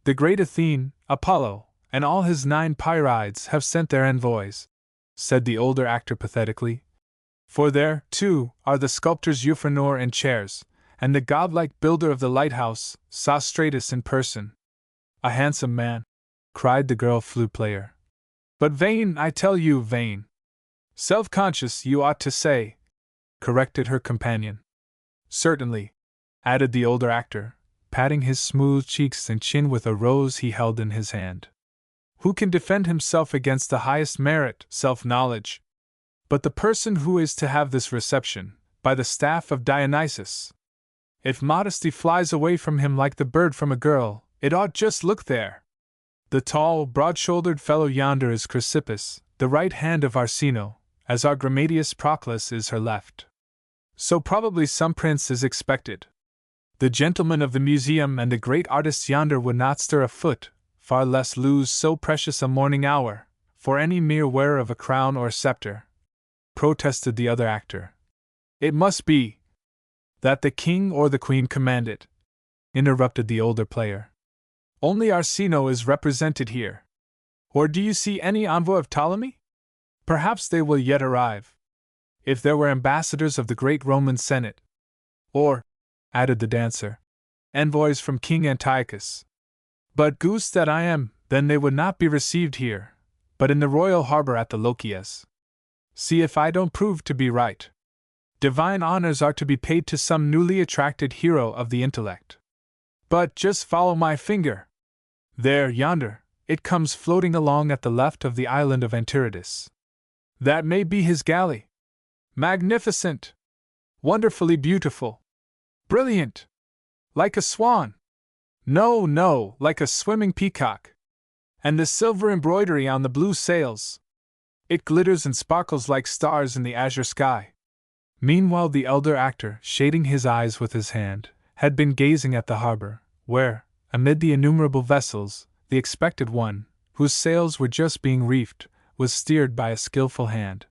The great Athene, Apollo, and all his 9 Pierides have sent their envoys, said the older actor pathetically. For there, too, are the sculptors Euphranor and Chares, and the godlike builder of the lighthouse, Sostratus in person. A handsome man, cried the girl flute player. But vain, I tell you, vain. Self-conscious, you ought to say, corrected her companion. Certainly, added the older actor, patting his smooth cheeks and chin with a rose he held in his hand. Who can defend himself against the highest merit, self-knowledge? But the person who is to have this reception, by the staff of Dionysus. If modesty flies away from him like the bird from a girl, it ought just look there. The tall, broad-shouldered fellow yonder is Chrysippus, the right hand of Arsinoe, as our Gramadius Proclus is her left. So probably some prince is expected. The gentlemen of the museum and the great artists yonder would not stir a foot, far less lose so precious a morning hour, for any mere wearer of a crown or scepter, protested the other actor. It must be that the king or the queen command it, interrupted the older player. Only Arsinoe is represented here. Or do you see any envoy of Ptolemy? Perhaps they will yet arrive. If there were ambassadors of the great Roman Senate. Or, added the dancer, envoys from King Antiochus. But goose that I am, then they would not be received here, but in the royal harbor at the Lochias. See if I don't prove to be right. Divine honors are to be paid to some newly attracted hero of the intellect. But just follow my finger. There, yonder, it comes floating along at the left of the island of Antiridas. That may be his galley. Magnificent! Wonderfully beautiful! Brilliant! Like a swan! No, like a swimming peacock! And the silver embroidery on the blue sails! It glitters and sparkles like stars in the azure sky. Meanwhile the elder actor, shading his eyes with his hand, had been gazing at the harbor, where, amid the innumerable vessels, the expected one, whose sails were just being reefed, was steered by a skillful hand.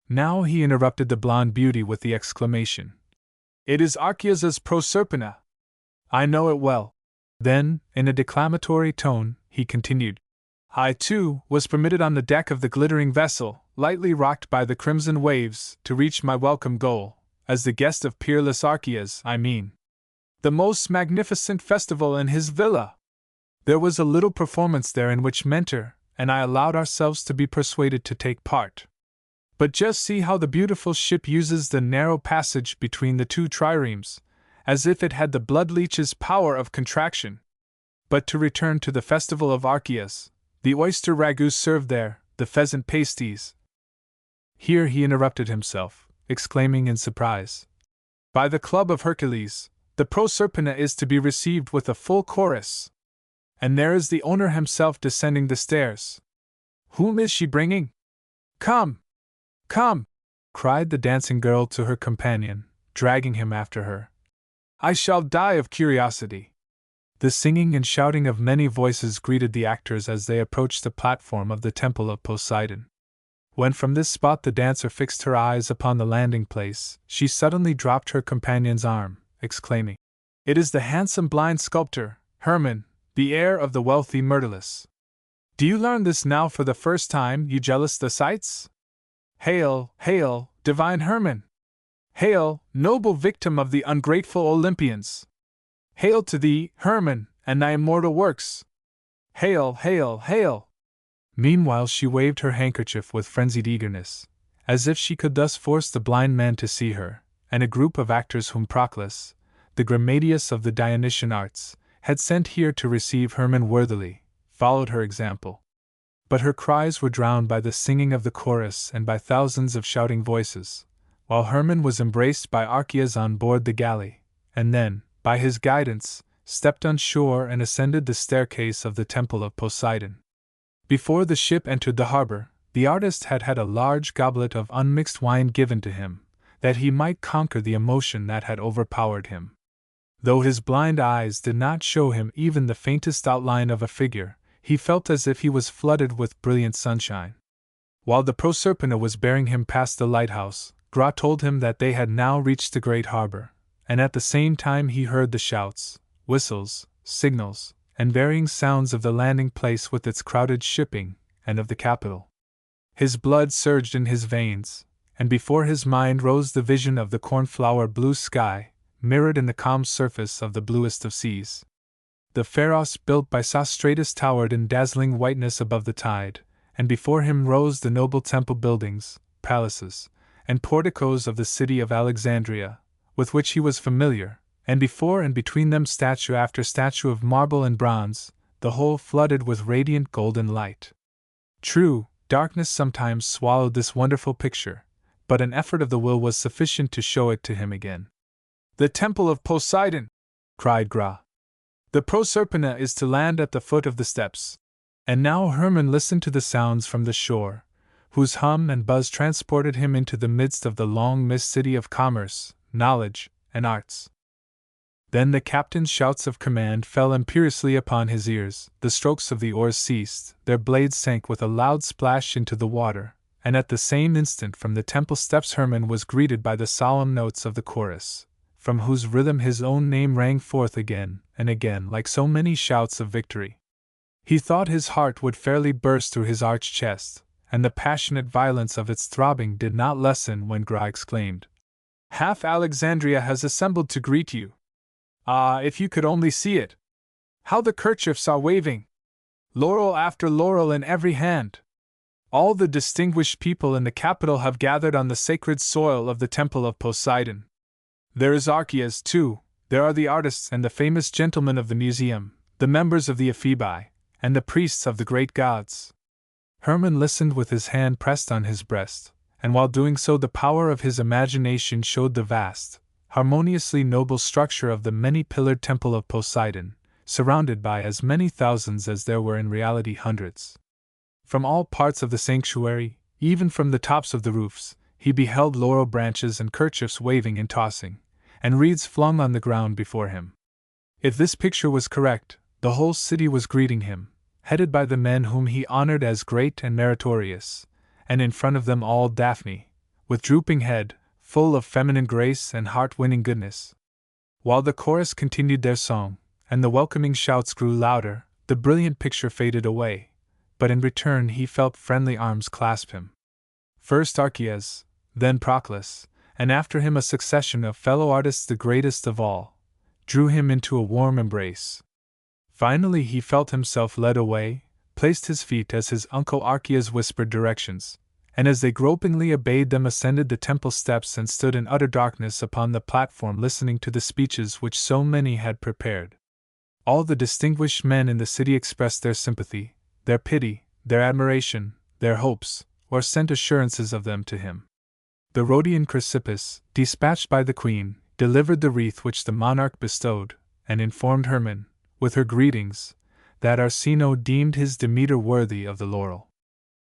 Now he interrupted the blonde beauty with the exclamation, "It is Archias's Proserpina! I know it well." Then, in a declamatory tone, he continued, I, too, was permitted on the deck of the glittering vessel, lightly rocked by the crimson waves, to reach my welcome goal, as the guest of peerless Archias, I mean. The most magnificent festival in his villa! There was a little performance there in which Mentor and I allowed ourselves to be persuaded to take part. But just see how the beautiful ship uses the narrow passage between the 2 triremes, as if it had the blood-leech's power of contraction. But to return to the festival of Archias, the oyster ragout served there, the pheasant pasties. Here he interrupted himself, exclaiming in surprise, By the club of Hercules, the Proserpina is to be received with a full chorus. And there is the owner himself descending the stairs. Whom is she bringing? Come! Come! Cried the dancing girl to her companion, dragging him after her. I shall die of curiosity. The singing and shouting of many voices greeted the actors as they approached the platform of the Temple of Poseidon. When from this spot the dancer fixed her eyes upon the landing place, she suddenly dropped her companion's arm, exclaiming, It is the handsome blind sculptor, Hermann, the heir of the wealthy Myrtilus. Do you learn this now for the first time, you jealous Thucytes? Hail, hail, divine Hermann! Hail, noble victim of the ungrateful Olympians! Hail to thee, Hermann, and thy immortal works! Hail, hail, hail! Meanwhile she waved her handkerchief with frenzied eagerness, as if she could thus force the blind man to see her, and a group of actors whom Proclus, the Gramadius of the Dionysian arts, had sent here to receive Hermann worthily, followed her example. But her cries were drowned by the singing of the chorus and by thousands of shouting voices, while Hermann was embraced by Archias on board the galley, and then, by his guidance, stepped on shore and ascended the staircase of the Temple of Poseidon. Before the ship entered the harbor, the artist had had a large goblet of unmixed wine given to him, that he might conquer the emotion that had overpowered him. Though his blind eyes did not show him even the faintest outline of a figure, he felt as if he was flooded with brilliant sunshine. While the Proserpina was bearing him past the lighthouse, Gra told him that they had now reached the great harbor, and at the same time he heard the shouts, whistles, signals, and varying sounds of the landing place with its crowded shipping, and of the capital. His blood surged in his veins, and before his mind rose the vision of the cornflower blue sky, mirrored in the calm surface of the bluest of seas. The pharos built by Sostratus towered in dazzling whiteness above the tide, and before him rose the noble temple buildings, palaces, and porticos of the city of Alexandria, with which he was familiar, and before and between them statue after statue of marble and bronze, the whole flooded with radiant golden light. True, darkness sometimes swallowed this wonderful picture, but an effort of the will was sufficient to show it to him again. "The Temple of Poseidon!" cried Gra. "The Proserpina is to land at the foot of the steps." And now Hermann listened to the sounds from the shore, whose hum and buzz transported him into the midst of the long-missed city of commerce, knowledge, and arts. Then the captain's shouts of command fell imperiously upon his ears, the strokes of the oars ceased, their blades sank with a loud splash into the water, and at the same instant from the temple steps Hermann was greeted by the solemn notes of the chorus, from whose rhythm his own name rang forth again and again like so many shouts of victory. He thought his heart would fairly burst through his arched chest, and the passionate violence of its throbbing did not lessen when Gra exclaimed, "Half Alexandria has assembled to greet you! Ah, if you could only see it! How the kerchiefs are waving! Laurel after laurel in every hand! All the distinguished people in the capital have gathered on the sacred soil of the Temple of Poseidon. There is Archias, too, there are the artists and the famous gentlemen of the museum, the members of the Ephebi, and the priests of the great gods." Hermann listened with his hand pressed on his breast, and while doing so the power of his imagination showed the vast, harmoniously noble structure of the many-pillared Temple of Poseidon, surrounded by as many thousands as there were in reality hundreds. From all parts of the sanctuary, even from the tops of the roofs, he beheld laurel branches and kerchiefs waving and tossing, and reeds flung on the ground before him. If this picture was correct, the whole city was greeting him, headed by the men whom he honored as great and meritorious, and in front of them all Daphne, with drooping head, full of feminine grace and heart-winning goodness. While the chorus continued their song, and the welcoming shouts grew louder, the brilliant picture faded away, but in return he felt friendly arms clasp him. First Archias, then Proclus, and after him a succession of fellow artists, the greatest of all, drew him into a warm embrace. Finally he felt himself led away, placed his feet as his uncle Archias whispered directions, and as they gropingly obeyed them ascended the temple steps and stood in utter darkness upon the platform listening to the speeches which so many had prepared. All the distinguished men in the city expressed their sympathy, their pity, their admiration, their hopes, or sent assurances of them to him. The Rhodian Chrysippus, dispatched by the queen, delivered the wreath which the monarch bestowed, and informed Hermann, with her greetings, that Arsinoe deemed his Demeter worthy of the laurel.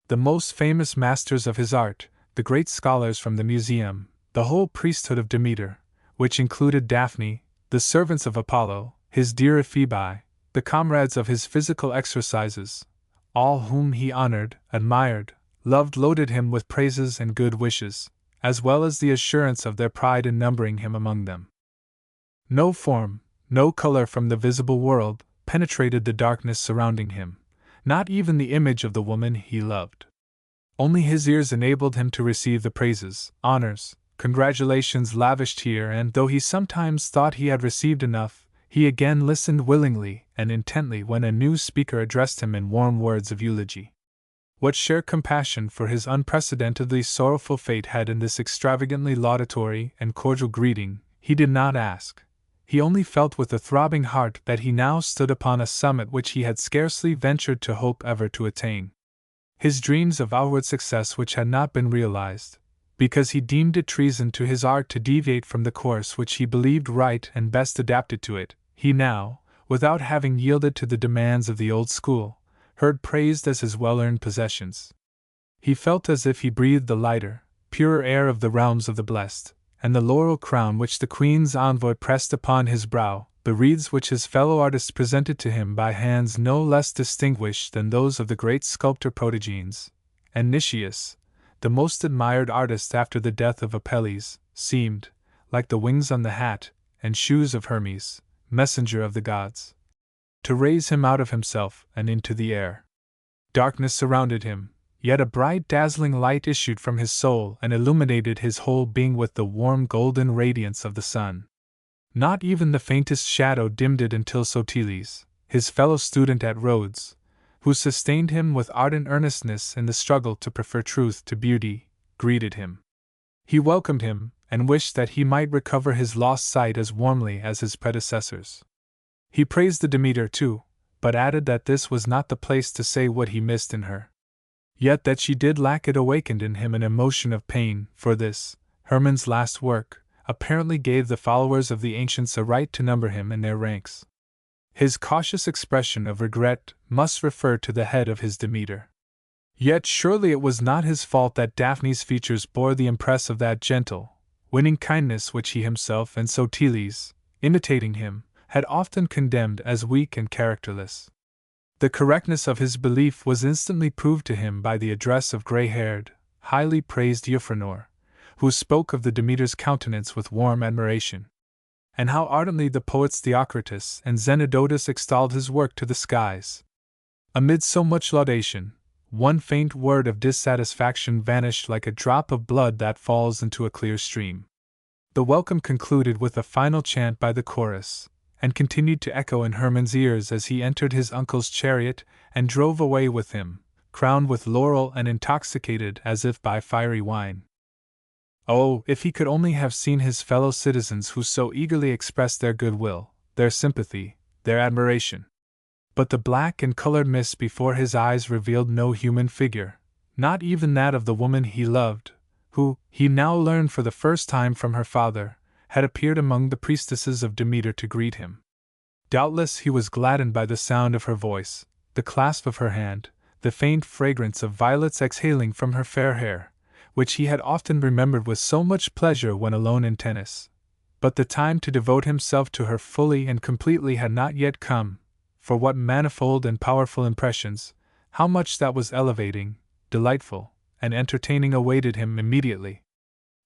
The most famous masters of his art, the great scholars from the museum, the whole priesthood of Demeter, which included Daphne, the servants of Apollo, his dear Ephebi, the comrades of his physical exercises, all whom he honored, admired, loved, loaded him with praises and good wishes, as well as the assurance of their pride in numbering him among them. No form, no color from the visible world, penetrated the darkness surrounding him, not even the image of the woman he loved. Only his ears enabled him to receive the praises, honors, congratulations lavished here, and though he sometimes thought he had received enough, he again listened willingly and intently when a new speaker addressed him in warm words of eulogy. What share compassion for his unprecedentedly sorrowful fate had in this extravagantly laudatory and cordial greeting, he did not ask. he only felt with a throbbing heart that he now stood upon a summit which he had scarcely ventured to hope ever to attain. His dreams of outward success which had not been realized, because he deemed it treason to his art to deviate from the course which he believed right and best adapted to it, he now, without having yielded to the demands of the old school, heard praised as his well-earned possessions. He felt as if he breathed the lighter, purer air of the realms of the blessed, and the laurel crown which the Queen's envoy pressed upon his brow, the wreaths which his fellow artists presented to him by hands no less distinguished than those of the great sculptor Protogenes, and Nicias, the most admired artist after the death of Apelles, seemed, like the wings on the hat and shoes of Hermes, messenger of the gods, to raise him out of himself and into the air. Darkness surrounded him, yet a bright dazzling light issued from his soul and illuminated his whole being with the warm golden radiance of the sun. Not even the faintest shadow dimmed it until Sotiles, his fellow student at Rhodes, who sustained him with ardent earnestness in the struggle to prefer truth to beauty, greeted him. He welcomed him, and wished that he might recover his lost sight as warmly as his predecessors. He praised the Demeter too, but added that this was not the place to say what he missed in her. Yet that she did lack it awakened in him an emotion of pain, for this, Hermann's last work, apparently gave the followers of the ancients a right to number him in their ranks. His cautious expression of regret must refer to the head of his Demeter. Yet surely it was not his fault that Daphne's features bore the impress of that gentle, winning kindness which he himself and Sotiles, imitating him, had often condemned as weak and characterless. The correctness of his belief was instantly proved to him by the address of gray-haired, highly praised Euphranor, who spoke of the Demeter's countenance with warm admiration. And how ardently the poets Theocritus and Zenodotus extolled his work to the skies! Amid so much laudation, one faint word of dissatisfaction vanished like a drop of blood that falls into a clear stream. The welcome concluded with a final chant by the chorus, and continued to echo in Hermann's ears as he entered his uncle's chariot and drove away with him, crowned with laurel and intoxicated as if by fiery wine. Oh, if he could only have seen his fellow citizens who so eagerly expressed their goodwill, their sympathy, their admiration! But the black and colored mist before his eyes revealed no human figure, not even that of the woman he loved, who, he now learned for the first time from her father, had appeared among the priestesses of Demeter to greet him. Doubtless he was gladdened by the sound of her voice, the clasp of her hand, the faint fragrance of violets exhaling from her fair hair, which he had often remembered with so much pleasure when alone in Tennis. But the time to devote himself to her fully and completely had not yet come, for what manifold and powerful impressions, how much that was elevating, delightful, and entertaining awaited him immediately.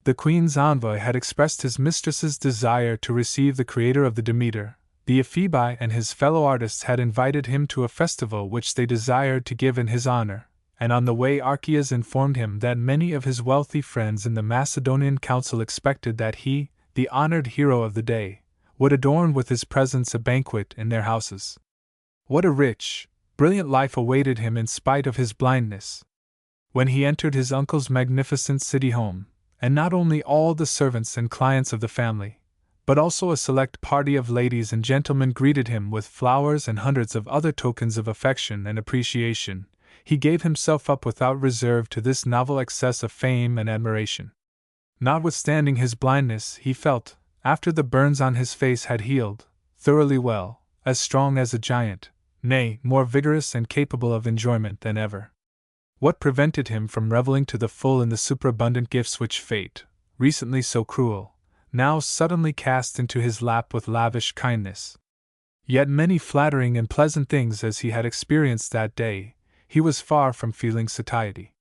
The Queen's envoy had expressed his mistress's desire to receive the creator of the Demeter. The Ephebi and his fellow artists had invited him to a festival which they desired to give in his honor, and on the way Archias informed him that many of his wealthy friends in the Macedonian council expected that he, the honored hero of the day, would adorn with his presence a banquet in their houses. What a rich, brilliant life awaited him in spite of his blindness! When he entered his uncle's magnificent city home, and not only all the servants and clients of the family, but also a select party of ladies and gentlemen greeted him with flowers and hundreds of other tokens of affection and appreciation, he gave himself up without reserve to this novel excess of fame and admiration. Notwithstanding his blindness, he felt, after the burns on his face had healed, thoroughly well, as strong as a giant, nay, more vigorous and capable of enjoyment than ever. What prevented him from reveling to the full in the superabundant gifts which fate, recently so cruel, now suddenly cast into his lap with lavish kindness? Yet many flattering and pleasant things as he had experienced that day, he was far from feeling satiety.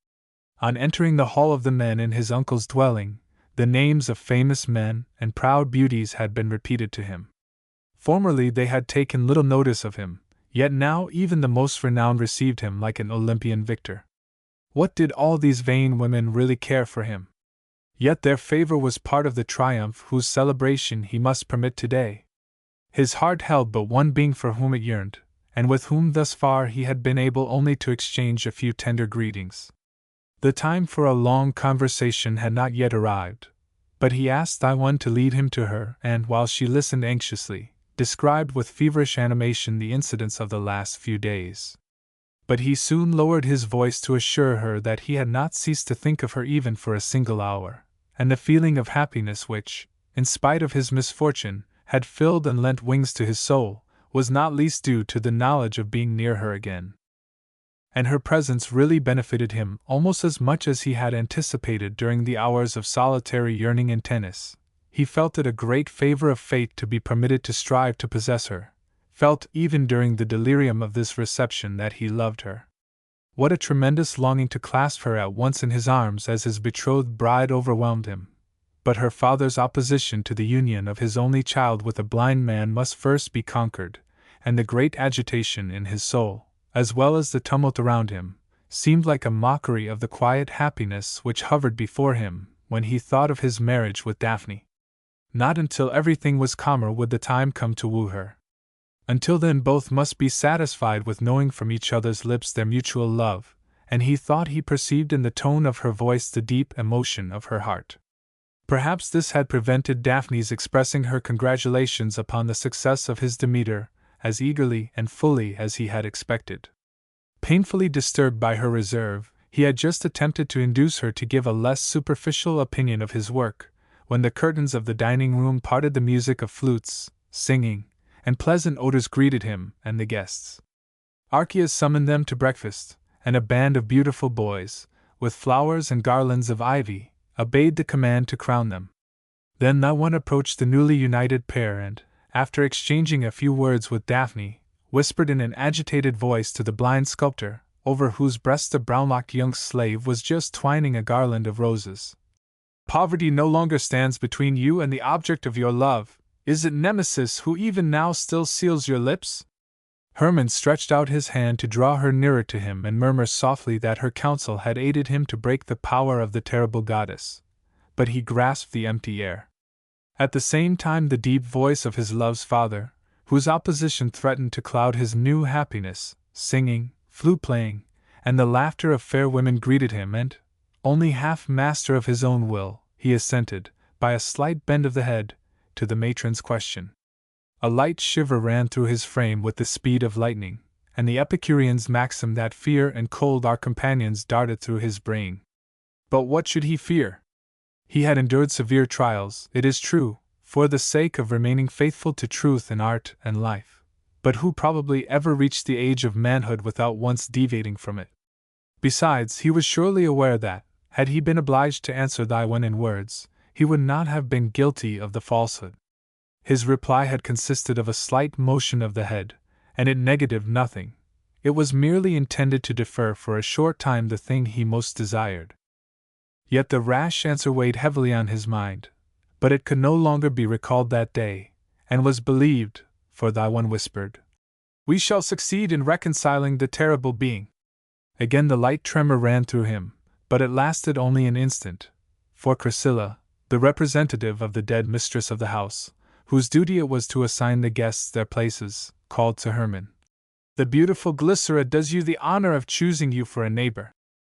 On entering the hall of the men in his uncle's dwelling, the names of famous men and proud beauties had been repeated to him. Formerly they had taken little notice of him, yet now even the most renowned received him like an Olympian victor. What did all these vain women really care for him? Yet their favor was part of the triumph whose celebration he must permit today. His heart held but one being for whom it yearned, and with whom thus far he had been able only to exchange a few tender greetings. The time for a long conversation had not yet arrived, But he asked thy one to lead him to her, and, while she listened anxiously, described with feverish animation the incidents of the last few days. But he soon lowered his voice to assure her that he had not ceased to think of her even for a single hour, and the feeling of happiness which, in spite of his misfortune, had filled and lent wings to his soul, was not least due to the knowledge of being near her again. And her presence really benefited him almost as much as he had anticipated during the hours of solitary yearning in tennis. He felt it a great favor of fate to be permitted to strive to possess her, felt even during the delirium of this reception that he loved her. What a tremendous longing to clasp her at once in his arms as his betrothed bride overwhelmed him. But her father's opposition to the union of his only child with a blind man must first be conquered, and the great agitation in his soul, as well as the tumult around him, seemed like a mockery of the quiet happiness which hovered before him when he thought of his marriage with Daphne. Not until everything was calmer would the time come to woo her. Until then both must be satisfied with knowing from each other's lips their mutual love, and he thought he perceived in the tone of her voice the deep emotion of her heart. Perhaps this had prevented Daphne's expressing her congratulations upon the success of his Demeter as eagerly and fully as he had expected. Painfully disturbed by her reserve, he had just attempted to induce her to give a less superficial opinion of his work, when the curtains of the dining room parted, the music of flutes, singing, and pleasant odors greeted him and the guests. Archias summoned them to breakfast, and a band of beautiful boys, with flowers and garlands of ivy, obeyed the command to crown them. Then that one approached the newly united pair and, after exchanging a few words with Daphne, whispered in an agitated voice to the blind sculptor, over whose breast the brown-locked young slave was just twining a garland of roses. Poverty no longer stands between you and the object of your love. Is it Nemesis who even now still seals your lips? Hermann stretched out his hand to draw her nearer to him and murmur softly that her counsel had aided him to break the power of the terrible goddess, but he grasped the empty air. At the same time the deep voice of his love's father, whose opposition threatened to cloud his new happiness, singing, flute-playing, and the laughter of fair women greeted him, and, only half master of his own will, he assented, by a slight bend of the head, to the matron's question. A light shiver ran through his frame with the speed of lightning, and the Epicurean's maxim that fear and cold are companions darted through his brain. But what should he fear? He had endured severe trials, it is true, for the sake of remaining faithful to truth in art and life, but who probably ever reached the age of manhood without once deviating from it? Besides, he was surely aware that, had he been obliged to answer thy one in words, he would not have been guilty of the falsehood. His reply had consisted of a slight motion of the head, and it negatived nothing. It was merely intended to defer for a short time the thing he most desired. Yet the rash answer weighed heavily on his mind, but it could no longer be recalled that day, and was believed, for thy one whispered, "We shall succeed in reconciling the terrible being." Again the light tremor ran through him, but it lasted only an instant, for Chrysilla, the representative of the dead mistress of the house, whose duty it was to assign the guests their places, called to Hermann, "The beautiful Glycera does you the honor of choosing you for a neighbor."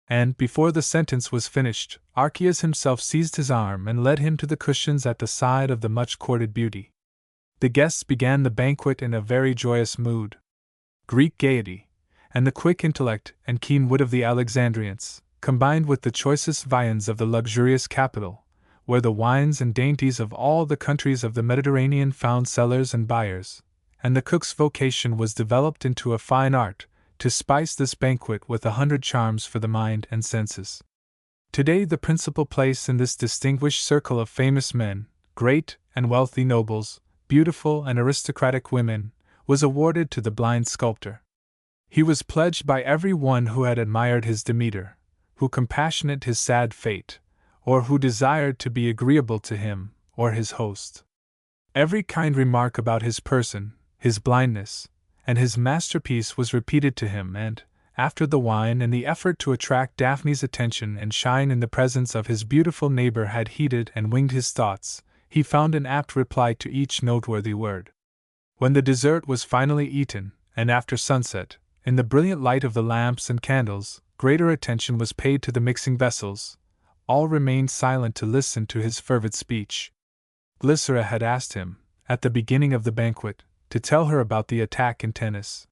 And, before the sentence was finished, Archias himself seized his arm and led him to the cushions at the side of the much-courted beauty. The guests began the banquet in a very joyous mood. Greek gaiety, and the quick intellect and keen wit of the Alexandrians, combined with the choicest viands of the luxurious capital, where the wines and dainties of all the countries of the Mediterranean found sellers and buyers, and the cook's vocation was developed into a fine art, to spice this banquet with 100 charms for the mind and senses. Today the principal place in this distinguished circle of famous men, great and wealthy nobles, beautiful and aristocratic women, was awarded to the blind sculptor. He was pledged by every one who had admired his Demeter, who compassionated his sad fate, or who desired to be agreeable to him, or his host. Every kind remark about his person, his blindness, and his masterpiece was repeated to him, and, after the wine and the effort to attract Daphne's attention and shine in the presence of his beautiful neighbor had heated and winged his thoughts, he found an apt reply to each noteworthy word. When the dessert was finally eaten, and after sunset, in the brilliant light of the lamps and candles, greater attention was paid to the mixing vessels, all remained silent to listen to his fervid speech. Glycera had asked him, at the beginning of the banquet, to tell her about the attack in Tennis.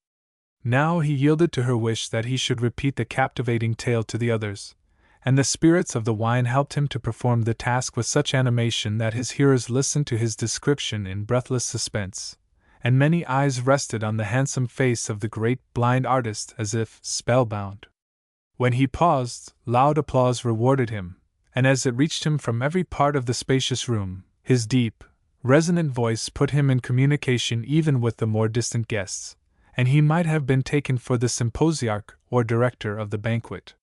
Now he yielded to her wish that he should repeat the captivating tale to the others, and the spirits of the wine helped him to perform the task with such animation that his hearers listened to his description in breathless suspense, and many eyes rested on the handsome face of the great blind artist as if spellbound. When he paused, loud applause rewarded him, and as it reached him from every part of the spacious room, his deep, resonant voice put him in communication even with the more distant guests, and he might have been taken for the symposiarch or director of the banquet.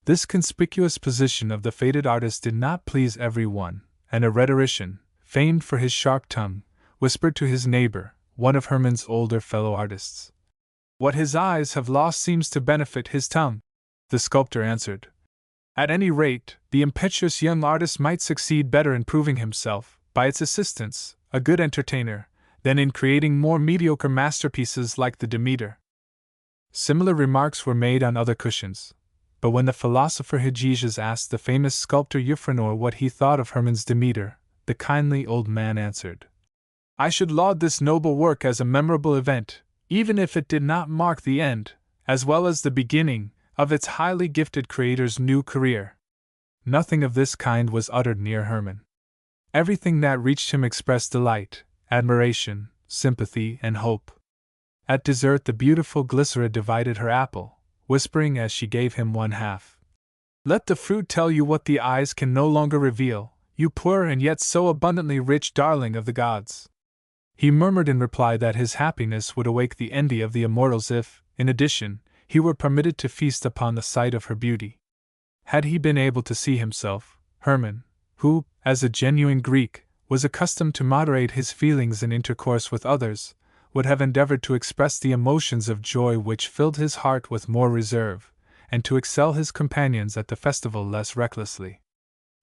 This conspicuous position of the fated artist did not please every one, and a rhetorician, famed for his sharp tongue, whispered to his neighbor, one of Hermann's older fellow artists. "What his eyes have lost seems to benefit his tongue," the sculptor answered. "At any rate, the impetuous young artist might succeed better in proving himself, by its assistance, a good entertainer, than in creating more mediocre masterpieces like the Demeter." Similar remarks were made on other cushions, but when the philosopher Hygeias asked the famous sculptor Euphranor what he thought of Hermann's Demeter, the kindly old man answered, "I should laud this noble work as a memorable event, even if it did not mark the end, as well as the beginning, of its highly gifted creator's new career." Nothing of this kind was uttered near Hermann. Everything that reached him expressed delight, admiration, sympathy, and hope. At dessert, the beautiful Glycera divided her apple, whispering as she gave him one half, "Let the fruit tell you what the eyes can no longer reveal, you poor and yet so abundantly rich darling of the gods." He murmured in reply that his happiness would awake the envy of the immortals if, in addition, he were permitted to feast upon the sight of her beauty. Had he been able to see himself, Hermann, who, as a genuine Greek, was accustomed to moderate his feelings in intercourse with others, would have endeavored to express the emotions of joy which filled his heart with more reserve, and to excel his companions at the festival less recklessly.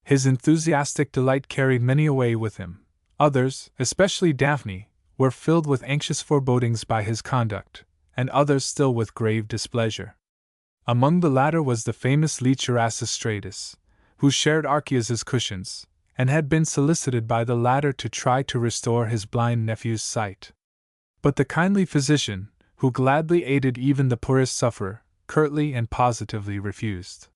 His enthusiastic delight carried many away with him. Others, especially Daphne, were filled with anxious forebodings by his conduct, and others still with grave displeasure. Among the latter was the famous leech Erasistratus, who shared Archias's cushions, and had been solicited by the latter to try to restore his blind nephew's sight. But the kindly physician, who gladly aided even the poorest sufferer, curtly and positively refused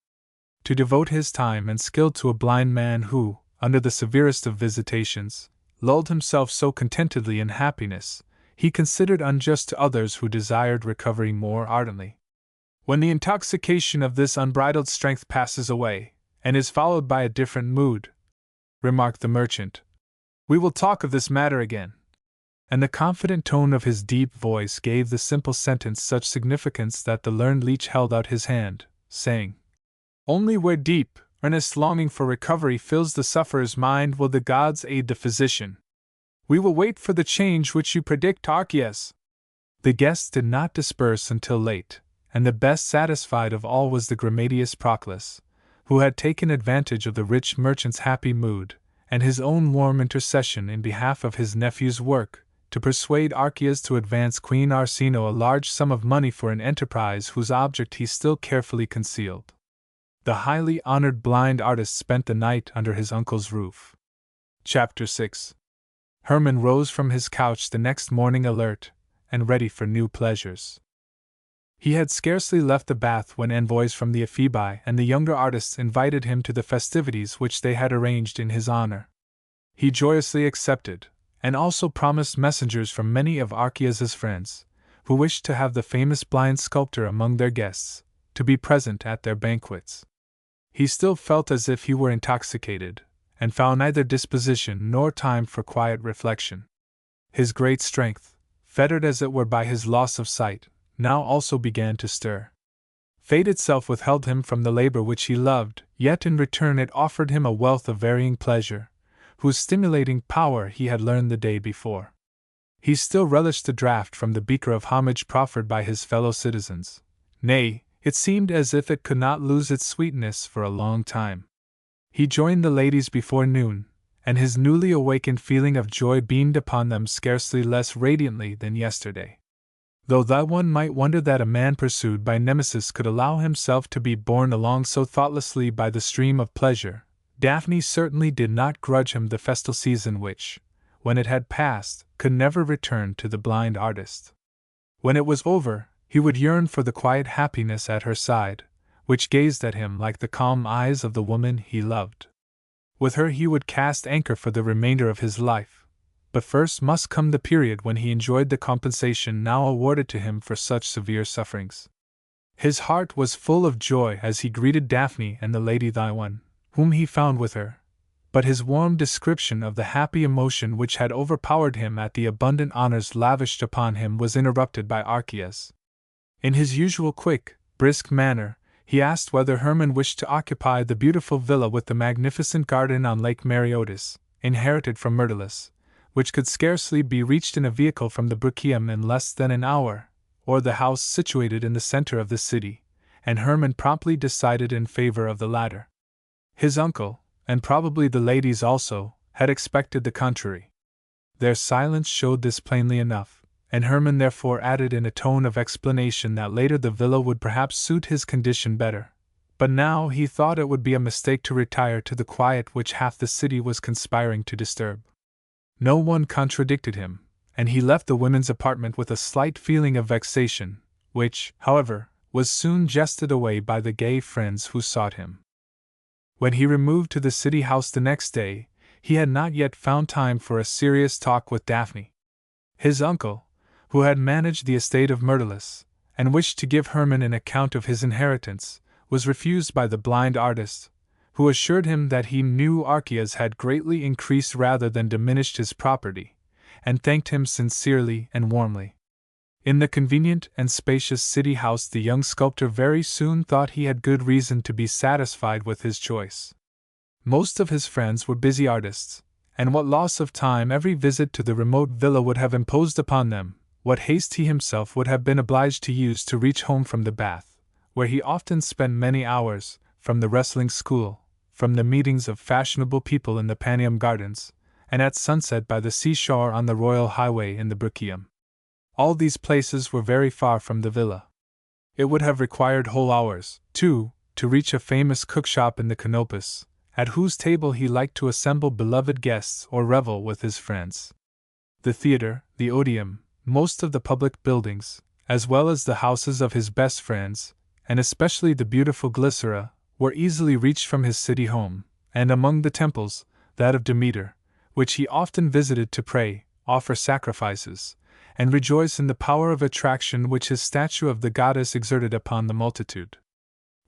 to devote his time and skill to a blind man who, under the severest of visitations, lulled himself so contentedly in happiness, he considered unjust to others who desired recovery more ardently. "When the intoxication of this unbridled strength passes away, and is followed by a different mood," remarked the merchant, "we will talk of this matter again." And the confident tone of his deep voice gave the simple sentence such significance that the learned leech held out his hand, saying, "Only where deep, earnest longing for recovery fills the sufferer's mind will the gods aid the physician. We will wait for the change which you predict, Archias." The guests did not disperse until late, and the best satisfied of all was the grammateus Proclus, who had taken advantage of the rich merchant's happy mood, and his own warm intercession in behalf of his nephew's work, to persuade Archias to advance Queen Arsinoe a large sum of money for an enterprise whose object he still carefully concealed. The highly honored blind artist spent the night under his uncle's roof. Chapter 6. Hermann rose from his couch the next morning alert, and ready for new pleasures. He had scarcely left the bath when envoys from the Ephebi and the younger artists invited him to the festivities which they had arranged in his honor. He joyously accepted, and also promised messengers from many of Archias's friends, who wished to have the famous blind sculptor among their guests, to be present at their banquets. He still felt as if he were intoxicated, and found neither disposition nor time for quiet reflection. His great strength, fettered as it were by his loss of sight, now also began to stir. Fate itself withheld him from the labor which he loved, yet in return it offered him a wealth of varying pleasure, whose stimulating power he had learned the day before. He still relished the draught from the beaker of homage proffered by his fellow citizens. Nay, it seemed as if it could not lose its sweetness for a long time. He joined the ladies before noon, and his newly awakened feeling of joy beamed upon them scarcely less radiantly than yesterday. Though that one might wonder that a man pursued by Nemesis could allow himself to be borne along so thoughtlessly by the stream of pleasure, Daphne certainly did not grudge him the festal season which, when it had passed, could never return to the blind artist. When it was over, he would yearn for the quiet happiness at her side, which gazed at him like the calm eyes of the woman he loved. With her he would cast anchor for the remainder of his life, but first must come the period when he enjoyed the compensation now awarded to him for such severe sufferings. His heart was full of joy as he greeted Daphne and the Lady Thyone, whom he found with her, but his warm description of the happy emotion which had overpowered him at the abundant honors lavished upon him was interrupted by Archias. In his usual quick, brisk manner, he asked whether Hermann wished to occupy the beautiful villa with the magnificent garden on Lake Mariotis, inherited from Myrtilus, which could scarcely be reached in a vehicle from the Brucheium in less than an hour, or the house situated in the center of the city, and Hermann promptly decided in favor of the latter. His uncle, and probably the ladies also, had expected the contrary. Their silence showed this plainly enough, and Hermann therefore added in a tone of explanation that later the villa would perhaps suit his condition better, but now he thought it would be a mistake to retire to the quiet which half the city was conspiring to disturb. No one contradicted him, and he left the women's apartment with a slight feeling of vexation, which, however, was soon jested away by the gay friends who sought him. When he removed to the city house the next day, he had not yet found time for a serious talk with Daphne. His uncle, who had managed the estate of Myrtilus, and wished to give Hermann an account of his inheritance, was refused by the blind artist, who assured him that he knew Archias had greatly increased rather than diminished his property, and thanked him sincerely and warmly. In the convenient and spacious city house the young sculptor very soon thought he had good reason to be satisfied with his choice. Most of his friends were busy artists, and what loss of time every visit to the remote villa would have imposed upon them, what haste he himself would have been obliged to use to reach home from the bath, where he often spent many hours, from the wrestling school, from the meetings of fashionable people in the Paneum Gardens, and at sunset by the seashore on the Royal Highway in the Brucheium. All these places were very far from the villa. It would have required whole hours, too, to reach a famous cookshop in the Canopus, at whose table he liked to assemble beloved guests or revel with his friends. The theatre, the Odeum, most of the public buildings, as well as the houses of his best friends, and especially the beautiful Glycera, were easily reached from his city home, and among the temples, that of Demeter, which he often visited to pray, offer sacrifices, and rejoice in the power of attraction which his statue of the goddess exerted upon the multitude.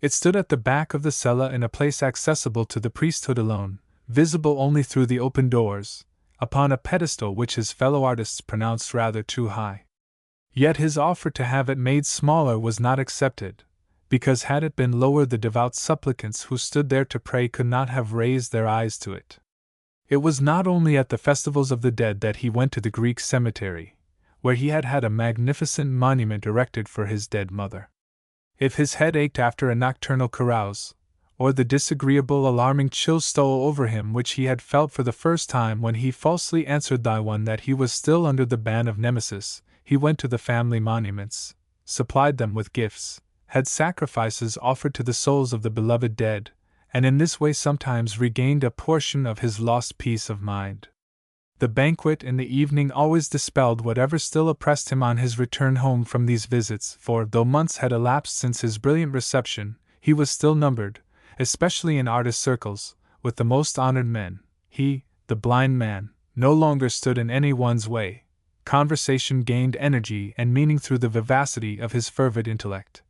It stood at the back of the cella in a place accessible to the priesthood alone, visible only through the open doors, upon a pedestal which his fellow artists pronounced rather too high. Yet his offer to have it made smaller was not accepted, because had it been lower the devout supplicants who stood there to pray could not have raised their eyes to it. It was not only at the festivals of the dead that he went to the Greek cemetery, where he had had a magnificent monument erected for his dead mother. If his head ached after a nocturnal carouse, or the disagreeable alarming chill stole over him which he had felt for the first time when he falsely answered Thyone that he was still under the ban of Nemesis, he went to the family monuments, supplied them with gifts, had sacrifices offered to the souls of the beloved dead, and in this way sometimes regained a portion of his lost peace of mind. The banquet in the evening always dispelled whatever still oppressed him on his return home from these visits, for though months had elapsed since his brilliant reception, he was still numbered, especially in artist circles, with the most honored men. He, the blind man, no longer stood in any one's way. Conversation gained energy and meaning through the vivacity of his fervid intellect,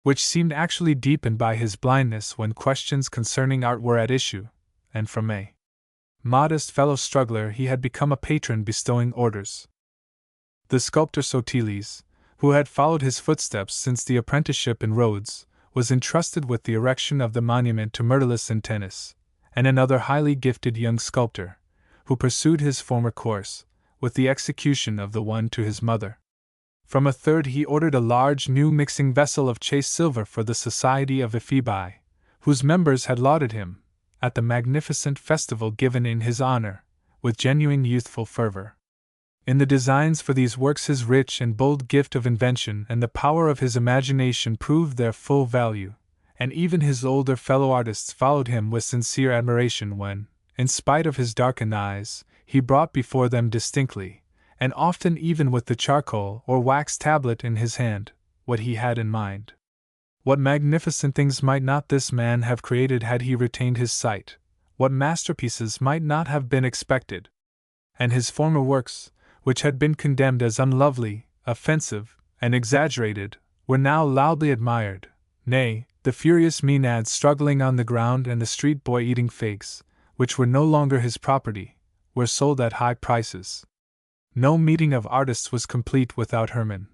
which seemed actually deepened by his blindness when questions concerning art were at issue, and from a modest fellow struggler he had become a patron bestowing orders. The sculptor Sotiles, who had followed his footsteps since the apprenticeship in Rhodes, was entrusted with the erection of the monument to Myrtilus in Tennis, and another highly gifted young sculptor, who pursued his former course, with the execution of the one to his mother. From a third he ordered a large new mixing vessel of chased silver for the Society of Ephebi, whose members had lauded him, at the magnificent festival given in his honor, with genuine youthful fervor. In the designs for these works his rich and bold gift of invention and the power of his imagination proved their full value, and even his older fellow artists followed him with sincere admiration when, in spite of his darkened eyes, he brought before them distinctly, and often even with the charcoal or wax tablet in his hand, what he had in mind. What magnificent things might not this man have created had he retained his sight, what masterpieces might not have been expected! And his former works, which had been condemned as unlovely, offensive, and exaggerated, were now loudly admired. Nay, the furious Maenads struggling on the ground and the street boy eating figs, which were no longer his property, were sold at high prices. No meeting of artists was complete without Hermann,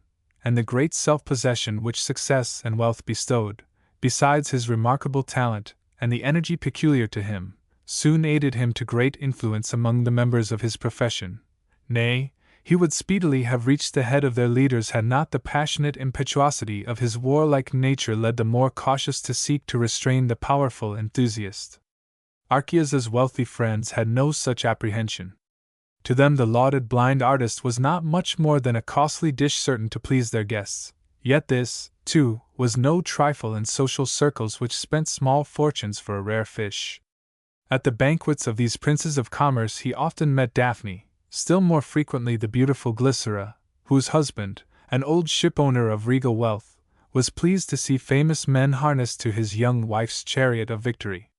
and the great self-possession which success and wealth bestowed, besides his remarkable talent and the energy peculiar to him, soon aided him to great influence among the members of his profession. Nay, he would speedily have reached the head of their leaders had not the passionate impetuosity of his warlike nature led the more cautious to seek to restrain the powerful enthusiast. Archias's wealthy friends had no such apprehension. To them the lauded blind artist was not much more than a costly dish certain to please their guests, yet this, too, was no trifle in social circles which spent small fortunes for a rare fish. At the banquets of these princes of commerce he often met Daphne, still more frequently the beautiful Glycera, whose husband, an old shipowner of regal wealth, was pleased to see famous men harnessed to his young wife's chariot of victory.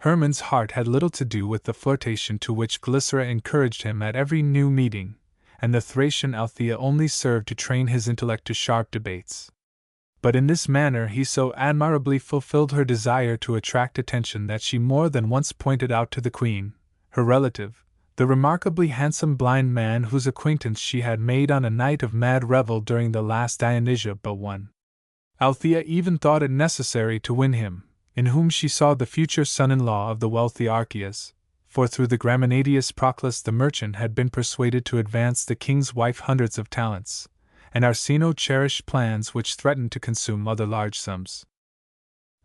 Hermann's heart had little to do with the flirtation to which Glycera encouraged him at every new meeting, and the Thracian Althea only served to train his intellect to sharp debates. But in this manner he so admirably fulfilled her desire to attract attention that she more than once pointed out to the queen, her relative, the remarkably handsome blind man whose acquaintance she had made on a night of mad revel during the last Dionysia but one. Althea even thought it necessary to win him, in whom she saw the future son-in-law of the wealthy Archias, for through the Graminadius Proclus the merchant had been persuaded to advance the king's wife hundreds of talents, and Arsinoe cherished plans which threatened to consume other large sums.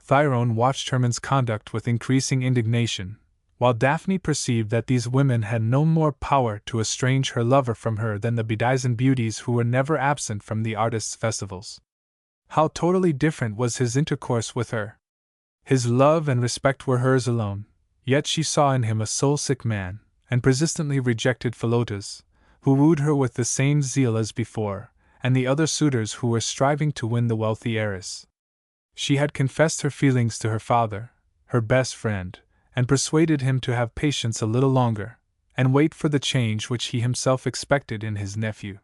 Thyone watched Hermann's conduct with increasing indignation, while Daphne perceived that these women had no more power to estrange her lover from her than the bedizened beauties who were never absent from the artists' festivals. How totally different was his intercourse with her! His love and respect were hers alone, yet she saw in him a soul-sick man, and persistently rejected Philotas, who wooed her with the same zeal as before, and the other suitors who were striving to win the wealthy heiress. She had confessed her feelings to her father, her best friend, and persuaded him to have patience a little longer, and wait for the change which he himself expected in his nephew.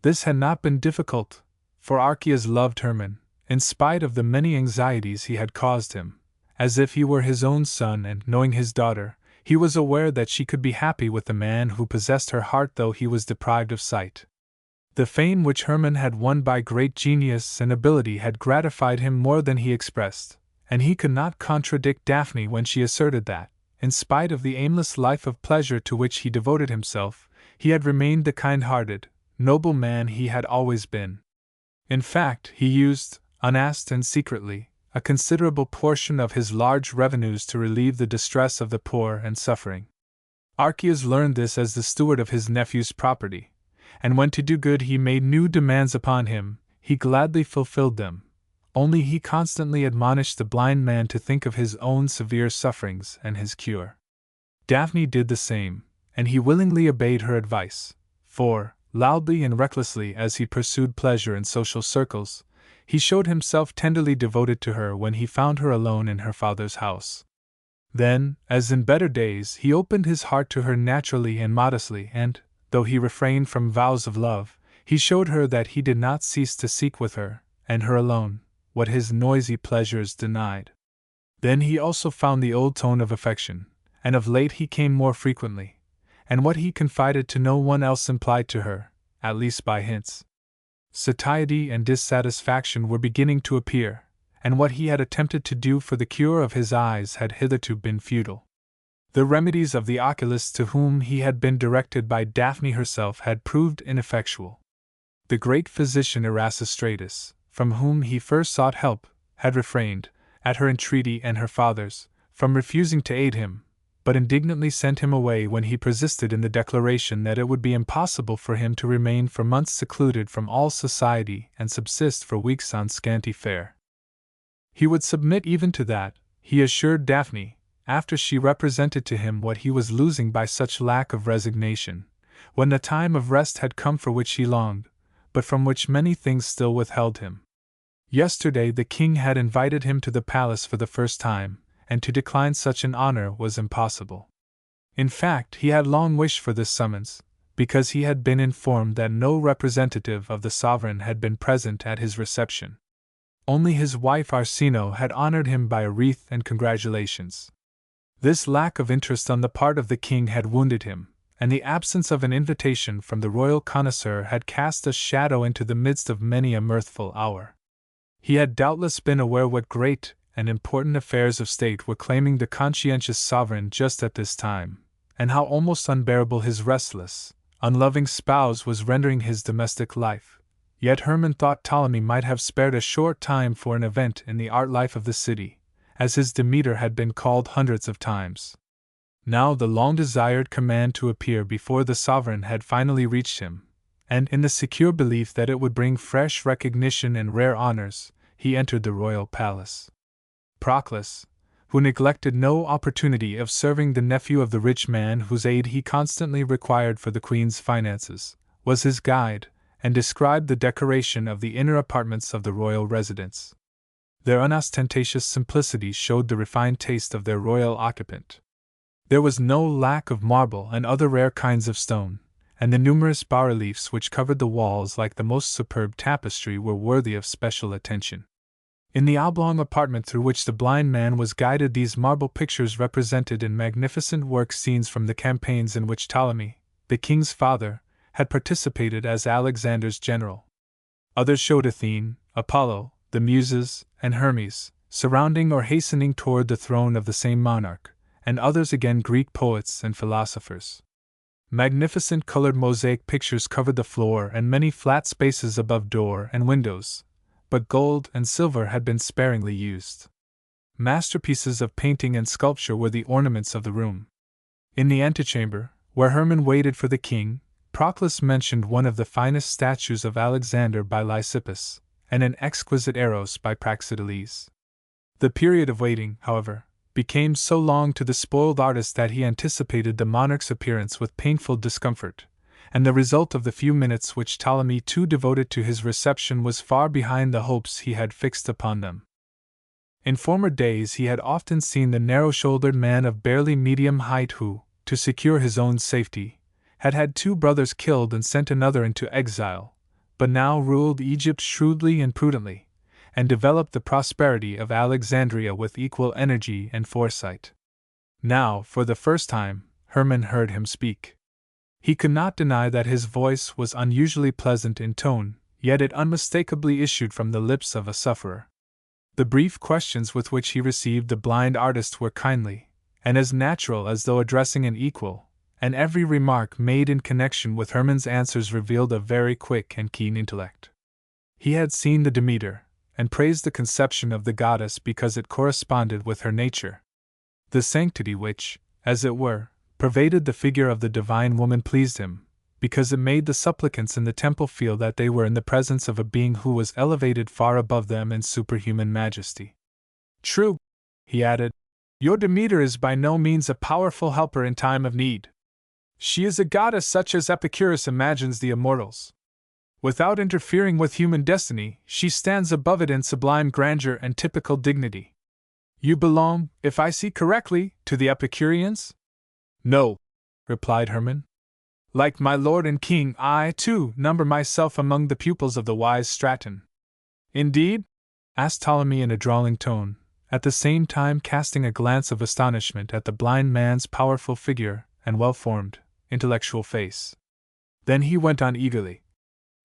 This had not been difficult, for Archias loved Hermann, in spite of the many anxieties he had caused him, as if he were his own son, and knowing his daughter, he was aware that she could be happy with the man who possessed her heart though he was deprived of sight. The fame which Hermann had won by great genius and ability had gratified him more than he expressed, and he could not contradict Daphne when she asserted that, in spite of the aimless life of pleasure to which he devoted himself, he had remained the kind-hearted, noble man he had always been. In fact, he used, unasked and secretly, a considerable portion of his large revenues to relieve the distress of the poor and suffering. Archias learned this as the steward of his nephew's property, and when to do good he made new demands upon him, he gladly fulfilled them, only he constantly admonished the blind man to think of his own severe sufferings and his cure. Daphne did the same, and he willingly obeyed her advice, for, loudly and recklessly as he pursued pleasure in social circles, he showed himself tenderly devoted to her when he found her alone in her father's house. Then, as in better days, he opened his heart to her naturally and modestly, and, though he refrained from vows of love, he showed her that he did not cease to seek with her, and her alone, what his noisy pleasures denied. Then he also found the old tone of affection, and of late he came more frequently, and what he confided to no one else implied to her, at least by hints, satiety and dissatisfaction were beginning to appear, and what he had attempted to do for the cure of his eyes had hitherto been futile. The remedies of the oculists to whom he had been directed by Daphne herself had proved ineffectual. The great physician Erasistratus, from whom he first sought help, had refrained, at her entreaty and her father's, from refusing to aid him, but indignantly sent him away when he persisted in the declaration that it would be impossible for him to remain for months secluded from all society and subsist for weeks on scanty fare. He would submit even to that, he assured Daphne, after she represented to him what he was losing by such lack of resignation, when the time of rest had come for which he longed, but from which many things still withheld him. Yesterday the king had invited him to the palace for the first time, and to decline such an honor was impossible. In fact, he had long wished for this summons, because he had been informed that no representative of the sovereign had been present at his reception. Only his wife Arsinoe had honored him by a wreath and congratulations. This lack of interest on the part of the king had wounded him, and the absence of an invitation from the royal connoisseur had cast a shadow into the midst of many a mirthful hour. He had doubtless been aware what great and important affairs of state were claiming the conscientious sovereign just at this time, and how almost unbearable his restless, unloving spouse was rendering his domestic life. Yet Hermann thought Ptolemy might have spared a short time for an event in the art life of the city, as his Demeter had been called hundreds of times. Now the long-desired command to appear before the sovereign had finally reached him, and in the secure belief that it would bring fresh recognition and rare honors, he entered the royal palace. Proclus, who neglected no opportunity of serving the nephew of the rich man whose aid he constantly required for the queen's finances, was his guide, and described the decoration of the inner apartments of the royal residence. Their unostentatious simplicity showed the refined taste of their royal occupant. There was no lack of marble and other rare kinds of stone, and the numerous bas-reliefs which covered the walls like the most superb tapestry were worthy of special attention. In the oblong apartment through which the blind man was guided, these marble pictures represented in magnificent work scenes from the campaigns in which Ptolemy, the king's father, had participated as Alexander's general. Others showed Athene, Apollo, the Muses, and Hermes, surrounding or hastening toward the throne of the same monarch, and others again Greek poets and philosophers. Magnificent colored mosaic pictures covered the floor and many flat spaces above door and windows, but gold and silver had been sparingly used. Masterpieces of painting and sculpture were the ornaments of the room. In the antechamber, where Hermann waited for the king, Proclus mentioned one of the finest statues of Alexander by Lysippus, and an exquisite Eros by Praxiteles. The period of waiting, however, became so long to the spoiled artist that he anticipated the monarch's appearance with painful discomfort, and the result of the few minutes which Ptolemy too devoted to his reception was far behind the hopes he had fixed upon them. In former days he had often seen the narrow-shouldered man of barely medium height who, to secure his own safety, had had 2 brothers killed and sent another into exile, but now ruled Egypt shrewdly and prudently, and developed the prosperity of Alexandria with equal energy and foresight. Now, for the first time, Hermann heard him speak. He could not deny that his voice was unusually pleasant in tone, yet it unmistakably issued from the lips of a sufferer. The brief questions with which he received the blind artist were kindly, and as natural as though addressing an equal, and every remark made in connection with Hermann's answers revealed a very quick and keen intellect. He had seen the Demeter, and praised the conception of the goddess because it corresponded with her nature. The sanctity which, as it were, pervaded the figure of the divine woman pleased him, because it made the supplicants in the temple feel that they were in the presence of a being who was elevated far above them in superhuman majesty. True, he added, your Demeter is by no means a powerful helper in time of need. She is a goddess such as Epicurus imagines the immortals. Without interfering with human destiny, she stands above it in sublime grandeur and typical dignity. You belong, if I see correctly, to the Epicureans? No, replied Hermann. Like my lord and king, I, too, number myself among the pupils of the wise Straton. Indeed? Asked Ptolemy in a drawling tone, at the same time casting a glance of astonishment at the blind man's powerful figure and well-formed, intellectual face. Then he went on eagerly.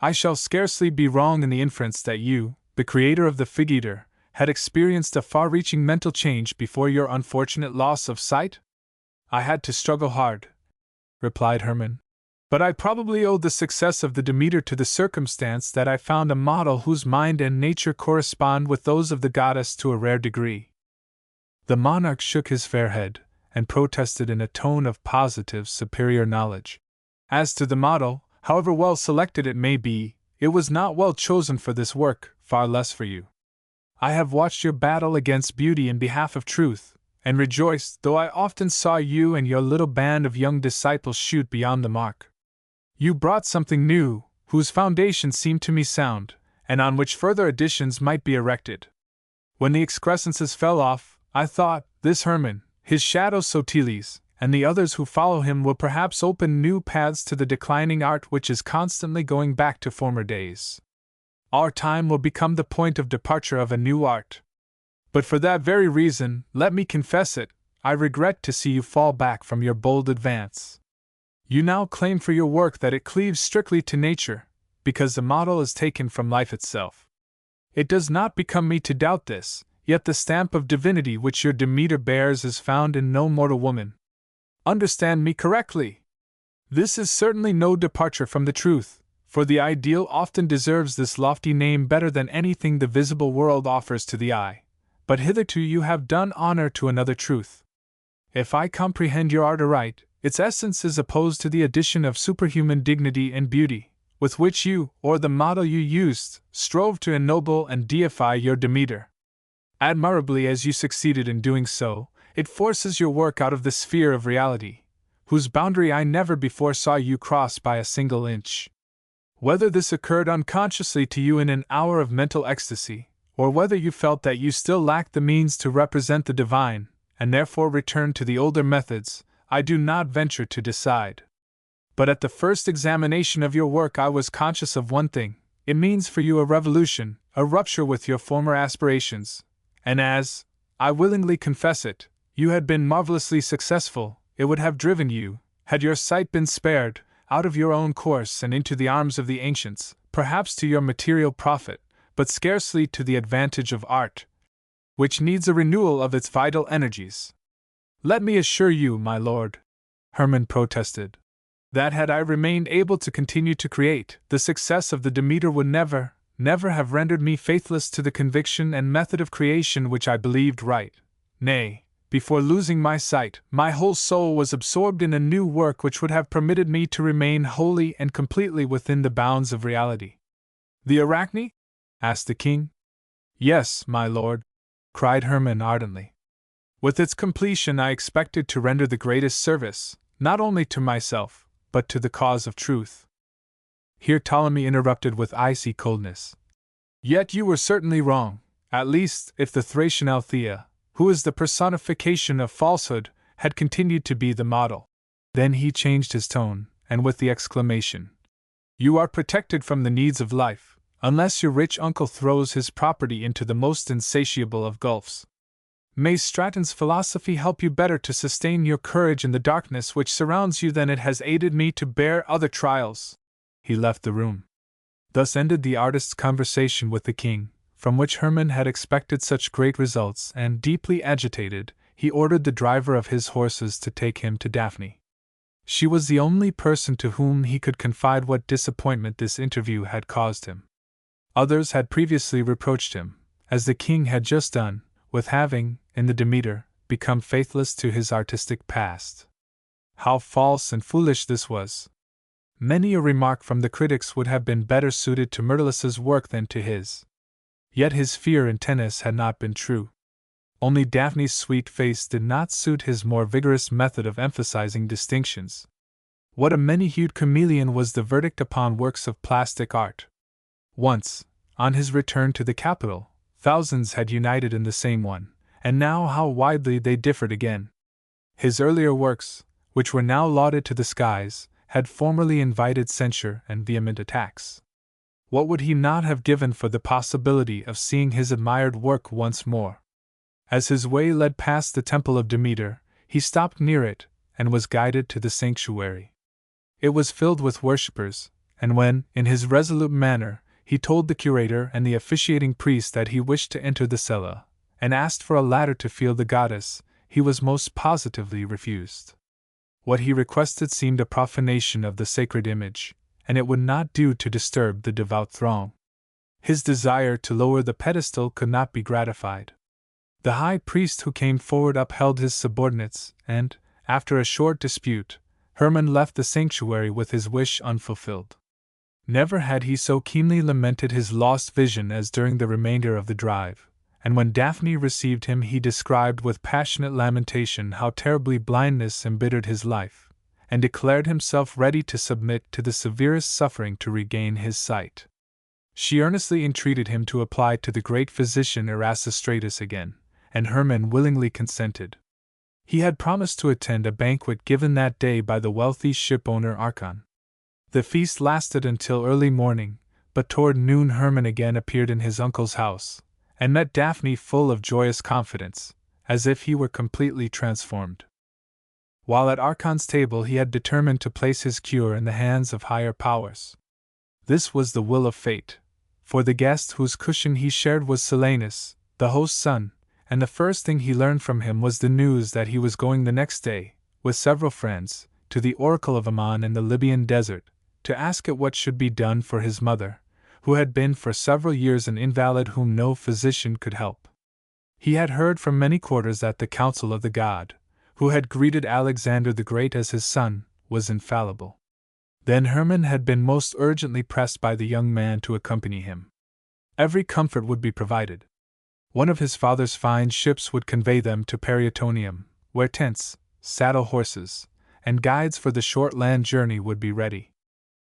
I shall scarcely be wrong in the inference that you, the creator of the fig-eater, had experienced a far-reaching mental change before your unfortunate loss of sight? I had to struggle hard, replied Hermann, but I probably owed the success of the Demeter to the circumstance that I found a model whose mind and nature correspond with those of the goddess to a rare degree. The monarch shook his fair head, and protested in a tone of positive, superior knowledge. As to the model, however well selected it may be, it was not well chosen for this work, far less for you. I have watched your battle against beauty in behalf of truth, and rejoiced, though I often saw you and your little band of young disciples shoot beyond the mark. You brought something new, whose foundation seemed to me sound, and on which further additions might be erected. When the excrescences fell off, I thought, this Hermann, his shadow Sotiles, and the others who follow him will perhaps open new paths to the declining art which is constantly going back to former days. Our time will become the point of departure of a new art. But for that very reason, let me confess it, I regret to see you fall back from your bold advance. You now claim for your work that it cleaves strictly to nature, because the model is taken from life itself. It does not become me to doubt this, yet the stamp of divinity which your Demeter bears is found in no mortal woman. Understand me correctly. This is certainly no departure from the truth, for the ideal often deserves this lofty name better than anything the visible world offers to the eye, but hitherto you have done honor to another truth. If I comprehend your art aright, its essence is opposed to the addition of superhuman dignity and beauty, with which you, or the model you used, strove to ennoble and deify your Demeter. Admirably as you succeeded in doing so, it forces your work out of the sphere of reality, whose boundary I never before saw you cross by a single inch. Whether this occurred unconsciously to you in an hour of mental ecstasy, or whether you felt that you still lacked the means to represent the divine, and therefore returned to the older methods, I do not venture to decide. But at the first examination of your work I was conscious of one thing: it means for you a revolution, a rupture with your former aspirations, and as, I willingly confess it, you had been marvelously successful, it would have driven you, had your sight been spared, out of your own course and into the arms of the ancients, perhaps to your material profit, but scarcely to the advantage of art, which needs a renewal of its vital energies. Let me assure you, my lord, Hermann protested, that had I remained able to continue to create, the success of the Demeter would never have rendered me faithless to the conviction and method of creation which I believed right. Nay, before losing my sight, my whole soul was absorbed in a new work which would have permitted me to remain wholly and completely within the bounds of reality. The Arachne? Asked the king. Yes, my lord, cried Hermann ardently. With its completion I expected to render the greatest service, not only to myself, but to the cause of truth. Here Ptolemy interrupted with icy coldness. Yet you were certainly wrong, at least if the Thracian Althea, who is the personification of falsehood, had continued to be the model. Then he changed his tone, and with the exclamation, "You are protected from the needs of life, unless your rich uncle throws his property into the most insatiable of gulfs. May Straton's philosophy help you better to sustain your courage in the darkness which surrounds you than it has aided me to bear other trials." He left the room. Thus ended the artist's conversation with the king, from which Hermann had expected such great results, and deeply agitated, he ordered the driver of his horses to take him to Daphne. She was the only person to whom he could confide what disappointment this interview had caused him. Others had previously reproached him, as the king had just done, with having, in the Demeter, become faithless to his artistic past. How false and foolish this was! Many a remark from the critics would have been better suited to Myrtilus's work than to his. Yet his fear in tennis had not been true. Only Daphne's sweet face did not suit his more vigorous method of emphasizing distinctions. What a many-hued chameleon was the verdict upon works of plastic art! Once, on his return to the capital, thousands had united in the same one, and now how widely they differed again. His earlier works, which were now lauded to the skies, had formerly invited censure and vehement attacks. What would he not have given for the possibility of seeing his admired work once more? As his way led past the temple of Demeter, he stopped near it, and was guided to the sanctuary. It was filled with worshippers, and when, in his resolute manner, he told the curator and the officiating priest that he wished to enter the cella, and asked for a ladder to feel the goddess, he was most positively refused. What he requested seemed a profanation of the sacred image, and it would not do to disturb the devout throng. His desire to lower the pedestal could not be gratified. The high priest who came forward upheld his subordinates, and, after a short dispute, Hermann left the sanctuary with his wish unfulfilled. Never had he so keenly lamented his lost vision as during the remainder of the drive, and when Daphne received him he described with passionate lamentation how terribly blindness embittered his life, and declared himself ready to submit to the severest suffering to regain his sight. She earnestly entreated him to apply to the great physician Erasistratus again, and Hermann willingly consented. He had promised to attend a banquet given that day by the wealthy ship-owner Arachne. The feast lasted until early morning, but toward noon Hermann again appeared in his uncle's house, and met Daphne full of joyous confidence, as if he were completely transformed. While at Arachne's table he had determined to place his cure in the hands of higher powers. This was the will of fate, for the guest whose cushion he shared was Silenus, the host's son, and the first thing he learned from him was the news that he was going the next day, with several friends, to the oracle of Ammon in the Libyan desert, to ask it what should be done for his mother, who had been for several years an invalid whom no physician could help. He had heard from many quarters that the counsel of the god, who had greeted Alexander the Great as his son, was infallible. Then Hermann had been most urgently pressed by the young man to accompany him. Every comfort would be provided. One of his father's fine ships would convey them to Perietonium, where tents, saddle horses, and guides for the short land journey would be ready.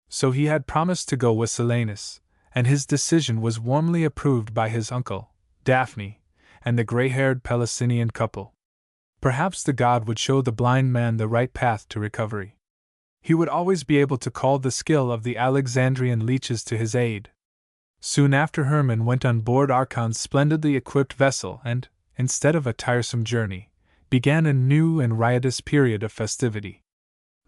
So he had promised to go with Silenus, and his decision was warmly approved by his uncle, Daphne, and the gray-haired Pelusinian couple. Perhaps the god would show the blind man the right path to recovery. He would always be able to call the skill of the Alexandrian leeches to his aid. Soon after Hermann went on board Arachne's splendidly equipped vessel and, instead of a tiresome journey, began a new and riotous period of festivity.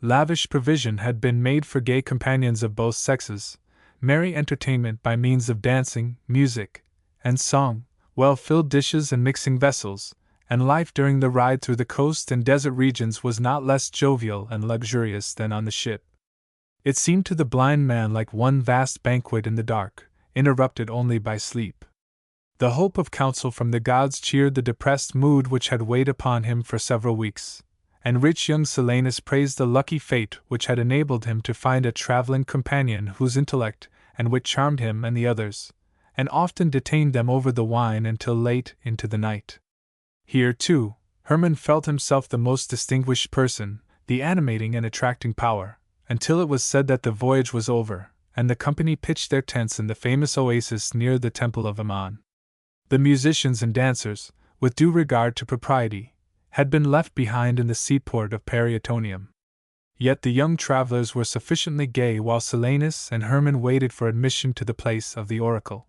Lavish provision had been made for gay companions of both sexes, merry entertainment by means of dancing, music, and song, well-filled dishes and mixing vessels, and life during the ride through the coast and desert regions was not less jovial and luxurious than on the ship. It seemed to the blind man like one vast banquet in the dark, interrupted only by sleep. The hope of counsel from the gods cheered the depressed mood which had weighed upon him for several weeks, and rich young Silenus praised the lucky fate which had enabled him to find a traveling companion whose intellect and wit charmed him and the others, and often detained them over the wine until late into the night. Here, too, Hermann felt himself the most distinguished person, the animating and attracting power, until it was said that the voyage was over, and the company pitched their tents in the famous oasis near the temple of Ammon. The musicians and dancers, with due regard to propriety, had been left behind in the seaport of Perietonium. Yet the young travelers were sufficiently gay while Silenus and Hermann waited for admission to the place of the oracle.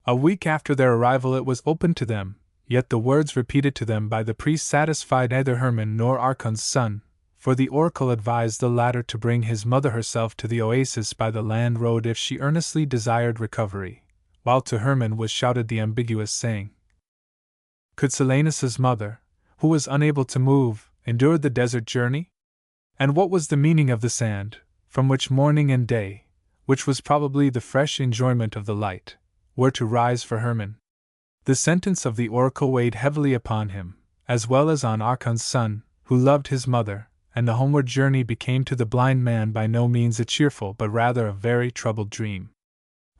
A week after their arrival it was opened to them, yet the words repeated to them by the priest satisfied neither Hermann nor Arachne's son, for the oracle advised the latter to bring his mother herself to the oasis by the land road if she earnestly desired recovery, while to Hermann was shouted the ambiguous saying: could Silenus's mother, who was unable to move, endure the desert journey? And what was the meaning of the sand, from which morning and day, which was probably the fresh enjoyment of the light, were to rise for Hermann? The sentence of the oracle weighed heavily upon him, as well as on Arachne's son, who loved his mother, and the homeward journey became to the blind man by no means a cheerful but rather a very troubled dream.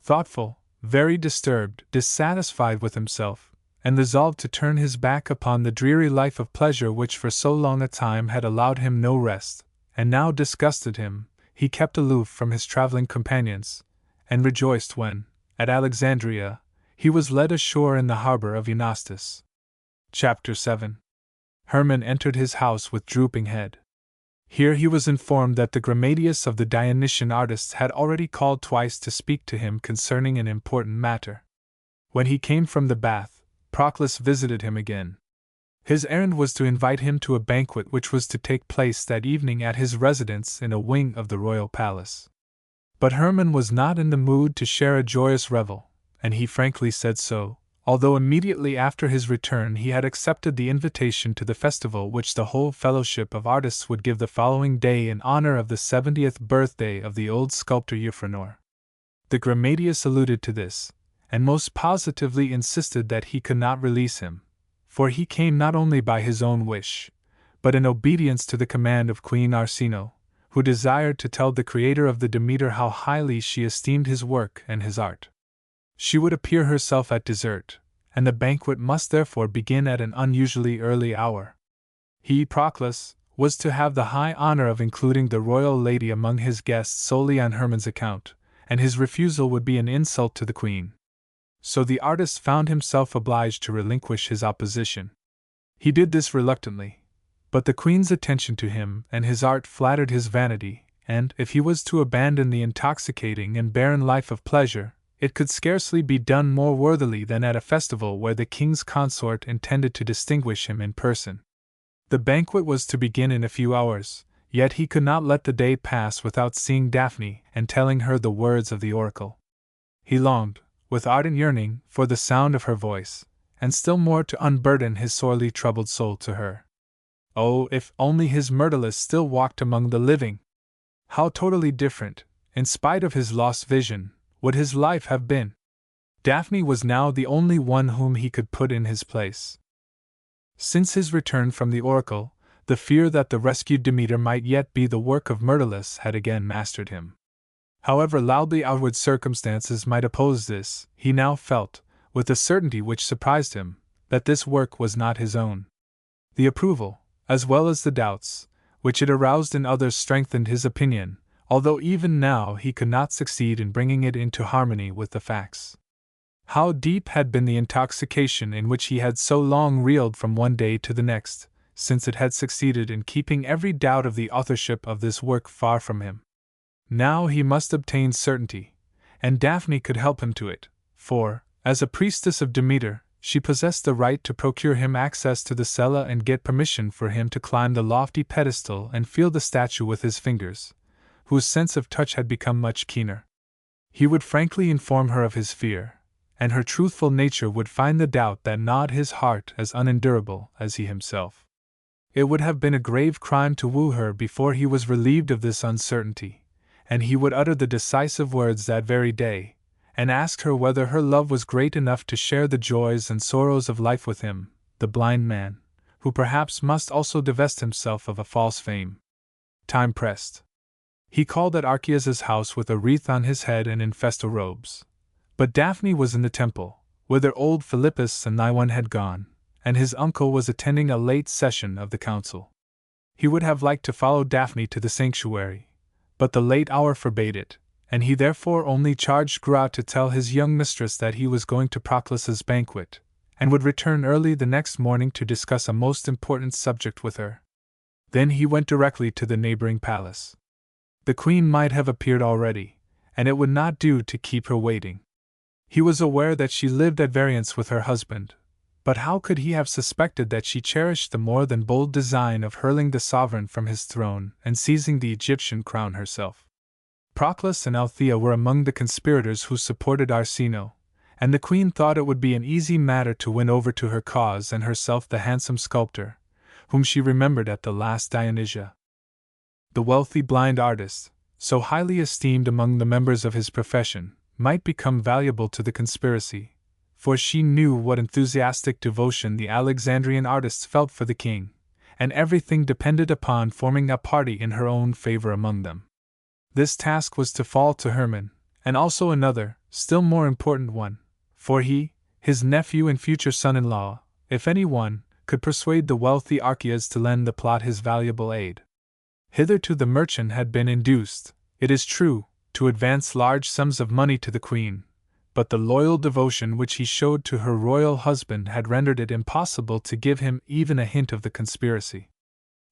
Thoughtful, very disturbed, dissatisfied with himself, and resolved to turn his back upon the dreary life of pleasure which for so long a time had allowed him no rest, and now disgusted him, he kept aloof from his traveling companions, and rejoiced when, at Alexandria, he was led ashore in the harbor of Eunostus. Chapter 7. Hermann entered his house with drooping head. Here he was informed that the Grammateus of the Dionysian artists had already called twice to speak to him concerning an important matter. When he came from the bath, Proclus visited him again. His errand was to invite him to a banquet which was to take place that evening at his residence in a wing of the royal palace. But Hermann was not in the mood to share a joyous revel, and he frankly said so, although immediately after his return he had accepted the invitation to the festival which the whole Fellowship of Artists would give the following day in honor of the 70th birthday of the old sculptor Euphranor. The Grammateus alluded to this, and most positively insisted that he could not release him, for he came not only by his own wish, but in obedience to the command of Queen Arachne, who desired to tell the creator of the Demeter how highly she esteemed his work and his art. She would appear herself at dessert, and the banquet must therefore begin at an unusually early hour. He, Proclus, was to have the high honor of including the royal lady among his guests solely on Hermann's account, and his refusal would be an insult to the queen. So the artist found himself obliged to relinquish his opposition. He did this reluctantly, but the queen's attention to him and his art flattered his vanity, and if he was to abandon the intoxicating and barren life of pleasure, it could scarcely be done more worthily than at a festival where the king's consort intended to distinguish him in person. The banquet was to begin in a few hours, yet he could not let the day pass without seeing Daphne and telling her the words of the oracle. He longed, with ardent yearning, for the sound of her voice, and still more to unburden his sorely troubled soul to her. Oh, if only his Myrtilus still walked among the living! How totally different, in spite of his lost vision, would his life have been! Daphne was now the only one whom he could put in his place. Since his return from the oracle, the fear that the rescued Demeter might yet be the work of Myrtilus had again mastered him. However loudly outward circumstances might oppose this, he now felt, with a certainty which surprised him, that this work was not his own. The approval, as well as the doubts, which it aroused in others strengthened his opinion, although even now he could not succeed in bringing it into harmony with the facts. How deep had been the intoxication in which he had so long reeled from one day to the next, since it had succeeded in keeping every doubt of the authorship of this work far from him. Now he must obtain certainty, and Daphne could help him to it, for, as a priestess of Demeter, she possessed the right to procure him access to the cella and get permission for him to climb the lofty pedestal and feel the statue with his fingers, whose sense of touch had become much keener. He would frankly inform her of his fear, and her truthful nature would find the doubt that gnawed his heart as unendurable as he himself. It would have been a grave crime to woo her before he was relieved of this uncertainty, and he would utter the decisive words that very day, and ask her whether her love was great enough to share the joys and sorrows of life with him, the blind man, who perhaps must also divest himself of a false fame. Time pressed. He called at Archias's house with a wreath on his head and in festal robes. But Daphne was in the temple, whither old Philippus and Naiwan had gone, and his uncle was attending a late session of the council. He would have liked to follow Daphne to the sanctuary, but the late hour forbade it, and he therefore only charged Gra to tell his young mistress that he was going to Proclus's banquet, and would return early the next morning to discuss a most important subject with her. Then he went directly to the neighboring palace. The queen might have appeared already, and it would not do to keep her waiting. He was aware that she lived at variance with her husband, but how could he have suspected that she cherished the more than bold design of hurling the sovereign from his throne and seizing the Egyptian crown herself? Proclus and Althea were among the conspirators who supported Arsinoe, and the queen thought it would be an easy matter to win over to her cause and herself the handsome sculptor, whom she remembered at the last Dionysia. The wealthy blind artist, so highly esteemed among the members of his profession, might become valuable to the conspiracy, for she knew what enthusiastic devotion the Alexandrian artists felt for the king, and everything depended upon forming a party in her own favor among them. This task was to fall to Hermann, and also another, still more important one, for he, his nephew and future son-in-law, if any one, could persuade the wealthy Archias to lend the plot his valuable aid. Hitherto the merchant had been induced, it is true, to advance large sums of money to the queen, but the loyal devotion which he showed to her royal husband had rendered it impossible to give him even a hint of the conspiracy.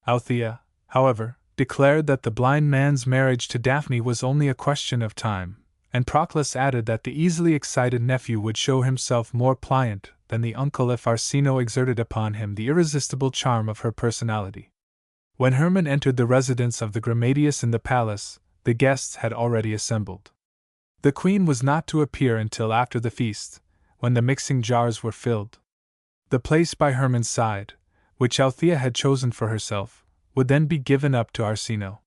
Althea, however, declared that the blind man's marriage to Daphne was only a question of time, and Proclus added that the easily excited nephew would show himself more pliant than the uncle if Arsinoe exerted upon him the irresistible charm of her personality. When Hermann entered the residence of the Gramadius in the palace, the guests had already assembled. The queen was not to appear until after the feast, when the mixing jars were filled. The place by Hermann's side, which Althea had chosen for herself, would then be given up to Arsinoe.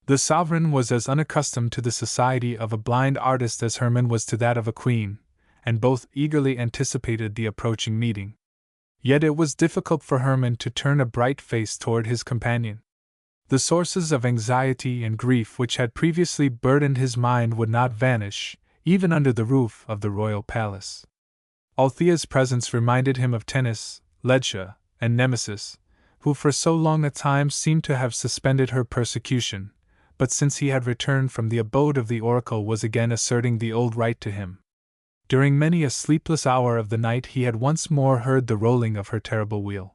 The sovereign was as unaccustomed to the society of a blind artist as Hermann was to that of a queen, and both eagerly anticipated the approaching meeting. Yet it was difficult for Hermann to turn a bright face toward his companion. The sources of anxiety and grief which had previously burdened his mind would not vanish, even under the roof of the royal palace. Althea's presence reminded him of Tennis, Ledsia, and Nemesis, who for so long a time seemed to have suspended her persecution, but since he had returned from the abode of the oracle was again asserting the old right to him. During many a sleepless hour of the night he had once more heard the rolling of her terrible wheel.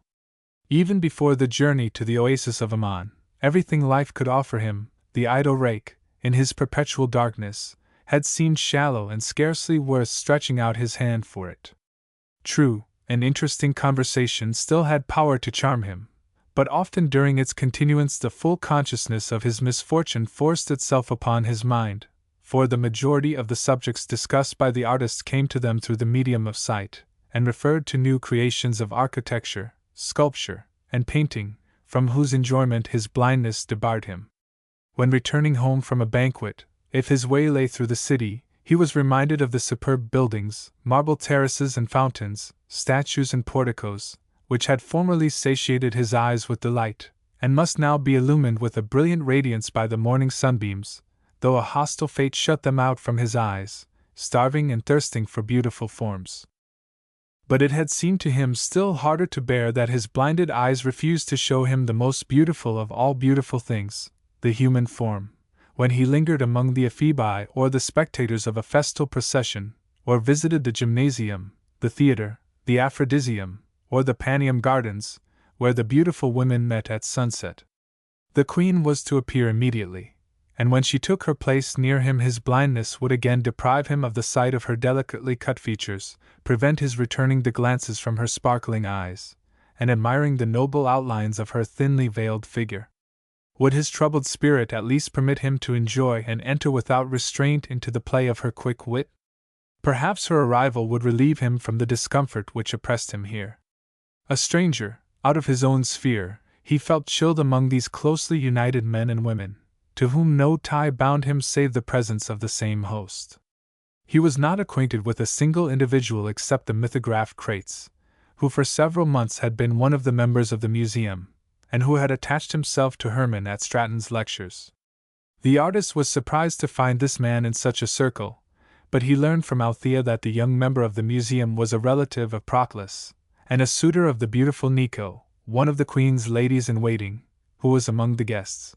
Even before the journey to the oasis of Aman, everything life could offer him, the idle rake, in his perpetual darkness, had seemed shallow and scarcely worth stretching out his hand for it. True, an interesting conversation still had power to charm him, but often during its continuance the full consciousness of his misfortune forced itself upon his mind, for the majority of the subjects discussed by the artists came to them through the medium of sight, and referred to new creations of architecture, sculpture, and painting, from whose enjoyment his blindness debarred him. When returning home from a banquet, if his way lay through the city, he was reminded of the superb buildings, marble terraces and fountains, statues and porticos, which had formerly satiated his eyes with delight, and must now be illumined with a brilliant radiance by the morning sunbeams, though a hostile fate shut them out from his eyes, starving and thirsting for beautiful forms. But it had seemed to him still harder to bear that his blinded eyes refused to show him the most beautiful of all beautiful things, the human form, when he lingered among the ephebi or the spectators of a festal procession, or visited the gymnasium, the theatre, the Aphrodisium, or the Paneum Gardens, where the beautiful women met at sunset. The queen was to appear immediately, and when she took her place near him his blindness would again deprive him of the sight of her delicately cut features, prevent his returning the glances from her sparkling eyes, and admiring the noble outlines of her thinly veiled figure. Would his troubled spirit at least permit him to enjoy and enter without restraint into the play of her quick wit? Perhaps her arrival would relieve him from the discomfort which oppressed him here. A stranger, out of his own sphere, he felt chilled among these closely united men and women, to whom no tie bound him save the presence of the same host. He was not acquainted with a single individual except the mythograph Crates, who for several months had been one of the members of the museum, and who had attached himself to Hermann at Stratton's lectures. The artist was surprised to find this man in such a circle, but he learned from Althea that the young member of the museum was a relative of Proclus, and a suitor of the beautiful Nico, one of the queen's ladies-in-waiting, who was among the guests.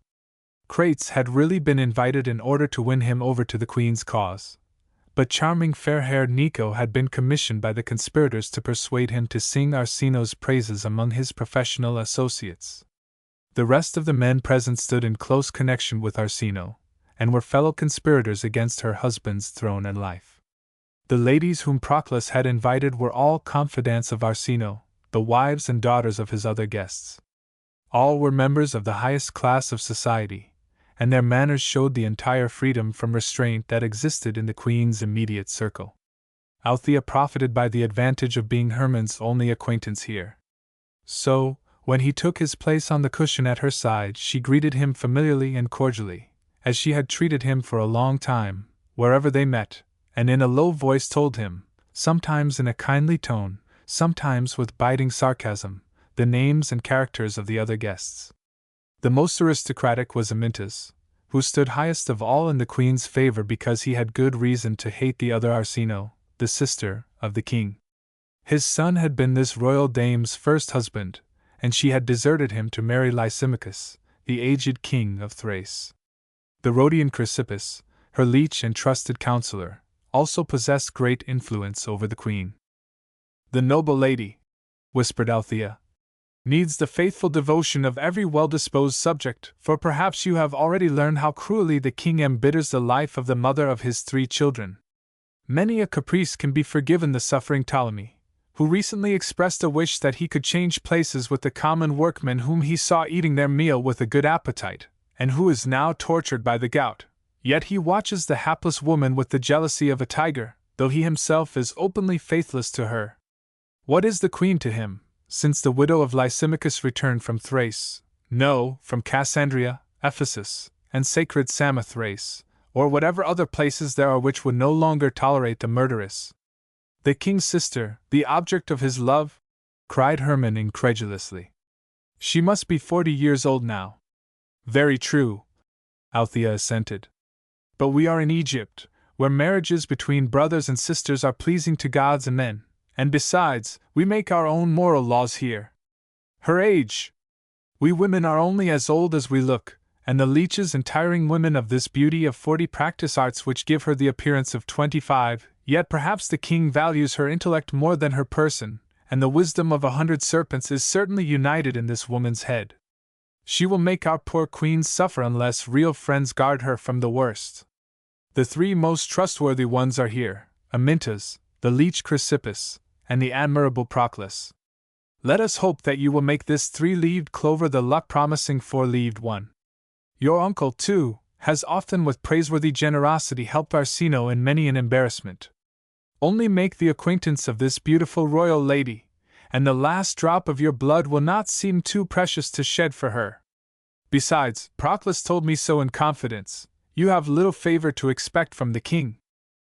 Crates had really been invited in order to win him over to the queen's cause, but charming fair-haired Nico had been commissioned by the conspirators to persuade him to sing Arsinoe's praises among his professional associates. The rest of the men present stood in close connection with Arsinoe, and were fellow conspirators against her husband's throne and life. The ladies whom Proclus had invited were all confidants of Arsinoe, the wives and daughters of his other guests. All were members of the highest class of society, and their manners showed the entire freedom from restraint that existed in the queen's immediate circle. Althea profited by the advantage of being Hermann's only acquaintance here. So, when he took his place on the cushion at her side, she greeted him familiarly and cordially, as she had treated him for a long time, wherever they met, and in a low voice told him, sometimes in a kindly tone, sometimes with biting sarcasm, the names and characters of the other guests. The most aristocratic was Amyntas, who stood highest of all in the queen's favor because he had good reason to hate the other Arsinoe, the sister of the king. His son had been this royal dame's first husband, and she had deserted him to marry Lysimachus, the aged king of Thrace. The Rhodian Chrysippus, her leech and trusted counselor, also possessed great influence over the queen. "The noble lady," whispered Althea, "needs the faithful devotion of every well-disposed subject, for perhaps you have already learned how cruelly the king embitters the life of the mother of his 3 children. Many a caprice can be forgiven the suffering Ptolemy, who recently expressed a wish that he could change places with the common workmen whom he saw eating their meal with a good appetite, and who is now tortured by the gout. Yet he watches the hapless woman with the jealousy of a tiger, though he himself is openly faithless to her. What is the queen to him, since the widow of Lysimachus returned from Thrace, no, from Cassandria, Ephesus, and sacred Samothrace, or whatever other places there are which would no longer tolerate the murderess? The king's sister, the object of his love? cried Hermann incredulously. She must be 40 years old now. Very true, Althea assented. But we are in Egypt, where marriages between brothers and sisters are pleasing to gods and men, and besides, we make our own moral laws here. Her age! We women are only as old as we look, and the leeches and tiring women of this beauty of 40 practice arts which give her the appearance of 25, yet perhaps the king values her intellect more than her person, and the wisdom of 100 serpents is certainly united in this woman's head. She will make our poor queen suffer unless real friends guard her from the worst. The 3 most trustworthy ones are here, Amintas, the leech Chrysippus, and the admirable Proclus. Let us hope that you will make this 3-leaved clover the luck-promising 4-leaved one. Your uncle, too, has often with praiseworthy generosity helped Arsino in many an embarrassment. Only make the acquaintance of this beautiful royal lady, and the last drop of your blood will not seem too precious to shed for her. Besides, Proclus told me so in confidence, you have little favor to expect from the king.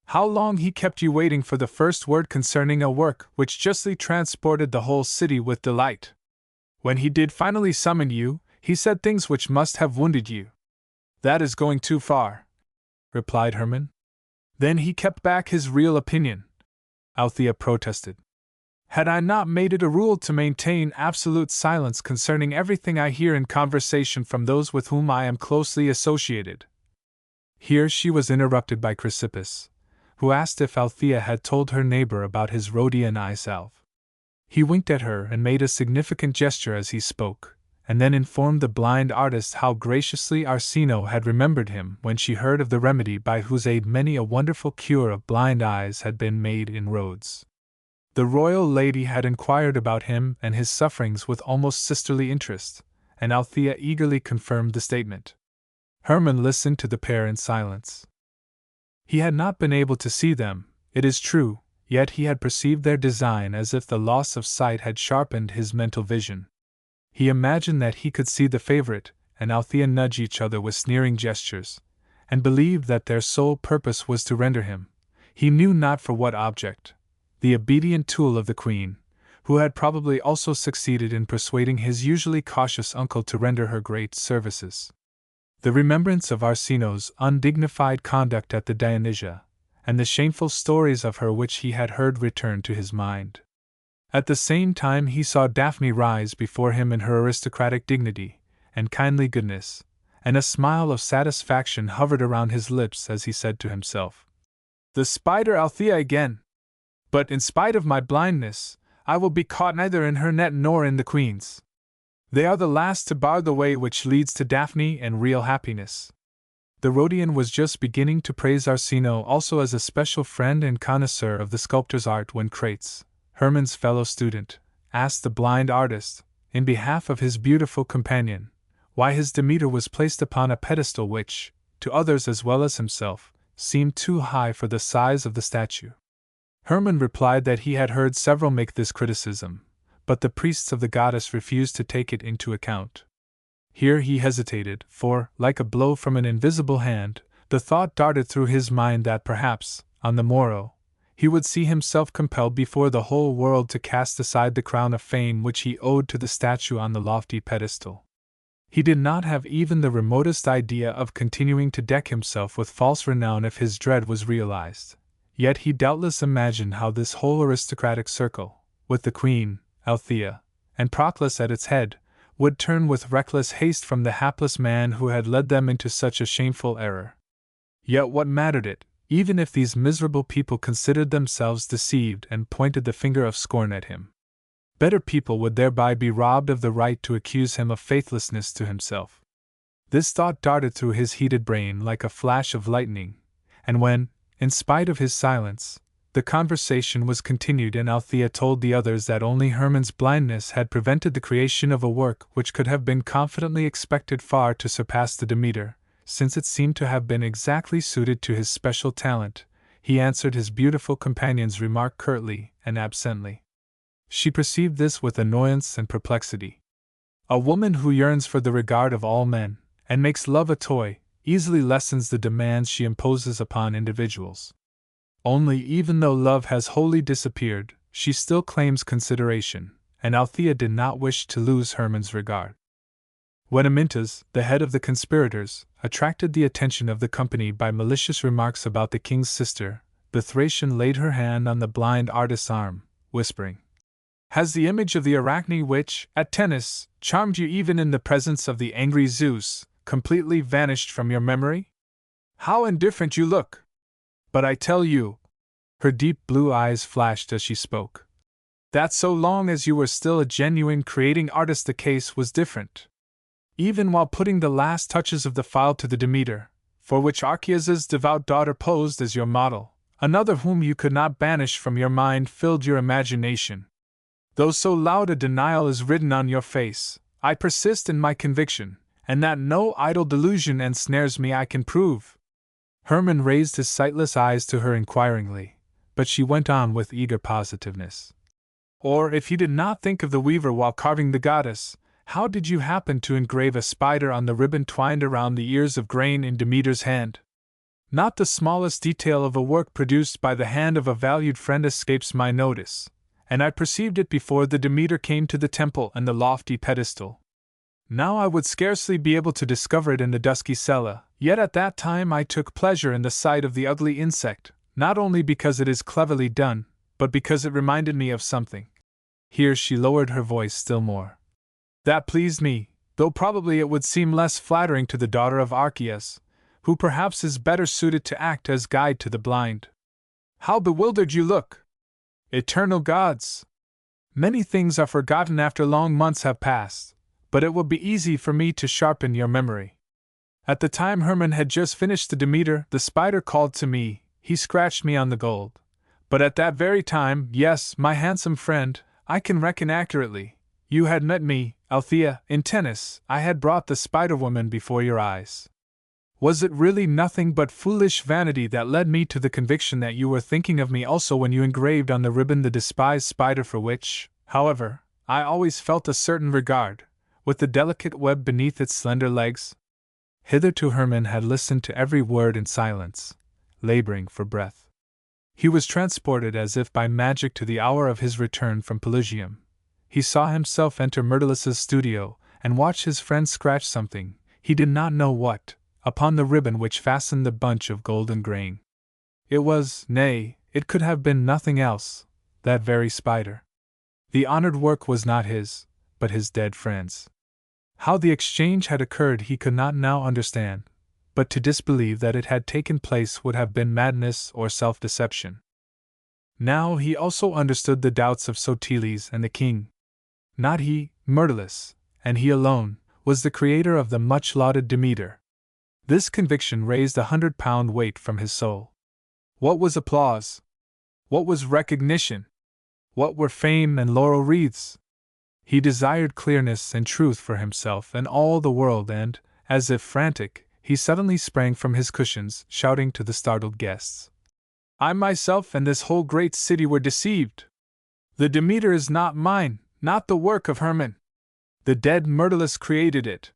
How long he kept you waiting for the first word concerning a work which justly transported the whole city with delight. When he did finally summon you, he said things which must have wounded you. That is going too far, replied Hermann. Then he kept back his real opinion, Althea protested. Had I not made it a rule to maintain absolute silence concerning everything I hear in conversation from those with whom I am closely associated? Here she was interrupted by Chrysippus, who asked if Althea had told her neighbor about his Rhodian eye salve. He winked at her and made a significant gesture as he spoke, and then informed the blind artist how graciously Arsino had remembered him when she heard of the remedy by whose aid many a wonderful cure of blind eyes had been made in Rhodes. The royal lady had inquired about him and his sufferings with almost sisterly interest, and Althea eagerly confirmed the statement. Hermann listened to the pair in silence. He had not been able to see them, it is true, yet he had perceived their design as if the loss of sight had sharpened his mental vision. He imagined that he could see the favorite and Althea nudge each other with sneering gestures, and believed that their sole purpose was to render him, he knew not for what object, the obedient tool of the queen, who had probably also succeeded in persuading his usually cautious uncle to render her great services. The remembrance of Arsino's undignified conduct at the Dionysia, and the shameful stories of her which he had heard returned to his mind. At the same time he saw Daphne rise before him in her aristocratic dignity and kindly goodness, and a smile of satisfaction hovered around his lips as he said to himself, "The spider Althea again! But in spite of my blindness, I will be caught neither in her net nor in the queen's. They are the last to bar the way which leads to Daphne and real happiness." The Rhodian was just beginning to praise Arsino also as a special friend and connoisseur of the sculptor's art when Crates, Hermann's fellow student, asked the blind artist, in behalf of his beautiful companion, why his Demeter was placed upon a pedestal which, to others as well as himself, seemed too high for the size of the statue. Hermann replied that he had heard several make this criticism, but the priests of the goddess refused to take it into account. Here he hesitated, for, like a blow from an invisible hand, the thought darted through his mind that perhaps, on the morrow, he would see himself compelled before the whole world to cast aside the crown of fame which he owed to the statue on the lofty pedestal. He did not have even the remotest idea of continuing to deck himself with false renown if his dread was realized, yet he doubtless imagined how this whole aristocratic circle, with the queen, Althea, and Proclus at its head, would turn with reckless haste from the hapless man who had led them into such a shameful error. Yet what mattered it, even if these miserable people considered themselves deceived and pointed the finger of scorn at him? Better people would thereby be robbed of the right to accuse him of faithlessness to himself. This thought darted through his heated brain like a flash of lightning, and when, in spite of his silence, the conversation was continued and Althea told the others that only Hermann's blindness had prevented the creation of a work which could have been confidently expected far to surpass the Demeter, since it seemed to have been exactly suited to his special talent, he answered his beautiful companion's remark curtly and absently. She perceived this with annoyance and perplexity. A woman who yearns for the regard of all men, and makes love a toy, easily lessens the demands she imposes upon individuals. Only even though love has wholly disappeared, she still claims consideration, and Althea did not wish to lose Hermann's regard. When Amintas, the head of the conspirators, attracted the attention of the company by malicious remarks about the king's sister, the Thracian laid her hand on the blind artist's arm, whispering, "Has the image of the Arachne which, at tennis, charmed you even in the presence of the angry Zeus, completely vanished from your memory? How indifferent you look! But I tell you," her deep blue eyes flashed as she spoke, "that so long as you were still a genuine creating artist the case was different. Even while putting the last touches of the file to the Demeter, for which Archias's devout daughter posed as your model, another whom you could not banish from your mind filled your imagination. Though so loud a denial is written on your face, I persist in my conviction, and that no idle delusion ensnares me I can prove." Hermann raised his sightless eyes to her inquiringly, but she went on with eager positiveness. "Or if you did not think of the weaver while carving the goddess, how did you happen to engrave a spider on the ribbon twined around the ears of grain in Demeter's hand? Not the smallest detail of a work produced by the hand of a valued friend escapes my notice, and I perceived it before the Demeter came to the temple and the lofty pedestal. Now I would scarcely be able to discover it in the dusky cella, yet at that time I took pleasure in the sight of the ugly insect, not only because it is cleverly done, but because it reminded me of something." Here she lowered her voice still more. "That pleased me, though probably it would seem less flattering to the daughter of Archias, who perhaps is better suited to act as guide to the blind. How bewildered you look! Eternal gods! Many things are forgotten after long months have passed, but it will be easy for me to sharpen your memory. At the time Hermann had just finished the Demeter, the spider called to me, he scratched me on the gold. But at that very time, yes, my handsome friend, I can reckon accurately, you had met me, Althea, in tennis. I had brought the Spider-Woman before your eyes. Was it really nothing but foolish vanity that led me to the conviction that you were thinking of me also when you engraved on the ribbon the despised spider for which, however, I always felt a certain regard, with the delicate web beneath its slender legs?" Hitherto Hermann had listened to every word in silence, laboring for breath. He was transported as if by magic to the hour of his return from Pelusium. He saw himself enter Myrtilus's studio, and watch his friend scratch something, he did not know what, upon the ribbon which fastened the bunch of golden grain. It was, nay, it could have been nothing else, that very spider. The honored work was not his, but his dead friend's. How the exchange had occurred he could not now understand, but to disbelieve that it had taken place would have been madness or self-deception. Now he also understood the doubts of Sotiles and the king. Not he, Myrtilus, and he alone, was the creator of the much-lauded Demeter. This conviction raised 100-pound weight from his soul. What was applause? What was recognition? What were fame and laurel wreaths? He desired clearness and truth for himself and all the world, and, as if frantic, he suddenly sprang from his cushions, shouting to the startled guests, "I myself and this whole great city were deceived! The Demeter is not mine, not the work of Hermann. The dead Myrtilus created it."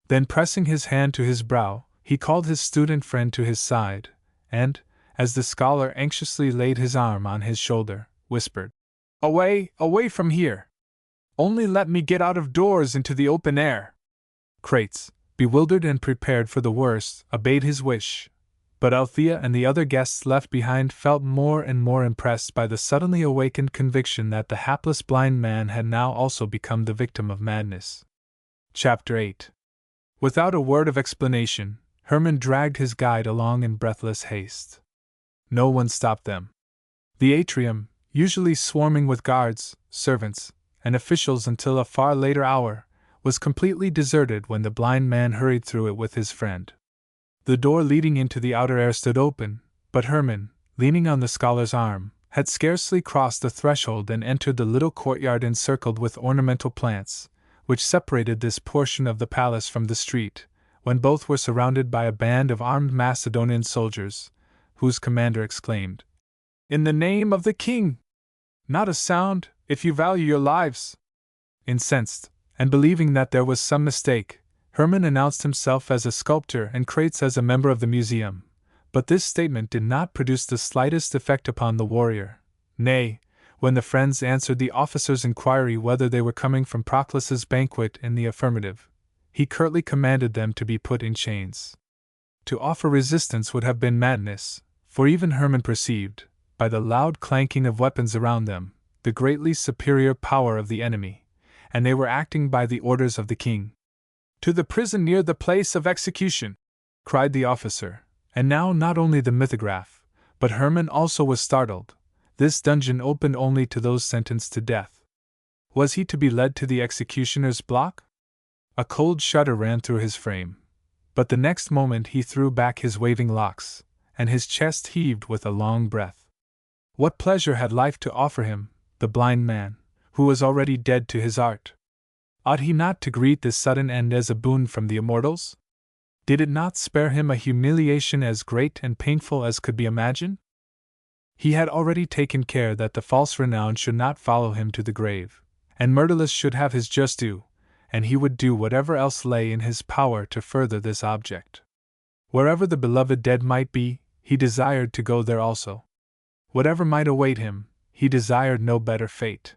Then pressing his hand to his brow, he called his student friend to his side, and, as the scholar anxiously laid his arm on his shoulder, whispered, "Away, away from here! Only let me get out of doors into the open air." Crates, bewildered and prepared for the worst, obeyed his wish, but Althea and the other guests left behind felt more and more impressed by the suddenly awakened conviction that the hapless blind man had now also become the victim of madness. Chapter 8. Without a word of explanation, Hermann dragged his guide along in breathless haste. No one stopped them. The atrium, usually swarming with guards, servants, and officials until a far later hour, was completely deserted when the blind man hurried through it with his friend. The door leading into the outer air stood open, but Hermann, leaning on the scholar's arm, had scarcely crossed the threshold and entered the little courtyard encircled with ornamental plants, which separated this portion of the palace from the street, when both were surrounded by a band of armed Macedonian soldiers, whose commander exclaimed, "In the name of the king! Not a sound, if you value your lives!" Incensed, and believing that there was some mistake, Hermann announced himself as a sculptor and Crates as a member of the museum, but this statement did not produce the slightest effect upon the warrior. Nay, When the friends answered the officer's inquiry whether they were coming from Proclus's banquet in the affirmative, he curtly commanded them to be put in chains. To offer resistance would have been madness, for even Hermann perceived, by the loud clanking of weapons around them, the greatly superior power of the enemy, and they were acting by the orders of the king. "To the prison near the place of execution!" cried the officer, and now not only the mythograph, but Hermann also was startled. This dungeon opened only to those sentenced to death. Was he to be led to the executioner's block? A cold shudder ran through his frame, but the next moment he threw back his waving locks, and his chest heaved with a long breath. What pleasure had life to offer him, the blind man, who was already dead to his art? Ought he not to greet this sudden end as a boon from the immortals? Did it not spare him a humiliation as great and painful as could be imagined? He had already taken care that the false renown should not follow him to the grave, and Myrtilus should have his just due, and he would do whatever else lay in his power to further this object. Wherever the beloved dead might be, he desired to go there also. Whatever might await him, he desired no better fate.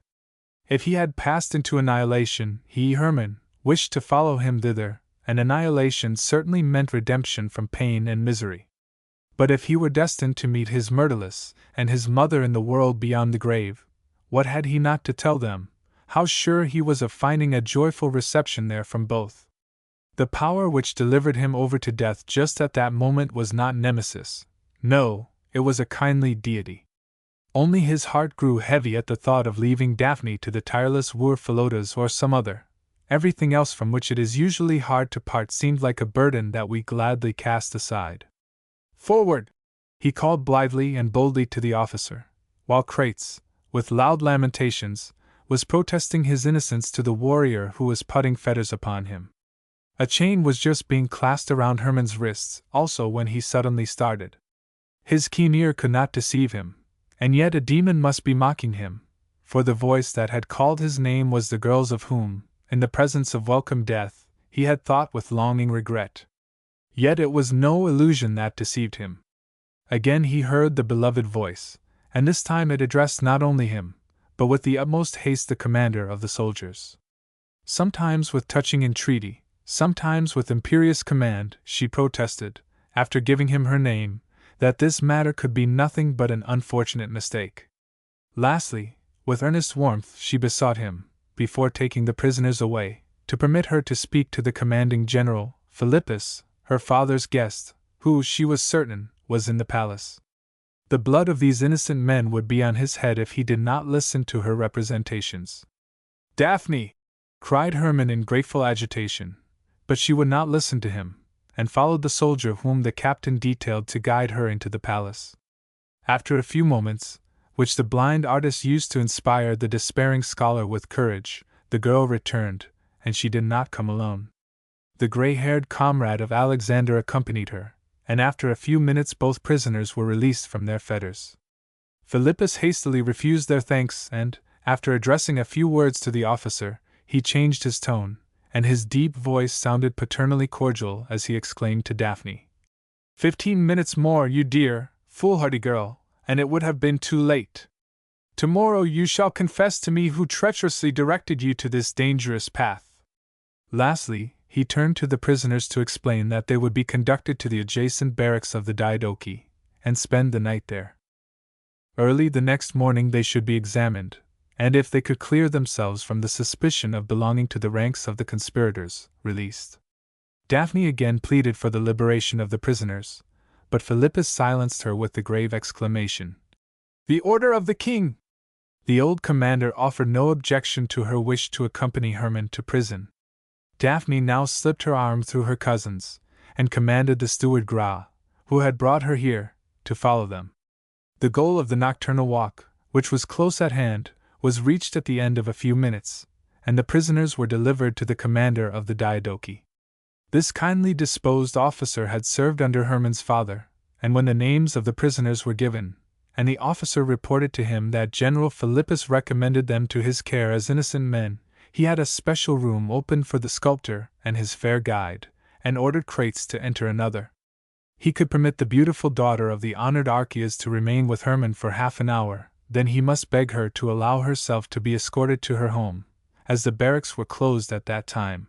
If he had passed into annihilation, he, Hermann, wished to follow him thither, and annihilation certainly meant redemption from pain and misery. But if he were destined to meet his Myrtilus and his mother in the world beyond the grave, what had he not to tell them? How sure he was of finding a joyful reception there from both. The power which delivered him over to death just at that moment was not Nemesis. No, it was a kindly deity. Only his heart grew heavy at the thought of leaving Daphne to the tireless wooer Philotas or some other. Everything else from which it is usually hard to part seemed like a burden that we gladly cast aside. "Forward!" he called blithely and boldly to the officer, while Crates, with loud lamentations, was protesting his innocence to the warrior who was putting fetters upon him. A chain was just being clasped around Hermann's wrists also when he suddenly started. His keen ear could not deceive him, and yet a demon must be mocking him, for the voice that had called his name was the girl's of whom, in the presence of welcome death, he had thought with longing regret. Yet it was no illusion that deceived him. Again he heard the beloved voice, and this time it addressed not only him, but with the utmost haste the commander of the soldiers. Sometimes with touching entreaty, sometimes with imperious command, she protested, after giving him her name, that this matter could be nothing but an unfortunate mistake. Lastly, with earnest warmth she besought him, before taking the prisoners away, to permit her to speak to the commanding general, Philippus, her father's guest, who, she was certain, was in the palace. The blood of these innocent men would be on his head if he did not listen to her representations. "Daphne!" cried Hermann in grateful agitation, but she would not listen to him, and followed the soldier whom the captain detailed to guide her into the palace. After a few moments, which the blind artist used to inspire the despairing scholar with courage, the girl returned, and she did not come alone. The gray-haired comrade of Alexander accompanied her, and after a few minutes both prisoners were released from their fetters. Philippus hastily refused their thanks and, after addressing a few words to the officer, he changed his tone, and his deep voice sounded paternally cordial as he exclaimed to Daphne, 15 minutes more, you dear, foolhardy girl, and it would have been too late. Tomorrow you shall confess to me who treacherously directed you to this dangerous path." Lastly, he turned to the prisoners to explain that they would be conducted to the adjacent barracks of the Diadochi, and spend the night there. Early the next morning they should be examined, and if they could clear themselves from the suspicion of belonging to the ranks of the conspirators, released. Daphne again pleaded for the liberation of the prisoners, but Philippus silenced her with the grave exclamation, "The order of the king!" The old commander offered no objection to her wish to accompany Hermann to prison. Daphne now slipped her arm through her cousin's, and commanded the steward Gra, who had brought her here, to follow them. The goal of the nocturnal walk, which was close at hand, was reached at the end of a few minutes, and the prisoners were delivered to the commander of the Diadochi. This kindly disposed officer had served under Hermann's father, and when the names of the prisoners were given, and the officer reported to him that General Philippus recommended them to his care as innocent men, he had a special room opened for the sculptor and his fair guide, and ordered Crates to enter another. He could permit the beautiful daughter of the honored Archias to remain with Hermann for half an hour, then he must beg her to allow herself to be escorted to her home, as the barracks were closed at that time.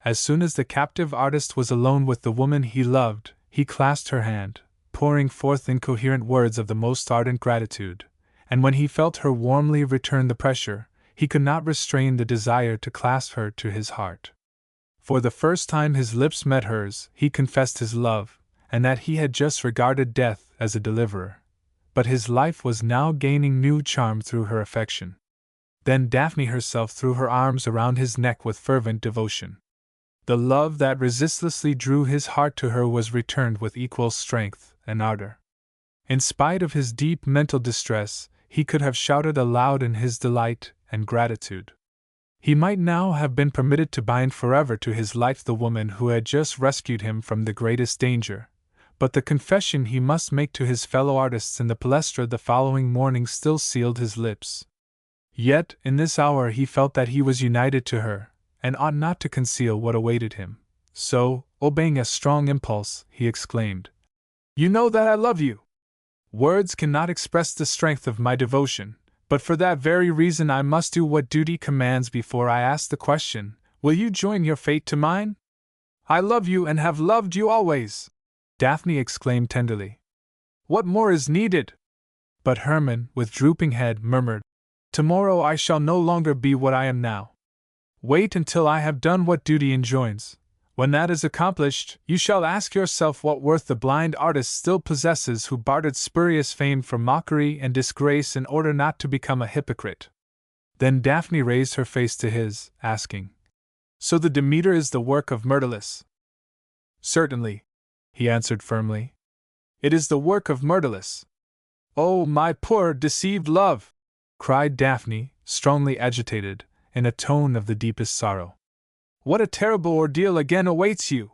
As soon as the captive artist was alone with the woman he loved, he clasped her hand, pouring forth incoherent words of the most ardent gratitude, and when he felt her warmly return the pressure, he could not restrain the desire to clasp her to his heart. For the first time his lips met hers, he confessed his love, and that he had just regarded death as a deliverer. But his life was now gaining new charm through her affection. Then Daphne herself threw her arms around his neck with fervent devotion. The love that resistlessly drew his heart to her was returned with equal strength and ardor. In spite of his deep mental distress, he could have shouted aloud in his delight and gratitude. He might now have been permitted to bind forever to his life the woman who had just rescued him from the greatest danger, but the confession he must make to his fellow artists in the palestra the following morning still sealed his lips. Yet, in this hour he felt that he was united to her, and ought not to conceal what awaited him. So, obeying a strong impulse, he exclaimed, "You know that I love you! Words cannot express the strength of my devotion, but for that very reason I must do what duty commands before I ask the question, will you join your fate to mine? I love you and have loved you always!" Daphne exclaimed tenderly. "What more is needed?" But Hermann, with drooping head, murmured, "Tomorrow I shall no longer be what I am now. Wait until I have done what duty enjoins. When that is accomplished, you shall ask yourself what worth the blind artist still possesses who bartered spurious fame for mockery and disgrace in order not to become a hypocrite." Then Daphne raised her face to his, asking, "So the Demeter is the work of Myrtilus?" "Certainly," he answered firmly. "It is the work of Myrtilus." "Oh, my poor, deceived love!" cried Daphne, strongly agitated, in a tone of the deepest sorrow. "What a terrible ordeal again awaits you!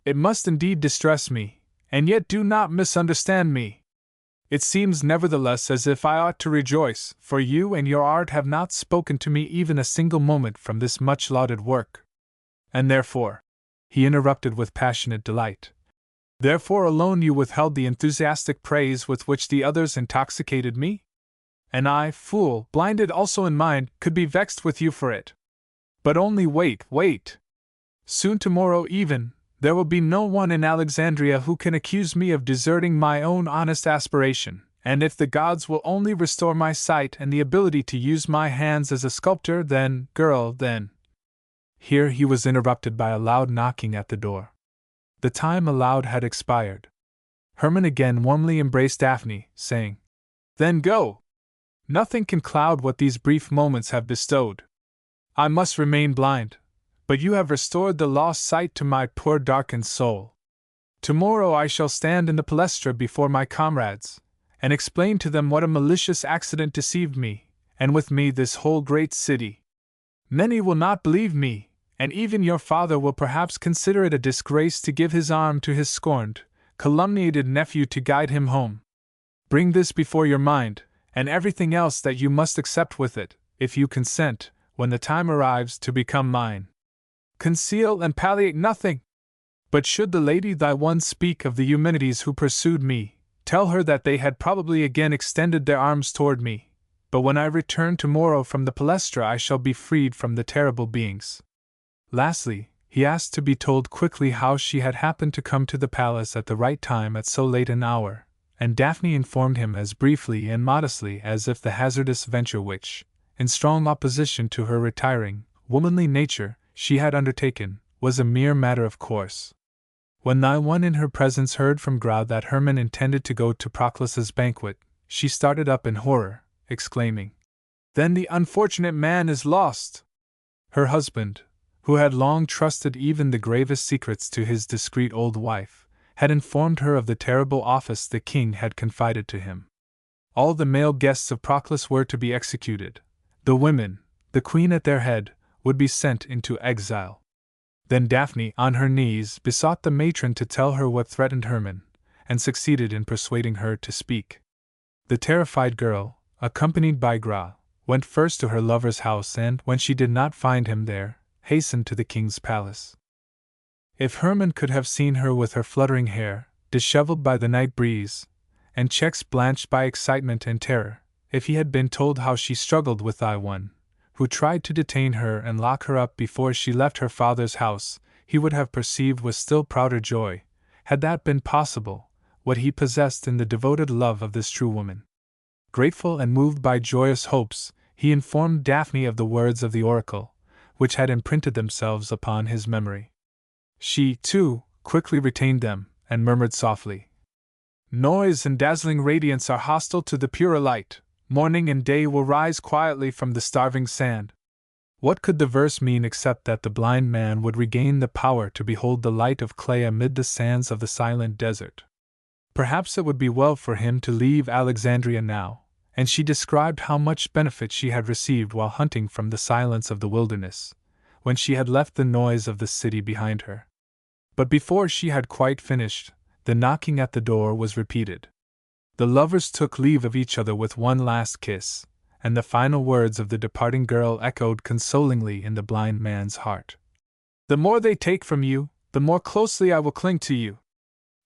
It must indeed distress me, and yet do not misunderstand me. It seems nevertheless as if I ought to rejoice, for you and your art have not spoken to me even a single moment from this much-lauded work. And therefore," he interrupted with passionate delight, "therefore alone you withheld the enthusiastic praise with which the others intoxicated me? And I, fool, blinded also in mind, could be vexed with you for it. But only wait! Soon tomorrow even, there will be no one in Alexandria who can accuse me of deserting my own honest aspiration, and if the gods will only restore my sight and the ability to use my hands as a sculptor, then, girl, then—" Here he was interrupted by a loud knocking at the door. The time allowed had expired. Hermann again warmly embraced Daphne, saying, "Then go! Nothing can cloud what these brief moments have bestowed. I must remain blind, but you have restored the lost sight to my poor darkened soul. Tomorrow I shall stand in the palestra before my comrades, and explain to them what a malicious accident deceived me, and with me this whole great city. Many will not believe me, and even your father will perhaps consider it a disgrace to give his arm to his scorned, calumniated nephew to guide him home. Bring this before your mind, and everything else that you must accept with it, if you consent, when the time arrives, to become mine. Conceal and palliate nothing. But should the lady thy one speak of the Eumenides who pursued me, tell her that they had probably again extended their arms toward me, but when I return tomorrow from the palestra I shall be freed from the terrible beings." Lastly, he asked to be told quickly how she had happened to come to the palace at the right time at so late an hour, and Daphne informed him as briefly and modestly as if the hazardous venture which, in strong opposition to her retiring, womanly nature, she had undertaken, was a mere matter of course. When thy one in her presence heard from Grau that Hermann intended to go to Proclus's banquet, she started up in horror, exclaiming, "Then the unfortunate man is lost!" Her husband, who had long trusted even the gravest secrets to his discreet old wife, had informed her of the terrible office the king had confided to him. All the male guests of Proclus were to be executed. The women, the queen at their head, would be sent into exile. Then Daphne, on her knees, besought the matron to tell her what threatened Hermann, and succeeded in persuading her to speak. The terrified girl, accompanied by Grau, went first to her lover's house and, when she did not find him there, hastened to the king's palace. If Hermann could have seen her with her fluttering hair, disheveled by the night breeze, and cheeks blanched by excitement and terror, if he had been told how she struggled with one who tried to detain her and lock her up before she left her father's house, he would have perceived with still prouder joy, had that been possible, what he possessed in the devoted love of this true woman. Grateful and moved by joyous hopes, he informed Daphne of the words of the oracle, which had imprinted themselves upon his memory. She, too, quickly retained them, and murmured softly, "Noise and dazzling radiance are hostile to the purer light. Morning and day will rise quietly from the starving sand." What could the verse mean except that the blind man would regain the power to behold the light of clay amid the sands of the silent desert? Perhaps it would be well for him to leave Alexandria now, and she described how much benefit she had received while hunting from the silence of the wilderness, when she had left the noise of the city behind her. But before she had quite finished, the knocking at the door was repeated. The lovers took leave of each other with one last kiss, and the final words of the departing girl echoed consolingly in the blind man's heart. "The more they take from you, the more closely I will cling to you."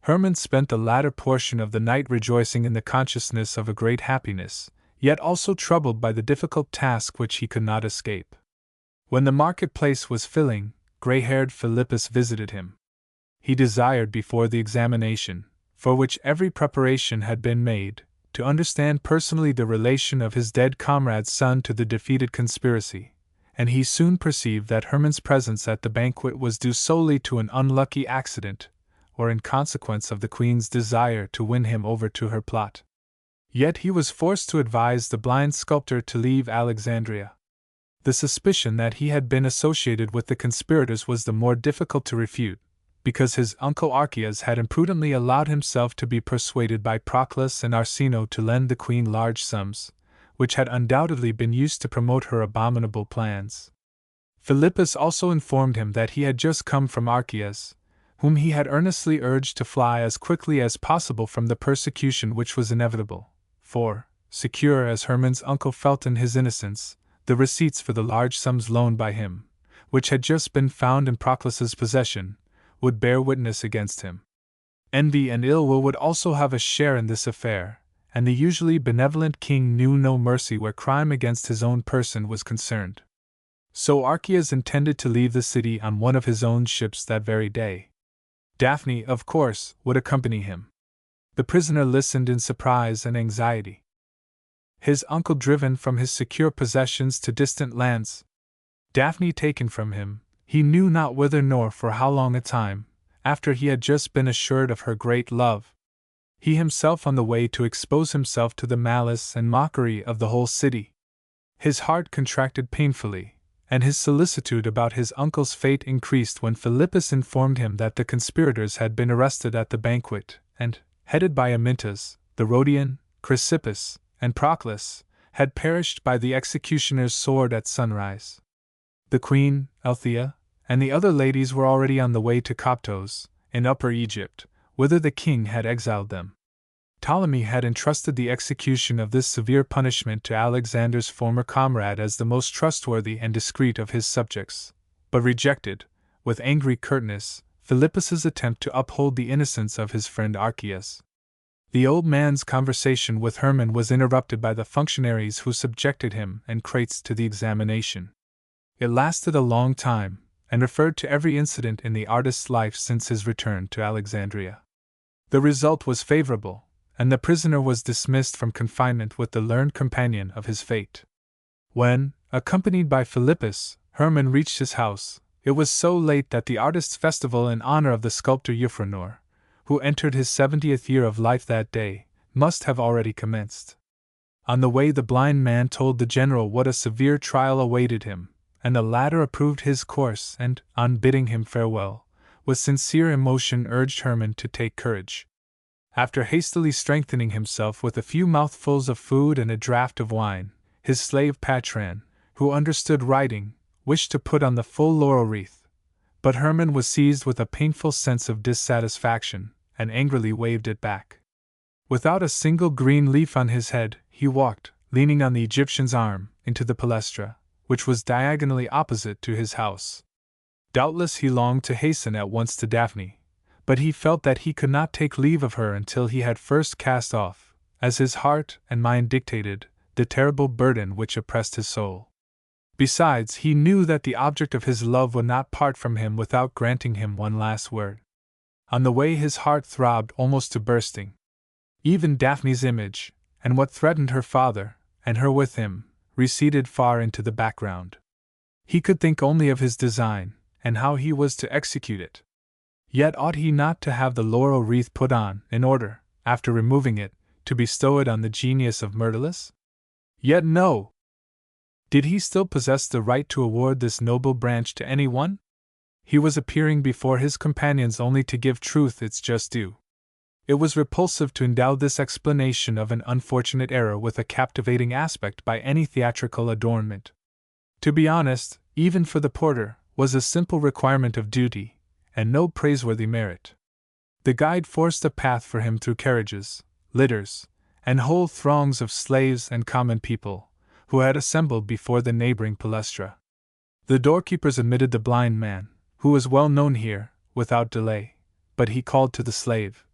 Hermann spent the latter portion of the night rejoicing in the consciousness of a great happiness, yet also troubled by the difficult task which he could not escape. When the marketplace was filling, gray-haired Philippus visited him. He desired before the examination, for which every preparation had been made, to understand personally the relation of his dead comrade's son to the defeated conspiracy, and he soon perceived that Hermann's presence at the banquet was due solely to an unlucky accident, or in consequence of the Queen's desire to win him over to her plot. Yet he was forced to advise the blind sculptor to leave Alexandria. The suspicion that he had been associated with the conspirators was the more difficult to refute, because his uncle Archias had imprudently allowed himself to be persuaded by Proclus and Arsino to lend the Queen large sums, which had undoubtedly been used to promote her abominable plans. Philippus also informed him that he had just come from Archias, whom he had earnestly urged to fly as quickly as possible from the persecution which was inevitable, for, secure as Hermann's uncle felt in his innocence, the receipts for the large sums loaned by him, which had just been found in Proclus's possession, would bear witness against him. Envy and ill will would also have a share in this affair, and the usually benevolent king knew no mercy where crime against his own person was concerned. So Archias intended to leave the city on one of his own ships that very day. Daphne, of course, would accompany him. The prisoner listened in surprise and anxiety. His uncle driven from his secure possessions to distant lands, Daphne taken from him, he knew not whither nor for how long a time, after he had just been assured of her great love. He himself on the way to expose himself to the malice and mockery of the whole city. His heart contracted painfully, and his solicitude about his uncle's fate increased when Philippus informed him that the conspirators had been arrested at the banquet, and, headed by Amyntas, the Rhodian, Chrysippus, and Proclus, had perished by the executioner's sword at sunrise. The Queen, Althea, and the other ladies were already on the way to Coptos, in Upper Egypt, whither the king had exiled them. Ptolemy had entrusted the execution of this severe punishment to Alexander's former comrade as the most trustworthy and discreet of his subjects, but rejected, with angry curtness, Philippus's attempt to uphold the innocence of his friend Archias. The old man's conversation with Hermann was interrupted by the functionaries who subjected him and Crates to the examination. It lasted a long time, and referred to every incident in the artist's life since his return to Alexandria. The result was favorable, and the prisoner was dismissed from confinement with the learned companion of his fate. When, accompanied by Philippus, Hermann reached his house, it was so late that the artist's festival in honor of the sculptor Euphranor, who entered his 70th year of life that day, must have already commenced. On the way the blind man told the general what a severe trial awaited him, and the latter approved his course and, on bidding him farewell, with sincere emotion urged Hermann to take courage. After hastily strengthening himself with a few mouthfuls of food and a draught of wine, his slave Patran, who understood writing, wished to put on the full laurel wreath, but Hermann was seized with a painful sense of dissatisfaction, and angrily waved it back. Without a single green leaf on his head, he walked, leaning on the Egyptian's arm, into the palestra, which was diagonally opposite to his house. Doubtless he longed to hasten at once to Daphne, but he felt that he could not take leave of her until he had first cast off, as his heart and mind dictated, the terrible burden which oppressed his soul. Besides, he knew that the object of his love would not part from him without granting him one last word. On the way his heart throbbed almost to bursting. Even Daphne's image, and what threatened her father, and her with him, receded far into the background. He could think only of his design, and how he was to execute it. Yet ought he not to have the laurel wreath put on, in order, after removing it, to bestow it on the genius of Myrtilus? Yet no! Did he still possess the right to award this noble branch to any one? He was appearing before his companions only to give truth its just due. It was repulsive to endow this explanation of an unfortunate error with a captivating aspect by any theatrical adornment. To be honest, even for the porter, was a simple requirement of duty, and no praiseworthy merit. The guide forced a path for him through carriages, litters, and whole throngs of slaves and common people, who had assembled before the neighboring palæstra. The doorkeepers admitted the blind man, who was well known here, without delay, but he called to the slave,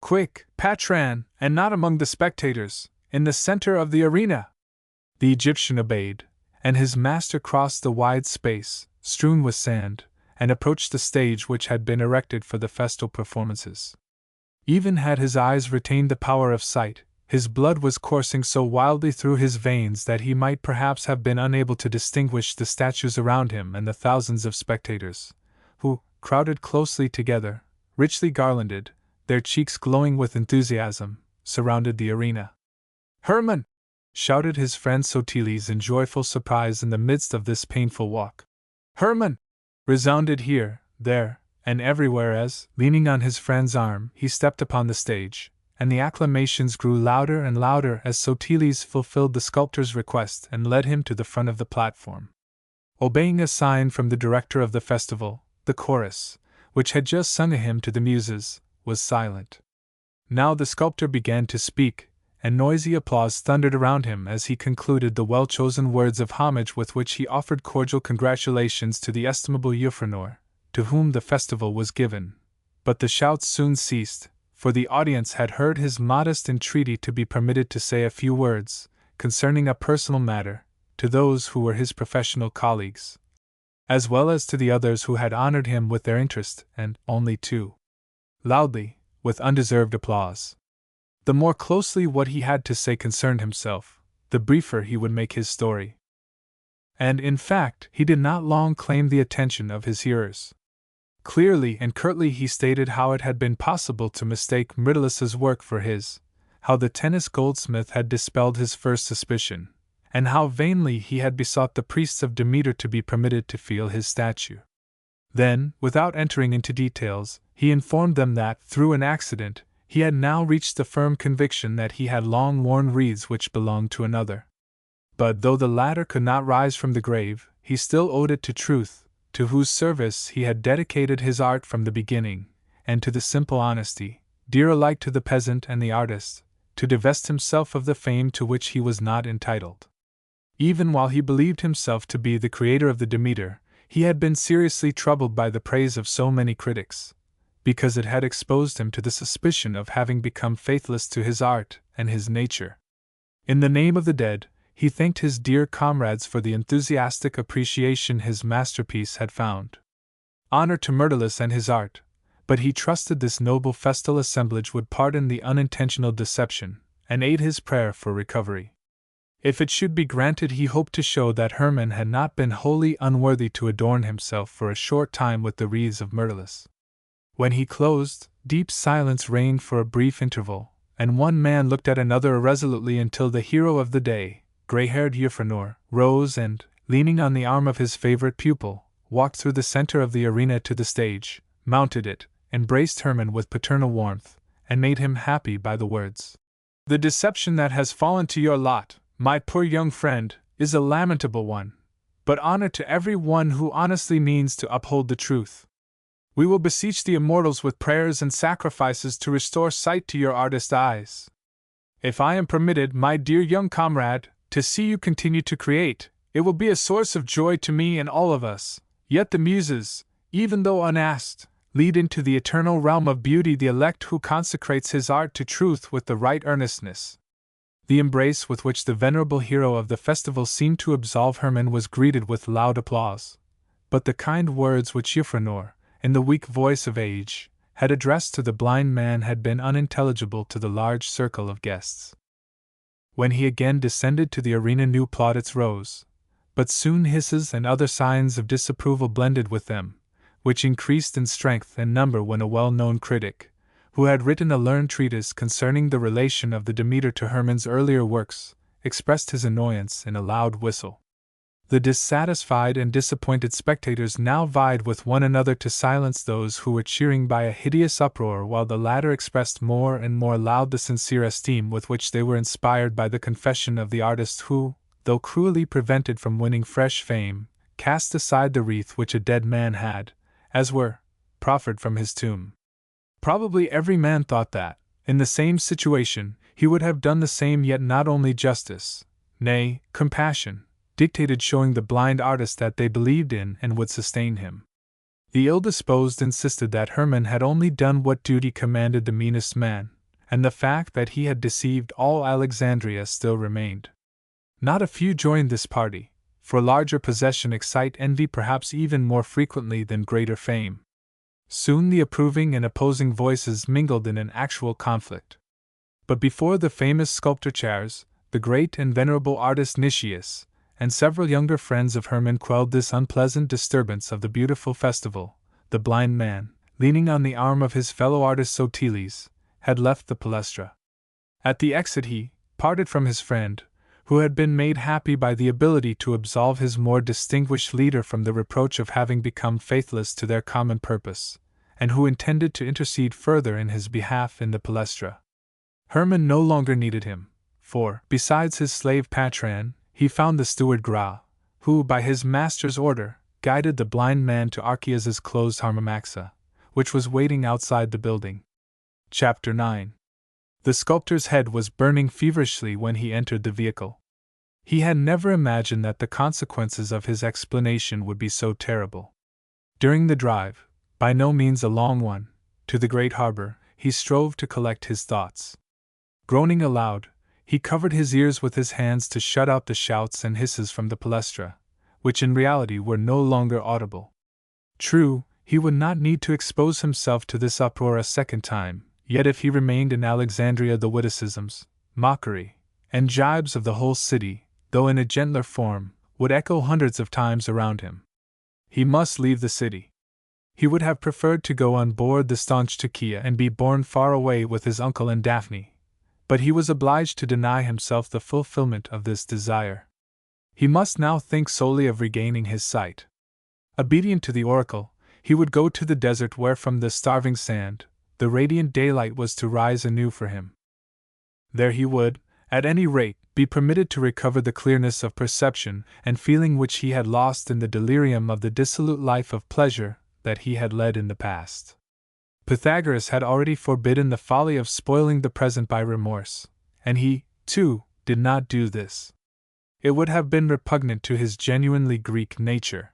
"Quick, Patran, and not among the spectators, in the center of the arena!" The Egyptian obeyed, and his master crossed the wide space, strewn with sand, and approached the stage which had been erected for the festal performances. Even had his eyes retained the power of sight, his blood was coursing so wildly through his veins that he might perhaps have been unable to distinguish the statues around him and the thousands of spectators, who, crowded closely together, richly garlanded, their cheeks glowing with enthusiasm, surrounded the arena. "Hermann!" shouted his friend Sotiles in joyful surprise in the midst of this painful walk. "Hermann!" resounded here, there, and everywhere as, leaning on his friend's arm, he stepped upon the stage, and the acclamations grew louder and louder as Sotiles fulfilled the sculptor's request and led him to the front of the platform. Obeying a sign from the director of the festival, the chorus, which had just sung a hymn to the Muses, was silent. Now the sculptor began to speak, and noisy applause thundered around him as he concluded the well-chosen words of homage with which he offered cordial congratulations to the estimable Euphranor, to whom the festival was given. But the shouts soon ceased, for the audience had heard his modest entreaty to be permitted to say a few words, concerning a personal matter, to those who were his professional colleagues, as well as to the others who had honored him with their interest, and only too loudly, with undeserved applause. The more closely what he had to say concerned himself, the briefer he would make his story. And in fact, he did not long claim the attention of his hearers. Clearly and curtly he stated how it had been possible to mistake Myrtilus's work for his, how the Tennis goldsmith had dispelled his first suspicion, and how vainly he had besought the priests of Demeter to be permitted to feel his statue. Then, without entering into details, he informed them that, through an accident, he had now reached the firm conviction that he had long worn wreaths which belonged to another. But though the latter could not rise from the grave, he still owed it to truth, to whose service he had dedicated his art from the beginning, and to the simple honesty, dear alike to the peasant and the artist, to divest himself of the fame to which he was not entitled. Even while he believed himself to be the creator of the Demeter, he had been seriously troubled by the praise of so many critics, because it had exposed him to the suspicion of having become faithless to his art and his nature. In the name of the dead, he thanked his dear comrades for the enthusiastic appreciation his masterpiece had found. Honor to Myrtilus and his art, but he trusted this noble festal assemblage would pardon the unintentional deception, and aid his prayer for recovery. If it should be granted, he hoped to show that Hermann had not been wholly unworthy to adorn himself for a short time with the wreaths of Myrtilus. When he closed, deep silence reigned for a brief interval, and one man looked at another irresolutely until the hero of the day, gray-haired Euphranor, rose and, leaning on the arm of his favorite pupil, walked through the center of the arena to the stage, mounted it, embraced Hermann with paternal warmth, and made him happy by the words, "The deception that has fallen to your lot, my poor young friend, is a lamentable one, but honor to every one who honestly means to uphold the truth. We will beseech the immortals with prayers and sacrifices to restore sight to your artist eyes. If I am permitted, my dear young comrade, to see you continue to create, it will be a source of joy to me and all of us. Yet the Muses, even though unasked, lead into the eternal realm of beauty the elect who consecrates his art to truth with the right earnestness. The embrace with which the venerable hero of the festival seemed to absolve Hermann was greeted with loud applause, but the kind words which Euphranor, in the weak voice of age, had addressed to the blind man had been unintelligible to the large circle of guests. When he again descended to the arena, new plaudits rose, but soon hisses and other signs of disapproval blended with them, which increased in strength and number when a well-known critic, who had written a learned treatise concerning the relation of the Demeter to Hermann's earlier works, expressed his annoyance in a loud whistle. The dissatisfied and disappointed spectators now vied with one another to silence those who were cheering by a hideous uproar, while the latter expressed more and more loud the sincere esteem with which they were inspired by the confession of the artist who, though cruelly prevented from winning fresh fame, cast aside the wreath which a dead man had, as were, proffered from his tomb. Probably every man thought that, in the same situation, he would have done the same, yet not only justice, nay, compassion, dictated showing the blind artist that they believed in and would sustain him. The ill-disposed insisted that Hermann had only done what duty commanded the meanest man, and the fact that he had deceived all Alexandria still remained. Not a few joined this party, for larger possession excite envy perhaps even more frequently than greater fame. Soon the approving and opposing voices mingled in an actual conflict. But before the famous sculptor Chars, the great and venerable artist Nicias, and several younger friends of Hermann quelled this unpleasant disturbance of the beautiful festival, the blind man, leaning on the arm of his fellow artist Sotiles, had left the palestra. At the exit he parted from his friend, who had been made happy by the ability to absolve his more distinguished leader from the reproach of having become faithless to their common purpose, and who intended to intercede further in his behalf in the palestra. Hermann no longer needed him, for, besides his slave Patran, he found the steward Gra, who, by his master's order, guided the blind man to Archias's closed harmamaxa, which was waiting outside the building. Chapter 9. The sculptor's head was burning feverishly when he entered the vehicle. He had never imagined that the consequences of his explanation would be so terrible. During the drive, by no means a long one, to the great harbor, he strove to collect his thoughts. Groaning aloud, he covered his ears with his hands to shut out the shouts and hisses from the palestra, which in reality were no longer audible. True, he would not need to expose himself to this uproar a second time, yet if he remained in Alexandria the witticisms, mockery, and jibes of the whole city, though in a gentler form, would echo hundreds of times around him. He must leave the city. He would have preferred to go on board the staunch Takia and be borne far away with his uncle and Daphne, but he was obliged to deny himself the fulfillment of this desire. He must now think solely of regaining his sight. Obedient to the oracle, he would go to the desert where from the starving sand, the radiant daylight was to rise anew for him. There he would, at any rate, be permitted to recover the clearness of perception and feeling which he had lost in the delirium of the dissolute life of pleasure that he had led in the past. Pythagoras had already forbidden the folly of spoiling the present by remorse, and he, too, did not do this. It would have been repugnant to his genuinely Greek nature.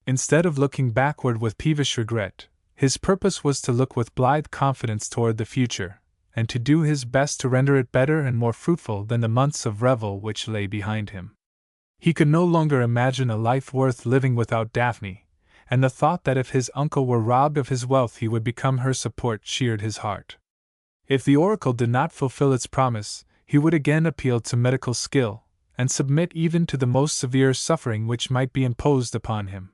Instead of looking backward with peevish regret, his purpose was to look with blithe confidence toward the future, and to do his best to render it better and more fruitful than the months of revel which lay behind him. He could no longer imagine a life worth living without Daphne, and the thought that if his uncle were robbed of his wealth he would become her support cheered his heart. If the oracle did not fulfill its promise, he would again appeal to medical skill, and submit even to the most severe suffering which might be imposed upon him.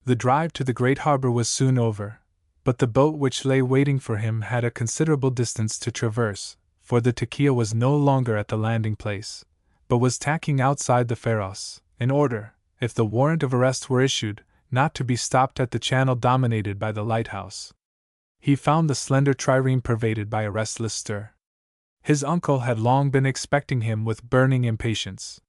The drive to the great harbor was soon over, but the boat which lay waiting for him had a considerable distance to traverse, for the Takia was no longer at the landing place, but was tacking outside the Pharos, in order, if the warrant of arrest were issued, not to be stopped at the channel dominated by the lighthouse. He found the slender trireme pervaded by a restless stir. His uncle had long been expecting him with burning impatience.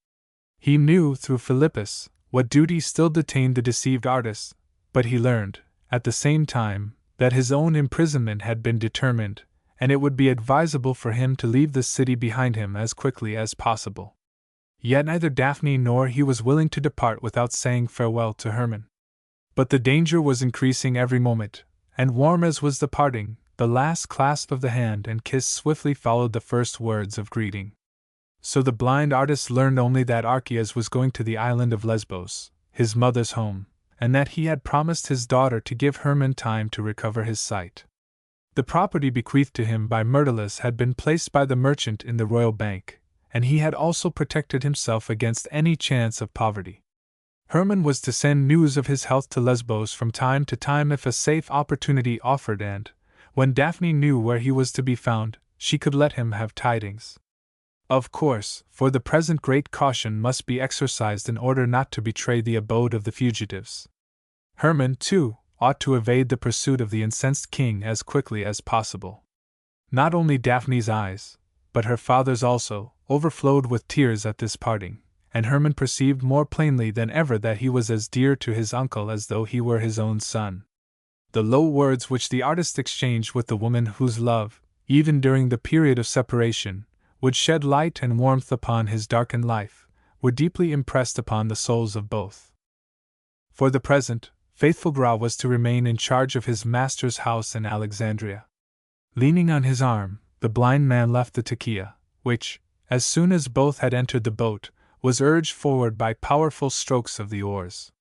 He knew, through Philippus, what duty still detained the deceived artist, but he learned, at the same time, that his own imprisonment had been determined, and it would be advisable for him to leave the city behind him as quickly as possible. Yet neither Daphne nor he was willing to depart without saying farewell to Hermann. But the danger was increasing every moment, and warm as was the parting, the last clasp of the hand and kiss swiftly followed the first words of greeting. So the blind artist learned only that Archias was going to the island of Lesbos, his mother's home, and that he had promised his daughter to give Hermann time to recover his sight. The property bequeathed to him by Myrtilus had been placed by the merchant in the royal bank, and he had also protected himself against any chance of poverty. Hermann was to send news of his health to Lesbos from time to time if a safe opportunity offered, and, when Daphne knew where he was to be found, she could let him have tidings. Of course, for the present great caution must be exercised in order not to betray the abode of the fugitives. Hermann, too, ought to evade the pursuit of the incensed king as quickly as possible. Not only Daphne's eyes, but her father's also, overflowed with tears at this parting, and Hermann perceived more plainly than ever that he was as dear to his uncle as though he were his own son. The low words which the artist exchanged with the woman whose love, even during the period of separation, would shed light and warmth upon his darkened life, were deeply impressed upon the souls of both. For the present, faithful Grau was to remain in charge of his master's house in Alexandria. Leaning on his arm, the blind man left the tequila, which, as soon as both had entered the boat, was urged forward by powerful strokes of the oars.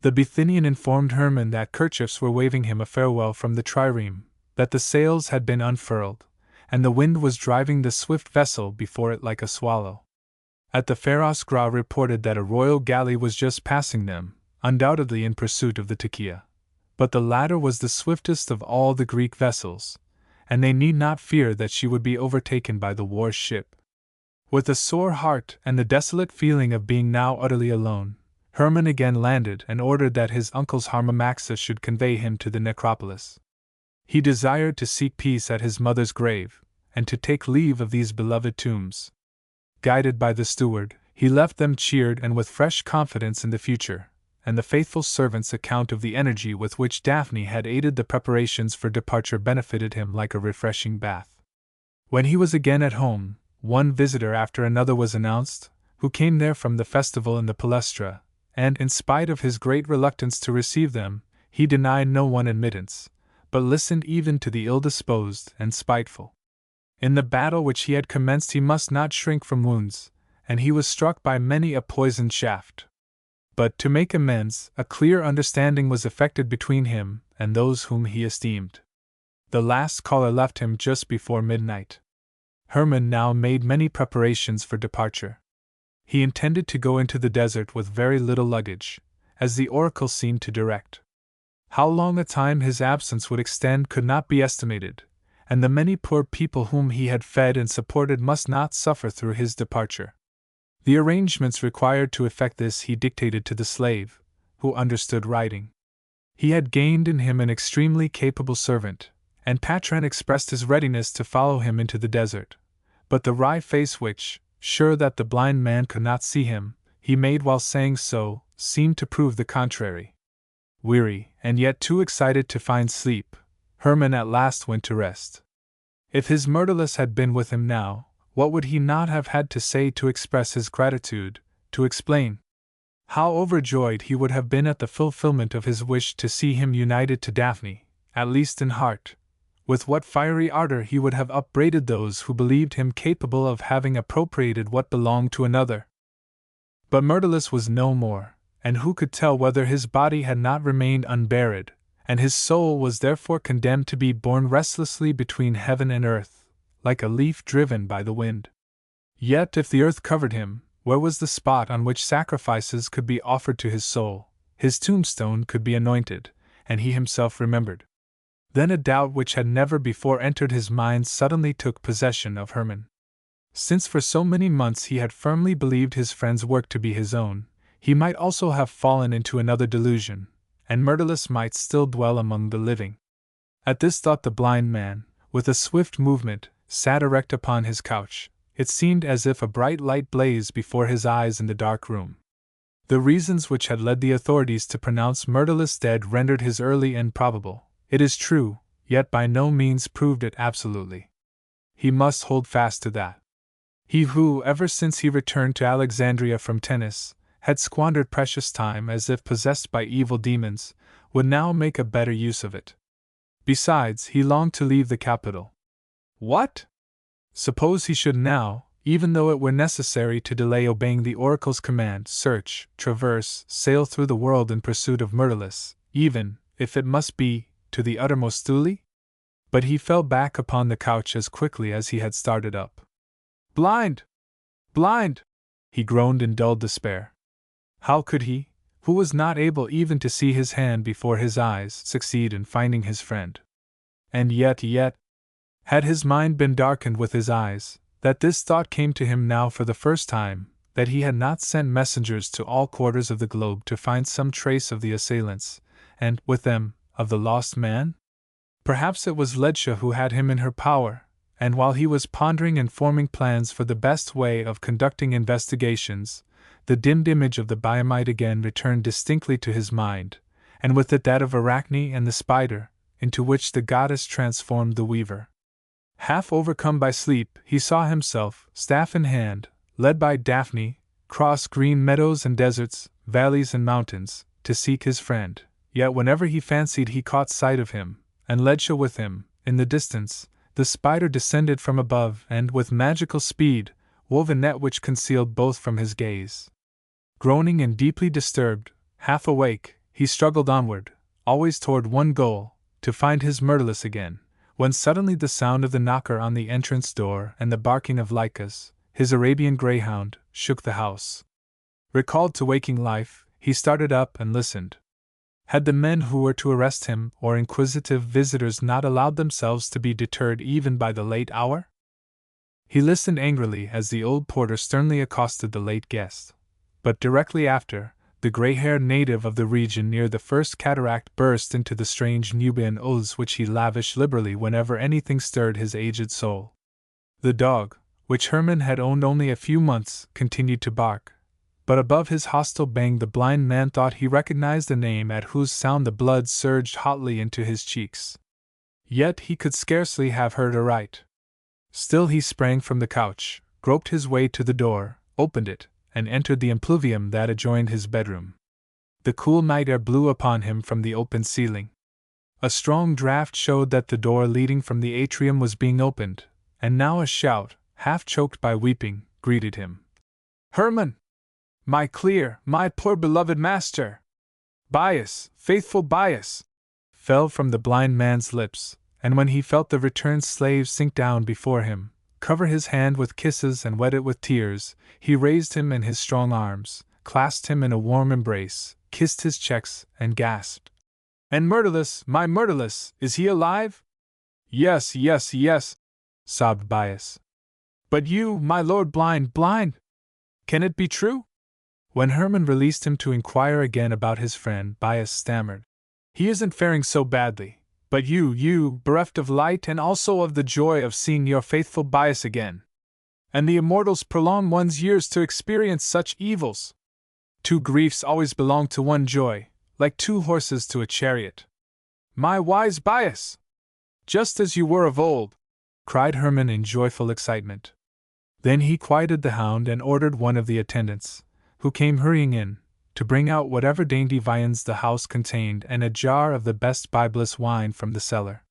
The Bithynian informed Hermann that kerchiefs were waving him a farewell from the trireme, that the sails had been unfurled, and the wind was driving the swift vessel before it like a swallow. At the Pharos, Grau reported that a royal galley was just passing them, undoubtedly in pursuit of the tequila, but the latter was the swiftest of all the Greek vessels, and they need not fear that she would be overtaken by the war ship. With a sore heart and the desolate feeling of being now utterly alone, Hermann again landed and ordered that his uncle's Harmomaxis should convey him to the necropolis. He desired to seek peace at his mother's grave, and to take leave of these beloved tombs. Guided by the steward, he left them cheered and with fresh confidence in the future, and the faithful servant's account of the energy with which Daphne had aided the preparations for departure benefited him like a refreshing bath. When he was again at home, one visitor after another was announced, who came there from the festival in the Palestra, and in spite of his great reluctance to receive them, he denied no one admittance, but listened even to the ill-disposed and spiteful. In the battle which he had commenced he must not shrink from wounds, and he was struck by many a poisoned shaft. But to make amends, a clear understanding was effected between him and those whom he esteemed. The last caller left him just before midnight. Hermann now made many preparations for departure. He intended to go into the desert with very little luggage, as the oracle seemed to direct. How long a time his absence would extend could not be estimated, and the many poor people whom he had fed and supported must not suffer through his departure. The arrangements required to effect this he dictated to the slave, who understood writing. He had gained in him an extremely capable servant, and Patron expressed his readiness to follow him into the desert, but the wry face which, sure that the blind man could not see him, he made while saying so, seemed to prove the contrary. Weary, and yet too excited to find sleep, Hermann at last went to rest. If his Myrtilus had been with him now, what would he not have had to say to express his gratitude, to explain? How overjoyed he would have been at the fulfillment of his wish to see him united to Daphne, at least in heart. With what fiery ardor he would have upbraided those who believed him capable of having appropriated what belonged to another. But Myrtilus was no more, and who could tell whether his body had not remained unburied, and his soul was therefore condemned to be borne restlessly between heaven and earth, like a leaf driven by the wind. Yet if the earth covered him, where was the spot on which sacrifices could be offered to his soul? His tombstone could be anointed, and he himself remembered. Then a doubt which had never before entered his mind suddenly took possession of Hermann. Since for so many months he had firmly believed his friend's work to be his own, he might also have fallen into another delusion, and Myrtilus might still dwell among the living. At this thought the blind man, with a swift movement, sat erect upon his couch. It seemed as if a bright light blazed before his eyes in the dark room. The reasons which had led the authorities to pronounce Myrtilus dead rendered his early end probable, it is true, yet by no means proved it absolutely. He must hold fast to that. He who, ever since he returned to Alexandria from tennis, had squandered precious time as if possessed by evil demons, would now make a better use of it. Besides, he longed to leave the capital. What? Suppose he should now, even though it were necessary to delay obeying the oracle's command, search, traverse, sail through the world in pursuit of Myrtilus, even, if it must be, to the uttermost Thule? But he fell back upon the couch as quickly as he had started up. Blind! Blind! He groaned in dull despair. How could he, who was not able even to see his hand before his eyes, succeed in finding his friend? And yet, had his mind been darkened with his eyes, that this thought came to him now for the first time, that he had not sent messengers to all quarters of the globe to find some trace of the assailants, and, with them, of the lost man? Perhaps it was Ledtia who had him in her power, and while he was pondering and forming plans for the best way of conducting investigations, the dimmed image of the Biamite again returned distinctly to his mind, and with it that of Arachne and the spider, into which the goddess transformed the weaver. Half overcome by sleep, he saw himself, staff in hand, led by Daphne, cross green meadows and deserts, valleys and mountains, to seek his friend, yet whenever he fancied he caught sight of him, and Ledtia with him, in the distance, the spider descended from above and, with magical speed, wove a net which concealed both from his gaze. Groaning and deeply disturbed, half awake, he struggled onward, always toward one goal, to find his Myrtilus again, when suddenly the sound of the knocker on the entrance door and the barking of Lycus, his Arabian greyhound, shook the house. Recalled to waking life, he started up and listened. Had the men who were to arrest him or inquisitive visitors not allowed themselves to be deterred even by the late hour? He listened angrily as the old porter sternly accosted the late guest. But directly after, the gray-haired native of the region near the first cataract burst into the strange Nubian oaths which he lavished liberally whenever anything stirred his aged soul. The dog, which Hermann had owned only a few months, continued to bark, but above his hostile baying the blind man thought he recognized a name at whose sound the blood surged hotly into his cheeks. Yet he could scarcely have heard aright. Still he sprang from the couch, groped his way to the door, opened it, and entered the impluvium that adjoined his bedroom. The cool night air blew upon him from the open ceiling. A strong draught showed that the door leading from the atrium was being opened, and now a shout, half choked by weeping, greeted him. "Hermann! My clear, my poor beloved master! Bias, faithful Bias!" fell from the blind man's lips, and when he felt the returned slave sink down before him, cover his hand with kisses and wet it with tears, he raised him in his strong arms, clasped him in a warm embrace, kissed his cheeks, and gasped. "And Myrtilus, my Myrtilus, is he alive?" Yes, sobbed Bias. "But you, my lord, blind! Can it be true?" When Hermann released him to inquire again about his friend, Bias stammered. "He isn't faring so badly. But you, bereft of light and also of the joy of seeing your faithful Bias again. And the immortals prolong one's years to experience such evils. Two griefs always belong to one joy, like two horses to a chariot. My wise Bias! Just as you were of old!" cried Hermann in joyful excitement. Then he quieted the hound and ordered one of the attendants, who came hurrying in, to bring out whatever dainty viands the house contained and a jar of the best Bibulus wine from the cellar.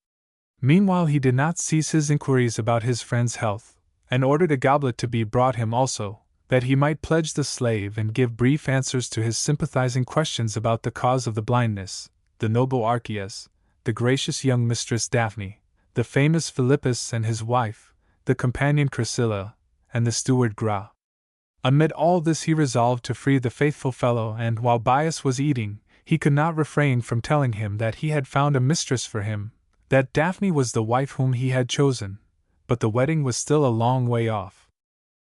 Meanwhile he did not cease his inquiries about his friend's health, and ordered a goblet to be brought him also, that he might pledge the slave and give brief answers to his sympathizing questions about the cause of the blindness, the noble Archias, the gracious young mistress Daphne, the famous Philippus and his wife, the companion Chrysilla, and the steward Gra. Amid all this he resolved to free the faithful fellow, and while Bias was eating, he could not refrain from telling him that he had found a mistress for him, that Daphne was the wife whom he had chosen, but the wedding was still a long way off.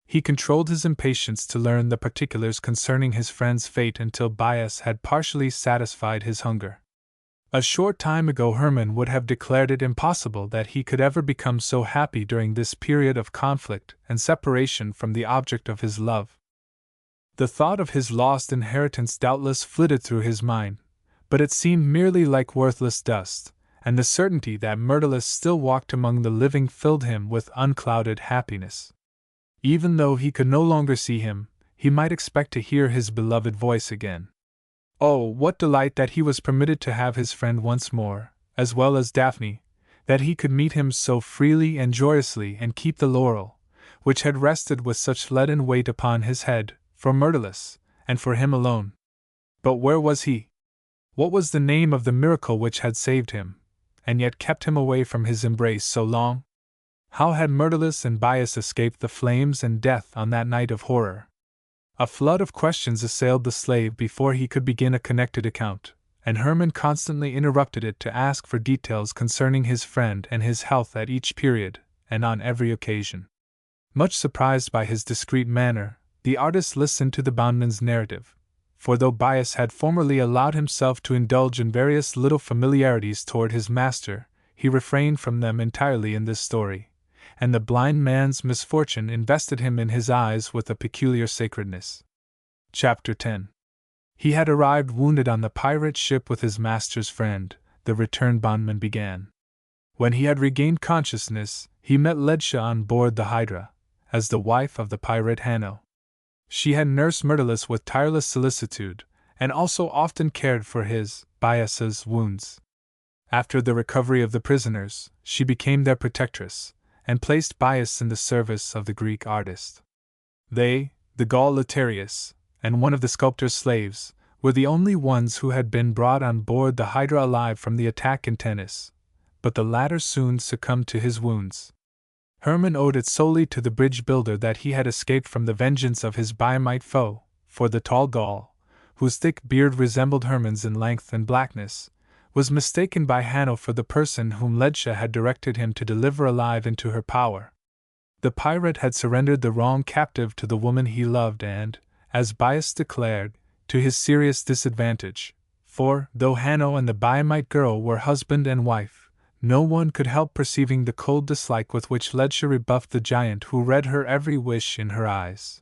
He controlled his impatience to learn the particulars concerning his friend's fate until Bias had partially satisfied his hunger. A short time ago Hermann would have declared it impossible that he could ever become so happy during this period of conflict and separation from the object of his love. The thought of his lost inheritance doubtless flitted through his mind, but it seemed merely like worthless dust, and the certainty that Myrtilus still walked among the living filled him with unclouded happiness. Even though he could no longer see him, he might expect to hear his beloved voice again. Oh, what delight that he was permitted to have his friend once more, as well as Daphne, that he could meet him so freely and joyously and keep the laurel, which had rested with such leaden weight upon his head, for Myrtilus, and for him alone. But where was he? What was the name of the miracle which had saved him, and yet kept him away from his embrace so long? How had Myrtilus and Bias escaped the flames and death on that night of horror? A flood of questions assailed the slave before he could begin a connected account, and Hermann constantly interrupted it to ask for details concerning his friend and his health at each period, and on every occasion. Much surprised by his discreet manner, the artist listened to the bondman's narrative, for though Bias had formerly allowed himself to indulge in various little familiarities toward his master, he refrained from them entirely in this story, and the blind man's misfortune invested him in his eyes with a peculiar sacredness. Chapter 10. He had arrived wounded on the pirate ship with his master's friend, the returned bondman began. When he had regained consciousness, he met Ledscha on board the Hydra, as the wife of the pirate Hanno. She had nursed Myrtilus with tireless solicitude, and also often cared for his, Bias's, wounds. After the recovery of the prisoners, she became their protectress, and placed Bias in the service of the Greek artist. They, the Gaul Letarius, and one of the sculptor's slaves, were the only ones who had been brought on board the Hydra alive from the attack in Tennis, but the latter soon succumbed to his wounds. Hermann owed it solely to the bridge builder that he had escaped from the vengeance of his Biamite foe, for the tall Gaul, whose thick beard resembled Hermann's in length and blackness, was mistaken by Hanno for the person whom Ledscha had directed him to deliver alive into her power. The pirate had surrendered the wrong captive to the woman he loved and, as Bias declared, to his serious disadvantage, for, though Hanno and the Biamite girl were husband and wife, no one could help perceiving the cold dislike with which Ledscha rebuffed the giant who read her every wish in her eyes.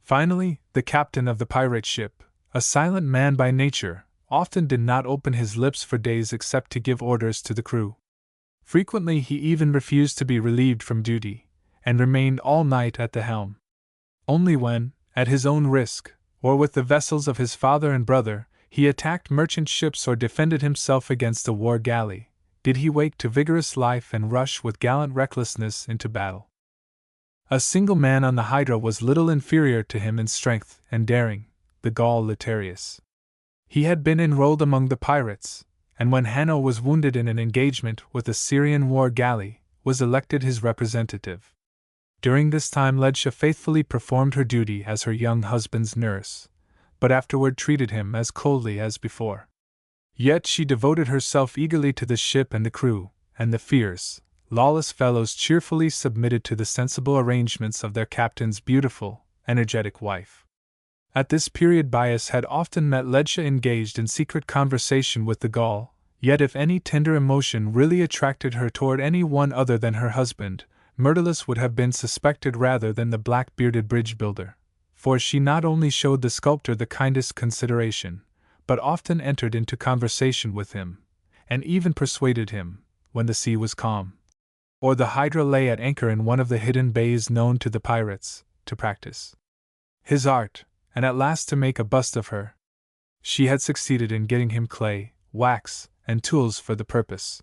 Finally, the captain of the pirate ship, a silent man by nature, often did not open his lips for days except to give orders to the crew. Frequently he even refused to be relieved from duty, and remained all night at the helm. Only when, at his own risk, or with the vessels of his father and brother, he attacked merchant ships or defended himself against a war galley, did he wake to vigorous life and rush with gallant recklessness into battle. A single man on the Hydra was little inferior to him in strength and daring, the Gaul Letarius. He had been enrolled among the pirates, and when Hanno was wounded in an engagement with a Syrian war galley, was elected his representative. During this time Ledscha faithfully performed her duty as her young husband's nurse, but afterward treated him as coldly as before. Yet she devoted herself eagerly to the ship and the crew, and the fierce, lawless fellows cheerfully submitted to the sensible arrangements of their captain's beautiful, energetic wife. At this period Bias had often met Ledscha engaged in secret conversation with the Gaul, yet if any tender emotion really attracted her toward any one other than her husband, Myrtilus would have been suspected rather than the black-bearded bridge builder, for she not only showed the sculptor the kindest consideration, but often entered into conversation with him, and even persuaded him, when the sea was calm, or the Hydra lay at anchor in one of the hidden bays known to the pirates, to practice his art, and at last to make a bust of her. She had succeeded in getting him clay, wax, and tools for the purpose.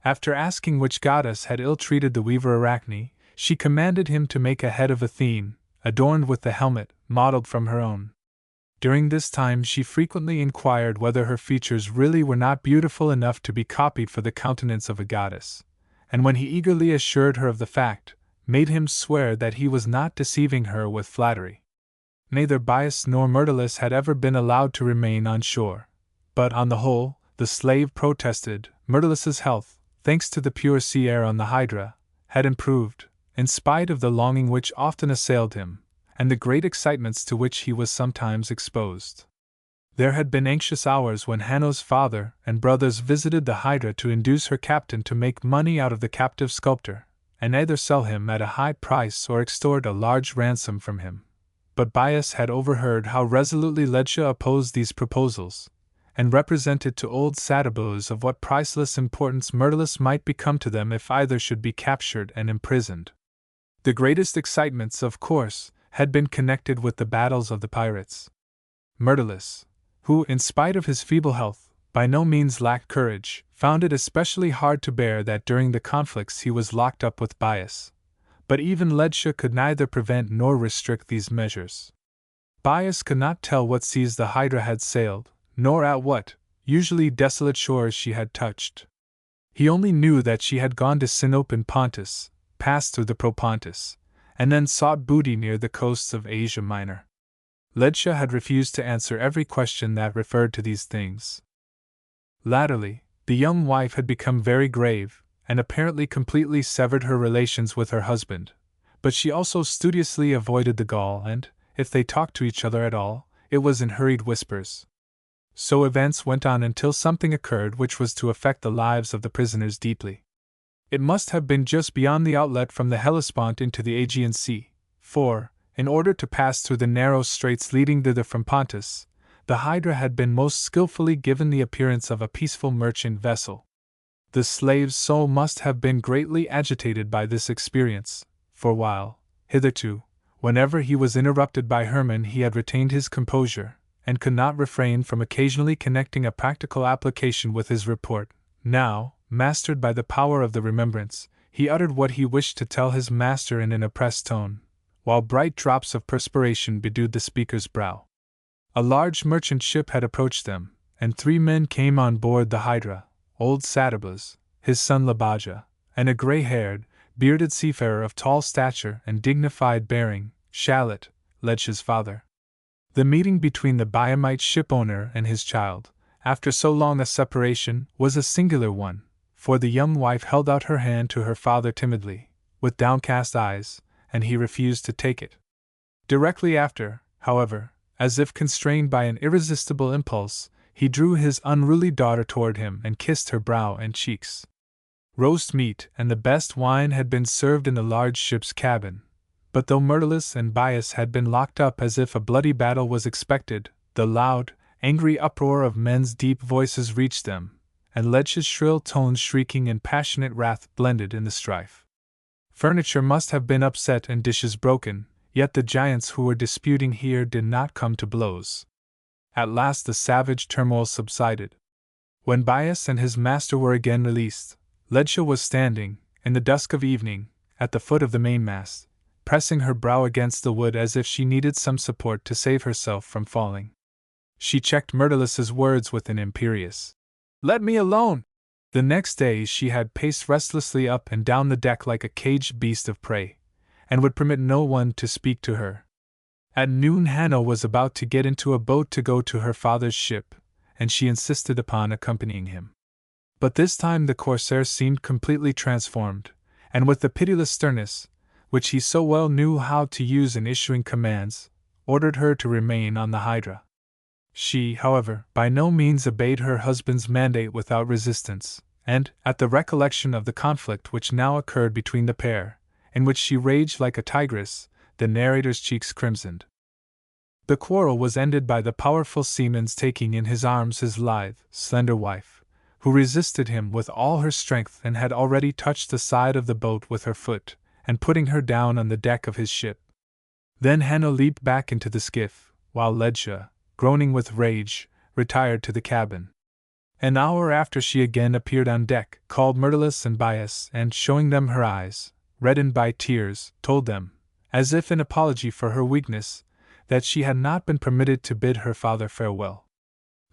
After asking which goddess had ill-treated the weaver Arachne, she commanded him to make a head of Athene, adorned with the helmet, modeled from her own. During this time she frequently inquired whether her features really were not beautiful enough to be copied for the countenance of a goddess, and when he eagerly assured her of the fact, made him swear that he was not deceiving her with flattery. Neither Bias nor Myrtilus had ever been allowed to remain on shore, but on the whole, the slave protested, Myrtilus's health, thanks to the pure sea air on the Hydra, had improved, in spite of the longing which often assailed him, and the great excitements to which he was sometimes exposed. There had been anxious hours when Hanno's father and brothers visited the Hydra to induce her captain to make money out of the captive sculptor, and either sell him at a high price or extort a large ransom from him. But Bias had overheard how resolutely Ledscha opposed these proposals, and represented to old Satabos of what priceless importance Myrtilus might become to them if either should be captured and imprisoned. The greatest excitements, of course, had been connected with the battles of the pirates. Myrtilus, who, in spite of his feeble health, by no means lacked courage, found it especially hard to bear that during the conflicts he was locked up with Bias, But even Ledscha could neither prevent nor restrict these measures. Bias could not tell what seas the Hydra had sailed, nor at what, usually desolate shores she had touched. He only knew that she had gone to Sinope in Pontus, passed through the Propontis, and then sought booty near the coasts of Asia Minor. Ledscha had refused to answer every question that referred to these things. Latterly, the young wife had become very grave, and apparently completely severed her relations with her husband, but she also studiously avoided the Gaul, and, if they talked to each other at all, it was in hurried whispers. So events went on until something occurred which was to affect the lives of the prisoners deeply. It must have been just beyond the outlet from the Hellespont into the Aegean Sea, for, in order to pass through the narrow straits leading thither from Pontus, the Hydra had been most skillfully given the appearance of a peaceful merchant vessel. The slave's soul must have been greatly agitated by this experience, for while, hitherto, whenever he was interrupted by Hermann he had retained his composure, and could not refrain from occasionally connecting a practical application with his report, now, mastered by the power of the remembrance, he uttered what he wished to tell his master in an oppressed tone, while bright drops of perspiration bedewed the speaker's brow. A large merchant ship had approached them, and 3 men came on board the Hydra, old Satabas, his son Labaja, and a gray-haired, bearded seafarer of tall stature and dignified bearing, Shalit, Ledscha's father. The meeting between the Biamite ship-owner and his child, after so long a separation, was a singular one, for the young wife held out her hand to her father timidly, with downcast eyes, and he refused to take it. Directly after, however, as if constrained by an irresistible impulse, he drew his unruly daughter toward him and kissed her brow and cheeks. Roast meat and the best wine had been served in the large ship's cabin, but though Myrtilus and Bias had been locked up as if a bloody battle was expected, the loud, angry uproar of men's deep voices reached them, and Ledscha's shrill tones shrieking in passionate wrath blended in the strife. Furniture must have been upset and dishes broken, yet the giants who were disputing here did not come to blows. At last the savage turmoil subsided. When Bias and his master were again released, Ledscha was standing, in the dusk of evening, at the foot of the mainmast, pressing her brow against the wood as if she needed some support to save herself from falling. She checked Myrtilus's words with an imperious, "Let me alone!" The next day she had paced restlessly up and down the deck like a caged beast of prey, and would permit no one to speak to her. At noon Hanno was about to get into a boat to go to her father's ship, and she insisted upon accompanying him. But this time the corsair seemed completely transformed, and with the pitiless sternness, which he so well knew how to use in issuing commands, ordered her to remain on the Hydra. She, however, by no means obeyed her husband's mandate without resistance, and, at the recollection of the conflict which now occurred between the pair, in which she raged like a tigress, the narrator's cheeks crimsoned. The quarrel was ended by the powerful seaman's taking in his arms his lithe, slender wife, who resisted him with all her strength and had already touched the side of the boat with her foot, and putting her down on the deck of his ship. Then Hanno leaped back into the skiff, while Ledscha, groaning with rage, retired to the cabin. An hour after she again appeared on deck, called Myrtilus and Bias, and showing them her eyes, reddened by tears, told them, as if in apology for her weakness, that she had not been permitted to bid her father farewell.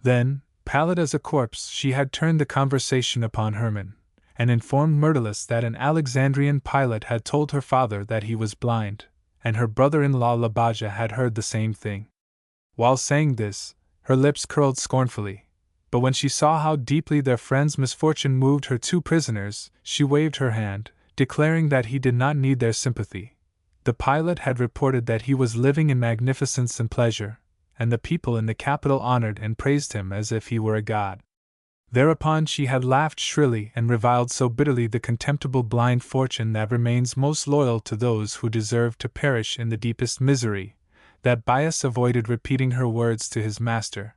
Then, pallid as a corpse, she had turned the conversation upon Hermann, and informed Myrtilus that an Alexandrian pilot had told her father that he was blind, and her brother-in-law Labaja had heard the same thing. While saying this, her lips curled scornfully, but when she saw how deeply their friend's misfortune moved her 2 prisoners, she waved her hand, declaring that he did not need their sympathy. The pilot had reported that he was living in magnificence and pleasure, and the people in the capital honored and praised him as if he were a god. Thereupon she had laughed shrilly and reviled so bitterly the contemptible blind fortune that remains most loyal to those who deserve to perish in the deepest misery, that Bias avoided repeating her words to his master.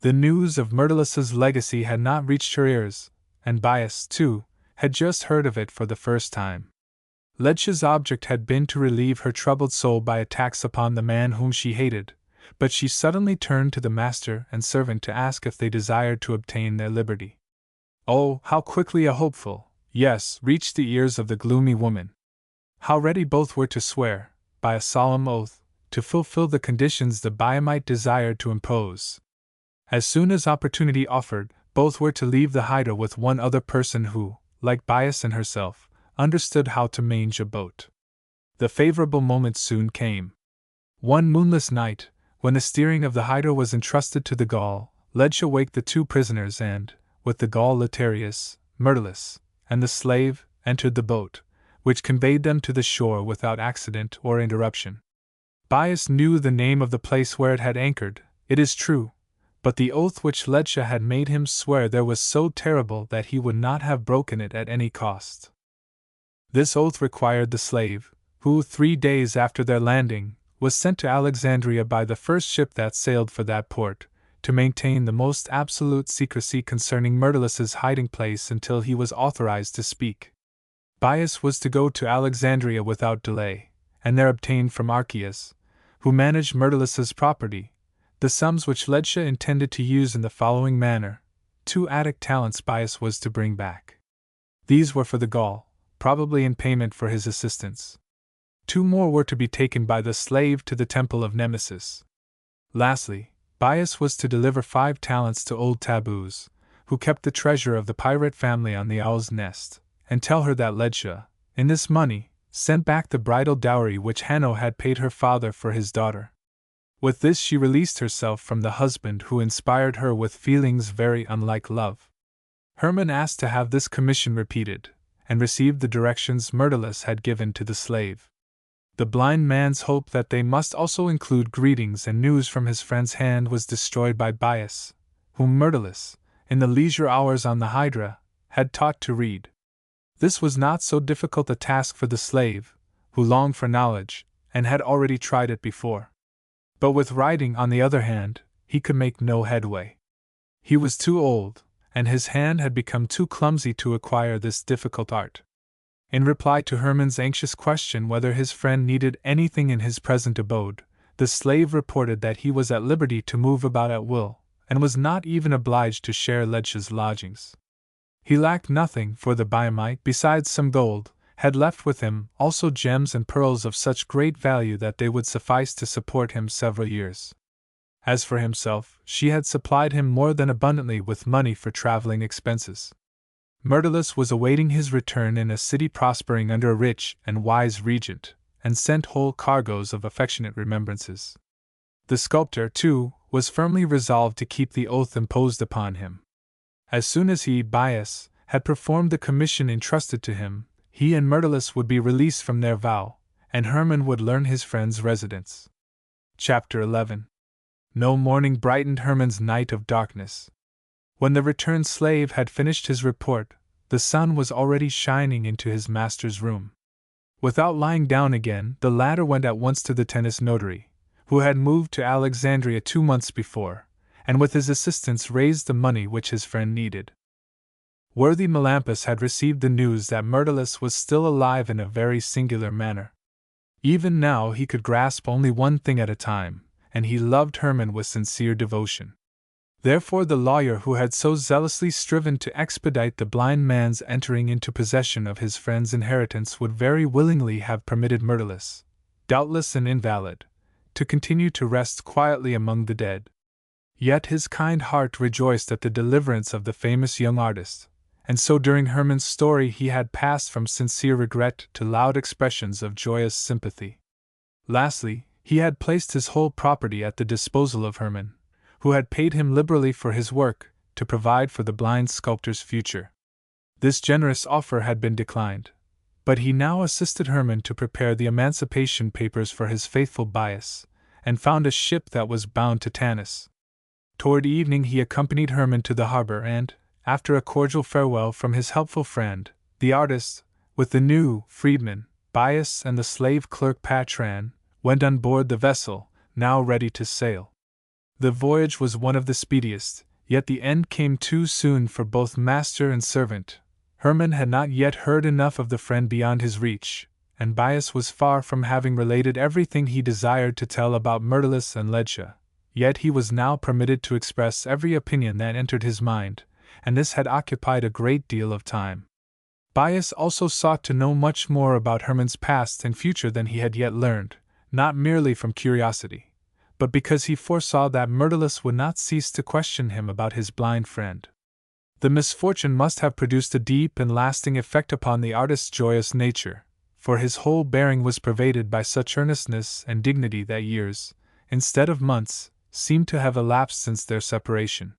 The news of Myrtilus's legacy had not reached her ears, and Bias, too, had just heard of it for the first time. Ledscha's object had been to relieve her troubled soul by attacks upon the man whom she hated, but she suddenly turned to the master and servant to ask if they desired to obtain their liberty. Oh, how quickly a hopeful "yes" reached the ears of the gloomy woman! How ready both were to swear, by a solemn oath, to fulfill the conditions the Biamite desired to impose. As soon as opportunity offered, both were to leave the Hydra with one other person who, like Bias and herself, understood how to manage a boat. The favorable moment soon came. One moonless night, when the steering of the Hydra was entrusted to the Gaul, Ledsia waked the two prisoners and, with the Gaul Letarius, Myrtilus, and the slave, entered the boat, which conveyed them to the shore without accident or interruption. Bias knew the name of the place where it had anchored, it is true, but the oath which Ledsia had made him swear there was so terrible that he would not have broken it at any cost. This oath required the slave, who 3 days after their landing, was sent to Alexandria by the first ship that sailed for that port, to maintain the most absolute secrecy concerning Myrtilus's hiding place until he was authorized to speak. Bias was to go to Alexandria without delay, and there obtain from Archias, who managed Myrtilus's property, the sums which Ledsia intended to use in the following manner: 2 Attic talents Bias was to bring back. These were for the Gaul, probably in payment for his assistance. 2 more were to be taken by the slave to the temple of Nemesis. Lastly, Bias was to deliver 5 talents to old Taboos, who kept the treasure of the pirate family on the Owl's Nest, and tell her that Ledsia, in this money, sent back the bridal dowry which Hanno had paid her father for his daughter. With this she released herself from the husband who inspired her with feelings very unlike love. Hermann asked to have this commission repeated, and received the directions Myrtilus had given to the slave. The blind man's hope that they must also include greetings and news from his friend's hand was destroyed by Bias, whom Myrtilus, in the leisure hours on the Hydra, had taught to read. This was not so difficult a task for the slave, who longed for knowledge, and had already tried it before. But with writing, on the other hand, he could make no headway. He was too old, and his hand had become too clumsy to acquire this difficult art. In reply to Hermann's anxious question whether his friend needed anything in his present abode, the slave reported that he was at liberty to move about at will, and was not even obliged to share Ledsia's lodgings. He lacked nothing, for the Biamite, besides some gold, had left with him also gems and pearls of such great value that they would suffice to support him several years. As for himself, she had supplied him more than abundantly with money for traveling expenses. Myrtilus was awaiting his return in a city prospering under a rich and wise regent, and sent whole cargoes of affectionate remembrances. The sculptor, too, was firmly resolved to keep the oath imposed upon him. As soon as he, Bias, had performed the commission entrusted to him, he and Myrtilus would be released from their vow, and Hermann would learn his friend's residence. Chapter 11. No morning brightened Hermann's night of darkness. When the returned slave had finished his report, the sun was already shining into his master's room. Without lying down again, the latter went at once to the tennis notary, who had moved to Alexandria 2 months before, and with his assistance raised the money which his friend needed. Worthy Melampus had received the news that Myrtilus was still alive in a very singular manner. Even now he could grasp only one thing at a time, and he loved Hermann with sincere devotion. Therefore the lawyer who had so zealously striven to expedite the blind man's entering into possession of his friend's inheritance would very willingly have permitted Myrtilus, doubtless an invalid, to continue to rest quietly among the dead. Yet his kind heart rejoiced at the deliverance of the famous young artist, and so during Hermann's story he had passed from sincere regret to loud expressions of joyous sympathy. Lastly, he had placed his whole property at the disposal of Hermann, who had paid him liberally for his work, to provide for the blind sculptor's future. This generous offer had been declined, but he now assisted Hermann to prepare the emancipation papers for his faithful Bias, and found a ship that was bound to Tanis. Toward evening he accompanied Hermann to the harbor and, after a cordial farewell from his helpful friend, the artist, with the new freedman, Bias, and the slave clerk Patran, went on board the vessel, now ready to sail. The voyage was one of the speediest, yet the end came too soon for both master and servant. Hermann had not yet heard enough of the friend beyond his reach, and Bias was far from having related everything he desired to tell about Myrtilus and Ledsia, yet he was now permitted to express every opinion that entered his mind, and this had occupied a great deal of time. Bias also sought to know much more about Hermann's past and future than he had yet learned, not merely from curiosity, but because he foresaw that Myrtilus would not cease to question him about his blind friend. The misfortune must have produced a deep and lasting effect upon the artist's joyous nature, for his whole bearing was pervaded by such earnestness and dignity that years, instead of months, seemed to have elapsed since their separation.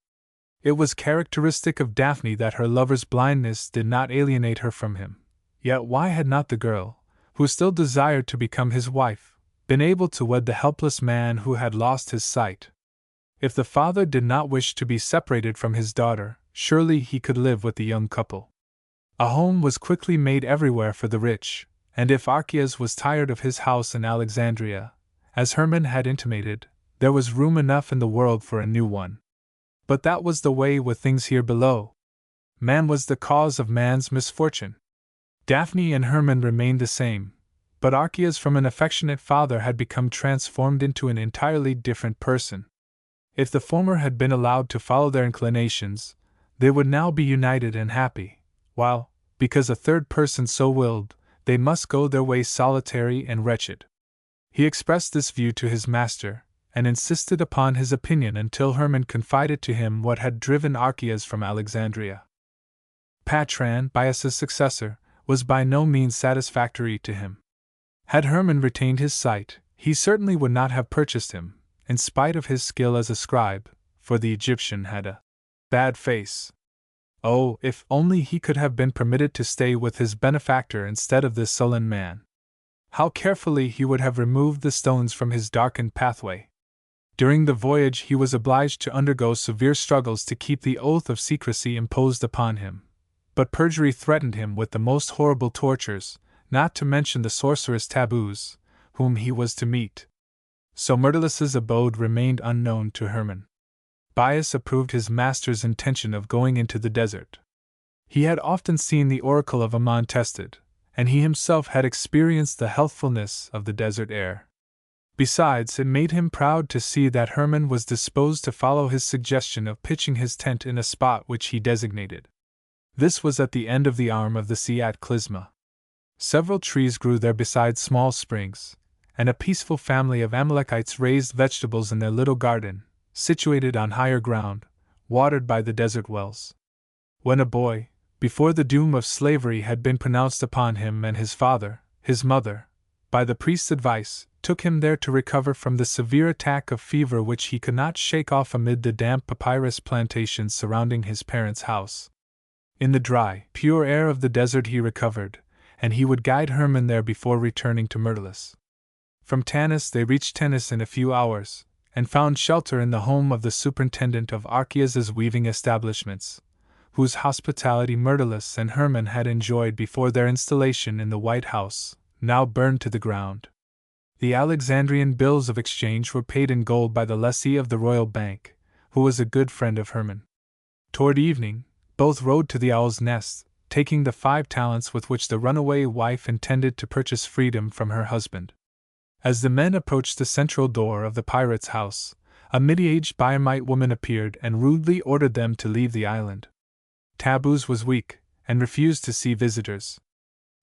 It was characteristic of Daphne that her lover's blindness did not alienate her from him. Yet why had not the girl, who still desired to become his wife, been able to wed the helpless man who had lost his sight? If the father did not wish to be separated from his daughter, surely he could live with the young couple. A home was quickly made everywhere for the rich, and if Archias was tired of his house in Alexandria, as Hermann had intimated, there was room enough in the world for a new one. But that was the way with things here below. Man was the cause of man's misfortune. Daphne and Hermann remained the same, but Archias from an affectionate father had become transformed into an entirely different person. If the former had been allowed to follow their inclinations, they would now be united and happy, while, because a third person so willed, they must go their way solitary and wretched. He expressed this view to his master, and insisted upon his opinion until Hermann confided to him what had driven Archias from Alexandria. Patran, Bias's successor, was by no means satisfactory to him. Had Hermann retained his sight, he certainly would not have purchased him, in spite of his skill as a scribe, for the Egyptian had a bad face. Oh, if only he could have been permitted to stay with his benefactor instead of this sullen man! How carefully he would have removed the stones from his darkened pathway! During the voyage he was obliged to undergo severe struggles to keep the oath of secrecy imposed upon him, but perjury threatened him with the most horrible tortures, not to mention the sorceress Taboos, whom he was to meet. So Myrtilus's abode remained unknown to Hermann. Bias approved his master's intention of going into the desert. He had often seen the oracle of Ammon tested, and he himself had experienced the healthfulness of the desert air. Besides, it made him proud to see that Hermann was disposed to follow his suggestion of pitching his tent in a spot which he designated. This was at the end of the arm of the sea at Clysma. Several trees grew there beside small springs, and a peaceful family of Amalekites raised vegetables in their little garden, situated on higher ground, watered by the desert wells. When a boy, before the doom of slavery had been pronounced upon him and his father, his mother, by the priest's advice, took him there to recover from the severe attack of fever which he could not shake off amid the damp papyrus plantations surrounding his parents' house. In the dry, pure air of the desert he recovered, and he would guide Hermann there before returning to Myrtilus. From Tanis they reached Tennis in a few hours, and found shelter in the home of the superintendent of Archias's weaving establishments, whose hospitality Myrtilus and Hermann had enjoyed before their installation in the White House, now burned to the ground. The Alexandrian bills of exchange were paid in gold by the lessee of the royal bank, who was a good friend of Hermann. Toward evening, both rode to the Owl's Nest, taking the 5 talents with which the runaway wife intended to purchase freedom from her husband. As the men approached the central door of the pirate's house, a middle-aged Biamite woman appeared and rudely ordered them to leave the island. Taboos was weak, and refused to see visitors.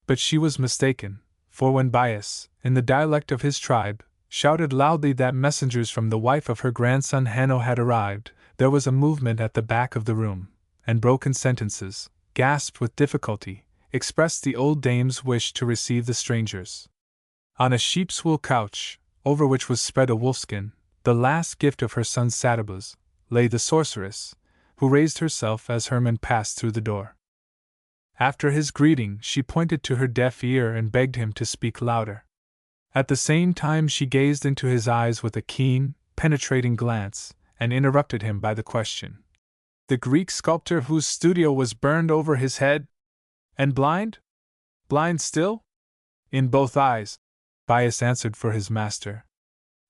But she was mistaken, for when Bias, in the dialect of his tribe, shouted loudly that messengers from the wife of her grandson Hanno had arrived, there was a movement at the back of the room, and broken sentences, gasped with difficulty, expressed the old dame's wish to receive the strangers. On a sheep's wool couch, over which was spread a wolfskin, the last gift of her son Satabus, lay the sorceress, who raised herself as Hermann passed through the door. After his greeting, she pointed to her deaf ear and begged him to speak louder. At the same time, she gazed into his eyes with a keen, penetrating glance, and interrupted him by the question: "The Greek sculptor whose studio was burned over his head? And blind? Blind still?" "In both eyes," Bias answered for his master.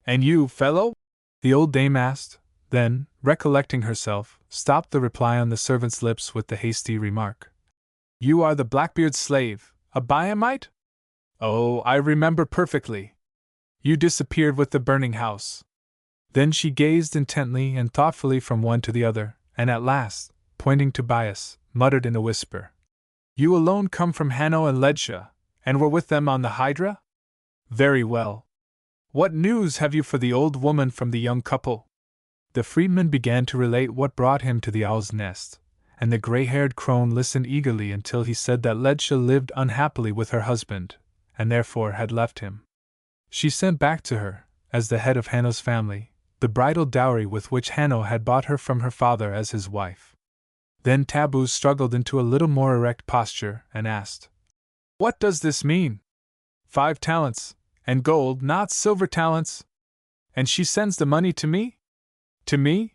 "And you, fellow?" the old dame asked, then, recollecting herself, stopped the reply on the servant's lips with the hasty remark: "You are the Blackbeard's slave, a Biamite? Oh, I remember perfectly. You disappeared with the burning house." Then she gazed intently and thoughtfully from one to the other, and at last, pointing to Bias, muttered in a whisper: You alone come from Hanno and Ledscha, and were with them on the Hydra? Very well. What news have you for the old woman from the young couple? The freedman began to relate what brought him to the owl's nest, and the gray-haired crone listened eagerly until he said that Ledscha lived unhappily with her husband, and therefore had left him. She sent back to her, as the head of Hanno's family, the bridal dowry with which Hanno had bought her from her father as his wife. Then Tabbuz struggled into a little more erect posture and asked, "What does this mean? 5 talents, and gold, not silver talents? And she sends the money to me? To me?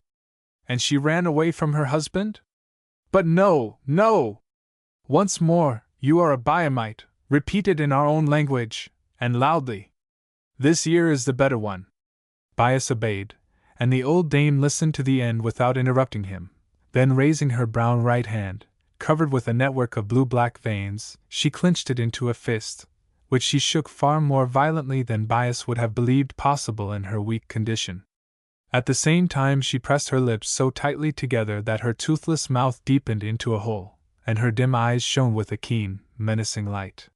And she ran away from her husband? But no, no! Once more, you are a Biamite, repeated in our own language, and loudly. This year is the better one." Bias obeyed, and the old dame listened to the end without interrupting him. Then raising her brown right hand, covered with a network of blue-black veins, she clenched it into a fist, which she shook far more violently than Bias would have believed possible in her weak condition. At the same time she pressed her lips so tightly together that her toothless mouth deepened into a hole, and her dim eyes shone with a keen, menacing light.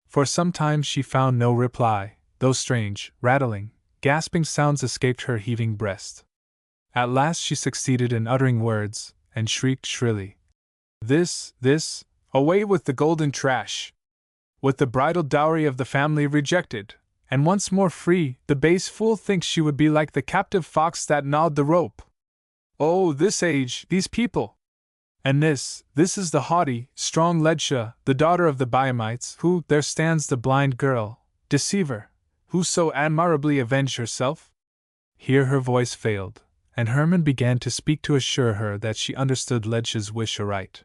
For some time she found no reply, though strange, rattling, gasping sounds escaped her heaving breast. At last she succeeded in uttering words, and shrieked shrilly, This, away with the golden trash! With the bridal dowry of the family rejected, and once more free, the base fool thinks she would be like the captive fox that gnawed the rope. Oh, this age, these people! And this is the haughty, strong Ledscha, the daughter of the Biamites, who, there stands the blind girl, deceiver, who so admirably avenged herself? Here her voice failed, and Hermann began to speak to assure her that she understood Ledscha's wish aright.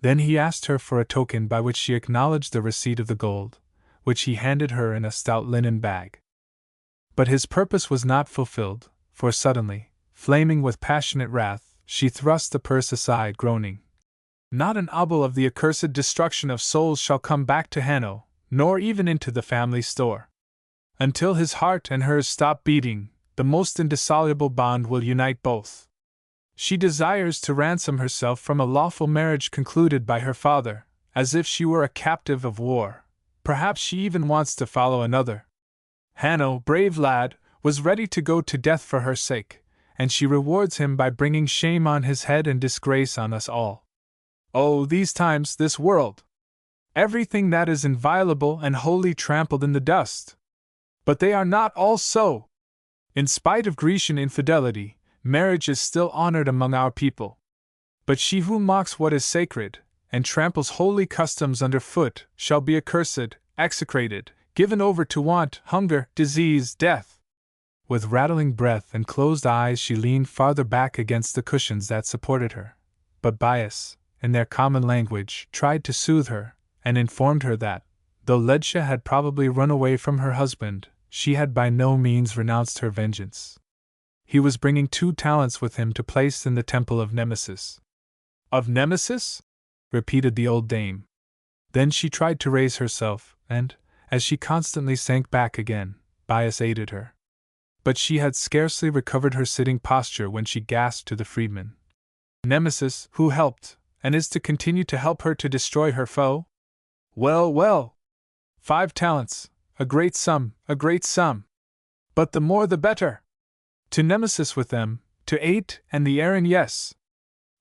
Then he asked her for a token by which she acknowledged the receipt of the gold, which he handed her in a stout linen bag. But his purpose was not fulfilled, for suddenly, flaming with passionate wrath, she thrust the purse aside, groaning, "Not an obol of the accursed destruction of souls shall come back to Hanno, nor even into the family store. Until his heart and hers stop beating, the most indissoluble bond will unite both. She desires to ransom herself from a lawful marriage concluded by her father, as if she were a captive of war. Perhaps she even wants to follow another. Hanno, brave lad, was ready to go to death for her sake, and she rewards him by bringing shame on his head and disgrace on us all. Oh, these times, this world! Everything that is inviolable and wholly trampled in the dust. But they are not all so. In spite of Grecian infidelity, marriage is still honored among our people. But she who mocks what is sacred, and tramples holy customs underfoot, shall be accursed, execrated, given over to want, hunger, disease, death." With rattling breath and closed eyes she leaned farther back against the cushions that supported her. But Bias, in their common language, tried to soothe her, and informed her that, though Ledscha had probably run away from her husband, she had by no means renounced her vengeance. He was bringing 2 talents with him to place in the temple of Nemesis. "Of Nemesis?" repeated the old dame. Then she tried to raise herself, and, as she constantly sank back again, Bias aided her. But she had scarcely recovered her sitting posture when she gasped to the freedman, "Nemesis, who helped, and is to continue to help her to destroy her foe? Well, well! 5 talents, a great sum, a great sum! But the more the better! To Nemesis with them, to 8 and the Aaron, yes!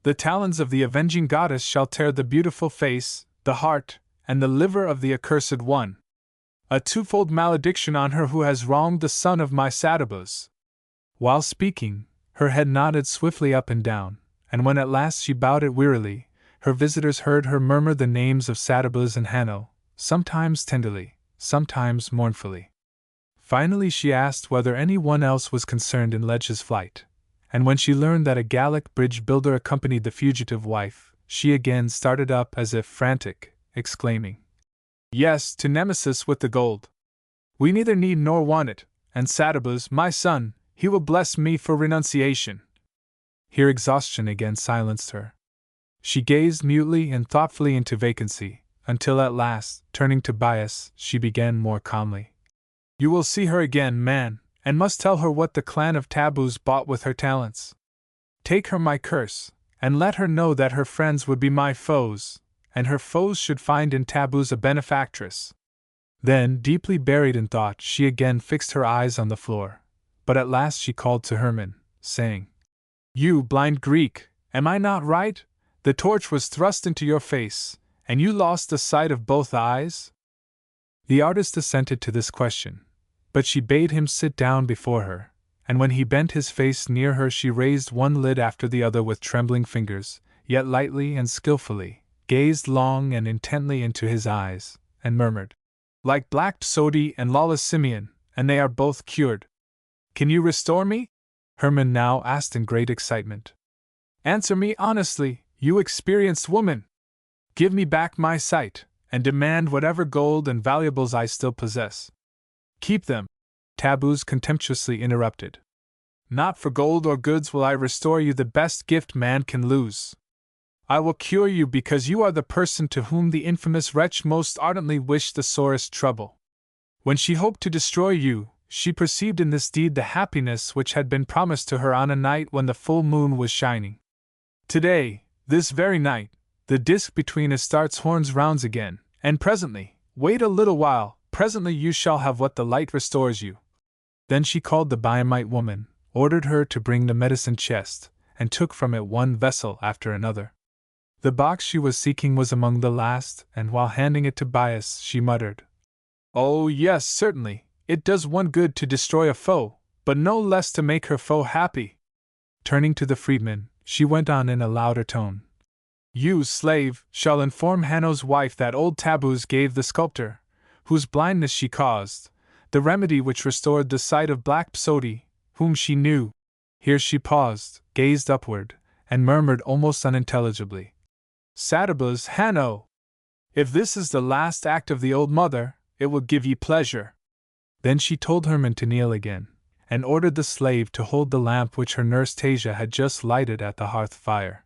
The talons of the avenging goddess shall tear the beautiful face, the heart, and the liver of the accursed one. A 2-fold malediction on her who has wronged the son of my Satabus." While speaking, her head nodded swiftly up and down, and when at last she bowed it wearily, her visitors heard her murmur the names of Satabus and Hanno, sometimes tenderly, sometimes mournfully. Finally she asked whether any one else was concerned in Ledscha's flight, and when she learned that a Gallic bridge builder accompanied the fugitive wife, she again started up as if frantic, exclaiming, "Yes, to Nemesis with the gold. We neither need nor want it, and Satabus, my son, he will bless me for renunciation." Here exhaustion again silenced her. She gazed mutely and thoughtfully into vacancy, until at last, turning to Bias, she began more calmly, "You will see her again, man, and must tell her what the clan of Tabbuz bought with her talents. Take her my curse, and let her know that her friends would be my foes, and her foes should find in Taboos a benefactress. Then, deeply buried in thought, she again fixed her eyes on the floor, but at last she called to Hermann, saying, "You blind Greek, am I not right? The torch was thrust into your face, and you lost the sight of both eyes?" The artist assented to this question, but she bade him sit down before her, and when he bent his face near her she raised one lid after the other with trembling fingers, yet lightly and skillfully, gazed long and intently into his eyes, and murmured, "Like Black Psody and Lawless Simeon, and they are both cured. Can you restore me?" Hermann now asked in great excitement. "Answer me honestly, you experienced woman! Give me back my sight, and demand whatever gold and valuables I still possess." "Keep them," Taboos contemptuously interrupted. "Not for gold or goods will I restore you the best gift man can lose. I will cure you because you are the person to whom the infamous wretch most ardently wished the sorest trouble. When she hoped to destroy you, she perceived in this deed the happiness which had been promised to her on a night when the full moon was shining. Today, this very night, the disk between Astarte's horns rounds again, and presently, wait a little while, presently you shall have what the light restores you." Then she called the Biamite woman, ordered her to bring the medicine chest, and took from it one vessel after another. The box she was seeking was among the last, and while handing it to Bias, she muttered, "Oh, yes, certainly, it does one good to destroy a foe, but no less to make her foe happy." Turning to the freedman, she went on in a louder tone, "You, slave, shall inform Hanno's wife that old Taboos gave the sculptor, whose blindness she caused, the remedy which restored the sight of Black Psody, whom she knew." Here she paused, gazed upward, and murmured almost unintelligibly, "Satabus Hanno! If this is the last act of the old mother, it will give ye pleasure." Then she told Hermann to kneel again, and ordered the slave to hold the lamp which her nurse Tasia had just lighted at the hearth fire.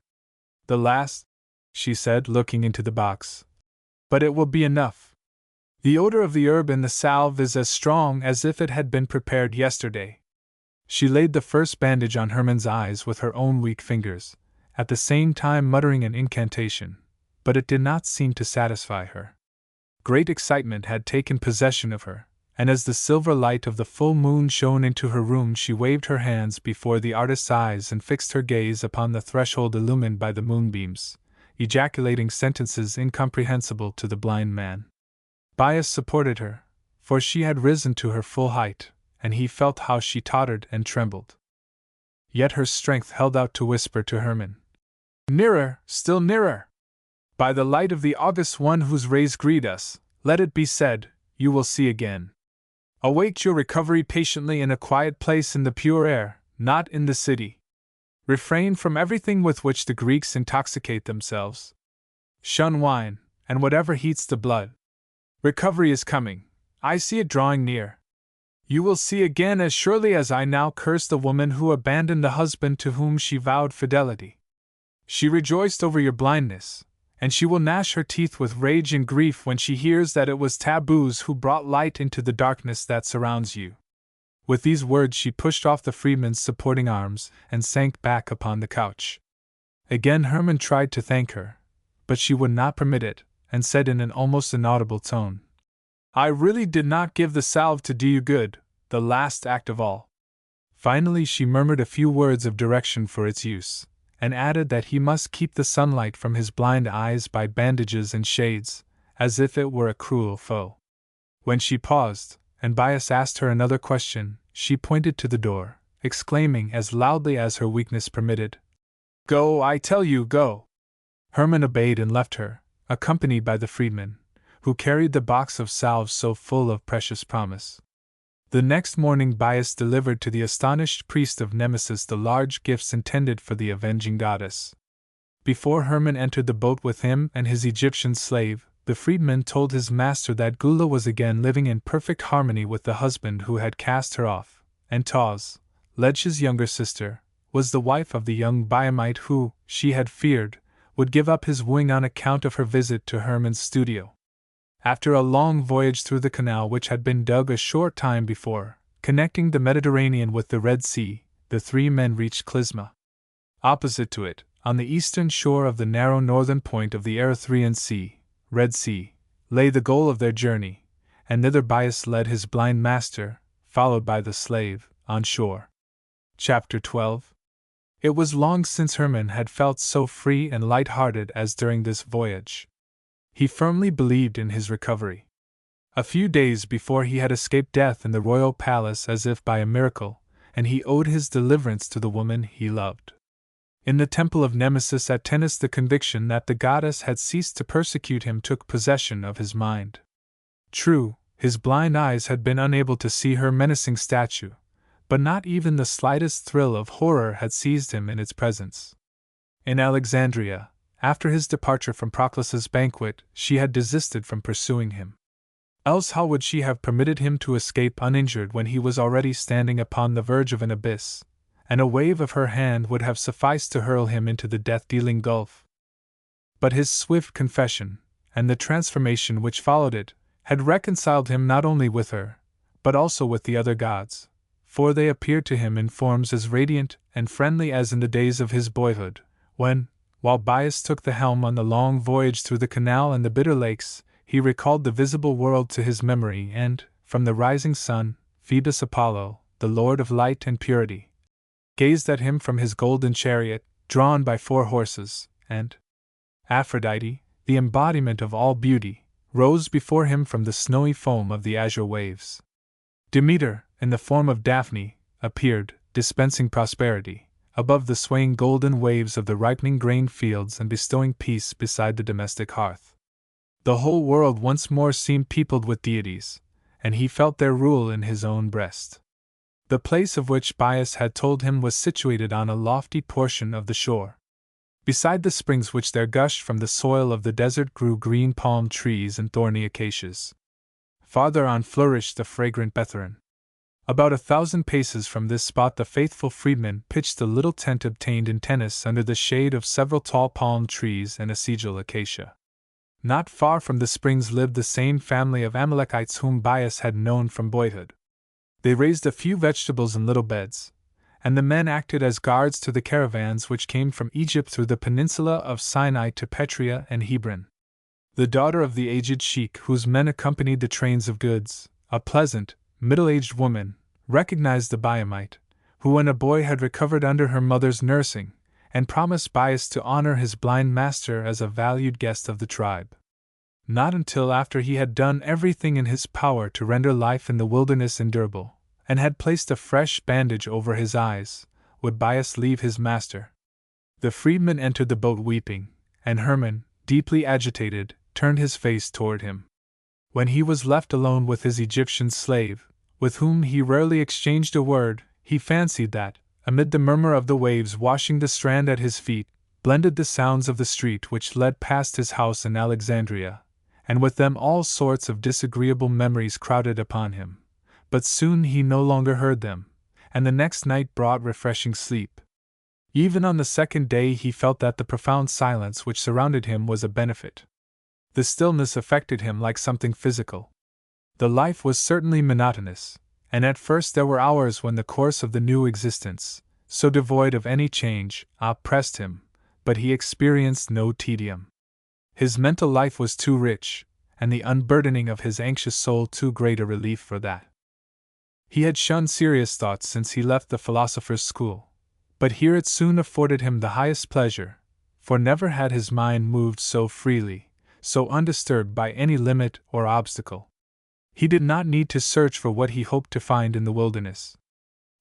"The last," she said, looking into the box. "But it will be enough. The odor of the herb in the salve is as strong as if it had been prepared yesterday." She laid the first bandage on Hermann's eyes with her own weak fingers, at the same time muttering an incantation, but it did not seem to satisfy her. Great excitement had taken possession of her, and as the silver light of the full moon shone into her room she waved her hands before the artist's eyes and fixed her gaze upon the threshold illumined by the moonbeams, ejaculating sentences incomprehensible to the blind man. Bias supported her, for she had risen to her full height, and he felt how she tottered and trembled. Yet her strength held out to whisper to Hermann, "Nearer, still nearer! By the light of the august one whose rays greet us, let it be said, you will see again. Await your recovery patiently in a quiet place in the pure air, not in the city. Refrain from everything with which the Greeks intoxicate themselves. Shun wine, and whatever heats the blood. Recovery is coming, I see it drawing near. You will see again as surely as I now curse the woman who abandoned the husband to whom she vowed fidelity. She rejoiced over your blindness, and she will gnash her teeth with rage and grief when she hears that it was Taboos who brought light into the darkness that surrounds you." With these words she pushed off the freedman's supporting arms and sank back upon the couch. Again Hermann tried to thank her, but she would not permit it, and said in an almost inaudible tone, "I really did not give the salve to do you good, the last act of all." Finally she murmured a few words of direction for its use, and added that he must keep the sunlight from his blind eyes by bandages and shades, as if it were a cruel foe. When she paused, and Bias asked her another question, she pointed to the door, exclaiming as loudly as her weakness permitted, "Go, I tell you, go!" Hermann obeyed and left her, accompanied by the freedman, who carried the box of salves so full of precious promise. The next morning Bias delivered to the astonished priest of Nemesis the large gifts intended for the avenging goddess. Before Hermann entered the boat with him and his Egyptian slave, the freedman told his master that Gula was again living in perfect harmony with the husband who had cast her off, and Taz, Ledge's younger sister, was the wife of the young Biamite who, she had feared, would give up his wooing on account of her visit to Hermann's studio. After a long voyage through the canal which had been dug a short time before, connecting the Mediterranean with the Red Sea, the three men reached Clysma. Opposite to it, on the eastern shore of the narrow northern point of the Erythraean Sea, Red Sea, lay the goal of their journey, and thither Bias led his blind master, followed by the slave, on shore. Chapter 12. It was long since Hermann had felt so free and light-hearted as during this voyage. He firmly believed in his recovery. A few days before he had escaped death in the royal palace as if by a miracle, and he owed his deliverance to the woman he loved. In the temple of Nemesis at Tennis, the conviction that the goddess had ceased to persecute him took possession of his mind. True, his blind eyes had been unable to see her menacing statue, but not even the slightest thrill of horror had seized him in its presence. In Alexandria, after his departure from Proclus's banquet, she had desisted from pursuing him. Else how would she have permitted him to escape uninjured when he was already standing upon the verge of an abyss, and a wave of her hand would have sufficed to hurl him into the death-dealing gulf? But his swift confession, and the transformation which followed it, had reconciled him not only with her, but also with the other gods, for they appeared to him in forms as radiant and friendly as in the days of his boyhood, when, while Bias took the helm on the long voyage through the canal and the bitter lakes, he recalled the visible world to his memory and, from the rising sun, Phoebus Apollo, the lord of light and purity, gazed at him from his golden chariot, drawn by 4 horses, and Aphrodite, the embodiment of all beauty, rose before him from the snowy foam of the azure waves. Demeter, in the form of Daphne, appeared, dispensing prosperity, above the swaying golden waves of the ripening grain fields and bestowing peace beside the domestic hearth. The whole world once more seemed peopled with deities, and he felt their rule in his own breast. The place of which Bias had told him was situated on a lofty portion of the shore. Beside the springs which there gushed from the soil of the desert grew green palm trees and thorny acacias. Farther on flourished the fragrant Betharan. About 1,000 paces from this spot the faithful freedman pitched the little tent obtained in Tennis under the shade of several tall palm trees and a sigil acacia. Not far from the springs lived the same family of Amalekites whom Bias had known from boyhood. They raised a few vegetables in little beds, and the men acted as guards to the caravans which came from Egypt through the peninsula of Sinai to Petria and Hebron. The daughter of the aged sheik whose men accompanied the trains of goods, a pleasant, middle-aged woman, recognized the Biamite, who when a boy had recovered under her mother's nursing, and promised Bias to honor his blind master as a valued guest of the tribe. Not until after he had done everything in his power to render life in the wilderness endurable, and had placed a fresh bandage over his eyes, would Bias leave his master. The freedman entered the boat weeping, and Hermann, deeply agitated, turned his face toward him. When he was left alone with his Egyptian slave, with whom he rarely exchanged a word, he fancied that, amid the murmur of the waves washing the strand at his feet, blended the sounds of the street which led past his house in Alexandria, and with them all sorts of disagreeable memories crowded upon him. But soon he no longer heard them, and the next night brought refreshing sleep. Even on the second day he felt that the profound silence which surrounded him was a benefit. The stillness affected him like something physical. The life was certainly monotonous, and at first there were hours when the course of the new existence, so devoid of any change, oppressed him, but he experienced no tedium. His mental life was too rich, and the unburdening of his anxious soul too great a relief for that. He had shunned serious thoughts since he left the philosopher's school, but here it soon afforded him the highest pleasure, for never had his mind moved so freely, so undisturbed by any limit or obstacle. He did not need to search for what he hoped to find in the wilderness.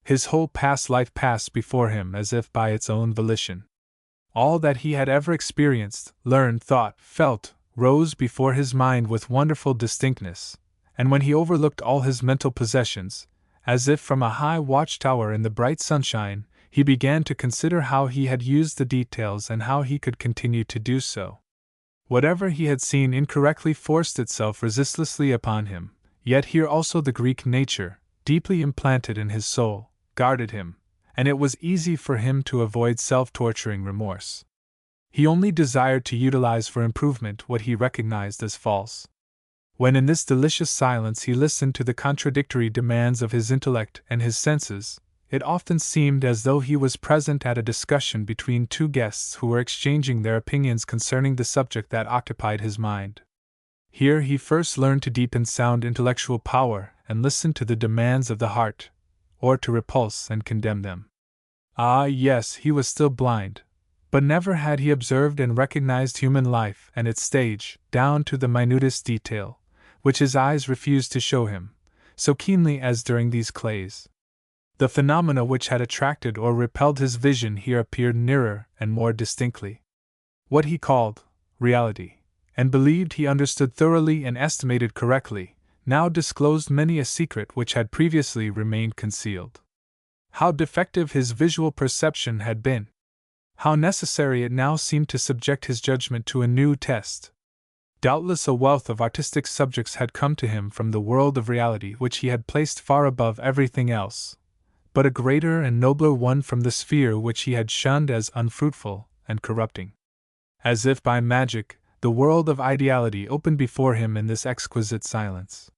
His whole past life passed before him as if by its own volition. All that he had ever experienced, learned, thought, felt, rose before his mind with wonderful distinctness, and when he overlooked all his mental possessions, as if from a high watchtower in the bright sunshine, he began to consider how he had used the details and how he could continue to do so. Whatever he had seen incorrectly forced itself resistlessly upon him, yet here also the Greek nature, deeply implanted in his soul, guarded him, and it was easy for him to avoid self-torturing remorse. He only desired to utilize for improvement what he recognized as false. When in this delicious silence he listened to the contradictory demands of his intellect and his senses, It often seemed as though he was present at a discussion between two guests who were exchanging their opinions concerning the subject that occupied his mind. Here he first learned to deepen sound intellectual power and listen to the demands of the heart, or to repulse and condemn them. Ah, yes, he was still blind, but never had he observed and recognized human life and its stage, down to the minutest detail, which his eyes refused to show him, so keenly as during these clays. The phenomena which had attracted or repelled his vision here appeared nearer and more distinctly. What he called reality, and believed he understood thoroughly and estimated correctly, now disclosed many a secret which had previously remained concealed. How defective his visual perception had been! How necessary it now seemed to subject his judgment to a new test! Doubtless a wealth of artistic subjects had come to him from the world of reality which he had placed far above everything else, but a greater and nobler one from the sphere which he had shunned as unfruitful and corrupting. As if by magic, the world of ideality opened before him in this exquisite silence.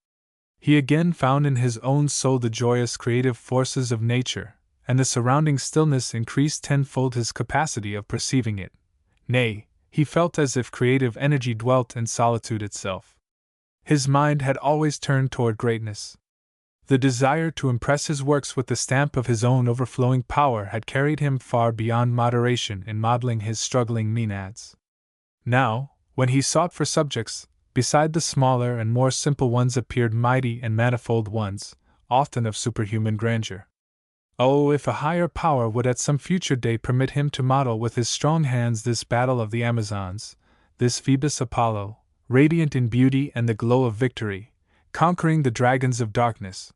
He again found in his own soul the joyous creative forces of nature, and the surrounding stillness increased tenfold his capacity of perceiving it. Nay, he felt as if creative energy dwelt in solitude itself. His mind had always turned toward greatness. The desire to impress his works with the stamp of his own overflowing power had carried him far beyond moderation in modeling his struggling maenads. Now, when he sought for subjects, beside the smaller and more simple ones appeared mighty and manifold ones, often of superhuman grandeur. Oh, if a higher power would at some future day permit him to model with his strong hands this battle of the Amazons, this Phoebus Apollo, radiant in beauty and the glow of victory, conquering the dragons of darkness.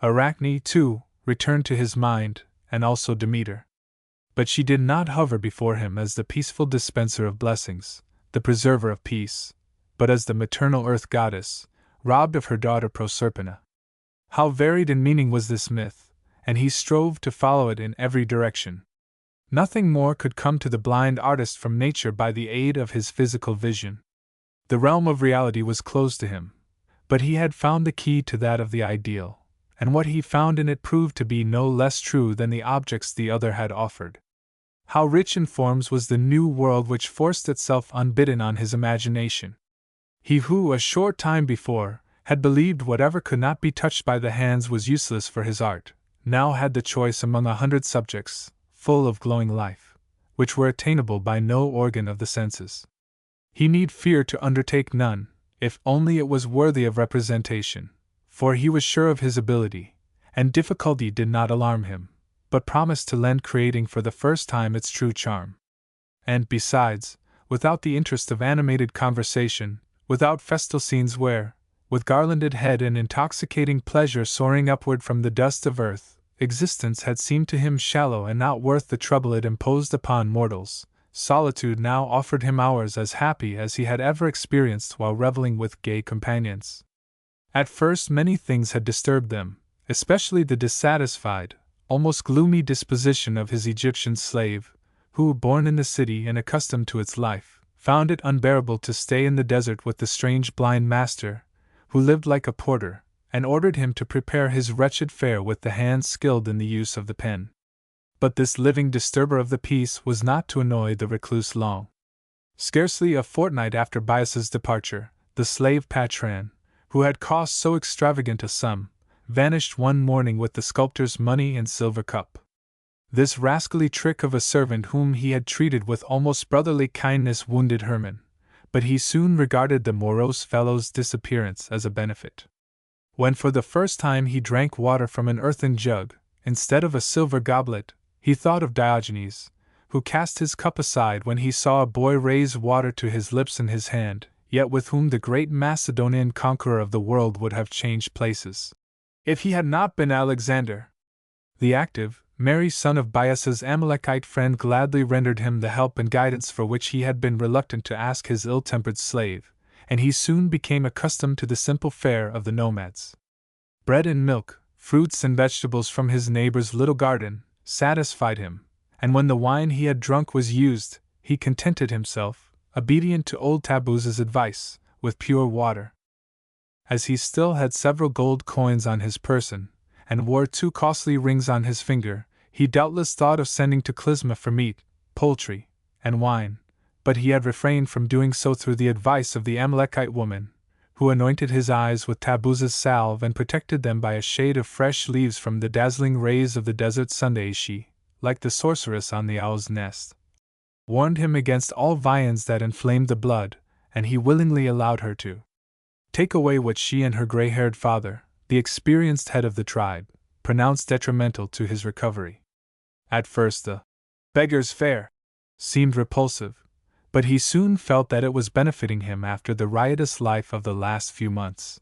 Arachne, too, returned to his mind, and also Demeter. But she did not hover before him as the peaceful dispenser of blessings, the preserver of peace, but as the maternal earth goddess, robbed of her daughter Proserpina. How varied in meaning was this myth, and he strove to follow it in every direction. Nothing more could come to the blind artist from nature by the aid of his physical vision. The realm of reality was closed to him, but he had found the key to that of the ideal, and what he found in it proved to be no less true than the objects the other had offered. How rich in forms was the new world which forced itself unbidden on his imagination! He who, a short time before, had believed whatever could not be touched by the hands was useless for his art, now had the choice among 100 subjects, full of glowing life, which were attainable by no organ of the senses. He need fear to undertake none, if only it was worthy of representation, for he was sure of his ability, and difficulty did not alarm him, but promised to lend creating for the first time its true charm. And besides, without the interest of animated conversation, without festal scenes where, with garlanded head and intoxicating pleasure soaring upward from the dust of earth, existence had seemed to him shallow and not worth the trouble it imposed upon mortals, solitude now offered him hours as happy as he had ever experienced while reveling with gay companions. At first many things had disturbed them, especially the dissatisfied, almost gloomy disposition of his Egyptian slave, who, born in the city and accustomed to its life, found it unbearable to stay in the desert with the strange blind master, who lived like a porter, and ordered him to prepare his wretched fare with the hands skilled in the use of the pen. But this living disturber of the peace was not to annoy the recluse long. Scarcely a fortnight after Bias's departure, the slave Patran, who had cost so extravagant a sum, vanished one morning with the sculptor's money and silver cup. This rascally trick of a servant whom he had treated with almost brotherly kindness wounded Hermann, but he soon regarded the morose fellow's disappearance as a benefit. When for the first time he drank water from an earthen jug, instead of a silver goblet, he thought of Diogenes, who cast his cup aside when he saw a boy raise water to his lips in his hand, yet with whom the great Macedonian conqueror of the world would have changed places, if he had not been Alexander. The active, merry son of Bias's Amalekite friend gladly rendered him the help and guidance for which he had been reluctant to ask his ill-tempered slave, and he soon became accustomed to the simple fare of the nomads. Bread and milk, fruits and vegetables from his neighbor's little garden, satisfied him, and when the wine he had drunk was used, he contented himself, obedient to old Taboos's advice, with pure water. As he still had several gold coins on his person, and wore 2 costly rings on his finger, he doubtless thought of sending to Klizma for meat, poultry, and wine, but he had refrained from doing so through the advice of the Amalekite woman, who anointed his eyes with Tammuz's salve and protected them by a shade of fresh leaves from the dazzling rays of the desert Sunday. She, like the sorceress on the owl's nest, warned him against all viands that inflamed the blood, and he willingly allowed her to take away what she and her gray-haired father, the experienced head of the tribe, pronounced detrimental to his recovery. At first the beggar's fare seemed repulsive, but he soon felt that it was benefiting him after the riotous life of the last few months.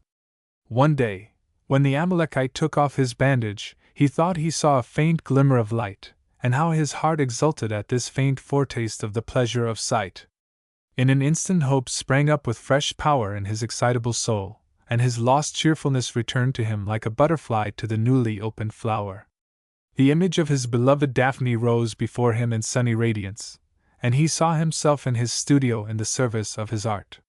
One day, when the Amalekite took off his bandage, he thought he saw a faint glimmer of light, and how his heart exulted at this faint foretaste of the pleasure of sight. In an instant hope sprang up with fresh power in his excitable soul, and his lost cheerfulness returned to him like a butterfly to the newly opened flower. The image of his beloved Daphne rose before him in sunny radiance, and he saw himself in his studio in the service of his art.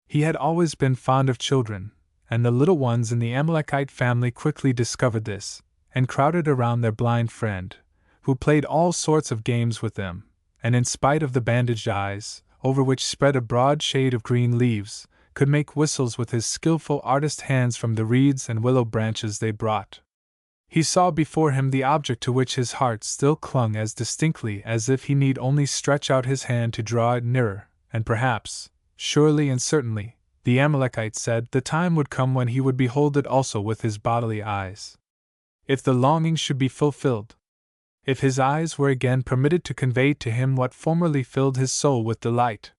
He had always been fond of children, and the little ones in the Amalekite family quickly discovered this, and crowded around their blind friend, who played all sorts of games with them, and in spite of the bandaged eyes, over which spread a broad shade of green leaves, could make whistles with his skillful artist hands from the reeds and willow branches they brought. He saw before him the object to which his heart still clung as distinctly as if he need only stretch out his hand to draw it nearer, and perhaps, surely and certainly, the Amalekite said, the time would come when he would behold it also with his bodily eyes. If the longing should be fulfilled, if his eyes were again permitted to convey to him what formerly filled his soul with delight.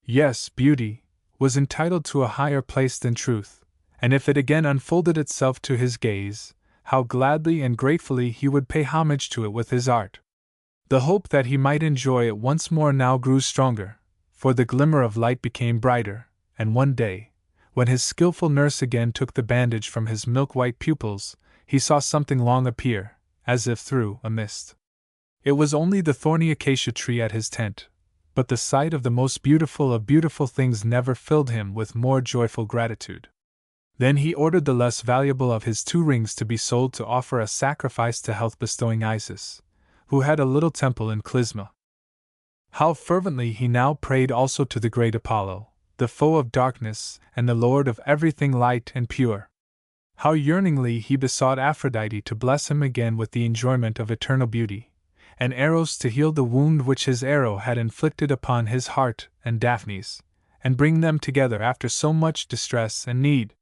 Yes, beauty was entitled to a higher place than truth, and if it again unfolded itself to his gaze, how gladly and gratefully he would pay homage to it with his art. The hope that he might enjoy it once more now grew stronger, for the glimmer of light became brighter, and one day, when his skillful nurse again took the bandage from his milk-white pupils, he saw something long appear, as if through a mist. It was only the thorny acacia tree at his tent, but the sight of the most beautiful of beautiful things never filled him with more joyful gratitude. Then he ordered the less valuable of his 2 rings to be sold to offer a sacrifice to health-bestowing Isis, who had a little temple in Klizma. How fervently he now prayed also to the great Apollo, the foe of darkness and the lord of everything light and pure. How yearningly he besought Aphrodite to bless him again with the enjoyment of eternal beauty, and Eros to heal the wound which his arrow had inflicted upon his heart and Daphne's, and bring them together after so much distress and need.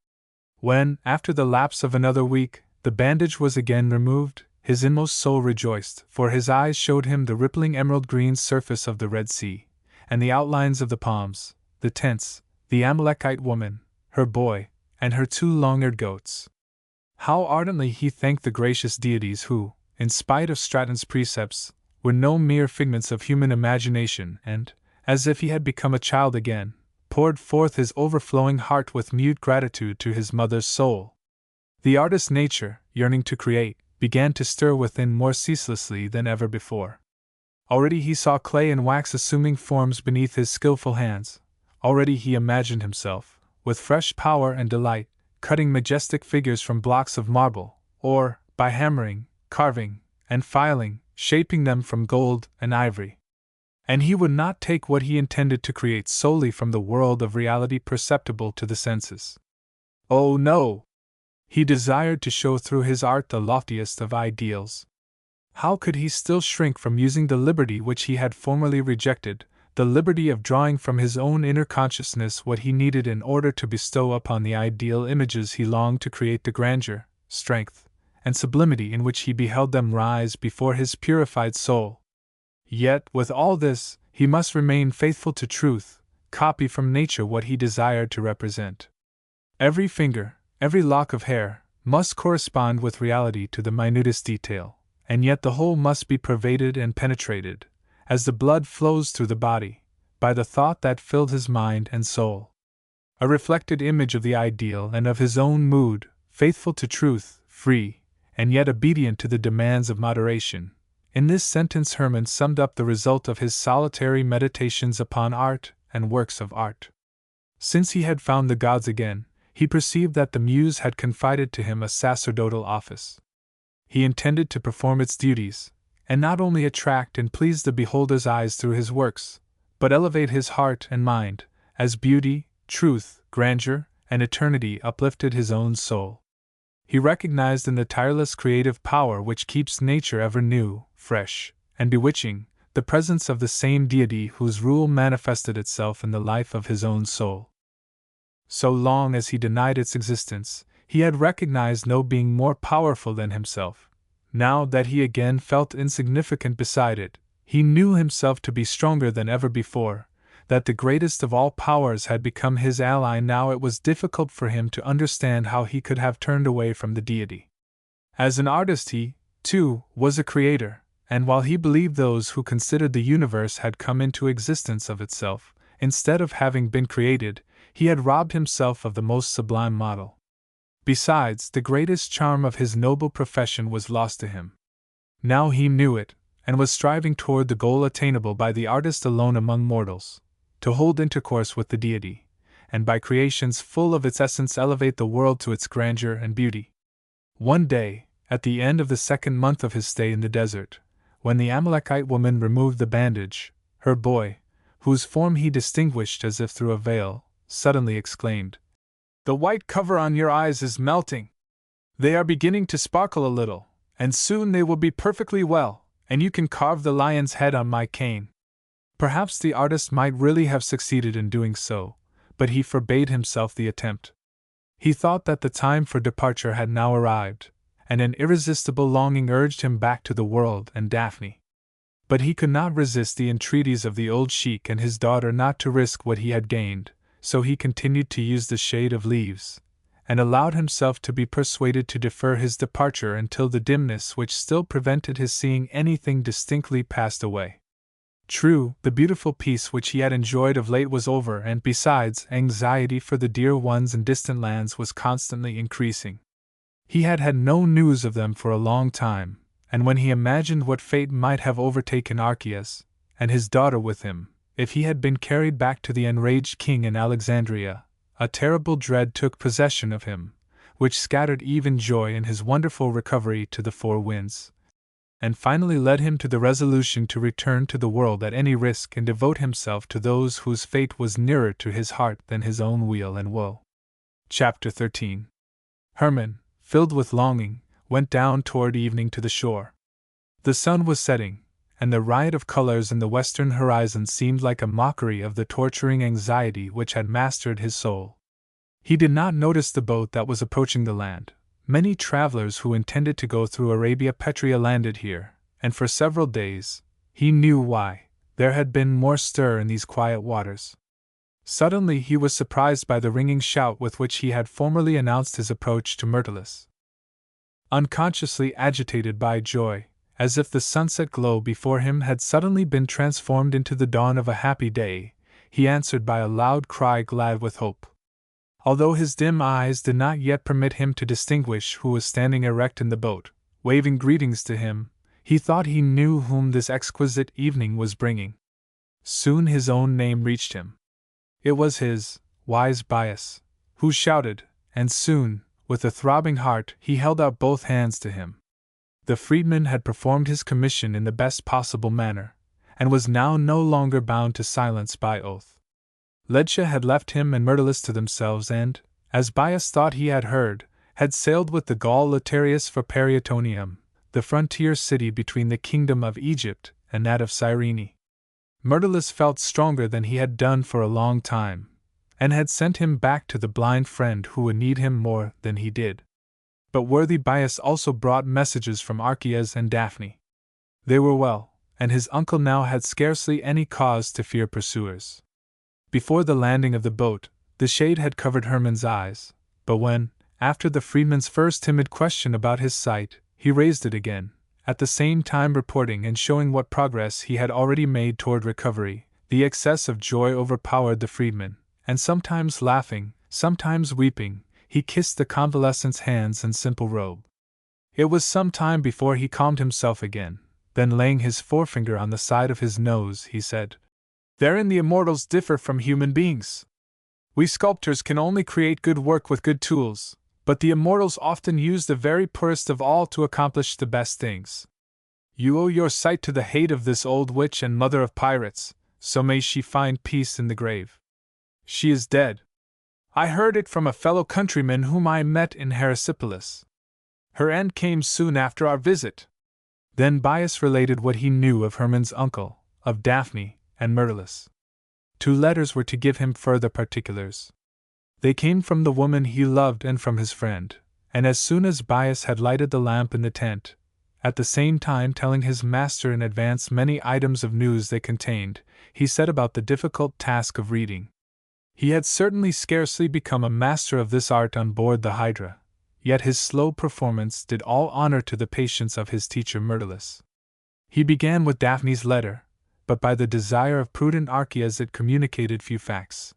When, after the lapse of another week, the bandage was again removed, his inmost soul rejoiced, for his eyes showed him the rippling emerald-green surface of the Red Sea, and the outlines of the palms, the tents, the Amalekite woman, her boy, and her 2 long-eared goats. How ardently he thanked the gracious deities who, in spite of Straton's precepts, were no mere figments of human imagination, and, as if he had become a child again, poured forth his overflowing heart with mute gratitude to his mother's soul. The artist's nature, yearning to create, began to stir within more ceaselessly than ever before. Already he saw clay and wax assuming forms beneath his skillful hands. Already he imagined himself, with fresh power and delight, cutting majestic figures from blocks of marble, or, by hammering, carving, and filing, shaping them from gold and ivory. And he would not take what he intended to create solely from the world of reality perceptible to the senses. Oh no! He desired to show through his art the loftiest of ideals. How could he still shrink from using the liberty which he had formerly rejected, the liberty of drawing from his own inner consciousness what he needed in order to bestow upon the ideal images he longed to create the grandeur, strength, and sublimity in which he beheld them rise before his purified soul? Yet, with all this, he must remain faithful to truth, copy from nature what he desired to represent. Every finger, every lock of hair, must correspond with reality to the minutest detail, and yet the whole must be pervaded and penetrated, as the blood flows through the body, by the thought that filled his mind and soul. A reflected image of the ideal and of his own mood, faithful to truth, free, and yet obedient to the demands of moderation. In this sentence Hermann summed up the result of his solitary meditations upon art and works of art. Since he had found the gods again, he perceived that the Muse had confided to him a sacerdotal office. he intended to perform its duties, and not only attract and please the beholder's eyes through his works, but elevate his heart and mind, as beauty, truth, grandeur, and eternity uplifted his own soul. He recognized in the tireless creative power which keeps nature ever new, fresh, and bewitching, the presence of the same deity whose rule manifested itself in the life of his own soul. So long as he denied its existence, he had recognized no being more powerful than himself. Now that he again felt insignificant beside it, he knew himself to be stronger than ever before, that the greatest of all powers had become his ally. Now it was difficult for him to understand how he could have turned away from the deity. As an artist he, too, was a creator, and while he believed those who considered the universe had come into existence of itself, instead of having been created, he had robbed himself of the most sublime model. Besides, the greatest charm of his noble profession was lost to him. Now he knew it, and was striving toward the goal attainable by the artist alone among mortals, to hold intercourse with the deity, and by creations full of its essence elevate the world to its grandeur and beauty. One day, at the end of the 2nd month of his stay in the desert, when the Amalekite woman removed the bandage, her boy, whose form he distinguished as if through a veil, suddenly exclaimed, "The white cover on your eyes is melting. They are beginning to sparkle a little, and soon they will be perfectly well, and you can carve the lion's head on my cane." Perhaps the artist might really have succeeded in doing so, but he forbade himself the attempt. He thought that the time for departure had now arrived, and an irresistible longing urged him back to the world and Daphne. But he could not resist the entreaties of the old sheik and his daughter not to risk what he had gained, so he continued to use the shade of leaves, and allowed himself to be persuaded to defer his departure until the dimness which still prevented his seeing anything distinctly passed away. True, the beautiful peace which he had enjoyed of late was over, and besides, anxiety for the dear ones in distant lands was constantly increasing. He had had no news of them for a long time, and when he imagined what fate might have overtaken Archias, and his daughter with him, if he had been carried back to the enraged king in Alexandria, a terrible dread took possession of him, which scattered even joy in his wonderful recovery to the four winds, and finally led him to the resolution to return to the world at any risk and devote himself to those whose fate was nearer to his heart than his own weal and woe. Chapter 13. Hermann, filled with longing, went down toward evening to the shore. The sun was setting, and the riot of colors in the western horizon seemed like a mockery of the torturing anxiety which had mastered his soul. He did not notice the boat that was approaching the land. Many travelers who intended to go through Arabia Petrea landed here, and for several days, he knew why, there had been more stir in these quiet waters. Suddenly he was surprised by the ringing shout with which he had formerly announced his approach to Myrtilus. Unconsciously agitated by joy, as if the sunset glow before him had suddenly been transformed into the dawn of a happy day, he answered by a loud cry glad with hope. Although his dim eyes did not yet permit him to distinguish who was standing erect in the boat, waving greetings to him, he thought he knew whom this exquisite evening was bringing. Soon his own name reached him. It was his, wise Bias, who shouted, and soon, with a throbbing heart, he held out both hands to him. The freedman had performed his commission in the best possible manner, and was now no longer bound to silence by oath. Ledcha had left him and Myrtilus to themselves and, as Bias thought he had heard, had sailed with the Gaul Letarius for Perietonium, the frontier city between the kingdom of Egypt and that of Cyrene. Myrtilus felt stronger than he had done for a long time, and had sent him back to the blind friend who would need him more than he did. But worthy Bias also brought messages from Archias and Daphne. They were well, and his uncle now had scarcely any cause to fear pursuers. Before the landing of the boat, the shade had covered Hermann's eyes, but when, after the freedman's first timid question about his sight, he raised it again, at the same time reporting and showing what progress he had already made toward recovery, the excess of joy overpowered the freedman, and sometimes laughing, sometimes weeping, he kissed the convalescent's hands and simple robe. It was some time before he calmed himself again, then laying his forefinger on the side of his nose, he said, "Therein the immortals differ from human beings. We sculptors can only create good work with good tools, But the immortals often use the very poorest of all to accomplish the best things. You owe your sight to the hate of this old witch and mother of pirates, so may she find peace in the grave. She is dead. I heard it from a fellow countryman whom I met in Heresipolis. Her end came soon after our visit. Then Bias related what he knew of Hermann's uncle, of Daphne, and Myrtilus. 2 letters were to give him further particulars. They came from the woman he loved and from his friend, and as soon as Bias had lighted the lamp in the tent, at the same time telling his master in advance many items of news they contained, he set about the difficult task of reading. He had certainly scarcely become a master of this art on board the Hydra, yet his slow performance did all honor to the patience of his teacher Myrtilus. He began with Daphne's letter, but by the desire of prudent Archias it communicated few facts.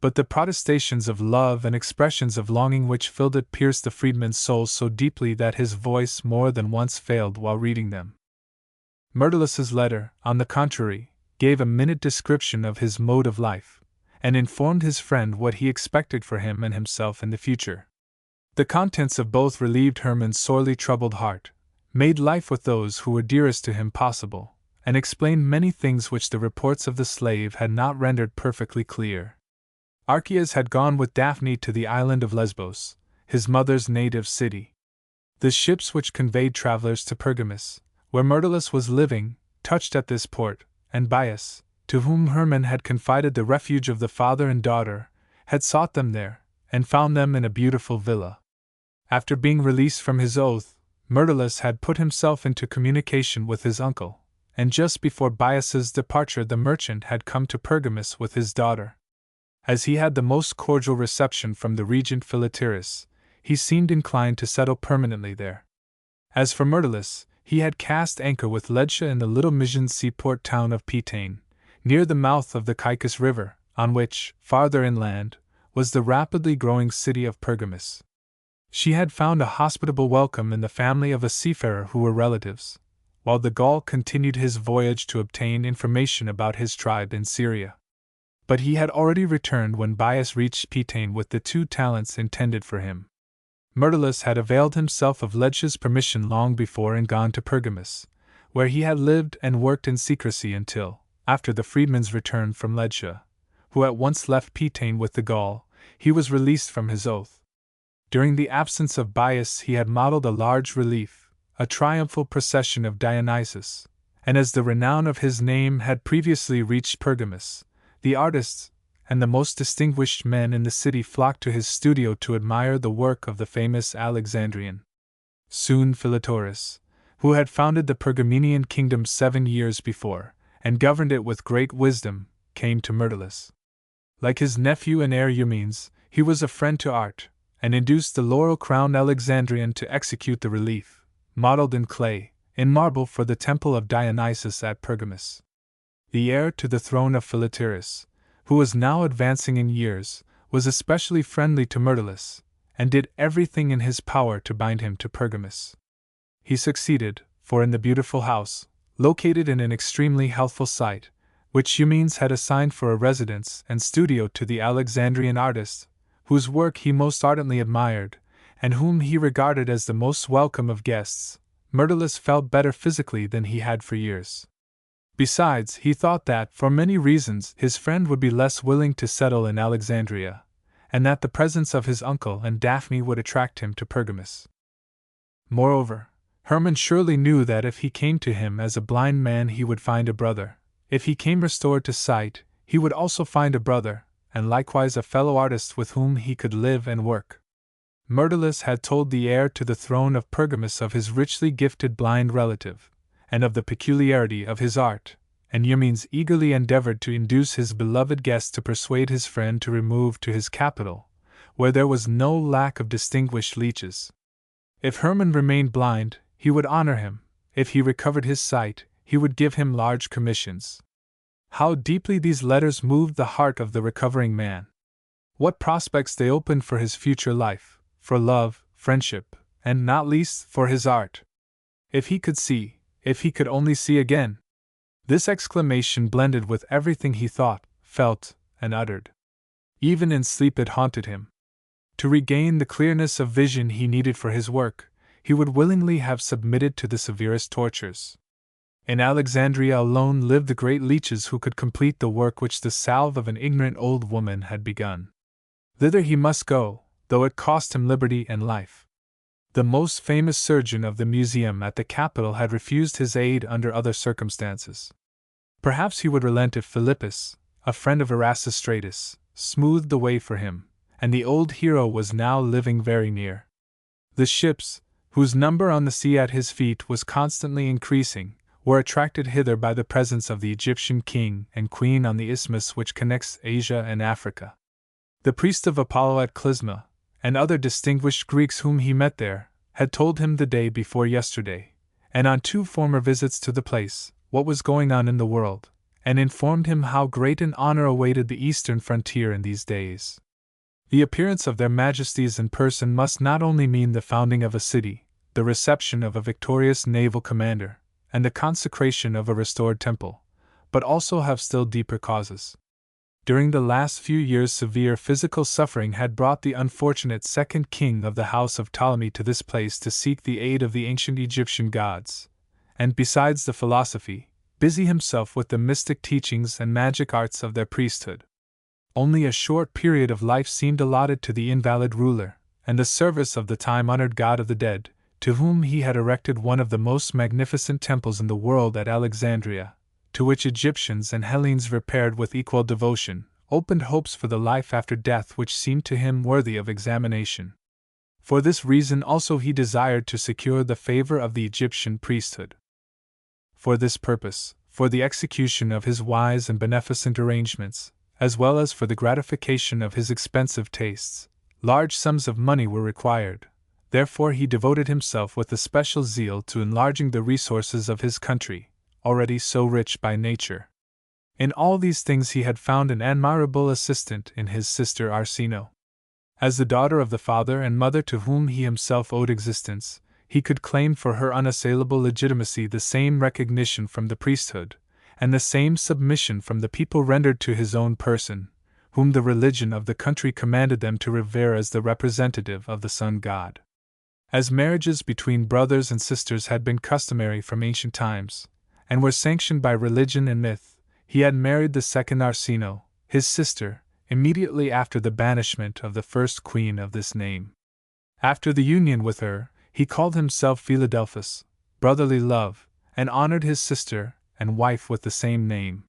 But the protestations of love and expressions of longing which filled it pierced the freedman's soul so deeply that his voice more than once failed while reading them. Myrtilus's letter, on the contrary, gave a minute description of his mode of life, and informed his friend what he expected for him and himself in the future. The contents of both relieved Hermann's sorely troubled heart, made life with those who were dearest to him possible, and explained many things which the reports of the slave had not rendered perfectly clear. Archias had gone with Daphne to the island of Lesbos, his mother's native city. The ships which conveyed travelers to Pergamus, where Myrtilus was living, touched at this port, and Bias, to whom Hermann had confided the refuge of the father and daughter, had sought them there, and found them in a beautiful villa. After being released from his oath, Myrtilus had put himself into communication with his uncle, and just before Bias's departure the merchant had come to Pergamus with his daughter. As he had the most cordial reception from the regent Philetaerus, he seemed inclined to settle permanently there. As for Myrtilus, he had cast anchor with Ledtia in the little Mysian seaport town of Pitane, near the mouth of the Caicus River, on which, farther inland, was the rapidly growing city of Pergamus. She had found a hospitable welcome in the family of a seafarer who were relatives, while the Gaul continued his voyage to obtain information about his tribe in Syria. But he had already returned when Bias reached Pitane with the 2 talents intended for him. Myrtilus had availed himself of Ledtia's permission long before and gone to Pergamus, where he had lived and worked in secrecy until, after the freedman's return from Ledtia, who at once left Pitane with the Gaul, he was released from his oath. During the absence of Bias he had modeled a large relief, a triumphal procession of Dionysus, and as the renown of his name had previously reached Pergamus, the artists and the most distinguished men in the city flocked to his studio to admire the work of the famous Alexandrian. Soon Philetaerus, who had founded the Pergamenian kingdom 7 years before, and governed it with great wisdom, came to Myrtilus. Like his nephew and heir Eumenes, he was a friend to art, and induced the laurel-crowned Alexandrian to execute the relief, modeled in clay, in marble for the temple of Dionysus at Pergamus. The heir to the throne of Philetaerus, who was now advancing in years, was especially friendly to Myrtilus, and did everything in his power to bind him to Pergamus. He succeeded, for in the beautiful house, located in an extremely healthful site, which Eumenes had assigned for a residence and studio to the Alexandrian artist, whose work he most ardently admired, and whom he regarded as the most welcome of guests, Myrtilus felt better physically than he had for years. Besides, he thought that, for many reasons, his friend would be less willing to settle in Alexandria, and that the presence of his uncle and Daphne would attract him to Pergamus. Moreover, Hermann surely knew that if he came to him as a blind man he would find a brother. If he came restored to sight, he would also find a brother, and likewise a fellow artist with whom he could live and work. Myrtilus had told the heir to the throne of Pergamus of his richly gifted blind relative, and of the peculiarity of his art, and Eumenes eagerly endeavored to induce his beloved guest to persuade his friend to remove to his capital, where there was no lack of distinguished leeches. If Hermann remained blind, he would honor him; if he recovered his sight, he would give him large commissions. How deeply these letters moved the heart of the recovering man! What prospects they opened for his future life, for love, friendship, and not least for his art! If he could see, if he could only see again! This exclamation blended with everything he thought, felt, and uttered. Even in sleep it haunted him. To regain the clearness of vision he needed for his work, he would willingly have submitted to the severest tortures. In Alexandria alone lived the great leeches who could complete the work which the salve of an ignorant old woman had begun. Thither he must go, though it cost him liberty and life. The most famous surgeon of the museum at the capital had refused his aid under other circumstances. Perhaps he would relent if Philippus, a friend of Erasistratus, smoothed the way for him, and the old hero was now living very near. The ships, whose number on the sea at his feet was constantly increasing, were attracted hither by the presence of the Egyptian king and queen on the isthmus which connects Asia and Africa. The priest of Apollo at Clysma, and other distinguished Greeks whom he met there, had told him the day before yesterday, and on 2 former visits to the place, what was going on in the world, and informed him how great an honor awaited the eastern frontier in these days. The appearance of their majesties in person must not only mean the founding of a city, the reception of a victorious naval commander, and the consecration of a restored temple, but also have still deeper causes. During the last few years, severe physical suffering had brought the unfortunate second king of the house of Ptolemy to this place to seek the aid of the ancient Egyptian gods, and besides the philosophy, busy himself with the mystic teachings and magic arts of their priesthood. Only a short period of life seemed allotted to the invalid ruler, and the service of the time-honored god of the dead, to whom he had erected one of the most magnificent temples in the world at Alexandria, to which Egyptians and Hellenes repaired with equal devotion, opened hopes for the life after death which seemed to him worthy of examination. For this reason also he desired to secure the favor of the Egyptian priesthood. For this purpose, for the execution of his wise and beneficent arrangements, as well as for the gratification of his expensive tastes, large sums of money were required. Therefore he devoted himself with especial zeal to enlarging the resources of his country, already so rich by nature. In all these things he had found an admirable assistant in his sister Arsinoe. As the daughter of the father and mother to whom he himself owed existence, he could claim for her unassailable legitimacy the same recognition from the priesthood, and the same submission from the people rendered to his own person, whom the religion of the country commanded them to revere as the representative of the sun god. As marriages between brothers and sisters had been customary from ancient times, and were sanctioned by religion and myth, he had married the second Arsinoe, his sister, immediately after the banishment of the first queen of this name. After the union with her, he called himself Philadelphus, brotherly love, and honored his sister and wife with the same name.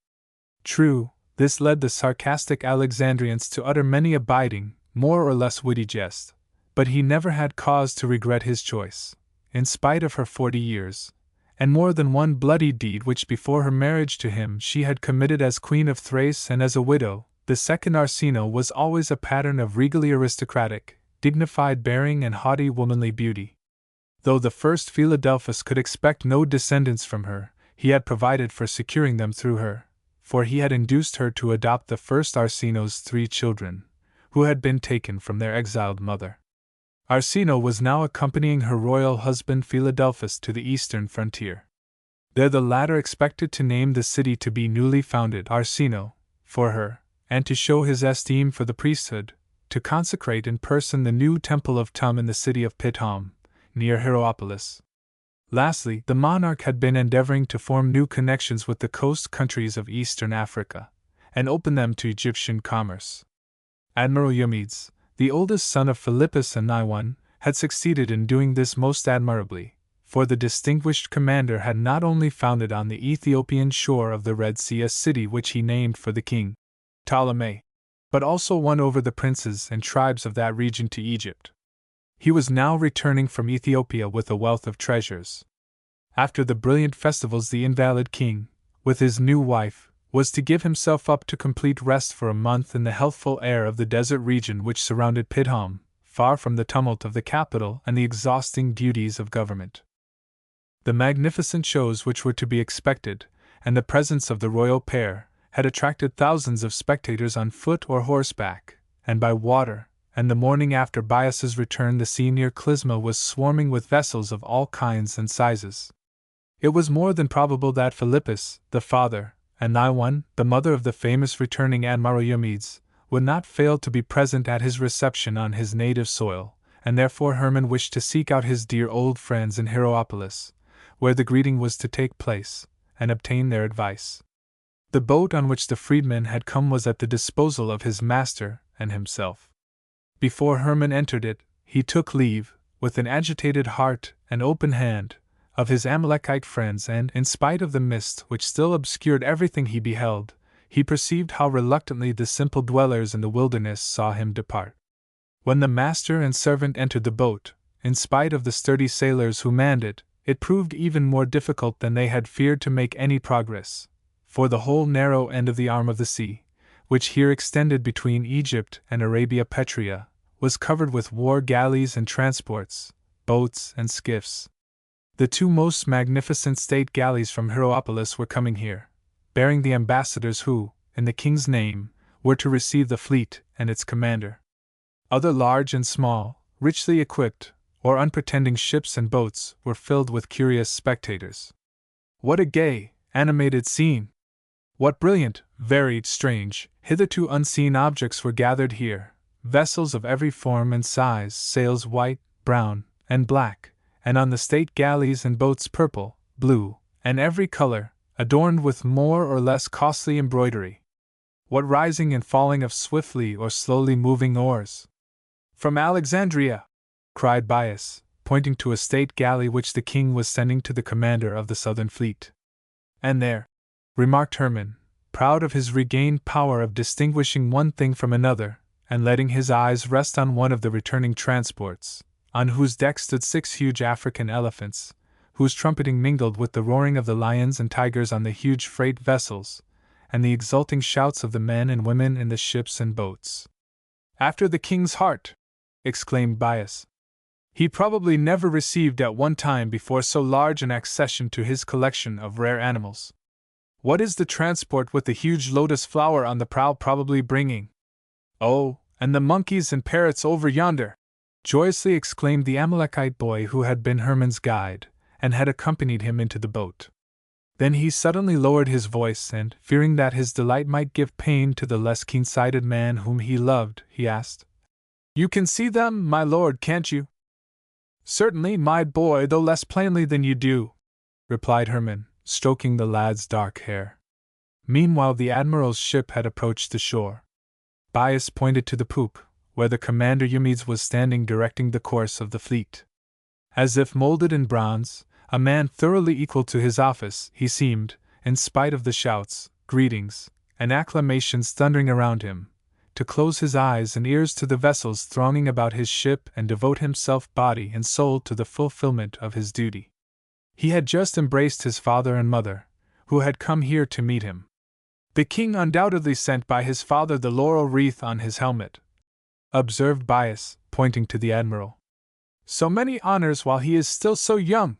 True, this led the sarcastic Alexandrians to utter many a biting, more or less witty jest, but he never had cause to regret his choice, in spite of her 40 years, and more than one bloody deed which before her marriage to him she had committed as Queen of Thrace and as a widow. The second Arsinoe was always a pattern of regally aristocratic, dignified bearing and haughty womanly beauty. Though the first Philadelphus could expect no descendants from her, he had provided for securing them through her, for he had induced her to adopt the first Arsinoe's 3 children, who had been taken from their exiled mother. Arsinoe was now accompanying her royal husband Philadelphus to the eastern frontier. There the latter expected to name the city to be newly founded Arsinoe, for her, and to show his esteem for the priesthood, to consecrate in person the new temple of Tum in the city of Pithom, near Hierapolis. Lastly, the monarch had been endeavoring to form new connections with the coast countries of eastern Africa, and open them to Egyptian commerce. Admiral Eumedes, the oldest son of Philippus and Naiwan, had succeeded in doing this most admirably, for the distinguished commander had not only founded on the Ethiopian shore of the Red Sea a city which he named for the king, Ptolemy, but also won over the princes and tribes of that region to Egypt. He was now returning from Ethiopia with a wealth of treasures. After the brilliant festivals, the invalid king, with his new wife, was to give himself up to complete rest for a month in the healthful air of the desert region which surrounded Pithom, far from the tumult of the capital and the exhausting duties of government. The magnificent shows which were to be expected, and the presence of the royal pair, had attracted thousands of spectators on foot or horseback, and by water, and the morning after Bias's return the sea near Clysma was swarming with vessels of all kinds and sizes. It was more than probable that Philippus, the father, and Naiwan, the mother of the famous returning Admiral Eumedes, would not fail to be present at his reception on his native soil, and therefore Hermann wished to seek out his dear old friends in Hierapolis, where the greeting was to take place, and obtain their advice. The boat on which the freedman had come was at the disposal of his master and himself. Before Hermann entered it, he took leave, with an agitated heart and open hand, of his Amalekite friends, and, in spite of the mist which still obscured everything he beheld, he perceived how reluctantly the simple dwellers in the wilderness saw him depart. When the master and servant entered the boat, in spite of the sturdy sailors who manned it, it proved even more difficult than they had feared to make any progress, for the whole narrow end of the arm of the sea, which here extended between Egypt and Arabia Petrea, was covered with war galleys and transports, boats and skiffs. The two most magnificent state galleys from Hierapolis were coming here, bearing the ambassadors who, in the king's name, were to receive the fleet and its commander. Other large and small, richly equipped, or unpretending ships and boats were filled with curious spectators. What a gay, animated scene! What brilliant, varied, strange, hitherto unseen objects were gathered here, vessels of every form and size, sails white, brown, and black, and on the state galleys and boats purple, blue, and every color, adorned with more or less costly embroidery. What rising and falling of swiftly or slowly moving oars! From Alexandria! Cried Bias, pointing to a state galley which the king was sending to the commander of the southern fleet. And there, remarked Hermann, proud of his regained power of distinguishing one thing from another, and letting his eyes rest on one of the returning transports, on whose deck stood 6 huge African elephants, whose trumpeting mingled with the roaring of the lions and tigers on the huge freight vessels, and the exulting shouts of the men and women in the ships and boats. After the king's heart! Exclaimed Bias. He probably never received at one time before so large an accession to his collection of rare animals. What is the transport with the huge lotus flower on the prow probably bringing? Oh, and the monkeys and parrots over yonder! Joyously exclaimed the Amalekite boy who had been Hermann's guide, and had accompanied him into the boat. Then he suddenly lowered his voice, and, fearing that his delight might give pain to the less keen-sighted man whom he loved, he asked, "You can see them, my lord, can't you?" "Certainly, my boy, though less plainly than you do," replied Hermann, stroking the lad's dark hair. Meanwhile the admiral's ship had approached the shore. Bias pointed to the poop, where the commander Eumedes was standing directing the course of the fleet. As if molded in bronze, a man thoroughly equal to his office, he seemed, in spite of the shouts, greetings, and acclamations thundering around him, to close his eyes and ears to the vessels thronging about his ship and devote himself body and soul to the fulfillment of his duty. He had just embraced his father and mother, who had come here to meet him. The king undoubtedly sent by his father the laurel wreath on his helmet, observed Bias, pointing to the admiral. So many honors while he is still so young!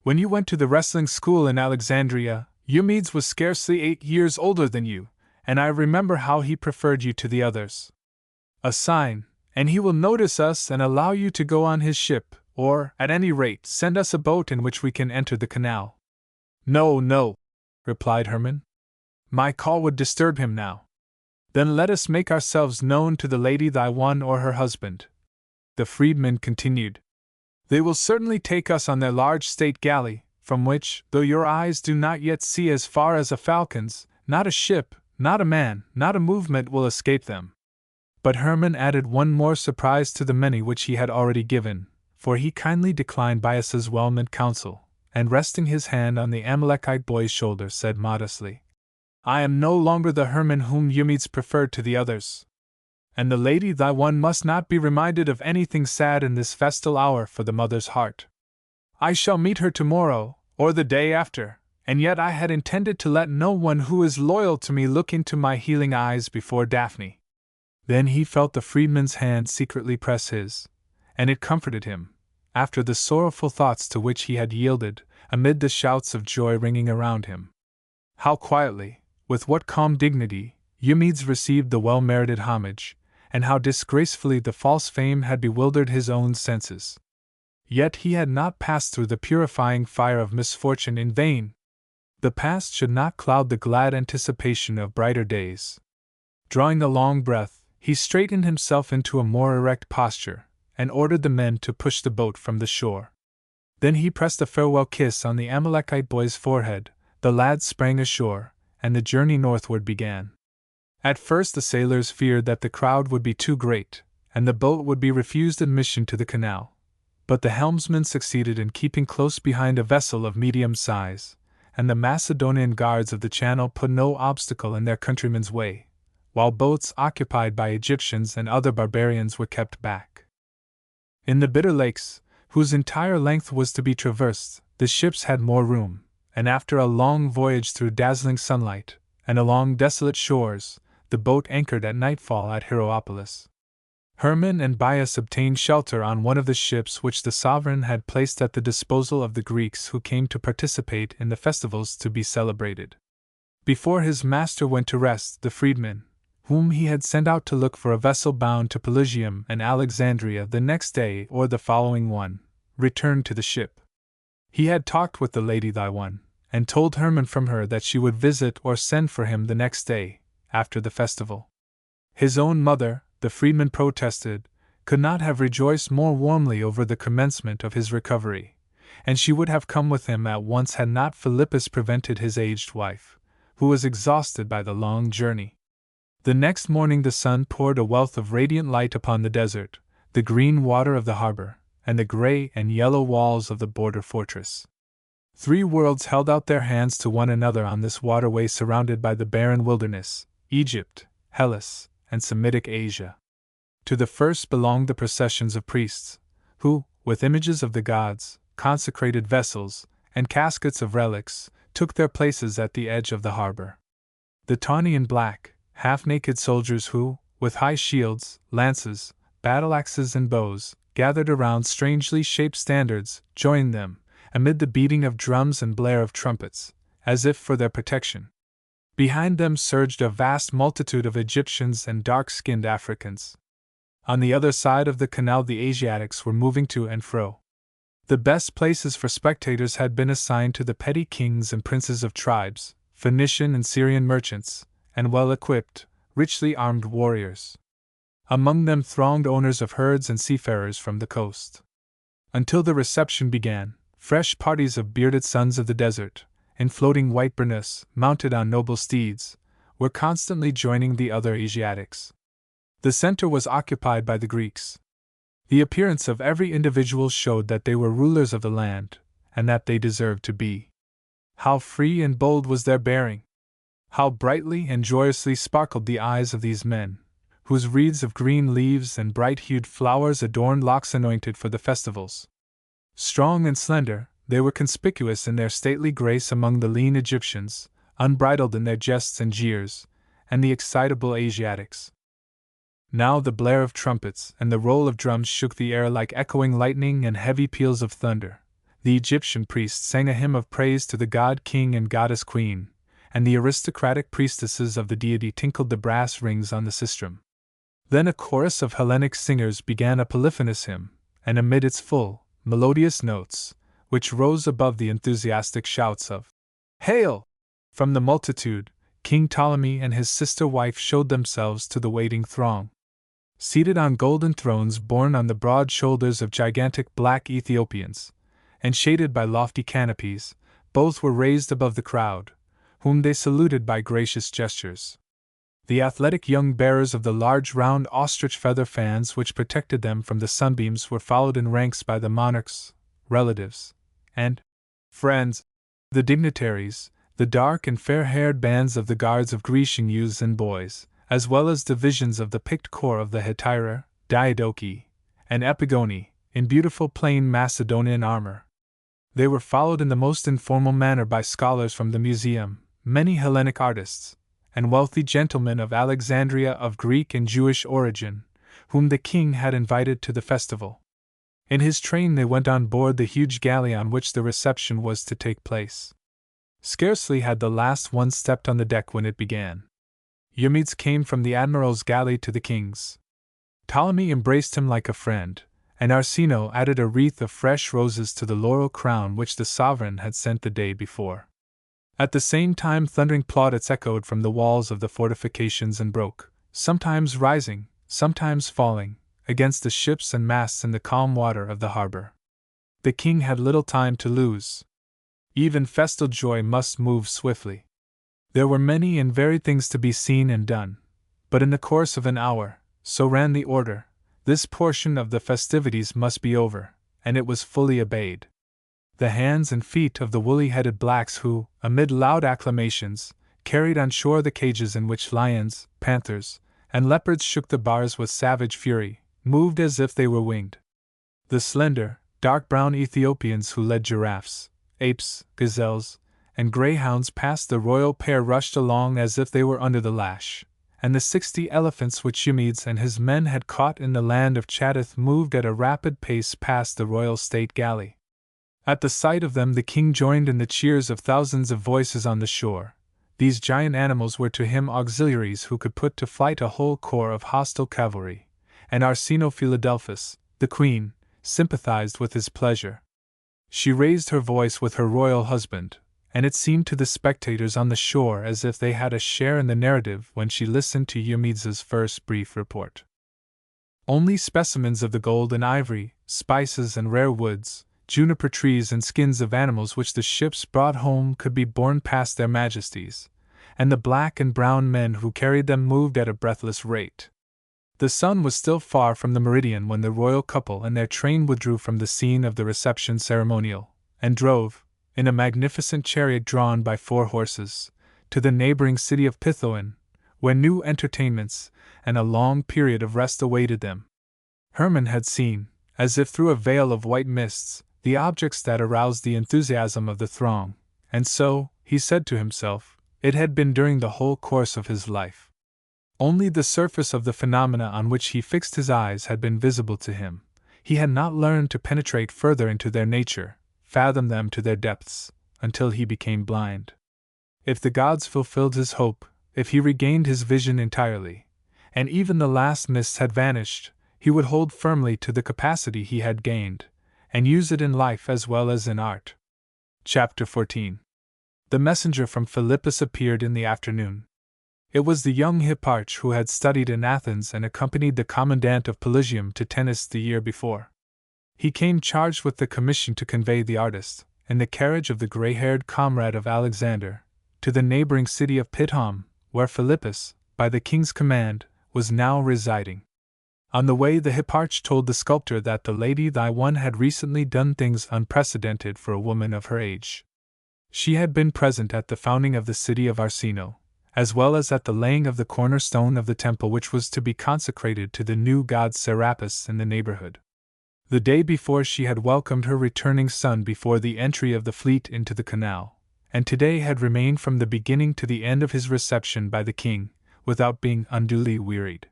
When you went to the wrestling school in Alexandria, Eumedes was scarcely 8 years older than you, and I remember how he preferred you to the others. A sign, and he will notice us and allow you to go on his ship, or, at any rate, send us a boat in which we can enter the canal. No, no, replied Hermann. My call would disturb him now. Then let us make ourselves known to the lady thy one or her husband. The freedman continued. They will certainly take us on their large state galley, from which, though your eyes do not yet see as far as a falcon's, not a ship, not a man, not a movement will escape them. But Hermann added one more surprise to the many which he had already given, for he kindly declined Bias's well-meant counsel, and resting his hand on the Amalekite boy's shoulder said modestly, I am no longer the Hermann whom Eumedes preferred to the others. And the lady thy one must not be reminded of anything sad in this festal hour for the mother's heart. I shall meet her tomorrow, or the day after, and yet I had intended to let no one who is loyal to me look into my healing eyes before Daphne. Then he felt the freedman's hand secretly press his, and it comforted him, after the sorrowful thoughts to which he had yielded, amid the shouts of joy ringing around him. How quietly, with what calm dignity, Eumedes received the well-merited homage, and how disgracefully the false fame had bewildered his own senses. Yet he had not passed through the purifying fire of misfortune in vain. The past should not cloud the glad anticipation of brighter days. Drawing a long breath, he straightened himself into a more erect posture, and ordered the men to push the boat from the shore. Then he pressed a farewell kiss on the Amalekite boy's forehead, the lad sprang ashore, and the journey northward began. At first the sailors feared that the crowd would be too great, and the boat would be refused admission to the canal. But the helmsman succeeded in keeping close behind a vessel of medium size, and the Macedonian guards of the channel put no obstacle in their countrymen's way, while boats occupied by Egyptians and other barbarians were kept back. In the Bitter Lakes, whose entire length was to be traversed, the ships had more room, and after a long voyage through dazzling sunlight, and along desolate shores, the boat anchored at nightfall at Hierapolis. Hermann and Bias obtained shelter on one of the ships which the sovereign had placed at the disposal of the Greeks who came to participate in the festivals to be celebrated. Before his master went to rest, the freedman, whom he had sent out to look for a vessel bound to Pelusium and Alexandria the next day or the following one, returned to the ship. He had talked with the lady Thy-One, and told Hermann from her that she would visit or send for him the next day, after the festival. His own mother, the freedman protested, could not have rejoiced more warmly over the commencement of his recovery, and she would have come with him at once had not Philippus prevented his aged wife, who was exhausted by the long journey. The next morning the sun poured a wealth of radiant light upon the desert, the green water of the harbor, and the gray and yellow walls of the border fortress. 3 worlds held out their hands to one another on this waterway surrounded by the barren wilderness: Egypt, Hellas, and Semitic Asia. To the first belonged the processions of priests, who, with images of the gods, consecrated vessels, and caskets of relics, took their places at the edge of the harbor. The tawny and black, half-naked soldiers who, with high shields, lances, battle-axes and bows, gathered around strangely shaped standards, joined them, amid the beating of drums and blare of trumpets, as if for their protection. Behind them surged a vast multitude of Egyptians and dark-skinned Africans. On the other side of the canal the Asiatics were moving to and fro. The best places for spectators had been assigned to the petty kings and princes of tribes, Phoenician and Syrian merchants, and well-equipped, richly armed warriors. Among them thronged owners of herds and seafarers from the coast. Until the reception began, fresh parties of bearded sons of the desert, in floating white burnous, mounted on noble steeds, were constantly joining the other Asiatics. The center was occupied by the Greeks. The appearance of every individual showed that they were rulers of the land, and that they deserved to be. How free and bold was their bearing! How brightly and joyously sparkled the eyes of these men, whose wreaths of green leaves and bright-hued flowers adorned locks anointed for the festivals. Strong and slender, they were conspicuous in their stately grace among the lean Egyptians, unbridled in their jests and jeers, and the excitable Asiatics. Now the blare of trumpets and the roll of drums shook the air like echoing lightning and heavy peals of thunder. The Egyptian priests sang a hymn of praise to the god king and goddess queen, and the aristocratic priestesses of the deity tinkled the brass rings on the sistrum. Then a chorus of Hellenic singers began a polyphonous hymn, and amid its full, melodious notes, which rose above the enthusiastic shouts of "Hail!" from the multitude, King Ptolemy and his sister wife showed themselves to the waiting throng. Seated on golden thrones borne on the broad shoulders of gigantic black Ethiopians, and shaded by lofty canopies, both were raised above the crowd, whom they saluted by gracious gestures. The athletic young bearers of the large round ostrich feather fans which protected them from the sunbeams were followed in ranks by the monarchs, relatives, and friends, the dignitaries, the dark and fair-haired bands of the guards of Grecian youths and boys, as well as divisions of the picked corps of the Hetaira, Diadochi, and Epigoni, in beautiful plain Macedonian armor. They were followed in the most informal manner by scholars from the museum, many Hellenic artists, and wealthy gentlemen of Alexandria of Greek and Jewish origin, whom the king had invited to the festival. In his train they went on board the huge galley on which the reception was to take place. Scarcely had the last one stepped on the deck when it began. Eumedes came from the admiral's galley to the king's. Ptolemy embraced him like a friend, and Arsinoe added a wreath of fresh roses to the laurel crown which the sovereign had sent the day before. At the same time thundering plaudits echoed from the walls of the fortifications and broke, sometimes rising, sometimes falling, against the ships and masts in the calm water of the harbor. The king had little time to lose. Even festal joy must move swiftly. There were many and varied things to be seen and done, but in the course of an hour, so ran the order, this portion of the festivities must be over, and it was fully obeyed. The hands and feet of the woolly-headed blacks who, amid loud acclamations, carried on shore the cages in which lions, panthers, and leopards shook the bars with savage fury, moved as if they were winged. The slender, dark-brown Ethiopians who led giraffes, apes, gazelles, and greyhounds past the royal pair rushed along as if they were under the lash, and the 60 elephants which Umedes and his men had caught in the land of Chadith moved at a rapid pace past the royal state galley. At the sight of them the king joined in the cheers of thousands of voices on the shore. These giant animals were to him auxiliaries who could put to flight a whole corps of hostile cavalry, and Arsinoe Philadelphus, the queen, sympathized with his pleasure. She raised her voice with her royal husband, and it seemed to the spectators on the shore as if they had a share in the narrative when she listened to Eumedes' first brief report. Only specimens of the gold and ivory, spices and rare woods, juniper trees and skins of animals which the ships brought home could be borne past their majesties, and the black and brown men who carried them moved at a breathless rate. The sun was still far from the meridian when the royal couple and their train withdrew from the scene of the reception ceremonial, and drove, in a magnificent chariot drawn by 4 horses, to the neighboring city of Pithoan, where new entertainments and a long period of rest awaited them. Hermann had seen, as if through a veil of white mists, the objects that aroused the enthusiasm of the throng, and so, he said to himself, it had been during the whole course of his life. Only the surface of the phenomena on which he fixed his eyes had been visible to him. He had not learned to penetrate further into their nature, fathom them to their depths, until he became blind. If the gods fulfilled his hope, if he regained his vision entirely, and even the last mists had vanished, he would hold firmly to the capacity he had gained, and use it in life as well as in art. Chapter 14. The messenger from Philippus appeared in the afternoon. It was the young Hipparch who had studied in Athens and accompanied the commandant of Pelusium to Tennis the year before. He came charged with the commission to convey the artist, in the carriage of the gray-haired comrade of Alexander, to the neighboring city of Pithom, where Philippus, by the king's command, was now residing. On the way the Hipparch told the sculptor that the Lady Thy One had recently done things unprecedented for a woman of her age. She had been present at the founding of the city of Arsinoe, as well as at the laying of the cornerstone of the temple which was to be consecrated to the new god Serapis in the neighborhood. The day before she had welcomed her returning son before the entry of the fleet into the canal, and today had remained from the beginning to the end of his reception by the king, without being unduly wearied.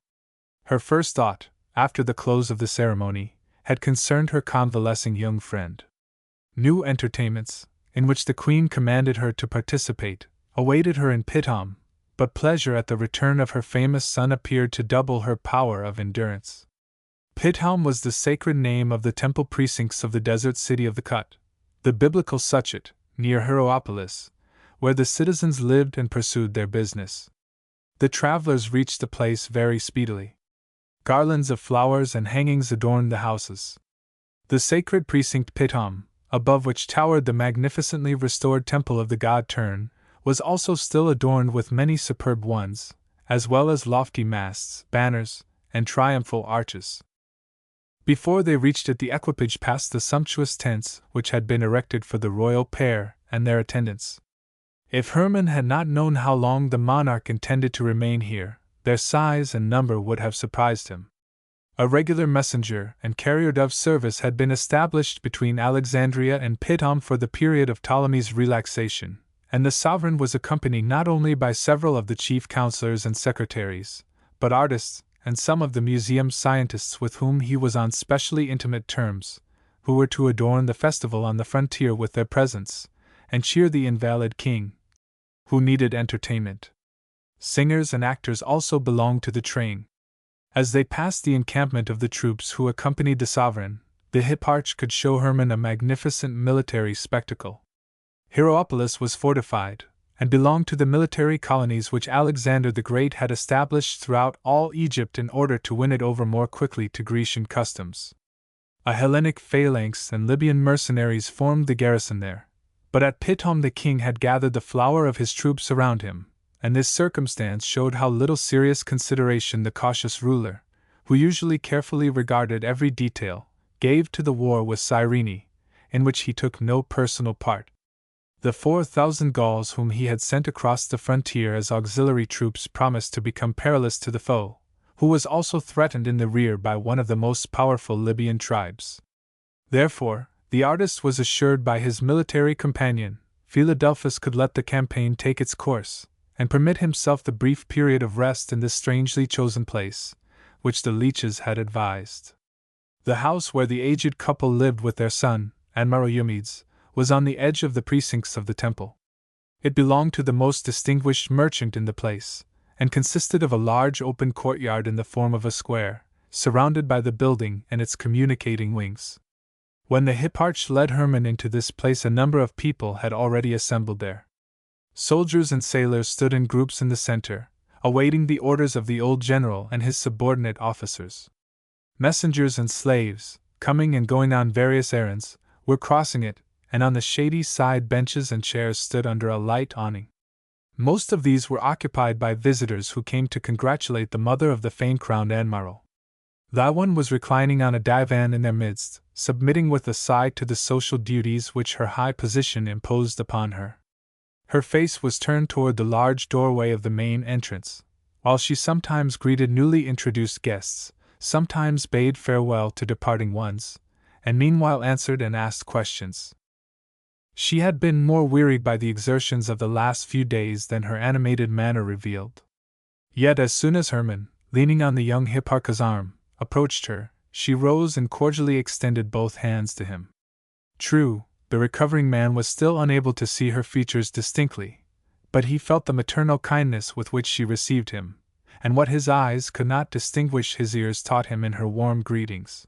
Her first thought, after the close of the ceremony, had concerned her convalescing young friend. New entertainments, in which the queen commanded her to participate, awaited her in Pithom, but pleasure at the return of her famous son appeared to double her power of endurance. Pithom was the sacred name of the temple precincts of the desert city of the Cut, the biblical Suchet, near Hierapolis, where the citizens lived and pursued their business. The travelers reached the place very speedily. Garlands of flowers and hangings adorned the houses. The sacred precinct Pithom, above which towered the magnificently restored temple of the god Turn, was also still adorned with many superb ones, as well as lofty masts, banners, and triumphal arches. Before they reached it the equipage passed the sumptuous tents which had been erected for the royal pair and their attendants. If Hermann had not known how long the monarch intended to remain here, their size and number would have surprised him. A regular messenger and carrier-dove service had been established between Alexandria and Pithom for the period of Ptolemy's relaxation, and the sovereign was accompanied not only by several of the chief counselors and secretaries, but artists and some of the museum scientists with whom he was on specially intimate terms, who were to adorn the festival on the frontier with their presence, and cheer the invalid king, who needed entertainment. Singers and actors also belonged to the train. As they passed the encampment of the troops who accompanied the sovereign, the Hipparch could show Hermann a magnificent military spectacle. Hierapolis was fortified, and belonged to the military colonies which Alexander the Great had established throughout all Egypt in order to win it over more quickly to Grecian customs. A Hellenic phalanx and Libyan mercenaries formed the garrison there, but at Pithom the king had gathered the flower of his troops around him, and this circumstance showed how little serious consideration the cautious ruler, who usually carefully regarded every detail, gave to the war with Cyrene, in which he took no personal part. The 4,000 Gauls whom he had sent across the frontier as auxiliary troops promised to become perilous to the foe, who was also threatened in the rear by one of the most powerful Libyan tribes. Therefore, the artist was assured by his military companion, Philadelphus could let the campaign take its course, and permit himself the brief period of rest in this strangely chosen place, which the leeches had advised. The house where the aged couple lived with their son, Admiral Eumedes, was on the edge of the precincts of the temple. It belonged to the most distinguished merchant in the place, and consisted of a large open courtyard in the form of a square, surrounded by the building and its communicating wings. When the hipparch led Hermann into this place, a number of people had already assembled there. Soldiers and sailors stood in groups in the center, awaiting the orders of the old general and his subordinate officers. Messengers and slaves, coming and going on various errands, were crossing it, and on the shady side benches and chairs stood under a light awning. Most of these were occupied by visitors who came to congratulate the mother of the fame-crowned admiral. That one was reclining on a divan in their midst, submitting with a sigh to the social duties which her high position imposed upon her. Her face was turned toward the large doorway of the main entrance, while she sometimes greeted newly introduced guests, sometimes bade farewell to departing ones, and meanwhile answered and asked questions. She had been more wearied by the exertions of the last few days than her animated manner revealed. Yet as soon as Hermann, leaning on the young hipparch's arm, approached her, she rose and cordially extended both hands to him. True, the recovering man was still unable to see her features distinctly, but he felt the maternal kindness with which she received him, and what his eyes could not distinguish his ears taught him in her warm greetings.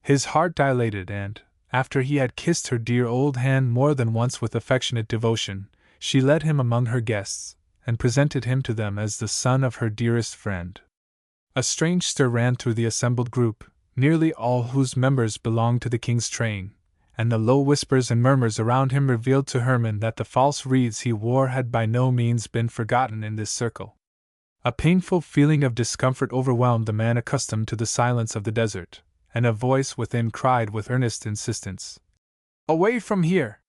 His heart dilated, and, after he had kissed her dear old hand more than once with affectionate devotion, she led him among her guests, and presented him to them as the son of her dearest friend. A strange stir ran through the assembled group, nearly all whose members belonged to the king's train, and the low whispers and murmurs around him revealed to Hermann that the false wreaths he wore had by no means been forgotten in this circle. A painful feeling of discomfort overwhelmed the man accustomed to the silence of the desert, and a voice within cried with earnest insistence, "Away from here!"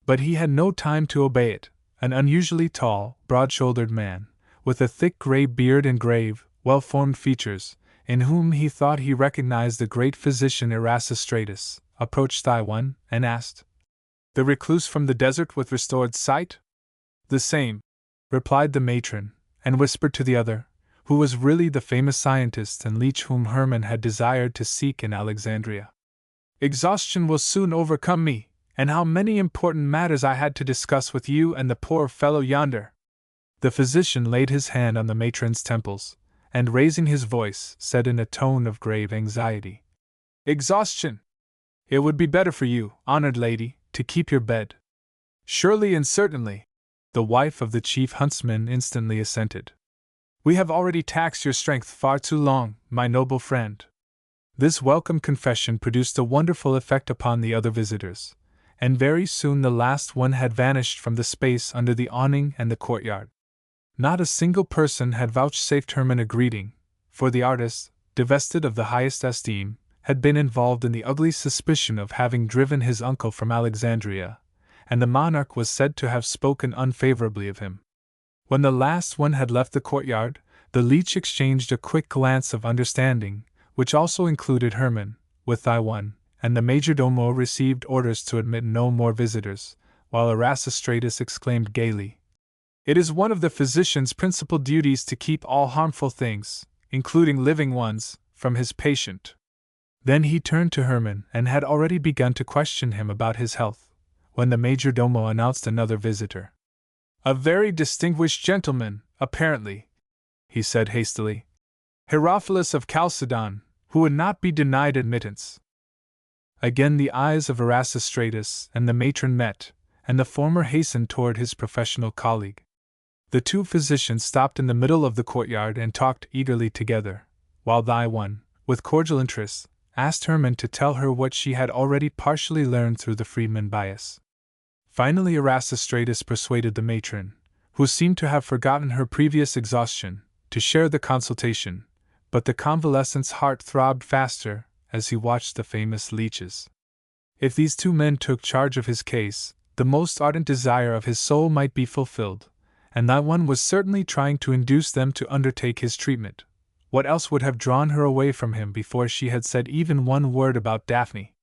But he had no time to obey it. An unusually tall, broad-shouldered man, with a thick gray beard and grave, well-formed features, in whom he thought he recognized the great physician Erasistratus, approached Thyone and asked, "The recluse from the desert with restored sight?" "The same," replied the matron, and whispered to the other, who was really the famous scientist and leech whom Hermann had desired to seek in Alexandria. "Exhaustion will soon overcome me, and how many important matters I had to discuss with you and the poor fellow yonder." The physician laid his hand on the matron's temples, and raising his voice, said in a tone of grave anxiety, "Exhaustion! It would be better for you, honored lady, to keep your bed." "Surely and certainly," the wife of the chief huntsman instantly assented. "We have already taxed your strength far too long, my noble friend." This welcome confession produced a wonderful effect upon the other visitors, and very soon the last one had vanished from the space under the awning and the courtyard. Not a single person had vouchsafed Hermann a greeting, for the artist, divested of the highest esteem, had been involved in the ugly suspicion of having driven his uncle from Alexandria, and the monarch was said to have spoken unfavorably of him. When the last one had left the courtyard, the leech exchanged a quick glance of understanding, which also included Hermann, with Thyone, and the majordomo received orders to admit no more visitors, while Erasistratus exclaimed gaily, "It is one of the physician's principal duties to keep all harmful things, including living ones, from his patient." Then he turned to Hermann and had already begun to question him about his health, when the majordomo announced another visitor. "A very distinguished gentleman, apparently," he said hastily. "Herophilus of Chalcedon, who would not be denied admittance." Again the eyes of Erasistratus and the matron met, and the former hastened toward his professional colleague. The two physicians stopped in the middle of the courtyard and talked eagerly together, while the one, with cordial interest, asked Hermann to tell her what she had already partially learned through the freedman Bias. Finally Erasistratus persuaded the matron, who seemed to have forgotten her previous exhaustion, to share the consultation, but the convalescent's heart throbbed faster as he watched the famous leeches. If these two men took charge of his case, the most ardent desire of his soul might be fulfilled, and that one was certainly trying to induce them to undertake his treatment. What else would have drawn her away from him before she had said even one word about Daphne?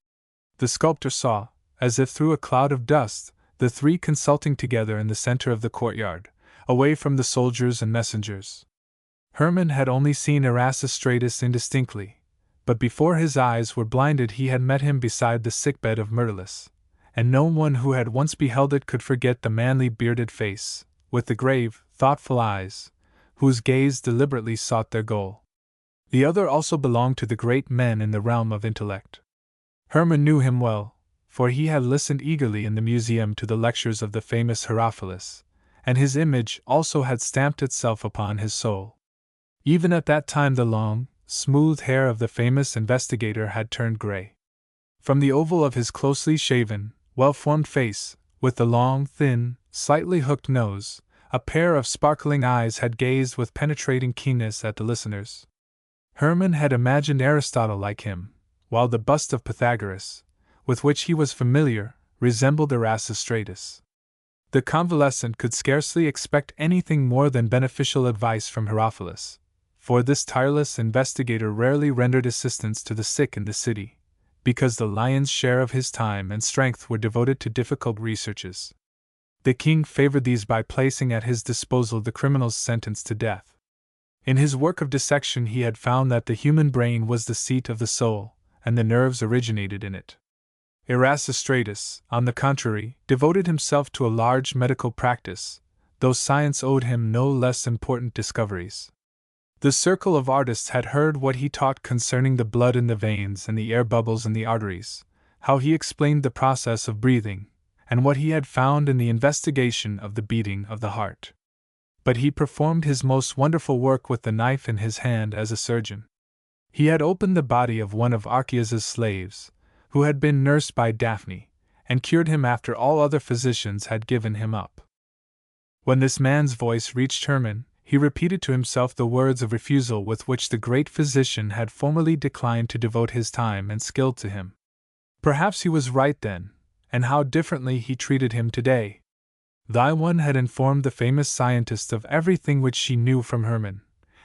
The sculptor saw, as if through a cloud of dust, the three consulting together in the center of the courtyard, away from the soldiers and messengers. Hermann had only seen Erasistratus indistinctly, but before his eyes were blinded he had met him beside the sickbed of Myrtilus, and no one who had once beheld it could forget the manly bearded face, with the grave, thoughtful eyes, whose gaze deliberately sought their goal. The other also belonged to the great men in the realm of intellect. Hermann knew him well, for he had listened eagerly in the museum to the lectures of the famous Herophilus, and his image also had stamped itself upon his soul. Even at that time the long, smooth hair of the famous investigator had turned gray. From the oval of his closely shaven, well-formed face, with the long, thin, slightly hooked nose, a pair of sparkling eyes had gazed with penetrating keenness at the listeners. Hermann had imagined Aristotle like him, while the bust of Pythagoras, with which he was familiar, resembled Erasistratus. The convalescent could scarcely expect anything more than beneficial advice from Herophilus, for this tireless investigator rarely rendered assistance to the sick in the city, because the lion's share of his time and strength were devoted to difficult researches. The king favored these by placing at his disposal the criminals sentenced to death. In his work of dissection he had found that the human brain was the seat of the soul, and the nerves originated in it. Erasistratus, on the contrary, devoted himself to a large medical practice, though science owed him no less important discoveries. The circle of artists had heard what he taught concerning the blood in the veins and the air bubbles in the arteries, how he explained the process of breathing, and what he had found in the investigation of the beating of the heart. But he performed his most wonderful work with the knife in his hand as a surgeon. He had opened the body of one of Archias's slaves, who had been nursed by Daphne, and cured him after all other physicians had given him up. When this man's voice reached Hermann, he repeated to himself the words of refusal with which the great physician had formerly declined to devote his time and skill to him. Perhaps he was right then, and how differently he treated him today. The one had informed the famous scientist of everything which she knew from Hermann,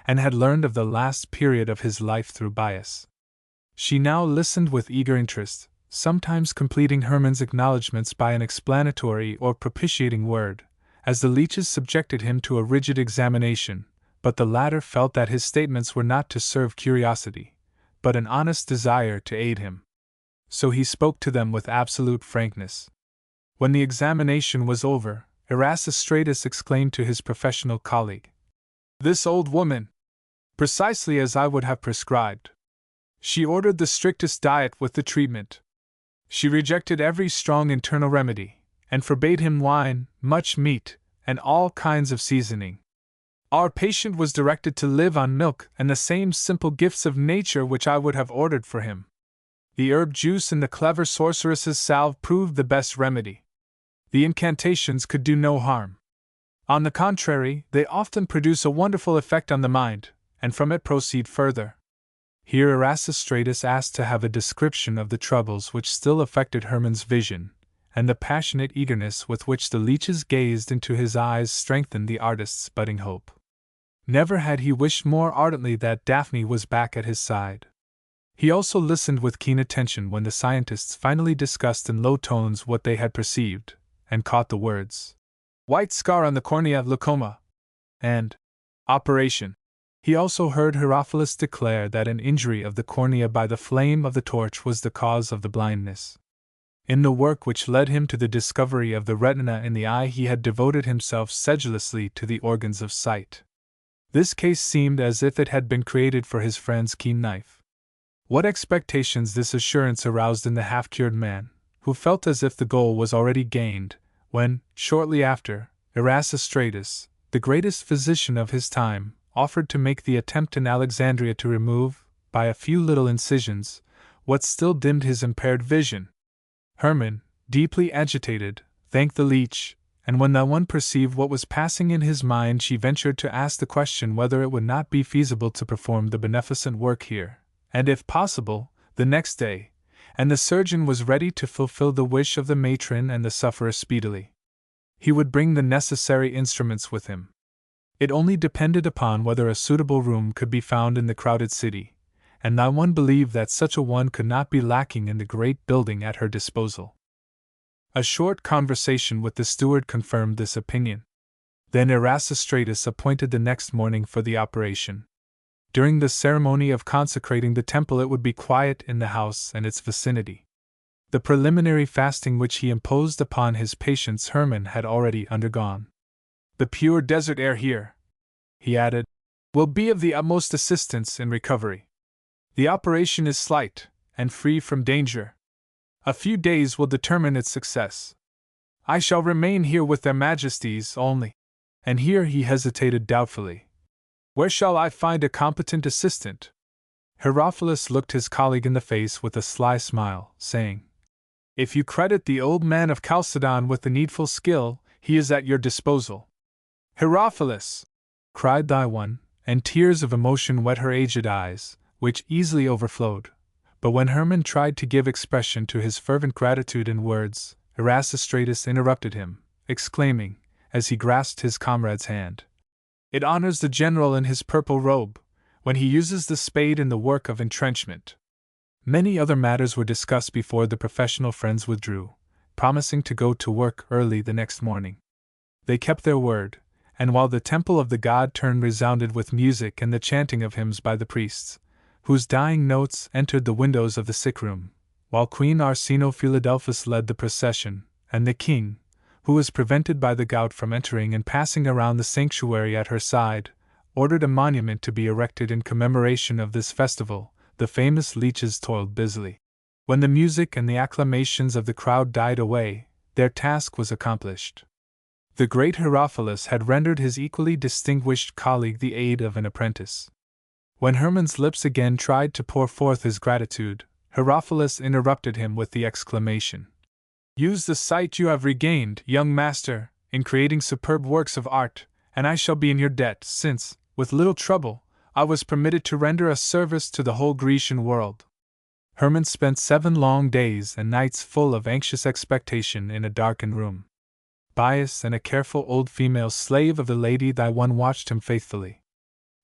and had learned of the last period of his life through Bias. She now listened with eager interest, sometimes completing Hermann's acknowledgments by an explanatory or propitiating word, as the leeches subjected him to a rigid examination, but the latter felt that his statements were not to serve curiosity, but an honest desire to aid him. So he spoke to them with absolute frankness. When the examination was over, Erasistratus exclaimed to his professional colleague, "This old woman! Precisely as I would have prescribed. She ordered the strictest diet with the treatment. She rejected every strong internal remedy, and forbade him wine, much meat, and all kinds of seasoning. Our patient was directed to live on milk and the same simple gifts of nature which I would have ordered for him. The herb juice in the clever sorceress's salve proved the best remedy. The incantations could do no harm. On the contrary, they often produce a wonderful effect on the mind, and from it proceed further." Here Erasistratus asked to have a description of the troubles which still affected Hermann's vision, and the passionate eagerness with which the leeches gazed into his eyes strengthened the artist's budding hope. Never had he wished more ardently that Daphne was back at his side. He also listened with keen attention when the scientists finally discussed in low tones what they had perceived, and caught the words, "White scar on the cornea, glaucoma," and "operation." He also heard Herophilus declare that an injury of the cornea by the flame of the torch was the cause of the blindness. In the work which led him to the discovery of the retina in the eye he had devoted himself sedulously to the organs of sight. This case seemed as if it had been created for his friend's keen knife. What expectations this assurance aroused in the half-cured man, who felt as if the goal was already gained, when, shortly after, Erasistratus, the greatest physician of his time, offered to make the attempt in Alexandria to remove, by a few little incisions, what still dimmed his impaired vision. Hermann, deeply agitated, thanked the leech, and when that one perceived what was passing in his mind, she ventured to ask the question whether it would not be feasible to perform the beneficent work here, and if possible, the next day, and the surgeon was ready to fulfill the wish of the matron and the sufferer speedily. He would bring the necessary instruments with him. It only depended upon whether a suitable room could be found in the crowded city, and not one believed that such a one could not be lacking in the great building at her disposal. A short conversation with the steward confirmed this opinion. Then Erasistratus appointed the next morning for the operation. During the ceremony of consecrating the temple it would be quiet in the house and its vicinity. The preliminary fasting which he imposed upon his patients Hermann had already undergone. "The pure desert air here," he added, "will be of the utmost assistance in recovery. The operation is slight, and free from danger. A few days will determine its success. I shall remain here with their majesties only." And here he hesitated doubtfully. "Where shall I find a competent assistant?" Herophilus looked his colleague in the face with a sly smile, saying, "If you credit the old man of Chalcedon with the needful skill, he is at your disposal." "Herophilus!" cried thy one, and tears of emotion wet her aged eyes, which easily overflowed. But when Hermann tried to give expression to his fervent gratitude in words, Erasistratus interrupted him, exclaiming, as he grasped his comrade's hand, "It honors the general in his purple robe, when he uses the spade in the work of entrenchment." Many other matters were discussed before the professional friends withdrew, promising to go to work early the next morning. They kept their word, and while the temple of the god turned resounded with music and the chanting of hymns by the priests, whose dying notes entered the windows of the sick room, while Queen Arsinoe Philadelphus led the procession, and the king, who was prevented by the gout from entering and passing around the sanctuary at her side, ordered a monument to be erected in commemoration of this festival, the famous leeches toiled busily. When the music and the acclamations of the crowd died away, their task was accomplished. The great Herophilus had rendered his equally distinguished colleague the aid of an apprentice. When Hermann's lips again tried to pour forth his gratitude, Herophilus interrupted him with the exclamation, "Use the sight you have regained, young master, in creating superb works of art, and I shall be in your debt, since, with little trouble, I was permitted to render a service to the whole Grecian world." Hermann spent 7 long days and nights full of anxious expectation in a darkened room. Bias and a careful old female slave of the lady thy one watched him faithfully.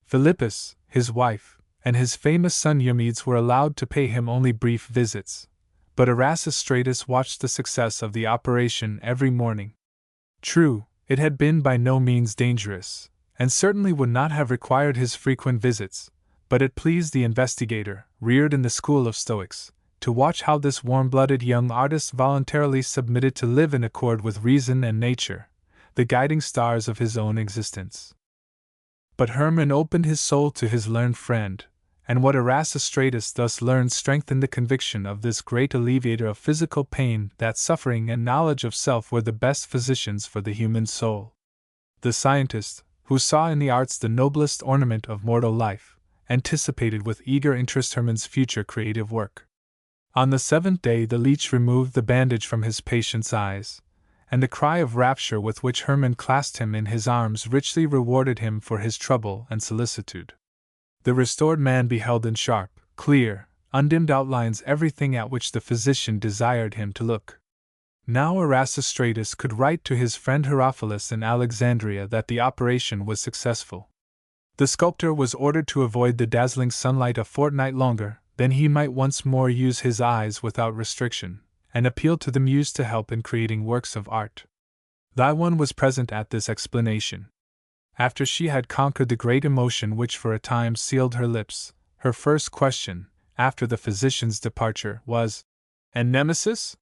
Philippus, his wife, and his famous son Eumedes were allowed to pay him only brief visits, but Erasistratus watched the success of the operation every morning. True, it had been by no means dangerous, and certainly would not have required his frequent visits, but it pleased the investigator, reared in the school of Stoics, to watch how this warm-blooded young artist voluntarily submitted to live in accord with reason and nature, the guiding stars of his own existence. But Hermann opened his soul to his learned friend, and what Erasistratus thus learned strengthened the conviction of this great alleviator of physical pain that suffering and knowledge of self were the best physicians for the human soul. The scientist, who saw in the arts the noblest ornament of mortal life, anticipated with eager interest Hermann's future creative work. On the 7th day the leech removed the bandage from his patient's eyes, and the cry of rapture with which Hermann clasped him in his arms richly rewarded him for his trouble and solicitude. The restored man beheld in sharp, clear, undimmed outlines everything at which the physician desired him to look. Now Erasistratus could write to his friend Herophilus in Alexandria that the operation was successful. The sculptor was ordered to avoid the dazzling sunlight a fortnight longer, then he might once more use his eyes without restriction, and appeal to the muse to help in creating works of art. Thy one was present at this explanation. After she had conquered the great emotion which for a time sealed her lips, her first question, after the physician's departure, was, "And Nemesis?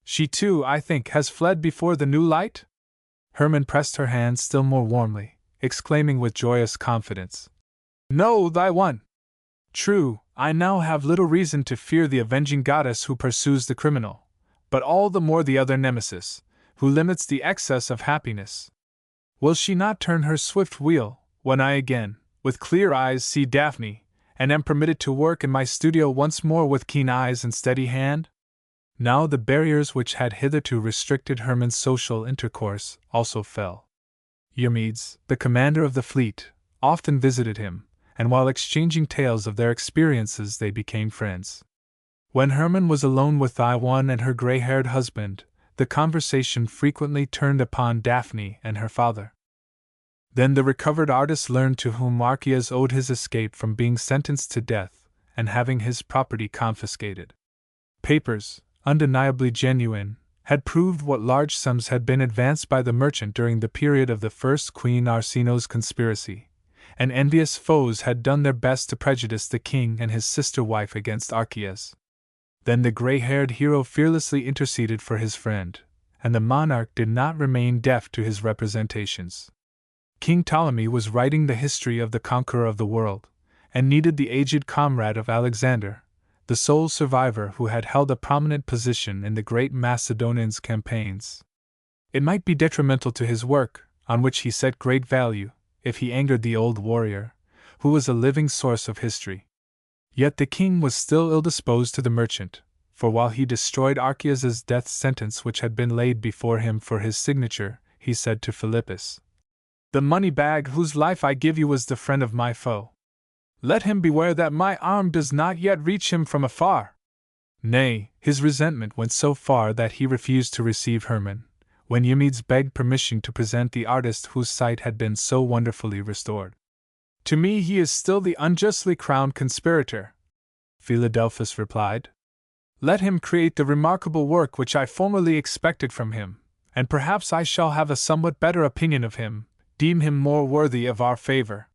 She too, I think, has fled before the new light?" Hermann pressed her hand still more warmly, exclaiming with joyous confidence, "No, thy one! True, I now have little reason to fear the avenging goddess who pursues the criminal, but all the more the other Nemesis, who limits the excess of happiness. Will she not turn her swift wheel, when I again, with clear eyes, see Daphne, and am permitted to work in my studio once more with keen eyes and steady hand? Now the barriers which had hitherto restricted Hermann's social intercourse also fell. Eumedes, the commander of the fleet, often visited him, and while exchanging tales of their experiences they became friends. When Hermann was alone with Iwan and her gray-haired husband, the conversation frequently turned upon Daphne and her father. Then the recovered artist learned to whom Archias owed his escape from being sentenced to death and having his property confiscated. Papers, undeniably genuine, had proved what large sums had been advanced by the merchant during the period of the first Queen Arsinoe's conspiracy, and envious foes had done their best to prejudice the king and his sister-wife against Archias. Then the gray-haired hero fearlessly interceded for his friend, and the monarch did not remain deaf to his representations. King Ptolemy was writing the history of the conqueror of the world, and needed the aged comrade of Alexander, the sole survivor who had held a prominent position in the great Macedonian's campaigns. It might be detrimental to his work, on which he set great value, if he angered the old warrior, who was a living source of history. Yet the king was still ill-disposed to the merchant, for while he destroyed Archias's death sentence which had been laid before him for his signature, he said to Philippus, "The money-bag whose life I give you was the friend of my foe. Let him beware that my arm does not yet reach him from afar." Nay, his resentment went so far that he refused to receive Hermann, when Eumedes begged permission to present the artist whose sight had been so wonderfully restored. "To me he is still the unjustly crowned conspirator," Philadelphus replied. "Let him create the remarkable work which I formerly expected from him, and perhaps I shall have a somewhat better opinion of him, deem him more worthy of our favor."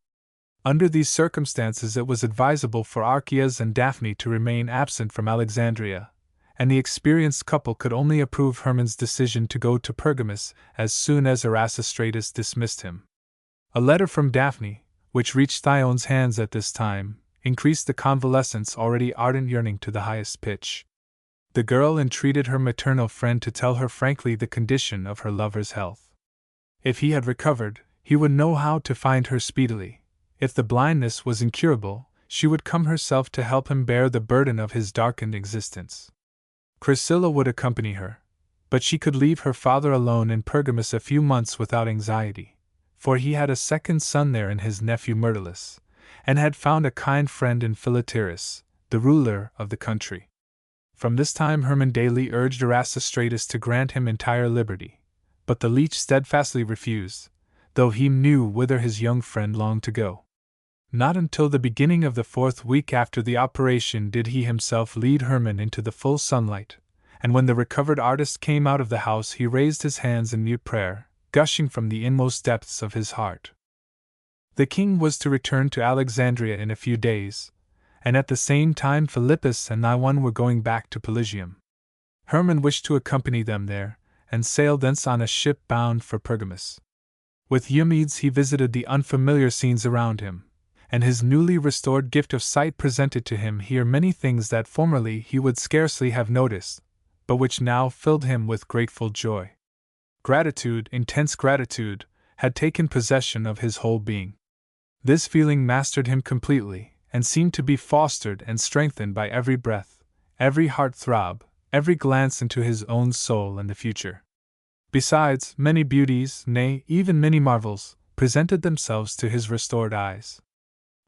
Under these circumstances it was advisable for Archias and Daphne to remain absent from Alexandria, and the experienced couple could only approve Hermann's decision to go to Pergamus as soon as Erasistratus dismissed him. A letter from Daphne, which reached Thyone's hands at this time, increased the convalescent's already ardent yearning to the highest pitch. The girl entreated her maternal friend to tell her frankly the condition of her lover's health. If he had recovered, he would know how to find her speedily. If the blindness was incurable, she would come herself to help him bear the burden of his darkened existence. Chrysilla would accompany her, but she could leave her father alone in Pergamus a few months without anxiety, for he had a second son there in his nephew Myrtilus, and had found a kind friend in Philetaerus, the ruler of the country. From this time Hermann daily urged Erasistratus to grant him entire liberty, but the leech steadfastly refused, though he knew whither his young friend longed to go. Not until the beginning of the 4th week after the operation did he himself lead Hermann into the full sunlight, and when the recovered artist came out of the house he raised his hands in mute prayer, gushing from the inmost depths of his heart. The king was to return to Alexandria in a few days, and at the same time Philippus and Iwan were going back to Pelusium. Hermann wished to accompany them there, and sail thence on a ship bound for Pergamus. With Eumedes he visited the unfamiliar scenes around him, and his newly restored gift of sight presented to him here many things that formerly he would scarcely have noticed, but which now filled him with grateful joy. Gratitude, intense gratitude, had taken possession of his whole being. This feeling mastered him completely, and seemed to be fostered and strengthened by every breath, every heart throb, every glance into his own soul and the future. Besides, many beauties, nay, even many marvels, presented themselves to his restored eyes.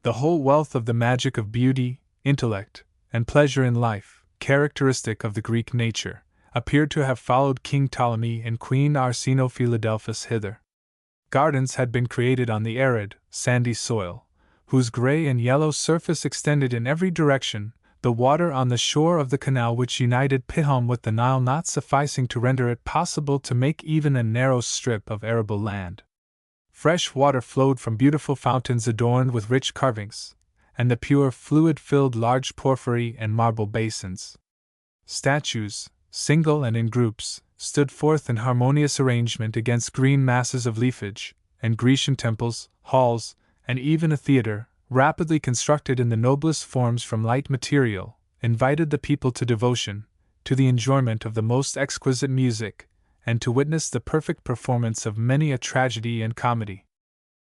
The whole wealth of the magic of beauty, intellect, and pleasure in life, characteristic of the Greek nature, appeared to have followed King Ptolemy and Queen Arsinoe Philadelphus hither. Gardens had been created on the arid, sandy soil, whose gray and yellow surface extended in every direction, the water on the shore of the canal which united Pithom with the Nile not sufficing to render it possible to make even a narrow strip of arable land. Fresh water flowed from beautiful fountains adorned with rich carvings, and the pure fluid filled large porphyry and marble basins. Statues, single and in groups, stood forth in harmonious arrangement against green masses of leafage, and Grecian temples, halls, and even a theater, rapidly constructed in the noblest forms from light material, invited the people to devotion, to the enjoyment of the most exquisite music, and to witness the perfect performance of many a tragedy and comedy.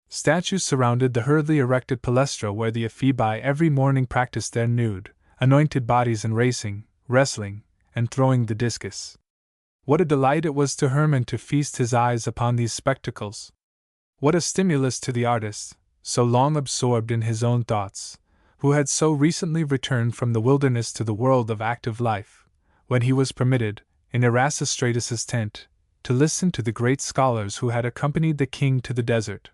Statues surrounded the hurriedly erected palestra where the Ephebi every morning practiced their nude, anointed bodies in racing, wrestling, and throwing the discus. What a delight it was to Hermann to feast his eyes upon these spectacles! What a stimulus to the artist, so long absorbed in his own thoughts, who had so recently returned from the wilderness to the world of active life, when he was permitted, in Erasistratus's tent, to listen to the great scholars who had accompanied the king to the desert.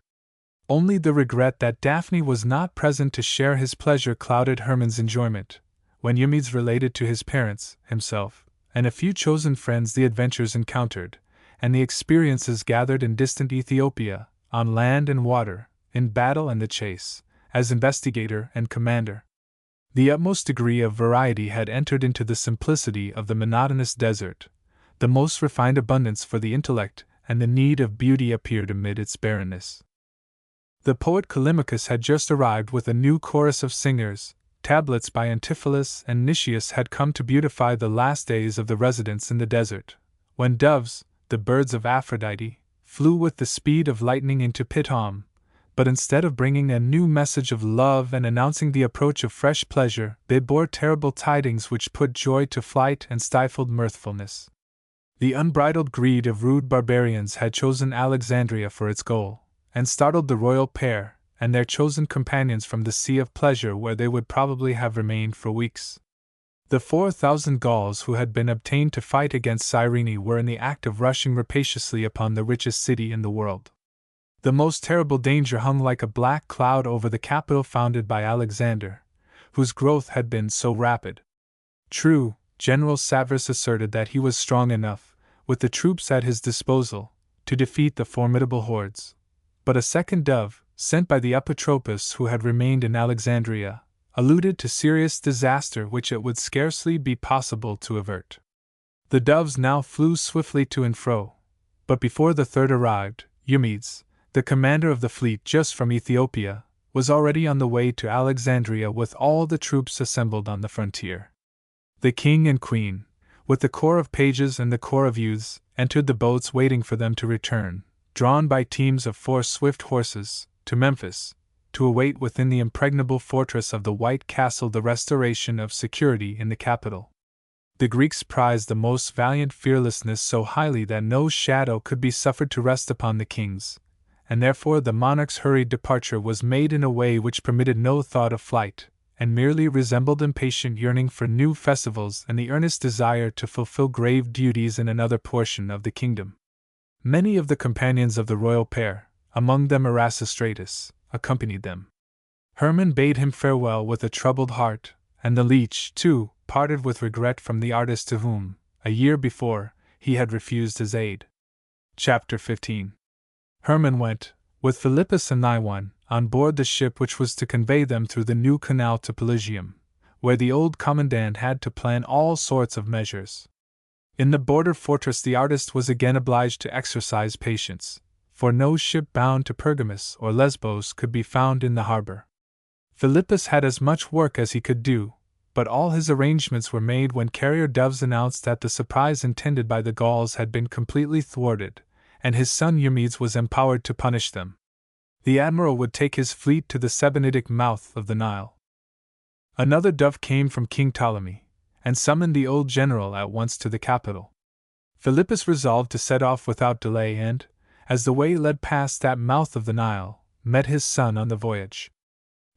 Only the regret that Daphne was not present to share his pleasure clouded Hermann's enjoyment, when Eumedes related to his parents, himself, and a few chosen friends the adventures encountered, and the experiences gathered in distant Ethiopia, on land and water, in battle and the chase, as investigator and commander. The utmost degree of variety had entered into the simplicity of the monotonous desert, the most refined abundance for the intellect and the need of beauty appeared amid its barrenness. The poet Callimachus had just arrived with a new chorus of singers. Tablets by Antipholus and Nicias had come to beautify the last days of the residence in the desert, when doves, the birds of Aphrodite, flew with the speed of lightning into Pithom, but instead of bringing a new message of love and announcing the approach of fresh pleasure, they bore terrible tidings which put joy to flight and stifled mirthfulness. The unbridled greed of rude barbarians had chosen Alexandria for its goal, and startled the royal pair and their chosen companions from the sea of pleasure where they would probably have remained for weeks. The 4,000 Gauls who had been obtained to fight against Cyrene were in the act of rushing rapaciously upon the richest city in the world. The most terrible danger hung like a black cloud over the capital founded by Alexander, whose growth had been so rapid. True, General Severus asserted that he was strong enough, with the troops at his disposal, to defeat the formidable hordes. But a second dove, sent by the Apotropos who had remained in Alexandria, alluded to serious disaster which it would scarcely be possible to avert. The doves now flew swiftly to and fro, but before the third arrived, Eumedes, the commander of the fleet just from Ethiopia, was already on the way to Alexandria with all the troops assembled on the frontier. The king and queen, with the corps of pages and the corps of youths, entered the boats waiting for them to return, drawn by teams of 4 swift horses, to Memphis, to await within the impregnable fortress of the White Castle the restoration of security in the capital. The Greeks prized the most valiant fearlessness so highly that no shadow could be suffered to rest upon the kings, and therefore the monarch's hurried departure was made in a way which permitted no thought of flight, and merely resembled impatient yearning for new festivals and the earnest desire to fulfill grave duties in another portion of the kingdom. Many of the companions of the royal pair, among them Erasistratus, accompanied them. Hermann bade him farewell with a troubled heart, and the leech, too, parted with regret from the artist to whom, a year before, he had refused his aid. Chapter 15. Hermann went, with Philippus and Iwan, on board the ship which was to convey them through the new canal to Pelusium, where the old commandant had to plan all sorts of measures. In the border fortress the artist was again obliged to exercise patience, for no ship bound to Pergamus or Lesbos could be found in the harbor. Philippus had as much work as he could do, but all his arrangements were made when carrier doves announced that the surprise intended by the Gauls had been completely thwarted, and his son Eumedes was empowered to punish them. The admiral would take his fleet to the Sebennytic mouth of the Nile. Another dove came from King Ptolemy, and summoned the old general at once to the capital. Philippus resolved to set off without delay and, as the way led past that mouth of the Nile, met his son on the voyage.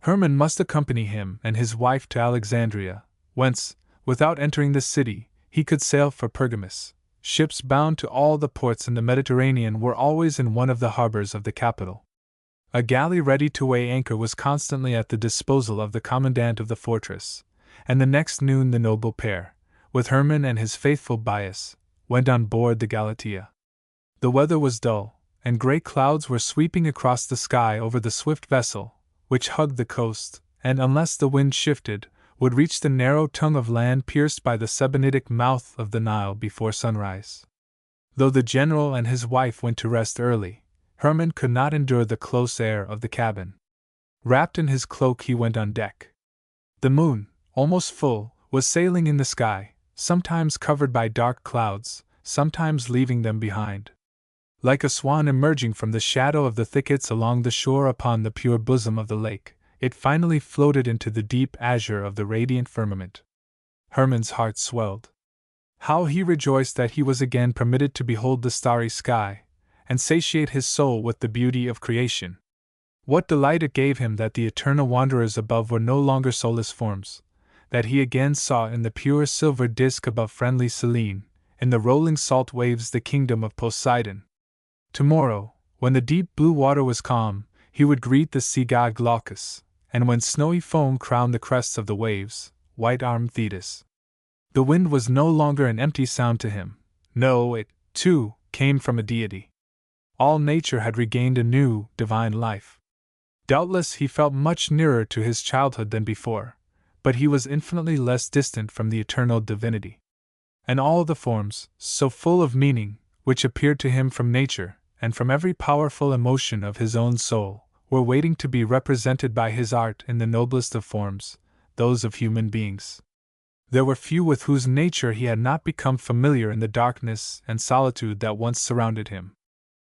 Hermann must accompany him and his wife to Alexandria, whence, without entering the city, he could sail for Pergamus. Ships bound to all the ports in the Mediterranean were always in one of the harbors of the capital. A galley ready to weigh anchor was constantly at the disposal of the commandant of the fortress, and the next noon the noble pair, with Hermann and his faithful Bias, went on board the Galatea. The weather was dull, and grey clouds were sweeping across the sky over the swift vessel, which hugged the coast, and unless the wind shifted, would reach the narrow tongue of land pierced by the Sebennytic mouth of the Nile before sunrise. Though the general and his wife went to rest early, Hermann could not endure the close air of the cabin. Wrapped in his cloak he went on deck. The moon, almost full, was sailing in the sky, sometimes covered by dark clouds, sometimes leaving them behind. Like a swan emerging from the shadow of the thickets along the shore upon the pure bosom of the lake, it finally floated into the deep azure of the radiant firmament. Hermann's heart swelled. How he rejoiced that he was again permitted to behold the starry sky, and satiate his soul with the beauty of creation. What delight it gave him that the eternal wanderers above were no longer soulless forms, that he again saw in the pure silver disk above friendly Selene, in the rolling salt waves the kingdom of Poseidon. Tomorrow, when the deep blue water was calm, he would greet the sea god Glaucus, and when snowy foam crowned the crests of the waves, white-armed Thetis. The wind was no longer an empty sound to him. No, it, too, came from a deity. All nature had regained a new, divine life. Doubtless he felt much nearer to his childhood than before, but he was infinitely less distant from the eternal divinity. And all the forms, so full of meaning, which appeared to him from nature, and from every powerful emotion of his own soul, were waiting to be represented by his art in the noblest of forms, those of human beings. There were few with whose nature he had not become familiar in the darkness and solitude that once surrounded him.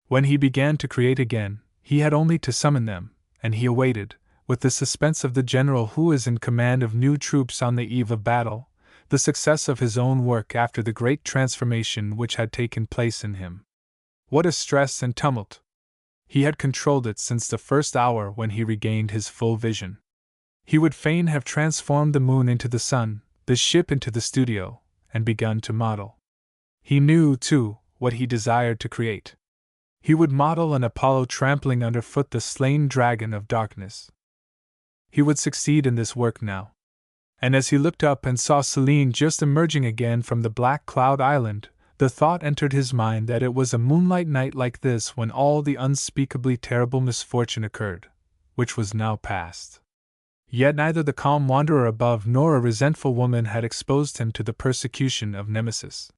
When he began to create again, he had only to summon them, and he awaited, with the suspense of the general who is in command of new troops on the eve of battle, the success of his own work after the great transformation which had taken place in him. What a stress and tumult! He had controlled it since the first hour when he regained his full vision. He would fain have transformed the moon into the sun, the ship into the studio, and begun to model. He knew, too, what he desired to create. He would model an Apollo trampling underfoot the slain dragon of darkness. He would succeed in this work now. And as he looked up and saw Selene just emerging again from the black cloud island, the thought entered his mind that it was a moonlight night like this when all the unspeakably terrible misfortune occurred, which was now past. Yet neither the calm wanderer above nor a resentful woman had exposed him to the persecution of Nemesis.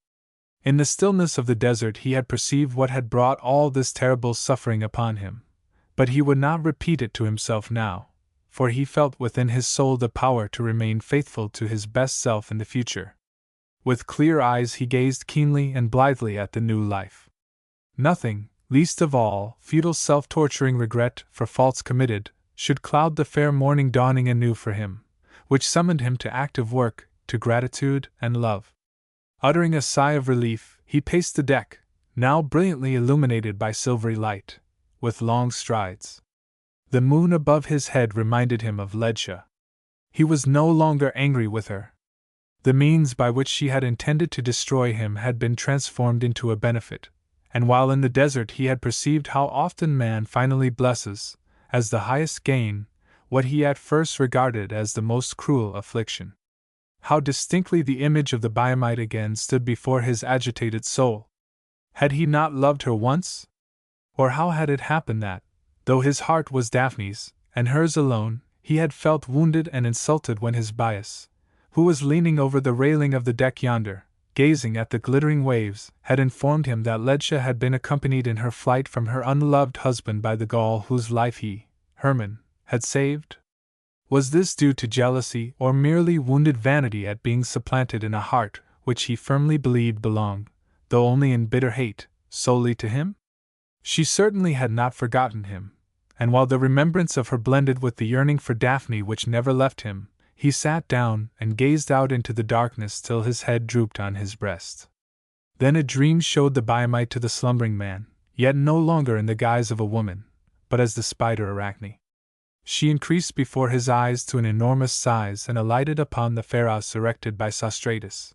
In the stillness of the desert he had perceived what had brought all this terrible suffering upon him, but he would not repeat it to himself now, for he felt within his soul the power to remain faithful to his best self in the future. With clear eyes he gazed keenly and blithely at the new life. Nothing, least of all, futile self-torturing regret for faults committed, should cloud the fair morning dawning anew for him, which summoned him to active work, to gratitude and love. Uttering a sigh of relief, he paced the deck, now brilliantly illuminated by silvery light, with long strides. The moon above his head reminded him of Ledsia. He was no longer angry with her. The means by which she had intended to destroy him had been transformed into a benefit, and while in the desert he had perceived how often man finally blesses, as the highest gain, what he at first regarded as the most cruel affliction. How distinctly the image of the Biamite again stood before his agitated soul! Had he not loved her once? Or how had it happened that, though his heart was Daphne's, and hers alone, he had felt wounded and insulted when his Bias, who was leaning over the railing of the deck yonder, gazing at the glittering waves, had informed him that Ledsia had been accompanied in her flight from her unloved husband by the Gaul whose life he, Hermann, had saved? Was this due to jealousy or merely wounded vanity at being supplanted in a heart which he firmly believed belonged, though only in bitter hate, solely to him? She certainly had not forgotten him, and while the remembrance of her blended with the yearning for Daphne which never left him, he sat down and gazed out into the darkness till his head drooped on his breast. Then a dream showed the Biamite to the slumbering man, yet no longer in the guise of a woman, but as the spider Arachne. She increased before his eyes to an enormous size and alighted upon the pharos erected by Sostratus.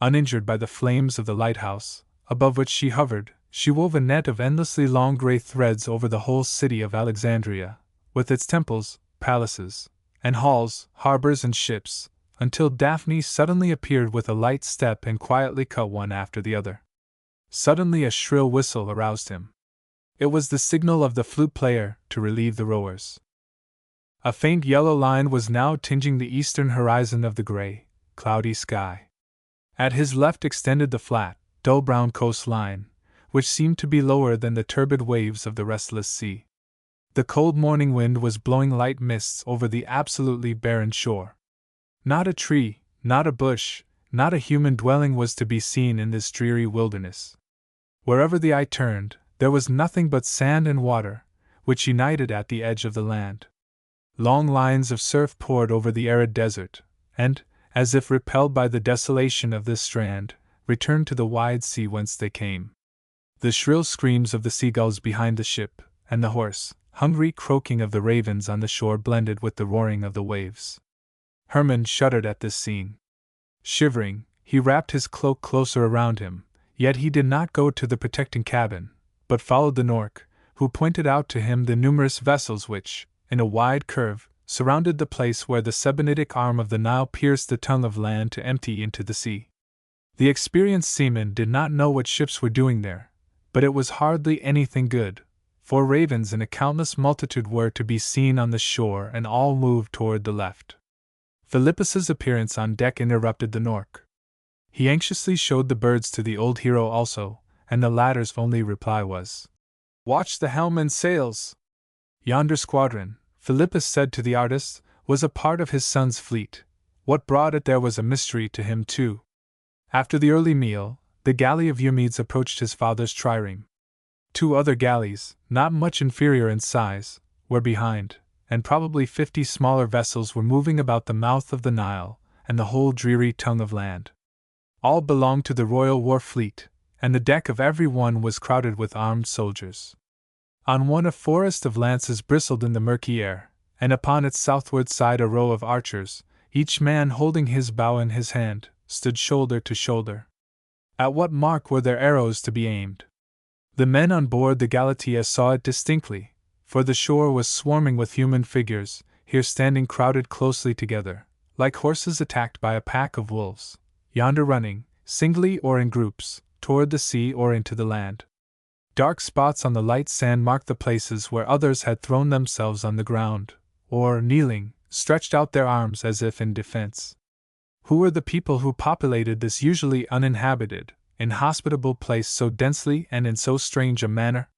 Uninjured by the flames of the lighthouse, above which she hovered, she wove a net of endlessly long gray threads over the whole city of Alexandria, with its temples, palaces, and halls, harbors and ships, until Daphne suddenly appeared with a light step and quietly cut one after the other. Suddenly a shrill whistle aroused him. It was the signal of the flute player to relieve the rowers. A faint yellow line was now tinging the eastern horizon of the gray, cloudy sky. At his left extended the flat, dull brown coastline, which seemed to be lower than the turbid waves of the restless sea. The cold morning wind was blowing light mists over the absolutely barren shore. Not a tree, not a bush, not a human dwelling was to be seen in this dreary wilderness. Wherever the eye turned, there was nothing but sand and water, which united at the edge of the land. Long lines of surf poured over the arid desert, and, as if repelled by the desolation of this strand, returned to the wide sea whence they came. The shrill screams of the seagulls behind the ship, and the hoarse, hungry croaking of the ravens on the shore blended with the roaring of the waves. Hermann shuddered at this scene. Shivering, he wrapped his cloak closer around him, yet he did not go to the protecting cabin, but followed the Nork, who pointed out to him the numerous vessels which, in a wide curve, surrounded the place where the Sebennytic arm of the Nile pierced the tongue of land to empty into the sea. The experienced seaman did not know what ships were doing there, but it was hardly anything good, for ravens in a countless multitude were to be seen on the shore and all moved toward the left. Philippus's appearance on deck interrupted the Nork. He anxiously showed the birds to the old hero also, and the latter's only reply was, "Watch the helm and sails!" Yonder squadron, Philippus said to the artist, was a part of his son's fleet. What brought it there was a mystery to him too. After the early meal, the galley of Eumedes approached his father's trireme. 2 other galleys, not much inferior in size, were behind, and probably 50 smaller vessels were moving about the mouth of the Nile and the whole dreary tongue of land. All belonged to the royal war fleet, and the deck of every one was crowded with armed soldiers. On one a forest of lances bristled in the murky air, and upon its southward side a row of archers, each man holding his bow in his hand, stood shoulder to shoulder. At what mark were their arrows to be aimed? The men on board the Galatea saw it distinctly, for the shore was swarming with human figures, here standing crowded closely together, like horses attacked by a pack of wolves, yonder running, singly or in groups, toward the sea or into the land. Dark spots on the light sand marked the places where others had thrown themselves on the ground, or, kneeling, stretched out their arms as if in defense. Who were the people who populated this usually uninhabited, inhospitable place so densely and in so strange a manner?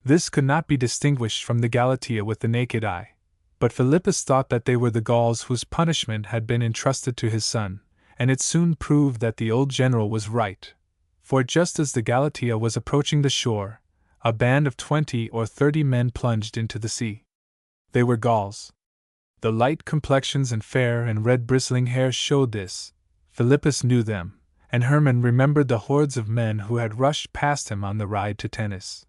This could not be distinguished from the Galatea with the naked eye, but Philippus thought that they were the Gauls whose punishment had been entrusted to his son, and it soon proved that the old general was right. For just as the Galatea was approaching the shore, a band of 20 or 30 men plunged into the sea. They were Gauls. The light complexions and fair and red bristling hair showed this. Philippus knew them, and Hermann remembered the hordes of men who had rushed past him on the ride to Tennis.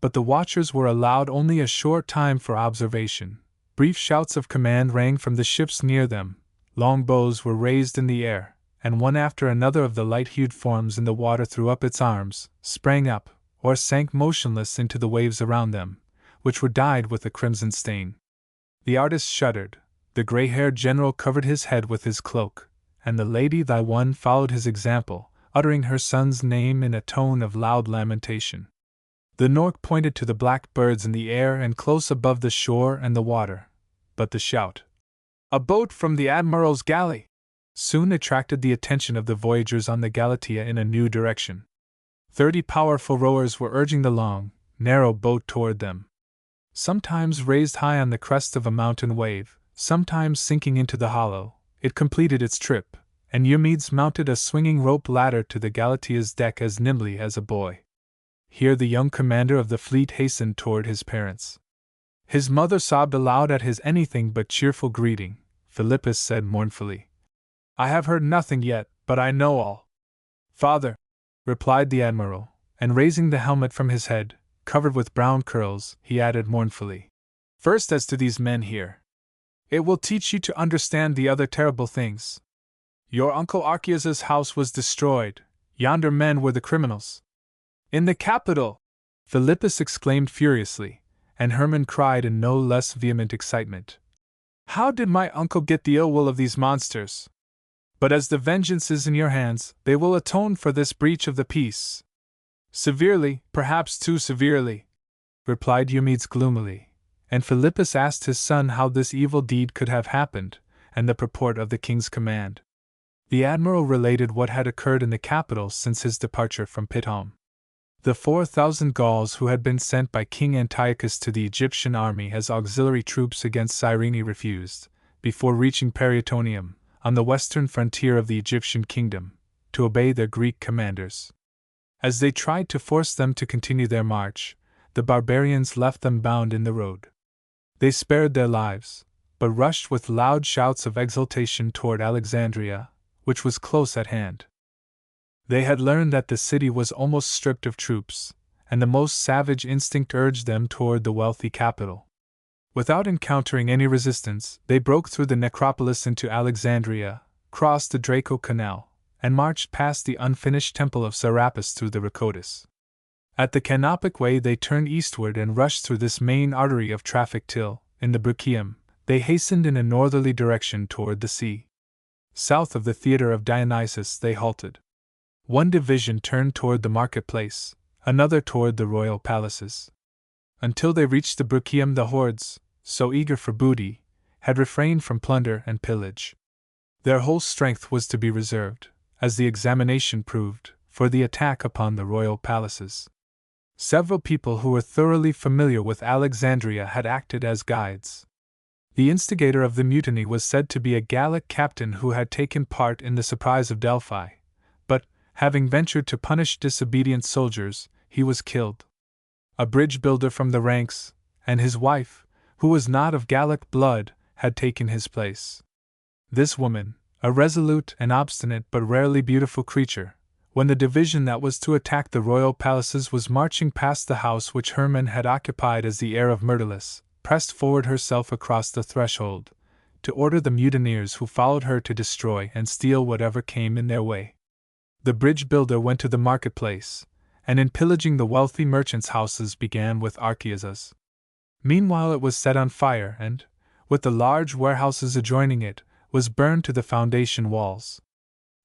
But the watchers were allowed only a short time for observation. Brief shouts of command rang from the ships near them, long bows were raised in the air, and one after another of the light-hued forms in the water threw up its arms, sprang up, or sank motionless into the waves around them, which were dyed with a crimson stain. The artist shuddered, the gray-haired general covered his head with his cloak, and the lady thy one followed his example, uttering her son's name in a tone of loud lamentation. The Nork pointed to the black birds in the air and close above the shore and the water, but the shout, "A boat from the Admiral's galley!" soon attracted the attention of the voyagers on the Galatea in a new direction. 30 powerful rowers were urging the long, narrow boat toward them. Sometimes raised high on the crest of a mountain wave, sometimes sinking into the hollow, it completed its trip, and Eumedes mounted a swinging rope ladder to the Galatea's deck as nimbly as a boy. Here the young commander of the fleet hastened toward his parents. His mother sobbed aloud at his anything but cheerful greeting. Philippus said mournfully, "I have heard nothing yet, but I know all." "Father," replied the admiral, and raising the helmet from his head, covered with brown curls, he added mournfully, "First as to these men here. It will teach you to understand the other terrible things. Your uncle Archias's house was destroyed, yonder men were the criminals." "In the capital!" Philippus exclaimed furiously, and Hermann cried in no less vehement excitement, "How did my uncle get the ill will of these monsters? But as the vengeance is in your hands, they will atone for this breach of the peace." "Severely, perhaps too severely," replied Eumedes gloomily, and Philippus asked his son how this evil deed could have happened, and the purport of the king's command. The admiral related what had occurred in the capital since his departure from Pithom. The 4,000 Gauls who had been sent by King Antiochus to the Egyptian army as auxiliary troops against Cyrene refused, before reaching Paraetonium, on the western frontier of the Egyptian kingdom, to obey their Greek commanders. As they tried to force them to continue their march, the barbarians left them bound in the road. They spared their lives, but rushed with loud shouts of exultation toward Alexandria, which was close at hand. They had learned that the city was almost stripped of troops, and the most savage instinct urged them toward the wealthy capital. Without encountering any resistance, they broke through the necropolis into Alexandria, crossed the Draco Canal, and marched past the unfinished temple of Serapis through the Rhocotis. At the Canopic Way they turned eastward and rushed through this main artery of traffic till, in the Brucheium, they hastened in a northerly direction toward the sea. South of the Theatre of Dionysus they halted. One division turned toward the marketplace, another toward the royal palaces. Until they reached the Brucheium, the hordes, so eager for booty, had refrained from plunder and pillage. Their whole strength was to be reserved, as the examination proved, for the attack upon the royal palaces. Several people who were thoroughly familiar with Alexandria had acted as guides. The instigator of the mutiny was said to be a Gallic captain who had taken part in the surprise of Delphi, but, having ventured to punish disobedient soldiers, he was killed. A bridge builder from the ranks, and his wife, who was not of Gallic blood, had taken his place. This woman, a resolute and obstinate but rarely beautiful creature, when the division that was to attack the royal palaces was marching past the house which Hermann had occupied as the heir of Myrtilus, pressed forward herself across the threshold, to order the mutineers who followed her to destroy and steal whatever came in their way. The bridge builder went to the marketplace, and in pillaging the wealthy merchants' houses began with Archias's. Meanwhile it was set on fire and, with the large warehouses adjoining it, was burned to the foundation walls.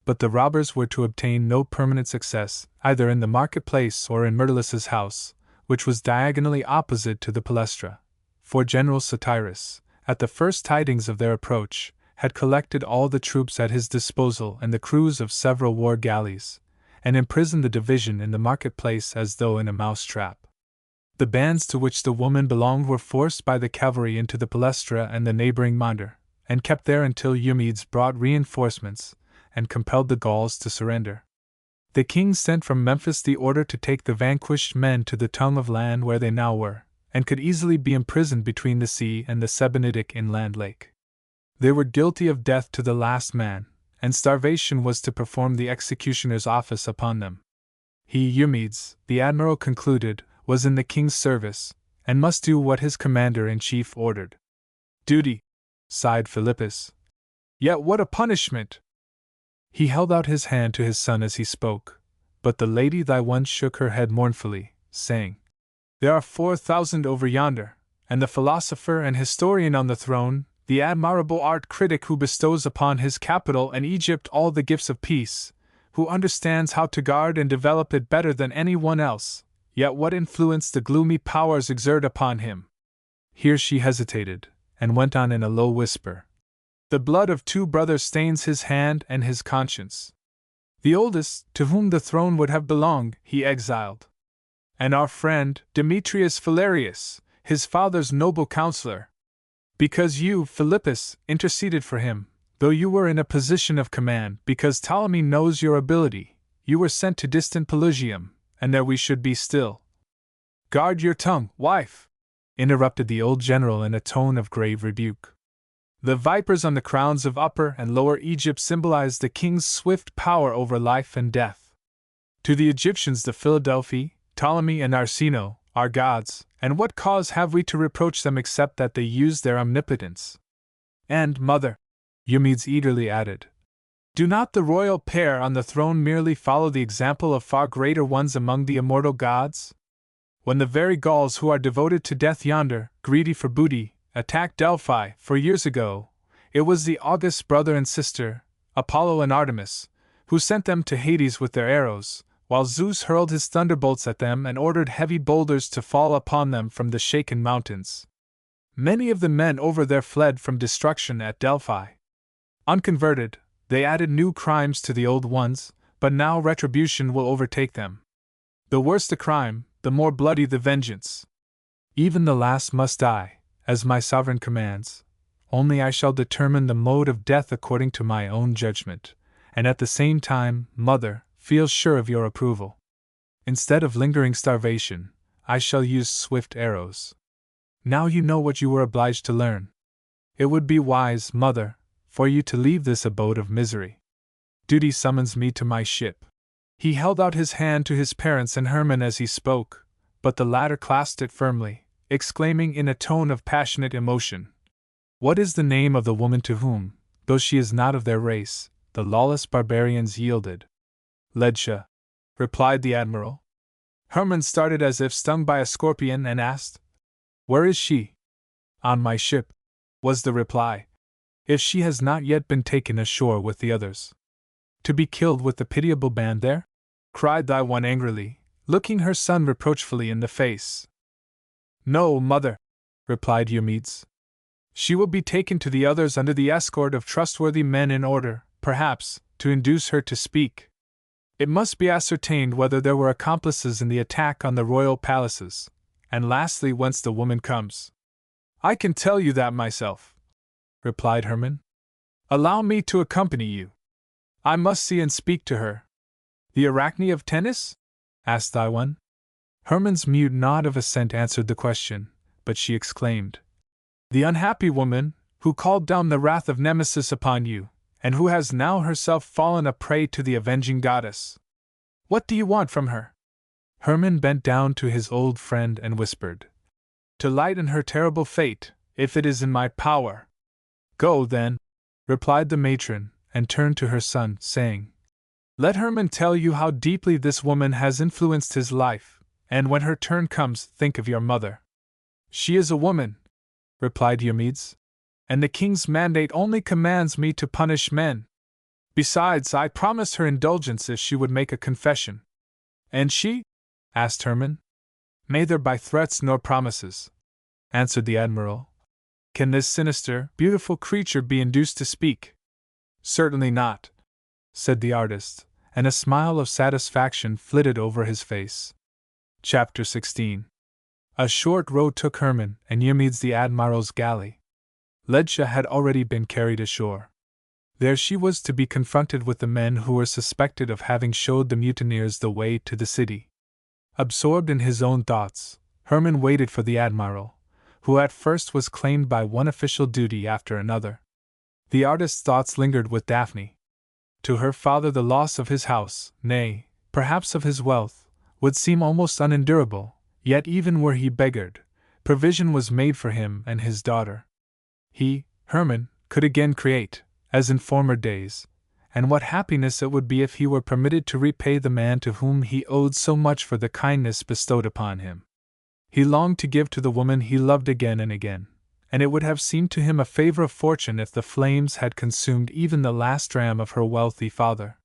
But the robbers were to obtain no permanent success, either in the marketplace or in Myrtilus's house, which was diagonally opposite to the Palestra, for General Satyrus, at the first tidings of their approach, had collected all the troops at his disposal and the crews of several war galleys, and imprisoned the division in the marketplace as though in a mouse-trap. The bands to which the woman belonged were forced by the cavalry into the Palestra and the neighboring Monder, and kept there until Eumedes brought reinforcements, and compelled the Gauls to surrender. The king sent from Memphis the order to take the vanquished men to the tongue of land where they now were, and could easily be imprisoned between the sea and the Sebennytic inland lake. They were guilty of death to the last man, and starvation was to perform the executioner's office upon them. He, Eumedes, the admiral concluded, was in the king's service, and must do what his commander-in-chief ordered. Duty, sighed Philippus. Yet what a punishment! He held out his hand to his son as he spoke, but the lady thy one shook her head mournfully, saying, There are 4,000 over yonder, and the philosopher and historian on the throne, the admirable art critic who bestows upon his capital and Egypt all the gifts of peace, who understands how to guard and develop it better than any one else, yet what influence the gloomy powers exert upon him. Here she hesitated, and went on in a low whisper. The blood of 2 brothers stains his hand and his conscience. The oldest, to whom the throne would have belonged, he exiled. And our friend, Demetrius Phalereus, his father's noble counselor. Because you, Philippus, interceded for him, though you were in a position of command, because Ptolemy knows your ability, you were sent to distant Pelusium, and there we should be still. Guard your tongue, wife! Interrupted the old general in a tone of grave rebuke. The vipers on the crowns of Upper and Lower Egypt symbolize the king's swift power over life and death. To the Egyptians the Philadelphi, Ptolemy and Arsinoe, are gods, and what cause have we to reproach them except that they use their omnipotence? And, mother, Eumedes eagerly added, do not the royal pair on the throne merely follow the example of far greater ones among the immortal gods? When the very Gauls who are devoted to death yonder, greedy for booty, attacked Delphi 4 years ago, it was the august brother and sister, Apollo and Artemis, who sent them to Hades with their arrows, while Zeus hurled his thunderbolts at them and ordered heavy boulders to fall upon them from the shaken mountains. Many of the men over there fled from destruction at Delphi. Unconverted, they added new crimes to the old ones, but now retribution will overtake them. The worse the crime, the more bloody the vengeance. Even the last must die, as my sovereign commands, only I shall determine the mode of death according to my own judgment, and at the same time, mother, feel sure of your approval. Instead of lingering starvation, I shall use swift arrows. Now you know what you were obliged to learn. It would be wise, mother, for you to leave this abode of misery. Duty summons me to my ship." He held out his hand to his parents and Hermann as he spoke, but the latter clasped it firmly, exclaiming in a tone of passionate emotion, "What is the name of the woman to whom, though she is not of their race, the lawless barbarians yielded?" "Ledscha," replied the admiral. Hermann started as if stung by a scorpion and asked, "Where is she?" "On my ship," was the reply, "if she has not yet been taken ashore with the others." "To be killed with the pitiable band there?" cried the one angrily, looking her son reproachfully in the face. "No, mother," replied Eumedes. "She will be taken to the others under the escort of trustworthy men in order, perhaps, to induce her to speak. It must be ascertained whether there were accomplices in the attack on the royal palaces, and lastly whence the woman comes." "I can tell you that myself," replied Hermann. "Allow me to accompany you. I must see and speak to her." "The Arachne of Tennis?" asked Iwan. Hermann's mute nod of assent answered the question, but she exclaimed, "The unhappy woman, who called down the wrath of Nemesis upon you, and who has now herself fallen a prey to the avenging goddess. What do you want from her?" Hermann bent down to his old friend and whispered, "To lighten her terrible fate, if it is in my power." "Go, then," replied the matron, and turned to her son, saying, "Let Hermann tell you how deeply this woman has influenced his life, and when her turn comes, think of your mother." "She is a woman," replied Eumedes, "and the king's mandate only commands me to punish men. Besides, I promised her indulgence if she would make a confession." "And she?" asked Hermann. "Neither by threats nor promises," answered the admiral. "Can this sinister, beautiful creature be induced to speak?" "Certainly not," said the artist, and a smile of satisfaction flitted over his face. Chapter 16. A short row took Hermann and Eumedes the admiral's galley. Ledscha had already been carried ashore. There she was to be confronted with the men who were suspected of having showed the mutineers the way to the city. Absorbed in his own thoughts, Hermann waited for the admiral, who at first was claimed by one official duty after another. The artist's thoughts lingered with Daphne. To her father the loss of his house, nay, perhaps of his wealth, would seem almost unendurable, yet even were he beggared, provision was made for him and his daughter. He, Hermann, could again create, as in former days, and what happiness it would be if he were permitted to repay the man to whom he owed so much for the kindness bestowed upon him. He longed to give to the woman he loved again and again, and it would have seemed to him a favor of fortune if the flames had consumed even the last dram of her wealthy father.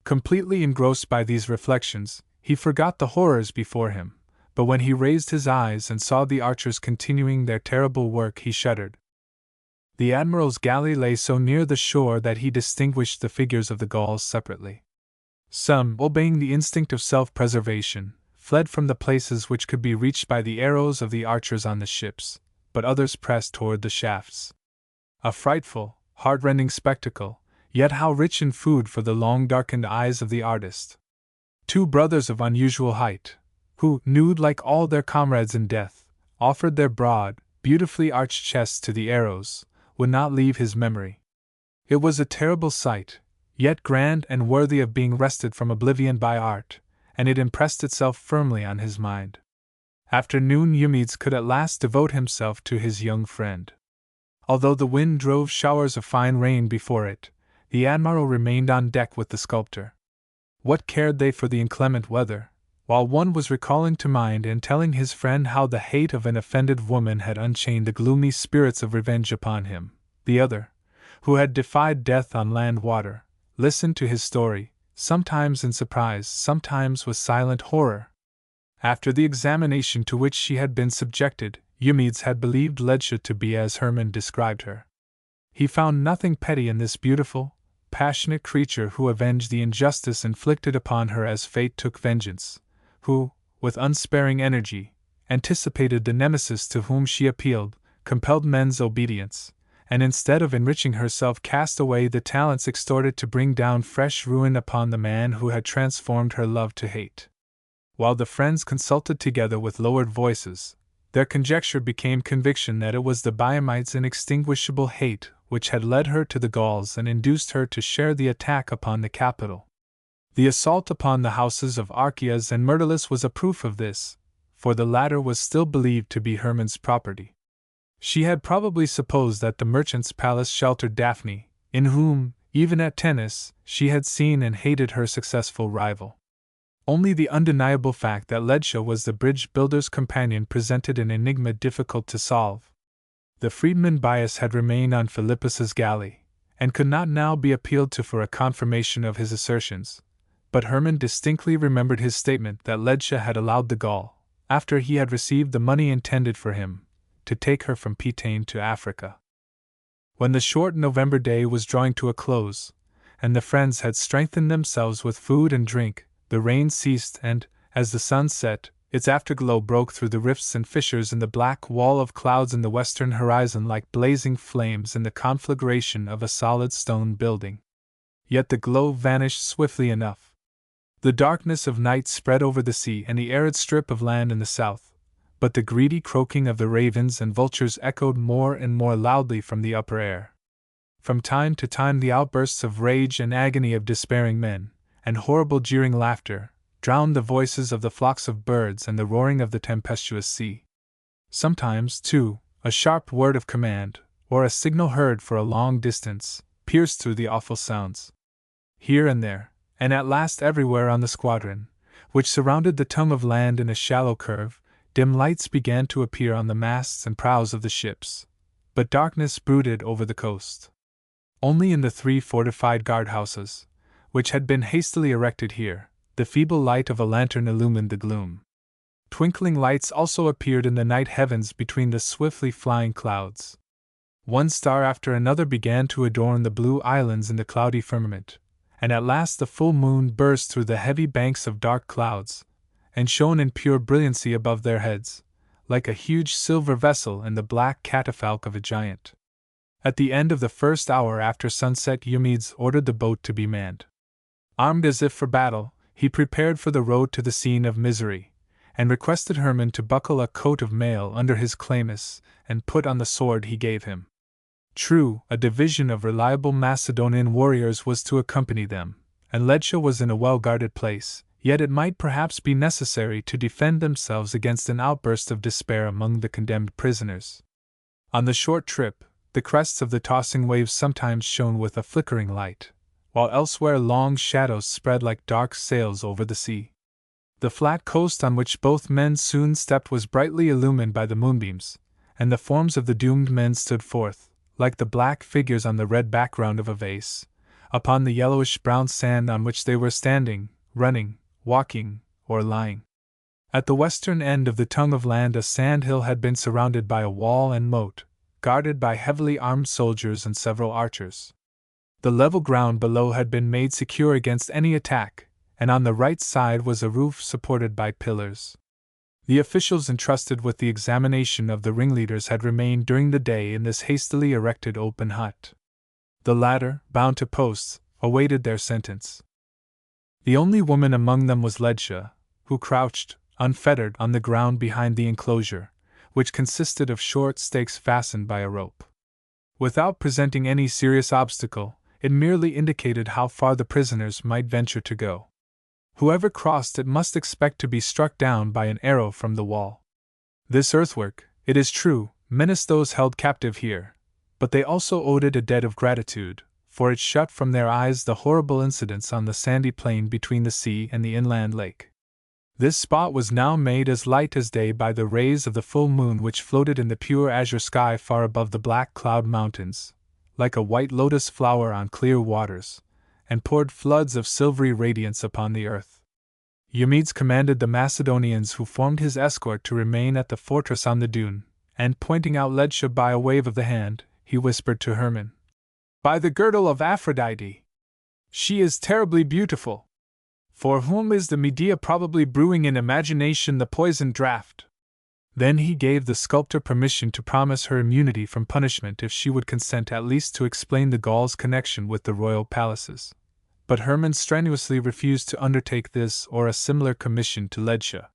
Completely engrossed by these reflections, he forgot the horrors before him, but when he raised his eyes and saw the archers continuing their terrible work, he shuddered. The admiral's galley lay so near the shore that he distinguished the figures of the Gauls separately. Some, obeying the instinct of self-preservation, fled from the places which could be reached by the arrows of the archers on the ships, but others pressed toward the shafts. A frightful, heart-rending spectacle, yet how rich in food for the long-darkened eyes of the artist. Two brothers of unusual height, who, nude like all their comrades in death, offered their broad, beautifully arched chests to the arrows, would not leave his memory. It was a terrible sight, yet grand and worthy of being wrested from oblivion by art, and it impressed itself firmly on his mind. After noon, Eumedes could at last devote himself to his young friend. Although the wind drove showers of fine rain before it, the admiral remained on deck with the sculptor. What cared they for the inclement weather, while one was recalling to mind and telling his friend how the hate of an offended woman had unchained the gloomy spirits of revenge upon him, the other, who had defied death on land water, listened to his story, sometimes in surprise, sometimes with silent horror. After the examination to which she had been subjected, Eumedes had believed Ledscha to be as Hermann described her. He found nothing petty in this beautiful, passionate creature who avenged the injustice inflicted upon her as fate took vengeance, who, with unsparing energy, anticipated the nemesis to whom she appealed, compelled men's obedience, and instead of enriching herself cast away the talents extorted to bring down fresh ruin upon the man who had transformed her love to hate. While the friends consulted together with lowered voices, their conjecture became conviction that it was the Biamite's inextinguishable hate which had led her to the Gauls and induced her to share the attack upon the capital. The assault upon the houses of Archias and Myrtilus was a proof of this, for the latter was still believed to be Hermon's property. She had probably supposed that the merchant's palace sheltered Daphne, in whom, even at tennis, she had seen and hated her successful rival. Only the undeniable fact that Ledscha was the bridge builder's companion presented an enigma difficult to solve. The freedman Bias had remained on Philippus's galley, and could not now be appealed to for a confirmation of his assertions, but Hermon distinctly remembered his statement that Ledscha had allowed the Gaul, after he had received the money intended for him, to take her from Pitane to Africa. When the short November day was drawing to a close, and the friends had strengthened themselves with food and drink, the rain ceased and, as the sun set, its afterglow broke through the rifts and fissures in the black wall of clouds in the western horizon like blazing flames in the conflagration of a solid stone building. Yet the glow vanished swiftly enough. The darkness of night spread over the sea and the arid strip of land in the south, but the greedy croaking of the ravens and vultures echoed more and more loudly from the upper air. From time to time the outbursts of rage and agony of despairing men, and horrible jeering laughter, drowned the voices of the flocks of birds and the roaring of the tempestuous sea. Sometimes, too, a sharp word of command, or a signal heard for a long distance, pierced through the awful sounds. Here and there, and at last everywhere on the squadron, which surrounded the tongue of land in a shallow curve, dim lights began to appear on the masts and prows of the ships, but darkness brooded over the coast. Only in the 3 fortified guardhouses, which had been hastily erected here, the feeble light of a lantern illumined the gloom. Twinkling lights also appeared in the night heavens between the swiftly flying clouds. One star after another began to adorn the blue islands in the cloudy firmament, and at last the full moon burst through the heavy banks of dark clouds, and shone in pure brilliancy above their heads, like a huge silver vessel in the black catafalque of a giant. At the end of the first hour after sunset, Eumedes ordered the boat to be manned. Armed as if for battle, he prepared for the road to the scene of misery, and requested Hermon to buckle a coat of mail under his chlamys and put on the sword he gave him. True, a division of reliable Macedonian warriors was to accompany them, and Ledscha was in a well-guarded place, yet it might perhaps be necessary to defend themselves against an outburst of despair among the condemned prisoners. On the short trip, the crests of the tossing waves sometimes shone with a flickering light, while elsewhere long shadows spread like dark sails over the sea. The flat coast on which both men soon stepped was brightly illumined by the moonbeams, and the forms of the doomed men stood forth, like the black figures on the red background of a vase, upon the yellowish-brown sand on which they were standing, running, walking, or lying. At the western end of the tongue of land a sandhill had been surrounded by a wall and moat, guarded by heavily armed soldiers and several archers. The level ground below had been made secure against any attack, and on the right side was a roof supported by pillars. The officials entrusted with the examination of the ringleaders had remained during the day in this hastily erected open hut. The latter, bound to posts, awaited their sentence. The only woman among them was Ledscha, who crouched, unfettered, on the ground behind the enclosure, which consisted of short stakes fastened by a rope. Without presenting any serious obstacle, it merely indicated how far the prisoners might venture to go. Whoever crossed it must expect to be struck down by an arrow from the wall. This earthwork, it is true, menaced those held captive here, but they also owed it a debt of gratitude, for it shut from their eyes the horrible incidents on the sandy plain between the sea and the inland lake. This spot was now made as light as day by the rays of the full moon which floated in the pure azure sky far above the black cloud mountains, like a white lotus flower on clear waters, and poured floods of silvery radiance upon the earth. Eumedes commanded the Macedonians who formed his escort to remain at the fortress on the dune, and pointing out Ledscha by a wave of the hand, he whispered to Hermon, "By the girdle of Aphrodite! She is terribly beautiful! For whom is the Medea probably brewing in imagination the poisoned draught?" Then he gave the sculptor permission to promise her immunity from punishment if she would consent at least to explain the Gaul's connection with the royal palaces. But Hermann strenuously refused to undertake this or a similar commission to Ledja.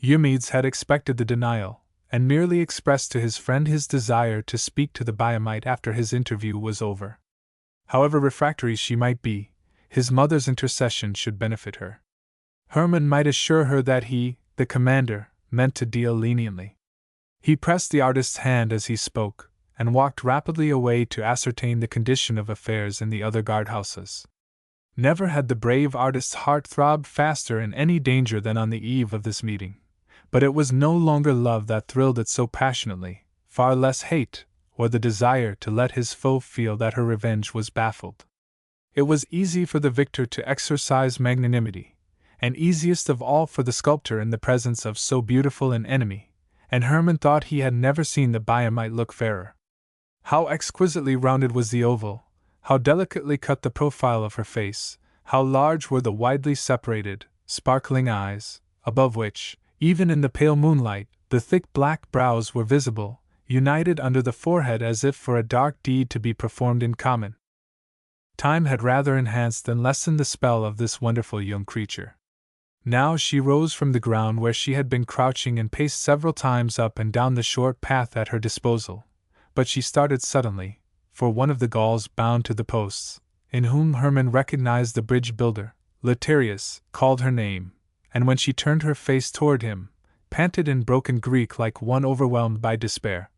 Eumedes had expected the denial, and merely expressed to his friend his desire to speak to the Biamite after his interview was over. However refractory she might be, his mother's intercession should benefit her. Hermann might assure her that he, the commander, meant to deal leniently. He pressed the artist's hand as he spoke, and walked rapidly away to ascertain the condition of affairs in the other guardhouses. Never had the brave artist's heart throbbed faster in any danger than on the eve of this meeting. But it was no longer love that thrilled it so passionately, far less hate, or the desire to let his foe feel that her revenge was baffled. It was easy for the victor to exercise magnanimity, and easiest of all for the sculptor in the presence of so beautiful an enemy, and Hermann thought he had never seen the Biamite look fairer. How exquisitely rounded was the oval, how delicately cut the profile of her face, how large were the widely separated, sparkling eyes, above which, even in the pale moonlight, the thick black brows were visible, united under the forehead as if for a dark deed to be performed in common. Time had rather enhanced than lessened the spell of this wonderful young creature. Now she rose from the ground where she had been crouching and paced several times up and down the short path at her disposal, but she started suddenly, for one of the Gauls bound to the posts, in whom Hermann recognized the bridge builder, Letarius, called her name, and when she turned her face toward him, panted in broken Greek like one overwhelmed by despair.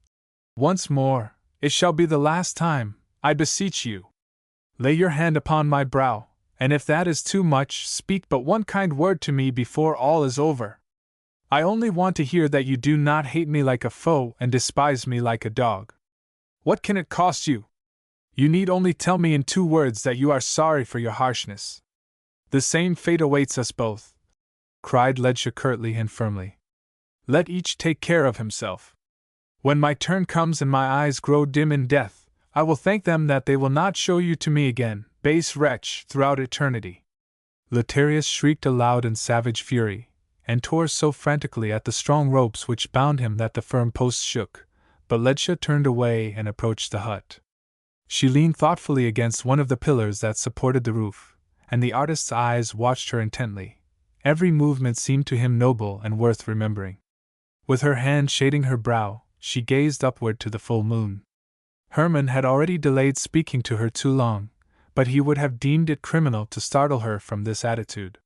"Once more, it shall be the last time, I beseech you. Lay your hand upon my brow, and if that is too much, speak but one kind word to me before all is over. I only want to hear that you do not hate me like a foe and despise me like a dog. What can it cost you? You need only tell me in 2 words that you are sorry for your harshness. The same fate awaits us both," cried Ledja curtly and firmly. "Let each take care of himself. When my turn comes and my eyes grow dim in death, I will thank them that they will not show you to me again, base wretch, throughout eternity." Letarius shrieked aloud in savage fury, and tore so frantically at the strong ropes which bound him that the firm posts shook, but Ledja turned away and approached the hut. She leaned thoughtfully against one of the pillars that supported the roof, and the artist's eyes watched her intently. Every movement seemed to him noble and worth remembering. With her hand shading her brow, she gazed upward to the full moon. Hermann had already delayed speaking to her too long, but he would have deemed it criminal to startle her from this attitude.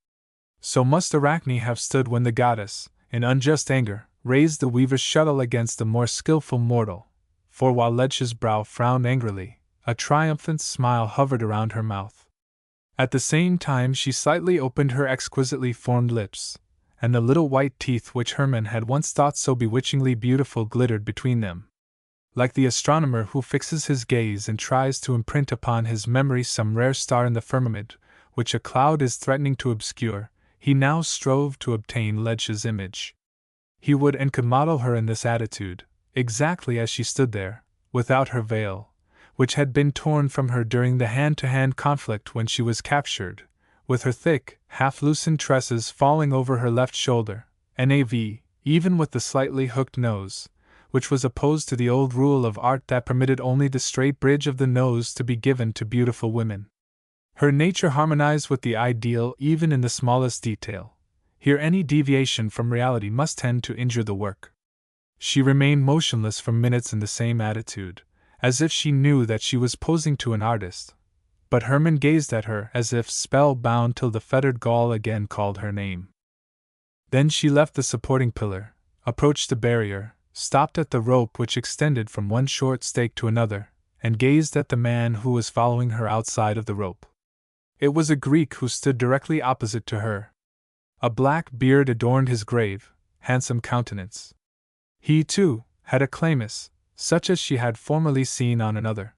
So must Arachne have stood when the goddess, in unjust anger, raised the weaver's shuttle against the more skillful mortal, for while Ledja's brow frowned angrily, a triumphant smile hovered around her mouth. At the same time she slightly opened her exquisitely formed lips, and the little white teeth which Hermann had once thought so bewitchingly beautiful glittered between them. Like the astronomer who fixes his gaze and tries to imprint upon his memory some rare star in the firmament, which a cloud is threatening to obscure, he now strove to obtain Ledja's image. He would and could model her in this attitude, exactly as she stood there, without her veil, which had been torn from her during the hand-to-hand conflict when she was captured, with her thick, half-loosened tresses falling over her left shoulder, nav, even with the slightly hooked nose, which was opposed to the old rule of art that permitted only the straight bridge of the nose to be given to beautiful women. Her nature harmonized with the ideal even in the smallest detail. Here any deviation from reality must tend to injure the work. She remained motionless for minutes in the same attitude, as if she knew that she was posing to an artist, but Hermann gazed at her as if spellbound till the fettered Gaul again called her name. Then she left the supporting pillar, approached the barrier, stopped at the rope which extended from one short stake to another, and gazed at the man who was following her outside of the rope. It was a Greek who stood directly opposite to her. A black beard adorned his grave, handsome countenance. He, too, had a chlamys, such as she had formerly seen on another.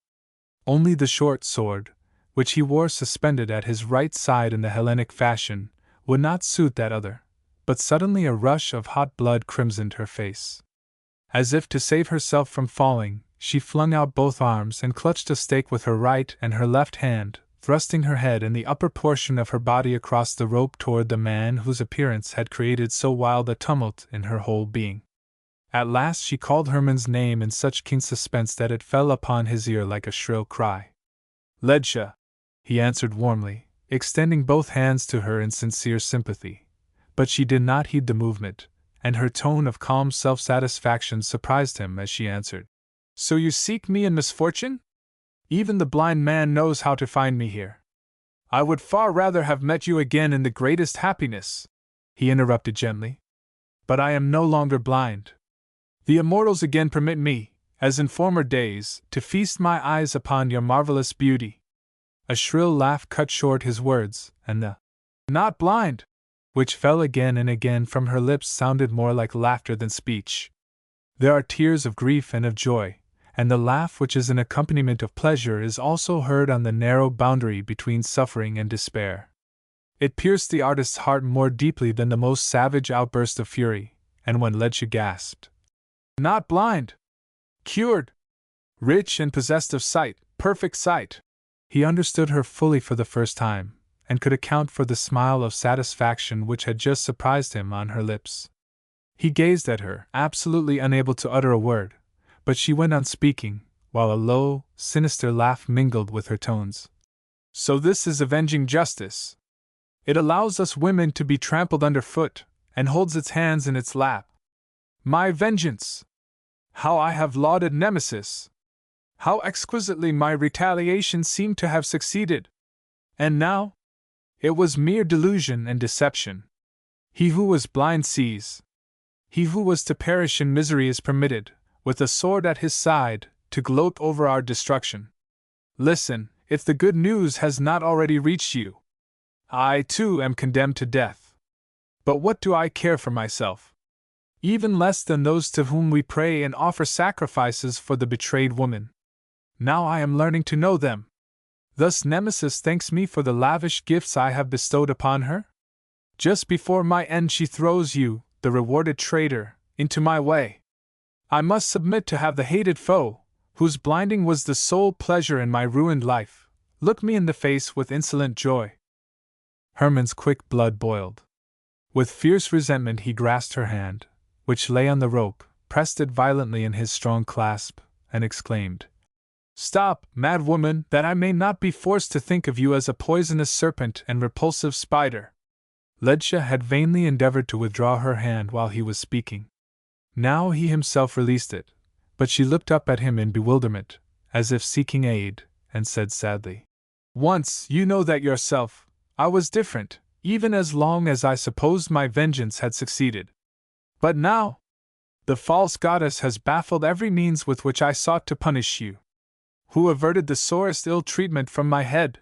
Only the short sword, which he wore suspended at his right side in the Hellenic fashion, would not suit that other, but suddenly a rush of hot blood crimsoned her face. As if to save herself from falling, she flung out both arms and clutched a stake with her right and her left hand, thrusting her head and the upper portion of her body across the rope toward the man whose appearance had created so wild a tumult in her whole being. At last she called Hermann's name in such keen suspense that it fell upon his ear like a shrill cry. Ledja, he answered warmly, extending both hands to her in sincere sympathy. But she did not heed the movement, and her tone of calm self-satisfaction surprised him as she answered. So you seek me in misfortune? Even the blind man knows how to find me here. I would far rather have met you again in the greatest happiness, he interrupted gently. But I am no longer blind. The immortals again permit me, as in former days, to feast my eyes upon your marvelous beauty. A shrill laugh cut short his words, and the "not blind," which fell again and again from her lips, sounded more like laughter than speech. There are tears of grief and of joy, and the laugh which is an accompaniment of pleasure is also heard on the narrow boundary between suffering and despair. It pierced the artist's heart more deeply than the most savage outburst of fury, and when Ledja gasped, "Not blind! Cured! Rich and possessed of sight, perfect sight!" he understood her fully for the first time, and could account for the smile of satisfaction which had just surprised him on her lips. He gazed at her, absolutely unable to utter a word, but she went on speaking, while a low, sinister laugh mingled with her tones. "So this is avenging justice. It allows us women to be trampled underfoot, and holds its hands in its lap. My vengeance! How I have lauded Nemesis! How exquisitely my retaliation seemed to have succeeded! And now? It was mere delusion and deception. He who was blind sees. He who was to perish in misery is permitted, with a sword at his side, to gloat over our destruction. Listen, if the good news has not already reached you. I, too, am condemned to death. But what do I care for myself? Even less than those to whom we pray and offer sacrifices for the betrayed woman. Now I am learning to know them. Thus Nemesis thanks me for the lavish gifts I have bestowed upon her? Just before my end she throws you, the rewarded traitor, into my way. I must submit to have the hated foe, whose blinding was the sole pleasure in my ruined life, look me in the face with insolent joy." Hermann's quick blood boiled. With fierce resentment he grasped her hand, which lay on the rope, pressed it violently in his strong clasp, and exclaimed, "Stop, mad woman, that I may not be forced to think of you as a poisonous serpent and repulsive spider." Ledja had vainly endeavored to withdraw her hand while he was speaking. Now he himself released it, but she looked up at him in bewilderment, as if seeking aid, and said sadly, "Once, you know that yourself, I was different, even as long as I supposed my vengeance had succeeded. But now, the false goddess has baffled every means with which I sought to punish you, who averted the sorest ill treatment from my head.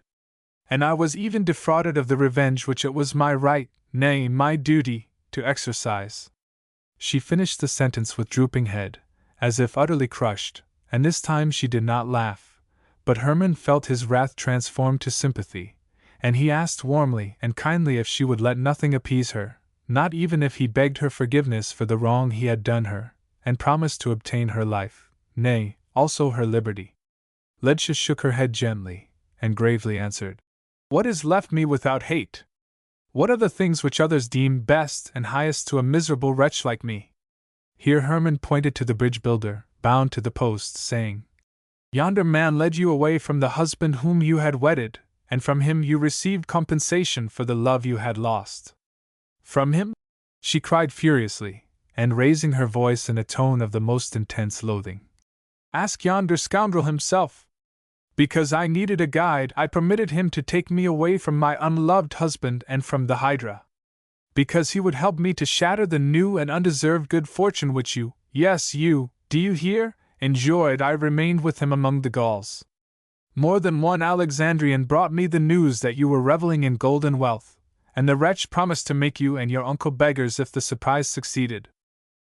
And I was even defrauded of the revenge which it was my right, nay, my duty, to exercise." She finished the sentence with drooping head, as if utterly crushed, and this time she did not laugh, but Hermann felt his wrath transformed to sympathy, and he asked warmly and kindly if she would let nothing appease her, not even if he begged her forgiveness for the wrong he had done her, and promised to obtain her life, nay, also her liberty. Ledja shook her head gently, and gravely answered, "What is left me without hate? What are the things which others deem best and highest to a miserable wretch like me?" Here Hermann pointed to the bridge builder, bound to the post, saying, "Yonder man led you away from the husband whom you had wedded, and from him you received compensation for the love you had lost." "From him?" she cried furiously, and raising her voice in a tone of the most intense loathing. "Ask yonder scoundrel himself. Because I needed a guide, I permitted him to take me away from my unloved husband and from the Hydra. Because he would help me to shatter the new and undeserved good fortune which you, yes you, do you hear, enjoyed, I remained with him among the Gauls. More than one Alexandrian brought me the news that you were reveling in gold and wealth, and the wretch promised to make you and your uncle beggars if the surprise succeeded.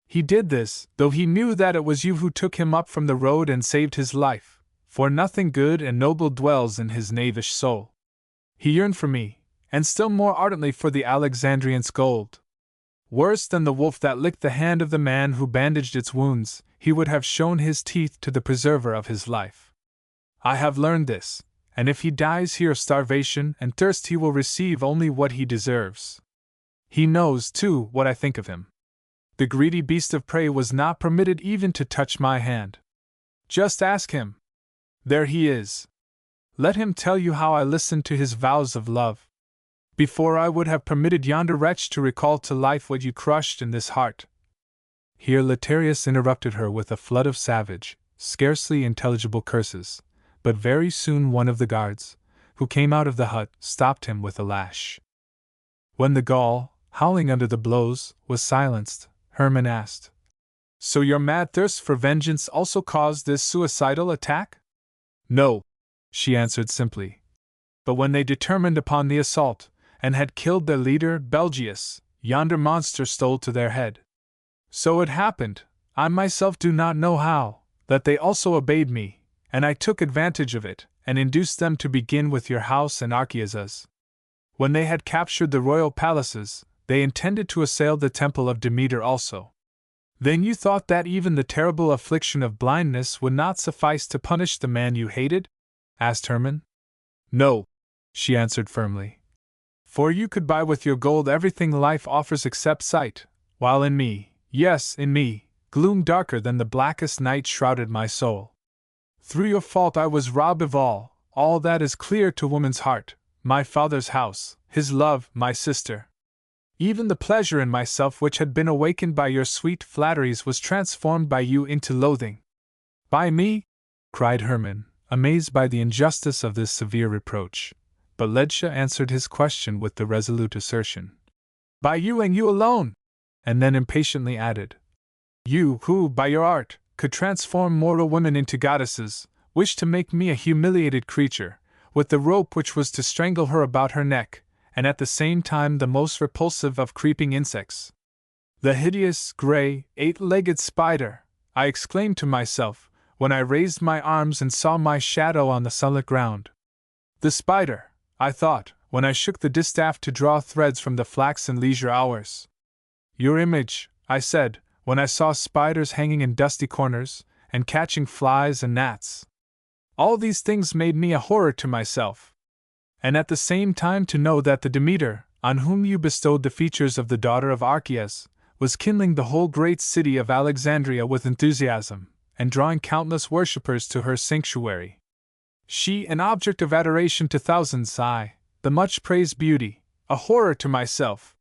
He did this, though he knew that it was you who took him up from the road and saved his life. For nothing good and noble dwells in his knavish soul. He yearned for me, and still more ardently for the Alexandrian's gold. Worse than the wolf that licked the hand of the man who bandaged its wounds, he would have shown his teeth to the preserver of his life. I have learned this, and if he dies here of starvation and thirst he will receive only what he deserves. He knows, too, what I think of him. The greedy beast of prey was not permitted even to touch my hand. Just ask him. There he is. Let him tell you how I listened to his vows of love. Before I would have permitted yonder wretch to recall to life what you crushed in this heart. Here Letarius interrupted her with a flood of savage, scarcely intelligible curses, but very soon one of the guards, who came out of the hut, stopped him with a lash. When the Gaul, howling under the blows, was silenced, Hermann asked, "So your mad thirst for vengeance also caused this suicidal attack?" "No," she answered simply. "But when they determined upon the assault, and had killed their leader, Belgius, yonder monster stole to their head. So it happened, I myself do not know how, that they also obeyed me, and I took advantage of it, and induced them to begin with your house and Archias's. When they had captured the royal palaces, they intended to assail the temple of Demeter also." "Then you thought that even the terrible affliction of blindness would not suffice to punish the man you hated?" asked Hermann. "No," she answered firmly. "For you could buy with your gold everything life offers except sight, while in me, yes, in me, gloom darker than the blackest night shrouded my soul. Through your fault I was robbed of all that is clear to woman's heart, my father's house, his love, my sister. Even the pleasure in myself which had been awakened by your sweet flatteries was transformed by you into loathing." "By me?" cried Hermann, amazed by the injustice of this severe reproach. But Ledja answered his question with the resolute assertion, "By you and you alone!" and then impatiently added, "You who, by your art, could transform mortal women into goddesses, wish to make me a humiliated creature, with the rope which was to strangle her about her neck, and at the same time the most repulsive of creeping insects. The hideous, gray, 8-legged spider, I exclaimed to myself, when I raised my arms and saw my shadow on the sunlit ground. The spider, I thought, when I shook the distaff to draw threads from the flax in leisure hours. Your image, I said, when I saw spiders hanging in dusty corners, and catching flies and gnats. All these things made me a horror to myself. And at the same time to know that the Demeter, on whom you bestowed the features of the daughter of Archias, was kindling the whole great city of Alexandria with enthusiasm, and drawing countless worshippers to her sanctuary. She an object of adoration to thousands, I, the much-praised beauty, a horror to myself.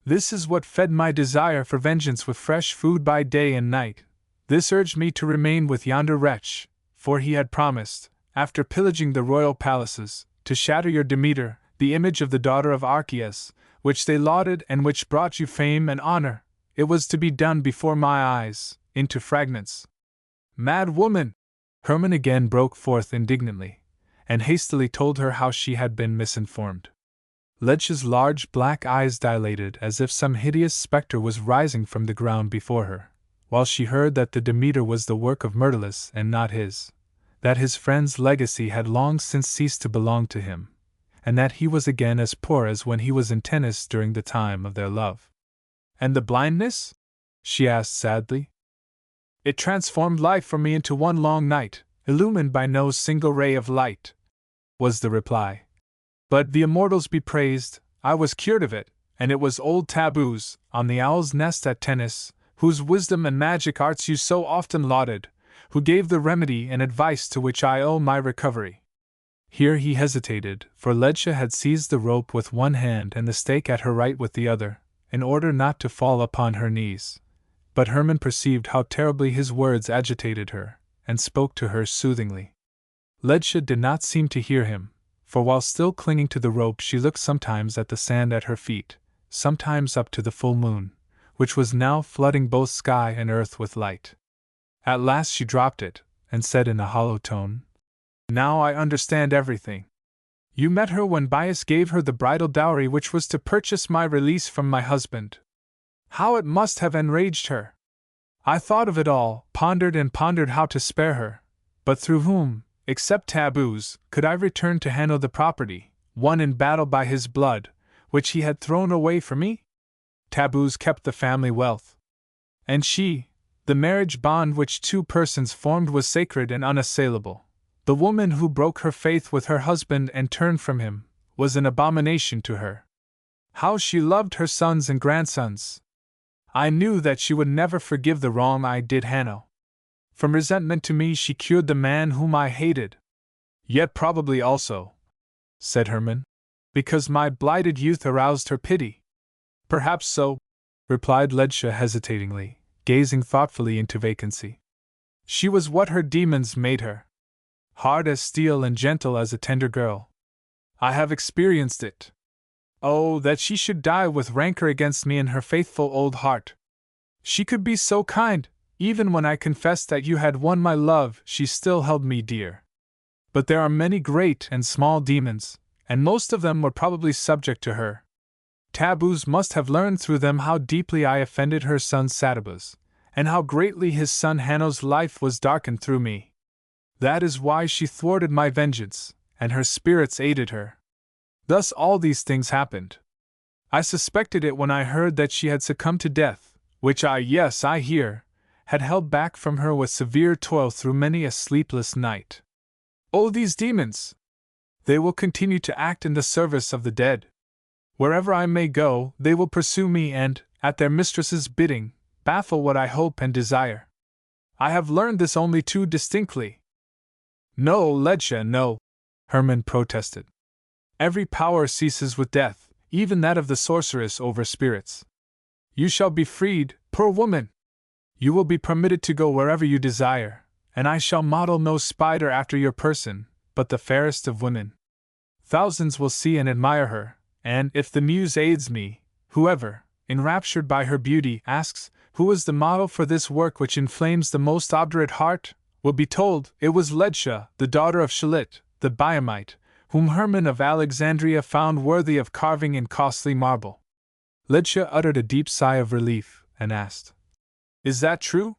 This is what fed my desire for vengeance with fresh food by day and night. This urged me to remain with yonder wretch, for he had promised, after pillaging the royal palaces, to shatter your Demeter, the image of the daughter of Archias, which they lauded and which brought you fame and honor. It was to be done before my eyes, into fragments." "Mad woman!" Hermann again broke forth indignantly, and hastily told her how she had been misinformed. Ledja's large black eyes dilated as if some hideous spectre was rising from the ground before her, while she heard that the Demeter was the work of Myrtilus and not his, that his friend's legacy had long since ceased to belong to him, and that he was again as poor as when he was in Tennis during the time of their love. "And the blindness?" she asked sadly. "It transformed life for me into one long night, illumined by no single ray of light," was the reply. "But the immortals be praised, I was cured of it, and it was old Taboos, on the owl's nest at Tennis, whose wisdom and magic arts you so often lauded, who gave the remedy and advice to which I owe my recovery." Here he hesitated, for Ledja had seized the rope with one hand and the stake at her right with the other, in order not to fall upon her knees. But Hermann perceived how terribly his words agitated her, and spoke to her soothingly. Ledja did not seem to hear him, for while still clinging to the rope she looked sometimes at the sand at her feet, sometimes up to the full moon, which was now flooding both sky and earth with light. At last she dropped it, and said in a hollow tone, "Now I understand everything. You met her when Bias gave her the bridal dowry which was to purchase my release from my husband. How it must have enraged her! I thought of it all, pondered and pondered how to spare her, but through whom, except Taboos, could I return to Hanno the property, won in battle by his blood, which he had thrown away for me? Taboos kept the family wealth. And she, the marriage bond which two persons formed was sacred and unassailable. The woman who broke her faith with her husband and turned from him, was an abomination to her. How she loved her sons and grandsons! I knew that she would never forgive the wrong I did Hanno. From resentment to me she cured the man whom I hated. Yet probably also, said Hermann, because my blighted youth aroused her pity. Perhaps so, replied Ledja hesitatingly, gazing thoughtfully into vacancy. She was what her demons made her. Hard as steel and gentle as a tender girl. I have experienced it. Oh, that she should die with rancor against me in her faithful old heart. She could be so kind, even when I confessed that you had won my love, she still held me dear. But there are many great and small demons, and most of them were probably subject to her. Taboos must have learned through them how deeply I offended her son Satabus, and how greatly his son Hanno's life was darkened through me. That is why she thwarted my vengeance, and her spirits aided her. Thus all these things happened. I suspected it when I heard that she had succumbed to death, which I hear, had held back from her with severe toil through many a sleepless night. Oh, these demons! They will continue to act in the service of the dead. Wherever I may go, they will pursue me and, at their mistress's bidding, baffle what I hope and desire. I have learned this only too distinctly. No, Ledja, no, Hermann protested. Every power ceases with death, even that of the sorceress over spirits. You shall be freed, poor woman. You will be permitted to go wherever you desire, and I shall model no spider after your person, but the fairest of women. Thousands will see and admire her, and, if the muse aids me, whoever, enraptured by her beauty, asks, who is the model for this work which inflames the most obdurate heart, will be told, it was Ledja, the daughter of Shalit, the Biamite, whom Hermann of Alexandria found worthy of carving in costly marble. Ledja uttered a deep sigh of relief, and asked, Is that true?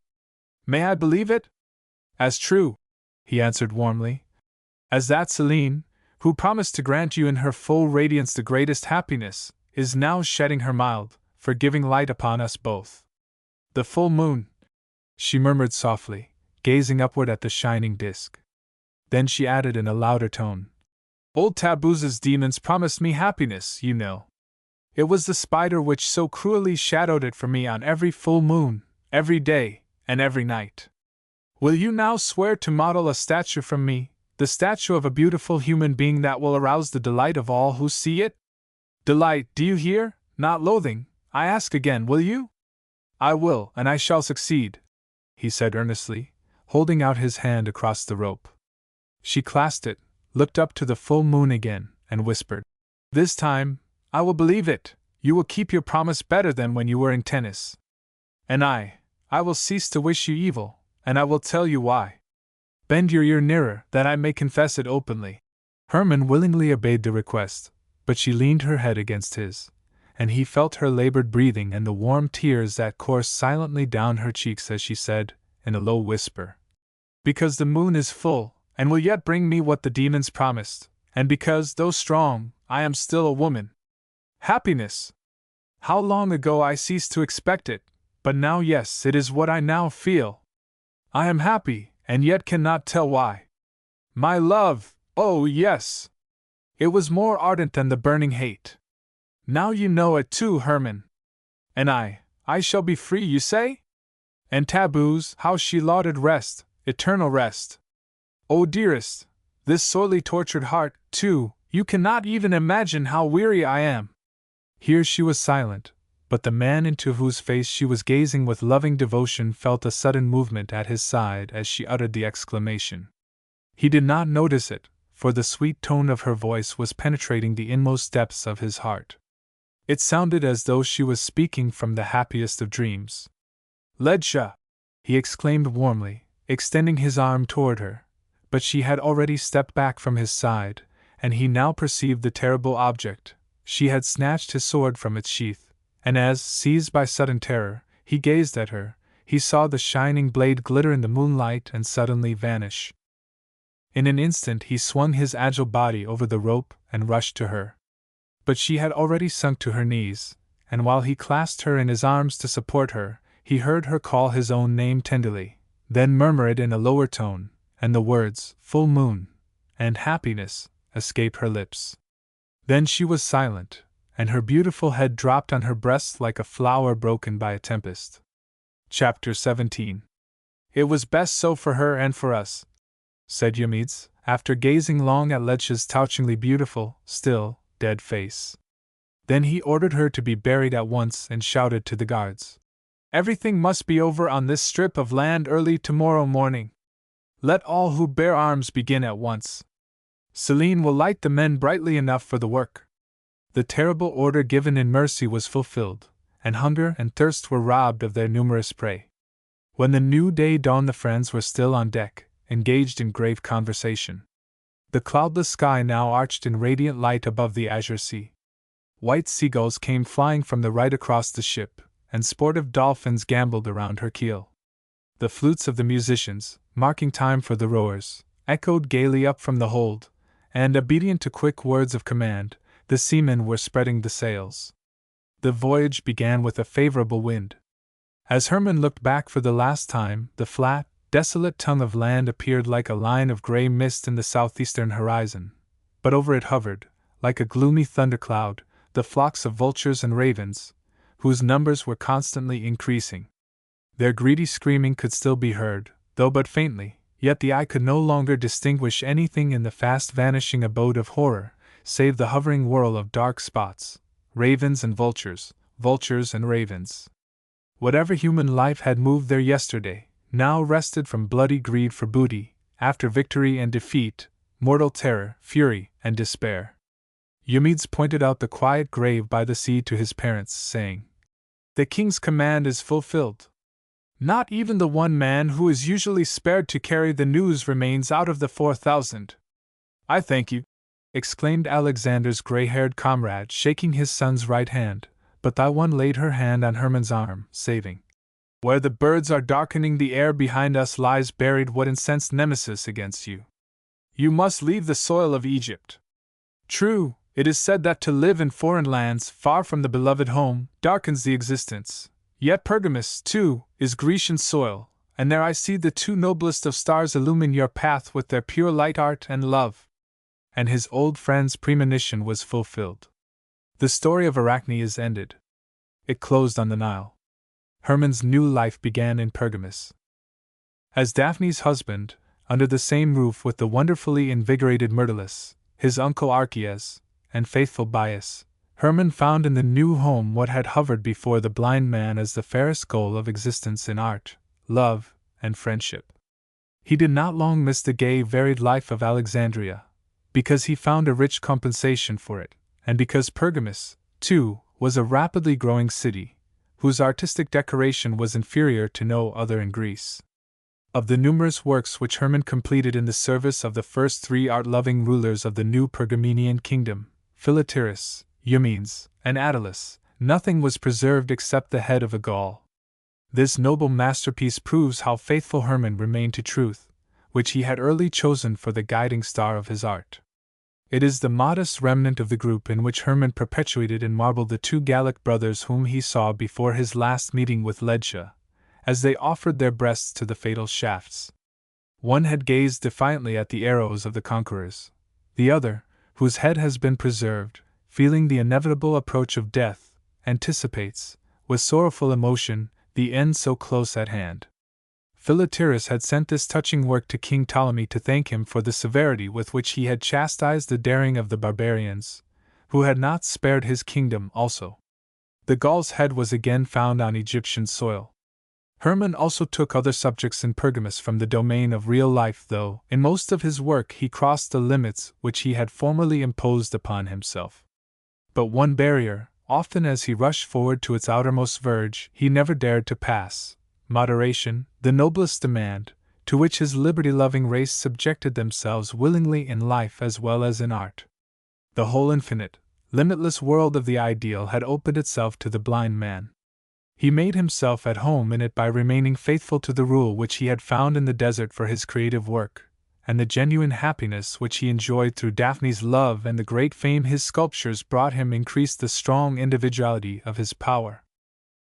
May I believe it? As true, he answered warmly, as that Selene, who promised to grant you in her full radiance the greatest happiness, is now shedding her mild, forgiving light upon us both. The full moon, she murmured softly, gazing upward at the shining disk. Then she added in a louder tone, Old Taboos's demons promised me happiness, you know. It was the spider which so cruelly shadowed it for me on every full moon, every day, and every night. Will you now swear to model a statue from me, the statue of a beautiful human being that will arouse the delight of all who see it? Delight, do you hear? Not loathing. I ask again, will you? I will, and I shall succeed, he said earnestly, holding out his hand across the rope. She clasped it, looked up to the full moon again, and whispered, This time, I will believe it. You will keep your promise better than when you were in tennis. And I will cease to wish you evil, and I will tell you why. Bend your ear nearer, that I may confess it openly. Hermann willingly obeyed the request, but she leaned her head against his, and he felt her labored breathing and the warm tears that coursed silently down her cheeks as she said, in a low whisper, Because the moon is full, and will yet bring me what the demons promised, and because, though strong, I am still a woman. Happiness! How long ago I ceased to expect it, but now yes, it is what I now feel. I am happy, and yet cannot tell why. My love, oh yes! It was more ardent than the burning hate. Now you know it too, Hermann. And I shall be free, you say? And taboos, how she lauded rest, eternal rest. Oh dearest, this sorely tortured heart, too, you cannot even imagine how weary I am. Here she was silent, but the man into whose face she was gazing with loving devotion felt a sudden movement at his side as she uttered the exclamation. He did not notice it, for the sweet tone of her voice was penetrating the inmost depths of his heart. It sounded as though she was speaking from the happiest of dreams. Ledja! He exclaimed warmly, extending his arm toward her, but she had already stepped back from his side, and he now perceived the terrible object. She had snatched his sword from its sheath, and as, seized by sudden terror, he gazed at her, he saw the shining blade glitter in the moonlight and suddenly vanish. In an instant he swung his agile body over the rope and rushed to her. But she had already sunk to her knees, and while he clasped her in his arms to support her, he heard her call his own name tenderly, then murmur it in a lower tone, and the words, full moon, and happiness, escape her lips. Then she was silent, and her beautiful head dropped on her breast like a flower broken by a tempest. Chapter 17. It was best so for her and for us, said Eumedes, after gazing long at Ledge's touchingly beautiful, still, dead face. Then he ordered her to be buried at once and shouted to the guards. Everything must be over on this strip of land early tomorrow morning. Let all who bear arms begin at once. Selene will light the men brightly enough for the work. The terrible order given in mercy was fulfilled, and hunger and thirst were robbed of their numerous prey. When the new day dawned, the friends were still on deck, engaged in grave conversation. The cloudless sky now arched in radiant light above the azure sea. White seagulls came flying from the right across the ship, and sportive dolphins gamboled around her keel. The flutes of the musicians, marking time for the rowers, echoed gaily up from the hold, and, obedient to quick words of command, the seamen were spreading the sails. The voyage began with a favorable wind. As Hermann looked back for the last time, the flat, desolate tongue of land appeared like a line of gray mist in the southeastern horizon, but over it hovered, like a gloomy thundercloud, the flocks of vultures and ravens, whose numbers were constantly increasing. Their greedy screaming could still be heard, though but faintly, yet the eye could no longer distinguish anything in the fast vanishing abode of horror, save the hovering whirl of dark spots, ravens and vultures, vultures and ravens. Whatever human life had moved there yesterday, now rested from bloody greed for booty, after victory and defeat, mortal terror, fury, and despair. Eumedes pointed out the quiet grave by the sea to his parents, saying, "The king's command is fulfilled. Not even the one man who is usually spared to carry the news remains out of the 4,000. I thank you," exclaimed Alexander's gray-haired comrade, shaking his son's right hand, but that one laid her hand on Hermann's arm, saving. "Where the birds are darkening the air behind us lies buried what incensed Nemesis against you. You must leave the soil of Egypt. True, it is said that to live in foreign lands, far from the beloved home, darkens the existence. Yet Pergamus, too, is Grecian soil, and there I see the two noblest of stars illumine your path with their pure light, art and love." And his old friend's premonition was fulfilled. The story of Arachne is ended. It closed on the Nile. Hermann's new life began in Pergamus. As Daphne's husband, under the same roof with the wonderfully invigorated Myrtilus, his uncle Archias, and faithful Bias, Hermann found in the new home what had hovered before the blind man as the fairest goal of existence in art, love, and friendship. He did not long miss the gay, varied life of Alexandria, because he found a rich compensation for it, and because Pergamus, too, was a rapidly growing city, whose artistic decoration was inferior to no other in Greece. Of the numerous works which Hermann completed in the service of the first three art-loving rulers of the new Pergamenian kingdom, Philetaerus, Eumenes, and Attalus, nothing was preserved except the head of a Gaul. This noble masterpiece proves how faithful Hermann remained to truth, which he had early chosen for the guiding star of his art. It is the modest remnant of the group in which Hermann perpetuated in marble the two Gallic brothers whom he saw before his last meeting with Ledge, as they offered their breasts to the fatal shafts. One had gazed defiantly at the arrows of the conquerors. The other, whose head has been preserved, feeling the inevitable approach of death, anticipates, with sorrowful emotion, the end so close at hand. Philetaerus had sent this touching work to King Ptolemy to thank him for the severity with which he had chastised the daring of the barbarians, who had not spared his kingdom also. The Gaul's head was again found on Egyptian soil. Hermann also took other subjects in Pergamus from the domain of real life, though, in most of his work, he crossed the limits which he had formerly imposed upon himself. But one barrier, often as he rushed forward to its outermost verge, he never dared to pass: moderation, the noblest demand, to which his liberty-loving race subjected themselves willingly in life as well as in art. The whole infinite, limitless world of the ideal had opened itself to the blind man. He made himself at home in it by remaining faithful to the rule which he had found in the desert for his creative work, and the genuine happiness which he enjoyed through Daphne's love and the great fame his sculptures brought him increased the strong individuality of his power.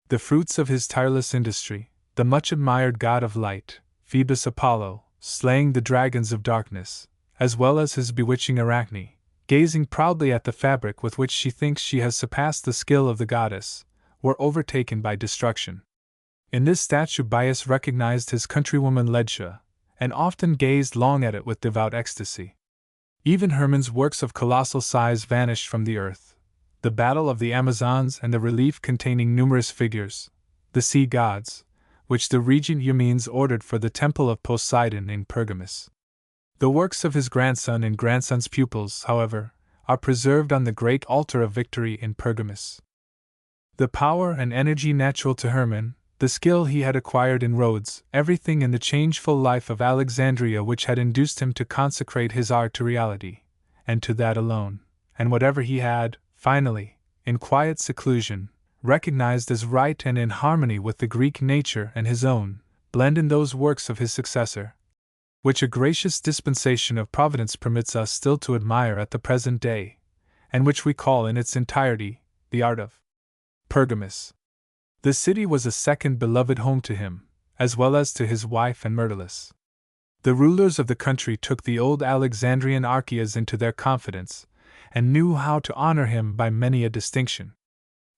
The fruits of his tireless industry, the much-admired god of light, Phoebus Apollo, slaying the dragons of darkness, as well as his bewitching Arachne, gazing proudly at the fabric with which she thinks she has surpassed the skill of the goddess, were overtaken by destruction. In this statue Bias recognized his countrywoman Ledtia, and often gazed long at it with devout ecstasy. Even Hermann's works of colossal size vanished from the earth, the Battle of the Amazons and the relief containing numerous figures, the sea gods, which the regent Eumenes ordered for the temple of Poseidon in Pergamus. The works of his grandson and grandson's pupils, however, are preserved on the great altar of victory in Pergamus. The power and energy natural to Hermann, the skill he had acquired in Rhodes, everything in the changeful life of Alexandria which had induced him to consecrate his art to reality, and to that alone, and whatever he had, finally, in quiet seclusion, recognized as right and in harmony with the Greek nature and his own, blend in those works of his successor, which a gracious dispensation of Providence permits us still to admire at the present day, and which we call in its entirety the art of Pergamus. The city was a second beloved home to him, as well as to his wife and Myrtilus. The rulers of the country took the old Alexandrian Archias into their confidence, and knew how to honor him by many a distinction.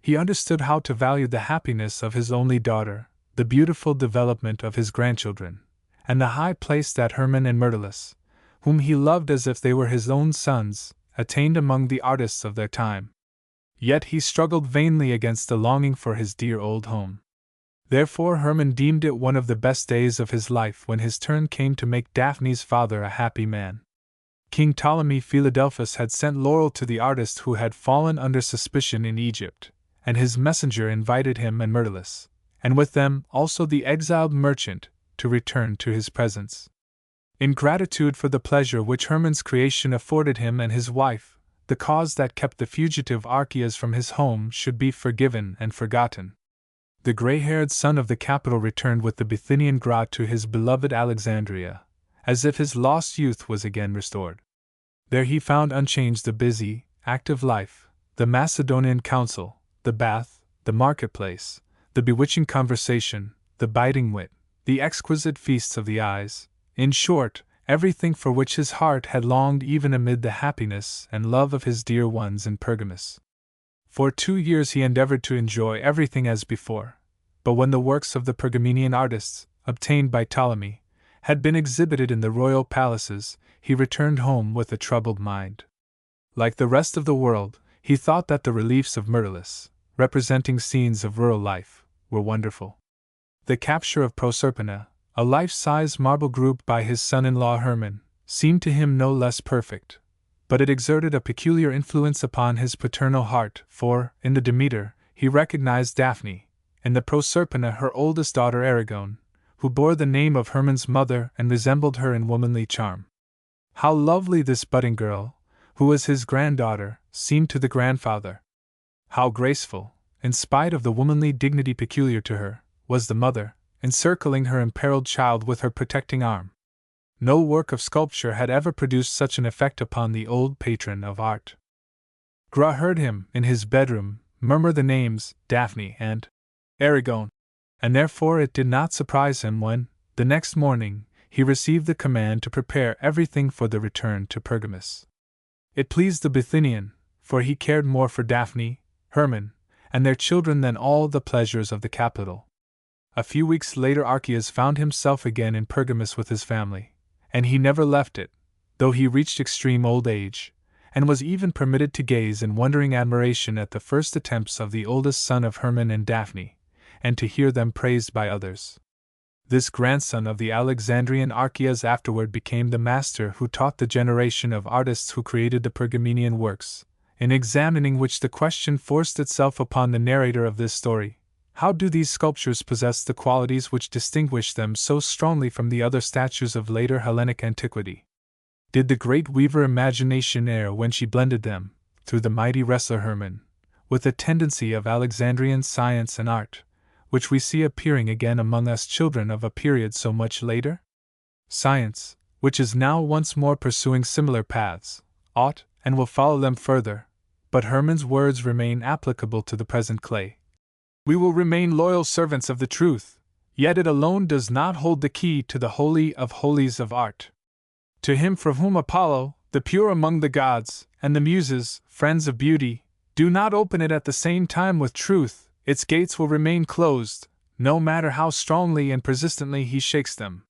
He understood how to value the happiness of his only daughter, the beautiful development of his grandchildren, and the high place that Hermann and Myrtilus, whom he loved as if they were his own sons, attained among the artists of their time. Yet he struggled vainly against the longing for his dear old home. Therefore Hermann deemed it one of the best days of his life when his turn came to make Daphne's father a happy man. King Ptolemy Philadelphus had sent laurel to the artist who had fallen under suspicion in Egypt, and his messenger invited him and Myrtilus, and with them also the exiled merchant, to return to his presence. In gratitude for the pleasure which Hermann's creation afforded him and his wife, the cause that kept the fugitive Archias from his home should be forgiven and forgotten. The gray-haired son of the capital returned with the Bithynian Grot to his beloved Alexandria, as if his lost youth was again restored. There he found unchanged the busy, active life, the Macedonian council, the bath, the marketplace, the bewitching conversation, the biting wit, the exquisite feasts of the eyes, in short, everything for which his heart had longed even amid the happiness and love of his dear ones in Pergamus. For 2 years he endeavored to enjoy everything as before, but when the works of the Pergamenian artists, obtained by Ptolemy, had been exhibited in the royal palaces, he returned home with a troubled mind. Like the rest of the world, he thought that the reliefs of Myrtilus, representing scenes of rural life, were wonderful. The capture of Proserpina, a life-size marble group by his son-in-law Hermann, seemed to him no less perfect, but it exerted a peculiar influence upon his paternal heart, for, in the Demeter, he recognized Daphne, in the Proserpina her oldest daughter Arachne, who bore the name of Hermann's mother and resembled her in womanly charm. How lovely this budding girl, who was his granddaughter, seemed to the grandfather! How graceful, in spite of the womanly dignity peculiar to her, was the mother, encircling her imperiled child with her protecting arm! No work of sculpture had ever produced such an effect upon the old patron of art. Gra heard him, in his bedroom, murmur the names Daphne and Arachne, and therefore it did not surprise him when, the next morning, he received the command to prepare everything for the return to Pergamus. It pleased the Bithynian, for he cared more for Daphne, Hermann, and their children than all the pleasures of the capital. A few weeks later Archias found himself again in Pergamus with his family, and he never left it, though he reached extreme old age, and was even permitted to gaze in wondering admiration at the first attempts of the oldest son of Hermann and Daphne, and to hear them praised by others. This grandson of the Alexandrian Archias afterward became the master who taught the generation of artists who created the Pergamenian works, in examining which the question forced itself upon the narrator of this story: how do these sculptures possess the qualities which distinguish them so strongly from the other statues of later Hellenic antiquity? Did the great weaver imagination err when she blended them, through the mighty wrestler Hermann, with the tendency of Alexandrian science and art, which we see appearing again among us children of a period so much later? Science, which is now once more pursuing similar paths, ought and will follow them further, but Hermann's words remain applicable to the present clay. We will remain loyal servants of the truth, yet it alone does not hold the key to the holy of holies of art. To him for whom Apollo, The pure among the gods, and the Muses, friends of beauty, do not open it at the same time with truth, its gates will remain closed, no matter how strongly and persistently he shakes them.